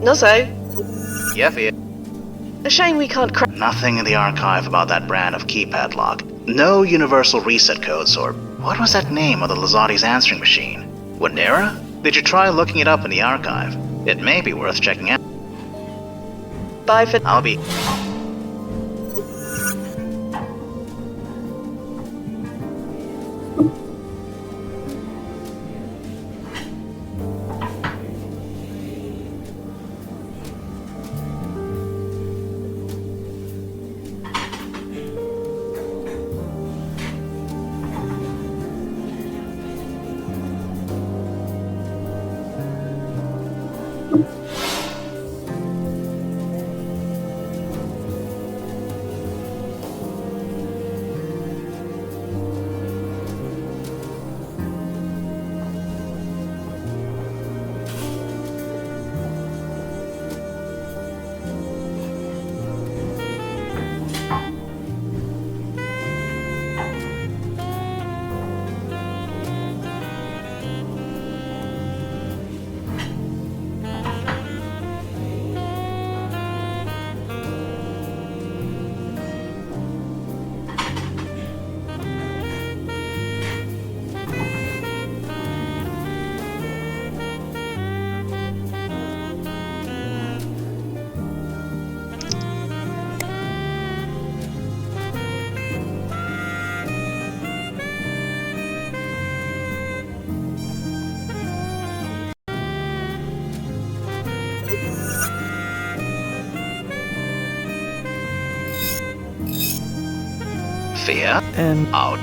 Nozzo, Yeah, Fia. a shame we can't crack. Nothing in the archive about that brand of keypad lock. No universal reset codes or... What was that name of the Lazati's answering machine? Wanera? Did you try looking it up in the archive? It may be worth checking out. Bye for... I'll be... Fia? Out.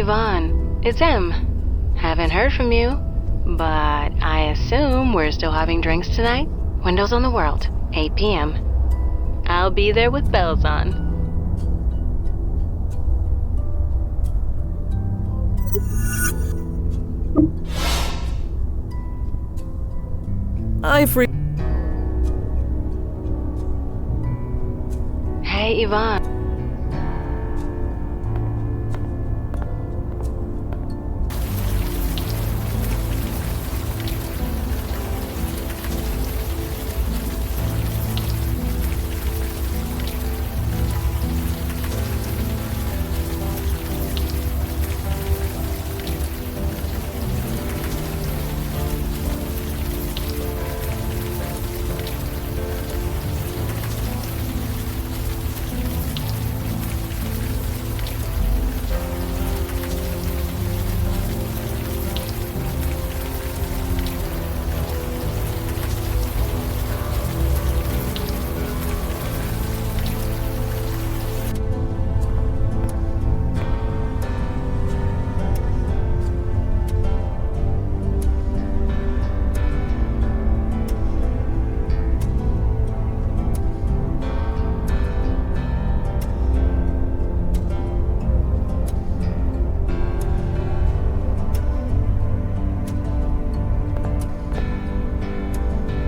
Yvonne, it's Em. Haven't heard from you, but I assume we're still having drinks tonight? Windows on the World, 8 p.m. I'll be there with bells on. Hey, Yvonne.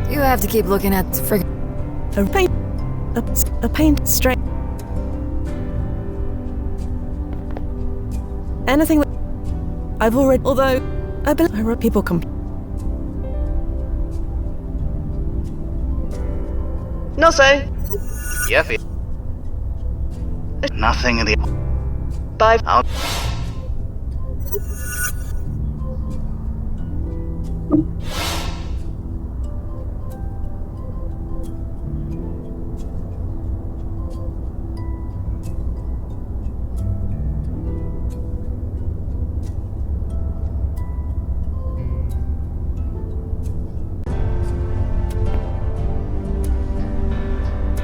You have to keep looking at friggin' a paint straight. Anything that I've already, although I believe people No say. Yeah, Fia. Nothing in the... Bye. I'll...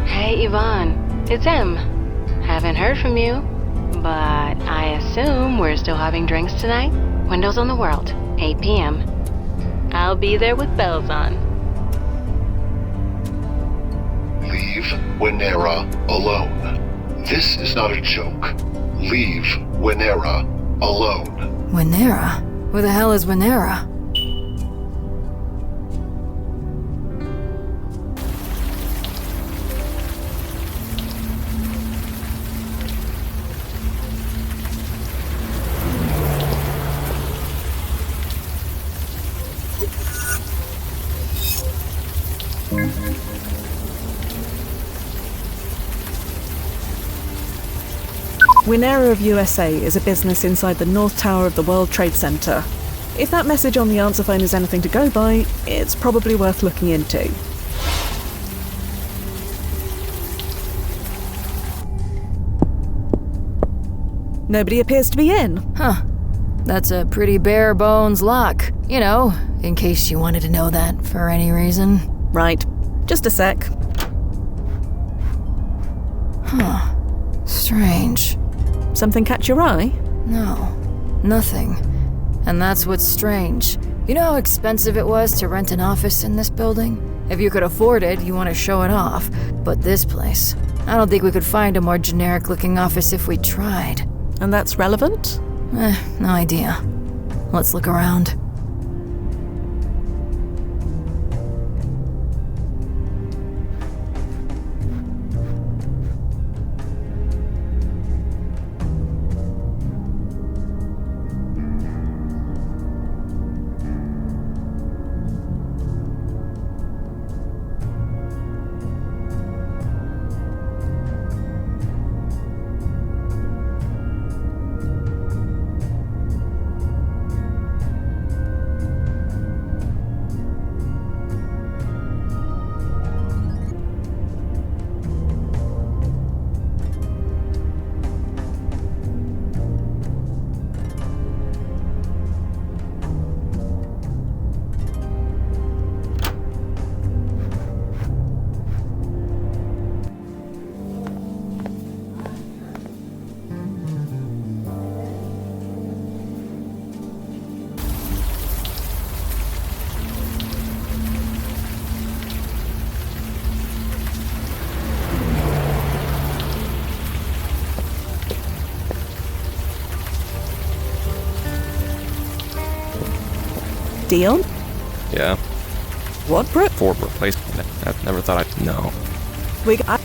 Hey, Yvonne, it's Em. Haven't heard from you, but I assume we're still having drinks tonight? Windows on the World, 8 p.m. I'll be there with bells on. Leave Winera alone. This is not a joke. Leave Winera alone. Winera? Where the hell is Winera? Winera of USA is a business inside the North Tower of the World Trade Center. If that message on the answer phone is anything to go by, it's probably worth looking into. Nobody appears to be in. Huh. That's a pretty bare bones lock. You know, in case you wanted to know that for any reason. Right. Just a sec. Huh. Strange. Something catch your eye? No. Nothing. And that's what's strange. You know how expensive it was to rent an office in this building? If you could afford it, you want to show it off. But this place, I don't think we could find a more generic-looking office if we tried. And that's relevant? No idea. Let's look around. Dion? Yeah. What, Brooke? For replacement. I never thought I'd know. We got...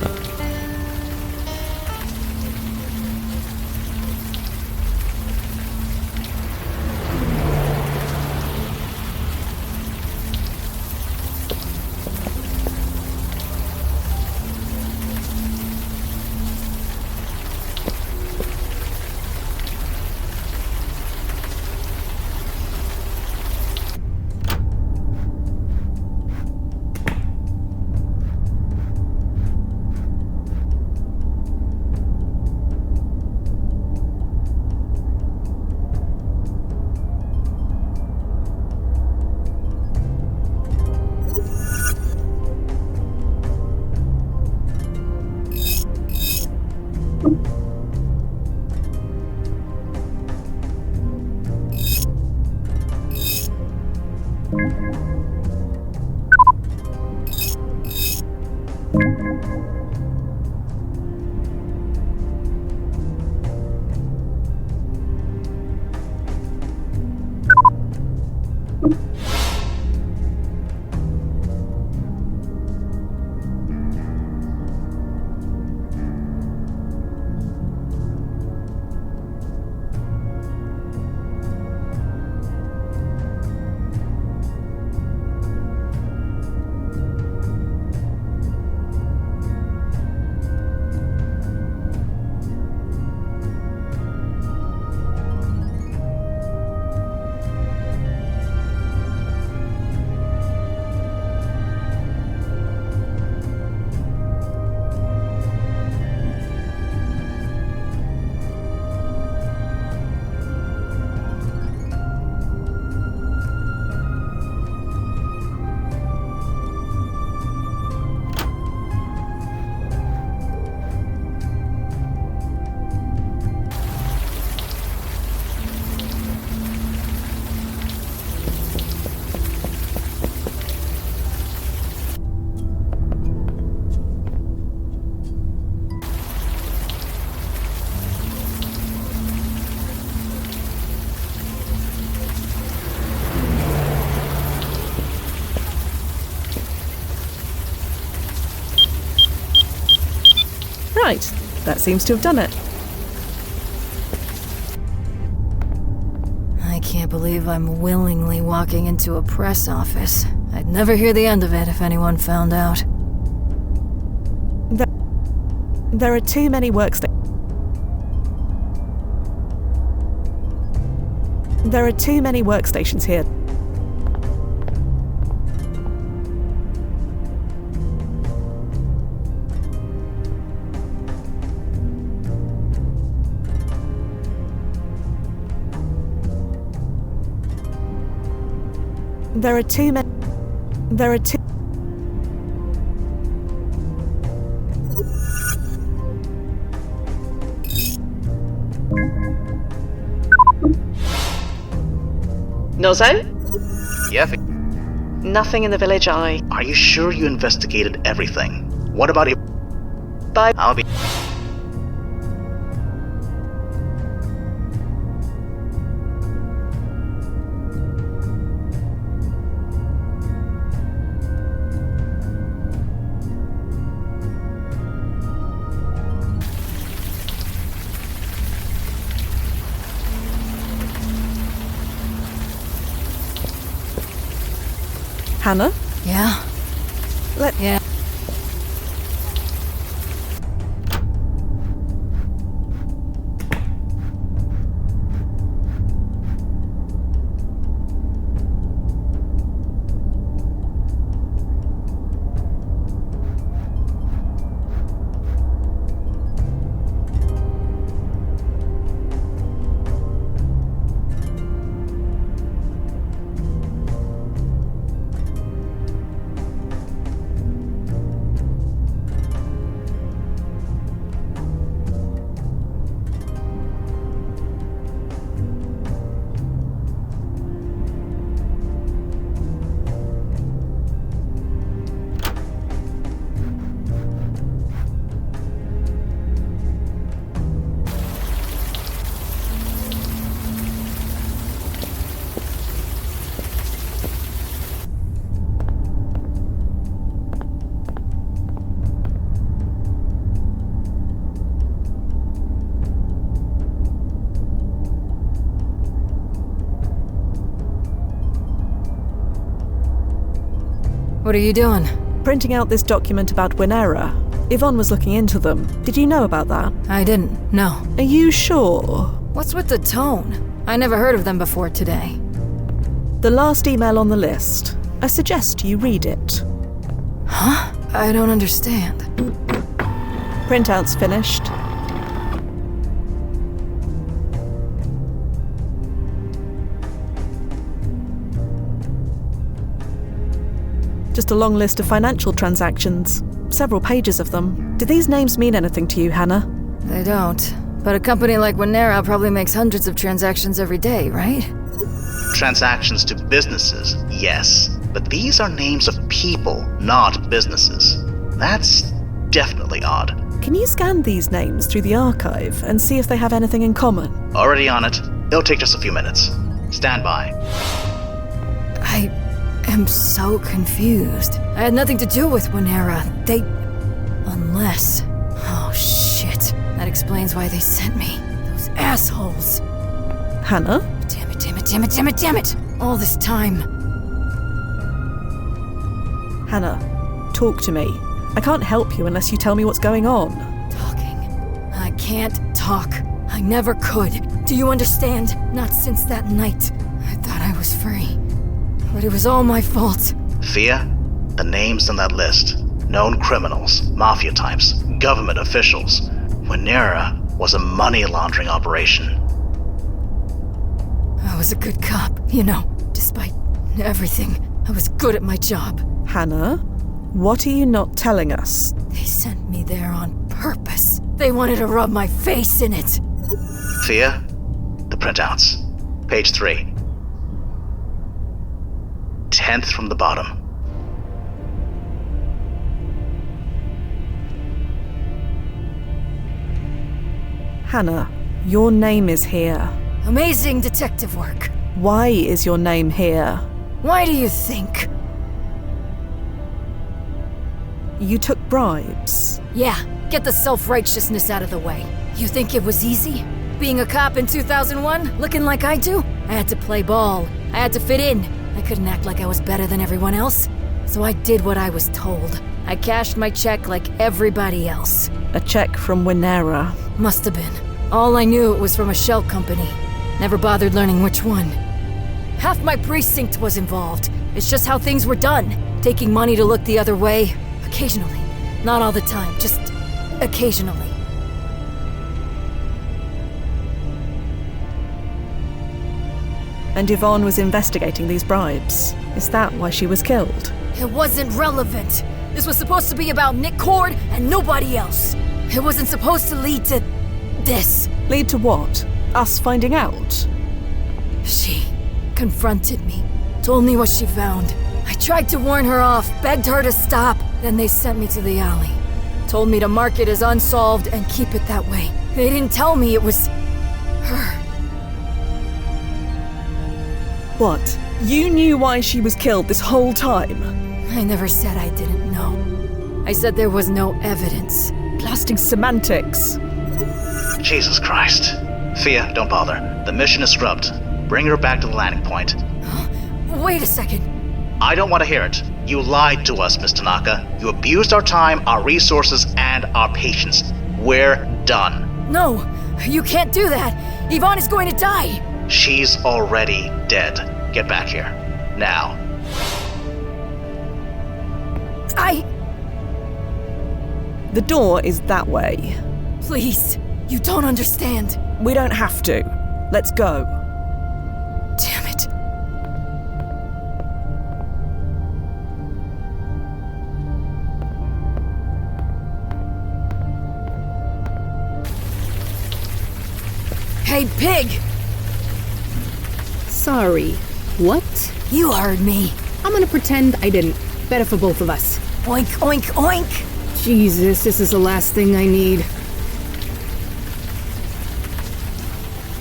Right, that seems to have done it. I can't believe I'm willingly walking into a press office. I'd never hear the end of it if anyone found out. There are too many workstations. There are too many workstations here. There are too many. There are too. Nozo? Yeah. Nothing in the village eye. Are you sure you investigated everything? What about it? Bye. I'll be. Hannah? Yeah? Yeah. What are you doing? Printing out this document about Winera. Yvonne was looking into them. Did you know about that? I didn't, no. Are you sure? What's with the tone? I never heard of them before today. The last email on the list. I suggest you read it. Huh? I don't understand. Printout's finished. Just a long list of financial transactions. Several pages of them. Do these names mean anything to you, Hannah? They don't. But a company like Winera probably makes hundreds of transactions every day, right? Transactions to businesses, yes. But these are names of people, not businesses. That's definitely odd. Can you scan these names through the archive and see if they have anything in common? Already on it. It'll take just a few minutes. Stand by. I am so confused. I had nothing to do with Winera. Unless... Oh, shit. That explains why they sent me. Those assholes. Hannah? Damn it! All this time. Hannah, talk to me. I can't help you unless you tell me what's going on. Talking. I can't talk. I never could. Do you understand? Not since that night. I thought I was free. But it was all my fault. Fia, the names on that list. Known criminals, mafia types, government officials. Winera was a money laundering operation. I was a good cop, you know. Despite everything, I was good at my job. Hannah, what are you not telling us? They sent me there on purpose. They wanted to rub my face in it. Fia, the printouts. Page 3. 10th from the bottom. Hannah, your name is here. Amazing detective work. Why is your name here? Why do you think? You took bribes. Yeah, get the self-righteousness out of the way. You think it was easy? Being a cop in 2001, looking like I do? I had to play ball. I had to fit in. I couldn't act like I was better than everyone else. So I did what I was told. I cashed my check like everybody else. A check from Winera. Must have been. All I knew it was from a shell company. Never bothered learning which one. Half my precinct was involved. It's just how things were done. Taking money to look the other way. Occasionally. Not all the time, just occasionally. And Yvonne was investigating these bribes. Is that why she was killed? It wasn't relevant. This was supposed to be about Nick Cord and nobody else. It wasn't supposed to lead to this. Lead to what? Us finding out? She confronted me, told me what she found. I tried to warn her off, begged her to stop. Then they sent me to the alley. Told me to mark it as unsolved and keep it that way. They didn't tell me it was her. What? You knew why she was killed this whole time? I never said I didn't know. I said there was no evidence. Blasting semantics. Jesus Christ. Fia, don't bother. The mission is scrubbed. Bring her back to the landing point. Wait a second. I don't want to hear it. You lied to us, Miss Tanaka. You abused our time, our resources, and our patience. We're done. No, you can't do that. Yvonne is going to die. She's already dead. Get back here. Now. The door is that way. Please, you don't understand. We don't have to. Let's go. Damn it. Hey, pig! Sorry. What? You heard me. I'm gonna pretend I didn't. Better for both of us. Oink, oink, oink! Jesus, this is the last thing I need.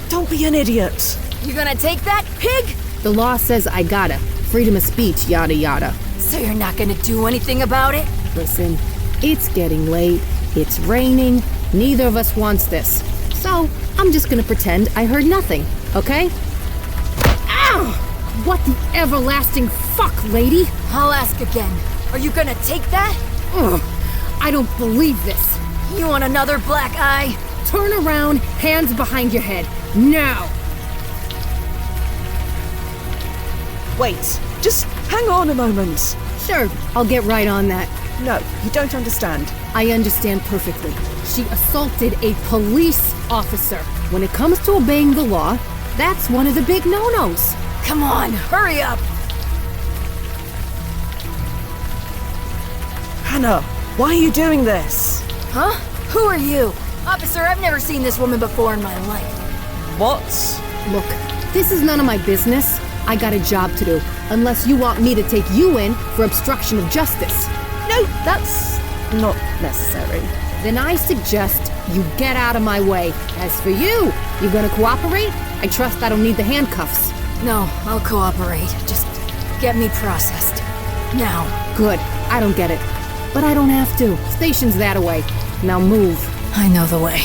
Don't be an idiot. You gonna take that, pig? The law says I gotta. Freedom of speech, yada yada. So you're not gonna do anything about it? Listen, it's getting late, it's raining, neither of us wants this. So, I'm just gonna pretend I heard nothing, okay? Ow! What the everlasting fuck, lady? I'll ask again. Are you gonna take that? Ugh, I don't believe this. You want another black eye? Turn around, hands behind your head. Now! Wait, just hang on a moment. Sure, I'll get right on that. No, you don't understand. I understand perfectly. She assaulted a police officer. When it comes to obeying the law, that's one of the big no-nos. Come on, hurry up! Hannah, why are you doing this? Huh? Who are you? Officer, I've never seen this woman before in my life. What? Look, this is none of my business. I got a job to do, unless you want me to take you in for obstruction of justice. No, that's not necessary. Then I suggest you get out of my way. As for you, you gonna cooperate? I trust I don't need the handcuffs. No, I'll cooperate. Just get me processed. Now. Good. I don't get it. But I don't have to. Station's that away. Now move. I know the way.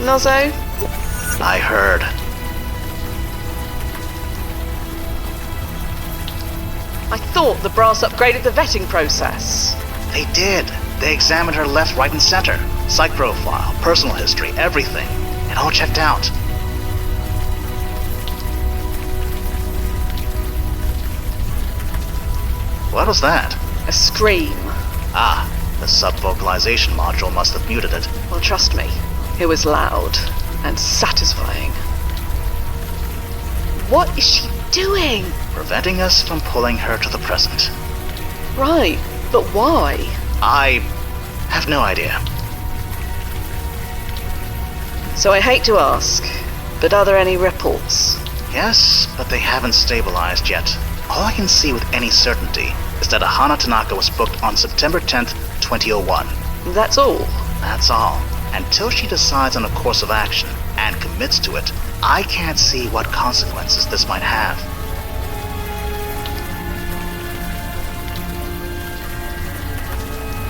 Nozzo? I heard. I thought the brass upgraded the vetting process. They did. They examined her left, right, and center. Psych profile, personal history, everything. It all checked out. What was that? A scream. Ah, the sub-vocalization module must have muted it. Well, trust me, it was loud and satisfying. What is she doing? Preventing us from pulling her to the present. Right, but why? I have no idea. So I hate to ask, but are there any ripples? Yes, but they haven't stabilized yet. All I can see with any certainty is that Ahana Tanaka was booked on September 10th, 2001. That's all? That's all. Until she decides on a course of action and commits to it, I can't see what consequences this might have.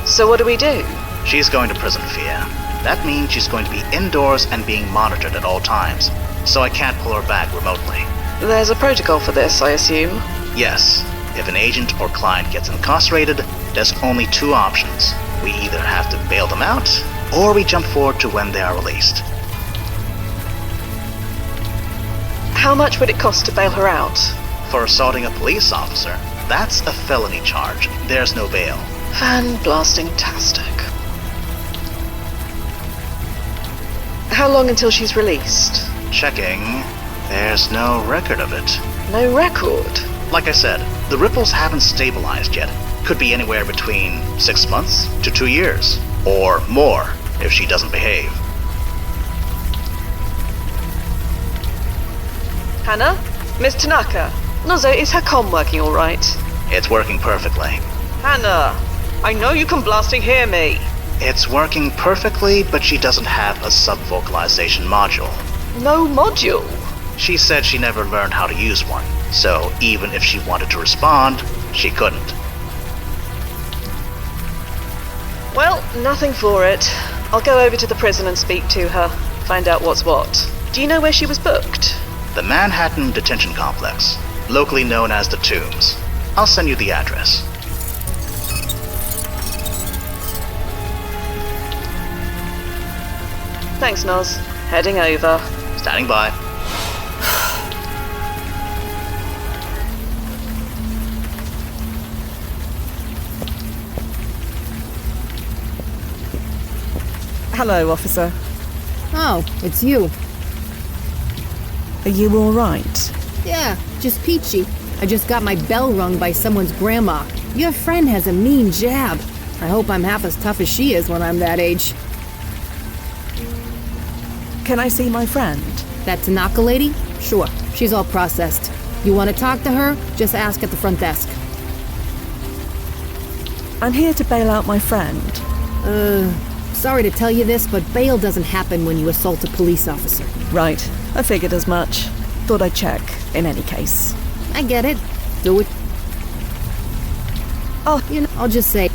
So what do we do? She's going to prison, Fia. That means she's going to be indoors and being monitored at all times, so I can't pull her back remotely. There's a protocol for this, I assume? Yes. If an agent or client gets incarcerated, there's only two options. We either have to bail them out, or we jump forward to when they are released. How much would it cost to bail her out? For assaulting a police officer, that's a felony charge. There's no bail. Fan-blasting-tastic. How long until she's released? Checking. There's no record of it. No record? Like I said, the ripples haven't stabilized yet. Could be anywhere between 6 months to 2 years. Or more, if she doesn't behave. Hannah? Miss Tanaka? Nozzo, is her comm working alright? It's working perfectly. Hannah! I know you can blasting hear me! It's working perfectly, but she doesn't have a sub-vocalization module. No module? She said she never learned how to use one, so even if she wanted to respond, she couldn't. Well, nothing for it. I'll go over to the prison and speak to her, find out what's what. Do you know where she was booked? The Manhattan Detention Complex, locally known as the Tombs. I'll send you the address. Thanks, Noz. Heading over. Standing by. Hello, officer. Oh, it's you. Are you all right? Yeah, just peachy. I just got my bell rung by someone's grandma. Your friend has a mean jab. I hope I'm half as tough as she is when I'm that age. Can I see my friend? That Tanaka lady? Sure, she's all processed. You want to talk to her? Just ask at the front desk. I'm here to bail out my friend. Sorry to tell you this, but bail doesn't happen when you assault a police officer. Right, I figured as much. Thought I'd check, in any case. I get it. Do it. Oh, you know, I'll just say...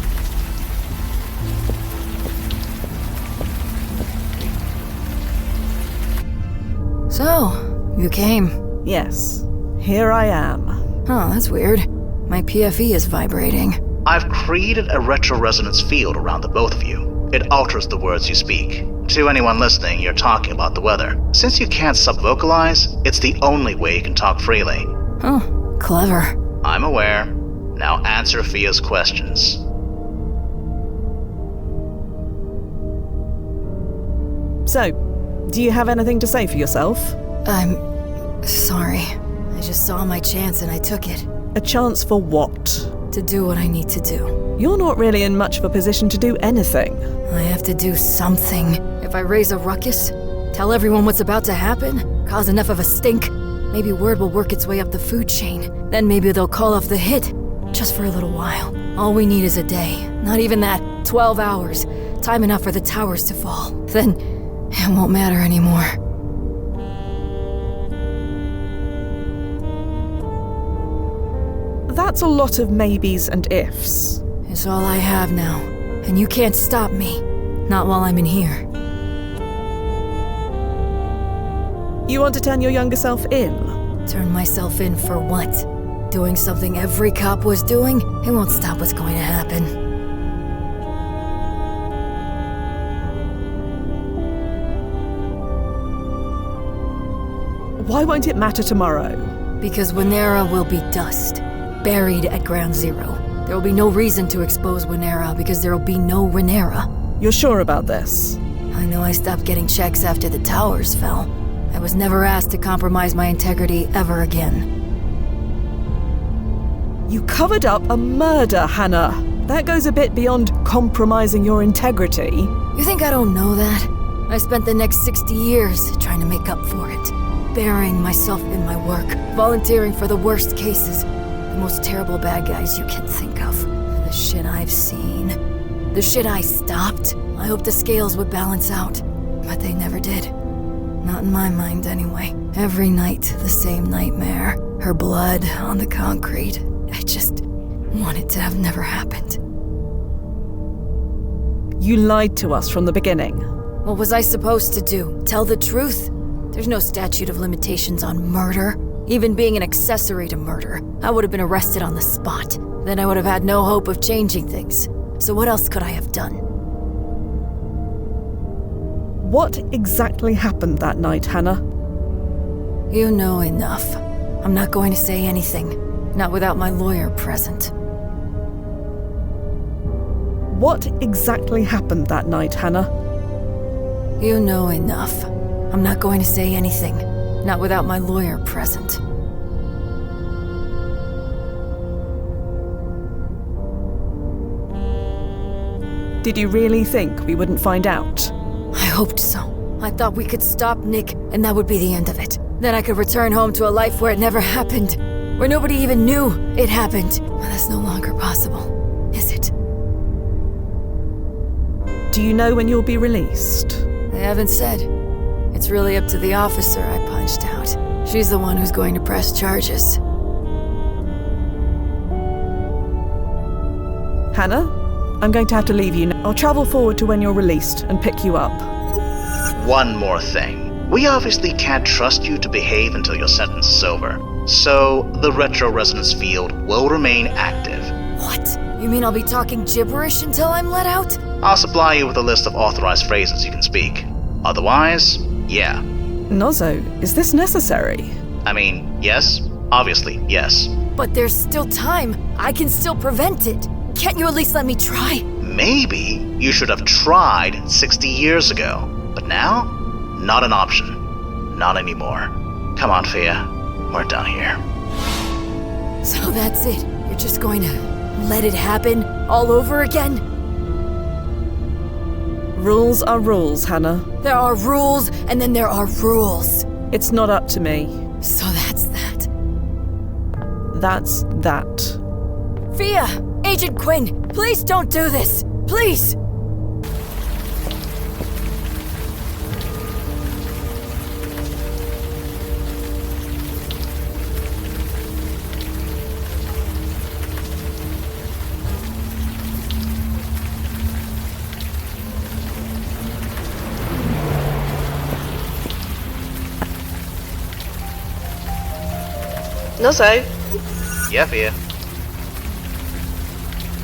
So, you came. Yes, here I am. Oh, that's weird. My PFE is vibrating. I've created a retro-resonance field around the both of you. It alters the words you speak. To anyone listening, you're talking about the weather. Since you can't sub-vocalize, it's the only way you can talk freely. Oh, clever. I'm aware. Now answer Fia's questions. So, do you have anything to say for yourself? I'm sorry. I just saw my chance and I took it. A chance for what? To do what I need to do. You're not really in much of a position to do anything. I have to do something. If I raise a ruckus, tell everyone what's about to happen, cause enough of a stink, maybe word will work its way up the food chain. Then maybe they'll call off the hit. Just for a little while. All we need is a day. Not even that. 12 hours. Time enough for the towers to fall. Then it won't matter anymore. That's a lot of maybes and ifs. It's all I have now. And you can't stop me. Not while I'm in here. You want to turn your younger self in? Turn myself in for what? Doing something every cop was doing? It won't stop what's going to happen. Why won't it matter tomorrow? Because Winera will be dust. Buried at Ground Zero. There will be no reason to expose Winera because there will be no Winera. You're sure about this? I know I stopped getting checks after the towers fell. I was never asked to compromise my integrity ever again. You covered up a murder, Hannah. That goes a bit beyond compromising your integrity. You think I don't know that? I spent the next 60 years trying to make up for it. Burying myself in my work, volunteering for the worst cases, the most terrible bad guys you can think of. The shit I've seen. The shit I stopped. I hoped the scales would balance out, but they never did. Not in my mind, anyway. Every night, the same nightmare. Her blood on the concrete. I just want it to have never happened. You lied to us from the beginning. What was I supposed to do? Tell the truth? There's no statute of limitations on murder. Even being an accessory to murder, I would have been arrested on the spot. Then I would have had no hope of changing things. So what else could I have done? What exactly happened that night, Hannah? You know enough. I'm not going to say anything. Not without my lawyer present. What exactly happened that night, Hannah? You know enough. I'm not going to say anything. Not without my lawyer present. Did you really think we wouldn't find out? I hoped so. I thought we could stop Nick, and that would be the end of it. Then I could return home to a life where it never happened. Where nobody even knew it happened. But that's no longer possible, is it? Do you know when you'll be released? They haven't said. It's really up to the officer I punched out. She's the one who's going to press charges. Hannah, I'm going to have to leave you now. I'll travel forward to when you're released and pick you up. One more thing. We obviously can't trust you to behave until your sentence is over. So, the retro-resonance field will remain active. What? You mean I'll be talking gibberish until I'm let out? I'll supply you with a list of authorized phrases you can speak. Otherwise, yeah. Nozo, is this necessary? I mean, yes. Obviously, yes. But there's still time. I can still prevent it. Can't you at least let me try? Maybe you should have tried 60 years ago. But now, not an option. Not anymore. Come on, Fia. We're done here. So that's it. You're just going to let it happen all over again? Rules are rules, Hannah. There are rules, and then there are rules. It's not up to me. So that's that. That's that. Fia! Agent Quinn! Please don't do this! Please! Nozo? Yeah, Fia.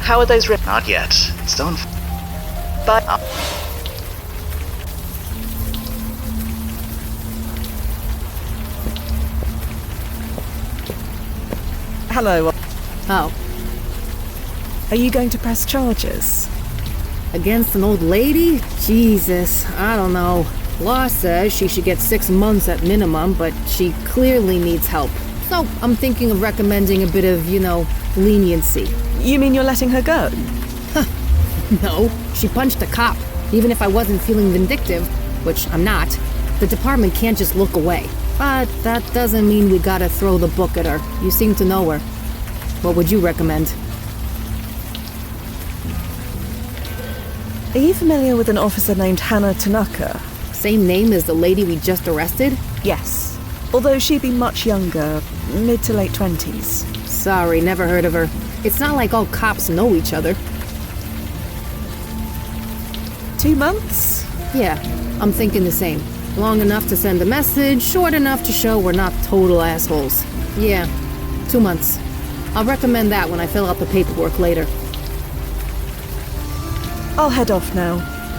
How are those ripped? Not yet. Still in... But... Hello. Oh. Are you going to press charges? Against an old lady? Jesus, I don't know. Law says she should get 6 months at minimum, but she clearly needs help. So I'm thinking of recommending a bit of, leniency. You mean you're letting her go? No, she punched a cop. Even if I wasn't feeling vindictive, which I'm not, the department can't just look away. But that doesn't mean we gotta throw the book at her. You seem to know her. What would you recommend? Are you familiar with an officer named Hannah Tanaka? Same name as the lady we just arrested? Yes. Although she'd be much younger, mid to late 20s. Sorry, never heard of her. It's not like all cops know each other. 2 months? Yeah, I'm thinking the same. Long enough to send a message, short enough to show we're not total assholes. Yeah, 2 months. I'll recommend that when I fill out the paperwork later. I'll head off now.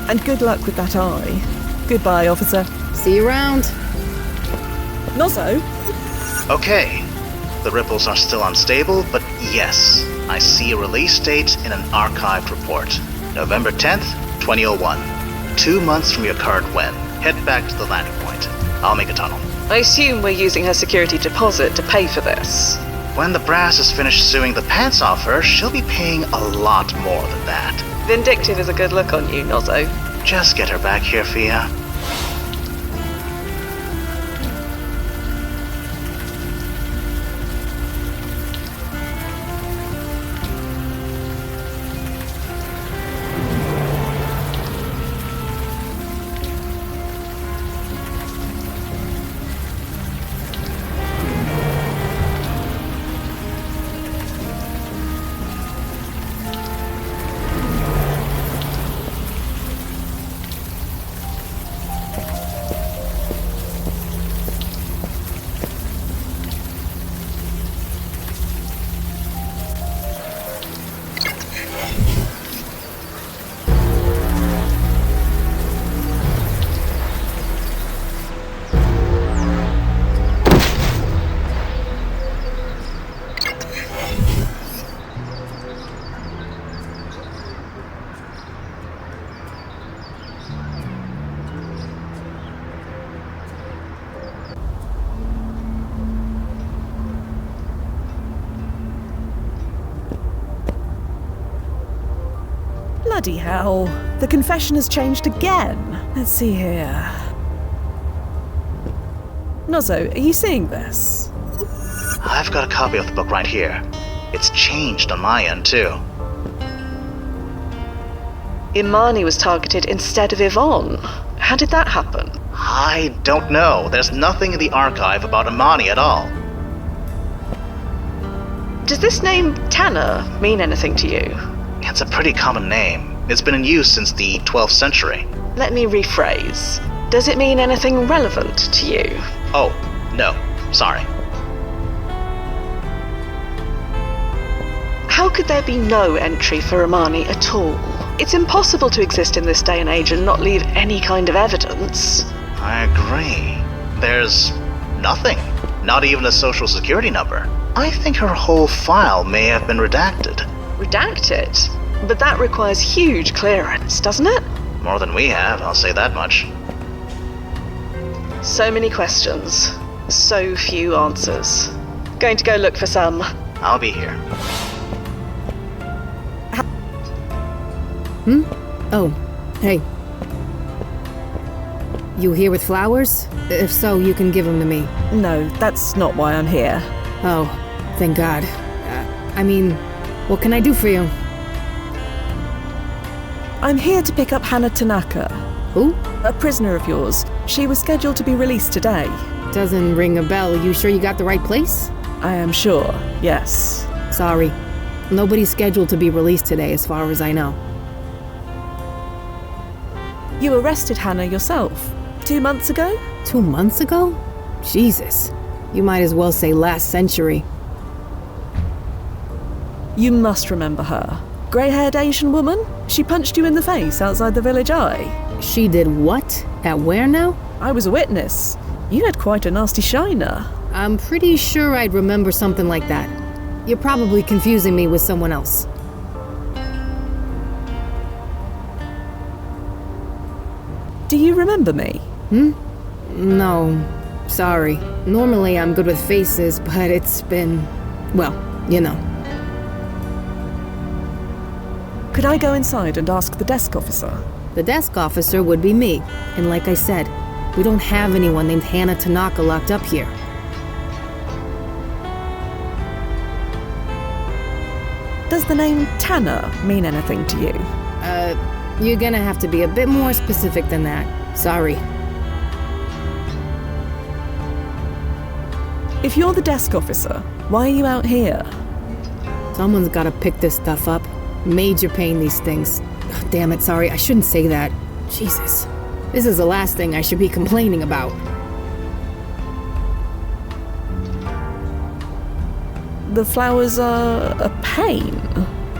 And good luck with that eye. Goodbye, officer. See you around. Nozzo? Okay. The ripples are still unstable, but yes, I see a release date in an archived report. November 10th, 2001. 2 months from your current win. Head back to the landing point. I'll make a tunnel. I assume we're using her security deposit to pay for this. When the brass is finished suing the pants off her, she'll be paying a lot more than that. Vindictive is a good look on you, Nozzo. Just get her back here, Fia. Bloody hell. The confession has changed again. Let's see here. Nozzo, are you seeing this? I've got a copy of the book right here. It's changed on my end, too. Imani was targeted instead of Yvonne. How did that happen? I don't know. There's nothing in the archive about Imani at all. Does this name Tanner mean anything to you? It's a pretty common name. It's been in use since the 12th century. Let me rephrase. Does it mean anything relevant to you? Oh, no. Sorry. How could there be no entry for Imani at all? It's impossible to exist in this day and age and not leave any kind of evidence. I agree. There's nothing. Not even a social security number. I think her whole file may have been redacted. Redacted? But that requires huge clearance, doesn't it? More than we have, I'll say that much. So many questions. So few answers. Going to go look for some. I'll be here. Oh, hey. You here with flowers? If so, you can give them to me. No, that's not why I'm here. Oh, thank God. What can I do for you? I'm here to pick up Hannah Tanaka. Who? A prisoner of yours. She was scheduled to be released today. Doesn't ring a bell. You sure you got the right place? I am sure, yes. Sorry. Nobody's scheduled to be released today, as far as I know. You arrested Hannah yourself 2 months ago? 2 months ago? Jesus. You might as well say last century. You must remember her. Grey-haired Asian woman? She punched you in the face outside the Village Eye. She did what? At where now? I was a witness. You had quite a nasty shiner. I'm pretty sure I'd remember something like that. You're probably confusing me with someone else. Do you remember me? No. Sorry. Normally I'm good with faces, but it's been... well, you know. Could I go inside and ask the desk officer? The desk officer would be me. And like I said, we don't have anyone named Hannah Tanaka locked up here. Does the name Tanner mean anything to you? You're gonna have to be a bit more specific than that. Sorry. If you're the desk officer, why are you out here? Someone's gotta pick this stuff up. Major pain, these things. Oh, damn it, sorry, I shouldn't say that. Jesus. This is the last thing I should be complaining about. The flowers are a pain.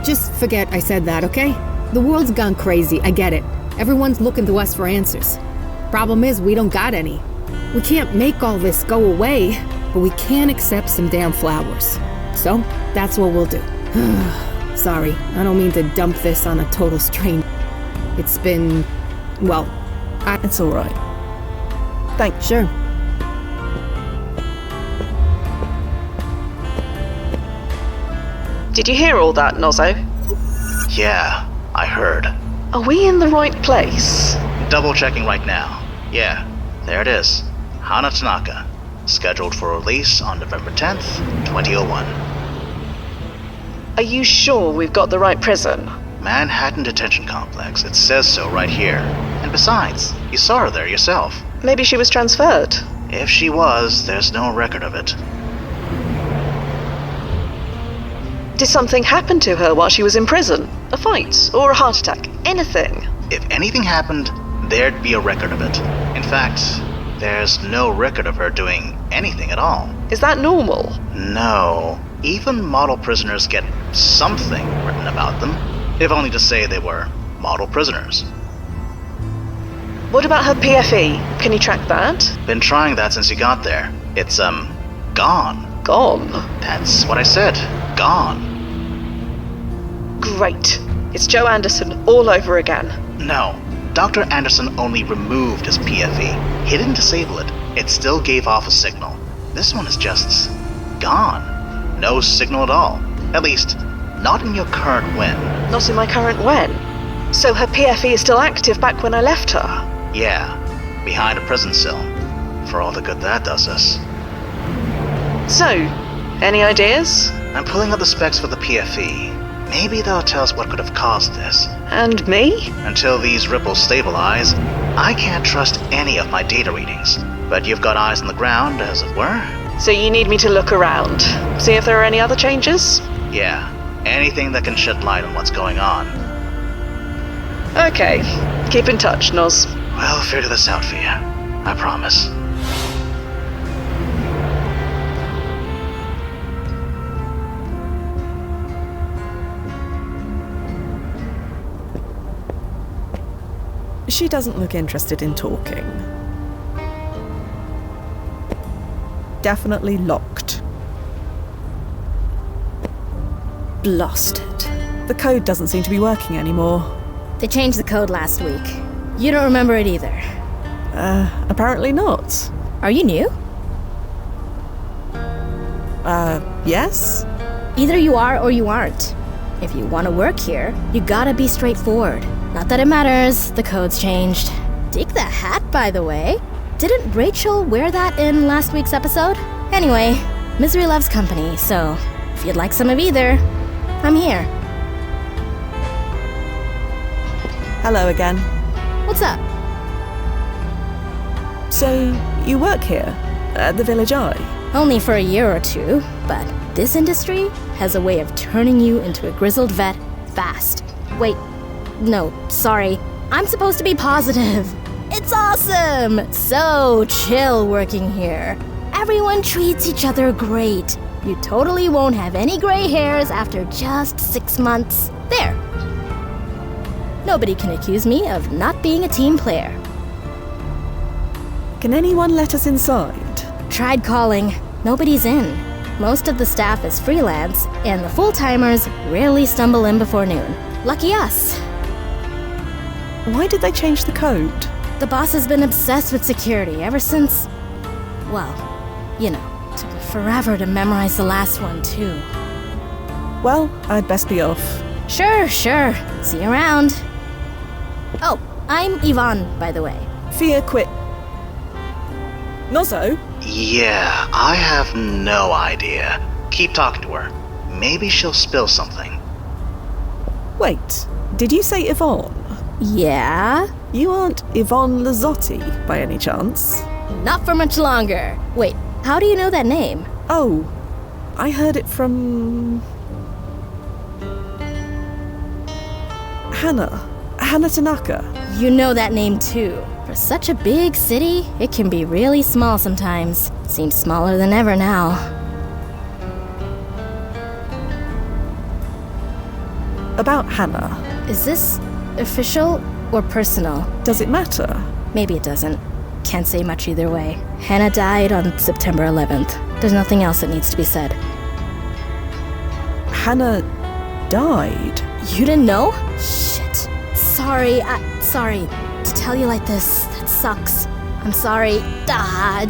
Just forget I said that, okay? The world's gone crazy, I get it. Everyone's looking to us for answers. Problem is, we don't got any. We can't make all this go away, but we can accept some damn flowers. So, that's what we'll do. Sorry, I don't mean to dump this on a total stranger. It's been... well, It's alright. Thanks. Sure. Did you hear all that, Nozzo? Yeah, I heard. Are we in the right place? Double checking right now. Yeah, there it is. Hannah Tanaka. Scheduled for release on November 10th, 2001. Are you sure we've got the right prison? Manhattan Detention Complex. It says so right here. And besides, you saw her there yourself. Maybe she was transferred. If she was, there's no record of it. Did something happen to her while she was in prison? A fight or a heart attack? Anything? If anything happened, there'd be a record of it. In fact, there's no record of her doing anything at all. Is that normal? No. Even model prisoners get something written about them, if only to say they were model prisoners. What about her PFE? Can you track that? Been trying that since you got there. It's, gone. Gone? That's what I said. Gone. Great. It's Joe Anderson all over again. No. Dr. Anderson only removed his PFE. He didn't disable it. It still gave off a signal. This one is just... gone. No signal at all. At least, not in your current when. Not in my current when? So her PFE is still active back when I left her? Yeah. Behind a prison cell. For all the good that does us. So, any ideas? I'm pulling up the specs for the PFE. Maybe they'll tell us what could have caused this. And me? Until these ripples stabilize, I can't trust any of my data readings. But you've got eyes on the ground, as it were. So you need me to look around, see if there are any other changes? Yeah, anything that can shed light on what's going on. Okay, keep in touch, Noz. We'll figure this out for you. I promise. She doesn't look interested in talking. Definitely locked. Blasted. The code doesn't seem to be working anymore. They changed the code last week. You don't remember it either. Apparently not. Are you new? Yes? Either you are or you aren't. If you want to work here, you gotta be straightforward. Not that it matters, the code's changed. Dig the hat, by the way. Didn't Rachel wear that in last week's episode? Anyway, misery loves company, so if you'd like some of either, I'm here. Hello again. What's up? So, you work here, at the Village Eye? Only for a year or two, but this industry has a way of turning you into a grizzled vet fast. Wait, no, sorry. I'm supposed to be positive. It's awesome! So chill working here. Everyone treats each other great. You totally won't have any gray hairs after just 6 months. There. Nobody can accuse me of not being a team player. Can anyone let us inside? Tried calling. Nobody's in. Most of the staff is freelance, and the full-timers rarely stumble in before noon. Lucky us. Why did they change the code? The boss has been obsessed with security ever since... well, you know, took me forever to memorize the last one, too. Well, I'd best be off. Sure. See you around. Oh, I'm Yvonne, by the way. Fia Quinn. Nozzo? Yeah, I have no idea. Keep talking to her. Maybe she'll spill something. Wait, did you say Yvonne? Yeah? You aren't Yvonne Lazzotti, by any chance? Not for much longer. Wait, how do you know that name? Oh, I heard it from... Hannah Tanaka. You know that name too. For such a big city, it can be really small sometimes. Seems smaller than ever now. About Hannah. Is this official or personal? Does it matter? Maybe it doesn't. Can't say much either way. Hannah died on September 11th. There's nothing else that needs to be said. Hannah died? You didn't know? Shit. Sorry to tell you like this. That sucks. I'm sorry.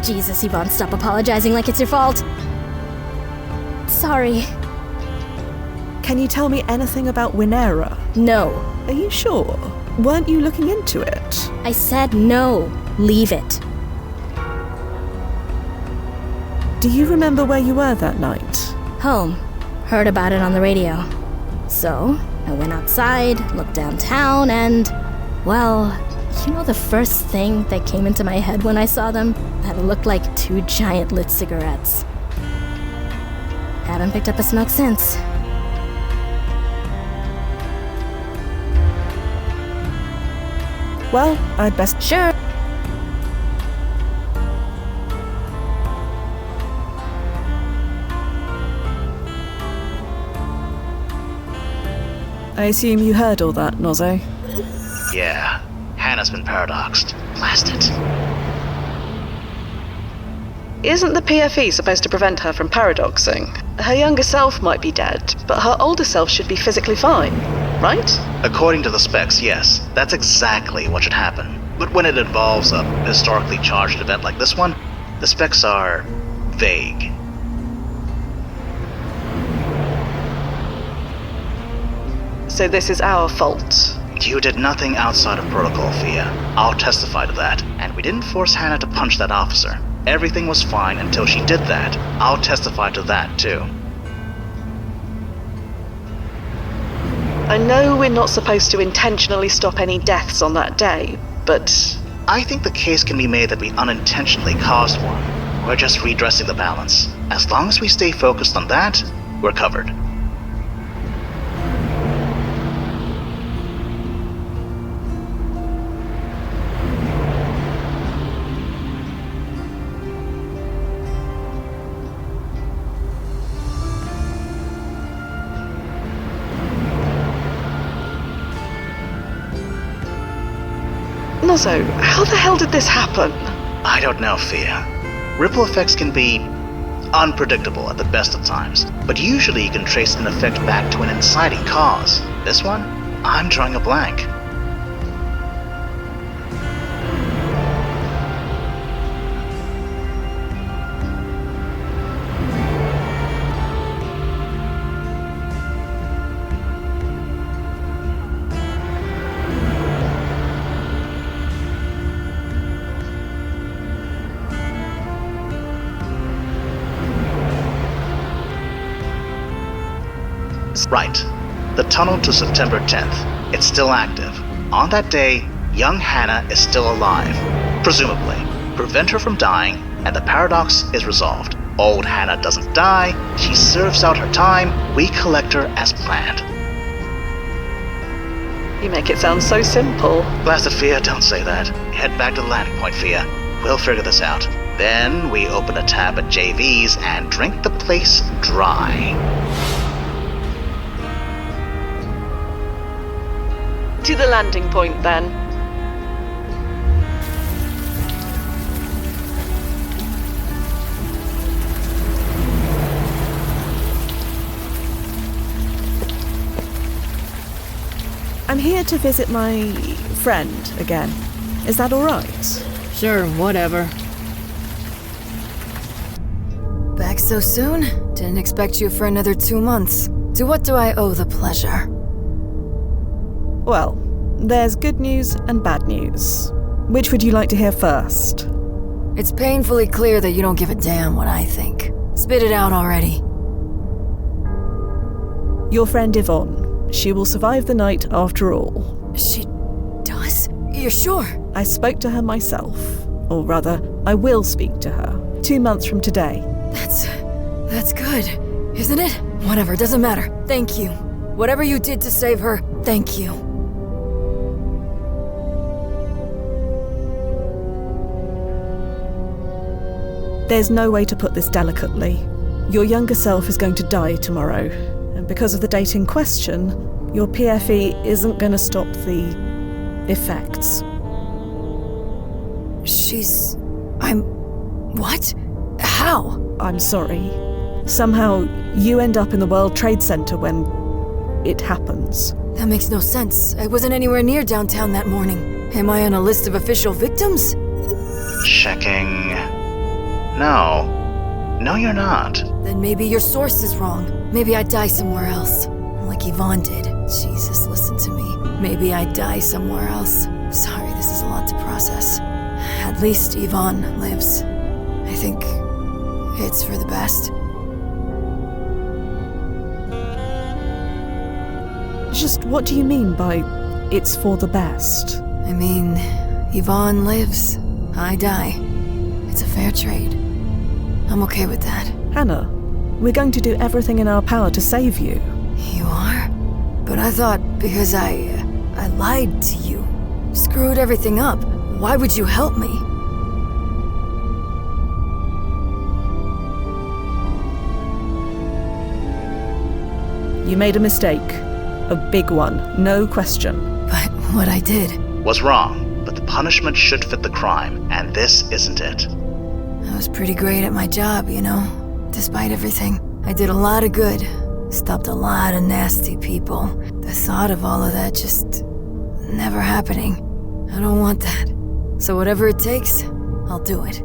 Jesus, Yvonne, stop apologizing like it's your fault. Sorry. Can you tell me anything about Winera? No. Are you sure? Weren't you looking into it? I said no. Leave it. Do you remember where you were that night? Home. Heard about it on the radio. So, I went outside, looked downtown, and... well, you know the first thing that came into my head when I saw them? That it looked like 2 giant lit cigarettes. Haven't picked up a smoke since. Well, I'd best... Sure. I assume you heard all that, Nozzo? Yeah, Hannah's been paradoxed. Blast it. Isn't the PFE supposed to prevent her from paradoxing? Her younger self might be dead, but her older self should be physically fine, right? According to the specs, yes. That's exactly what should happen. But when it involves a historically charged event like this one, the specs are vague. So this is our fault. You did nothing outside of protocol, Fia. I'll testify to that. And we didn't force Hannah to punch that officer. Everything was fine until she did that. I'll testify to that, too. I know we're not supposed to intentionally stop any deaths on that day, but... I think the case can be made that we unintentionally caused one. We're just redressing the balance. As long as we stay focused on that, we're covered. Nozzo, how the hell did this happen? I don't know, Fia. Ripple effects can be unpredictable at the best of times, but usually you can trace an effect back to an inciting cause. This one, I'm drawing a blank. Right. The tunnel to September 10th. It's still active. On that day, young Hannah is still alive. Presumably. Prevent her from dying, and the paradox is resolved. Old Hannah doesn't die, she serves out her time, we collect her as planned. You make it sound so simple. Blasted, Fia, don't say that. Head back to the landing point, Fia. We'll figure this out. Then we open a tab at JV's and drink the place dry. To the landing point, then. I'm here to visit my friend again. Is that all right? Sure, whatever. Back so soon? Didn't expect you for another 2 months. To what do I owe the pleasure? Well, there's good news and bad news. Which would you like to hear first? It's painfully clear that you don't give a damn what I think. Spit it out already. Your friend Yvonne. She will survive the night after all. She does? You're sure? I spoke to her myself. Or rather, I will speak to her. 2 months from today. That's good, isn't it? Whatever, doesn't matter. Thank you. Whatever you did to save her, thank you. There's no way to put this delicately. Your younger self is going to die tomorrow. And because of the date in question, your PFE isn't going to stop the effects. What? How? I'm sorry. Somehow, you end up in the World Trade Center when it happens. That makes no sense. I wasn't anywhere near downtown that morning. Am I on a list of official victims? Checking. No. No, you're not. Then maybe your source is wrong. Maybe I die somewhere else. Like Yvonne did. Jesus, listen to me. Maybe I die somewhere else. Sorry, this is a lot to process. At least Yvonne lives. I think it's for the best. Just what do you mean by it's for the best? I mean, Yvonne lives. I die. It's a fair trade. I'm okay with that. Hannah, we're going to do everything in our power to save you. You are? But I thought because I lied to you, screwed everything up, why would you help me? You made a mistake. A big one, no question. But what I did was wrong, but the punishment should fit the crime, and this isn't it. I was pretty great at my job, you know. Despite everything, I did a lot of good. Stopped a lot of nasty people. The thought of all of that just never happening. I don't want that. So whatever it takes, I'll do it.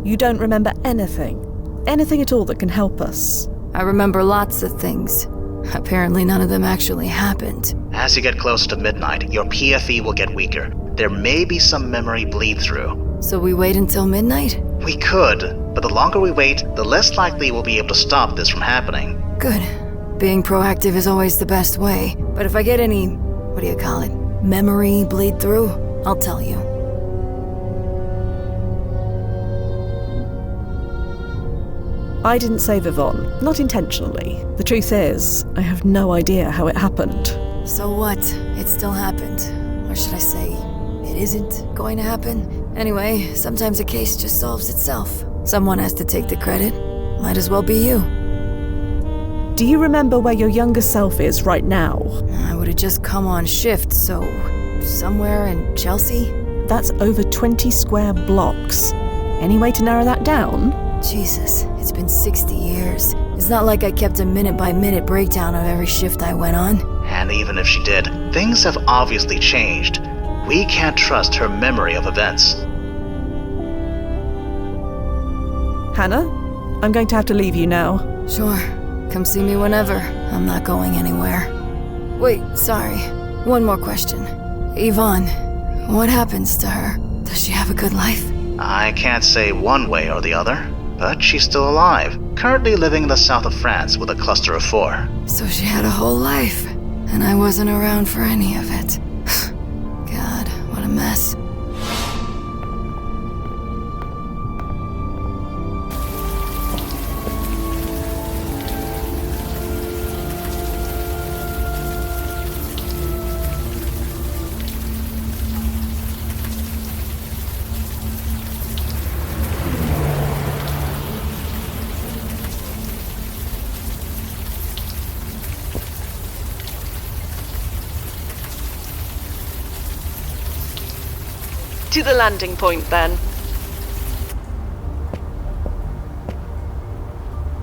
You don't remember anything? Anything at all that can help us? I remember lots of things. Apparently none of them actually happened. As you get closer to midnight, your PFE will get weaker. There may be some memory bleed through. So we wait until midnight? We could, but the longer we wait, the less likely we'll be able to stop this from happening. Good. Being proactive is always the best way. But if I get any, what do you call it, memory bleed through, I'll tell you. I didn't save Yvonne, not intentionally. The truth is, I have no idea how it happened. So what? It still happened. Or should I say, it isn't going to happen? Anyway, sometimes a case just solves itself. Someone has to take the credit. Might as well be you. Do you remember where your younger self is right now? I would have just come on shift, so somewhere in Chelsea? That's over 20 square blocks. Any way to narrow that down? Jesus, it's been 60 years. It's not like I kept a minute-by-minute breakdown of every shift I went on. And even if she did, things have obviously changed. We can't trust her memory of events. Hannah, I'm going to have to leave you now. Sure. Come see me whenever. I'm not going anywhere. Wait, sorry. One more question. Yvonne, what happens to her? Does she have a good life? I can't say one way or the other, but she's still alive. Currently living in the south of France with a cluster of 4. So she had a whole life, and I wasn't around for any of it. God, what a mess. To the landing point, then.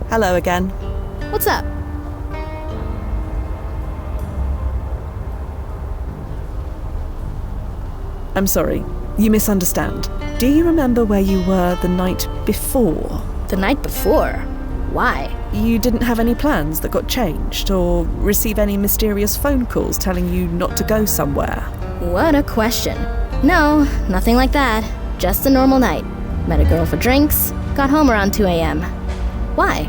Hello again. What's up? I'm sorry, you misunderstand. Do you remember where you were the night before? The night before? Why? You didn't have any plans that got changed, or receive any mysterious phone calls telling you not to go somewhere? What a question. No, nothing like that. Just a normal night. Met a girl for drinks, got home around 2 a.m. Why?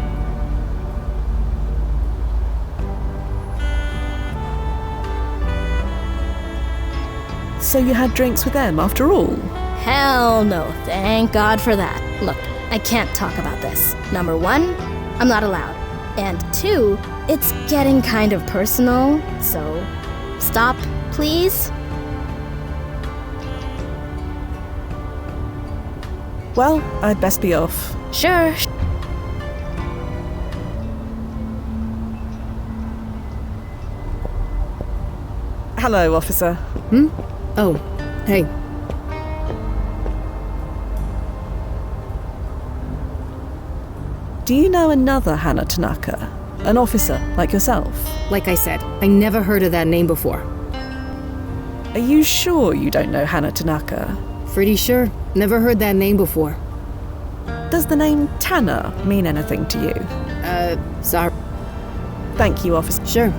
So you had drinks with them after all? Hell no, thank God for that. Look, I can't talk about this. Number 1, I'm not allowed. And 2, it's getting kind of personal, so stop, please. Well, I'd best be off. Sure. Hello, officer. Oh, hey. Do you know another Hannah Tanaka? An officer like yourself? Like I said, I never heard of that name before. Are you sure you don't know Hannah Tanaka? Pretty sure. Never heard that name before. Does the name Tanner mean anything to you? Sorry. Thank you, officer. Sure.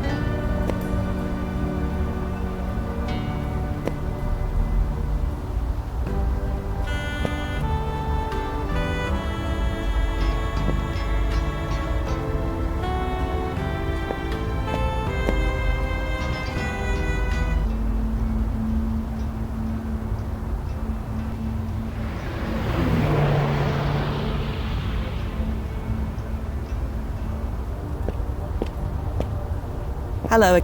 Hello.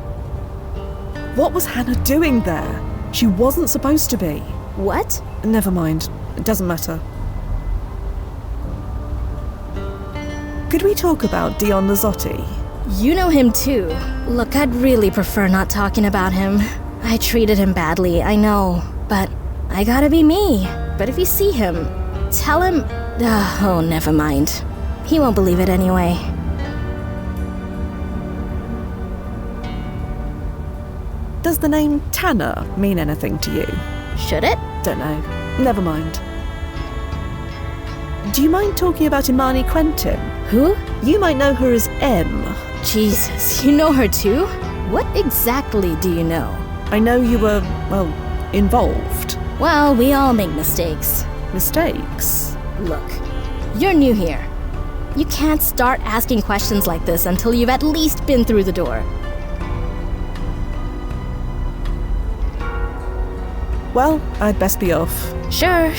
What was Hannah doing there? She wasn't supposed to be. What? Never mind. It doesn't matter. Could we talk about Dion Lazzotti? You know him too. Look, I'd really prefer not talking about him. I treated him badly, I know. But I gotta be me. But if you see him, tell him... oh, never mind. He won't believe it anyway. Does the name Tanner mean anything to you? Should it? Don't know. Never mind. Do you mind talking about Imani Quentin? Who? You might know her as M. Jesus, you know her too? What exactly do you know? I know you were, well, involved. Well, we all make mistakes. Mistakes? Look, you're new here. You can't start asking questions like this until you've at least been through the door. Well, I'd best be off. Sure.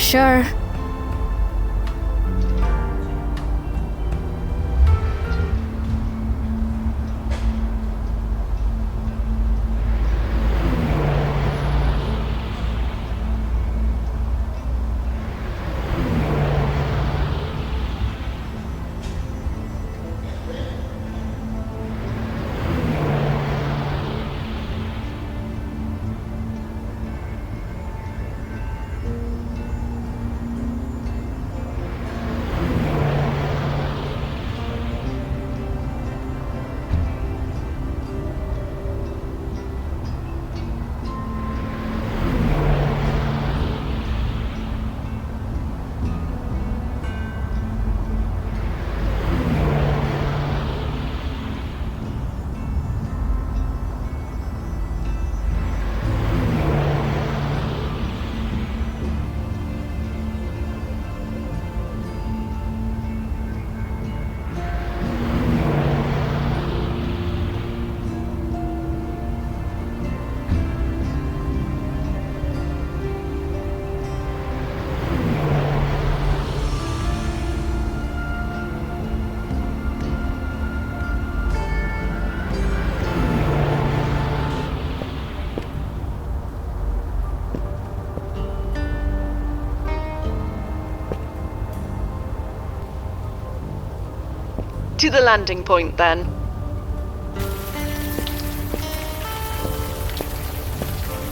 To the landing point, then.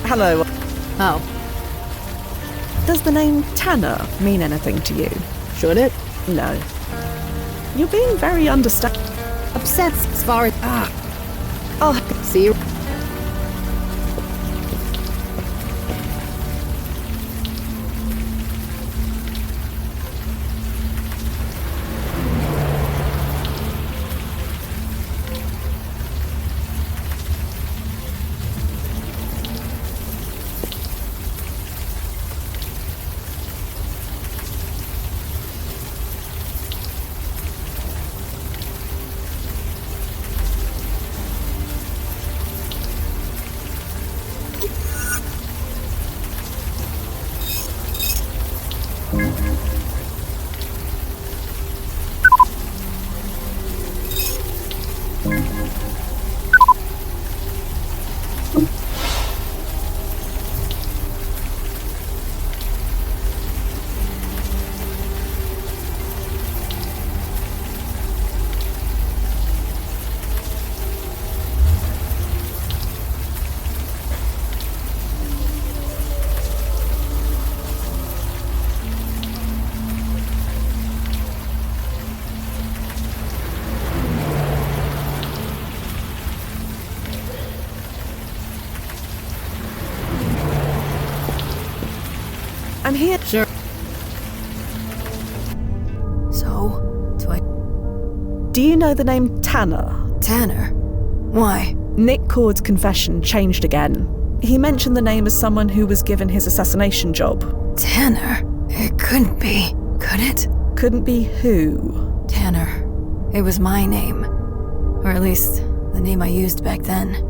Hello. Oh. Does the name Tanner mean anything to you? Should it? No. You're being very understanding. Upset as far as... I'll see you. I'm here. Sure. So, do you know the name Tanner? Tanner? Why? Nick Cord's confession changed again. He mentioned the name as someone who was given his assassination job. Tanner? It couldn't be, could it? Couldn't be who? Tanner. It was my name. Or at least, the name I used back then.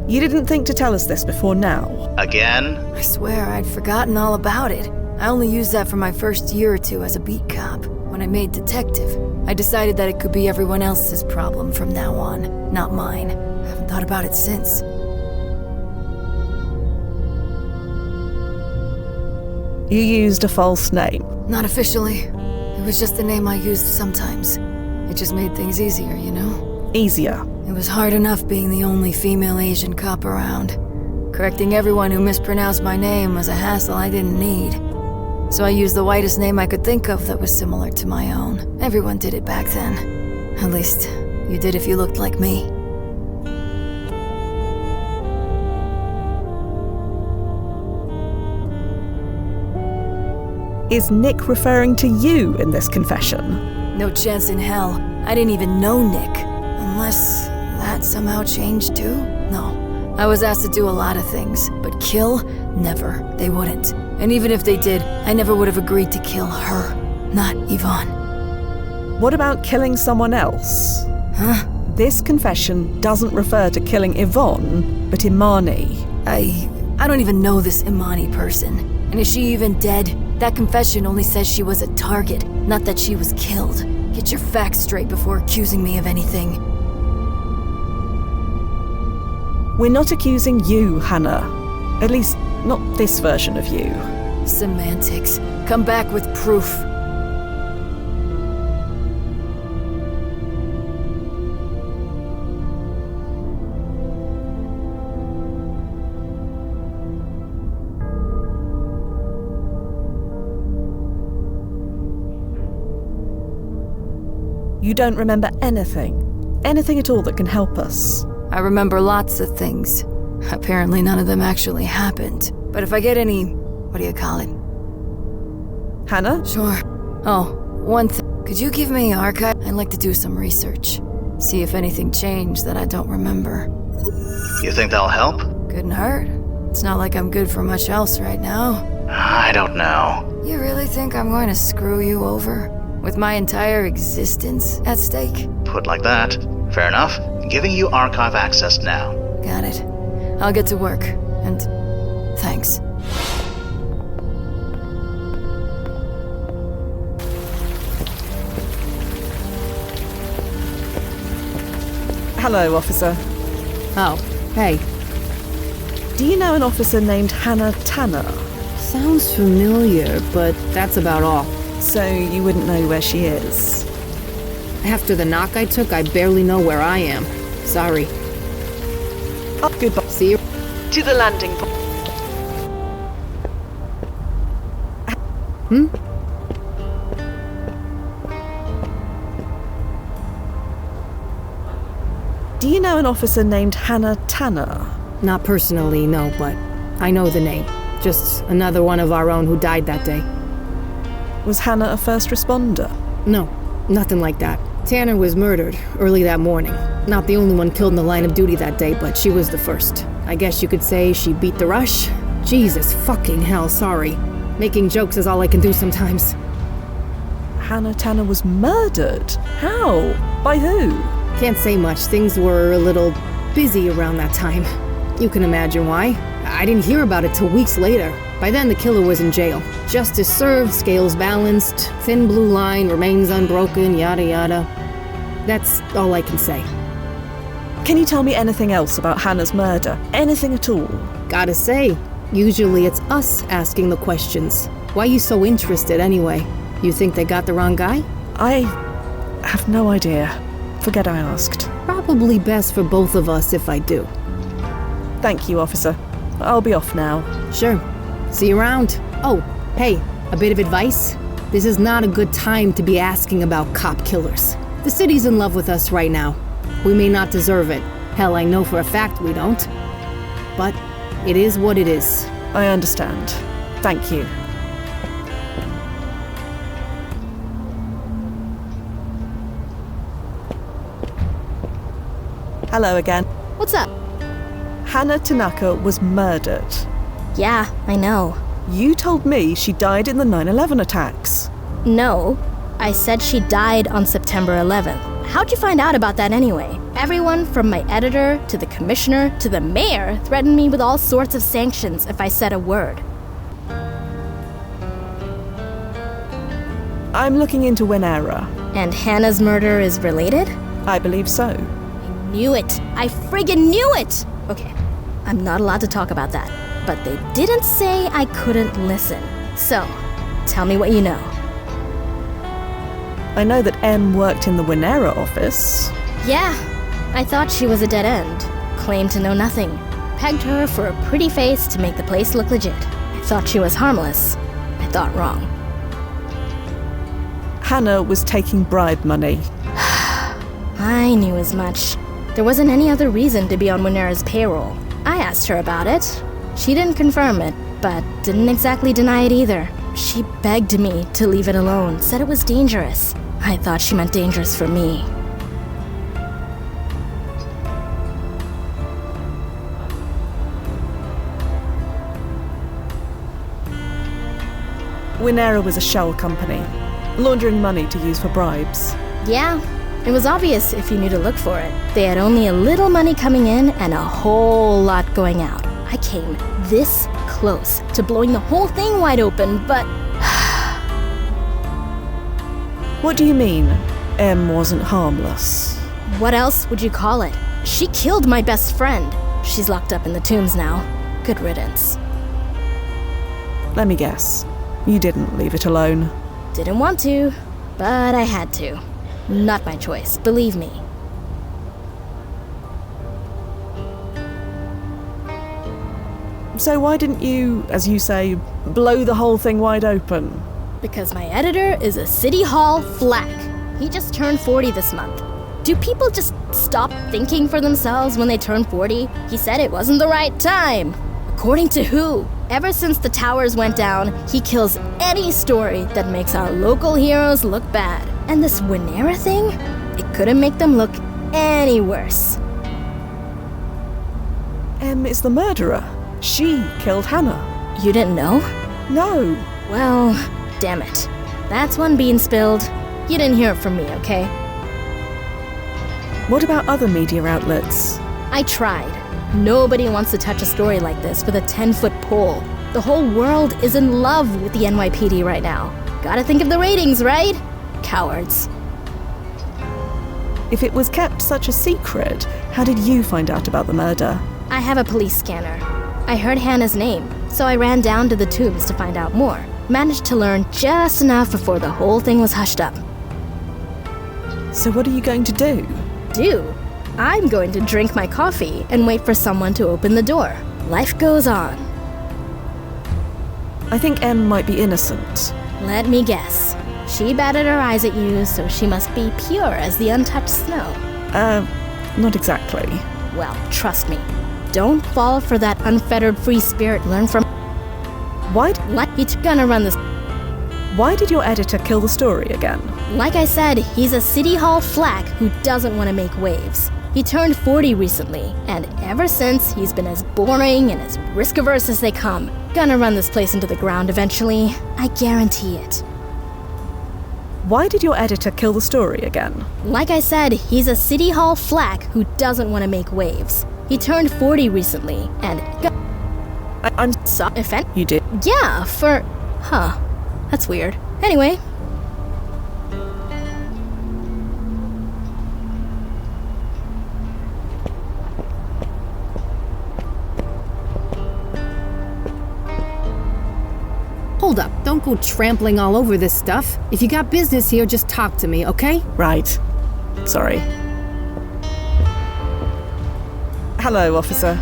You didn't think to tell us this before now? Again? I swear I'd forgotten all about it. I only used that for my first year or two as a beat cop. When I made detective, I decided that it could be everyone else's problem from now on, not mine. I haven't thought about it since. You used a false name? Not officially. It was just the name I used sometimes. It just made things easier, you know? Easier? It was hard enough being the only female Asian cop around. Correcting everyone who mispronounced my name was a hassle I didn't need. So I used the whitest name I could think of that was similar to my own. Everyone did it back then. At least, you did if you looked like me. Is Nick referring to you in this confession? No chance in hell. I didn't even know Nick. Unless that somehow changed too? No. I was asked to do a lot of things, but kill? Never. They wouldn't. And even if they did, I never would have agreed to kill her. Not Yvonne. What about killing someone else? Huh? This confession doesn't refer to killing Yvonne, but Imani. I don't even know this Imani person. And is she even dead? That confession only says she was a target, not that she was killed. Get your facts straight before accusing me of anything. We're not accusing you, Hannah. At least, not this version of you. Semantics. Come back with proof. You don't remember anything? Anything at all that can help us? I remember lots of things. Apparently none of them actually happened. But if I get any... what do you call it? Hannah? Sure. Oh, one thing. Could you give me archive? I'd like to do some research. See if anything changed that I don't remember. You think that'll help? Couldn't hurt. It's not like I'm good for much else right now. I don't know. You really think I'm going to screw you over? With my entire existence at stake? Put like that. Fair enough. Giving you archive access now. Got it. I'll get to work. And thanks. Hello, officer. Oh, hey. Do you know an officer named Hannah Tanner? Sounds familiar, but that's about all. So you wouldn't know where she is? After the knock I took, I barely know where I am. Sorry. Oh, goodbye. See you. To the landing point. Do you know an officer named Hannah Tanner? Not personally, no, but I know the name. Just another one of our own who died that day. Was Hannah a first responder? No, nothing like that. Tanner was murdered early that morning. Not the only one killed in the line of duty that day, but she was the first. I guess you could say she beat the rush. Jesus fucking hell, sorry. Making jokes is all I can do sometimes. Hannah Tanner was murdered? How? By who? Can't say much. Things were a little busy around that time. You can imagine why. I didn't hear about it till weeks later. By then, the killer was in jail. Justice served, scales balanced, thin blue line remains unbroken, yada yada. That's all I can say. Can you tell me anything else about Hannah's murder? Anything at all? Gotta say, usually it's us asking the questions. Why you so interested anyway? You think they got the wrong guy? I have no idea. Forget I asked. Probably best for both of us if I do. Thank you, officer. I'll be off now. Sure. See you around. Oh, hey, a bit of advice? This is not a good time to be asking about cop killers. The city's in love with us right now. We may not deserve it. Hell, I know for a fact we don't. But it is what it is. I understand. Thank you. Hello again. What's up? Hannah Tanaka was murdered. Yeah, I know. You told me she died in the 9/11 attacks. No, I said she died on September 11th. How'd you find out about that anyway? Everyone from my editor to the commissioner to the mayor threatened me with all sorts of sanctions if I said a word. I'm looking into Winera. And Hannah's murder is related? I believe so. Knew it. I friggin' knew it! Okay, I'm not allowed to talk about that. But they didn't say I couldn't listen. So, tell me what you know. I know that M worked in the Winera office. Yeah, I thought she was a dead end. Claimed to know nothing. Pegged her for a pretty face to make the place look legit. I thought she was harmless. I thought wrong. Hannah was taking bribe money. I knew as much. There wasn't any other reason to be on Winera's payroll. I asked her about it. She didn't confirm it, but didn't exactly deny it either. She begged me to leave it alone, said it was dangerous. I thought she meant dangerous for me. Winera was a shell company, laundering money to use for bribes. Yeah, it was obvious if you knew to look for it. They had only a little money coming in and a whole lot going out. I came this close to blowing the whole thing wide open, but... What do you mean, M wasn't harmless? What else would you call it? She killed my best friend. She's locked up in the tombs now. Good riddance. Let me guess. You didn't leave it alone. Didn't want to, but I had to. Not my choice, believe me. So why didn't you, as you say, blow the whole thing wide open? Because my editor is a City Hall flack. He just turned 40 this month. Do people just stop thinking for themselves when they turn 40? He said it wasn't the right time. According to who? Ever since the towers went down, he kills any story that makes our local heroes look bad. And this Winera thing? It couldn't make them look any worse. M is the murderer. She killed Hannah. You didn't know? No. Well, damn it. That's one bean spilled. You didn't hear it from me, okay? What about other media outlets? I tried. Nobody wants to touch a story like this with a 10-foot pole. The whole world is in love with the NYPD right now. Gotta think of the ratings, right? Cowards. If it was kept such a secret, how did you find out about the murder? I have a police scanner. I heard Hannah's name, so I ran down to the tombs to find out more. Managed to learn just enough before the whole thing was hushed up. So what are you going to do? Do? I'm going to drink my coffee and wait for someone to open the door. Life goes on. I think Em might be innocent. Let me guess. She batted her eyes at you, so she must be pure as the untouched snow. Not exactly. Well, trust me. Don't fall for that unfettered free spirit. Learn from... It's gonna run this... Why did your editor kill the story again? Like I said, he's a City Hall flack who doesn't want to make waves. He turned 40 recently, and ever since, he's been as boring and as risk-averse as they come. Gonna run this place into the ground eventually. I guarantee it. Why did your editor kill the story again? Like I said, he's a City Hall flack who doesn't want to make waves. He turned 40 recently, and... I'm sorry. You did? Yeah, for... Huh. That's weird. Anyway. Hold up, don't go trampling all over this stuff. If you got business here, just talk to me, okay? Right. Sorry. Hello, officer.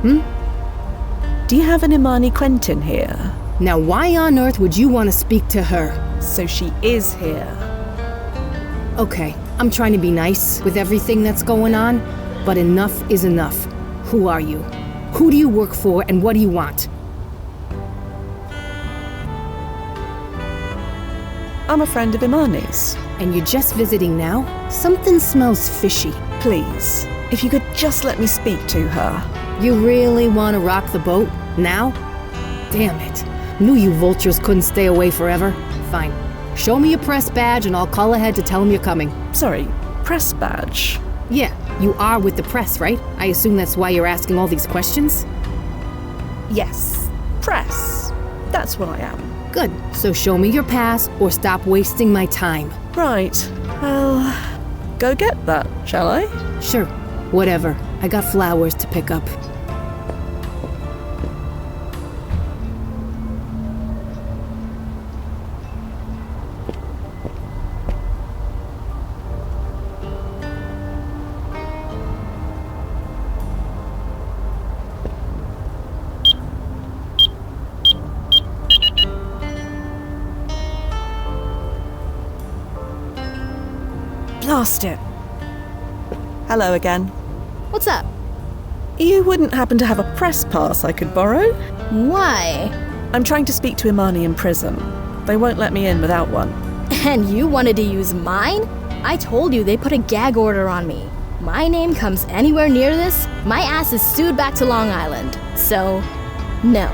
Do you have an Imani Quentin here? Now why on earth would you want to speak to her? So she is here. Okay, I'm trying to be nice with everything that's going on, but enough is enough. Who are you? Who do you work for and what do you want? I'm a friend of Imani's. And you're just visiting now? Something smells fishy. Please, if you could just let me speak to her. You really want to rock the boat? Now? Damn it. Knew you vultures couldn't stay away forever. Fine. Show me your press badge and I'll call ahead to tell him you're coming. Sorry, press badge? Yeah, you are with the press, right? I assume that's why you're asking all these questions? Yes, press. That's what I am. Good. So show me your pass or stop wasting my time. Right. Well, go get that, shall I? Sure. Whatever. I got flowers to pick up. Blast it. Hello again. What's up? You wouldn't happen to have a press pass I could borrow? Why? I'm trying to speak to Imani in prison. They won't let me in without one. And you wanted to use mine? I told you they put a gag order on me. My name comes anywhere near this, my ass is sued back to Long Island. So, no.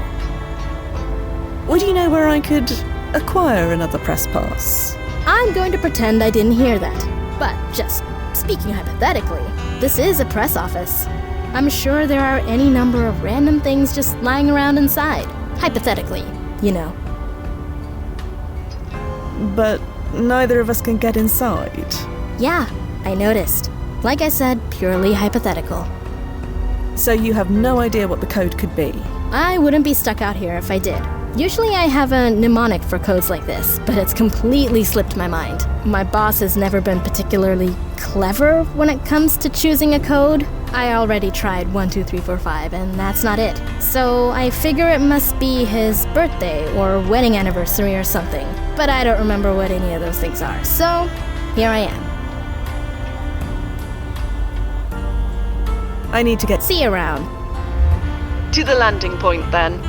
Would you know where I could acquire another press pass? I'm going to pretend I didn't hear that. But just speaking hypothetically, this is a press office. I'm sure there are any number of random things just lying around inside. Hypothetically, you know. But neither of us can get inside. Yeah, I noticed. Like I said, purely hypothetical. So you have no idea what the code could be? I wouldn't be stuck out here if I did. Usually I have a mnemonic for codes like this, but it's completely slipped my mind. My boss has never been particularly clever when it comes to choosing a code. I already tried 1, 2, 3, 4, 5, and that's not it. So I figure it must be his birthday or wedding anniversary or something. But I don't remember what any of those things are, so here I am. I need to get... See you around. To the landing point, then.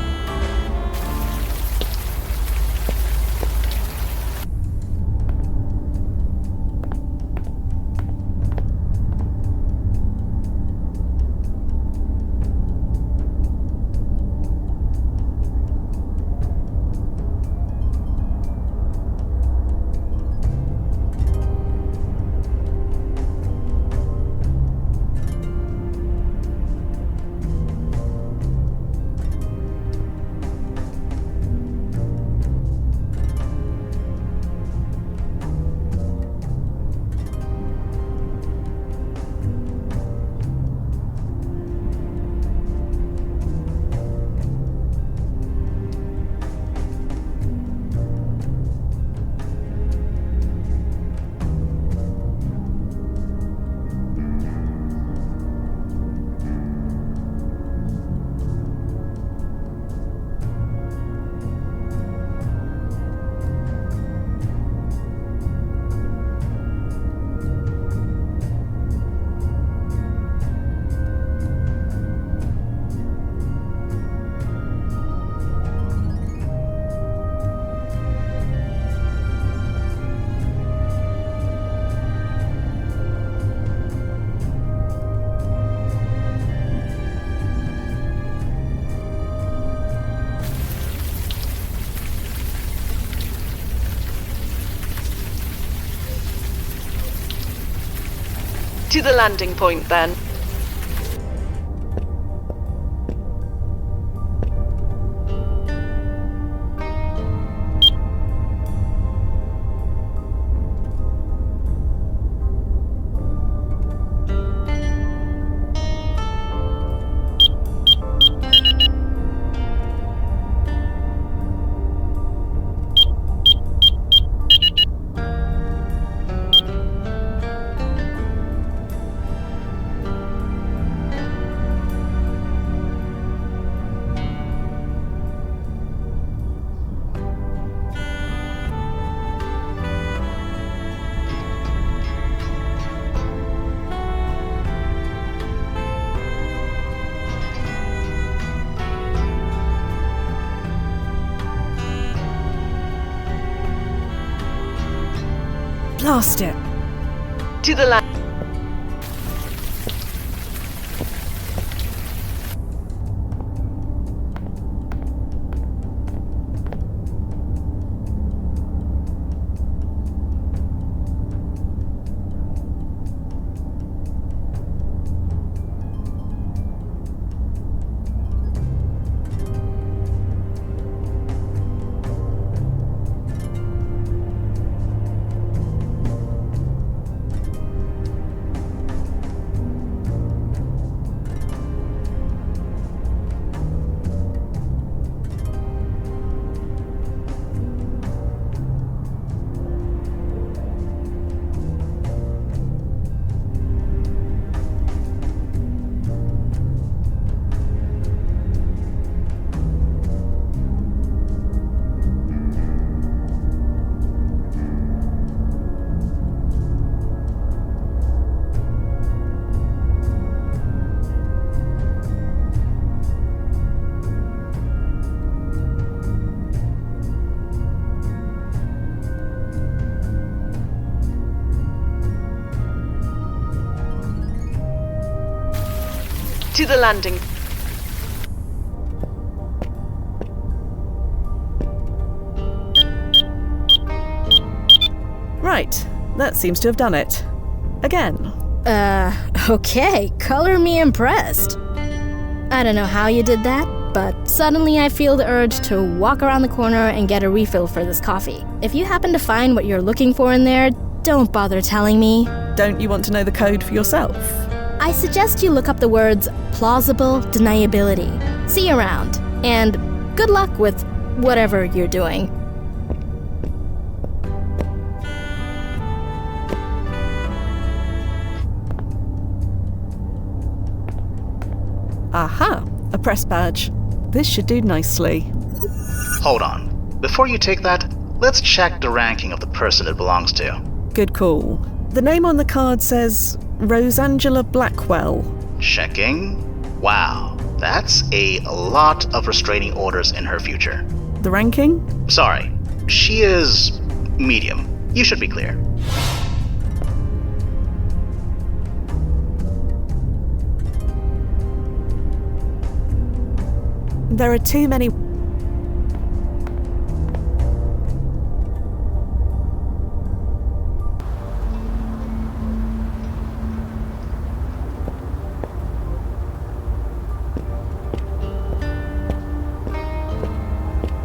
To the landing point, then. Blast it. To the land. To the landing. Right, that seems to have done it. Again. Okay, color me impressed. I don't know how you did that, but suddenly I feel the urge to walk around the corner and get a refill for this coffee. If you happen to find what you're looking for in there, don't bother telling me. Don't you want to know the code for yourself? I suggest you look up the words plausible deniability. See you around, and good luck with whatever you're doing. Aha, a press badge. This should do nicely. Hold on. Before you take that, let's check the ranking of the person it belongs to. Good call. The name on the card says Rosangela Blackwell. Checking. Wow, that's a lot of restraining orders in her future. The ranking? Sorry, she is medium. You should be clear. There are too many.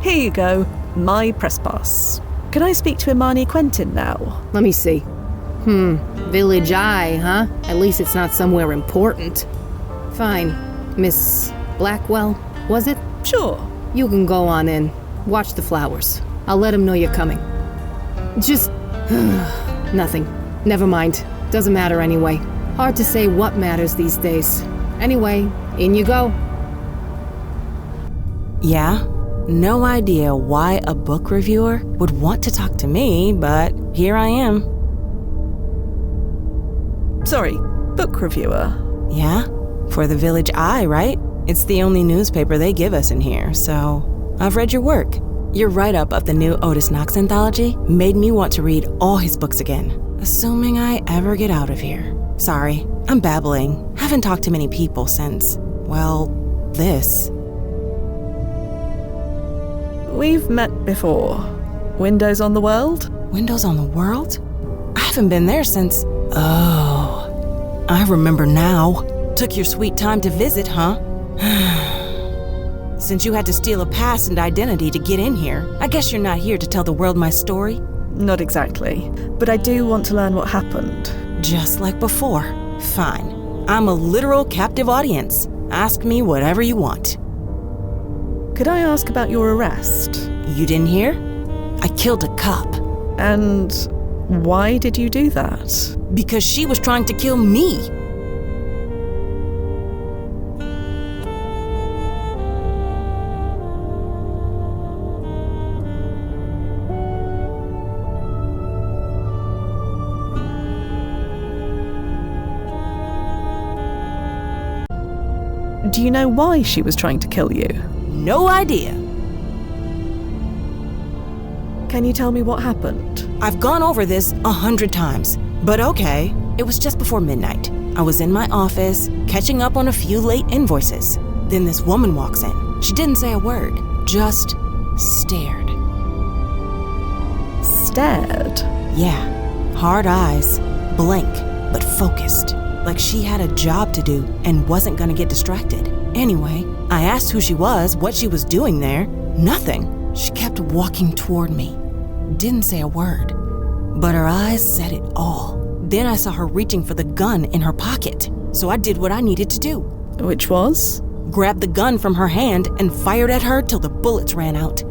Here you go, my press pass. Can I speak to Imani Quentin now? Let me see. Village Eye, huh? At least it's not somewhere important. Fine. Miss Blackwell, was it? Sure. You can go on in. Watch the flowers. I'll let him know you're coming. Just... nothing. Never mind. Doesn't matter anyway. Hard to say what matters these days. Anyway, in you go. Yeah? No idea why a book reviewer would want to talk to me, but here I am. Sorry, book reviewer? Yeah? For the Village Eye, right? It's the only newspaper they give us in here, so I've read your work. Your write-up of the new Otis Knox anthology made me want to read all his books again, assuming I ever get out of here. Sorry, I'm babbling. Haven't talked to many people since, well, this. We've met before. Windows on the World? Windows on the World? I haven't been there since... Oh. I remember now. Took your sweet time to visit, huh? Since you had to steal a pass and identity to get in here, I guess you're not here to tell the world my story? Not exactly, but I do want to learn what happened. Just like before. Fine. I'm a literal captive audience. Ask me whatever you want. Could I ask about your arrest? You didn't hear? I killed a cop. And why did you do that? Because she was trying to kill me. Do you know why she was trying to kill you? No idea. Can you tell me what happened? I've gone over this 100 times, but okay. It was just before midnight. I was in my office, catching up on a few late invoices. Then this woman walks in. She didn't say a word, just stared. Stared? Yeah. Hard eyes, blank, but focused. Like she had a job to do and wasn't gonna get distracted. Anyway, I asked who she was, what she was doing there. Nothing. She kept walking toward me. Didn't say a word. But her eyes said it all. Then I saw her reaching for the gun in her pocket. So I did what I needed to do. Which was? Grabbed the gun from her hand and fired at her till the bullets ran out.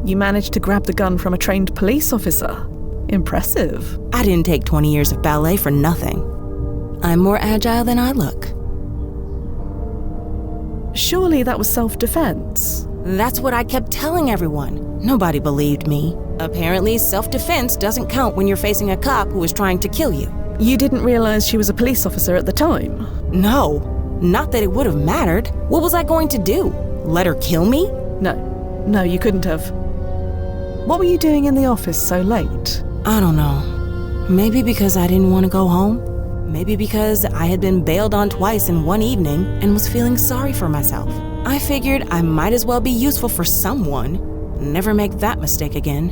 You managed to grab the gun from a trained police officer. Impressive. I didn't take 20 years of ballet for nothing. I'm more agile than I look. Surely that was self-defense. That's what I kept telling everyone. Nobody believed me. Apparently, self-defense doesn't count when you're facing a cop who is trying to kill you. You didn't realize she was a police officer at the time? No. Not that it would have mattered. What was I going to do? Let her kill me? No, you couldn't have. What were you doing in the office so late? I don't know. Maybe because I didn't want to go home. Maybe because I had been bailed on twice in one evening and was feeling sorry for myself. I figured I might as well be useful for someone. Never make that mistake again.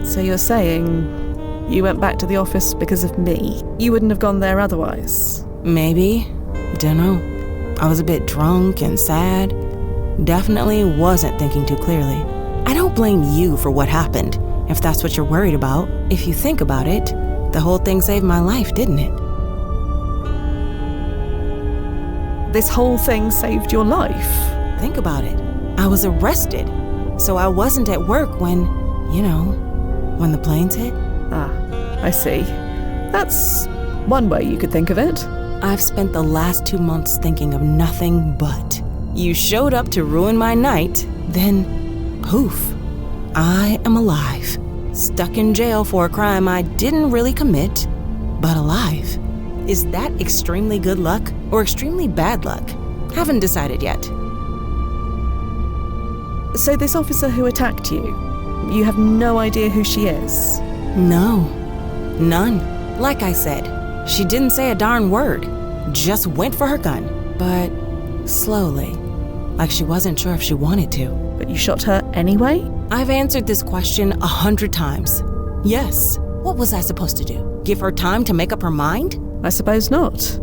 So you're saying you went back to the office because of me? You wouldn't have gone there otherwise? Maybe. Dunno. I was a bit drunk and sad. Definitely wasn't thinking too clearly. I don't blame you for what happened, if that's what you're worried about. If you think about it, the whole thing saved my life, didn't it? This whole thing saved your life? Think about it. I was arrested, so I wasn't at work when, when the planes hit. Ah, I see. That's one way you could think of it. I've spent the last 2 months thinking of nothing but. You showed up to ruin my night, then poof, I am alive. Stuck in jail for a crime I didn't really commit, but alive. Is that extremely good luck or extremely bad luck? Haven't decided yet. So this officer who attacked you, you have no idea who she is? No, none. Like I said, she didn't say a darn word. Just went for her gun, but slowly, like she wasn't sure if she wanted to. But you shot her anyway? I've answered this question 100 times. Yes. What was I supposed to do? Give her time to make up her mind? I suppose not.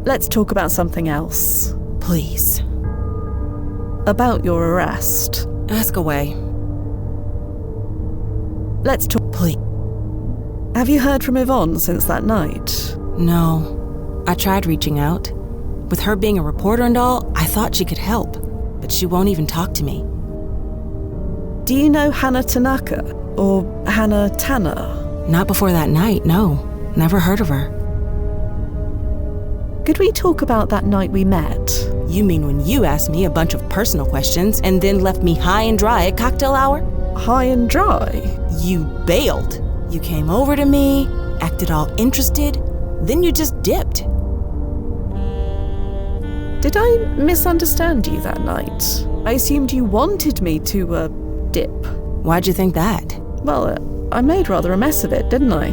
Let's talk about something else. Please. About your arrest. Ask away. Let's talk. Please. Have you heard from Yvonne since that night? No. I tried reaching out. With her being a reporter and all, I thought she could help. But she won't even talk to me. Do you know Hannah Tanaka? Or Hannah Tanner? Not before that night, no. Never heard of her. Could we talk about that night we met? You mean when you asked me a bunch of personal questions and then left me high and dry at cocktail hour? High and dry? You bailed. You came over to me, acted all interested, then you just dipped. Did I misunderstand you that night? I assumed you wanted me to, dip. Why'd you think that? Well, I made rather a mess of it, didn't I?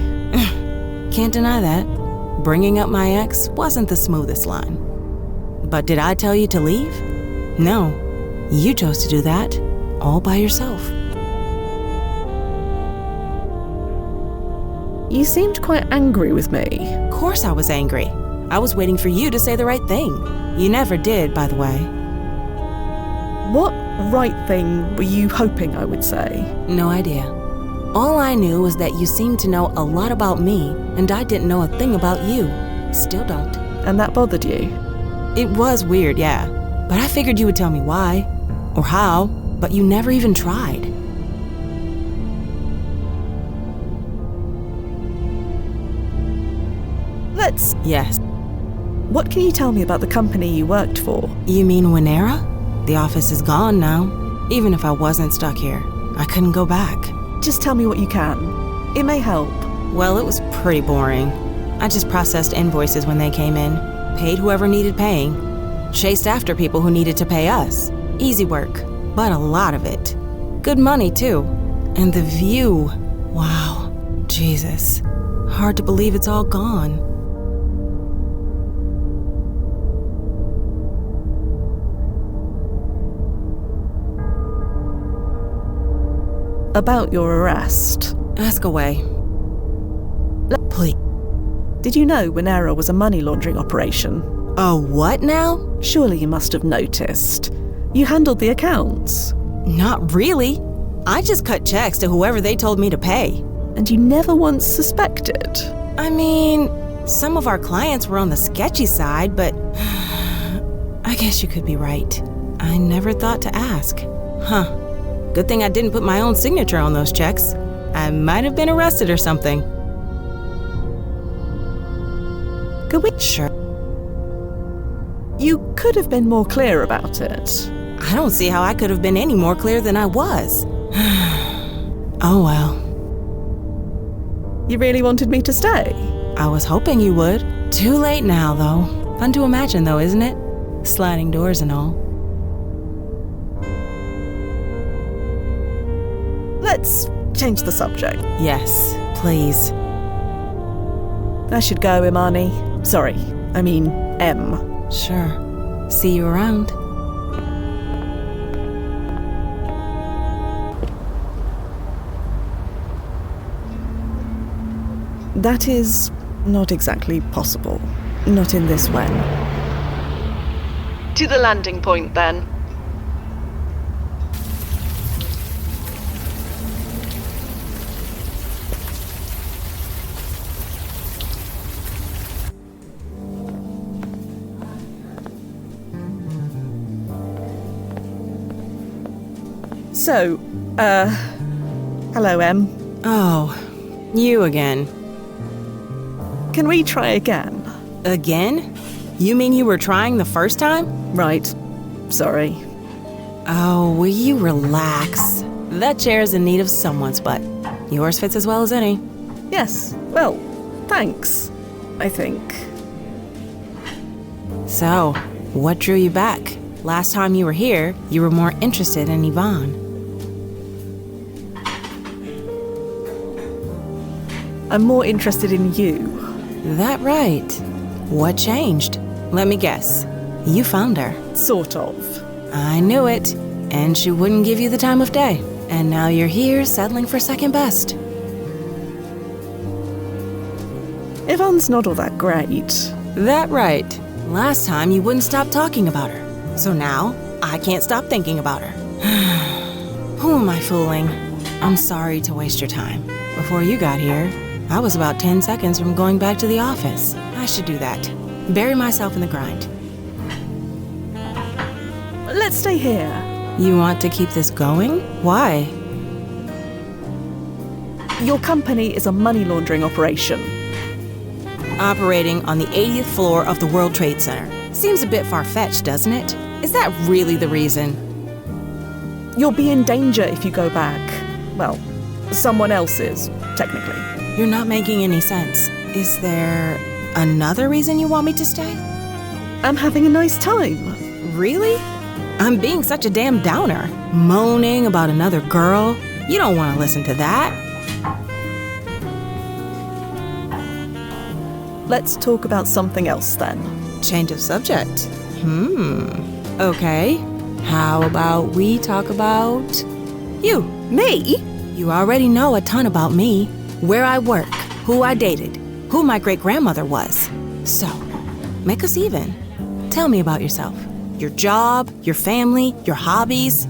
Can't deny that. Bringing up my ex wasn't the smoothest line. But did I tell you to leave? No. You chose to do that, all by yourself. You seemed quite angry with me. Of course I was angry. I was waiting for you to say the right thing. You never did, by the way. What right thing were you hoping I would say? No idea. All I knew was that you seemed to know a lot about me, and I didn't know a thing about you. Still don't. And that bothered you? It was weird, yeah. But I figured you would tell me why, or how, but you never even tried. Let's... Yes. What can you tell me about the company you worked for? You mean Winnera? The office is gone now. Even if I wasn't stuck here, I couldn't go back. Just tell me what you can. It may help. Well, it was pretty boring. I just processed invoices when they came in, paid whoever needed paying, chased after people who needed to pay us. Easy work, but a lot of it. Good money, too. And the view. Wow. Jesus. Hard to believe it's all gone. About your arrest. Ask away. Please. Did you know Winnera was a money laundering operation? Oh, what now? Surely you must have noticed. You handled the accounts. Not really. I just cut checks to whoever they told me to pay. And you never once suspected? I mean, some of our clients were on the sketchy side, but I guess you could be right. I never thought to ask. Huh. Good thing I didn't put my own signature on those checks. I might have been arrested or something. Could we? Sure. You could have been more clear about it. I don't see how I could have been any more clear than I was. Oh well. You really wanted me to stay? I was hoping you would. Too late now, though. Fun to imagine, though, isn't it? Sliding doors and all. Let's change the subject. Yes, please. I should go, Imani. Sorry, I mean M. Sure. See you around. That is not exactly possible. Not in this way. To the landing point, then. So, hello, Em. Oh, you again. Can we try again? Again? You mean you were trying the first time? Right. Sorry. Oh, will you relax? That chair's in need of someone's butt. Yours fits as well as any. Yes. Well, thanks, I think. So, what drew you back? Last time you were here, you were more interested in Yvonne. I'm more interested in you. That right. What changed? Let me guess. You found her. Sort of. I knew it. And she wouldn't give you the time of day. And now you're here, settling for second best. Yvonne's not all that great. That right. Last time you wouldn't stop talking about her. So now, I can't stop thinking about her. Who am I fooling? I'm sorry to waste your time. Before you got here, I was about 10 seconds from going back to the office. I should do that. Bury myself in the grind. Let's stay here. You want to keep this going? Why? Your company is a money laundering operation. Operating on the 80th floor of the World Trade Center. Seems a bit far-fetched, doesn't it? Is that really the reason? You'll be in danger if you go back. Well, someone else is, technically. You're not making any sense. Is there another reason you want me to stay? I'm having a nice time. Really? I'm being such a damn downer. Moaning about another girl. You don't want to listen to that. Let's talk about something else then. Change of subject. Okay. How about we talk about you? Me? You already know a ton about me. Where I work, who I dated, who my great-grandmother was. So, make us even. Tell me about yourself. Your job, your family, your hobbies,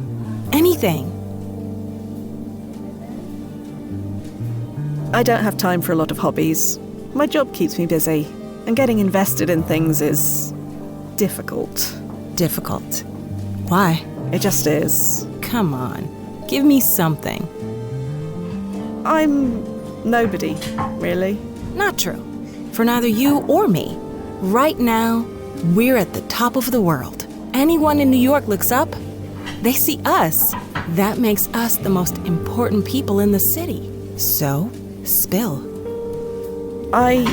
anything. I don't have time for a lot of hobbies. My job keeps me busy, and getting invested in things is difficult. Difficult? Why? It just is. Come on, give me something. I'm nobody, really. Not true. For neither you or me. Right now, we're at the top of the world. Anyone in New York looks up, they see us. That makes us the most important people in the city. So, spill. I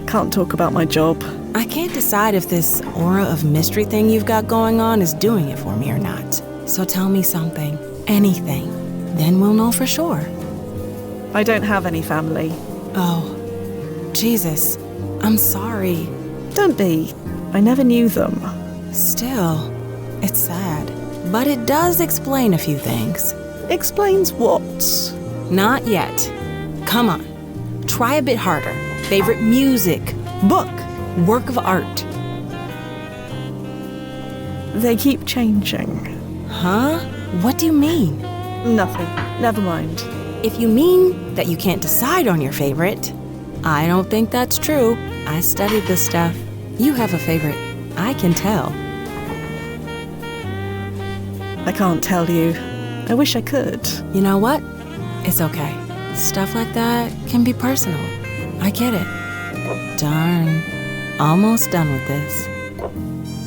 can't talk about my job. I can't decide if this aura of mystery thing you've got going on is doing it for me or not. So tell me something, anything. Then we'll know for sure. I don't have any family. Oh, Jesus, I'm sorry. Don't be. I never knew them. Still, it's sad. But it does explain a few things. Explains what? Not yet. Come on, try a bit harder. Favorite music, book, work of art. They keep changing. Huh? What do you mean? Nothing. Never mind. If you mean that you can't decide on your favorite, I don't think that's true. I studied this stuff. You have a favorite. I can tell. I can't tell you. I wish I could. You know what? It's okay. Stuff like that can be personal. I get it. Darn. Almost done with this.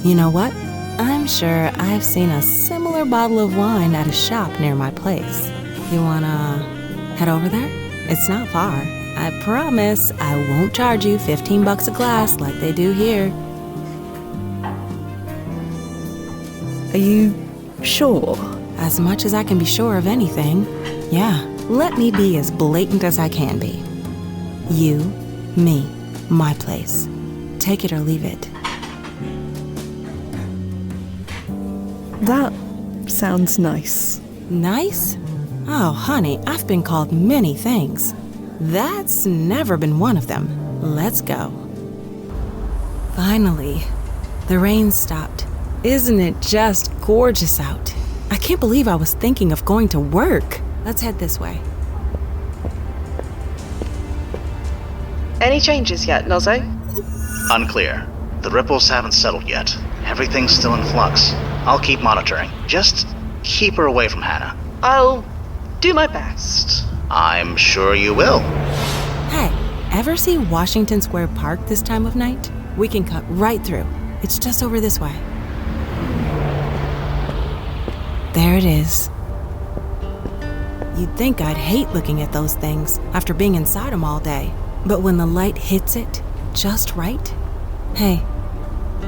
You know what? I'm sure I've seen a similar bottle of wine at a shop near my place. You wanna head over there? It's not far. I promise I won't charge you $15 a glass like they do here. Are you sure? As much as I can be sure of anything. Yeah, let me be as blatant as I can be. You, me, my place. Take it or leave it. That sounds nice. Nice? Oh, honey, I've been called many things. That's never been one of them. Let's go. Finally, the rain stopped. Isn't it just gorgeous out? I can't believe I was thinking of going to work. Let's head this way. Any changes yet, Nozzo? Unclear. The ripples haven't settled yet. Everything's still in flux. I'll keep monitoring. Just keep her away from Hannah. I'll do my best. I'm sure you will. Hey, ever see Washington Square Park this time of night? We can cut right through. It's just over this way. There it is. You'd think I'd hate looking at those things after being inside them all day. But when the light hits it just right... Hey,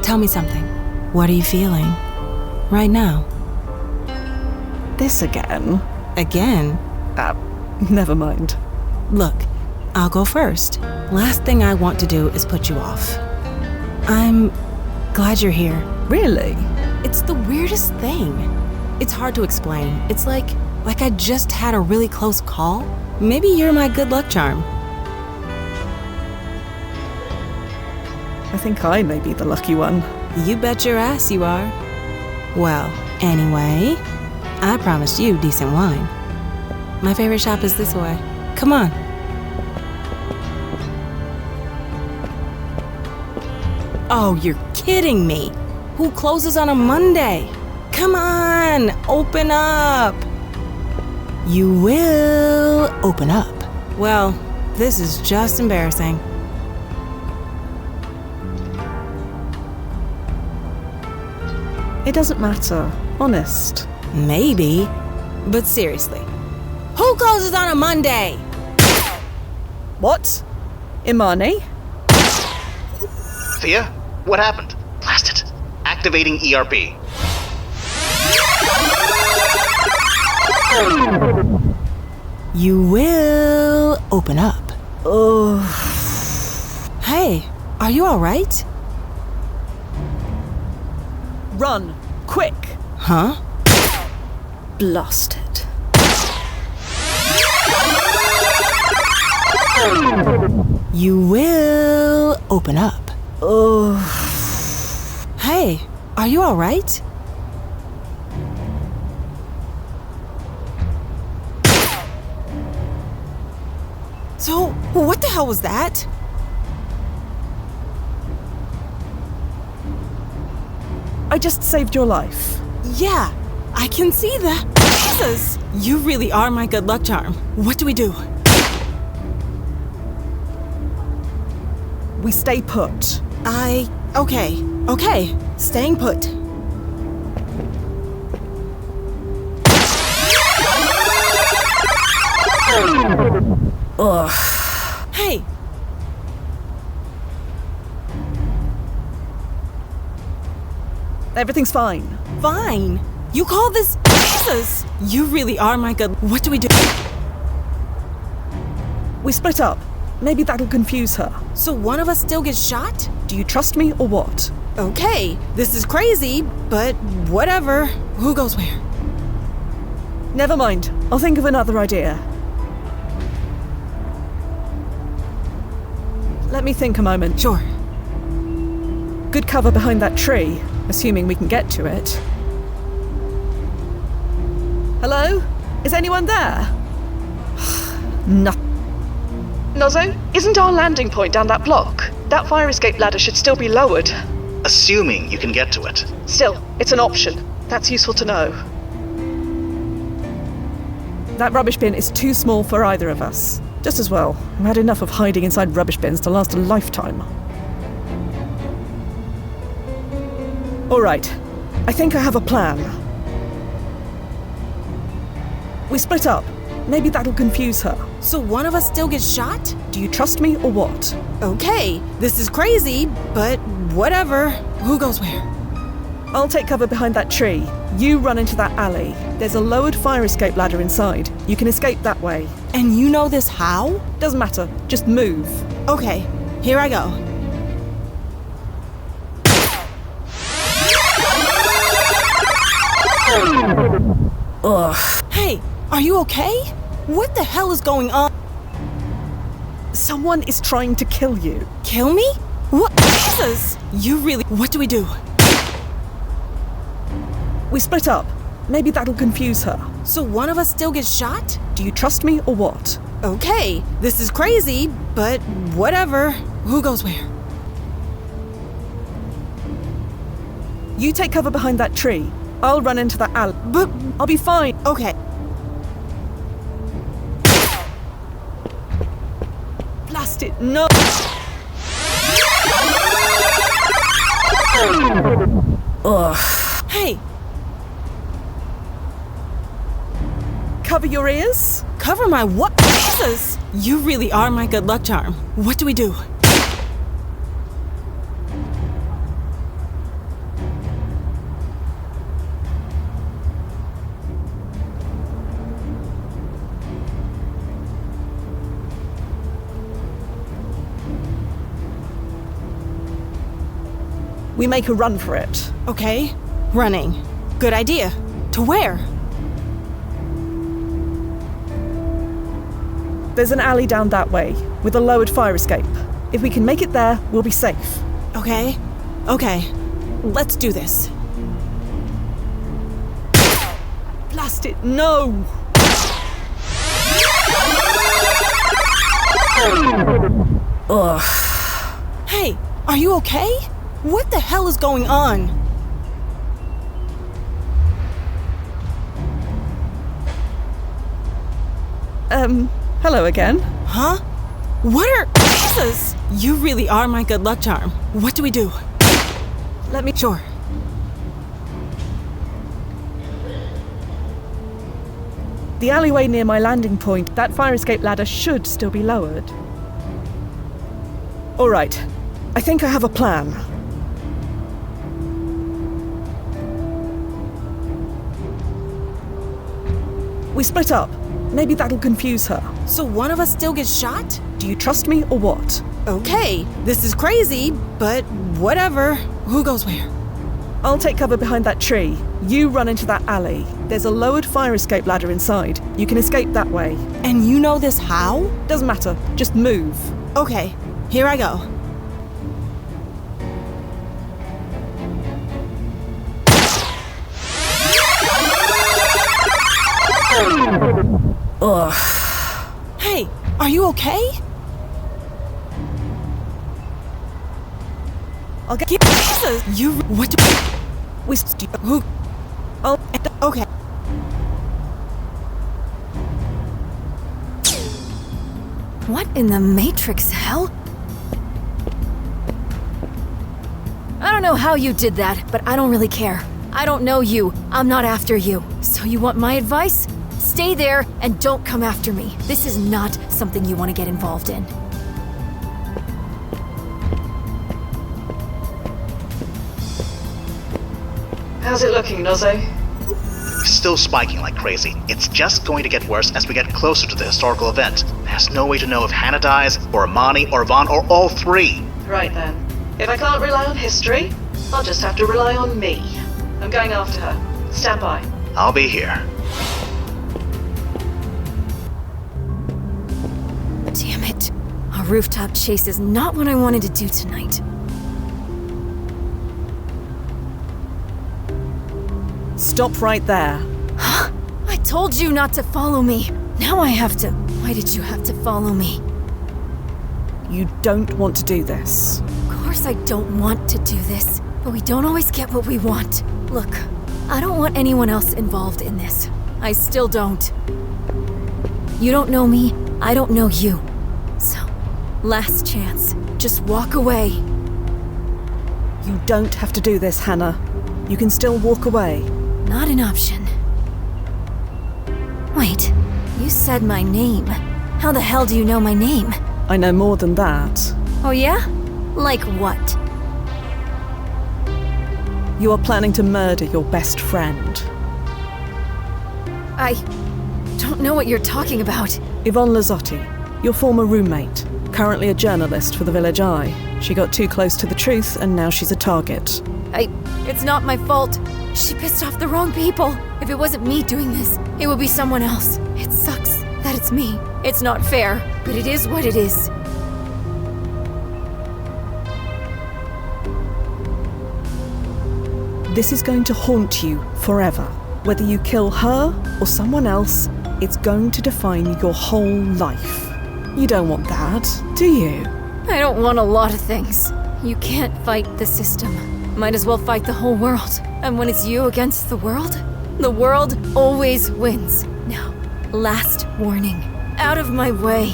tell me something. What are you feeling right now? This again? Again? Never mind. Look, I'll go first. Last thing I want to do is put you off. I'm glad you're here. Really? It's the weirdest thing. It's hard to explain. It's like I just had a really close call. Maybe you're my good luck charm. I think I may be the lucky one. You bet your ass you are. Well, anyway, I promised you decent wine. My favorite shop is this way. Come on. Oh, you're kidding me. Who closes on a Monday? Come on, open up. You will open up. Well, this is just embarrassing. It doesn't matter, honest. Maybe, but seriously, who closes on a Monday? What? Imani? Fia? What happened? Blast it. Activating ERP. You will open up. Oh. Hey, are you all right? Run, quick. Huh? Blast it. You will open up. Oh. Hey, are you alright? So, what the hell was that? I just saved your life. Yeah, I can see that. Jesus, you really are my good luck charm. What do we do? We stay put. Okay, staying put. Ugh. Hey! Everything's fine. Fine? You call this Jesus? You really are my good... What do we do? We split up. Maybe that'll confuse her. So one of us still gets shot? Do you trust me or what? Okay, this is crazy, but whatever. Who goes where? Never mind. I'll think of another idea. Let me think a moment. Sure. Good cover behind that tree, assuming we can get to it. Hello? Is anyone there? Nothing. Nozzo, isn't our landing point down that block? That fire escape ladder should still be lowered. Assuming you can get to it. Still, it's an option. That's useful to know. That rubbish bin is too small for either of us. Just as well. I've had enough of hiding inside rubbish bins to last a lifetime. All right. I think I have a plan. We split up. Maybe that'll confuse her. So one of us still gets shot? Do you trust me or what? Okay, this is crazy, but whatever. Who goes where? I'll take cover behind that tree. You run into that alley. There's a lowered fire escape ladder inside. You can escape that way. And you know this how? Doesn't matter. Just move. Okay, here I go. Ugh. Hey, are you okay? What the hell is going on? Someone is trying to kill you. Kill me? What? Jesus! You really... What do we do? We split up. Maybe that'll confuse her. So one of us still gets shot? Do you trust me or what? Okay, this is crazy, but whatever. Who goes where? You take cover behind that tree. I'll run into that alley. But I'll be fine. Okay. Blast it, no! Ugh. Hey! Cover your ears? Cover my what? Jesus! You really are my good luck charm. What do we do? We make a run for it. Okay, running. Good idea. To where? There's an alley down that way, with a lowered fire escape. If we can make it there, we'll be safe. Okay. Let's do this. Blast it, no! Ugh. Hey, are you okay? What the hell is going on? Hello again. Huh? What are... Jesus! You really are my good luck charm. What do we do? Let me... Sure. The alleyway near my landing point, that fire escape ladder should still be lowered. All right. I think I have a plan. We split up. Maybe that'll confuse her. So one of us still gets shot? Do you trust me or what? Okay, this is crazy, but whatever. Who goes where? I'll take cover behind that tree. You run into that alley. There's a lowered fire escape ladder inside. You can escape that way. And you know this how? Doesn't matter. Just move. Okay, here I go. Ugh. Hey, are you okay? I'll get Jesus! You what? Who? Oh, okay. What in the Matrix hell? I don't know how you did that, but I don't really care. I don't know you. I'm not after you. So you want my advice? Stay there and don't come after me. This is not something you want to get involved in. How's it looking, Nozzo? Still spiking like crazy. It's just going to get worse as we get closer to the historical event. There's no way to know if Hannah dies, or Amani, or Yvonne, or all three. Right then. If I can't rely on history, I'll just have to rely on me. I'm going after her. Stand by. I'll be here. Damn it. A rooftop chase is not what I wanted to do tonight. Stop right there. Huh? I told you not to follow me. Now I have to. Why did you have to follow me? You don't want to do this. Of course I don't want to do this, but we don't always get what we want. Look, I don't want anyone else involved in this. I still don't. You don't know me, I don't know you. So, last chance. Just walk away. You don't have to do this, Hannah. You can still walk away. Not an option. Wait, you said my name. How the hell do you know my name? I know more than that. Oh yeah? Like what? You are planning to murder your best friend. I don't know what you're talking about. Yvonne Lazzotti, your former roommate, currently a journalist for the Village Eye. She got too close to the truth and now she's a target. It's not my fault. She pissed off the wrong people. If it wasn't me doing this, it would be someone else. It sucks that it's me. It's not fair, but it is what it is. This is going to haunt you forever. Whether you kill her or someone else, it's going to define your whole life. You don't want that, do you? I don't want a lot of things. You can't fight the system. Might as well fight the whole world. And when it's you against the world always wins. Now, last warning. Out of my way.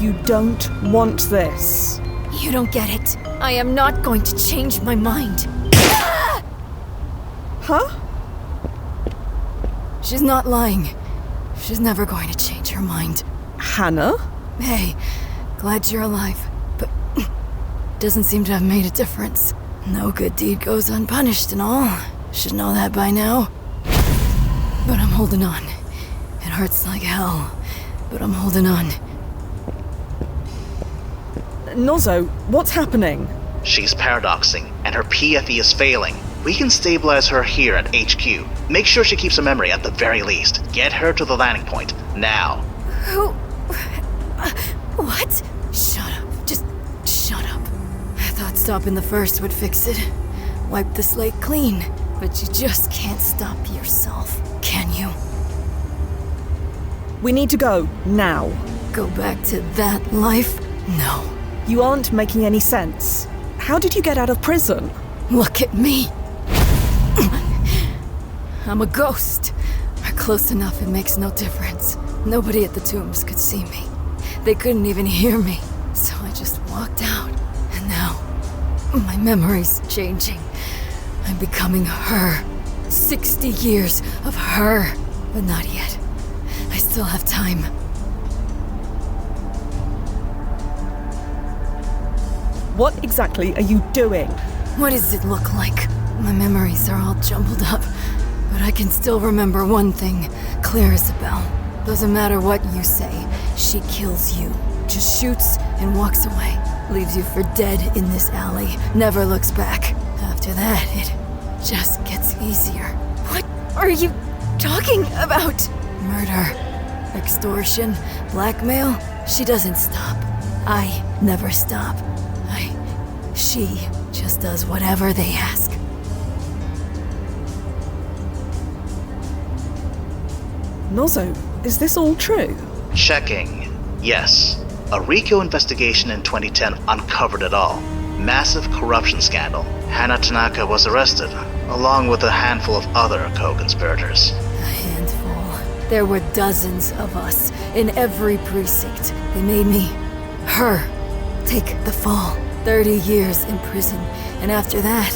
You don't want this. You don't get it. I am not going to change my mind. Huh? She's not lying. She's never going to change her mind. Hannah? Hey, glad you're alive, but doesn't seem to have made a difference. No good deed goes unpunished and all. Should know that by now. But I'm holding on. It hurts like hell, but I'm holding on. Nozzo, what's happening? She's paradoxing, and her PFE is failing. We can stabilize her here at HQ. Make sure she keeps a memory at the very least. Get her to the landing point, now. Who? What? Shut up. Just shut up. I thought stopping the first would fix it. Wipe the slate clean. But you just can't stop yourself, can you? We need to go, now. Go back to that life? No. You aren't making any sense. How did you get out of prison? Look at me. I'm a ghost. Or close enough it makes no difference. Nobody at the tombs could see me. They couldn't even hear me. So I just walked out. And now, my memory's changing. I'm becoming her. 60 years of her. But not yet. I still have time. What exactly are you doing? What does it look like? My memories are all jumbled up, but I can still remember one thing, clear as a bell. Doesn't matter what you say, she kills you. Just shoots and walks away. leaves you for dead in this alley, never looks back. After that, it just gets easier. What are you talking about? Murder, extortion, blackmail. She doesn't stop. I never stop. She just does whatever they ask. Nozo, is this all true? Checking. Yes. A RICO investigation in 2010 uncovered it all. Massive corruption scandal. Hana Tanaka was arrested, along with a handful of other co-conspirators. A handful. There were dozens of us in every precinct. They made me, her, take the fall. 30 years in prison, and after that,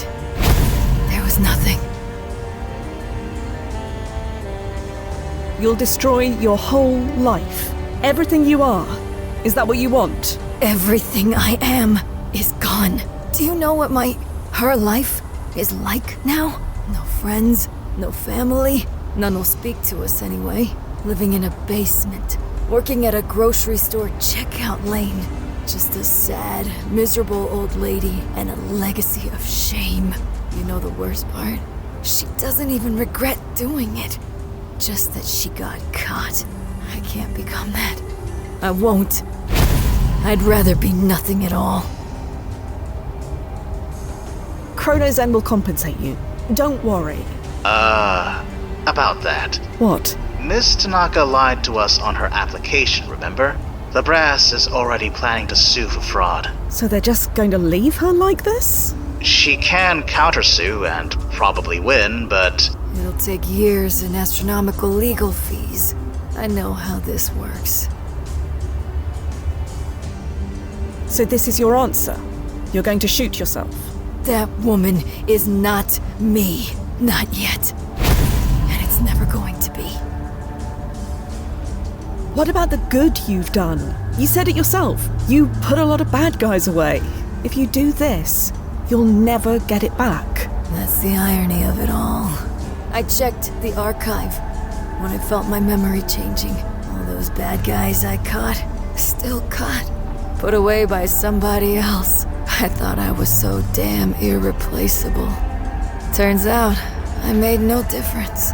there was nothing. You'll destroy your whole life. Everything you are. Is that what you want? Everything I am is gone. Do you know what her life is like now? No friends, no family. None will speak to us anyway. Living in a basement. Working at a grocery store checkout lane. Just a sad, miserable old lady and a legacy of shame. You know the worst part? She doesn't even regret doing it. Just that she got caught. I can't become that. I won't. I'd rather be nothing at all. Chronozen will compensate you. Don't worry. About that. What? Miss Tanaka lied to us on her application, remember? The brass is already planning to sue for fraud. So they're just going to leave her like this? She can countersue and probably win, but... It'll take years and astronomical legal fees. I know how this works. So this is your answer? You're going to shoot yourself? That woman is not me. Not yet. And it's never going to be. What about the good you've done? You said it yourself. You put a lot of bad guys away. If you do this, you'll never get it back. That's the irony of it all. I checked the archive when I felt my memory changing. All those bad guys I caught, still caught, put away by somebody else. I thought I was so damn irreplaceable. Turns out, I made no difference.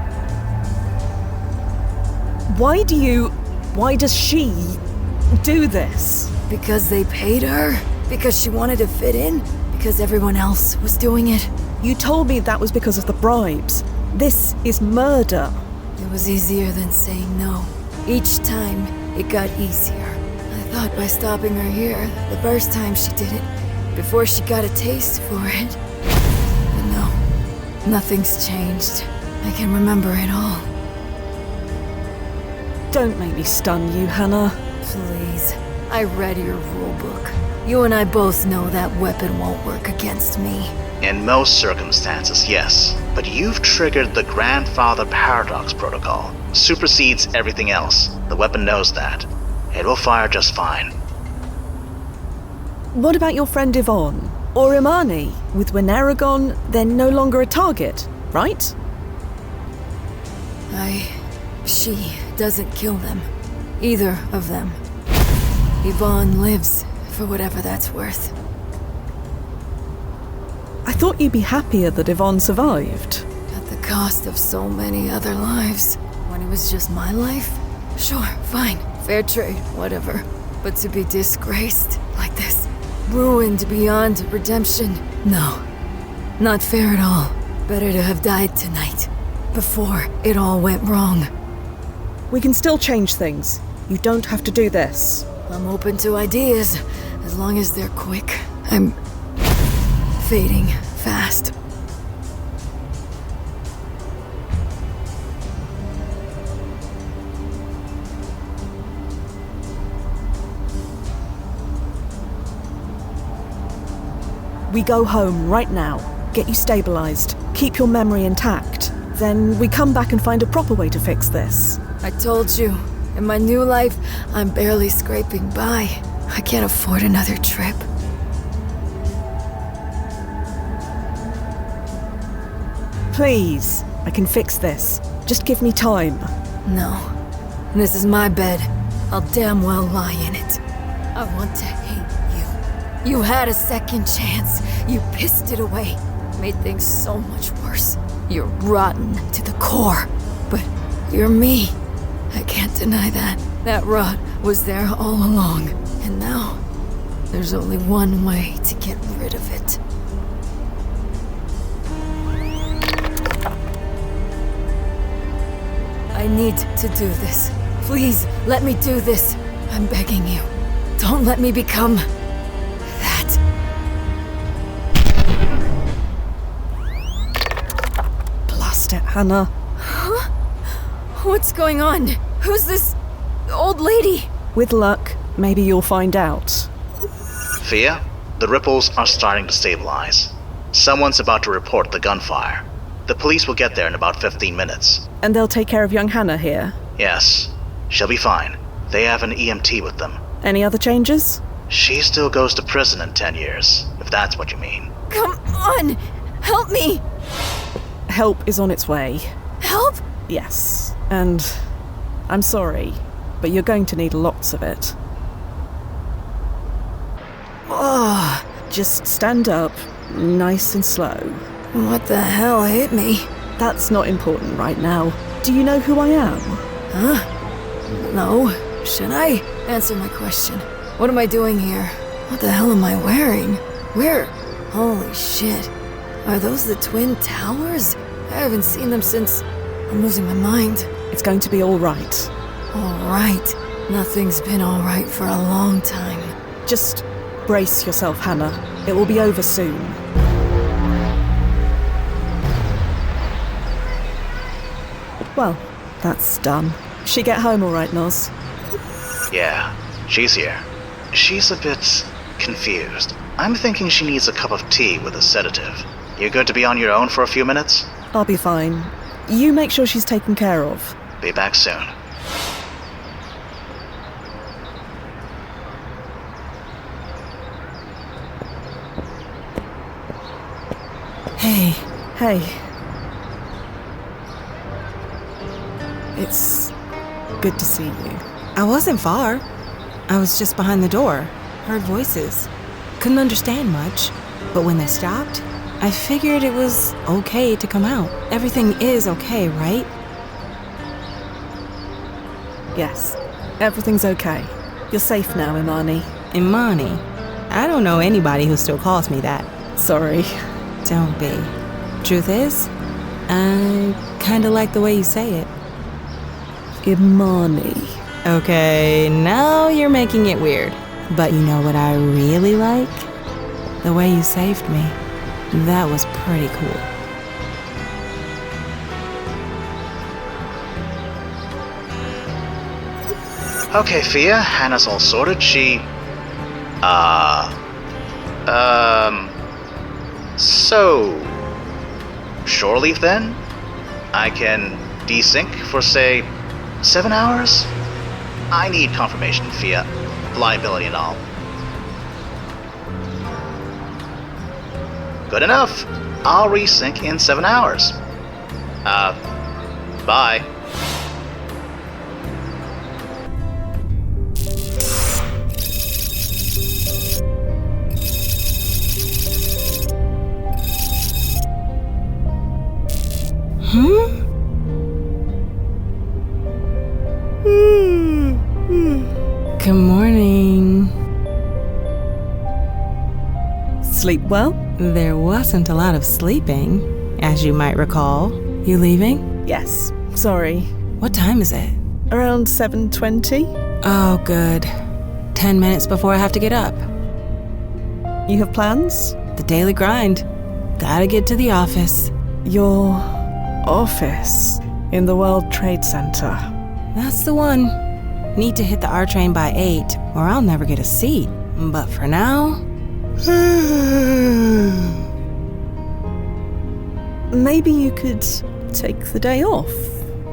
Why does she do this? Because they paid her? Because she wanted to fit in? Because everyone else was doing it? You told me that was because of the bribes. This is murder. It was easier than saying no. Each time, it got easier. I thought by stopping her here, the first time she did it, before she got a taste for it. But no, nothing's changed. I can remember it all. Don't make me stun you, Hannah. Please. I read your rulebook. You and I both know that weapon won't work against me. In most circumstances, yes. But you've triggered the Grandfather Paradox Protocol. Supersedes everything else. The weapon knows that. It will fire just fine. What about your friend Yvonne? Or Imani? With Winnera gone, they're no longer a target, right? She doesn't kill them. Either of them. Yvonne lives, for whatever that's worth. I thought you'd be happier that Yvonne survived. At the cost of so many other lives. When it was just my life? Sure, fine. Fair trade, whatever. But to be disgraced like this, ruined beyond redemption, no. Not fair at all. Better to have died tonight, before it all went wrong. We can still change things. You don't have to do this. I'm open to ideas, as long as they're quick. I'm fading fast. We go home right now, get you stabilized, keep your memory intact. Then we come back and find a proper way to fix this. I told you, in my new life, I'm barely scraping by. I can't afford another trip. Please, I can fix this. Just give me time. No. This is my bed. I'll damn well lie in it. I want to hate you. You had a second chance. You pissed it away. Made things so much worse. You're rotten to the core. But you're me. I can't deny that. That rot was there all along. And now, there's only one way to get rid of it. I need to do this. Please, let me do this. I'm begging you. Don't let me become... that. Blast it, Hannah. Huh? What's going on? Who's this old lady? With luck, maybe you'll find out. Fia, the ripples are starting to stabilize. Someone's about to report the gunfire. The police will get there in about 15 minutes. And they'll take care of young Hannah here? Yes. She'll be fine. They have an EMT with them. Any other changes? She still goes to prison in 10 years, if that's what you mean. Come on! Help me! Help is on its way. Help? Yes. And I'm sorry, but you're going to need lots of it. Oh. Just stand up, nice and slow. What the hell hit me? That's not important right now. Do you know who I am? Huh? No. Should I? Answer my question. What am I doing here? What the hell am I wearing? Where? Holy shit. Are those the Twin Towers? I haven't seen them since... I'm losing my mind. It's going to be all right. All right. Nothing's been all right for a long time. Just brace yourself, Hannah. It will be over soon. Well, that's done. She get home all right, Noz? Yeah, she's here. She's a bit confused. I'm thinking she needs a cup of tea with a sedative. You good to be on your own for a few minutes? I'll be fine. You make sure she's taken care of. Be back soon. Hey. Hey. It's good to see you. I wasn't far. I was just behind the door. Heard voices. Couldn't understand much. But when they stopped, I figured it was okay to come out. Everything is okay, right? Yes. Everything's okay. You're safe now, Imani. Imani? I don't know anybody who still calls me that. Sorry. Don't be. Truth is, I kinda like the way you say it. Imani. Okay, now you're making it weird. But you know what I really like? The way you saved me. That was pretty cool. Okay, Fia, Hannah's all sorted. So... shore leave then? I can desync for, say, 7 hours? I need confirmation, Fia. Liability and all. Good enough. I'll resync in 7 hours. Bye. Good morning. Sleep well? There wasn't a lot of sleeping, as you might recall. You leaving? Yes. Sorry. What time is it? Around 7:20. Oh, good. 10 minutes before I have to get up. You have plans? The daily grind. Gotta get to the office. Your office in the World Trade Center. That's the one. Need to hit the R train by 8, or I'll never get a seat. But for now... Maybe you could take the day off.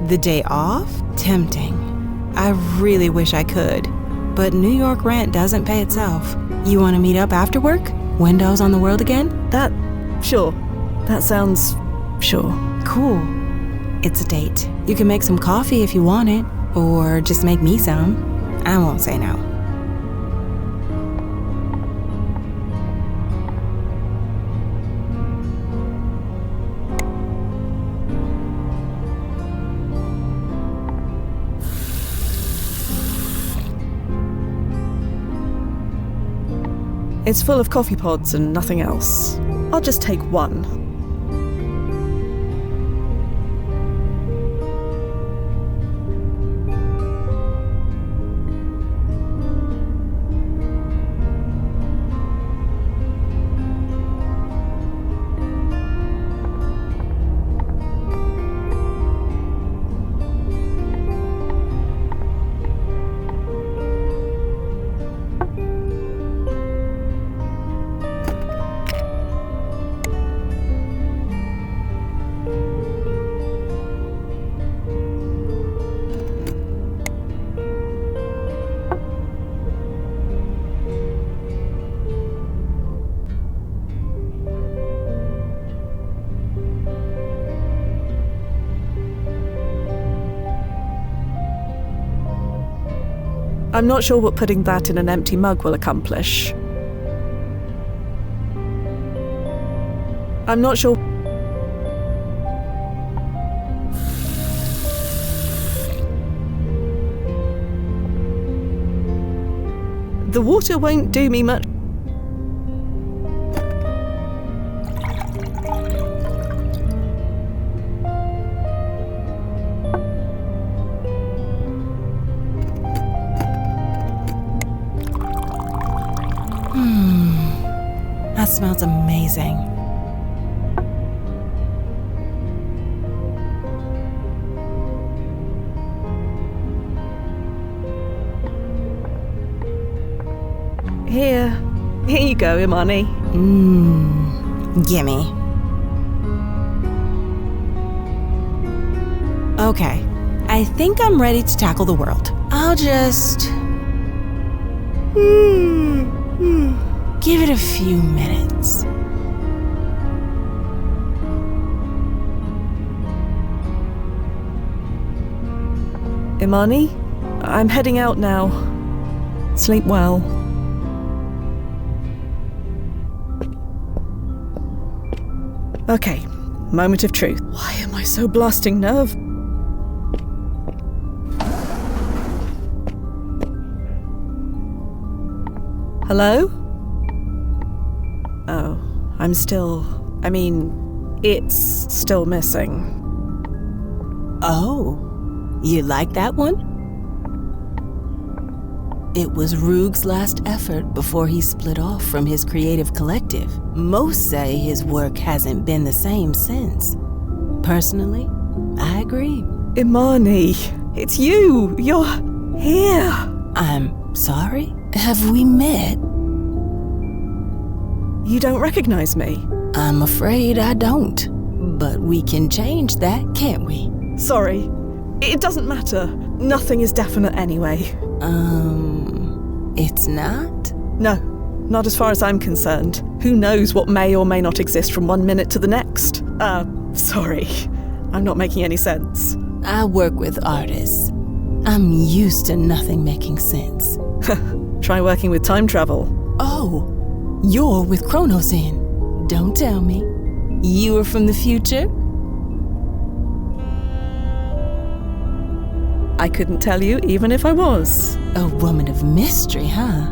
The day off? Tempting. I really wish I could. But New York rent doesn't pay itself. You want to meet up after work? Windows on the world again? Sure. That sounds... sure. Cool. It's a date. You can make some coffee if you want it. Or just make me some. I won't say no. It's full of coffee pods and nothing else. I'll just take one. I'm not sure what putting that in an empty mug will accomplish. I'm not sure... The water won't do me much. That smells amazing. Here you go, Imani. Gimme. Okay, I think I'm ready to tackle the world. I'll just... give it a few minutes. Imani, I'm heading out now. Sleep well. Okay, moment of truth. Why am I so blasting nerve? Hello? Oh, it's still missing. Oh, you like that one? It was Roog's last effort before he split off from his creative collective. Most say his work hasn't been the same since. Personally, I agree. Imani, it's you! You're here! I'm sorry? Have we met? You don't recognize me? I'm afraid I don't. But we can change that, can't we? Sorry. It doesn't matter. Nothing is definite anyway. It's not? No, not as far as I'm concerned. Who knows what may or may not exist from one minute to the next? Sorry. I'm not making any sense. I work with artists. I'm used to nothing making sense. Try working with time travel. Oh, you're with Kronos in. Don't tell me. You are from the future? I couldn't tell you even if I was. A woman of mystery, huh?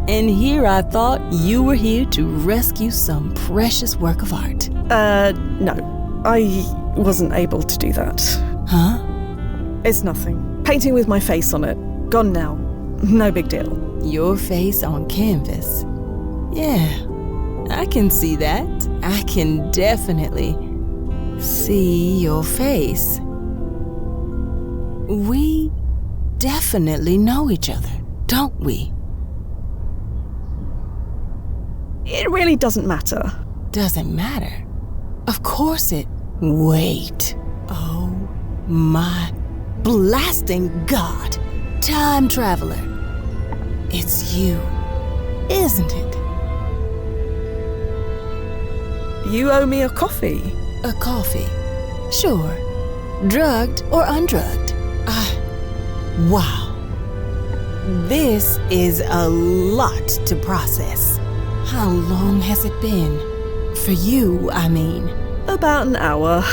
And here I thought you were here to rescue some precious work of art. No. I wasn't able to do that. Huh? It's nothing. Painting with my face on it. Gone now. No big deal. Your face on canvas. Yeah, I can see that. I can definitely see your face. We definitely know each other, don't we? It really doesn't matter. Doesn't matter? Of course it... Wait. Oh my blasting God. Time traveler. It's you, isn't it? You owe me a coffee. A coffee? Sure. Drugged or undrugged? Wow. This is a lot to process. How long has it been? For you, I mean. About an hour.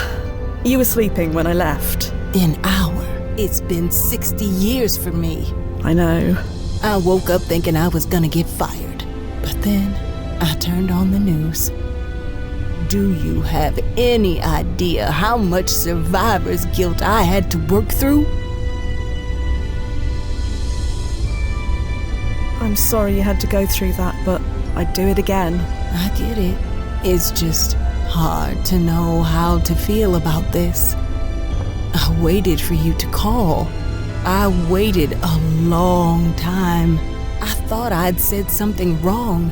You were sleeping when I left. An hour? It's been 60 years for me. I know. I woke up thinking I was gonna get fired. But then, I turned on the news. Do you have any idea how much survivor's guilt I had to work through? I'm sorry you had to go through that, but I'd do it again. I get it. It's just hard to know how to feel about this. I waited for you to call. I waited a long time. I thought I'd said something wrong,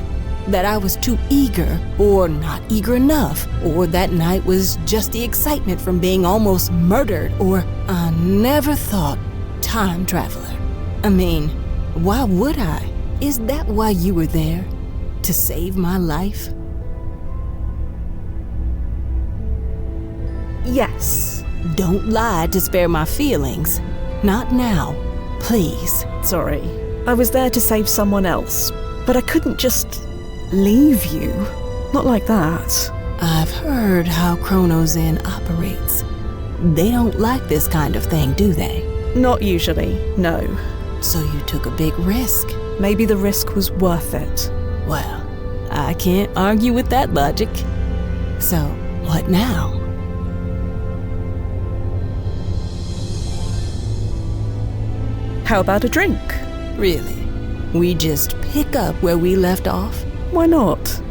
that I was too eager, or not eager enough, or that night was just the excitement from being almost murdered, or I never thought time traveler. I mean, why would I? Is that why you were there? To save my life? Yes. Don't lie to spare my feelings. Not now, please. Sorry. I was there to save someone else, but I couldn't just leave you. Not like that. I've heard how Chronozen operates. They don't like this kind of thing, do they? Not usually, no. So you took a big risk. Maybe the risk was worth it. Well, I can't argue with that logic. So, what now? How about a drink? Really? We just pick up where we left off? Why not?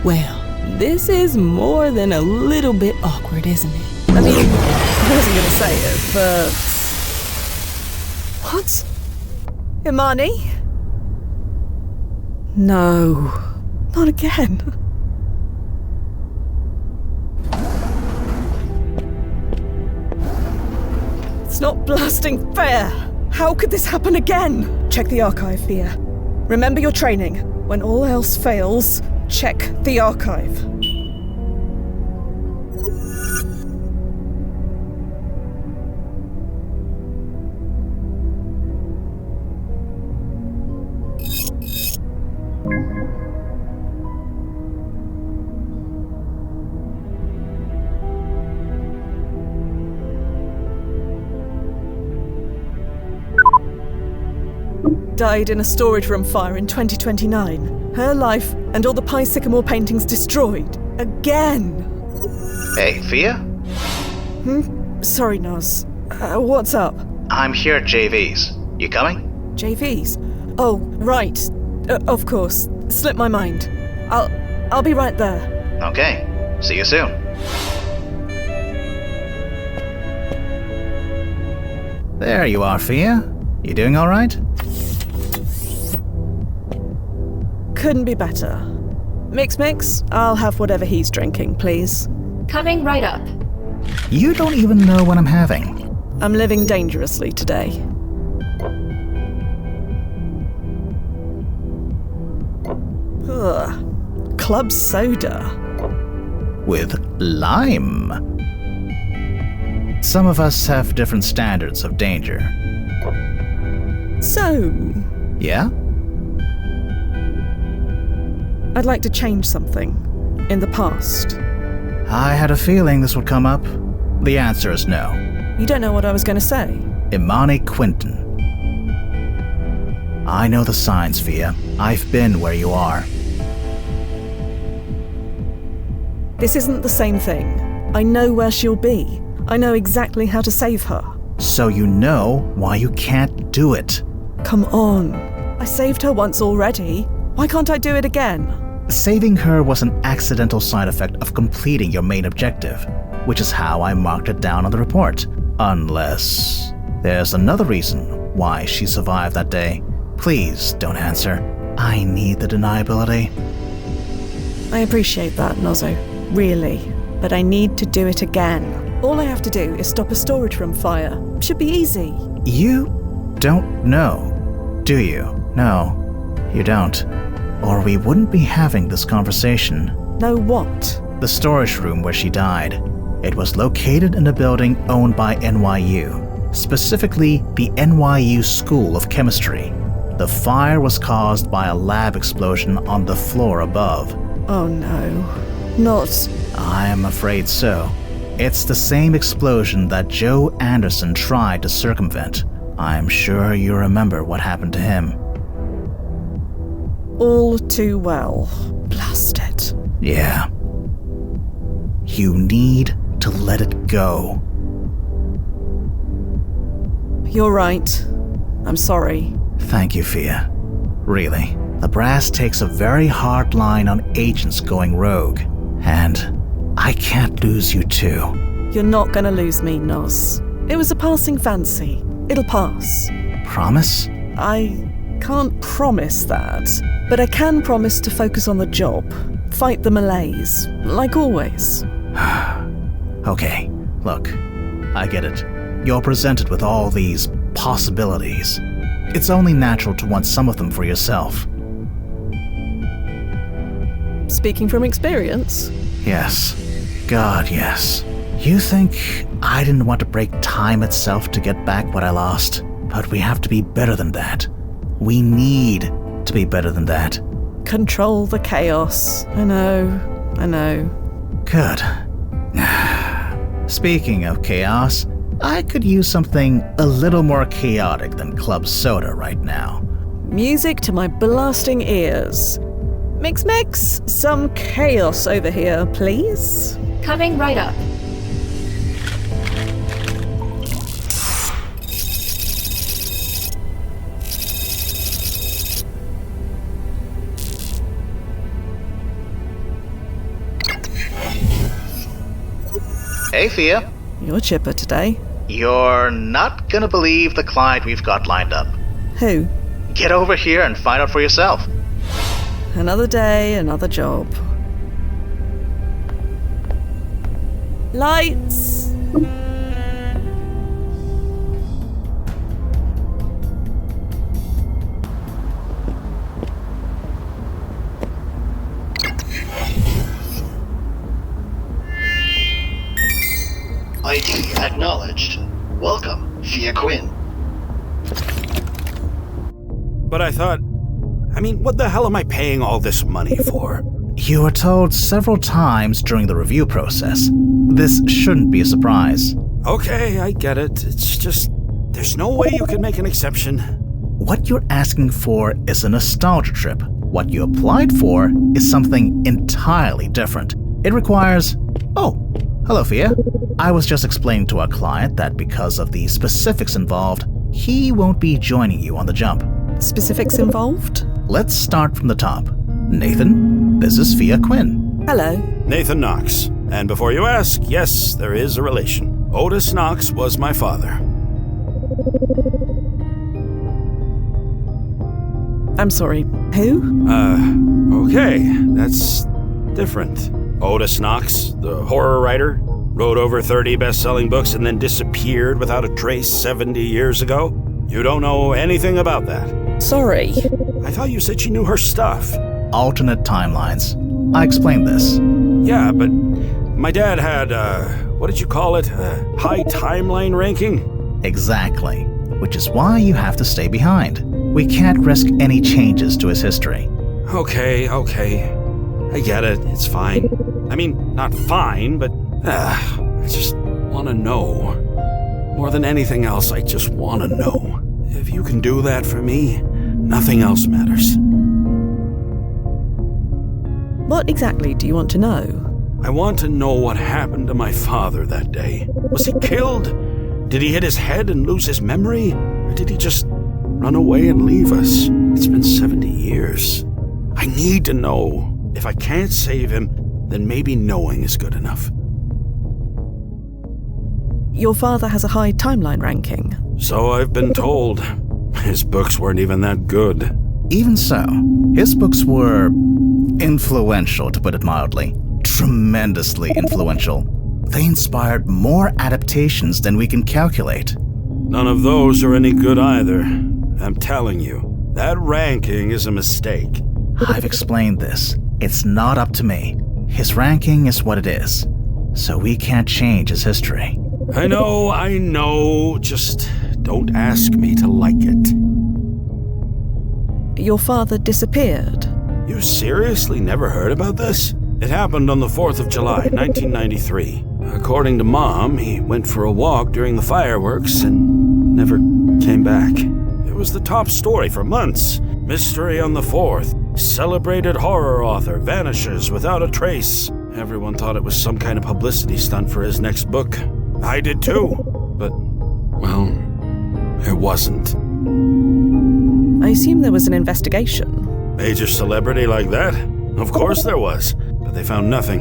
Well, this is more than a little bit awkward, isn't it? I mean, I wasn't gonna say it, but... What? Imani? No. Not again. It's not blasting fair. How could this happen again? Check the archive, Fia. Remember your training. When all else fails, check the archive. Died in a storage room fire in 2029. Her life and all the Pie Sycamore paintings destroyed. Again! Hey, Fia? Sorry, Noz. What's up? I'm here at JV's. You coming? JV's? Oh, right. Of course. Slipped my mind. I'll be right there. Okay. See you soon. There you are, Fia. You doing all right? Couldn't be better. Mix, I'll have whatever he's drinking, please. Coming right up. You don't even know what I'm having. I'm living dangerously today. Ugh. Club soda. With lime. Some of us have different standards of danger. So... Yeah? I'd like to change something. In the past. I had a feeling this would come up. The answer is no. You don't know what I was going to say? Imani Quinton. I know the signs, Fia. I've been where you are. This isn't the same thing. I know where she'll be. I know exactly how to save her. So you know why you can't do it. Come on. I saved her once already. Why can't I do it again? Saving her was an accidental side effect of completing your main objective, which is how I marked it down on the report. Unless there's another reason why she survived that day. Please don't answer. I need the deniability. I appreciate that, Nozzo. Really. But I need to do it again. All I have to do is stop a storage room fire. Should be easy. You don't know, do you? No, you don't. Or we wouldn't be having this conversation. Know what? The storage room where she died. It was located in a building owned by NYU, specifically the NYU School of Chemistry. The fire was caused by a lab explosion on the floor above. Oh no. Not... I'm afraid so. It's the same explosion that Joe Anderson tried to circumvent. I'm sure you remember what happened to him. All too well. Blast it. Yeah. You need to let it go. You're right. I'm sorry. Thank you, Fia. Really. The brass takes a very hard line on agents going rogue. And I can't lose you too. You're not gonna lose me, Nos. It was a passing fancy. It'll pass. Promise? I can't promise that, but I can promise to focus on the job. Fight the malaise, like always. Okay, look, I get it. You're presented with all these possibilities. It's only natural to want some of them for yourself. Speaking from experience? Yes. God, yes. You think I didn't want to break time itself to get back what I lost? But we have to be better than that. We need to be better than that. Control the chaos. I know. Good. Speaking of chaos, I could use something a little more chaotic than club soda right now. Music to my blasting ears. Mix, some chaos over here, please. Coming right up. Hey, Fia. You're chipper today. You're not gonna believe the client we've got lined up. Who? Get over here and find out for yourself. Another day, another job. Lights! ID acknowledged. Welcome, Fia Quinn. But I thought... what the hell am I paying all this money for? You were told several times during the review process. This shouldn't be a surprise. Okay, I get it. It's just... there's no way you can make an exception. What you're asking for is a nostalgia trip. What you applied for is something entirely different. It requires... Oh, hello, Fia. I was just explaining to our client that because of the specifics involved, he won't be joining you on the jump. Specifics involved? Let's start from the top. Nathan, this is Fia Quinn. Hello. Nathan Knox. And before you ask, yes, there is a relation. Otis Knox was my father. I'm sorry, who? Okay, that's different. Otis Knox, the horror writer, wrote over 30 best-selling books and then disappeared without a trace 70 years ago. You don't know anything about that. Sorry. I thought you said she knew her stuff. Alternate timelines. I explained this. Yeah, but my dad had, what did you call it? High timeline ranking? Exactly. Which is why you have to stay behind. We can't risk any changes to his history. Okay. I get it. It's fine. Not fine, but I just want to know. More than anything else, I just want to know. If you can do that for me, nothing else matters. What exactly do you want to know? I want to know what happened to my father that day. Was he killed? Did he hit his head and lose his memory? Or did he just run away and leave us? It's been 70 years. I need to know. If I can't save him, then maybe knowing is good enough. Your father has a high timeline ranking. So I've been told. His books weren't even that good. Even so, his books were influential, to put it mildly. Tremendously influential. They inspired more adaptations than we can calculate. None of those are any good either. I'm telling you, that ranking is a mistake. I've explained this. It's not up to me. His ranking is what it is. So we can't change his history. I know. Just don't ask me to like it. Your father disappeared. You seriously never heard about this? It happened on the 4th of July, 1993. According to Mom, he went for a walk during the fireworks and never came back. It was the top story for months. Mystery on the 4th. Celebrated horror author vanishes without a trace. Everyone thought it was some kind of publicity stunt for his next book. I did too. But, well, it wasn't. I assume there was an investigation. Major celebrity like that? Of course there was. But they found nothing.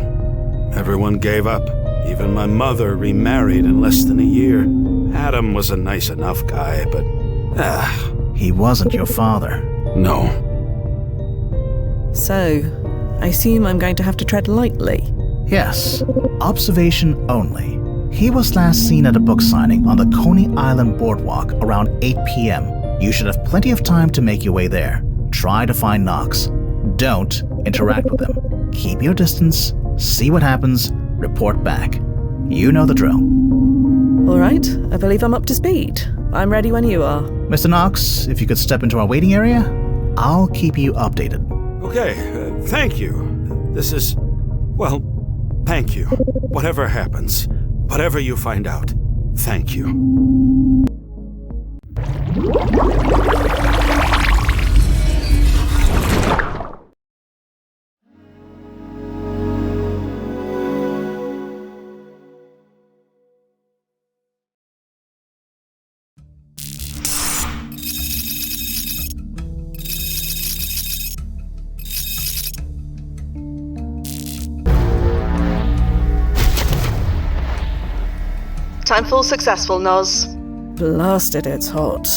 Everyone gave up. Even my mother remarried in less than a year. Adam was a nice enough guy, but... He wasn't your father. No. So, I assume I'm going to have to tread lightly. Yes. Observation only. He was last seen at a book signing on the Coney Island boardwalk around 8 p.m. You should have plenty of time to make your way there. Try to find Knox. Don't interact with him. Keep your distance, see what happens, report back. You know the drill. All right, I believe I'm up to speed. I'm ready when you are. Mr. Knox, if you could step into our waiting area, I'll keep you updated. Okay, thank you. This is... well, thank you. Whatever happens, whatever you find out, thank you. Timefall successful, Noz. Blasted, it's hot.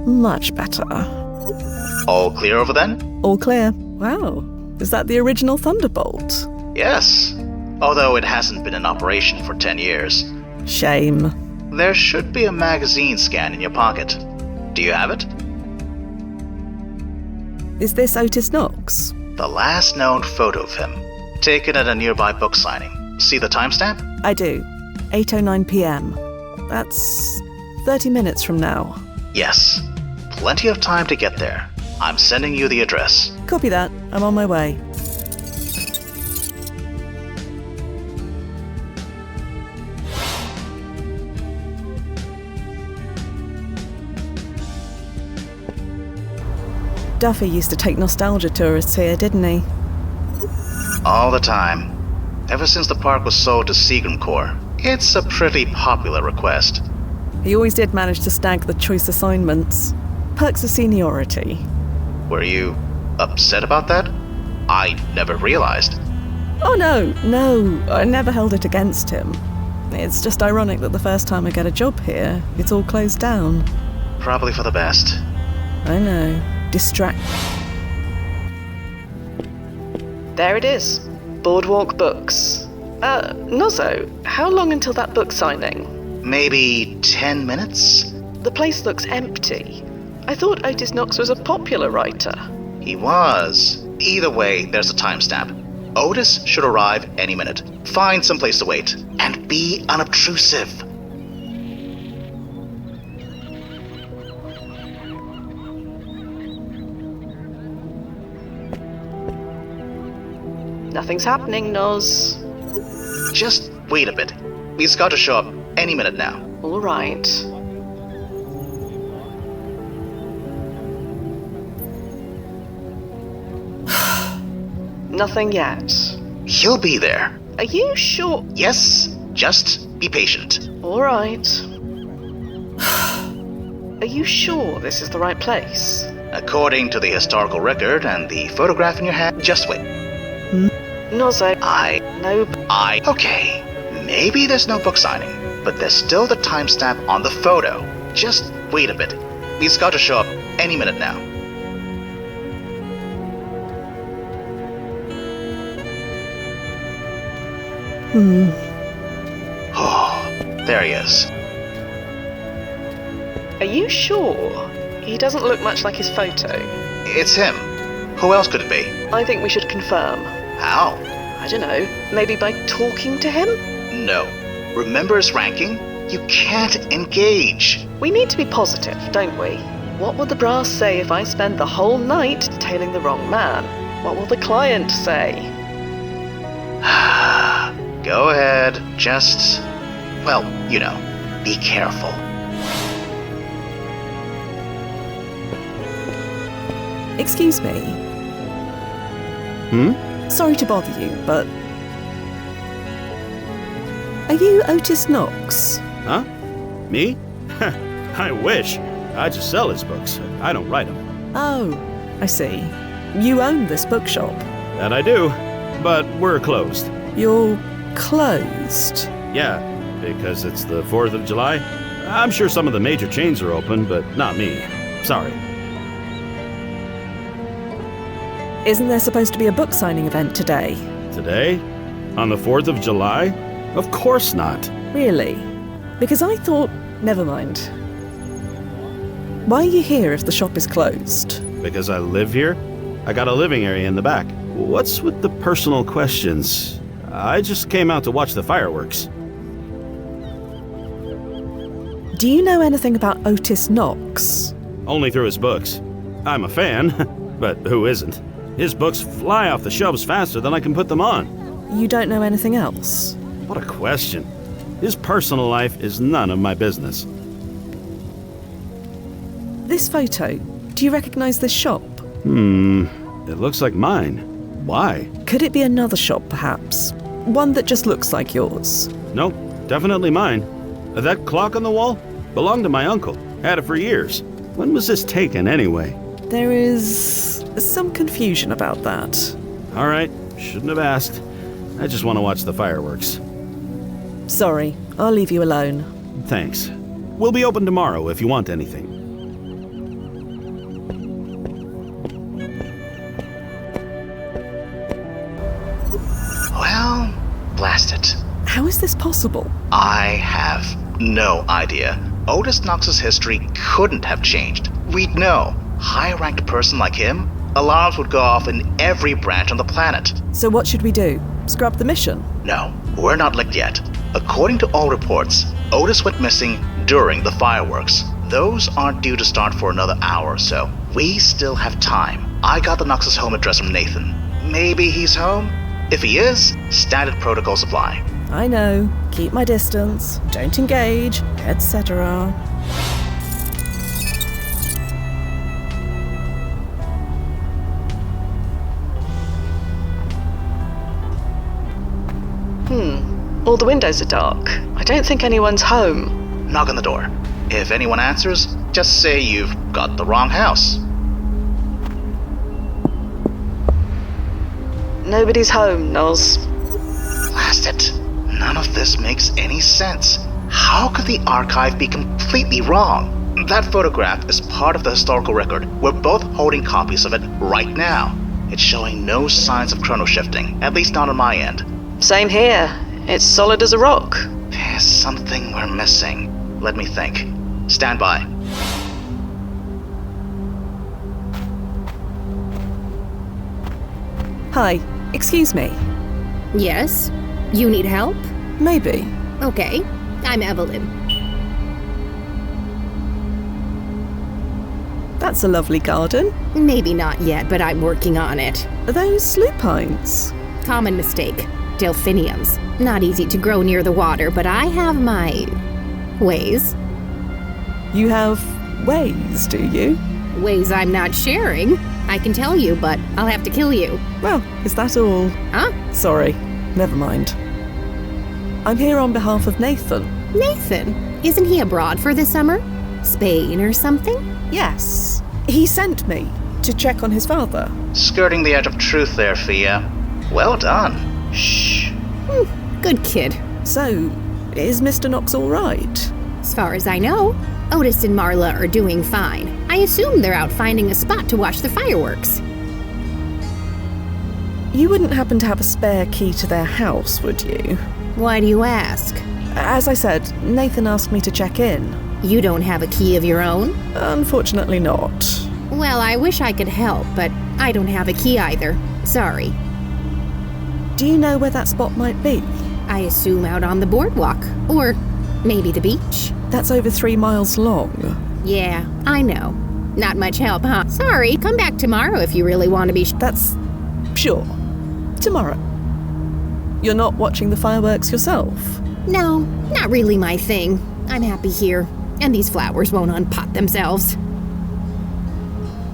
Much better. All clear over then? All clear. Wow. Is that the original Thunderbolt? Yes. Although it hasn't been in operation for 10 years. Shame. There should be a magazine scan in your pocket. Do you have it? Is this Otis Knox? The last known photo of him, taken at a nearby book signing. See the timestamp? I do. 8:09 p.m. That's 30 minutes from now. Yes. Plenty of time to get there. I'm sending you the address. Copy that. I'm on my way. Duffy used to take nostalgia tourists here, didn't he? All the time. Ever since the park was sold to Seagram Corps, it's a pretty popular request. He always did manage to snag the choice assignments. Perks of seniority. Were you upset about that? I never realized. Oh no, I never held it against him. It's just ironic that the first time I get a job here, it's all closed down. Probably for the best. I know. Distract. There it is. Boardwalk Books. Nozzo, how long until that book signing? Maybe 10 minutes? The place looks empty. I thought Otis Knox was a popular writer. He was. Either way, there's a timestamp. Otis should arrive any minute. Find some place to wait. And be unobtrusive. Nothing's happening, Noz. Just wait a bit. He's got to show up any minute now. All right. Nothing yet. He'll be there. Are you sure? Yes, just be patient. All right. Are you sure this is the right place? According to the historical record and the photograph in your hand, just wait. Nozzo. Okay. Maybe there's no book signing, but there's still the timestamp on the photo. Just wait a bit. He's got to show up any minute now. Oh, there he is. Are you sure? He doesn't look much like his photo. It's him. Who else could it be? I think we should confirm. How? I don't know. Maybe by talking to him? No. Remember his ranking? You can't engage. We need to be positive, don't we? What will the brass say if I spend the whole night tailing the wrong man? What will the client say? Go ahead. Just, well, you know, be careful. Excuse me. Sorry to bother you, but... Are you Otis Knox? Huh? Me? I wish. I just sell his books. I don't write them. Oh, I see. You own this bookshop. That I do, but we're closed. You're closed? Yeah, because it's the 4th of July. I'm sure some of the major chains are open, but not me. Sorry. Isn't there supposed to be a book signing event today? Today? On the 4th of July? Of course not. Really? Because I thought... Never mind. Why are you here if the shop is closed? Because I live here? I got a living area in the back. What's with the personal questions? I just came out to watch the fireworks. Do you know anything about Otis Knox? Only through his books. I'm a fan, but who isn't? His books fly off the shelves faster than I can put them on. You don't know anything else? What a question. His personal life is none of my business. This photo, do you recognize this shop? It looks like mine. Why? Could it be another shop, perhaps? One that just looks like yours? Nope, definitely mine. That clock on the wall belonged to my uncle. Had it for years. When was this taken, anyway? There is some confusion about that. All right, shouldn't have asked. I just want to watch the fireworks. Sorry, I'll leave you alone. Thanks. We'll be open tomorrow if you want anything. Well, blast it. How is this possible? I have no idea. Otis Knox's history couldn't have changed. We'd know. High-ranked person like him, alarms would go off in every branch on the planet. So what should we do? Scrub the mission? No, we're not licked yet. According to all reports, Otis went missing during the fireworks. Those aren't due to start for another hour or so. We still have time. I got the Knox's home address from Nathan. Maybe he's home? If he is, standard protocols apply. I know. Keep my distance, don't engage, etc. All the windows are dark. I don't think anyone's home. Knock on the door. If anyone answers, just say you've got the wrong house. Nobody's home, Noz. Blast it. None of this makes any sense. How could the archive be completely wrong? That photograph is part of the historical record. We're both holding copies of it right now. It's showing no signs of chrono shifting, at least not on my end. Same here. It's solid as a rock. There's something we're missing. Let me think. Stand by. Hi, excuse me. Yes? You need help? Maybe. Okay, I'm Evelyn. That's a lovely garden. Maybe not yet, but I'm working on it. Are those lupines? Common mistake. Delphiniums. Not easy to grow near the water, but I have my ways. You have ways, do you? Ways I'm not sharing. I can tell you, but I'll have to kill you. Well, is that all? Huh? Sorry, never mind. I'm here on behalf of Nathan. Nathan? Isn't he abroad for the summer? Spain or something? Yes. He sent me to check on his father. Skirting the edge of truth there, Fia. Well done. Shh. Good kid. So, is Mr. Knox all right? As far as I know, Otis and Marla are doing fine. I assume they're out finding a spot to watch the fireworks. You wouldn't happen to have a spare key to their house, would you? Why do you ask? As I said, Nathan asked me to check in. You don't have a key of your own? Unfortunately not. Well, I wish I could help, but I don't have a key either. Sorry. Do you know where that spot might be? I assume out on the boardwalk. Or maybe the beach. That's over 3 miles long. Yeah, I know. Not much help, huh? Sorry, come back tomorrow if you really want to be... That's... sure. Tomorrow. You're not watching the fireworks yourself? No, not really my thing. I'm happy here. And these flowers won't unpot themselves.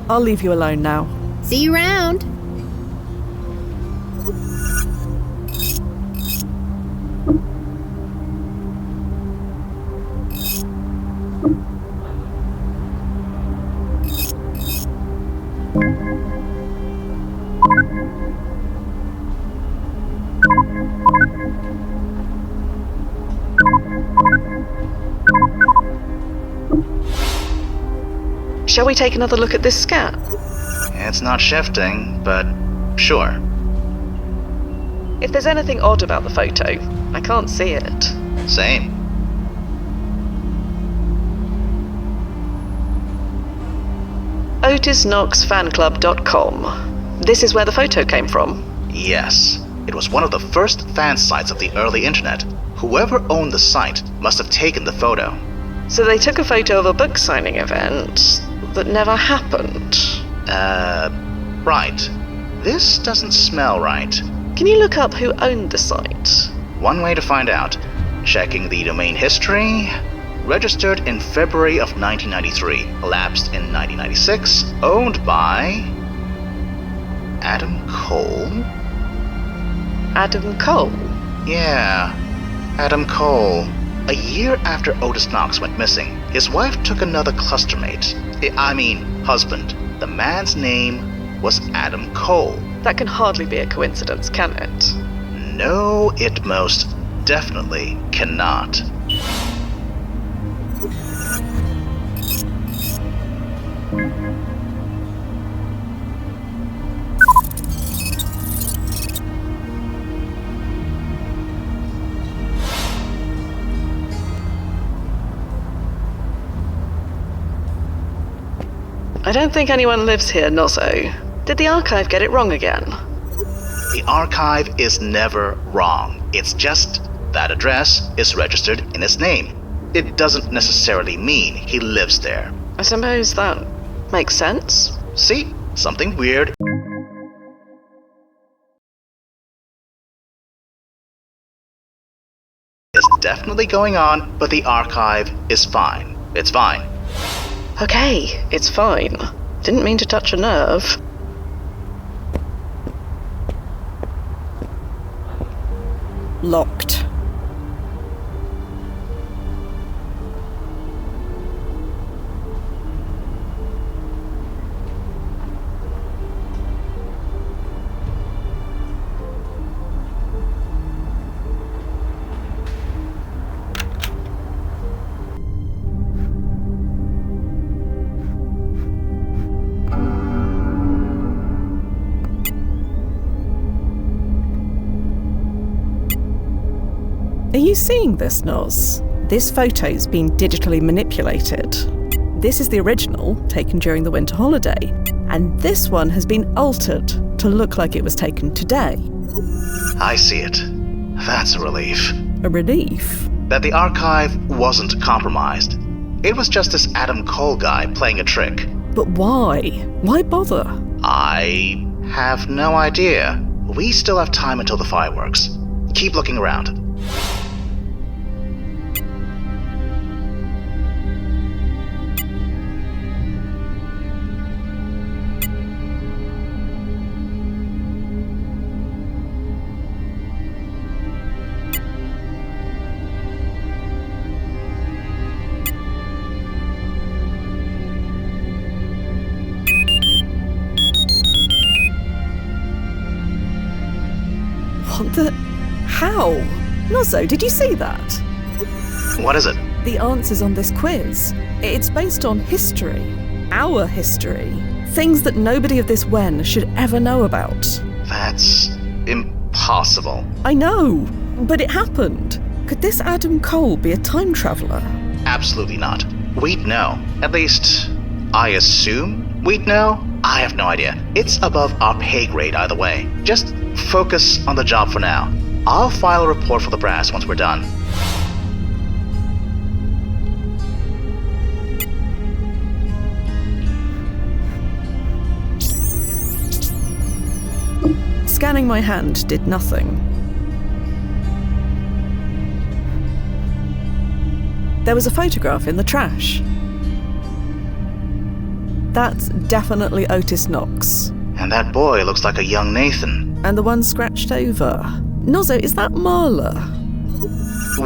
I'll leave you alone now. See you around. Shall we take another look at this scan? It's not shifting, but sure. If there's anything odd about the photo, I can't see it. Same. OtisKnoxFanClub.com. This is where the photo came from? Yes. It was one of the first fan sites of the early internet. Whoever owned the site must have taken the photo. So they took a photo of a book signing event that never happened. Right. This doesn't smell right. Can you look up who owned the site? One way to find out. Checking the domain history. Registered in February of 1993. Elapsed in 1996. Owned by... Adam Cole? Adam Cole? Yeah, Adam Cole. A year after Otis Knox went missing, his wife took another husband. The man's name was Adam Cole. That can hardly be a coincidence, can it? No, it most definitely cannot. I don't think anyone lives here, Nozzo. Did the archive get it wrong again? The archive is never wrong. It's just that address is registered in his name. It doesn't necessarily mean he lives there. I suppose that makes sense. See? Something weird is definitely going on, but the archive is fine. It's fine. Okay, it's fine. Didn't mean to touch a nerve. Locked. Are you seeing this, Noz? This photo's been digitally manipulated. This is the original, taken during the winter holiday, and this one has been altered to look like it was taken today. I see it. That's a relief. A relief? That the archive wasn't compromised. It was just this Adam Cole guy playing a trick. But why? Why bother? I have no idea. We still have time until the fireworks. Keep looking around. What the... How? Nozzo, did you see that? What is it? The answers on this quiz. It's based on history. Our history. Things that nobody of this Wen should ever know about. That's impossible. I know, but it happened. Could this Adam Cole be a time traveler? Absolutely not. We'd know. At least, I assume we'd know? I have no idea. It's above our pay grade either way. Just focus on the job for now. I'll file a report for the brass once we're done. Scanning my hand did nothing. There was a photograph in the trash. That's definitely Otis Knox. And that boy looks like a young Nathan. And the one scratched over. Nozzo, is that Marla?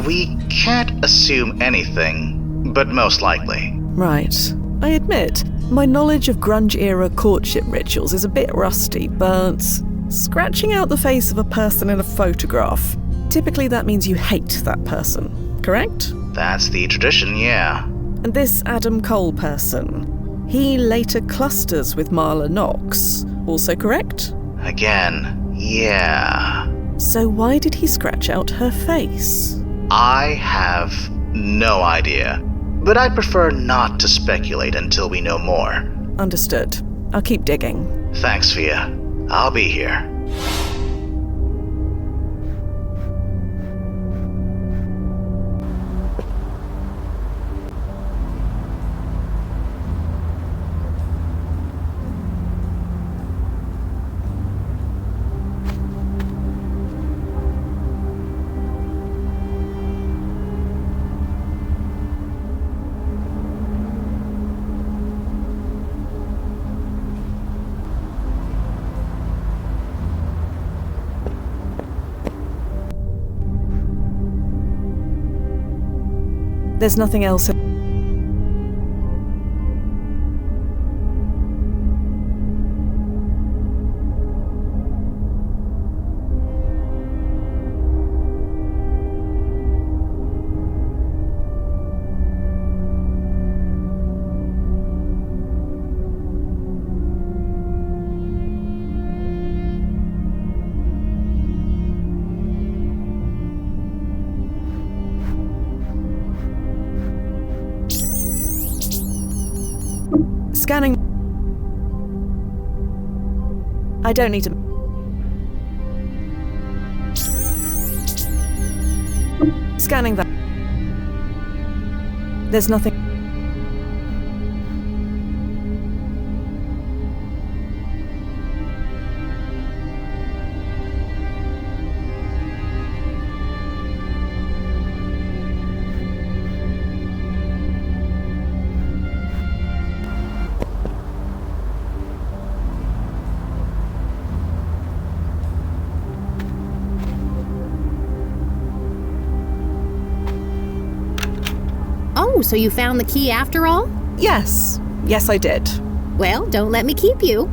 We can't assume anything, but most likely. Right. I admit, my knowledge of grunge-era courtship rituals is a bit rusty, but scratching out the face of a person in a photograph, typically that means you hate that person, correct? That's the tradition, yeah. And this Adam Cole person, he later clusters with Marla Knox, also correct? Again, yeah. So why did he scratch out her face? I have no idea, but I'd prefer not to speculate until we know more. Understood. I'll keep digging. Thanks, Fia. I'll be here. There's nothing else. Scanning. I don't need to. Scanning that. There's nothing. Oh, so you found the key after all? Yes. Yes, I did. Well, don't let me keep you.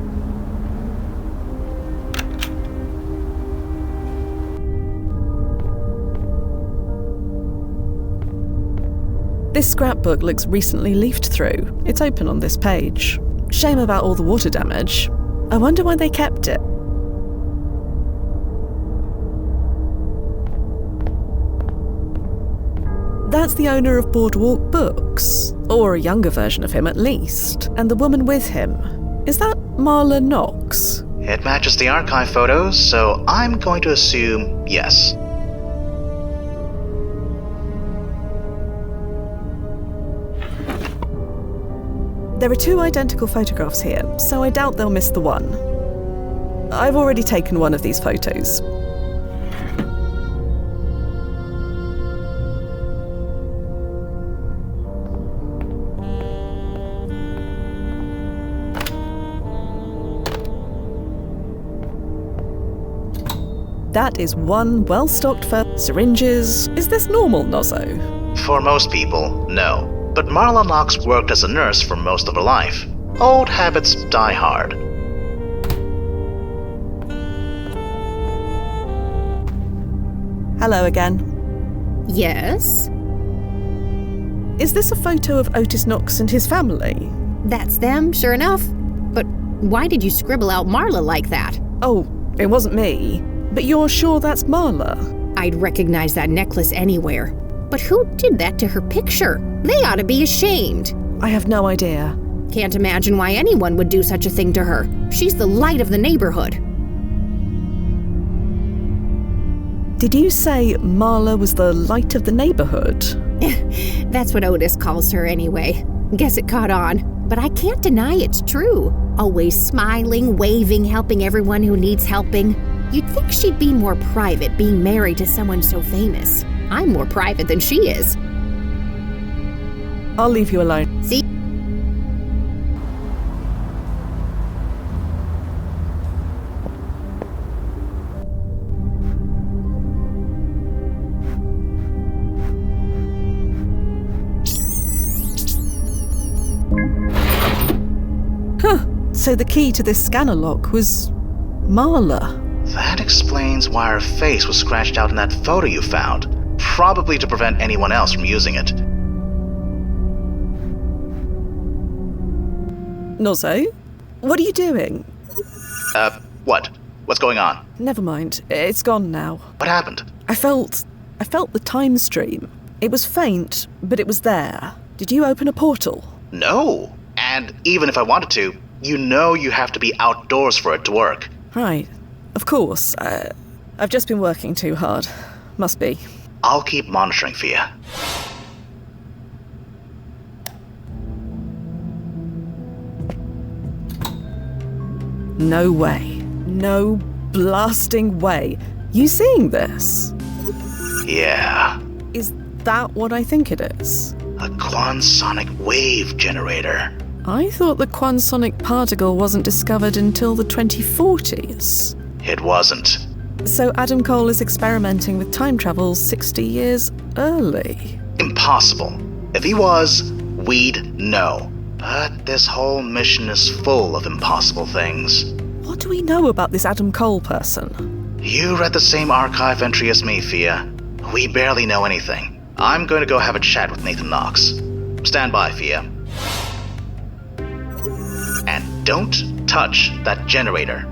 This scrapbook looks recently leafed through. It's open on this page. Shame about all the water damage. I wonder why they kept it. That's the owner of Boardwalk Books, or a younger version of him at least, and the woman with him. Is that Marla Knox? It matches the archive photos, so I'm going to assume yes. There are 2 identical photographs here, so I doubt they'll miss the one. I've already taken one of these photos. That is one well-stocked syringes. Is this normal, Nozzo? For most people, no. But Marla Knox worked as a nurse for most of her life. Old habits die hard. Hello again. Yes? Is this a photo of Otis Knox and his family? That's them, sure enough. But why did you scribble out Marla like that? Oh, it wasn't me. But you're sure that's Marla? I'd recognize that necklace anywhere. But who did that to her picture? They ought to be ashamed. I have no idea. Can't imagine why anyone would do such a thing to her. She's the light of the neighborhood. Did you say Marla was the light of the neighborhood? That's what Otis calls her anyway. Guess it caught on. But I can't deny it's true. Always smiling, waving, helping everyone who needs helping. You'd think she'd be more private being married to someone so famous. I'm more private than she is. I'll leave you alone. See? So the key to this scanner lock was Marla. That explains why her face was scratched out in that photo you found. Probably to prevent anyone else from using it. Nozzo, what are you doing? What? What's going on? Never mind. It's gone now. What happened? I felt the time stream. It was faint, but it was there. Did you open a portal? No. And even if I wanted to, you know you have to be outdoors for it to work. Right. Of course. I've just been working too hard. Must be. I'll keep monitoring, Fia. No way. No blasting way. You seeing this? Yeah. Is that what I think it is? A quansonic wave generator. I thought the quansonic particle wasn't discovered until the 2040s. It wasn't. So Adam Cole is experimenting with time travel 60 years early. Impossible. If he was, we'd know. But this whole mission is full of impossible things. What do we know about this Adam Cole person? You read the same archive entry as me, Fia. We barely know anything. I'm going to go have a chat with Nathan Knox. Stand by, Fia. And don't touch that generator.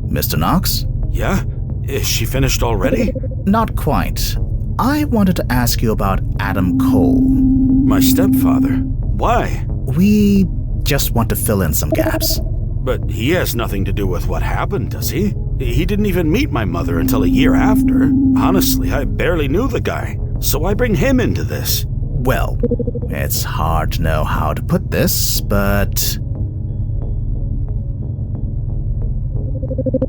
Mr. Knox? Yeah? Is she finished already? Not quite. I wanted to ask you about Adam Cole. My stepfather. Why? We just want to fill in some gaps. But he has nothing to do with what happened, does he? He didn't even meet my mother until a year after. Honestly, I barely knew the guy, so I bring him into this. Well, it's hard to know how to put this, but...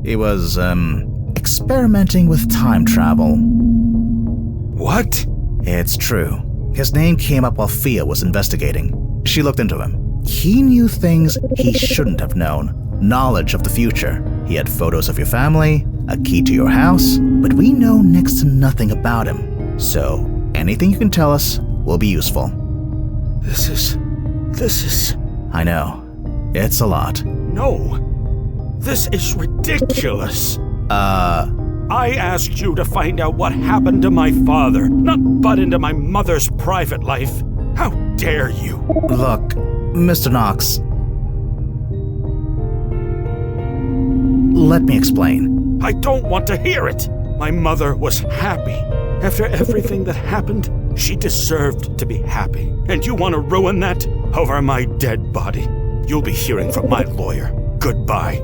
he was, experimenting with time travel. What? It's true. His name came up while Fia was investigating. She looked into him. He knew things he shouldn't have known. Knowledge of the future. He had photos of your family, a key to your house, but we know next to nothing about him. So, anything you can tell us will be useful. This is... I know. It's a lot. No. This is ridiculous. I asked you to find out what happened to my father, not butt into my mother's private life. How dare you? Look, Mr. Knox. Let me explain. I don't want to hear it. My mother was happy. After everything that happened, she deserved to be happy. And you want to ruin that over my dead body? You'll be hearing from my lawyer. Goodbye.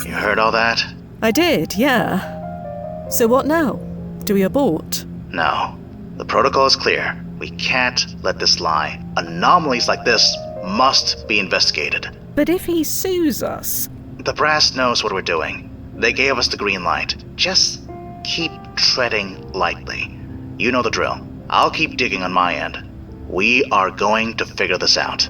You heard all that? I did, yeah. So what now? Do we abort? No. The protocol is clear. We can't let this lie. Anomalies like this must be investigated. But if he sues us... The brass knows what we're doing. They gave us the green light. Just keep treading lightly. You know the drill. I'll keep digging on my end. We are going to figure this out.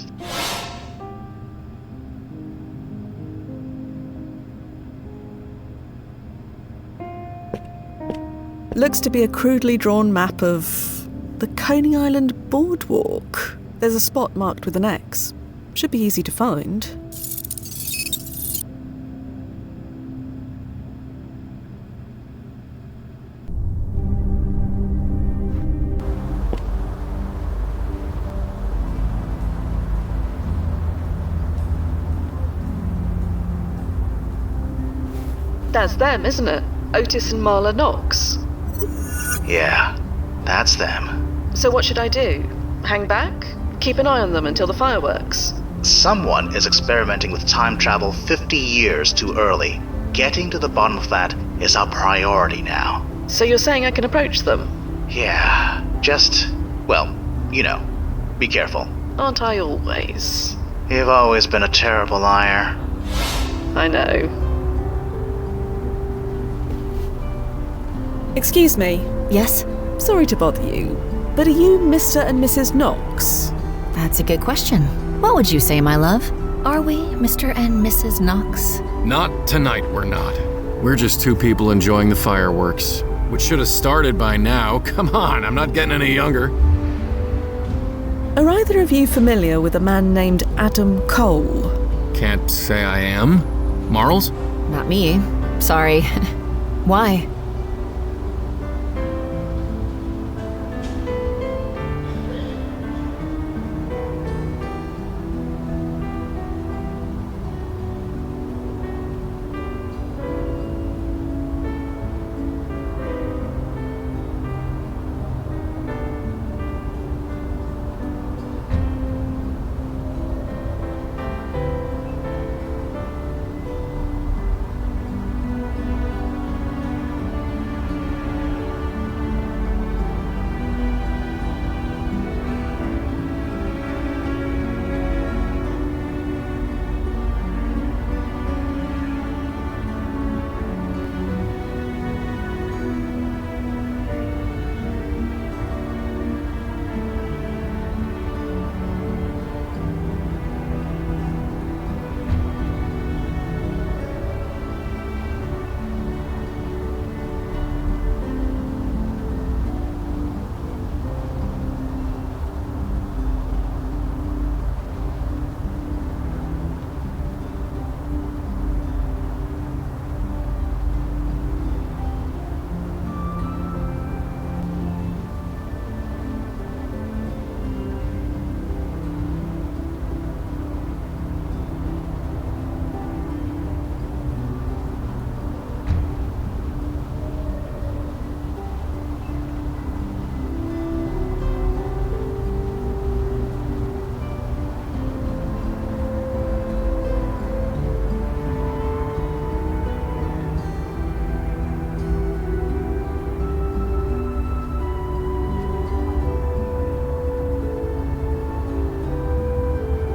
Looks to be a crudely drawn map of the Coney Island boardwalk. There's a spot marked with an X. Should be easy to find. That's them, isn't it? Otis and Marla Knox. Yeah, that's them. So what should I do? Hang back? Keep an eye on them until the fireworks? Someone is experimenting with time travel 50 years too early. Getting to the bottom of that is our priority now. So you're saying I can approach them? Yeah, just, well, you know, be careful. Aren't I always? You've always been a terrible liar. I know. Excuse me. Yes? Sorry to bother you, but are you Mr. and Mrs. Knox? That's a good question. What would you say, my love? Are we Mr. and Mrs. Knox? Not tonight, we're not. We're just two people enjoying the fireworks. Which should have started by now. Come on, I'm not getting any younger. Are either of you familiar with a man named Adam Cole? Can't say I am. Marls? Not me. Sorry. Why?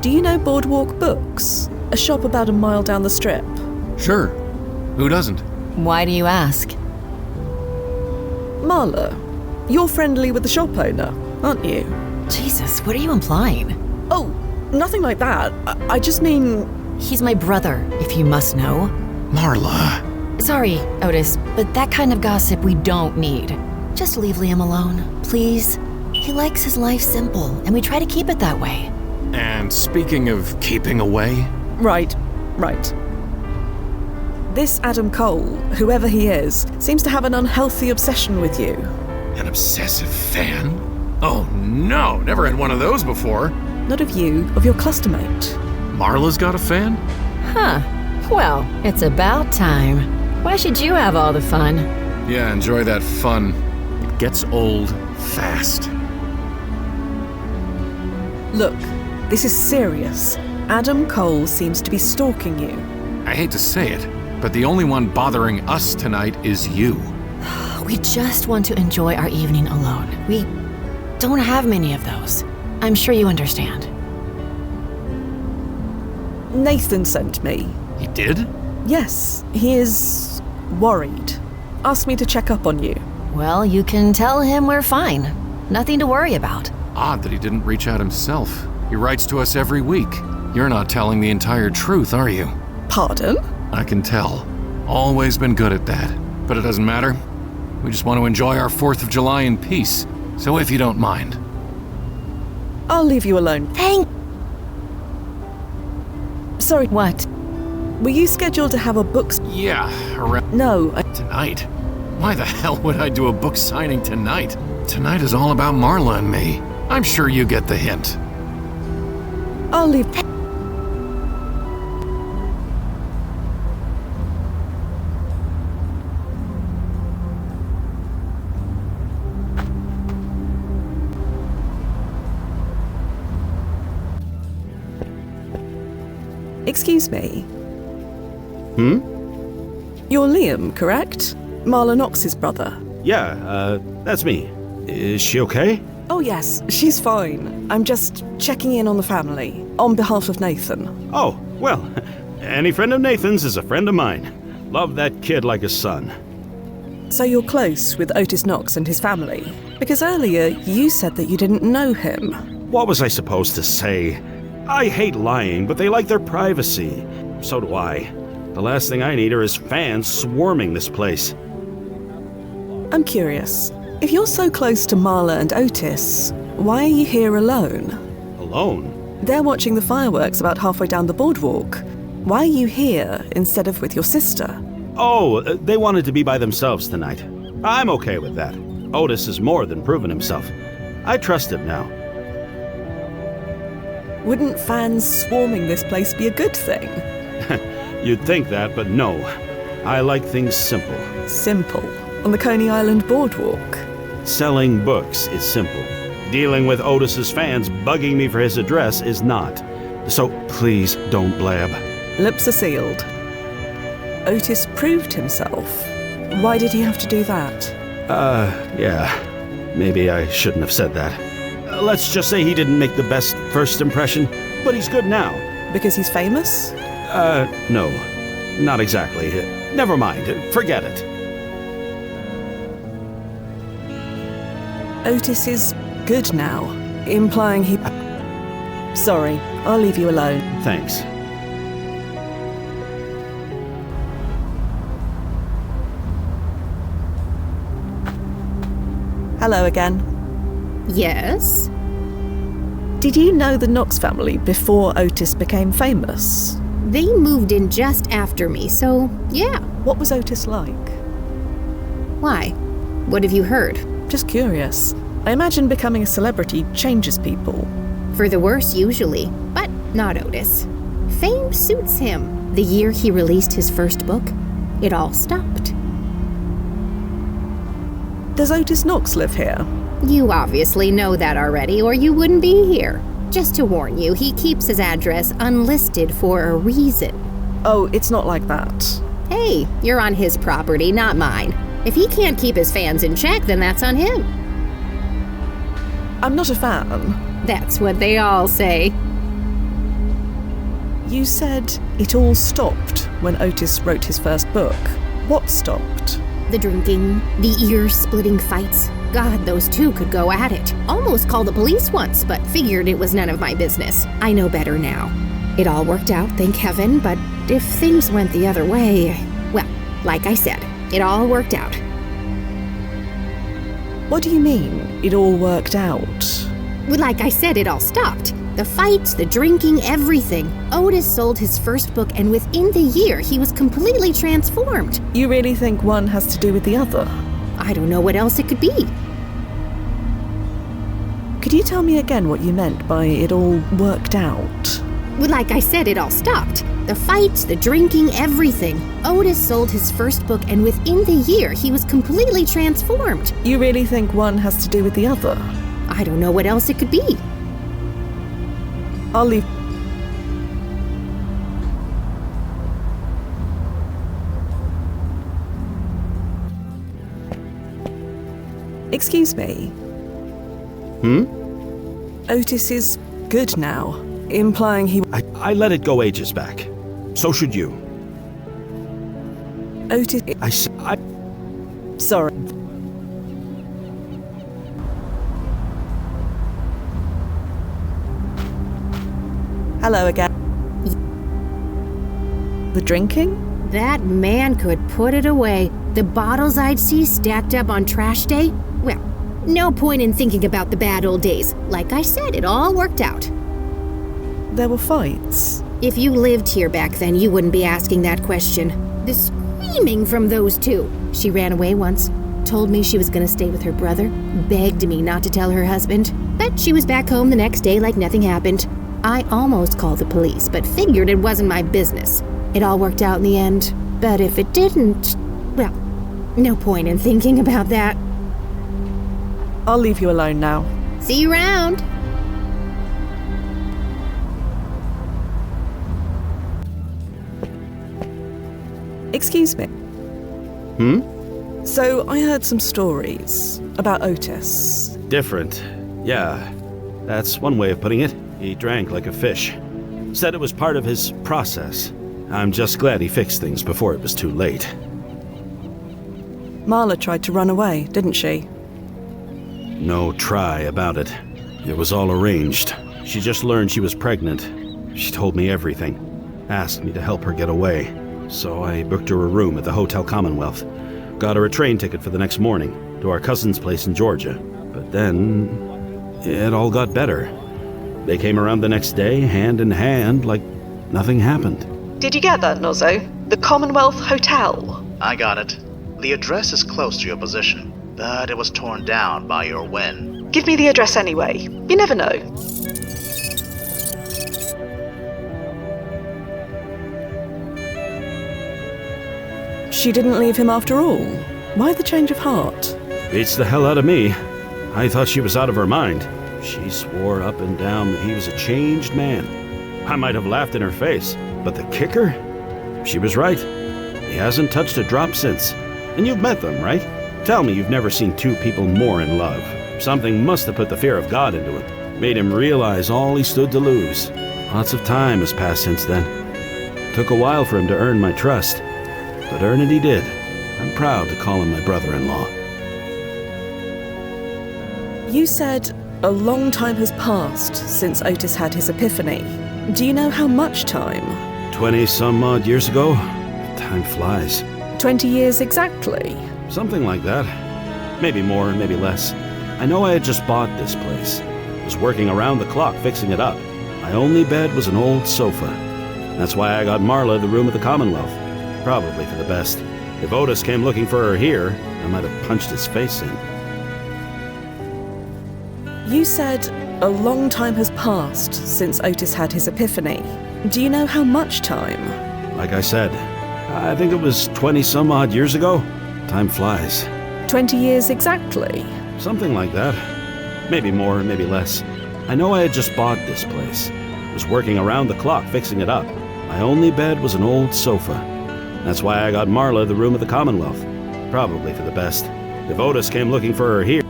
Do you know Boardwalk Books? A shop about a mile down the strip. Sure. Who doesn't? Why do you ask? Marla, you're friendly with the shop owner, aren't you? Jesus, what are you implying? Oh, nothing like that. I just mean... He's my brother, if you must know. Marla. Sorry, Otis, but that kind of gossip we don't need. Just leave Liam alone, please. He likes his life simple, and we try to keep it that way. And speaking of keeping away... Right. This Adam Cole, whoever he is, seems to have an unhealthy obsession with you. An obsessive fan? Oh no, never had one of those before. Not of you, of your clustermate. Marla's got a fan? Huh. Well, it's about time. Why should you have all the fun? Yeah, enjoy that fun. It gets old fast. Look, this is serious. Adam Cole seems to be stalking you. I hate to say it, but the only one bothering us tonight is you. We just want to enjoy our evening alone. We don't have many of those. I'm sure you understand. Nathan sent me. He did? Yes, he is worried. Asked me to check up on you. Well, you can tell him we're fine. Nothing to worry about. Odd that he didn't reach out himself. He writes to us every week. You're not telling the entire truth, are you? Pardon? I can tell. Always been good at that. But it doesn't matter. We just want to enjoy our 4th of July in peace. So if you don't mind. I'll leave you alone. Sorry. What? Were you scheduled to have a book... Yeah, around... No, Tonight? Why the hell would I do a book signing tonight? Tonight is all about Marla and me. I'm sure you get the hint. I'll leave... Excuse me. You're Liam, correct? Marla Knox's brother. Yeah, that's me. Is she okay? Oh yes, she's fine. I'm just checking in on the family, on behalf of Nathan. Oh, well, any friend of Nathan's is a friend of mine. Love that kid like a son. So you're close with Otis Knox and his family? Because earlier you said that you didn't know him. What was I supposed to say? I hate lying, but they like their privacy. So do I. The last thing I need are his fans swarming this place. I'm curious. If you're so close to Marla and Otis, why are you here alone? Alone? They're watching the fireworks about halfway down the boardwalk. Why are you here instead of with your sister? Oh, they wanted to be by themselves tonight. I'm okay with that. Otis has more than proven himself. I trust him now. Wouldn't fans swarming this place be a good thing? You'd think that, but no. I like things simple. Simple? On the Coney Island boardwalk? Selling books is simple. Dealing with Otis's fans bugging me for his address is not. So please don't blab. Lips are sealed. Otis proved himself. Why did he have to do that? Yeah. Maybe I shouldn't have said that. Let's just say he didn't make the best first impression, but he's good now. Because he's famous? No. Not exactly. Never mind. Forget it. Otis is good now, implying he... Sorry, I'll leave you alone. Thanks. Hello again. Yes? Did you know the Knox family before Otis became famous? They moved in just after me, so yeah. What was Otis like? Why? What have you heard? Just curious. I imagine becoming a celebrity changes people. For the worse, usually, but not Otis. Fame suits him. The year he released his first book, it all stopped. Does Otis Knox live here? You obviously know that already, or you wouldn't be here. Just to warn you, he keeps his address unlisted for a reason. Oh, it's not like that. Hey, you're on his property, not mine. If he can't keep his fans in check, then that's on him. I'm not a fan. That's what they all say. You said it all stopped when Otis wrote his first book. What stopped? The drinking, the ear-splitting fights. God, those two could go at it. Almost called the police once, but figured it was none of my business. I know better now. It all worked out, thank heaven, but if things went the other way... Well, like I said, it all worked out. What do you mean, it all worked out? Well, like I said, it all stopped. The fights, the drinking, everything. Otis sold his first book, and within the year, he was completely transformed. You really think one has to do with the other? I don't know what else it could be. Could you tell me again what you meant by it all worked out? Well, like I said, it all stopped. The fights, the drinking, everything. Otis sold his first book, and within the year, he was completely transformed. You really think one has to do with the other? I don't know what else it could be. I'll leave. Excuse me. Otis is good now, implying he... I let it go ages back. So should you. Otis... Sorry. Hello again. The drinking? That man could put it away. The bottles I'd see stacked up on trash day? Well, no point in thinking about the bad old days. Like I said, it all worked out. There were fights. If you lived here back then, you wouldn't be asking that question. The screaming from those two. She ran away once, told me she was gonna stay with her brother, begged me not to tell her husband, but she was back home the next day like nothing happened. I almost called the police, but figured it wasn't my business. It all worked out in the end, but if it didn't, well, no point in thinking about that. I'll leave you alone now. See you around. Excuse me. So I heard some stories about Otis. Different. Yeah, that's one way of putting it. He drank like a fish. Said it was part of his process. I'm just glad he fixed things before it was too late. Marla tried to run away, didn't she? No try about it. It was all arranged. She just learned she was pregnant. She told me everything. Asked me to help her get away. So I booked her a room at the Hotel Commonwealth. got her a train ticket for the next morning to our cousin's place in Georgia. But then it all got better. They came around the next day, hand in hand, like nothing happened. Did you get that, Nozzo? The Commonwealth Hotel. I got it. The address is close to your position, but it was torn down by your win. Give me the address anyway. You never know. She didn't leave him after all. Why the change of heart? Beats the hell out of me. I thought she was out of her mind. She swore up and down that he was a changed man. I might have laughed in her face, but the kicker? She was right. He hasn't touched a drop since. And you've met them, right? Tell me you've never seen two people more in love. Something must have put the fear of God into him. Made him realize all he stood to lose. Lots of time has passed since then. Took a while for him to earn my trust. But earn it he did. I'm proud to call him my brother-in-law. You said a long time has passed since Otis had his epiphany. Do you know how much time? 20-some-odd years ago? Time flies. 20 years exactly? Something like that. Maybe more, maybe less. I know I had just bought this place. Was working around the clock fixing it up. My only bed was an old sofa. That's why I got Marla the room at the Commonwealth. Probably for the best. If Otis came looking for her here, I might have punched his face in. You said a long time has passed since Otis had his epiphany. Do you know how much time? Like I said, I think it was 20-some-odd years ago. Time flies. 20 years exactly? Something like that. Maybe more, maybe less. I know I had just bought this place. Was working around the clock fixing it up. My only bed was an old sofa. That's why I got Marla the room at the Commonwealth. Probably for the best. If Otis came looking for her here...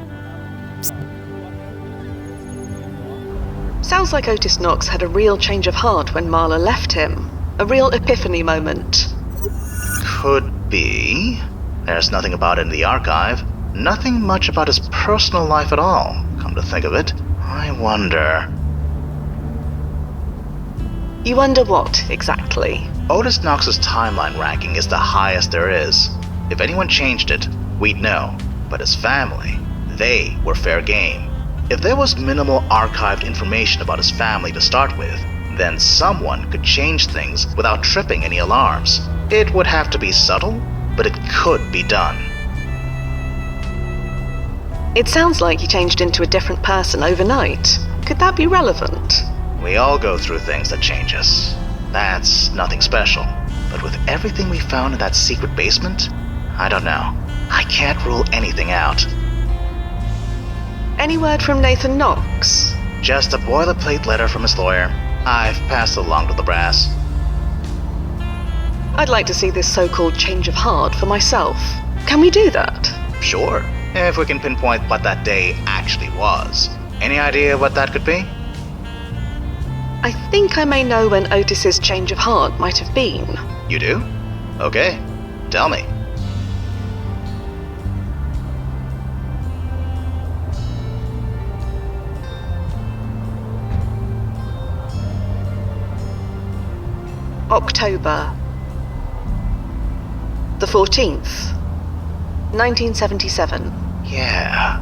Sounds like Otis Knox had a real change of heart when Marla left him. A real epiphany moment. Could be. There's nothing about it in the archive. Nothing much about his personal life at all, come to think of it. I wonder... You wonder what, exactly? Otis Knox's timeline ranking is the highest there is. If anyone changed it, we'd know. But his family, they were fair game. If there was minimal archived information about his family to start with, then someone could change things without tripping any alarms. It would have to be subtle, but it could be done. It sounds like he changed into a different person overnight. Could that be relevant? We all go through things that change us. That's nothing special. But with everything we found in that secret basement, I don't know. I can't rule anything out. Any word from Nathan Knox? Just a boilerplate letter from his lawyer. I've passed it along to the brass. I'd like to see this so-called change of heart for myself. Can we do that? Sure, if we can pinpoint what that day actually was. Any idea what that could be? I think I may know when Otis's change of heart might have been. You do? Okay, tell me. October the 14th, 1977. Yeah,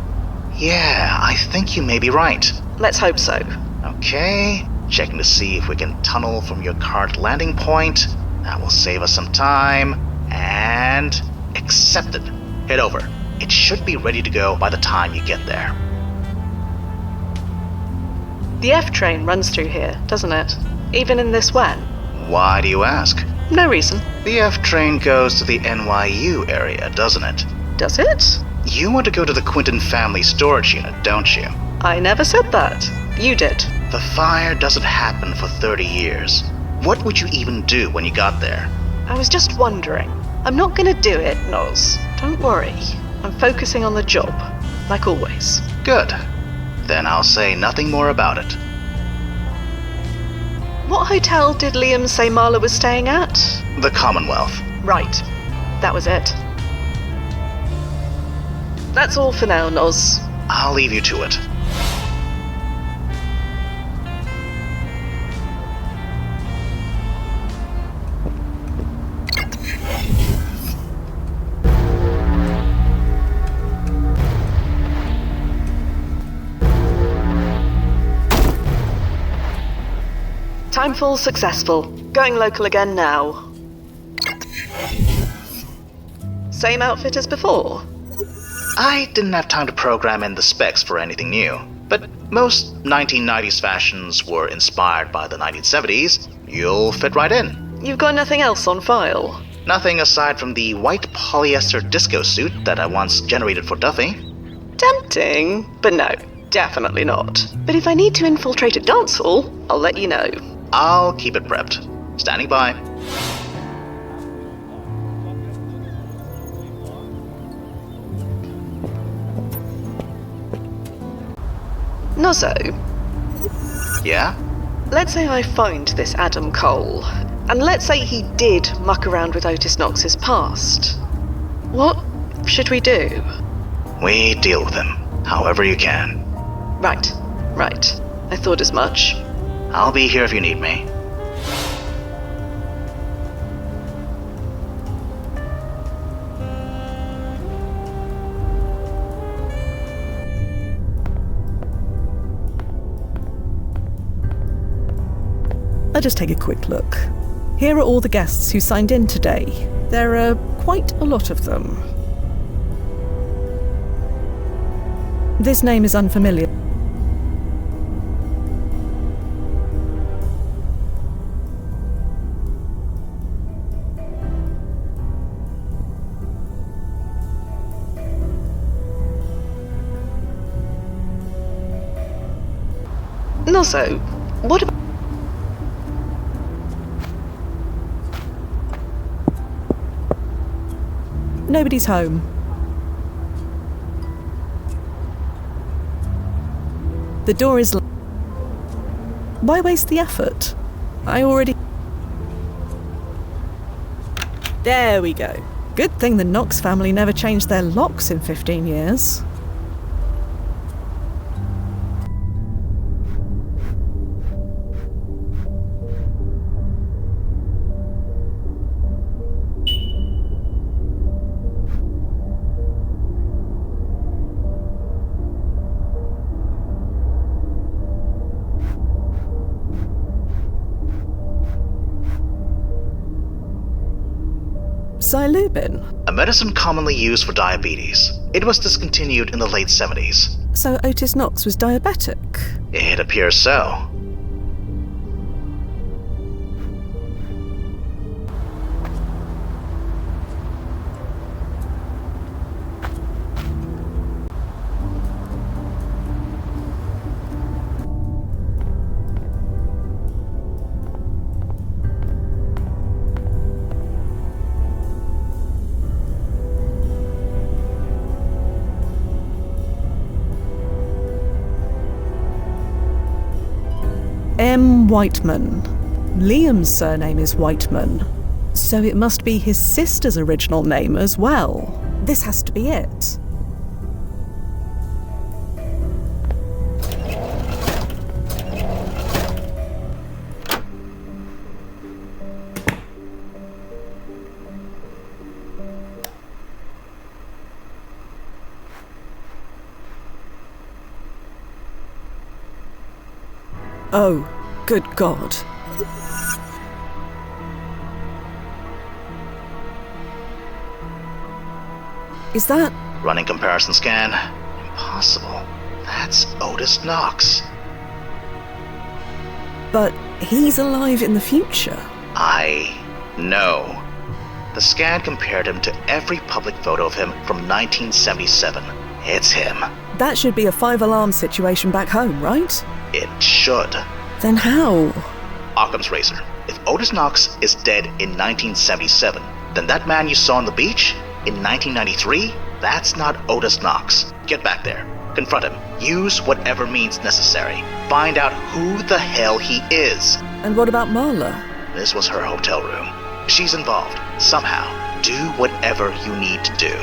I think you may be right. Let's hope so. Okay, checking to see if we can tunnel from your current landing point. That will save us some time. And accepted. Head over. It should be ready to go by the time you get there. The F train runs through here, doesn't it? Even in this when? Why do you ask? No reason. The F train goes to the NYU area, doesn't it? Does it? You want to go to the Quinton family storage unit, don't you? I never said that. You did. The fire doesn't happen for 30 years. What would you even do when you got there? I was just wondering. I'm not gonna do it, Noz. Don't worry. I'm focusing on the job, like always. Good. Then I'll say nothing more about it. What hotel did Liam say Marla was staying at? The Commonwealth. Right. That was it. That's all for now, Noz. I'll leave you to it. Timefall successful. Going local again now. Same outfit as before? I didn't have time to program in the specs for anything new, but most 1990s fashions were inspired by the 1970s. You'll fit right in. You've got nothing else on file? Nothing aside from the white polyester disco suit that I once generated for Duffy. Tempting, but no, definitely not. But if I need to infiltrate a dance hall, I'll let you know. I'll keep it prepped. Standing by. Nozzo. Yeah? Let's say I find this Adam Cole, and let's say he did muck around with Otis Knox's past. What should we do? We deal with him, however you can. Right. I thought as much. I'll be here if you need me. I'll just take a quick look. Here are all the guests who signed in today. There are quite a lot of them. This name is unfamiliar. Nozzo, what about... Nobody's home. The door is... Why waste the effort? I already... There we go. Good thing the Knox family never changed their locks in 15 years. Psilubin? A medicine commonly used for diabetes. It was discontinued in the late 70s. So Otis Knox was diabetic? It appears so. M. Whiteman. Liam's surname is Whiteman, so it must be his sister's original name as well. This has to be it. Oh, good God. Is that... Running comparison scan. Impossible. That's Otis Knox. But he's alive in the future. I know. The scan compared him to every public photo of him from 1977. It's him. That should be a 5-alarm situation back home, right? It should. Then how? Occam's razor. If Otis Knox is dead in 1977, then that man you saw on the beach in 1993, that's not Otis Knox. Get back there. Confront him. Use whatever means necessary. Find out who the hell he is. And what about Marla? This was her hotel room. She's involved. Somehow. Do whatever you need to do.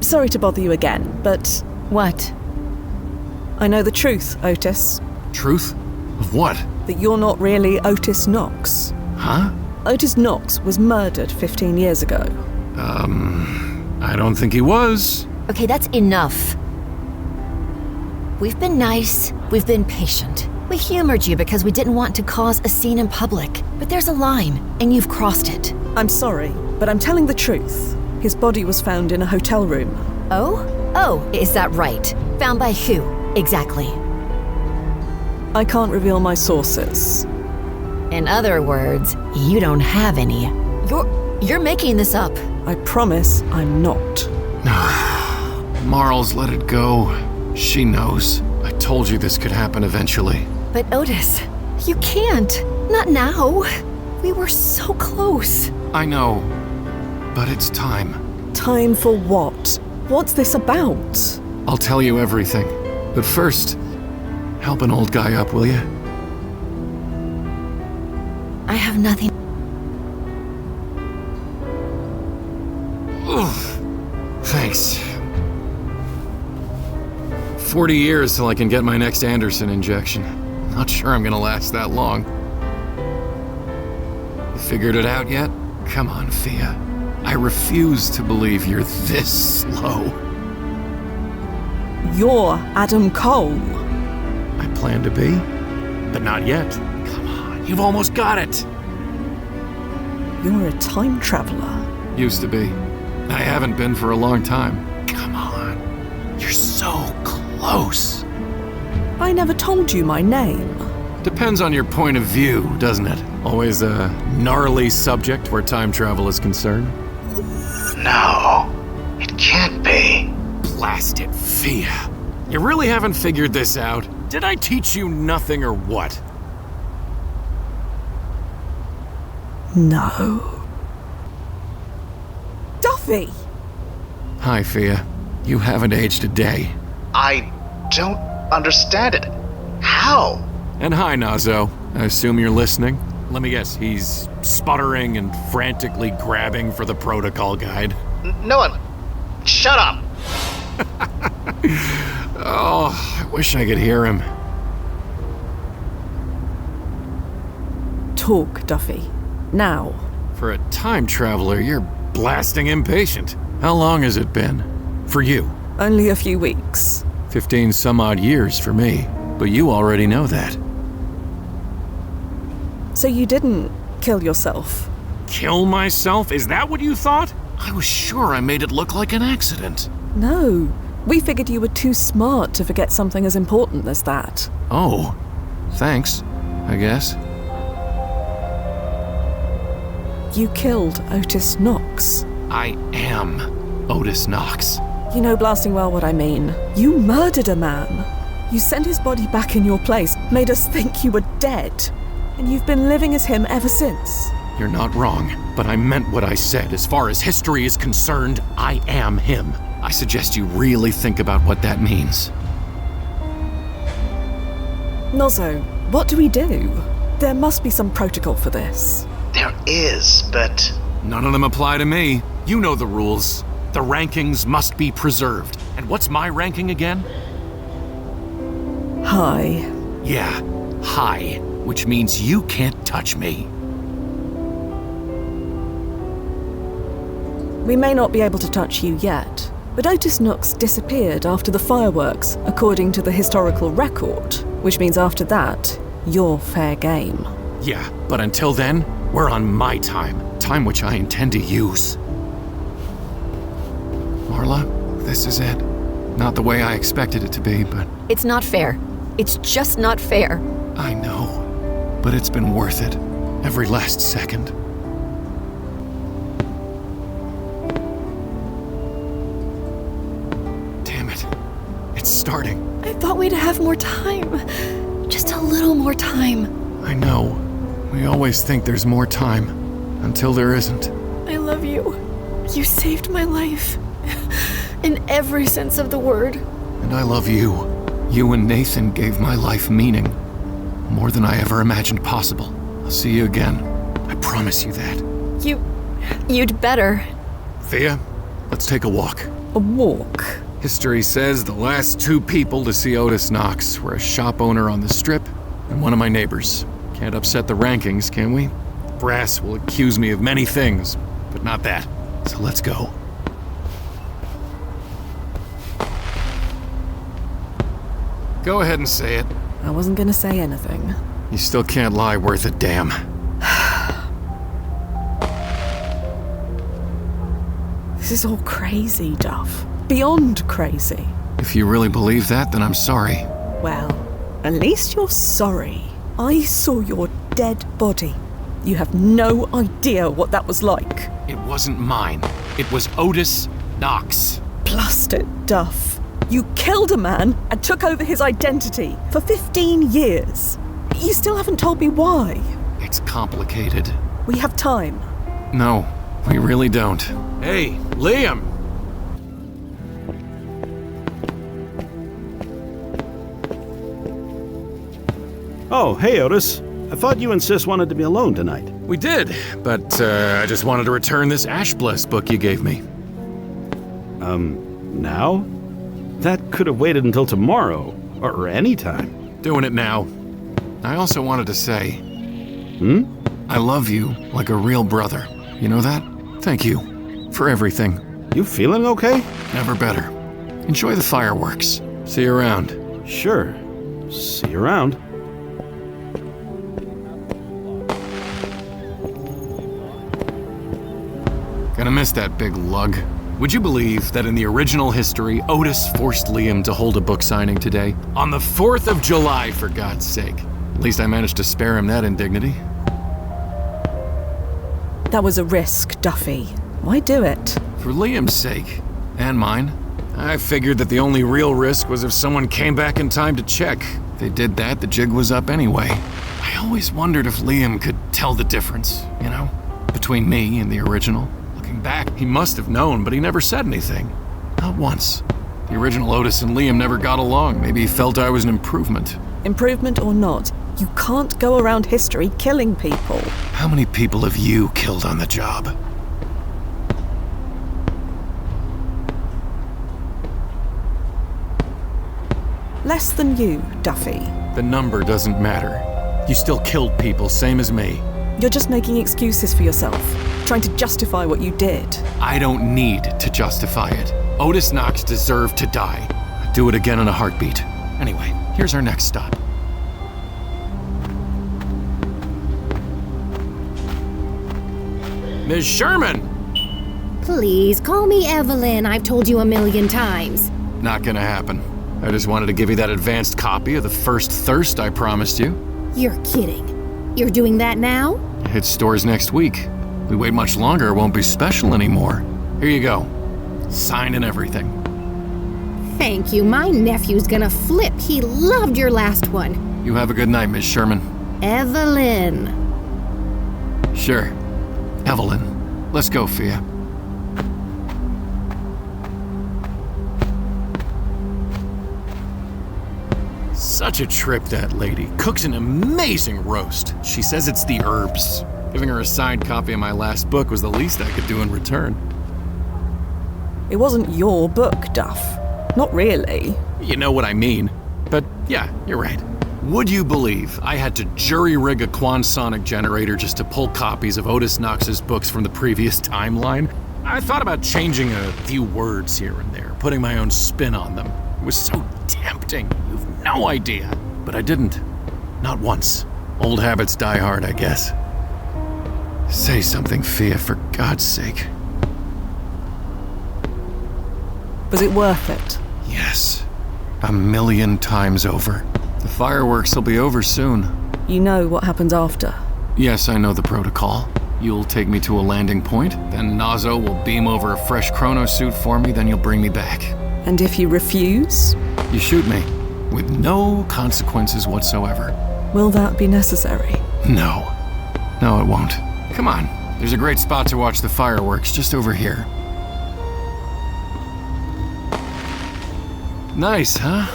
sorry to bother you again, but... What? I know the truth, Otis. Truth? Of what? That you're not really Otis Knox. Huh? Otis Knox was murdered 15 years ago. I don't think he was. Okay, that's enough. We've been nice, we've been patient. We humored you because we didn't want to cause a scene in public. But there's a line, and you've crossed it. I'm sorry, but I'm telling the truth. His body was found in a hotel room. Oh? Oh, is that right? Found by who, exactly? I can't reveal my sources. In other words, you don't have any. You're making this up. I promise I'm not. Marl's let it go. She knows. I told you this could happen eventually. But Otis, you can't. Not now. We were so close. I know. But it's time. Time for what? What's this about? I'll tell you everything. But first, help an old guy up, will you? I have nothing. Thanks. 40 years till I can get my next Anderson injection. Not sure I'm gonna last that long. You figured it out yet? Come on, Fia. I refuse to believe you're this slow. You're Adam Cole. I plan to be, but not yet. Come on, you've almost got it. You're a time traveler. Used to be. I haven't been for a long time. Come on. You're so close. I never told you my name. Depends on your point of view, doesn't it? Always a gnarly subject where time travel is concerned. No, it can't be. Blast it, Fia. You really haven't figured this out? Did I teach you nothing or what? No. Duffy! Hi, Fia. You haven't aged a day. I don't understand it. How? And hi, Nazo. I assume you're listening? Let me guess, he's sputtering and frantically grabbing for the protocol guide. No one. Shut up! Oh, I wish I could hear him. Talk, Duffy. Now. For a time traveler, you're blasting impatient. How long has it been? For you? Only a few weeks. 15 some odd years for me. But you already know that. So you didn't kill yourself? Kill myself? Is that what you thought? I was sure I made it look like an accident. No. We figured you were too smart to forget something as important as that. Oh. Thanks, I guess. You killed Otis Knox. I am Otis Knox. You know blasting well what I mean. You murdered a man. You sent his body back in your place, made us think you were dead. And you've been living as him ever since. You're not wrong, but I meant what I said. As far as history is concerned, I am him. I suggest you really think about what that means. Nozzo, what do we do? There must be some protocol for this. There is, but... None of them apply to me. You know the rules. The rankings must be preserved. And what's my ranking again? High. Yeah, high, which means you can't touch me. We may not be able to touch you yet, but Otis Knox disappeared after the fireworks, according to the historical record, which means after that, you're fair game. Yeah, but until then, we're on my time. Time which I intend to use. Marla, this is it. Not the way I expected it to be, but... It's not fair. It's just not fair. I know, but it's been worth it. Every last second. Damn it. It's starting. I thought we'd have more time. Just a little more time. I know. We always think there's more time, until there isn't. I love you. You saved my life. In every sense of the word. And I love you. You and Nathan gave my life meaning. More than I ever imagined possible. I'll see you again. I promise you that. You'd better. Fia, let's take a walk. A walk? History says the last 2 people to see Otis Knox were a shop owner on the Strip and one of my neighbors. Can't upset the rankings, can we? Brass will accuse me of many things, but not that. So let's go. Go ahead and say it. I wasn't gonna say anything. You still can't lie worth a damn. This is all crazy, Duff. Beyond crazy. If you really believe that, then I'm sorry. Well, at least you're sorry. I saw your dead body. You have no idea what that was like. It wasn't mine. It was Otis Knox. Blast it, Duff. You killed a man and took over his identity for 15 years. You still haven't told me why. It's complicated. We have time. No, we really don't. Hey, Liam! Oh, hey, Otis. I thought you and Sis wanted to be alone tonight. We did, but I just wanted to return this Ashbless book you gave me. Now? That could have waited until tomorrow, or any time. Doing it now. I also wanted to say... I love you like a real brother. You know that? Thank you for everything. You feeling okay? Never better. Enjoy the fireworks. See you around. Sure. See you around. Gonna miss that big lug. Would you believe that in the original history, Otis forced Liam to hold a book signing today? On the 4th of July, for God's sake. At least I managed to spare him that indignity. That was a risk, Duffy. Why do it? For Liam's sake. And mine. I figured that the only real risk was if someone came back in time to check. If they did that, the jig was up anyway. I always wondered if Liam could tell the difference, you know? Between me and the original. Looking back, he must have known, but he never said anything. Not once. The original Otis and Liam never got along. Maybe he felt I was an improvement. Improvement or not, you can't go around history killing people. How many people have you killed on the job? Less than you, Duffy. The number doesn't matter. You still killed people, same as me. You're just making excuses for yourself, trying to justify what you did. I don't need to justify it. Otis Knox deserved to die. I'd do it again in a heartbeat. Anyway, here's our next stop. Ms. Sherman! Please, call me Evelyn. I've told you a million times. Not gonna happen. I just wanted to give you that advanced copy of the first Thirst I promised you. You're kidding. You're doing that now? It hits stores next week. We wait much longer, it won't be special anymore. Here you go. Signed and everything. Thank you. My nephew's gonna flip. He loved your last one. You have a good night, Miss Sherman. Evelyn. Sure. Evelyn. Let's go, Fia. Such a trip, that lady. Cooks an amazing roast. She says it's the herbs. Giving her a signed copy of my last book was the least I could do in return. It wasn't your book, Duff. Not really. You know what I mean. But yeah, you're right. Would you believe I had to jury-rig a quantonic generator just to pull copies of Otis Knox's books from the previous timeline? I thought about changing a few words here and there, putting my own spin on them. It was so tempting. You've no idea. But I didn't. Not once. Old habits die hard, I guess. Say something, Fia, for God's sake. Was it worth it? Yes. 1,000,000 times over. The fireworks will be over soon. You know what happens after? Yes, I know the protocol. You'll take me to a landing point, then Nazo will beam over a fresh chronosuit for me, then you'll bring me back. And if you refuse? You shoot me, with no consequences whatsoever. Will that be necessary? No. No, it won't. Come on, there's a great spot to watch the fireworks just over here. Nice, huh?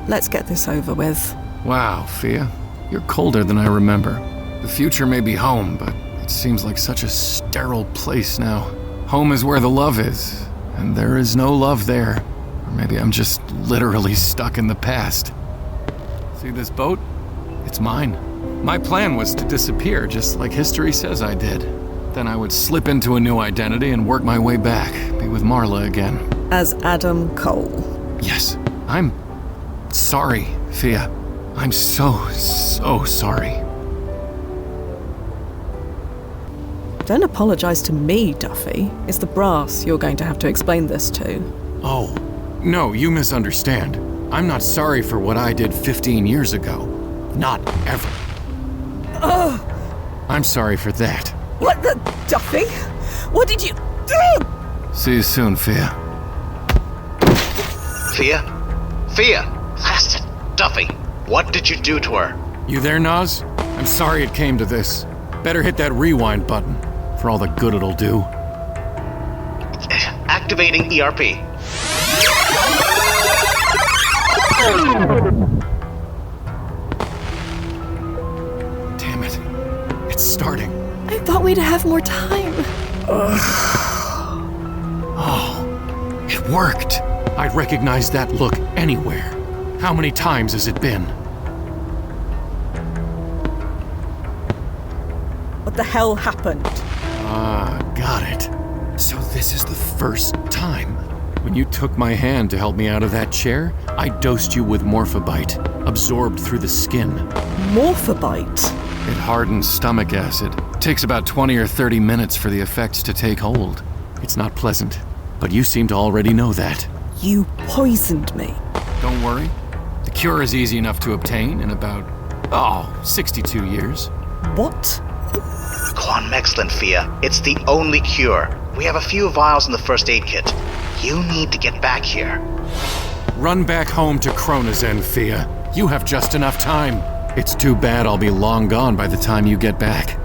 Let's get this over with. Wow, Fia. You're colder than I remember. The future may be home, but it seems like such a sterile place now. Home is where the love is, and there is no love there. Or maybe I'm just literally stuck in the past. See this boat? It's mine. My plan was to disappear, just like history says I did. Then I would slip into a new identity and work my way back, be with Marla again. As Adam Cole. Yes, I'm sorry, Fia. I'm so sorry. Don't apologize to me, Duffy. It's the brass you're going to have to explain this to. Oh, no, you misunderstand. I'm not sorry for what I did 15 years ago. Not ever. Ugh! I'm sorry for that. What the... Duffy? What did you do? See you soon, Fia. Fia? Fia! Blasted! Duffy! What did you do to her? You there, Nas? I'm sorry it came to this. Better hit that rewind button, for all the good it'll do. Activating ERP. Damn it. It's starting. I thought we'd have more time. Oh, it worked. I'd recognize that look anywhere. How many times has it been? What the hell happened? Got it. So this is the first time. When you took my hand to help me out of that chair, I dosed you with Morphobite, absorbed through the skin. Morphobite? It hardens stomach acid. Takes about 20 or 30 minutes for the effects to take hold. It's not pleasant, but you seem to already know that. You poisoned me. Don't worry. The cure is easy enough to obtain in about, 62 years. What? Quanmexlin, Fia. It's the only cure. We have a few vials in the first aid kit. You need to get back here. Run back home to Kronazen, Fia. You have just enough time. It's too bad I'll be long gone by the time you get back.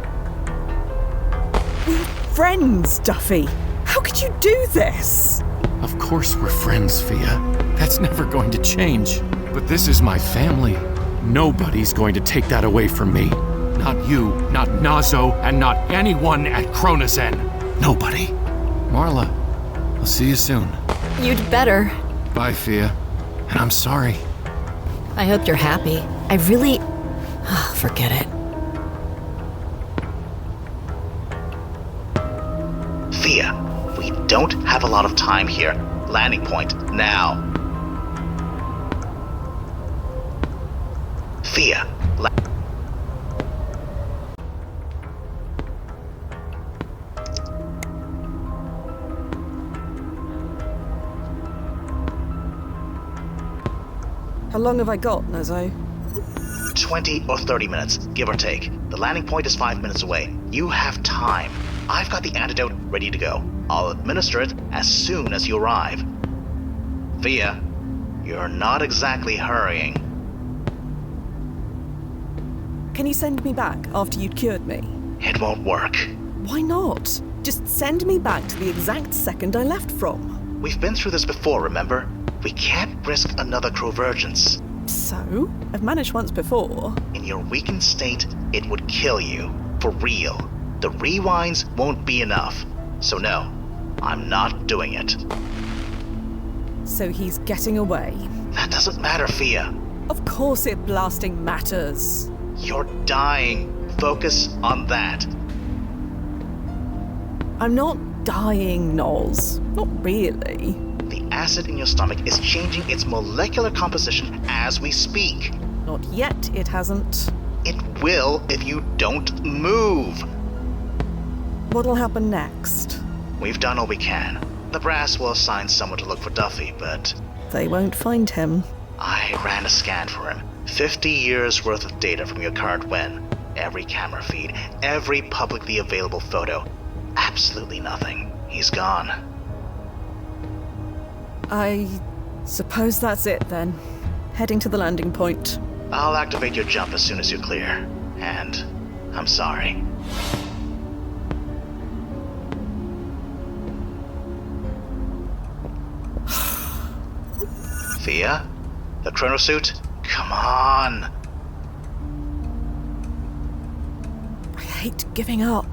We're friends, Duffy. How could you do this? Of course we're friends, Fia. That's never going to change. But this is my family. Nobody's going to take that away from me. Not you, not Nazo, and not anyone at Kronazen. Nobody. Marla, I'll see you soon. You'd better. Bye, Fia. And I'm sorry. I hope you're happy. I really... forget it. Fia, we don't have a lot of time here. Landing point, now. Fia, How long have I got, Nazo? 20 or 30 minutes, give or take. The landing point is 5 minutes away. You have time. I've got the antidote ready to go. I'll administer it as soon as you arrive. Fia, you're not exactly hurrying. Can you send me back after you'd cured me? It won't work. Why not? Just send me back to the exact second I left from. We've been through this before, remember? We can't risk another Crovergence. So? I've managed once before. In your weakened state, it would kill you. For real. The rewinds won't be enough. So no, I'm not doing it. So he's getting away. That doesn't matter, Fia. Of course it blasting matters. You're dying. Focus on that. I'm not dying, Noz. Not really. The acid in your stomach is changing its molecular composition as we speak. Not yet, it hasn't. It will if you don't move. What'll happen next? We've done all we can. The brass will assign someone to look for Duffy, but... They won't find him. I ran a scan for him. 50 years worth of data from your current win. Every camera feed, every publicly available photo. Absolutely nothing. He's gone. I suppose that's it then. Heading to the landing point. I'll activate your jump as soon as you're clear. And I'm sorry. Fia? The chronosuit? Come on! I hate giving up.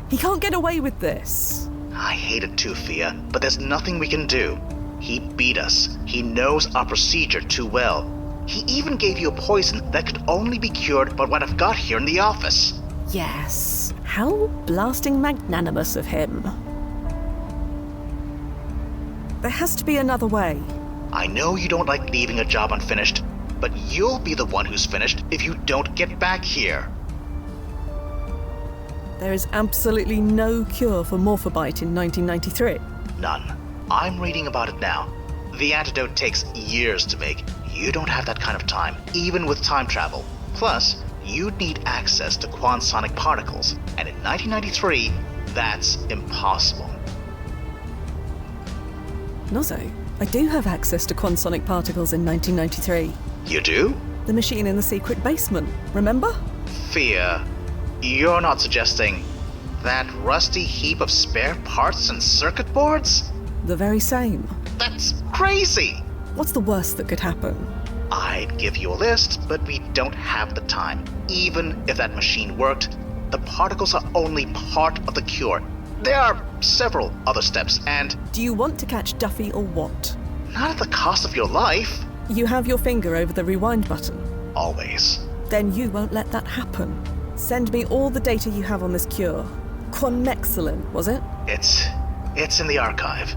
He can't get away with this. I hate it too, Fia, but there's nothing we can do. He beat us. He knows our procedure too well. He even gave you a poison that could only be cured by what I've got here in the office. Yes. How blasting magnanimous of him. There has to be another way. I know you don't like leaving a job unfinished, but you'll be the one who's finished if you don't get back here. There is absolutely no cure for Morphobite in 1993. None. I'm reading about it now. The antidote takes years to make. You don't have that kind of time, even with time travel. Plus, you'd need access to quantensonic particles, and in 1993, that's impossible. Nozzo, I do have access to quantensonic particles in 1993. You do? The machine in the secret basement, remember? Fia, you're not suggesting that rusty heap of spare parts and circuit boards? The very same. That's crazy! What's the worst that could happen? I'd give you a list, but we don't have the time. Even if that machine worked, the particles are only part of the cure. There are several other steps, and... Do you want to catch Duffy or what? Not at the cost of your life. You have your finger over the rewind button. Always. Then you won't let that happen. Send me all the data you have on this cure. Quanmexilin, was it? It's in the archive.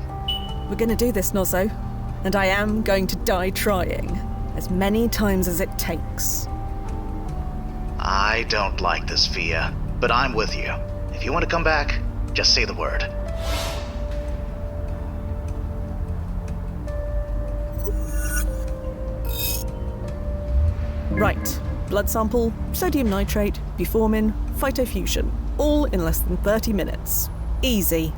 We're gonna do this, Nozzo. And I am going to die trying. As many times as it takes. I don't like this, Fia, but I'm with you. If you want to come back, just say the word. Right. Blood sample, sodium nitrate, buformin, phytofusion. All in less than 30 minutes. Easy.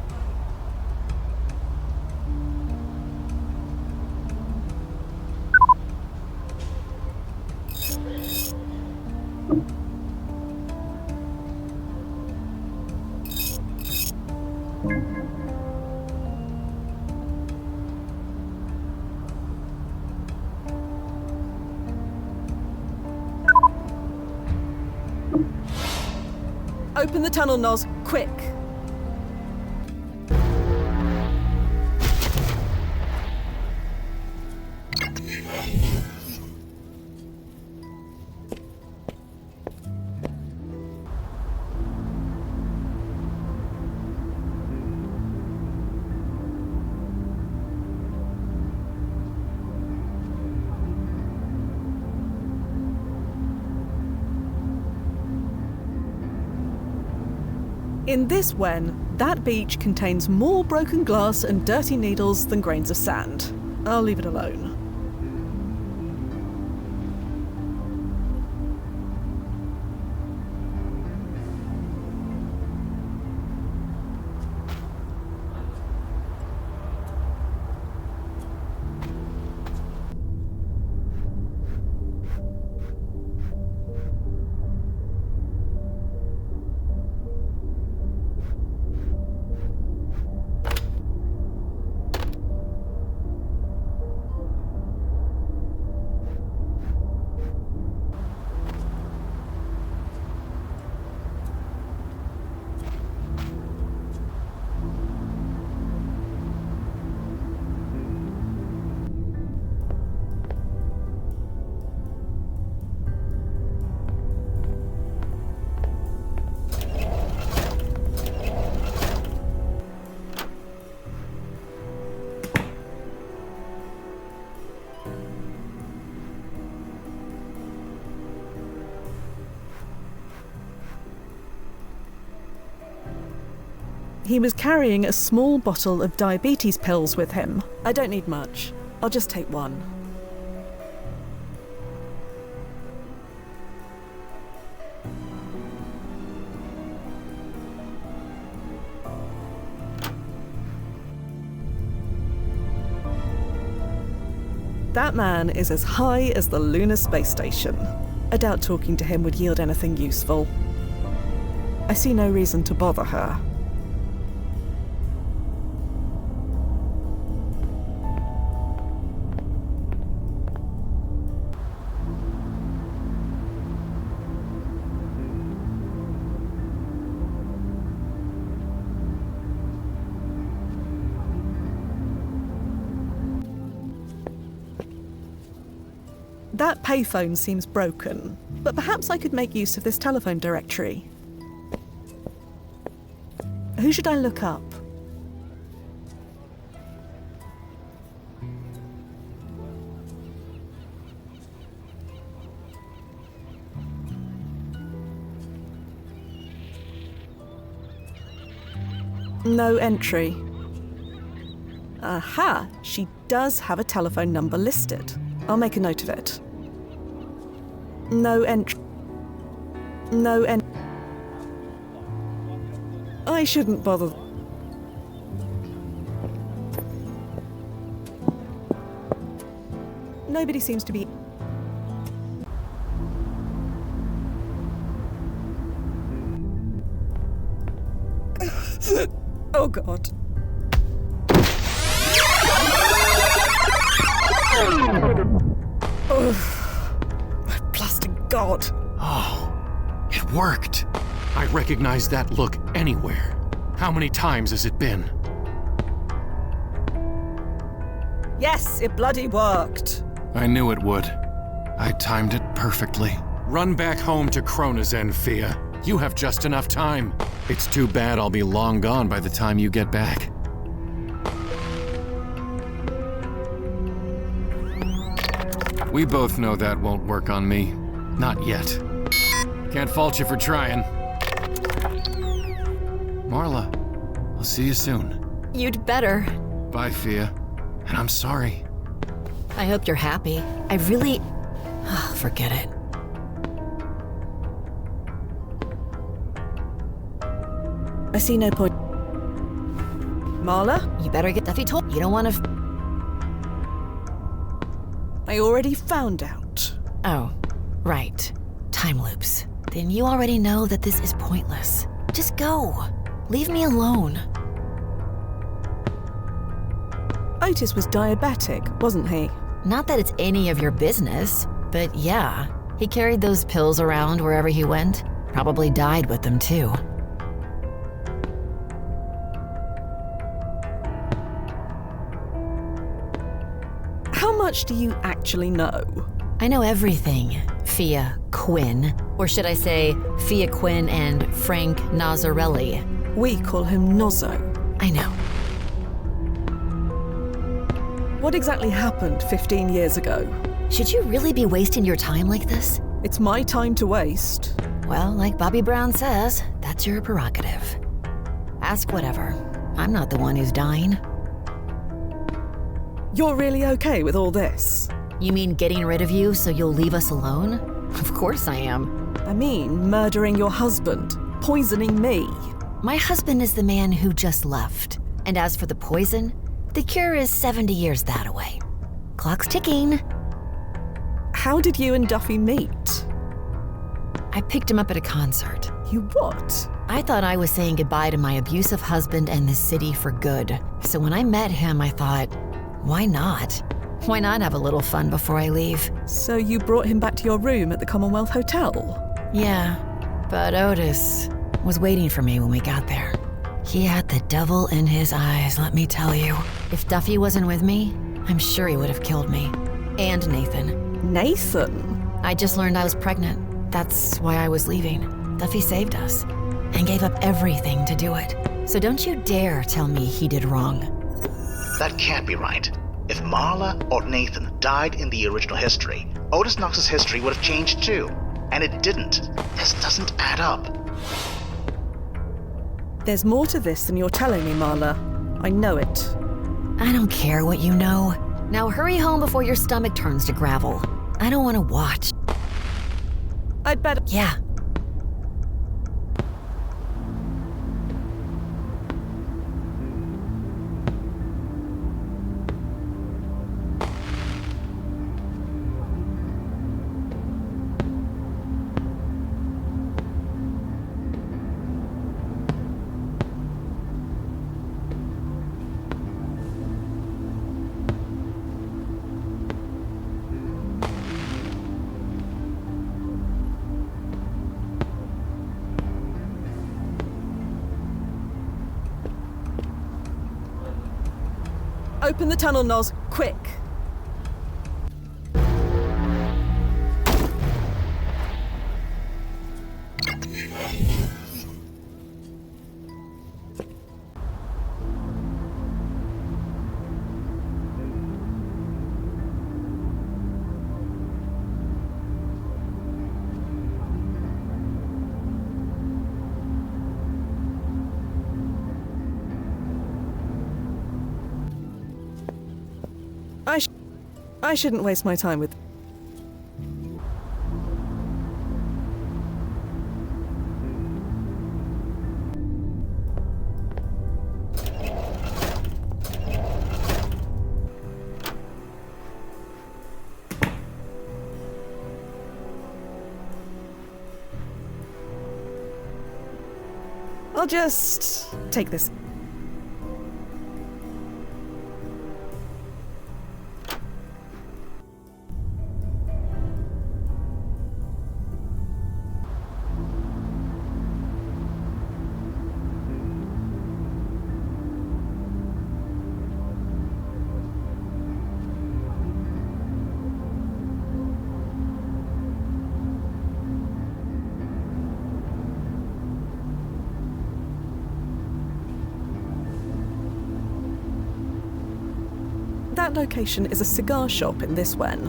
Open the tunnel, Noz, quick! In this Wen, that beach contains more broken glass and dirty needles than grains of sand. I'll leave it alone. He was carrying a small bottle of diabetes pills with him. I don't need much. I'll just take one. That man is as high as the lunar space station. I doubt talking to him would yield anything useful. I see no reason to bother her. That payphone seems broken, but perhaps I could make use of this telephone directory. Who should I look up? No entry. Aha! She does have a telephone number listed. I'll make a note of it. No entry. No entry. I shouldn't bother. Nobody seems to be... Oh God. My blasted God. Oh, it worked. I recognize that look anywhere. How many times has it been? Yes, it bloody worked. I knew it would. I timed it perfectly. Run back home to Kronazen, Fia. You have just enough time. It's too bad I'll be long gone by the time you get back. We both know that won't work on me. Not yet. Can't fault you for trying. Marla, I'll see you soon. You'd better. Bye, Fia. And I'm sorry. I hope you're happy. I really... forget it. I see no point. Marla? You better get Duffy told. You don't want to... I already found out. Oh, right. Time loops. Then you already know that this is pointless. Just go. Leave me alone. Otis was diabetic, wasn't he? Not that it's any of your business, but yeah. He carried those pills around wherever he went. Probably died with them too. How much do you actually know? I know everything, Fia Quinn. Or should I say, Fia Quinn and Frank Nazarelli. We call him Nozzo. I know. What exactly happened 15 years ago? Should you really be wasting your time like this? It's my time to waste. Well, like Bobby Brown says, that's your prerogative. Ask whatever. I'm not the one who's dying. You're really okay with all this? You mean getting rid of you so you'll leave us alone? Of course I am. I mean murdering your husband, poisoning me. My husband is the man who just left. And as for the poison, the cure is 70 years that away. Clock's ticking. How did you and Duffy meet? I picked him up at a concert. You what? I thought I was saying goodbye to my abusive husband and the city for good. So when I met him, I thought, why not? Why not have a little fun before I leave? So you brought him back to your room at the Commonwealth Hotel? Yeah, but Otis was waiting for me when we got there. He had the devil in his eyes, let me tell you. If Duffy wasn't with me, I'm sure he would have killed me. And Nathan. Nathan? I just learned I was pregnant. That's why I was leaving. Duffy saved us and gave up everything to do it. So don't you dare tell me he did wrong. That can't be right. If Marla or Nathan died in the original history, Otis Knox's history would have changed too. And it didn't. This doesn't add up. There's more to this than you're telling me, Marla. I know it. I don't care what you know. Now hurry home before your stomach turns to gravel. I don't want to watch. I'd better... Yeah. Open the tunnel, Noz, quick. I shouldn't waste my time with... I'll just take this. That location is a cigar shop in this one.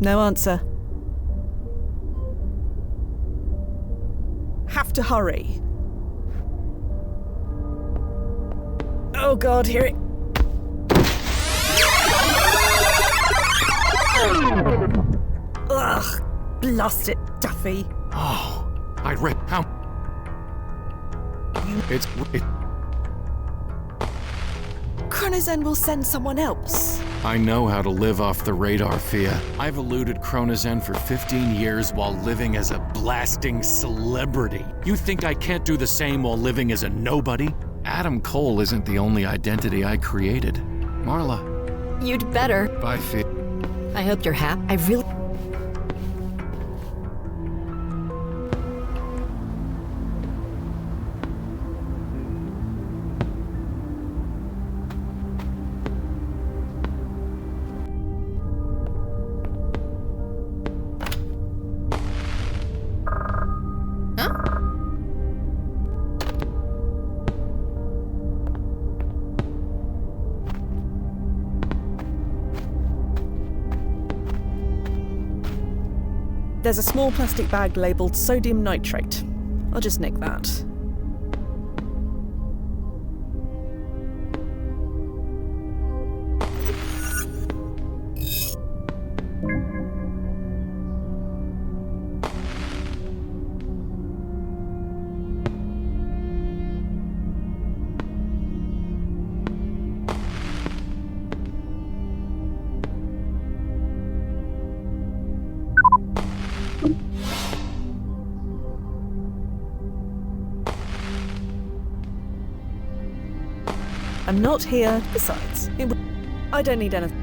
No answer. Have to hurry. Oh God, here it... Ugh. Blast it, Duffy. Oh, I'd read how... It's... Chronozen will send someone else. I know how to live off the radar, Fia. I've eluded Chronozen for 15 years while living as a blasting celebrity. You think I can't do the same while living as a nobody? Adam Cole isn't the only identity I created. Marla. You'd better. Bye, Fia. I hope you're happy. I really... There's a small plastic bag labelled sodium nitrate. I'll just nick that. I'm not here. Besides, I don't need anything.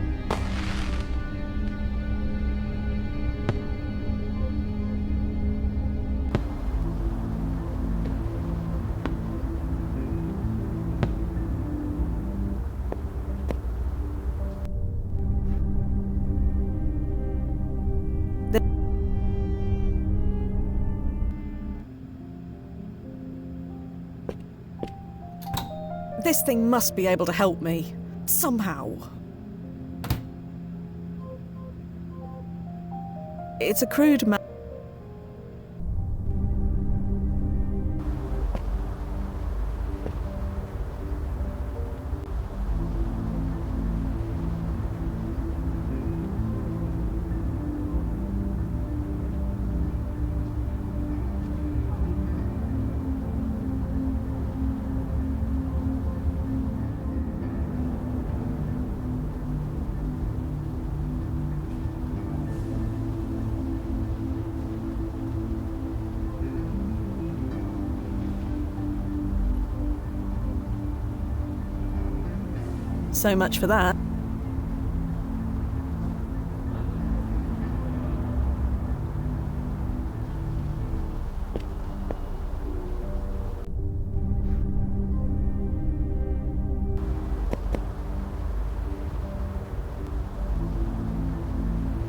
This thing must be able to help me. Somehow. It's a crude map. So much for that.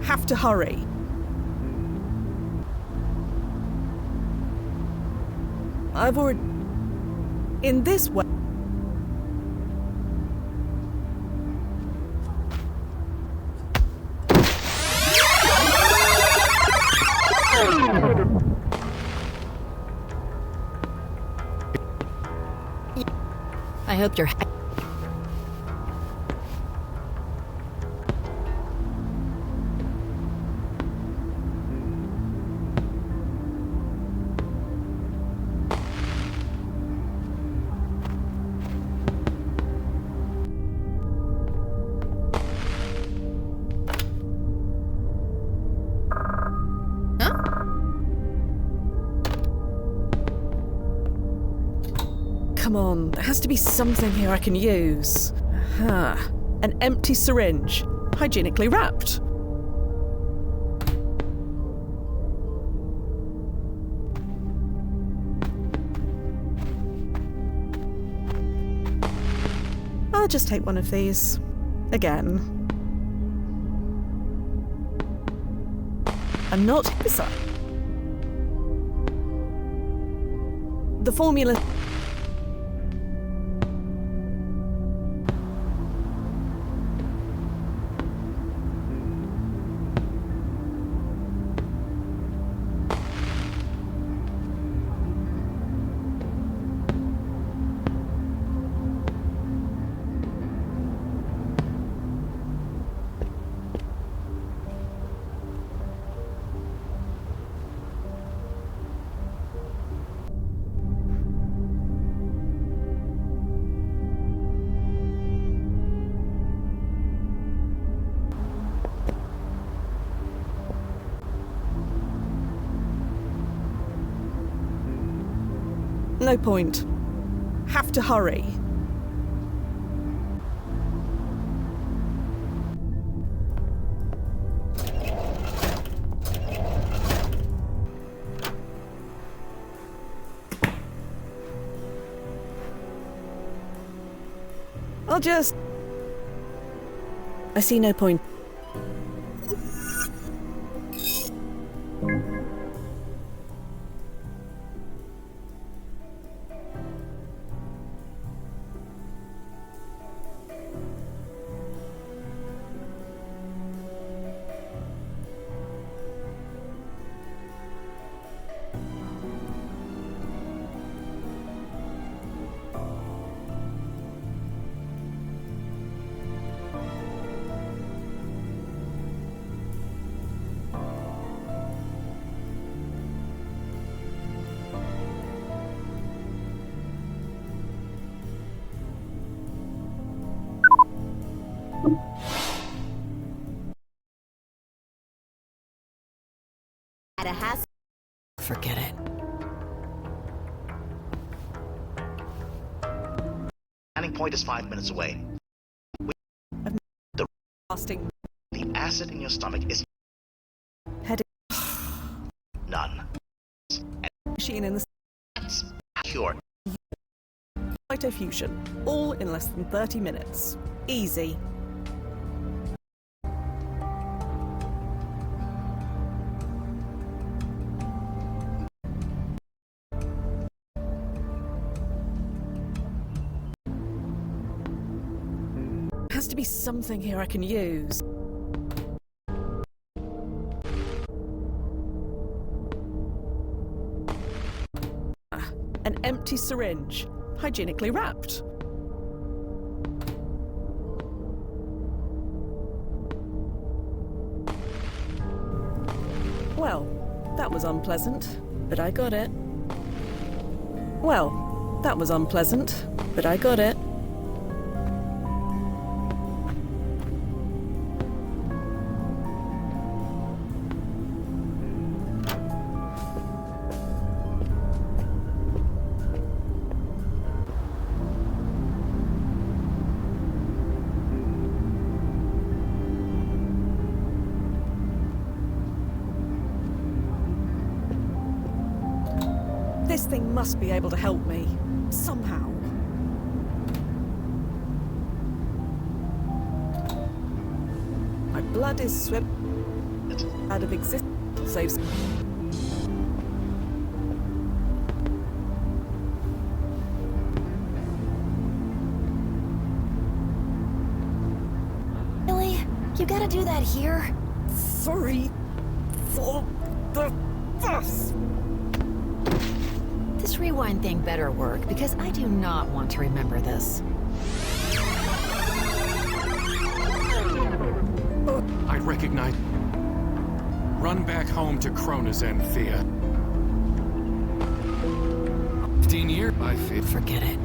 Have to hurry. I've already... In this way... hope you're... Come on, there has to be something here I can use. An empty syringe, hygienically wrapped. I'll just take one of these. Again. I'm not... The formula... No point. Have to hurry. I see no point. Forget it. Landing point is 5 minutes away. The acid in your stomach is headache. None. Machine in the cure. Phytofusion, all in less than 30 minutes. Easy. Has to be something here I can use. An empty syringe, hygienically wrapped. Well, that was unpleasant, but I got it. Well, that was unpleasant, but I got it. This thing must be able to help me, somehow. My blood is swept out of existence, saves. Really? You gotta do that here? Sorry for the fuss. This rewind thing better work, because I do not want to remember this. I recognize... Run back home to Krona's End, Fia. 15 years? I feel... Forget it.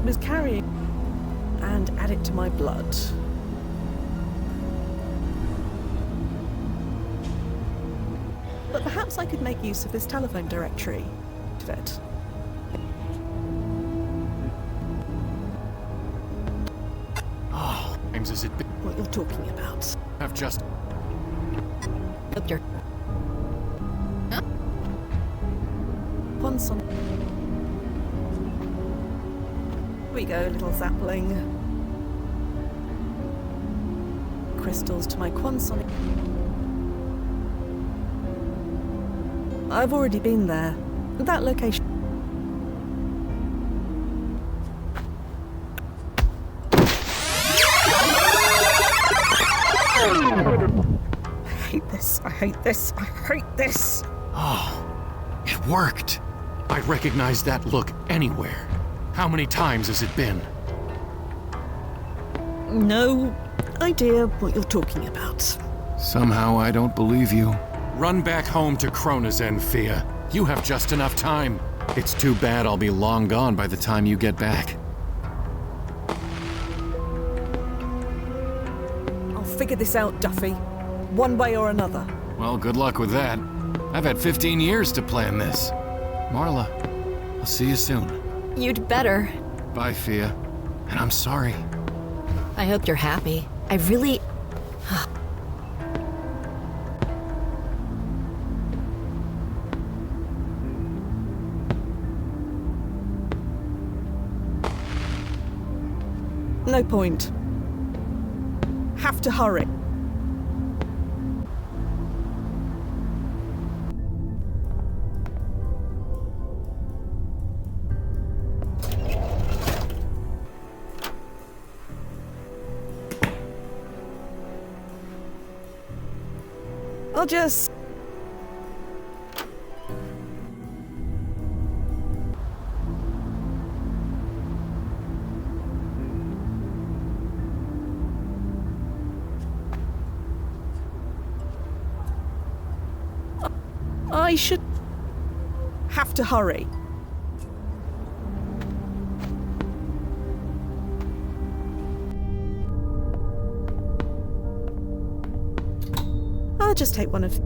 Was carrying and add it to my blood. But perhaps I could make use of this telephone directory. Vet. Oh, times has it been? What you're talking about? I've just... Up your... Huh? Quanson. Here we go, little sapling. Crystals to my Quansonic. I've already been there. That location. I hate this. I hate this. I hate this. Oh, it worked. I recognize that look anywhere. How many times has it been? No idea what you're talking about. Somehow I don't believe you. Run back home to Krona's End, Fia. You have just enough time. It's too bad I'll be long gone by the time you get back. I'll figure this out, Duffy. One way or another. Well, good luck with that. I've had 15 years to plan this. Marla, I'll see you soon. You'd better. Bye, Fia. And I'm sorry. I hope you're happy. I really... No point. Have to hurry. I'll just... I should have to hurry. I'll just take one of...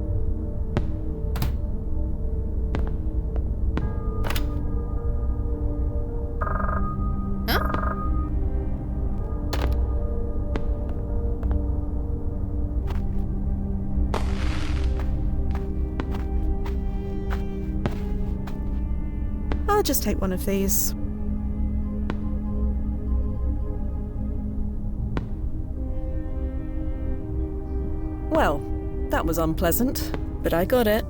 I'll just take one of these. Well, that was unpleasant, but I got it.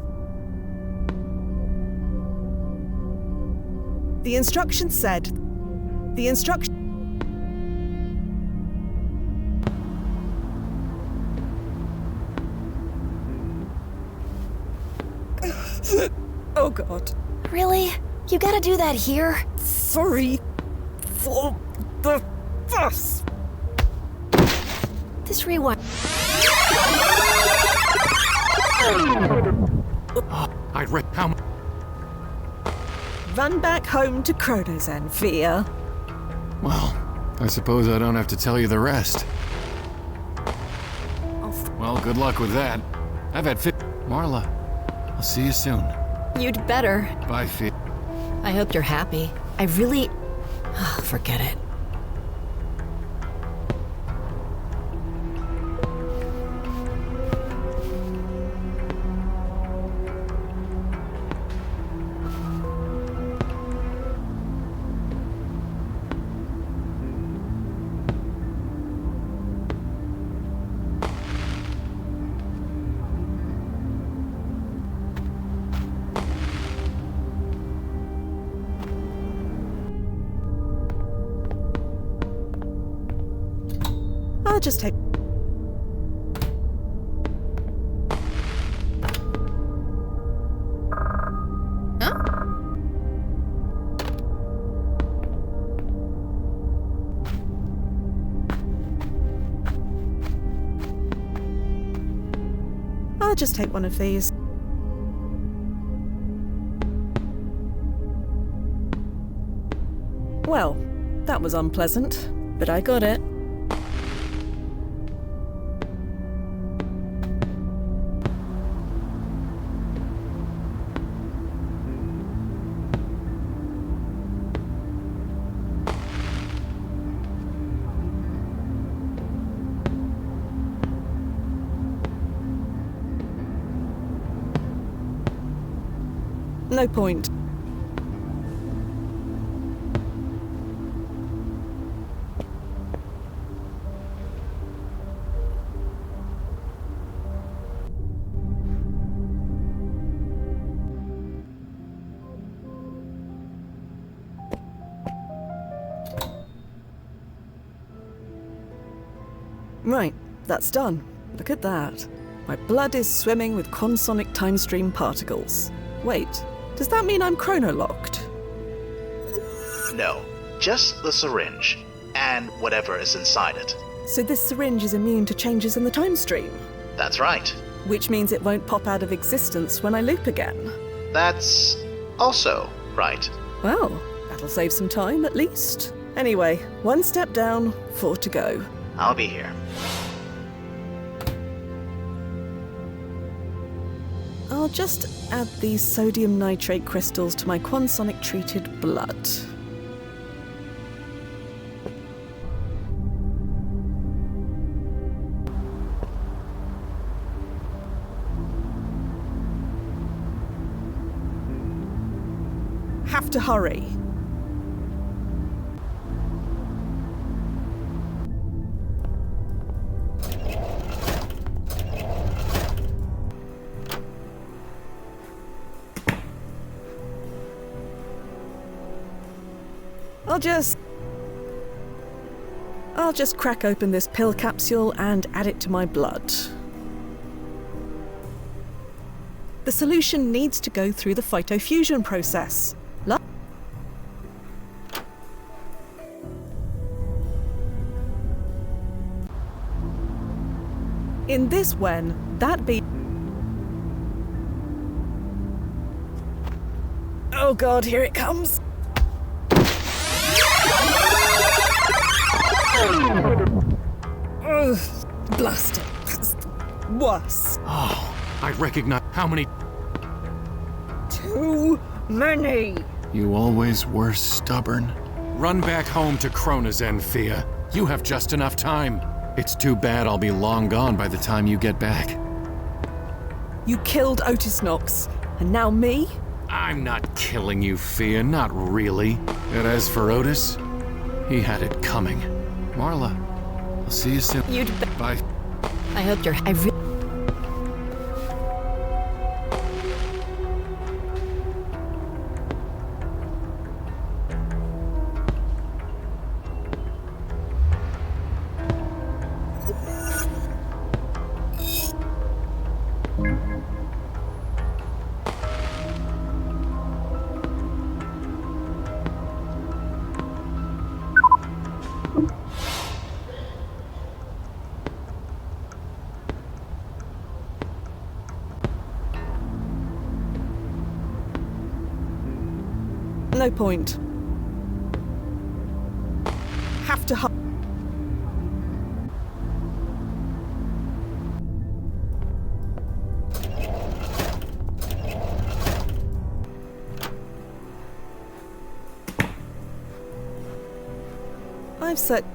The instructions said... The instruction... Oh God. Really? You gotta do that here? Sorry for the fuss. This rewind... I'd read how... Run back home to Krona's End, Fia. Well, I suppose I don't have to tell you the rest. Well, good luck with that. I've had Marla, I'll see you soon. You'd better. Bye, Fia. I hope you're happy. I really... forget it. I'll just take... I'll just take one of these. Well, that was unpleasant, but I got it. No point. Right, that's done. Look at that. My blood is swimming with consonic time stream particles. Wait, does that mean I'm chronolocked? No, just the syringe, and whatever is inside it. So this syringe is immune to changes in the time stream? That's right. Which means it won't pop out of existence when I loop again? That's also right. Well, that'll save some time at least. Anyway, 1 step down, 4 to go. I'll be here. I'll just add these sodium nitrate crystals to my quansonic treated blood. Have to hurry. I'll just crack open this pill capsule and add it to my blood. The solution needs to go through the phytofusion process. In this when, that be... Oh god, here it comes! Ugh, blasted. That's worse. Oh, I recognize how many... Too many! You always were stubborn. Run back home to Kronazen, Fia. You have just enough time. It's too bad I'll be long gone by the time you get back. You killed Otis Knox, and now me? I'm not killing you, Fia, not really. And as for Otis, he had it coming. Marla, I'll see you soon. Bye. I hope you're... No point. Have to I've said...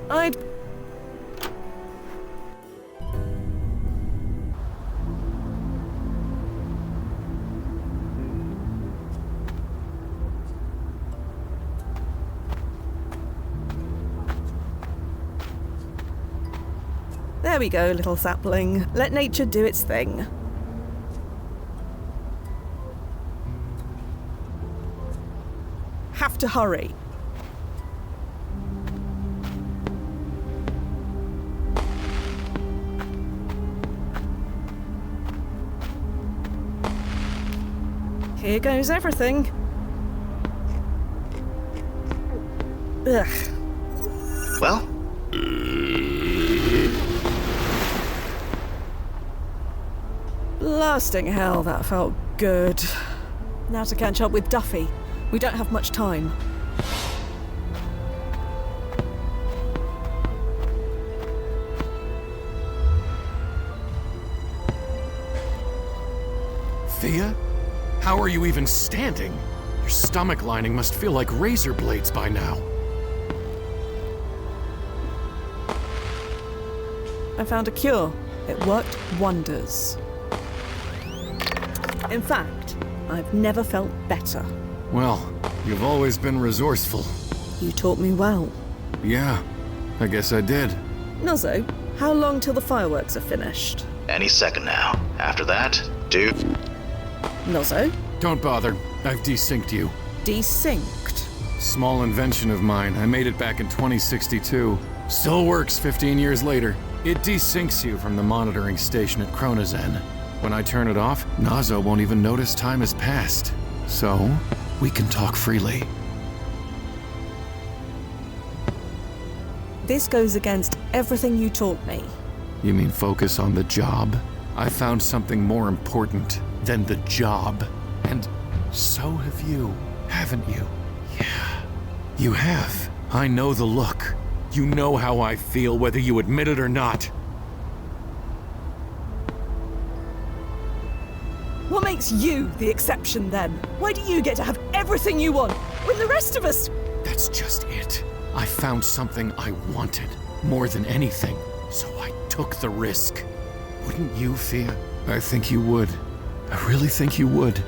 I'd... There we go, little sapling. Let nature do its thing. Have to hurry. Here goes everything. Ugh. Well? Blasting hell, that felt good. Now to catch up with Duffy. We don't have much time. Fia? How are you even standing? Your stomach lining must feel like razor blades by now. I found a cure. It worked wonders. In fact, I've never felt better. Well, you've always been resourceful. You taught me well. Yeah, I guess I did. Nozzo, how long till the fireworks are finished? Any second now. After that, do... Nozzo? Don't bother. I've desynced you. Desynced? Small invention of mine. I made it back in 2062. Still works 15 years later. It desyncs you from the monitoring station at Chronozen. When I turn it off, Nozzo won't even notice time has passed. So, we can talk freely. This goes against everything you taught me. You mean focus on the job? I found something more important than the job. And so have you, haven't you? Yeah, you have. I know the look. You know how I feel, whether you admit it or not. What makes you the exception then? Why do you get to have everything you want when the rest of us... That's just it. I found something I wanted more than anything, so I took the risk. Wouldn't you, Fia? I think you would. I really think you would.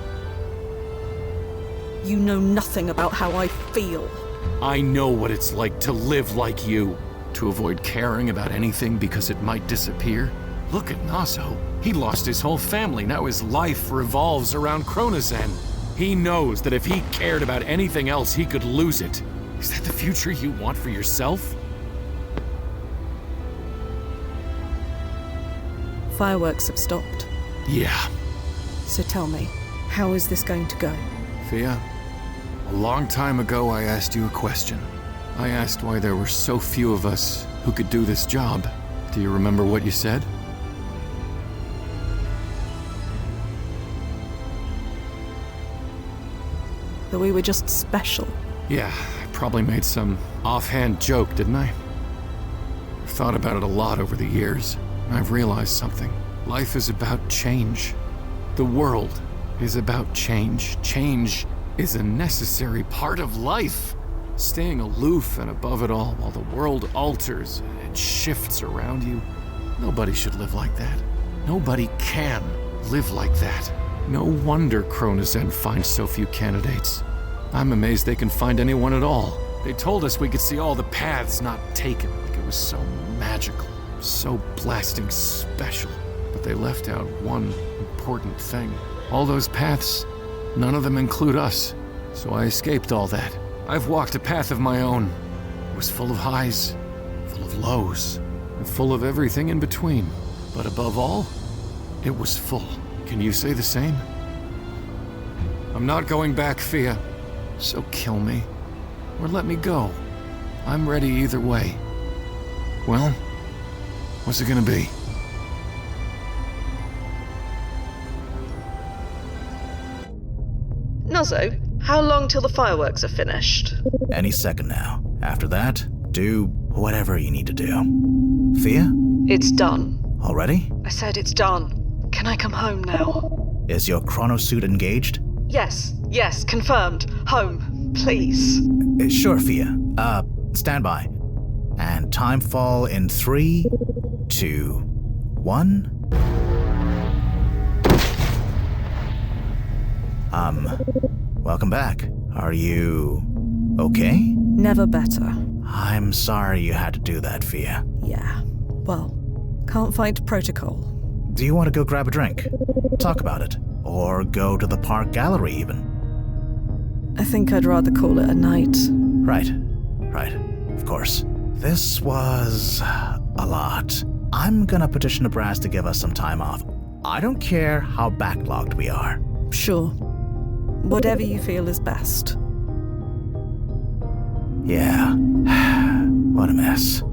You know nothing about how I feel. I know what it's like to live like you, to avoid caring about anything because it might disappear. Look at Nozzo. He lost his whole family. Now his life revolves around Chronozen. He knows that if he cared about anything else, he could lose it. Is that the future you want for yourself? Fireworks have stopped. Yeah. So tell me, how is this going to go? Fia, a long time ago I asked you a question. I asked why there were so few of us who could do this job. Do you remember what you said? That we were just special. Yeah, I probably made some offhand joke, didn't I? I've thought about it a lot over the years, and I've realized something. Life is about change. The world is about change. Change is a necessary part of life. Staying aloof and above it all while the world alters and shifts around you. Nobody should live like that. Nobody can live like that. No wonder Chronozen finds so few candidates. I'm amazed they can find anyone at all. They told us we could see all the paths not taken, like it was so magical, so blasting special. But they left out one important thing. All those paths, none of them include us. So I escaped all that. I've walked a path of my own. It was full of highs, full of lows, and full of everything in between. But above all, it was full. Can you say the same? I'm not going back, Fia. So kill me, or let me go. I'm ready either way. Well, what's it gonna be? Nozzo, how long till the fireworks are finished? Any second now. After that, do whatever you need to do. Fia? It's done. Already? I said it's done. Can I come home now? Is your chronosuit engaged? Yes, confirmed. Home, please. Sure, Fia. Stand by. And time fall in 3, 2, 1. Welcome back. Are you okay? Never better. I'm sorry you had to do that, Fia. Yeah. Well, can't fight protocol. Do you want to go grab a drink? Talk about it. Or go to the park gallery, even. I think I'd rather call it a night. Right. Of course. This was a lot. I'm gonna petition the brass to give us some time off. I don't care how backlogged we are. Sure. Whatever you feel is best. Yeah. What a mess.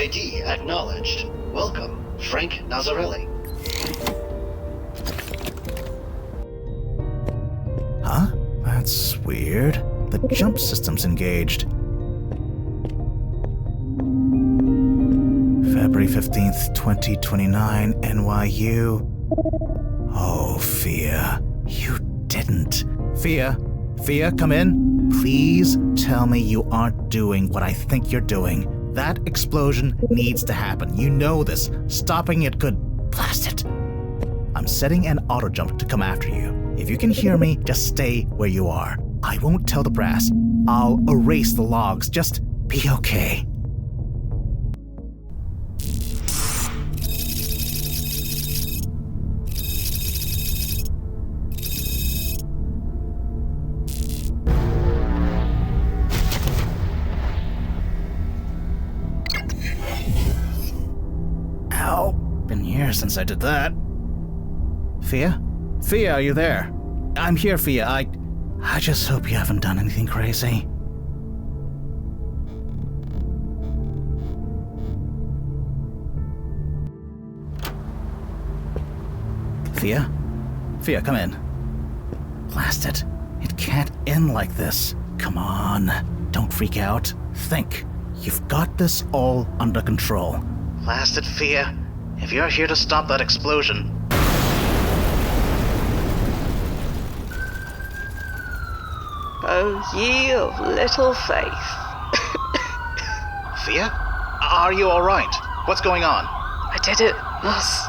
ID acknowledged. Welcome, Frank Nazarelli. Huh? That's weird. The jump system's engaged. February 15th, 2029, NYU. Oh, Fia. You didn't. Fia, come in. Please tell me you aren't doing what I think you're doing. That explosion needs to happen. You know this. Stopping it could... Blast it. I'm setting an auto jump to come after you. If you can hear me, just stay where you are. I won't tell the brass. I'll erase the logs. Just be okay. Ow. Been years since I did that. Fia? Fia, are you there? I'm here, Fia. I just hope you haven't done anything crazy. Fia? Fia, come in. Blast it. It can't end like this. Come on. Don't freak out. Think. You've got this all under control. Blast it, Fia. If you're here to stop that explosion... Oh, ye of little faith. Fia? Are you alright? What's going on? I did it, Moss.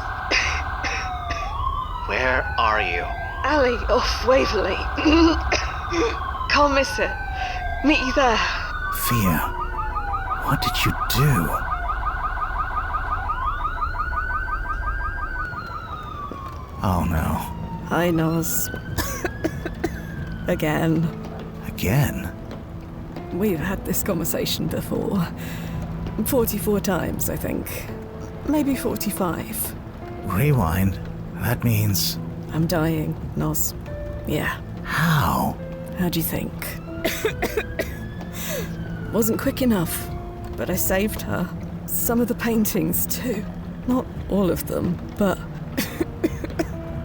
Where are you? Alley off Waverley. Can't miss it. Meet you there. Fia, what did you do? Oh no. Hi, Nos. Again. Again? We've had this conversation before. 44 times, I think. Maybe 45. Rewind? That means... I'm dying, Nos. Yeah. How? How do you think? Wasn't quick enough, but I saved her. Some of the paintings, too. Not all of them, but...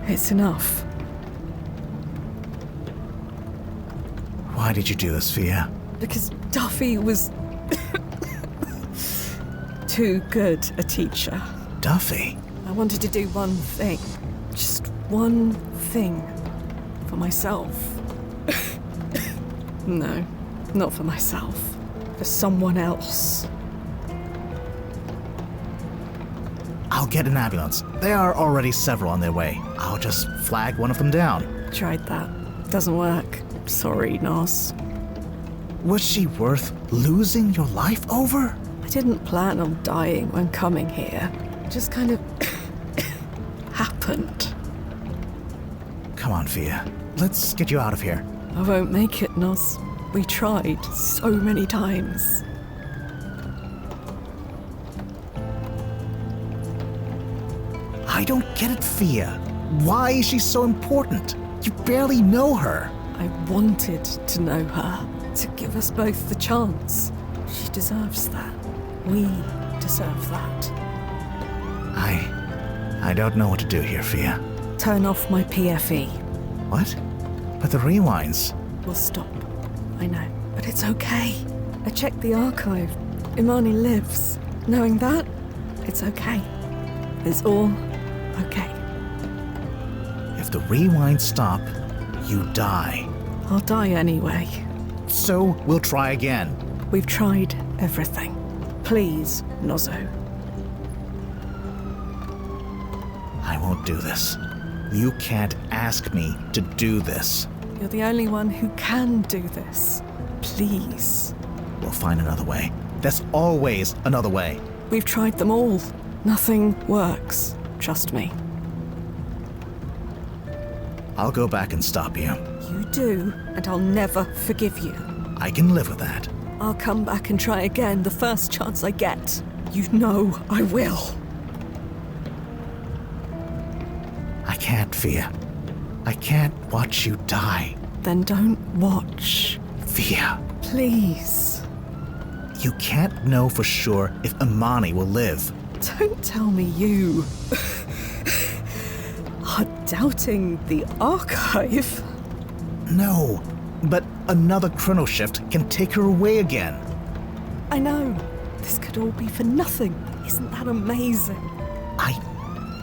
it's enough. Why did you do this, Fia? Because Duffy was... too good a teacher. Duffy? I wanted to do one thing. Just one thing. For myself. No, not for myself. For someone else. I'll get an ambulance. There are already several on their way. I'll just flag one of them down. Tried that. Doesn't work. Sorry, Nos. Was she worth losing your life over? I didn't plan on dying when coming here. It just kind of happened. Come on, Fia. Let's get you out of here. I won't make it, Nos. We tried so many times. I don't get it, Fia. Why is she so important? You barely know her. I wanted to know her. To give us both the chance. She deserves that. We deserve that. I don't know what to do here, Fia. Turn off my PFE. What? But the rewinds... We'll stop. I know. But it's okay. I checked the archive. Imani lives. Knowing that, it's okay. It's all okay. If the rewinds stop, you die. I'll die anyway. So we'll try again. We've tried everything. Please, Nozzo. I won't do this. You can't ask me to do this. You're the only one who can do this. Please. We'll find another way. There's always another way. We've tried them all. Nothing works. Trust me. I'll go back and stop you. You do, and I'll never forgive you. I can live with that. I'll come back and try again the first chance I get. You know I will. I can't, Fia. I can't watch you die. Then don't watch. Fia. Please. You can't know for sure if Imani will live. Don't tell me you are doubting the archive. No, but another chrono shift can take her away again. I know. This could all be for nothing. Isn't that amazing?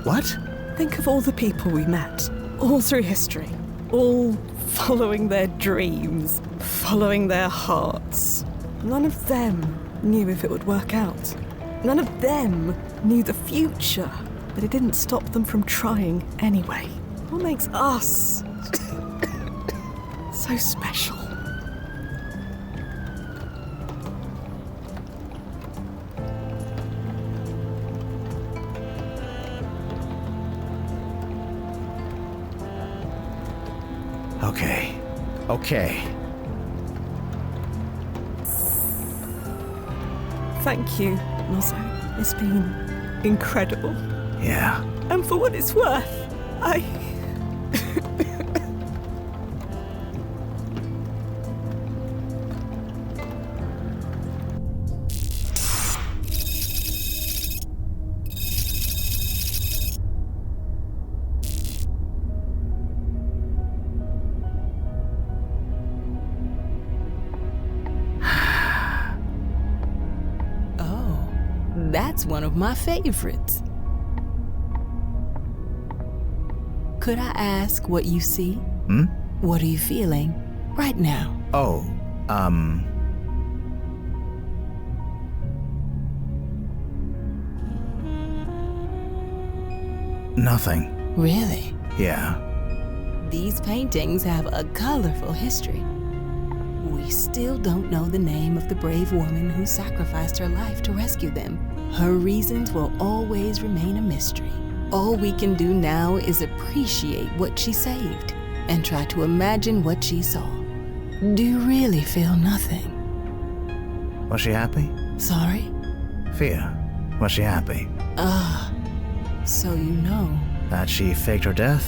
What? Think of all the people we met, all through history, all following their dreams, following their hearts. None of them knew if it would work out. None of them knew the future, but it didn't stop them from trying anyway. What makes us so special? Okay. Thank you, Nozzo. It's been incredible. Yeah. And for what it's worth, That's one of my favorites. Could I ask what you see? What are you feeling right now? Nothing. Really? Yeah. These paintings have a colorful history. We still don't know the name of the brave woman who sacrificed her life to rescue them. Her reasons will always remain a mystery. All we can do now is appreciate what she saved and try to imagine what she saw. Do you really feel nothing? Was she happy? Sorry? Fia, was she happy? So you know. That she faked her death?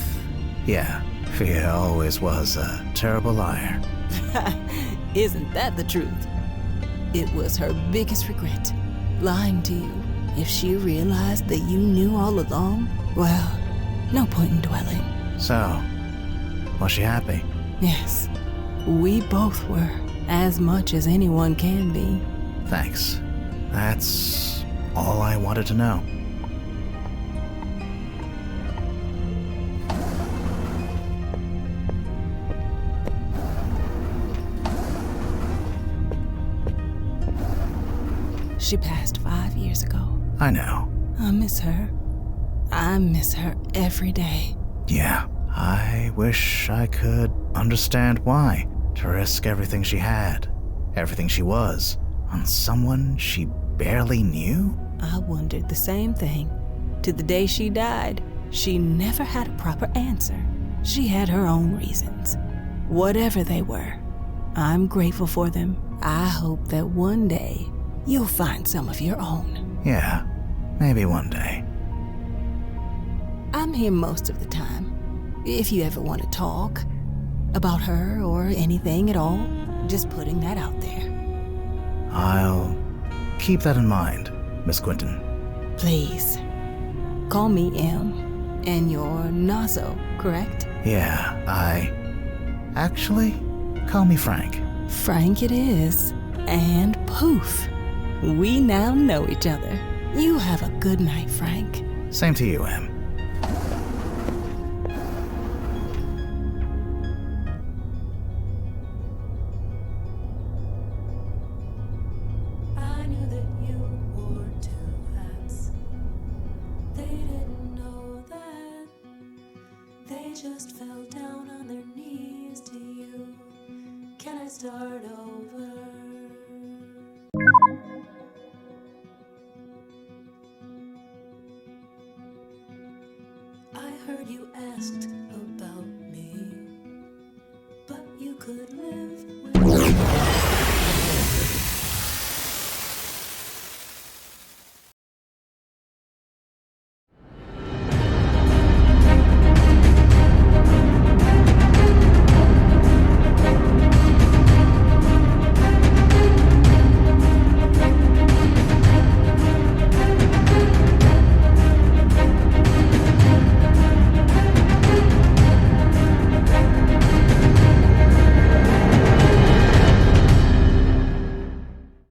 Yeah, Fia always was a terrible liar. Isn't that the truth? It was her biggest regret, lying to you. If she realized that you knew all along, well, no point in dwelling. So, was she happy? Yes, we both were, as much as anyone can be. Thanks. That's all I wanted to know. She passed 5 years ago. I know. I miss her. I miss her every day. Yeah, I wish I could understand why. To risk everything she had, everything she was, on someone she barely knew? I wondered the same thing. To the day she died, she never had a proper answer. She had her own reasons. Whatever they were, I'm grateful for them. I hope that one day you'll find some of your own. Yeah, maybe one day. I'm here most of the time. If you ever want to talk about her or anything at all, just putting that out there. I'll keep that in mind, Miss Quinton. Please, call me M, and you're Nozzo, correct? Yeah, Actually, call me Frank. Frank it is. And poof, we now know each other. You have a good night, Frank. Same to you, Em. I knew that you wore two hats. They didn't know that. They just fell down on their knees to you. Can I start over? I heard you asked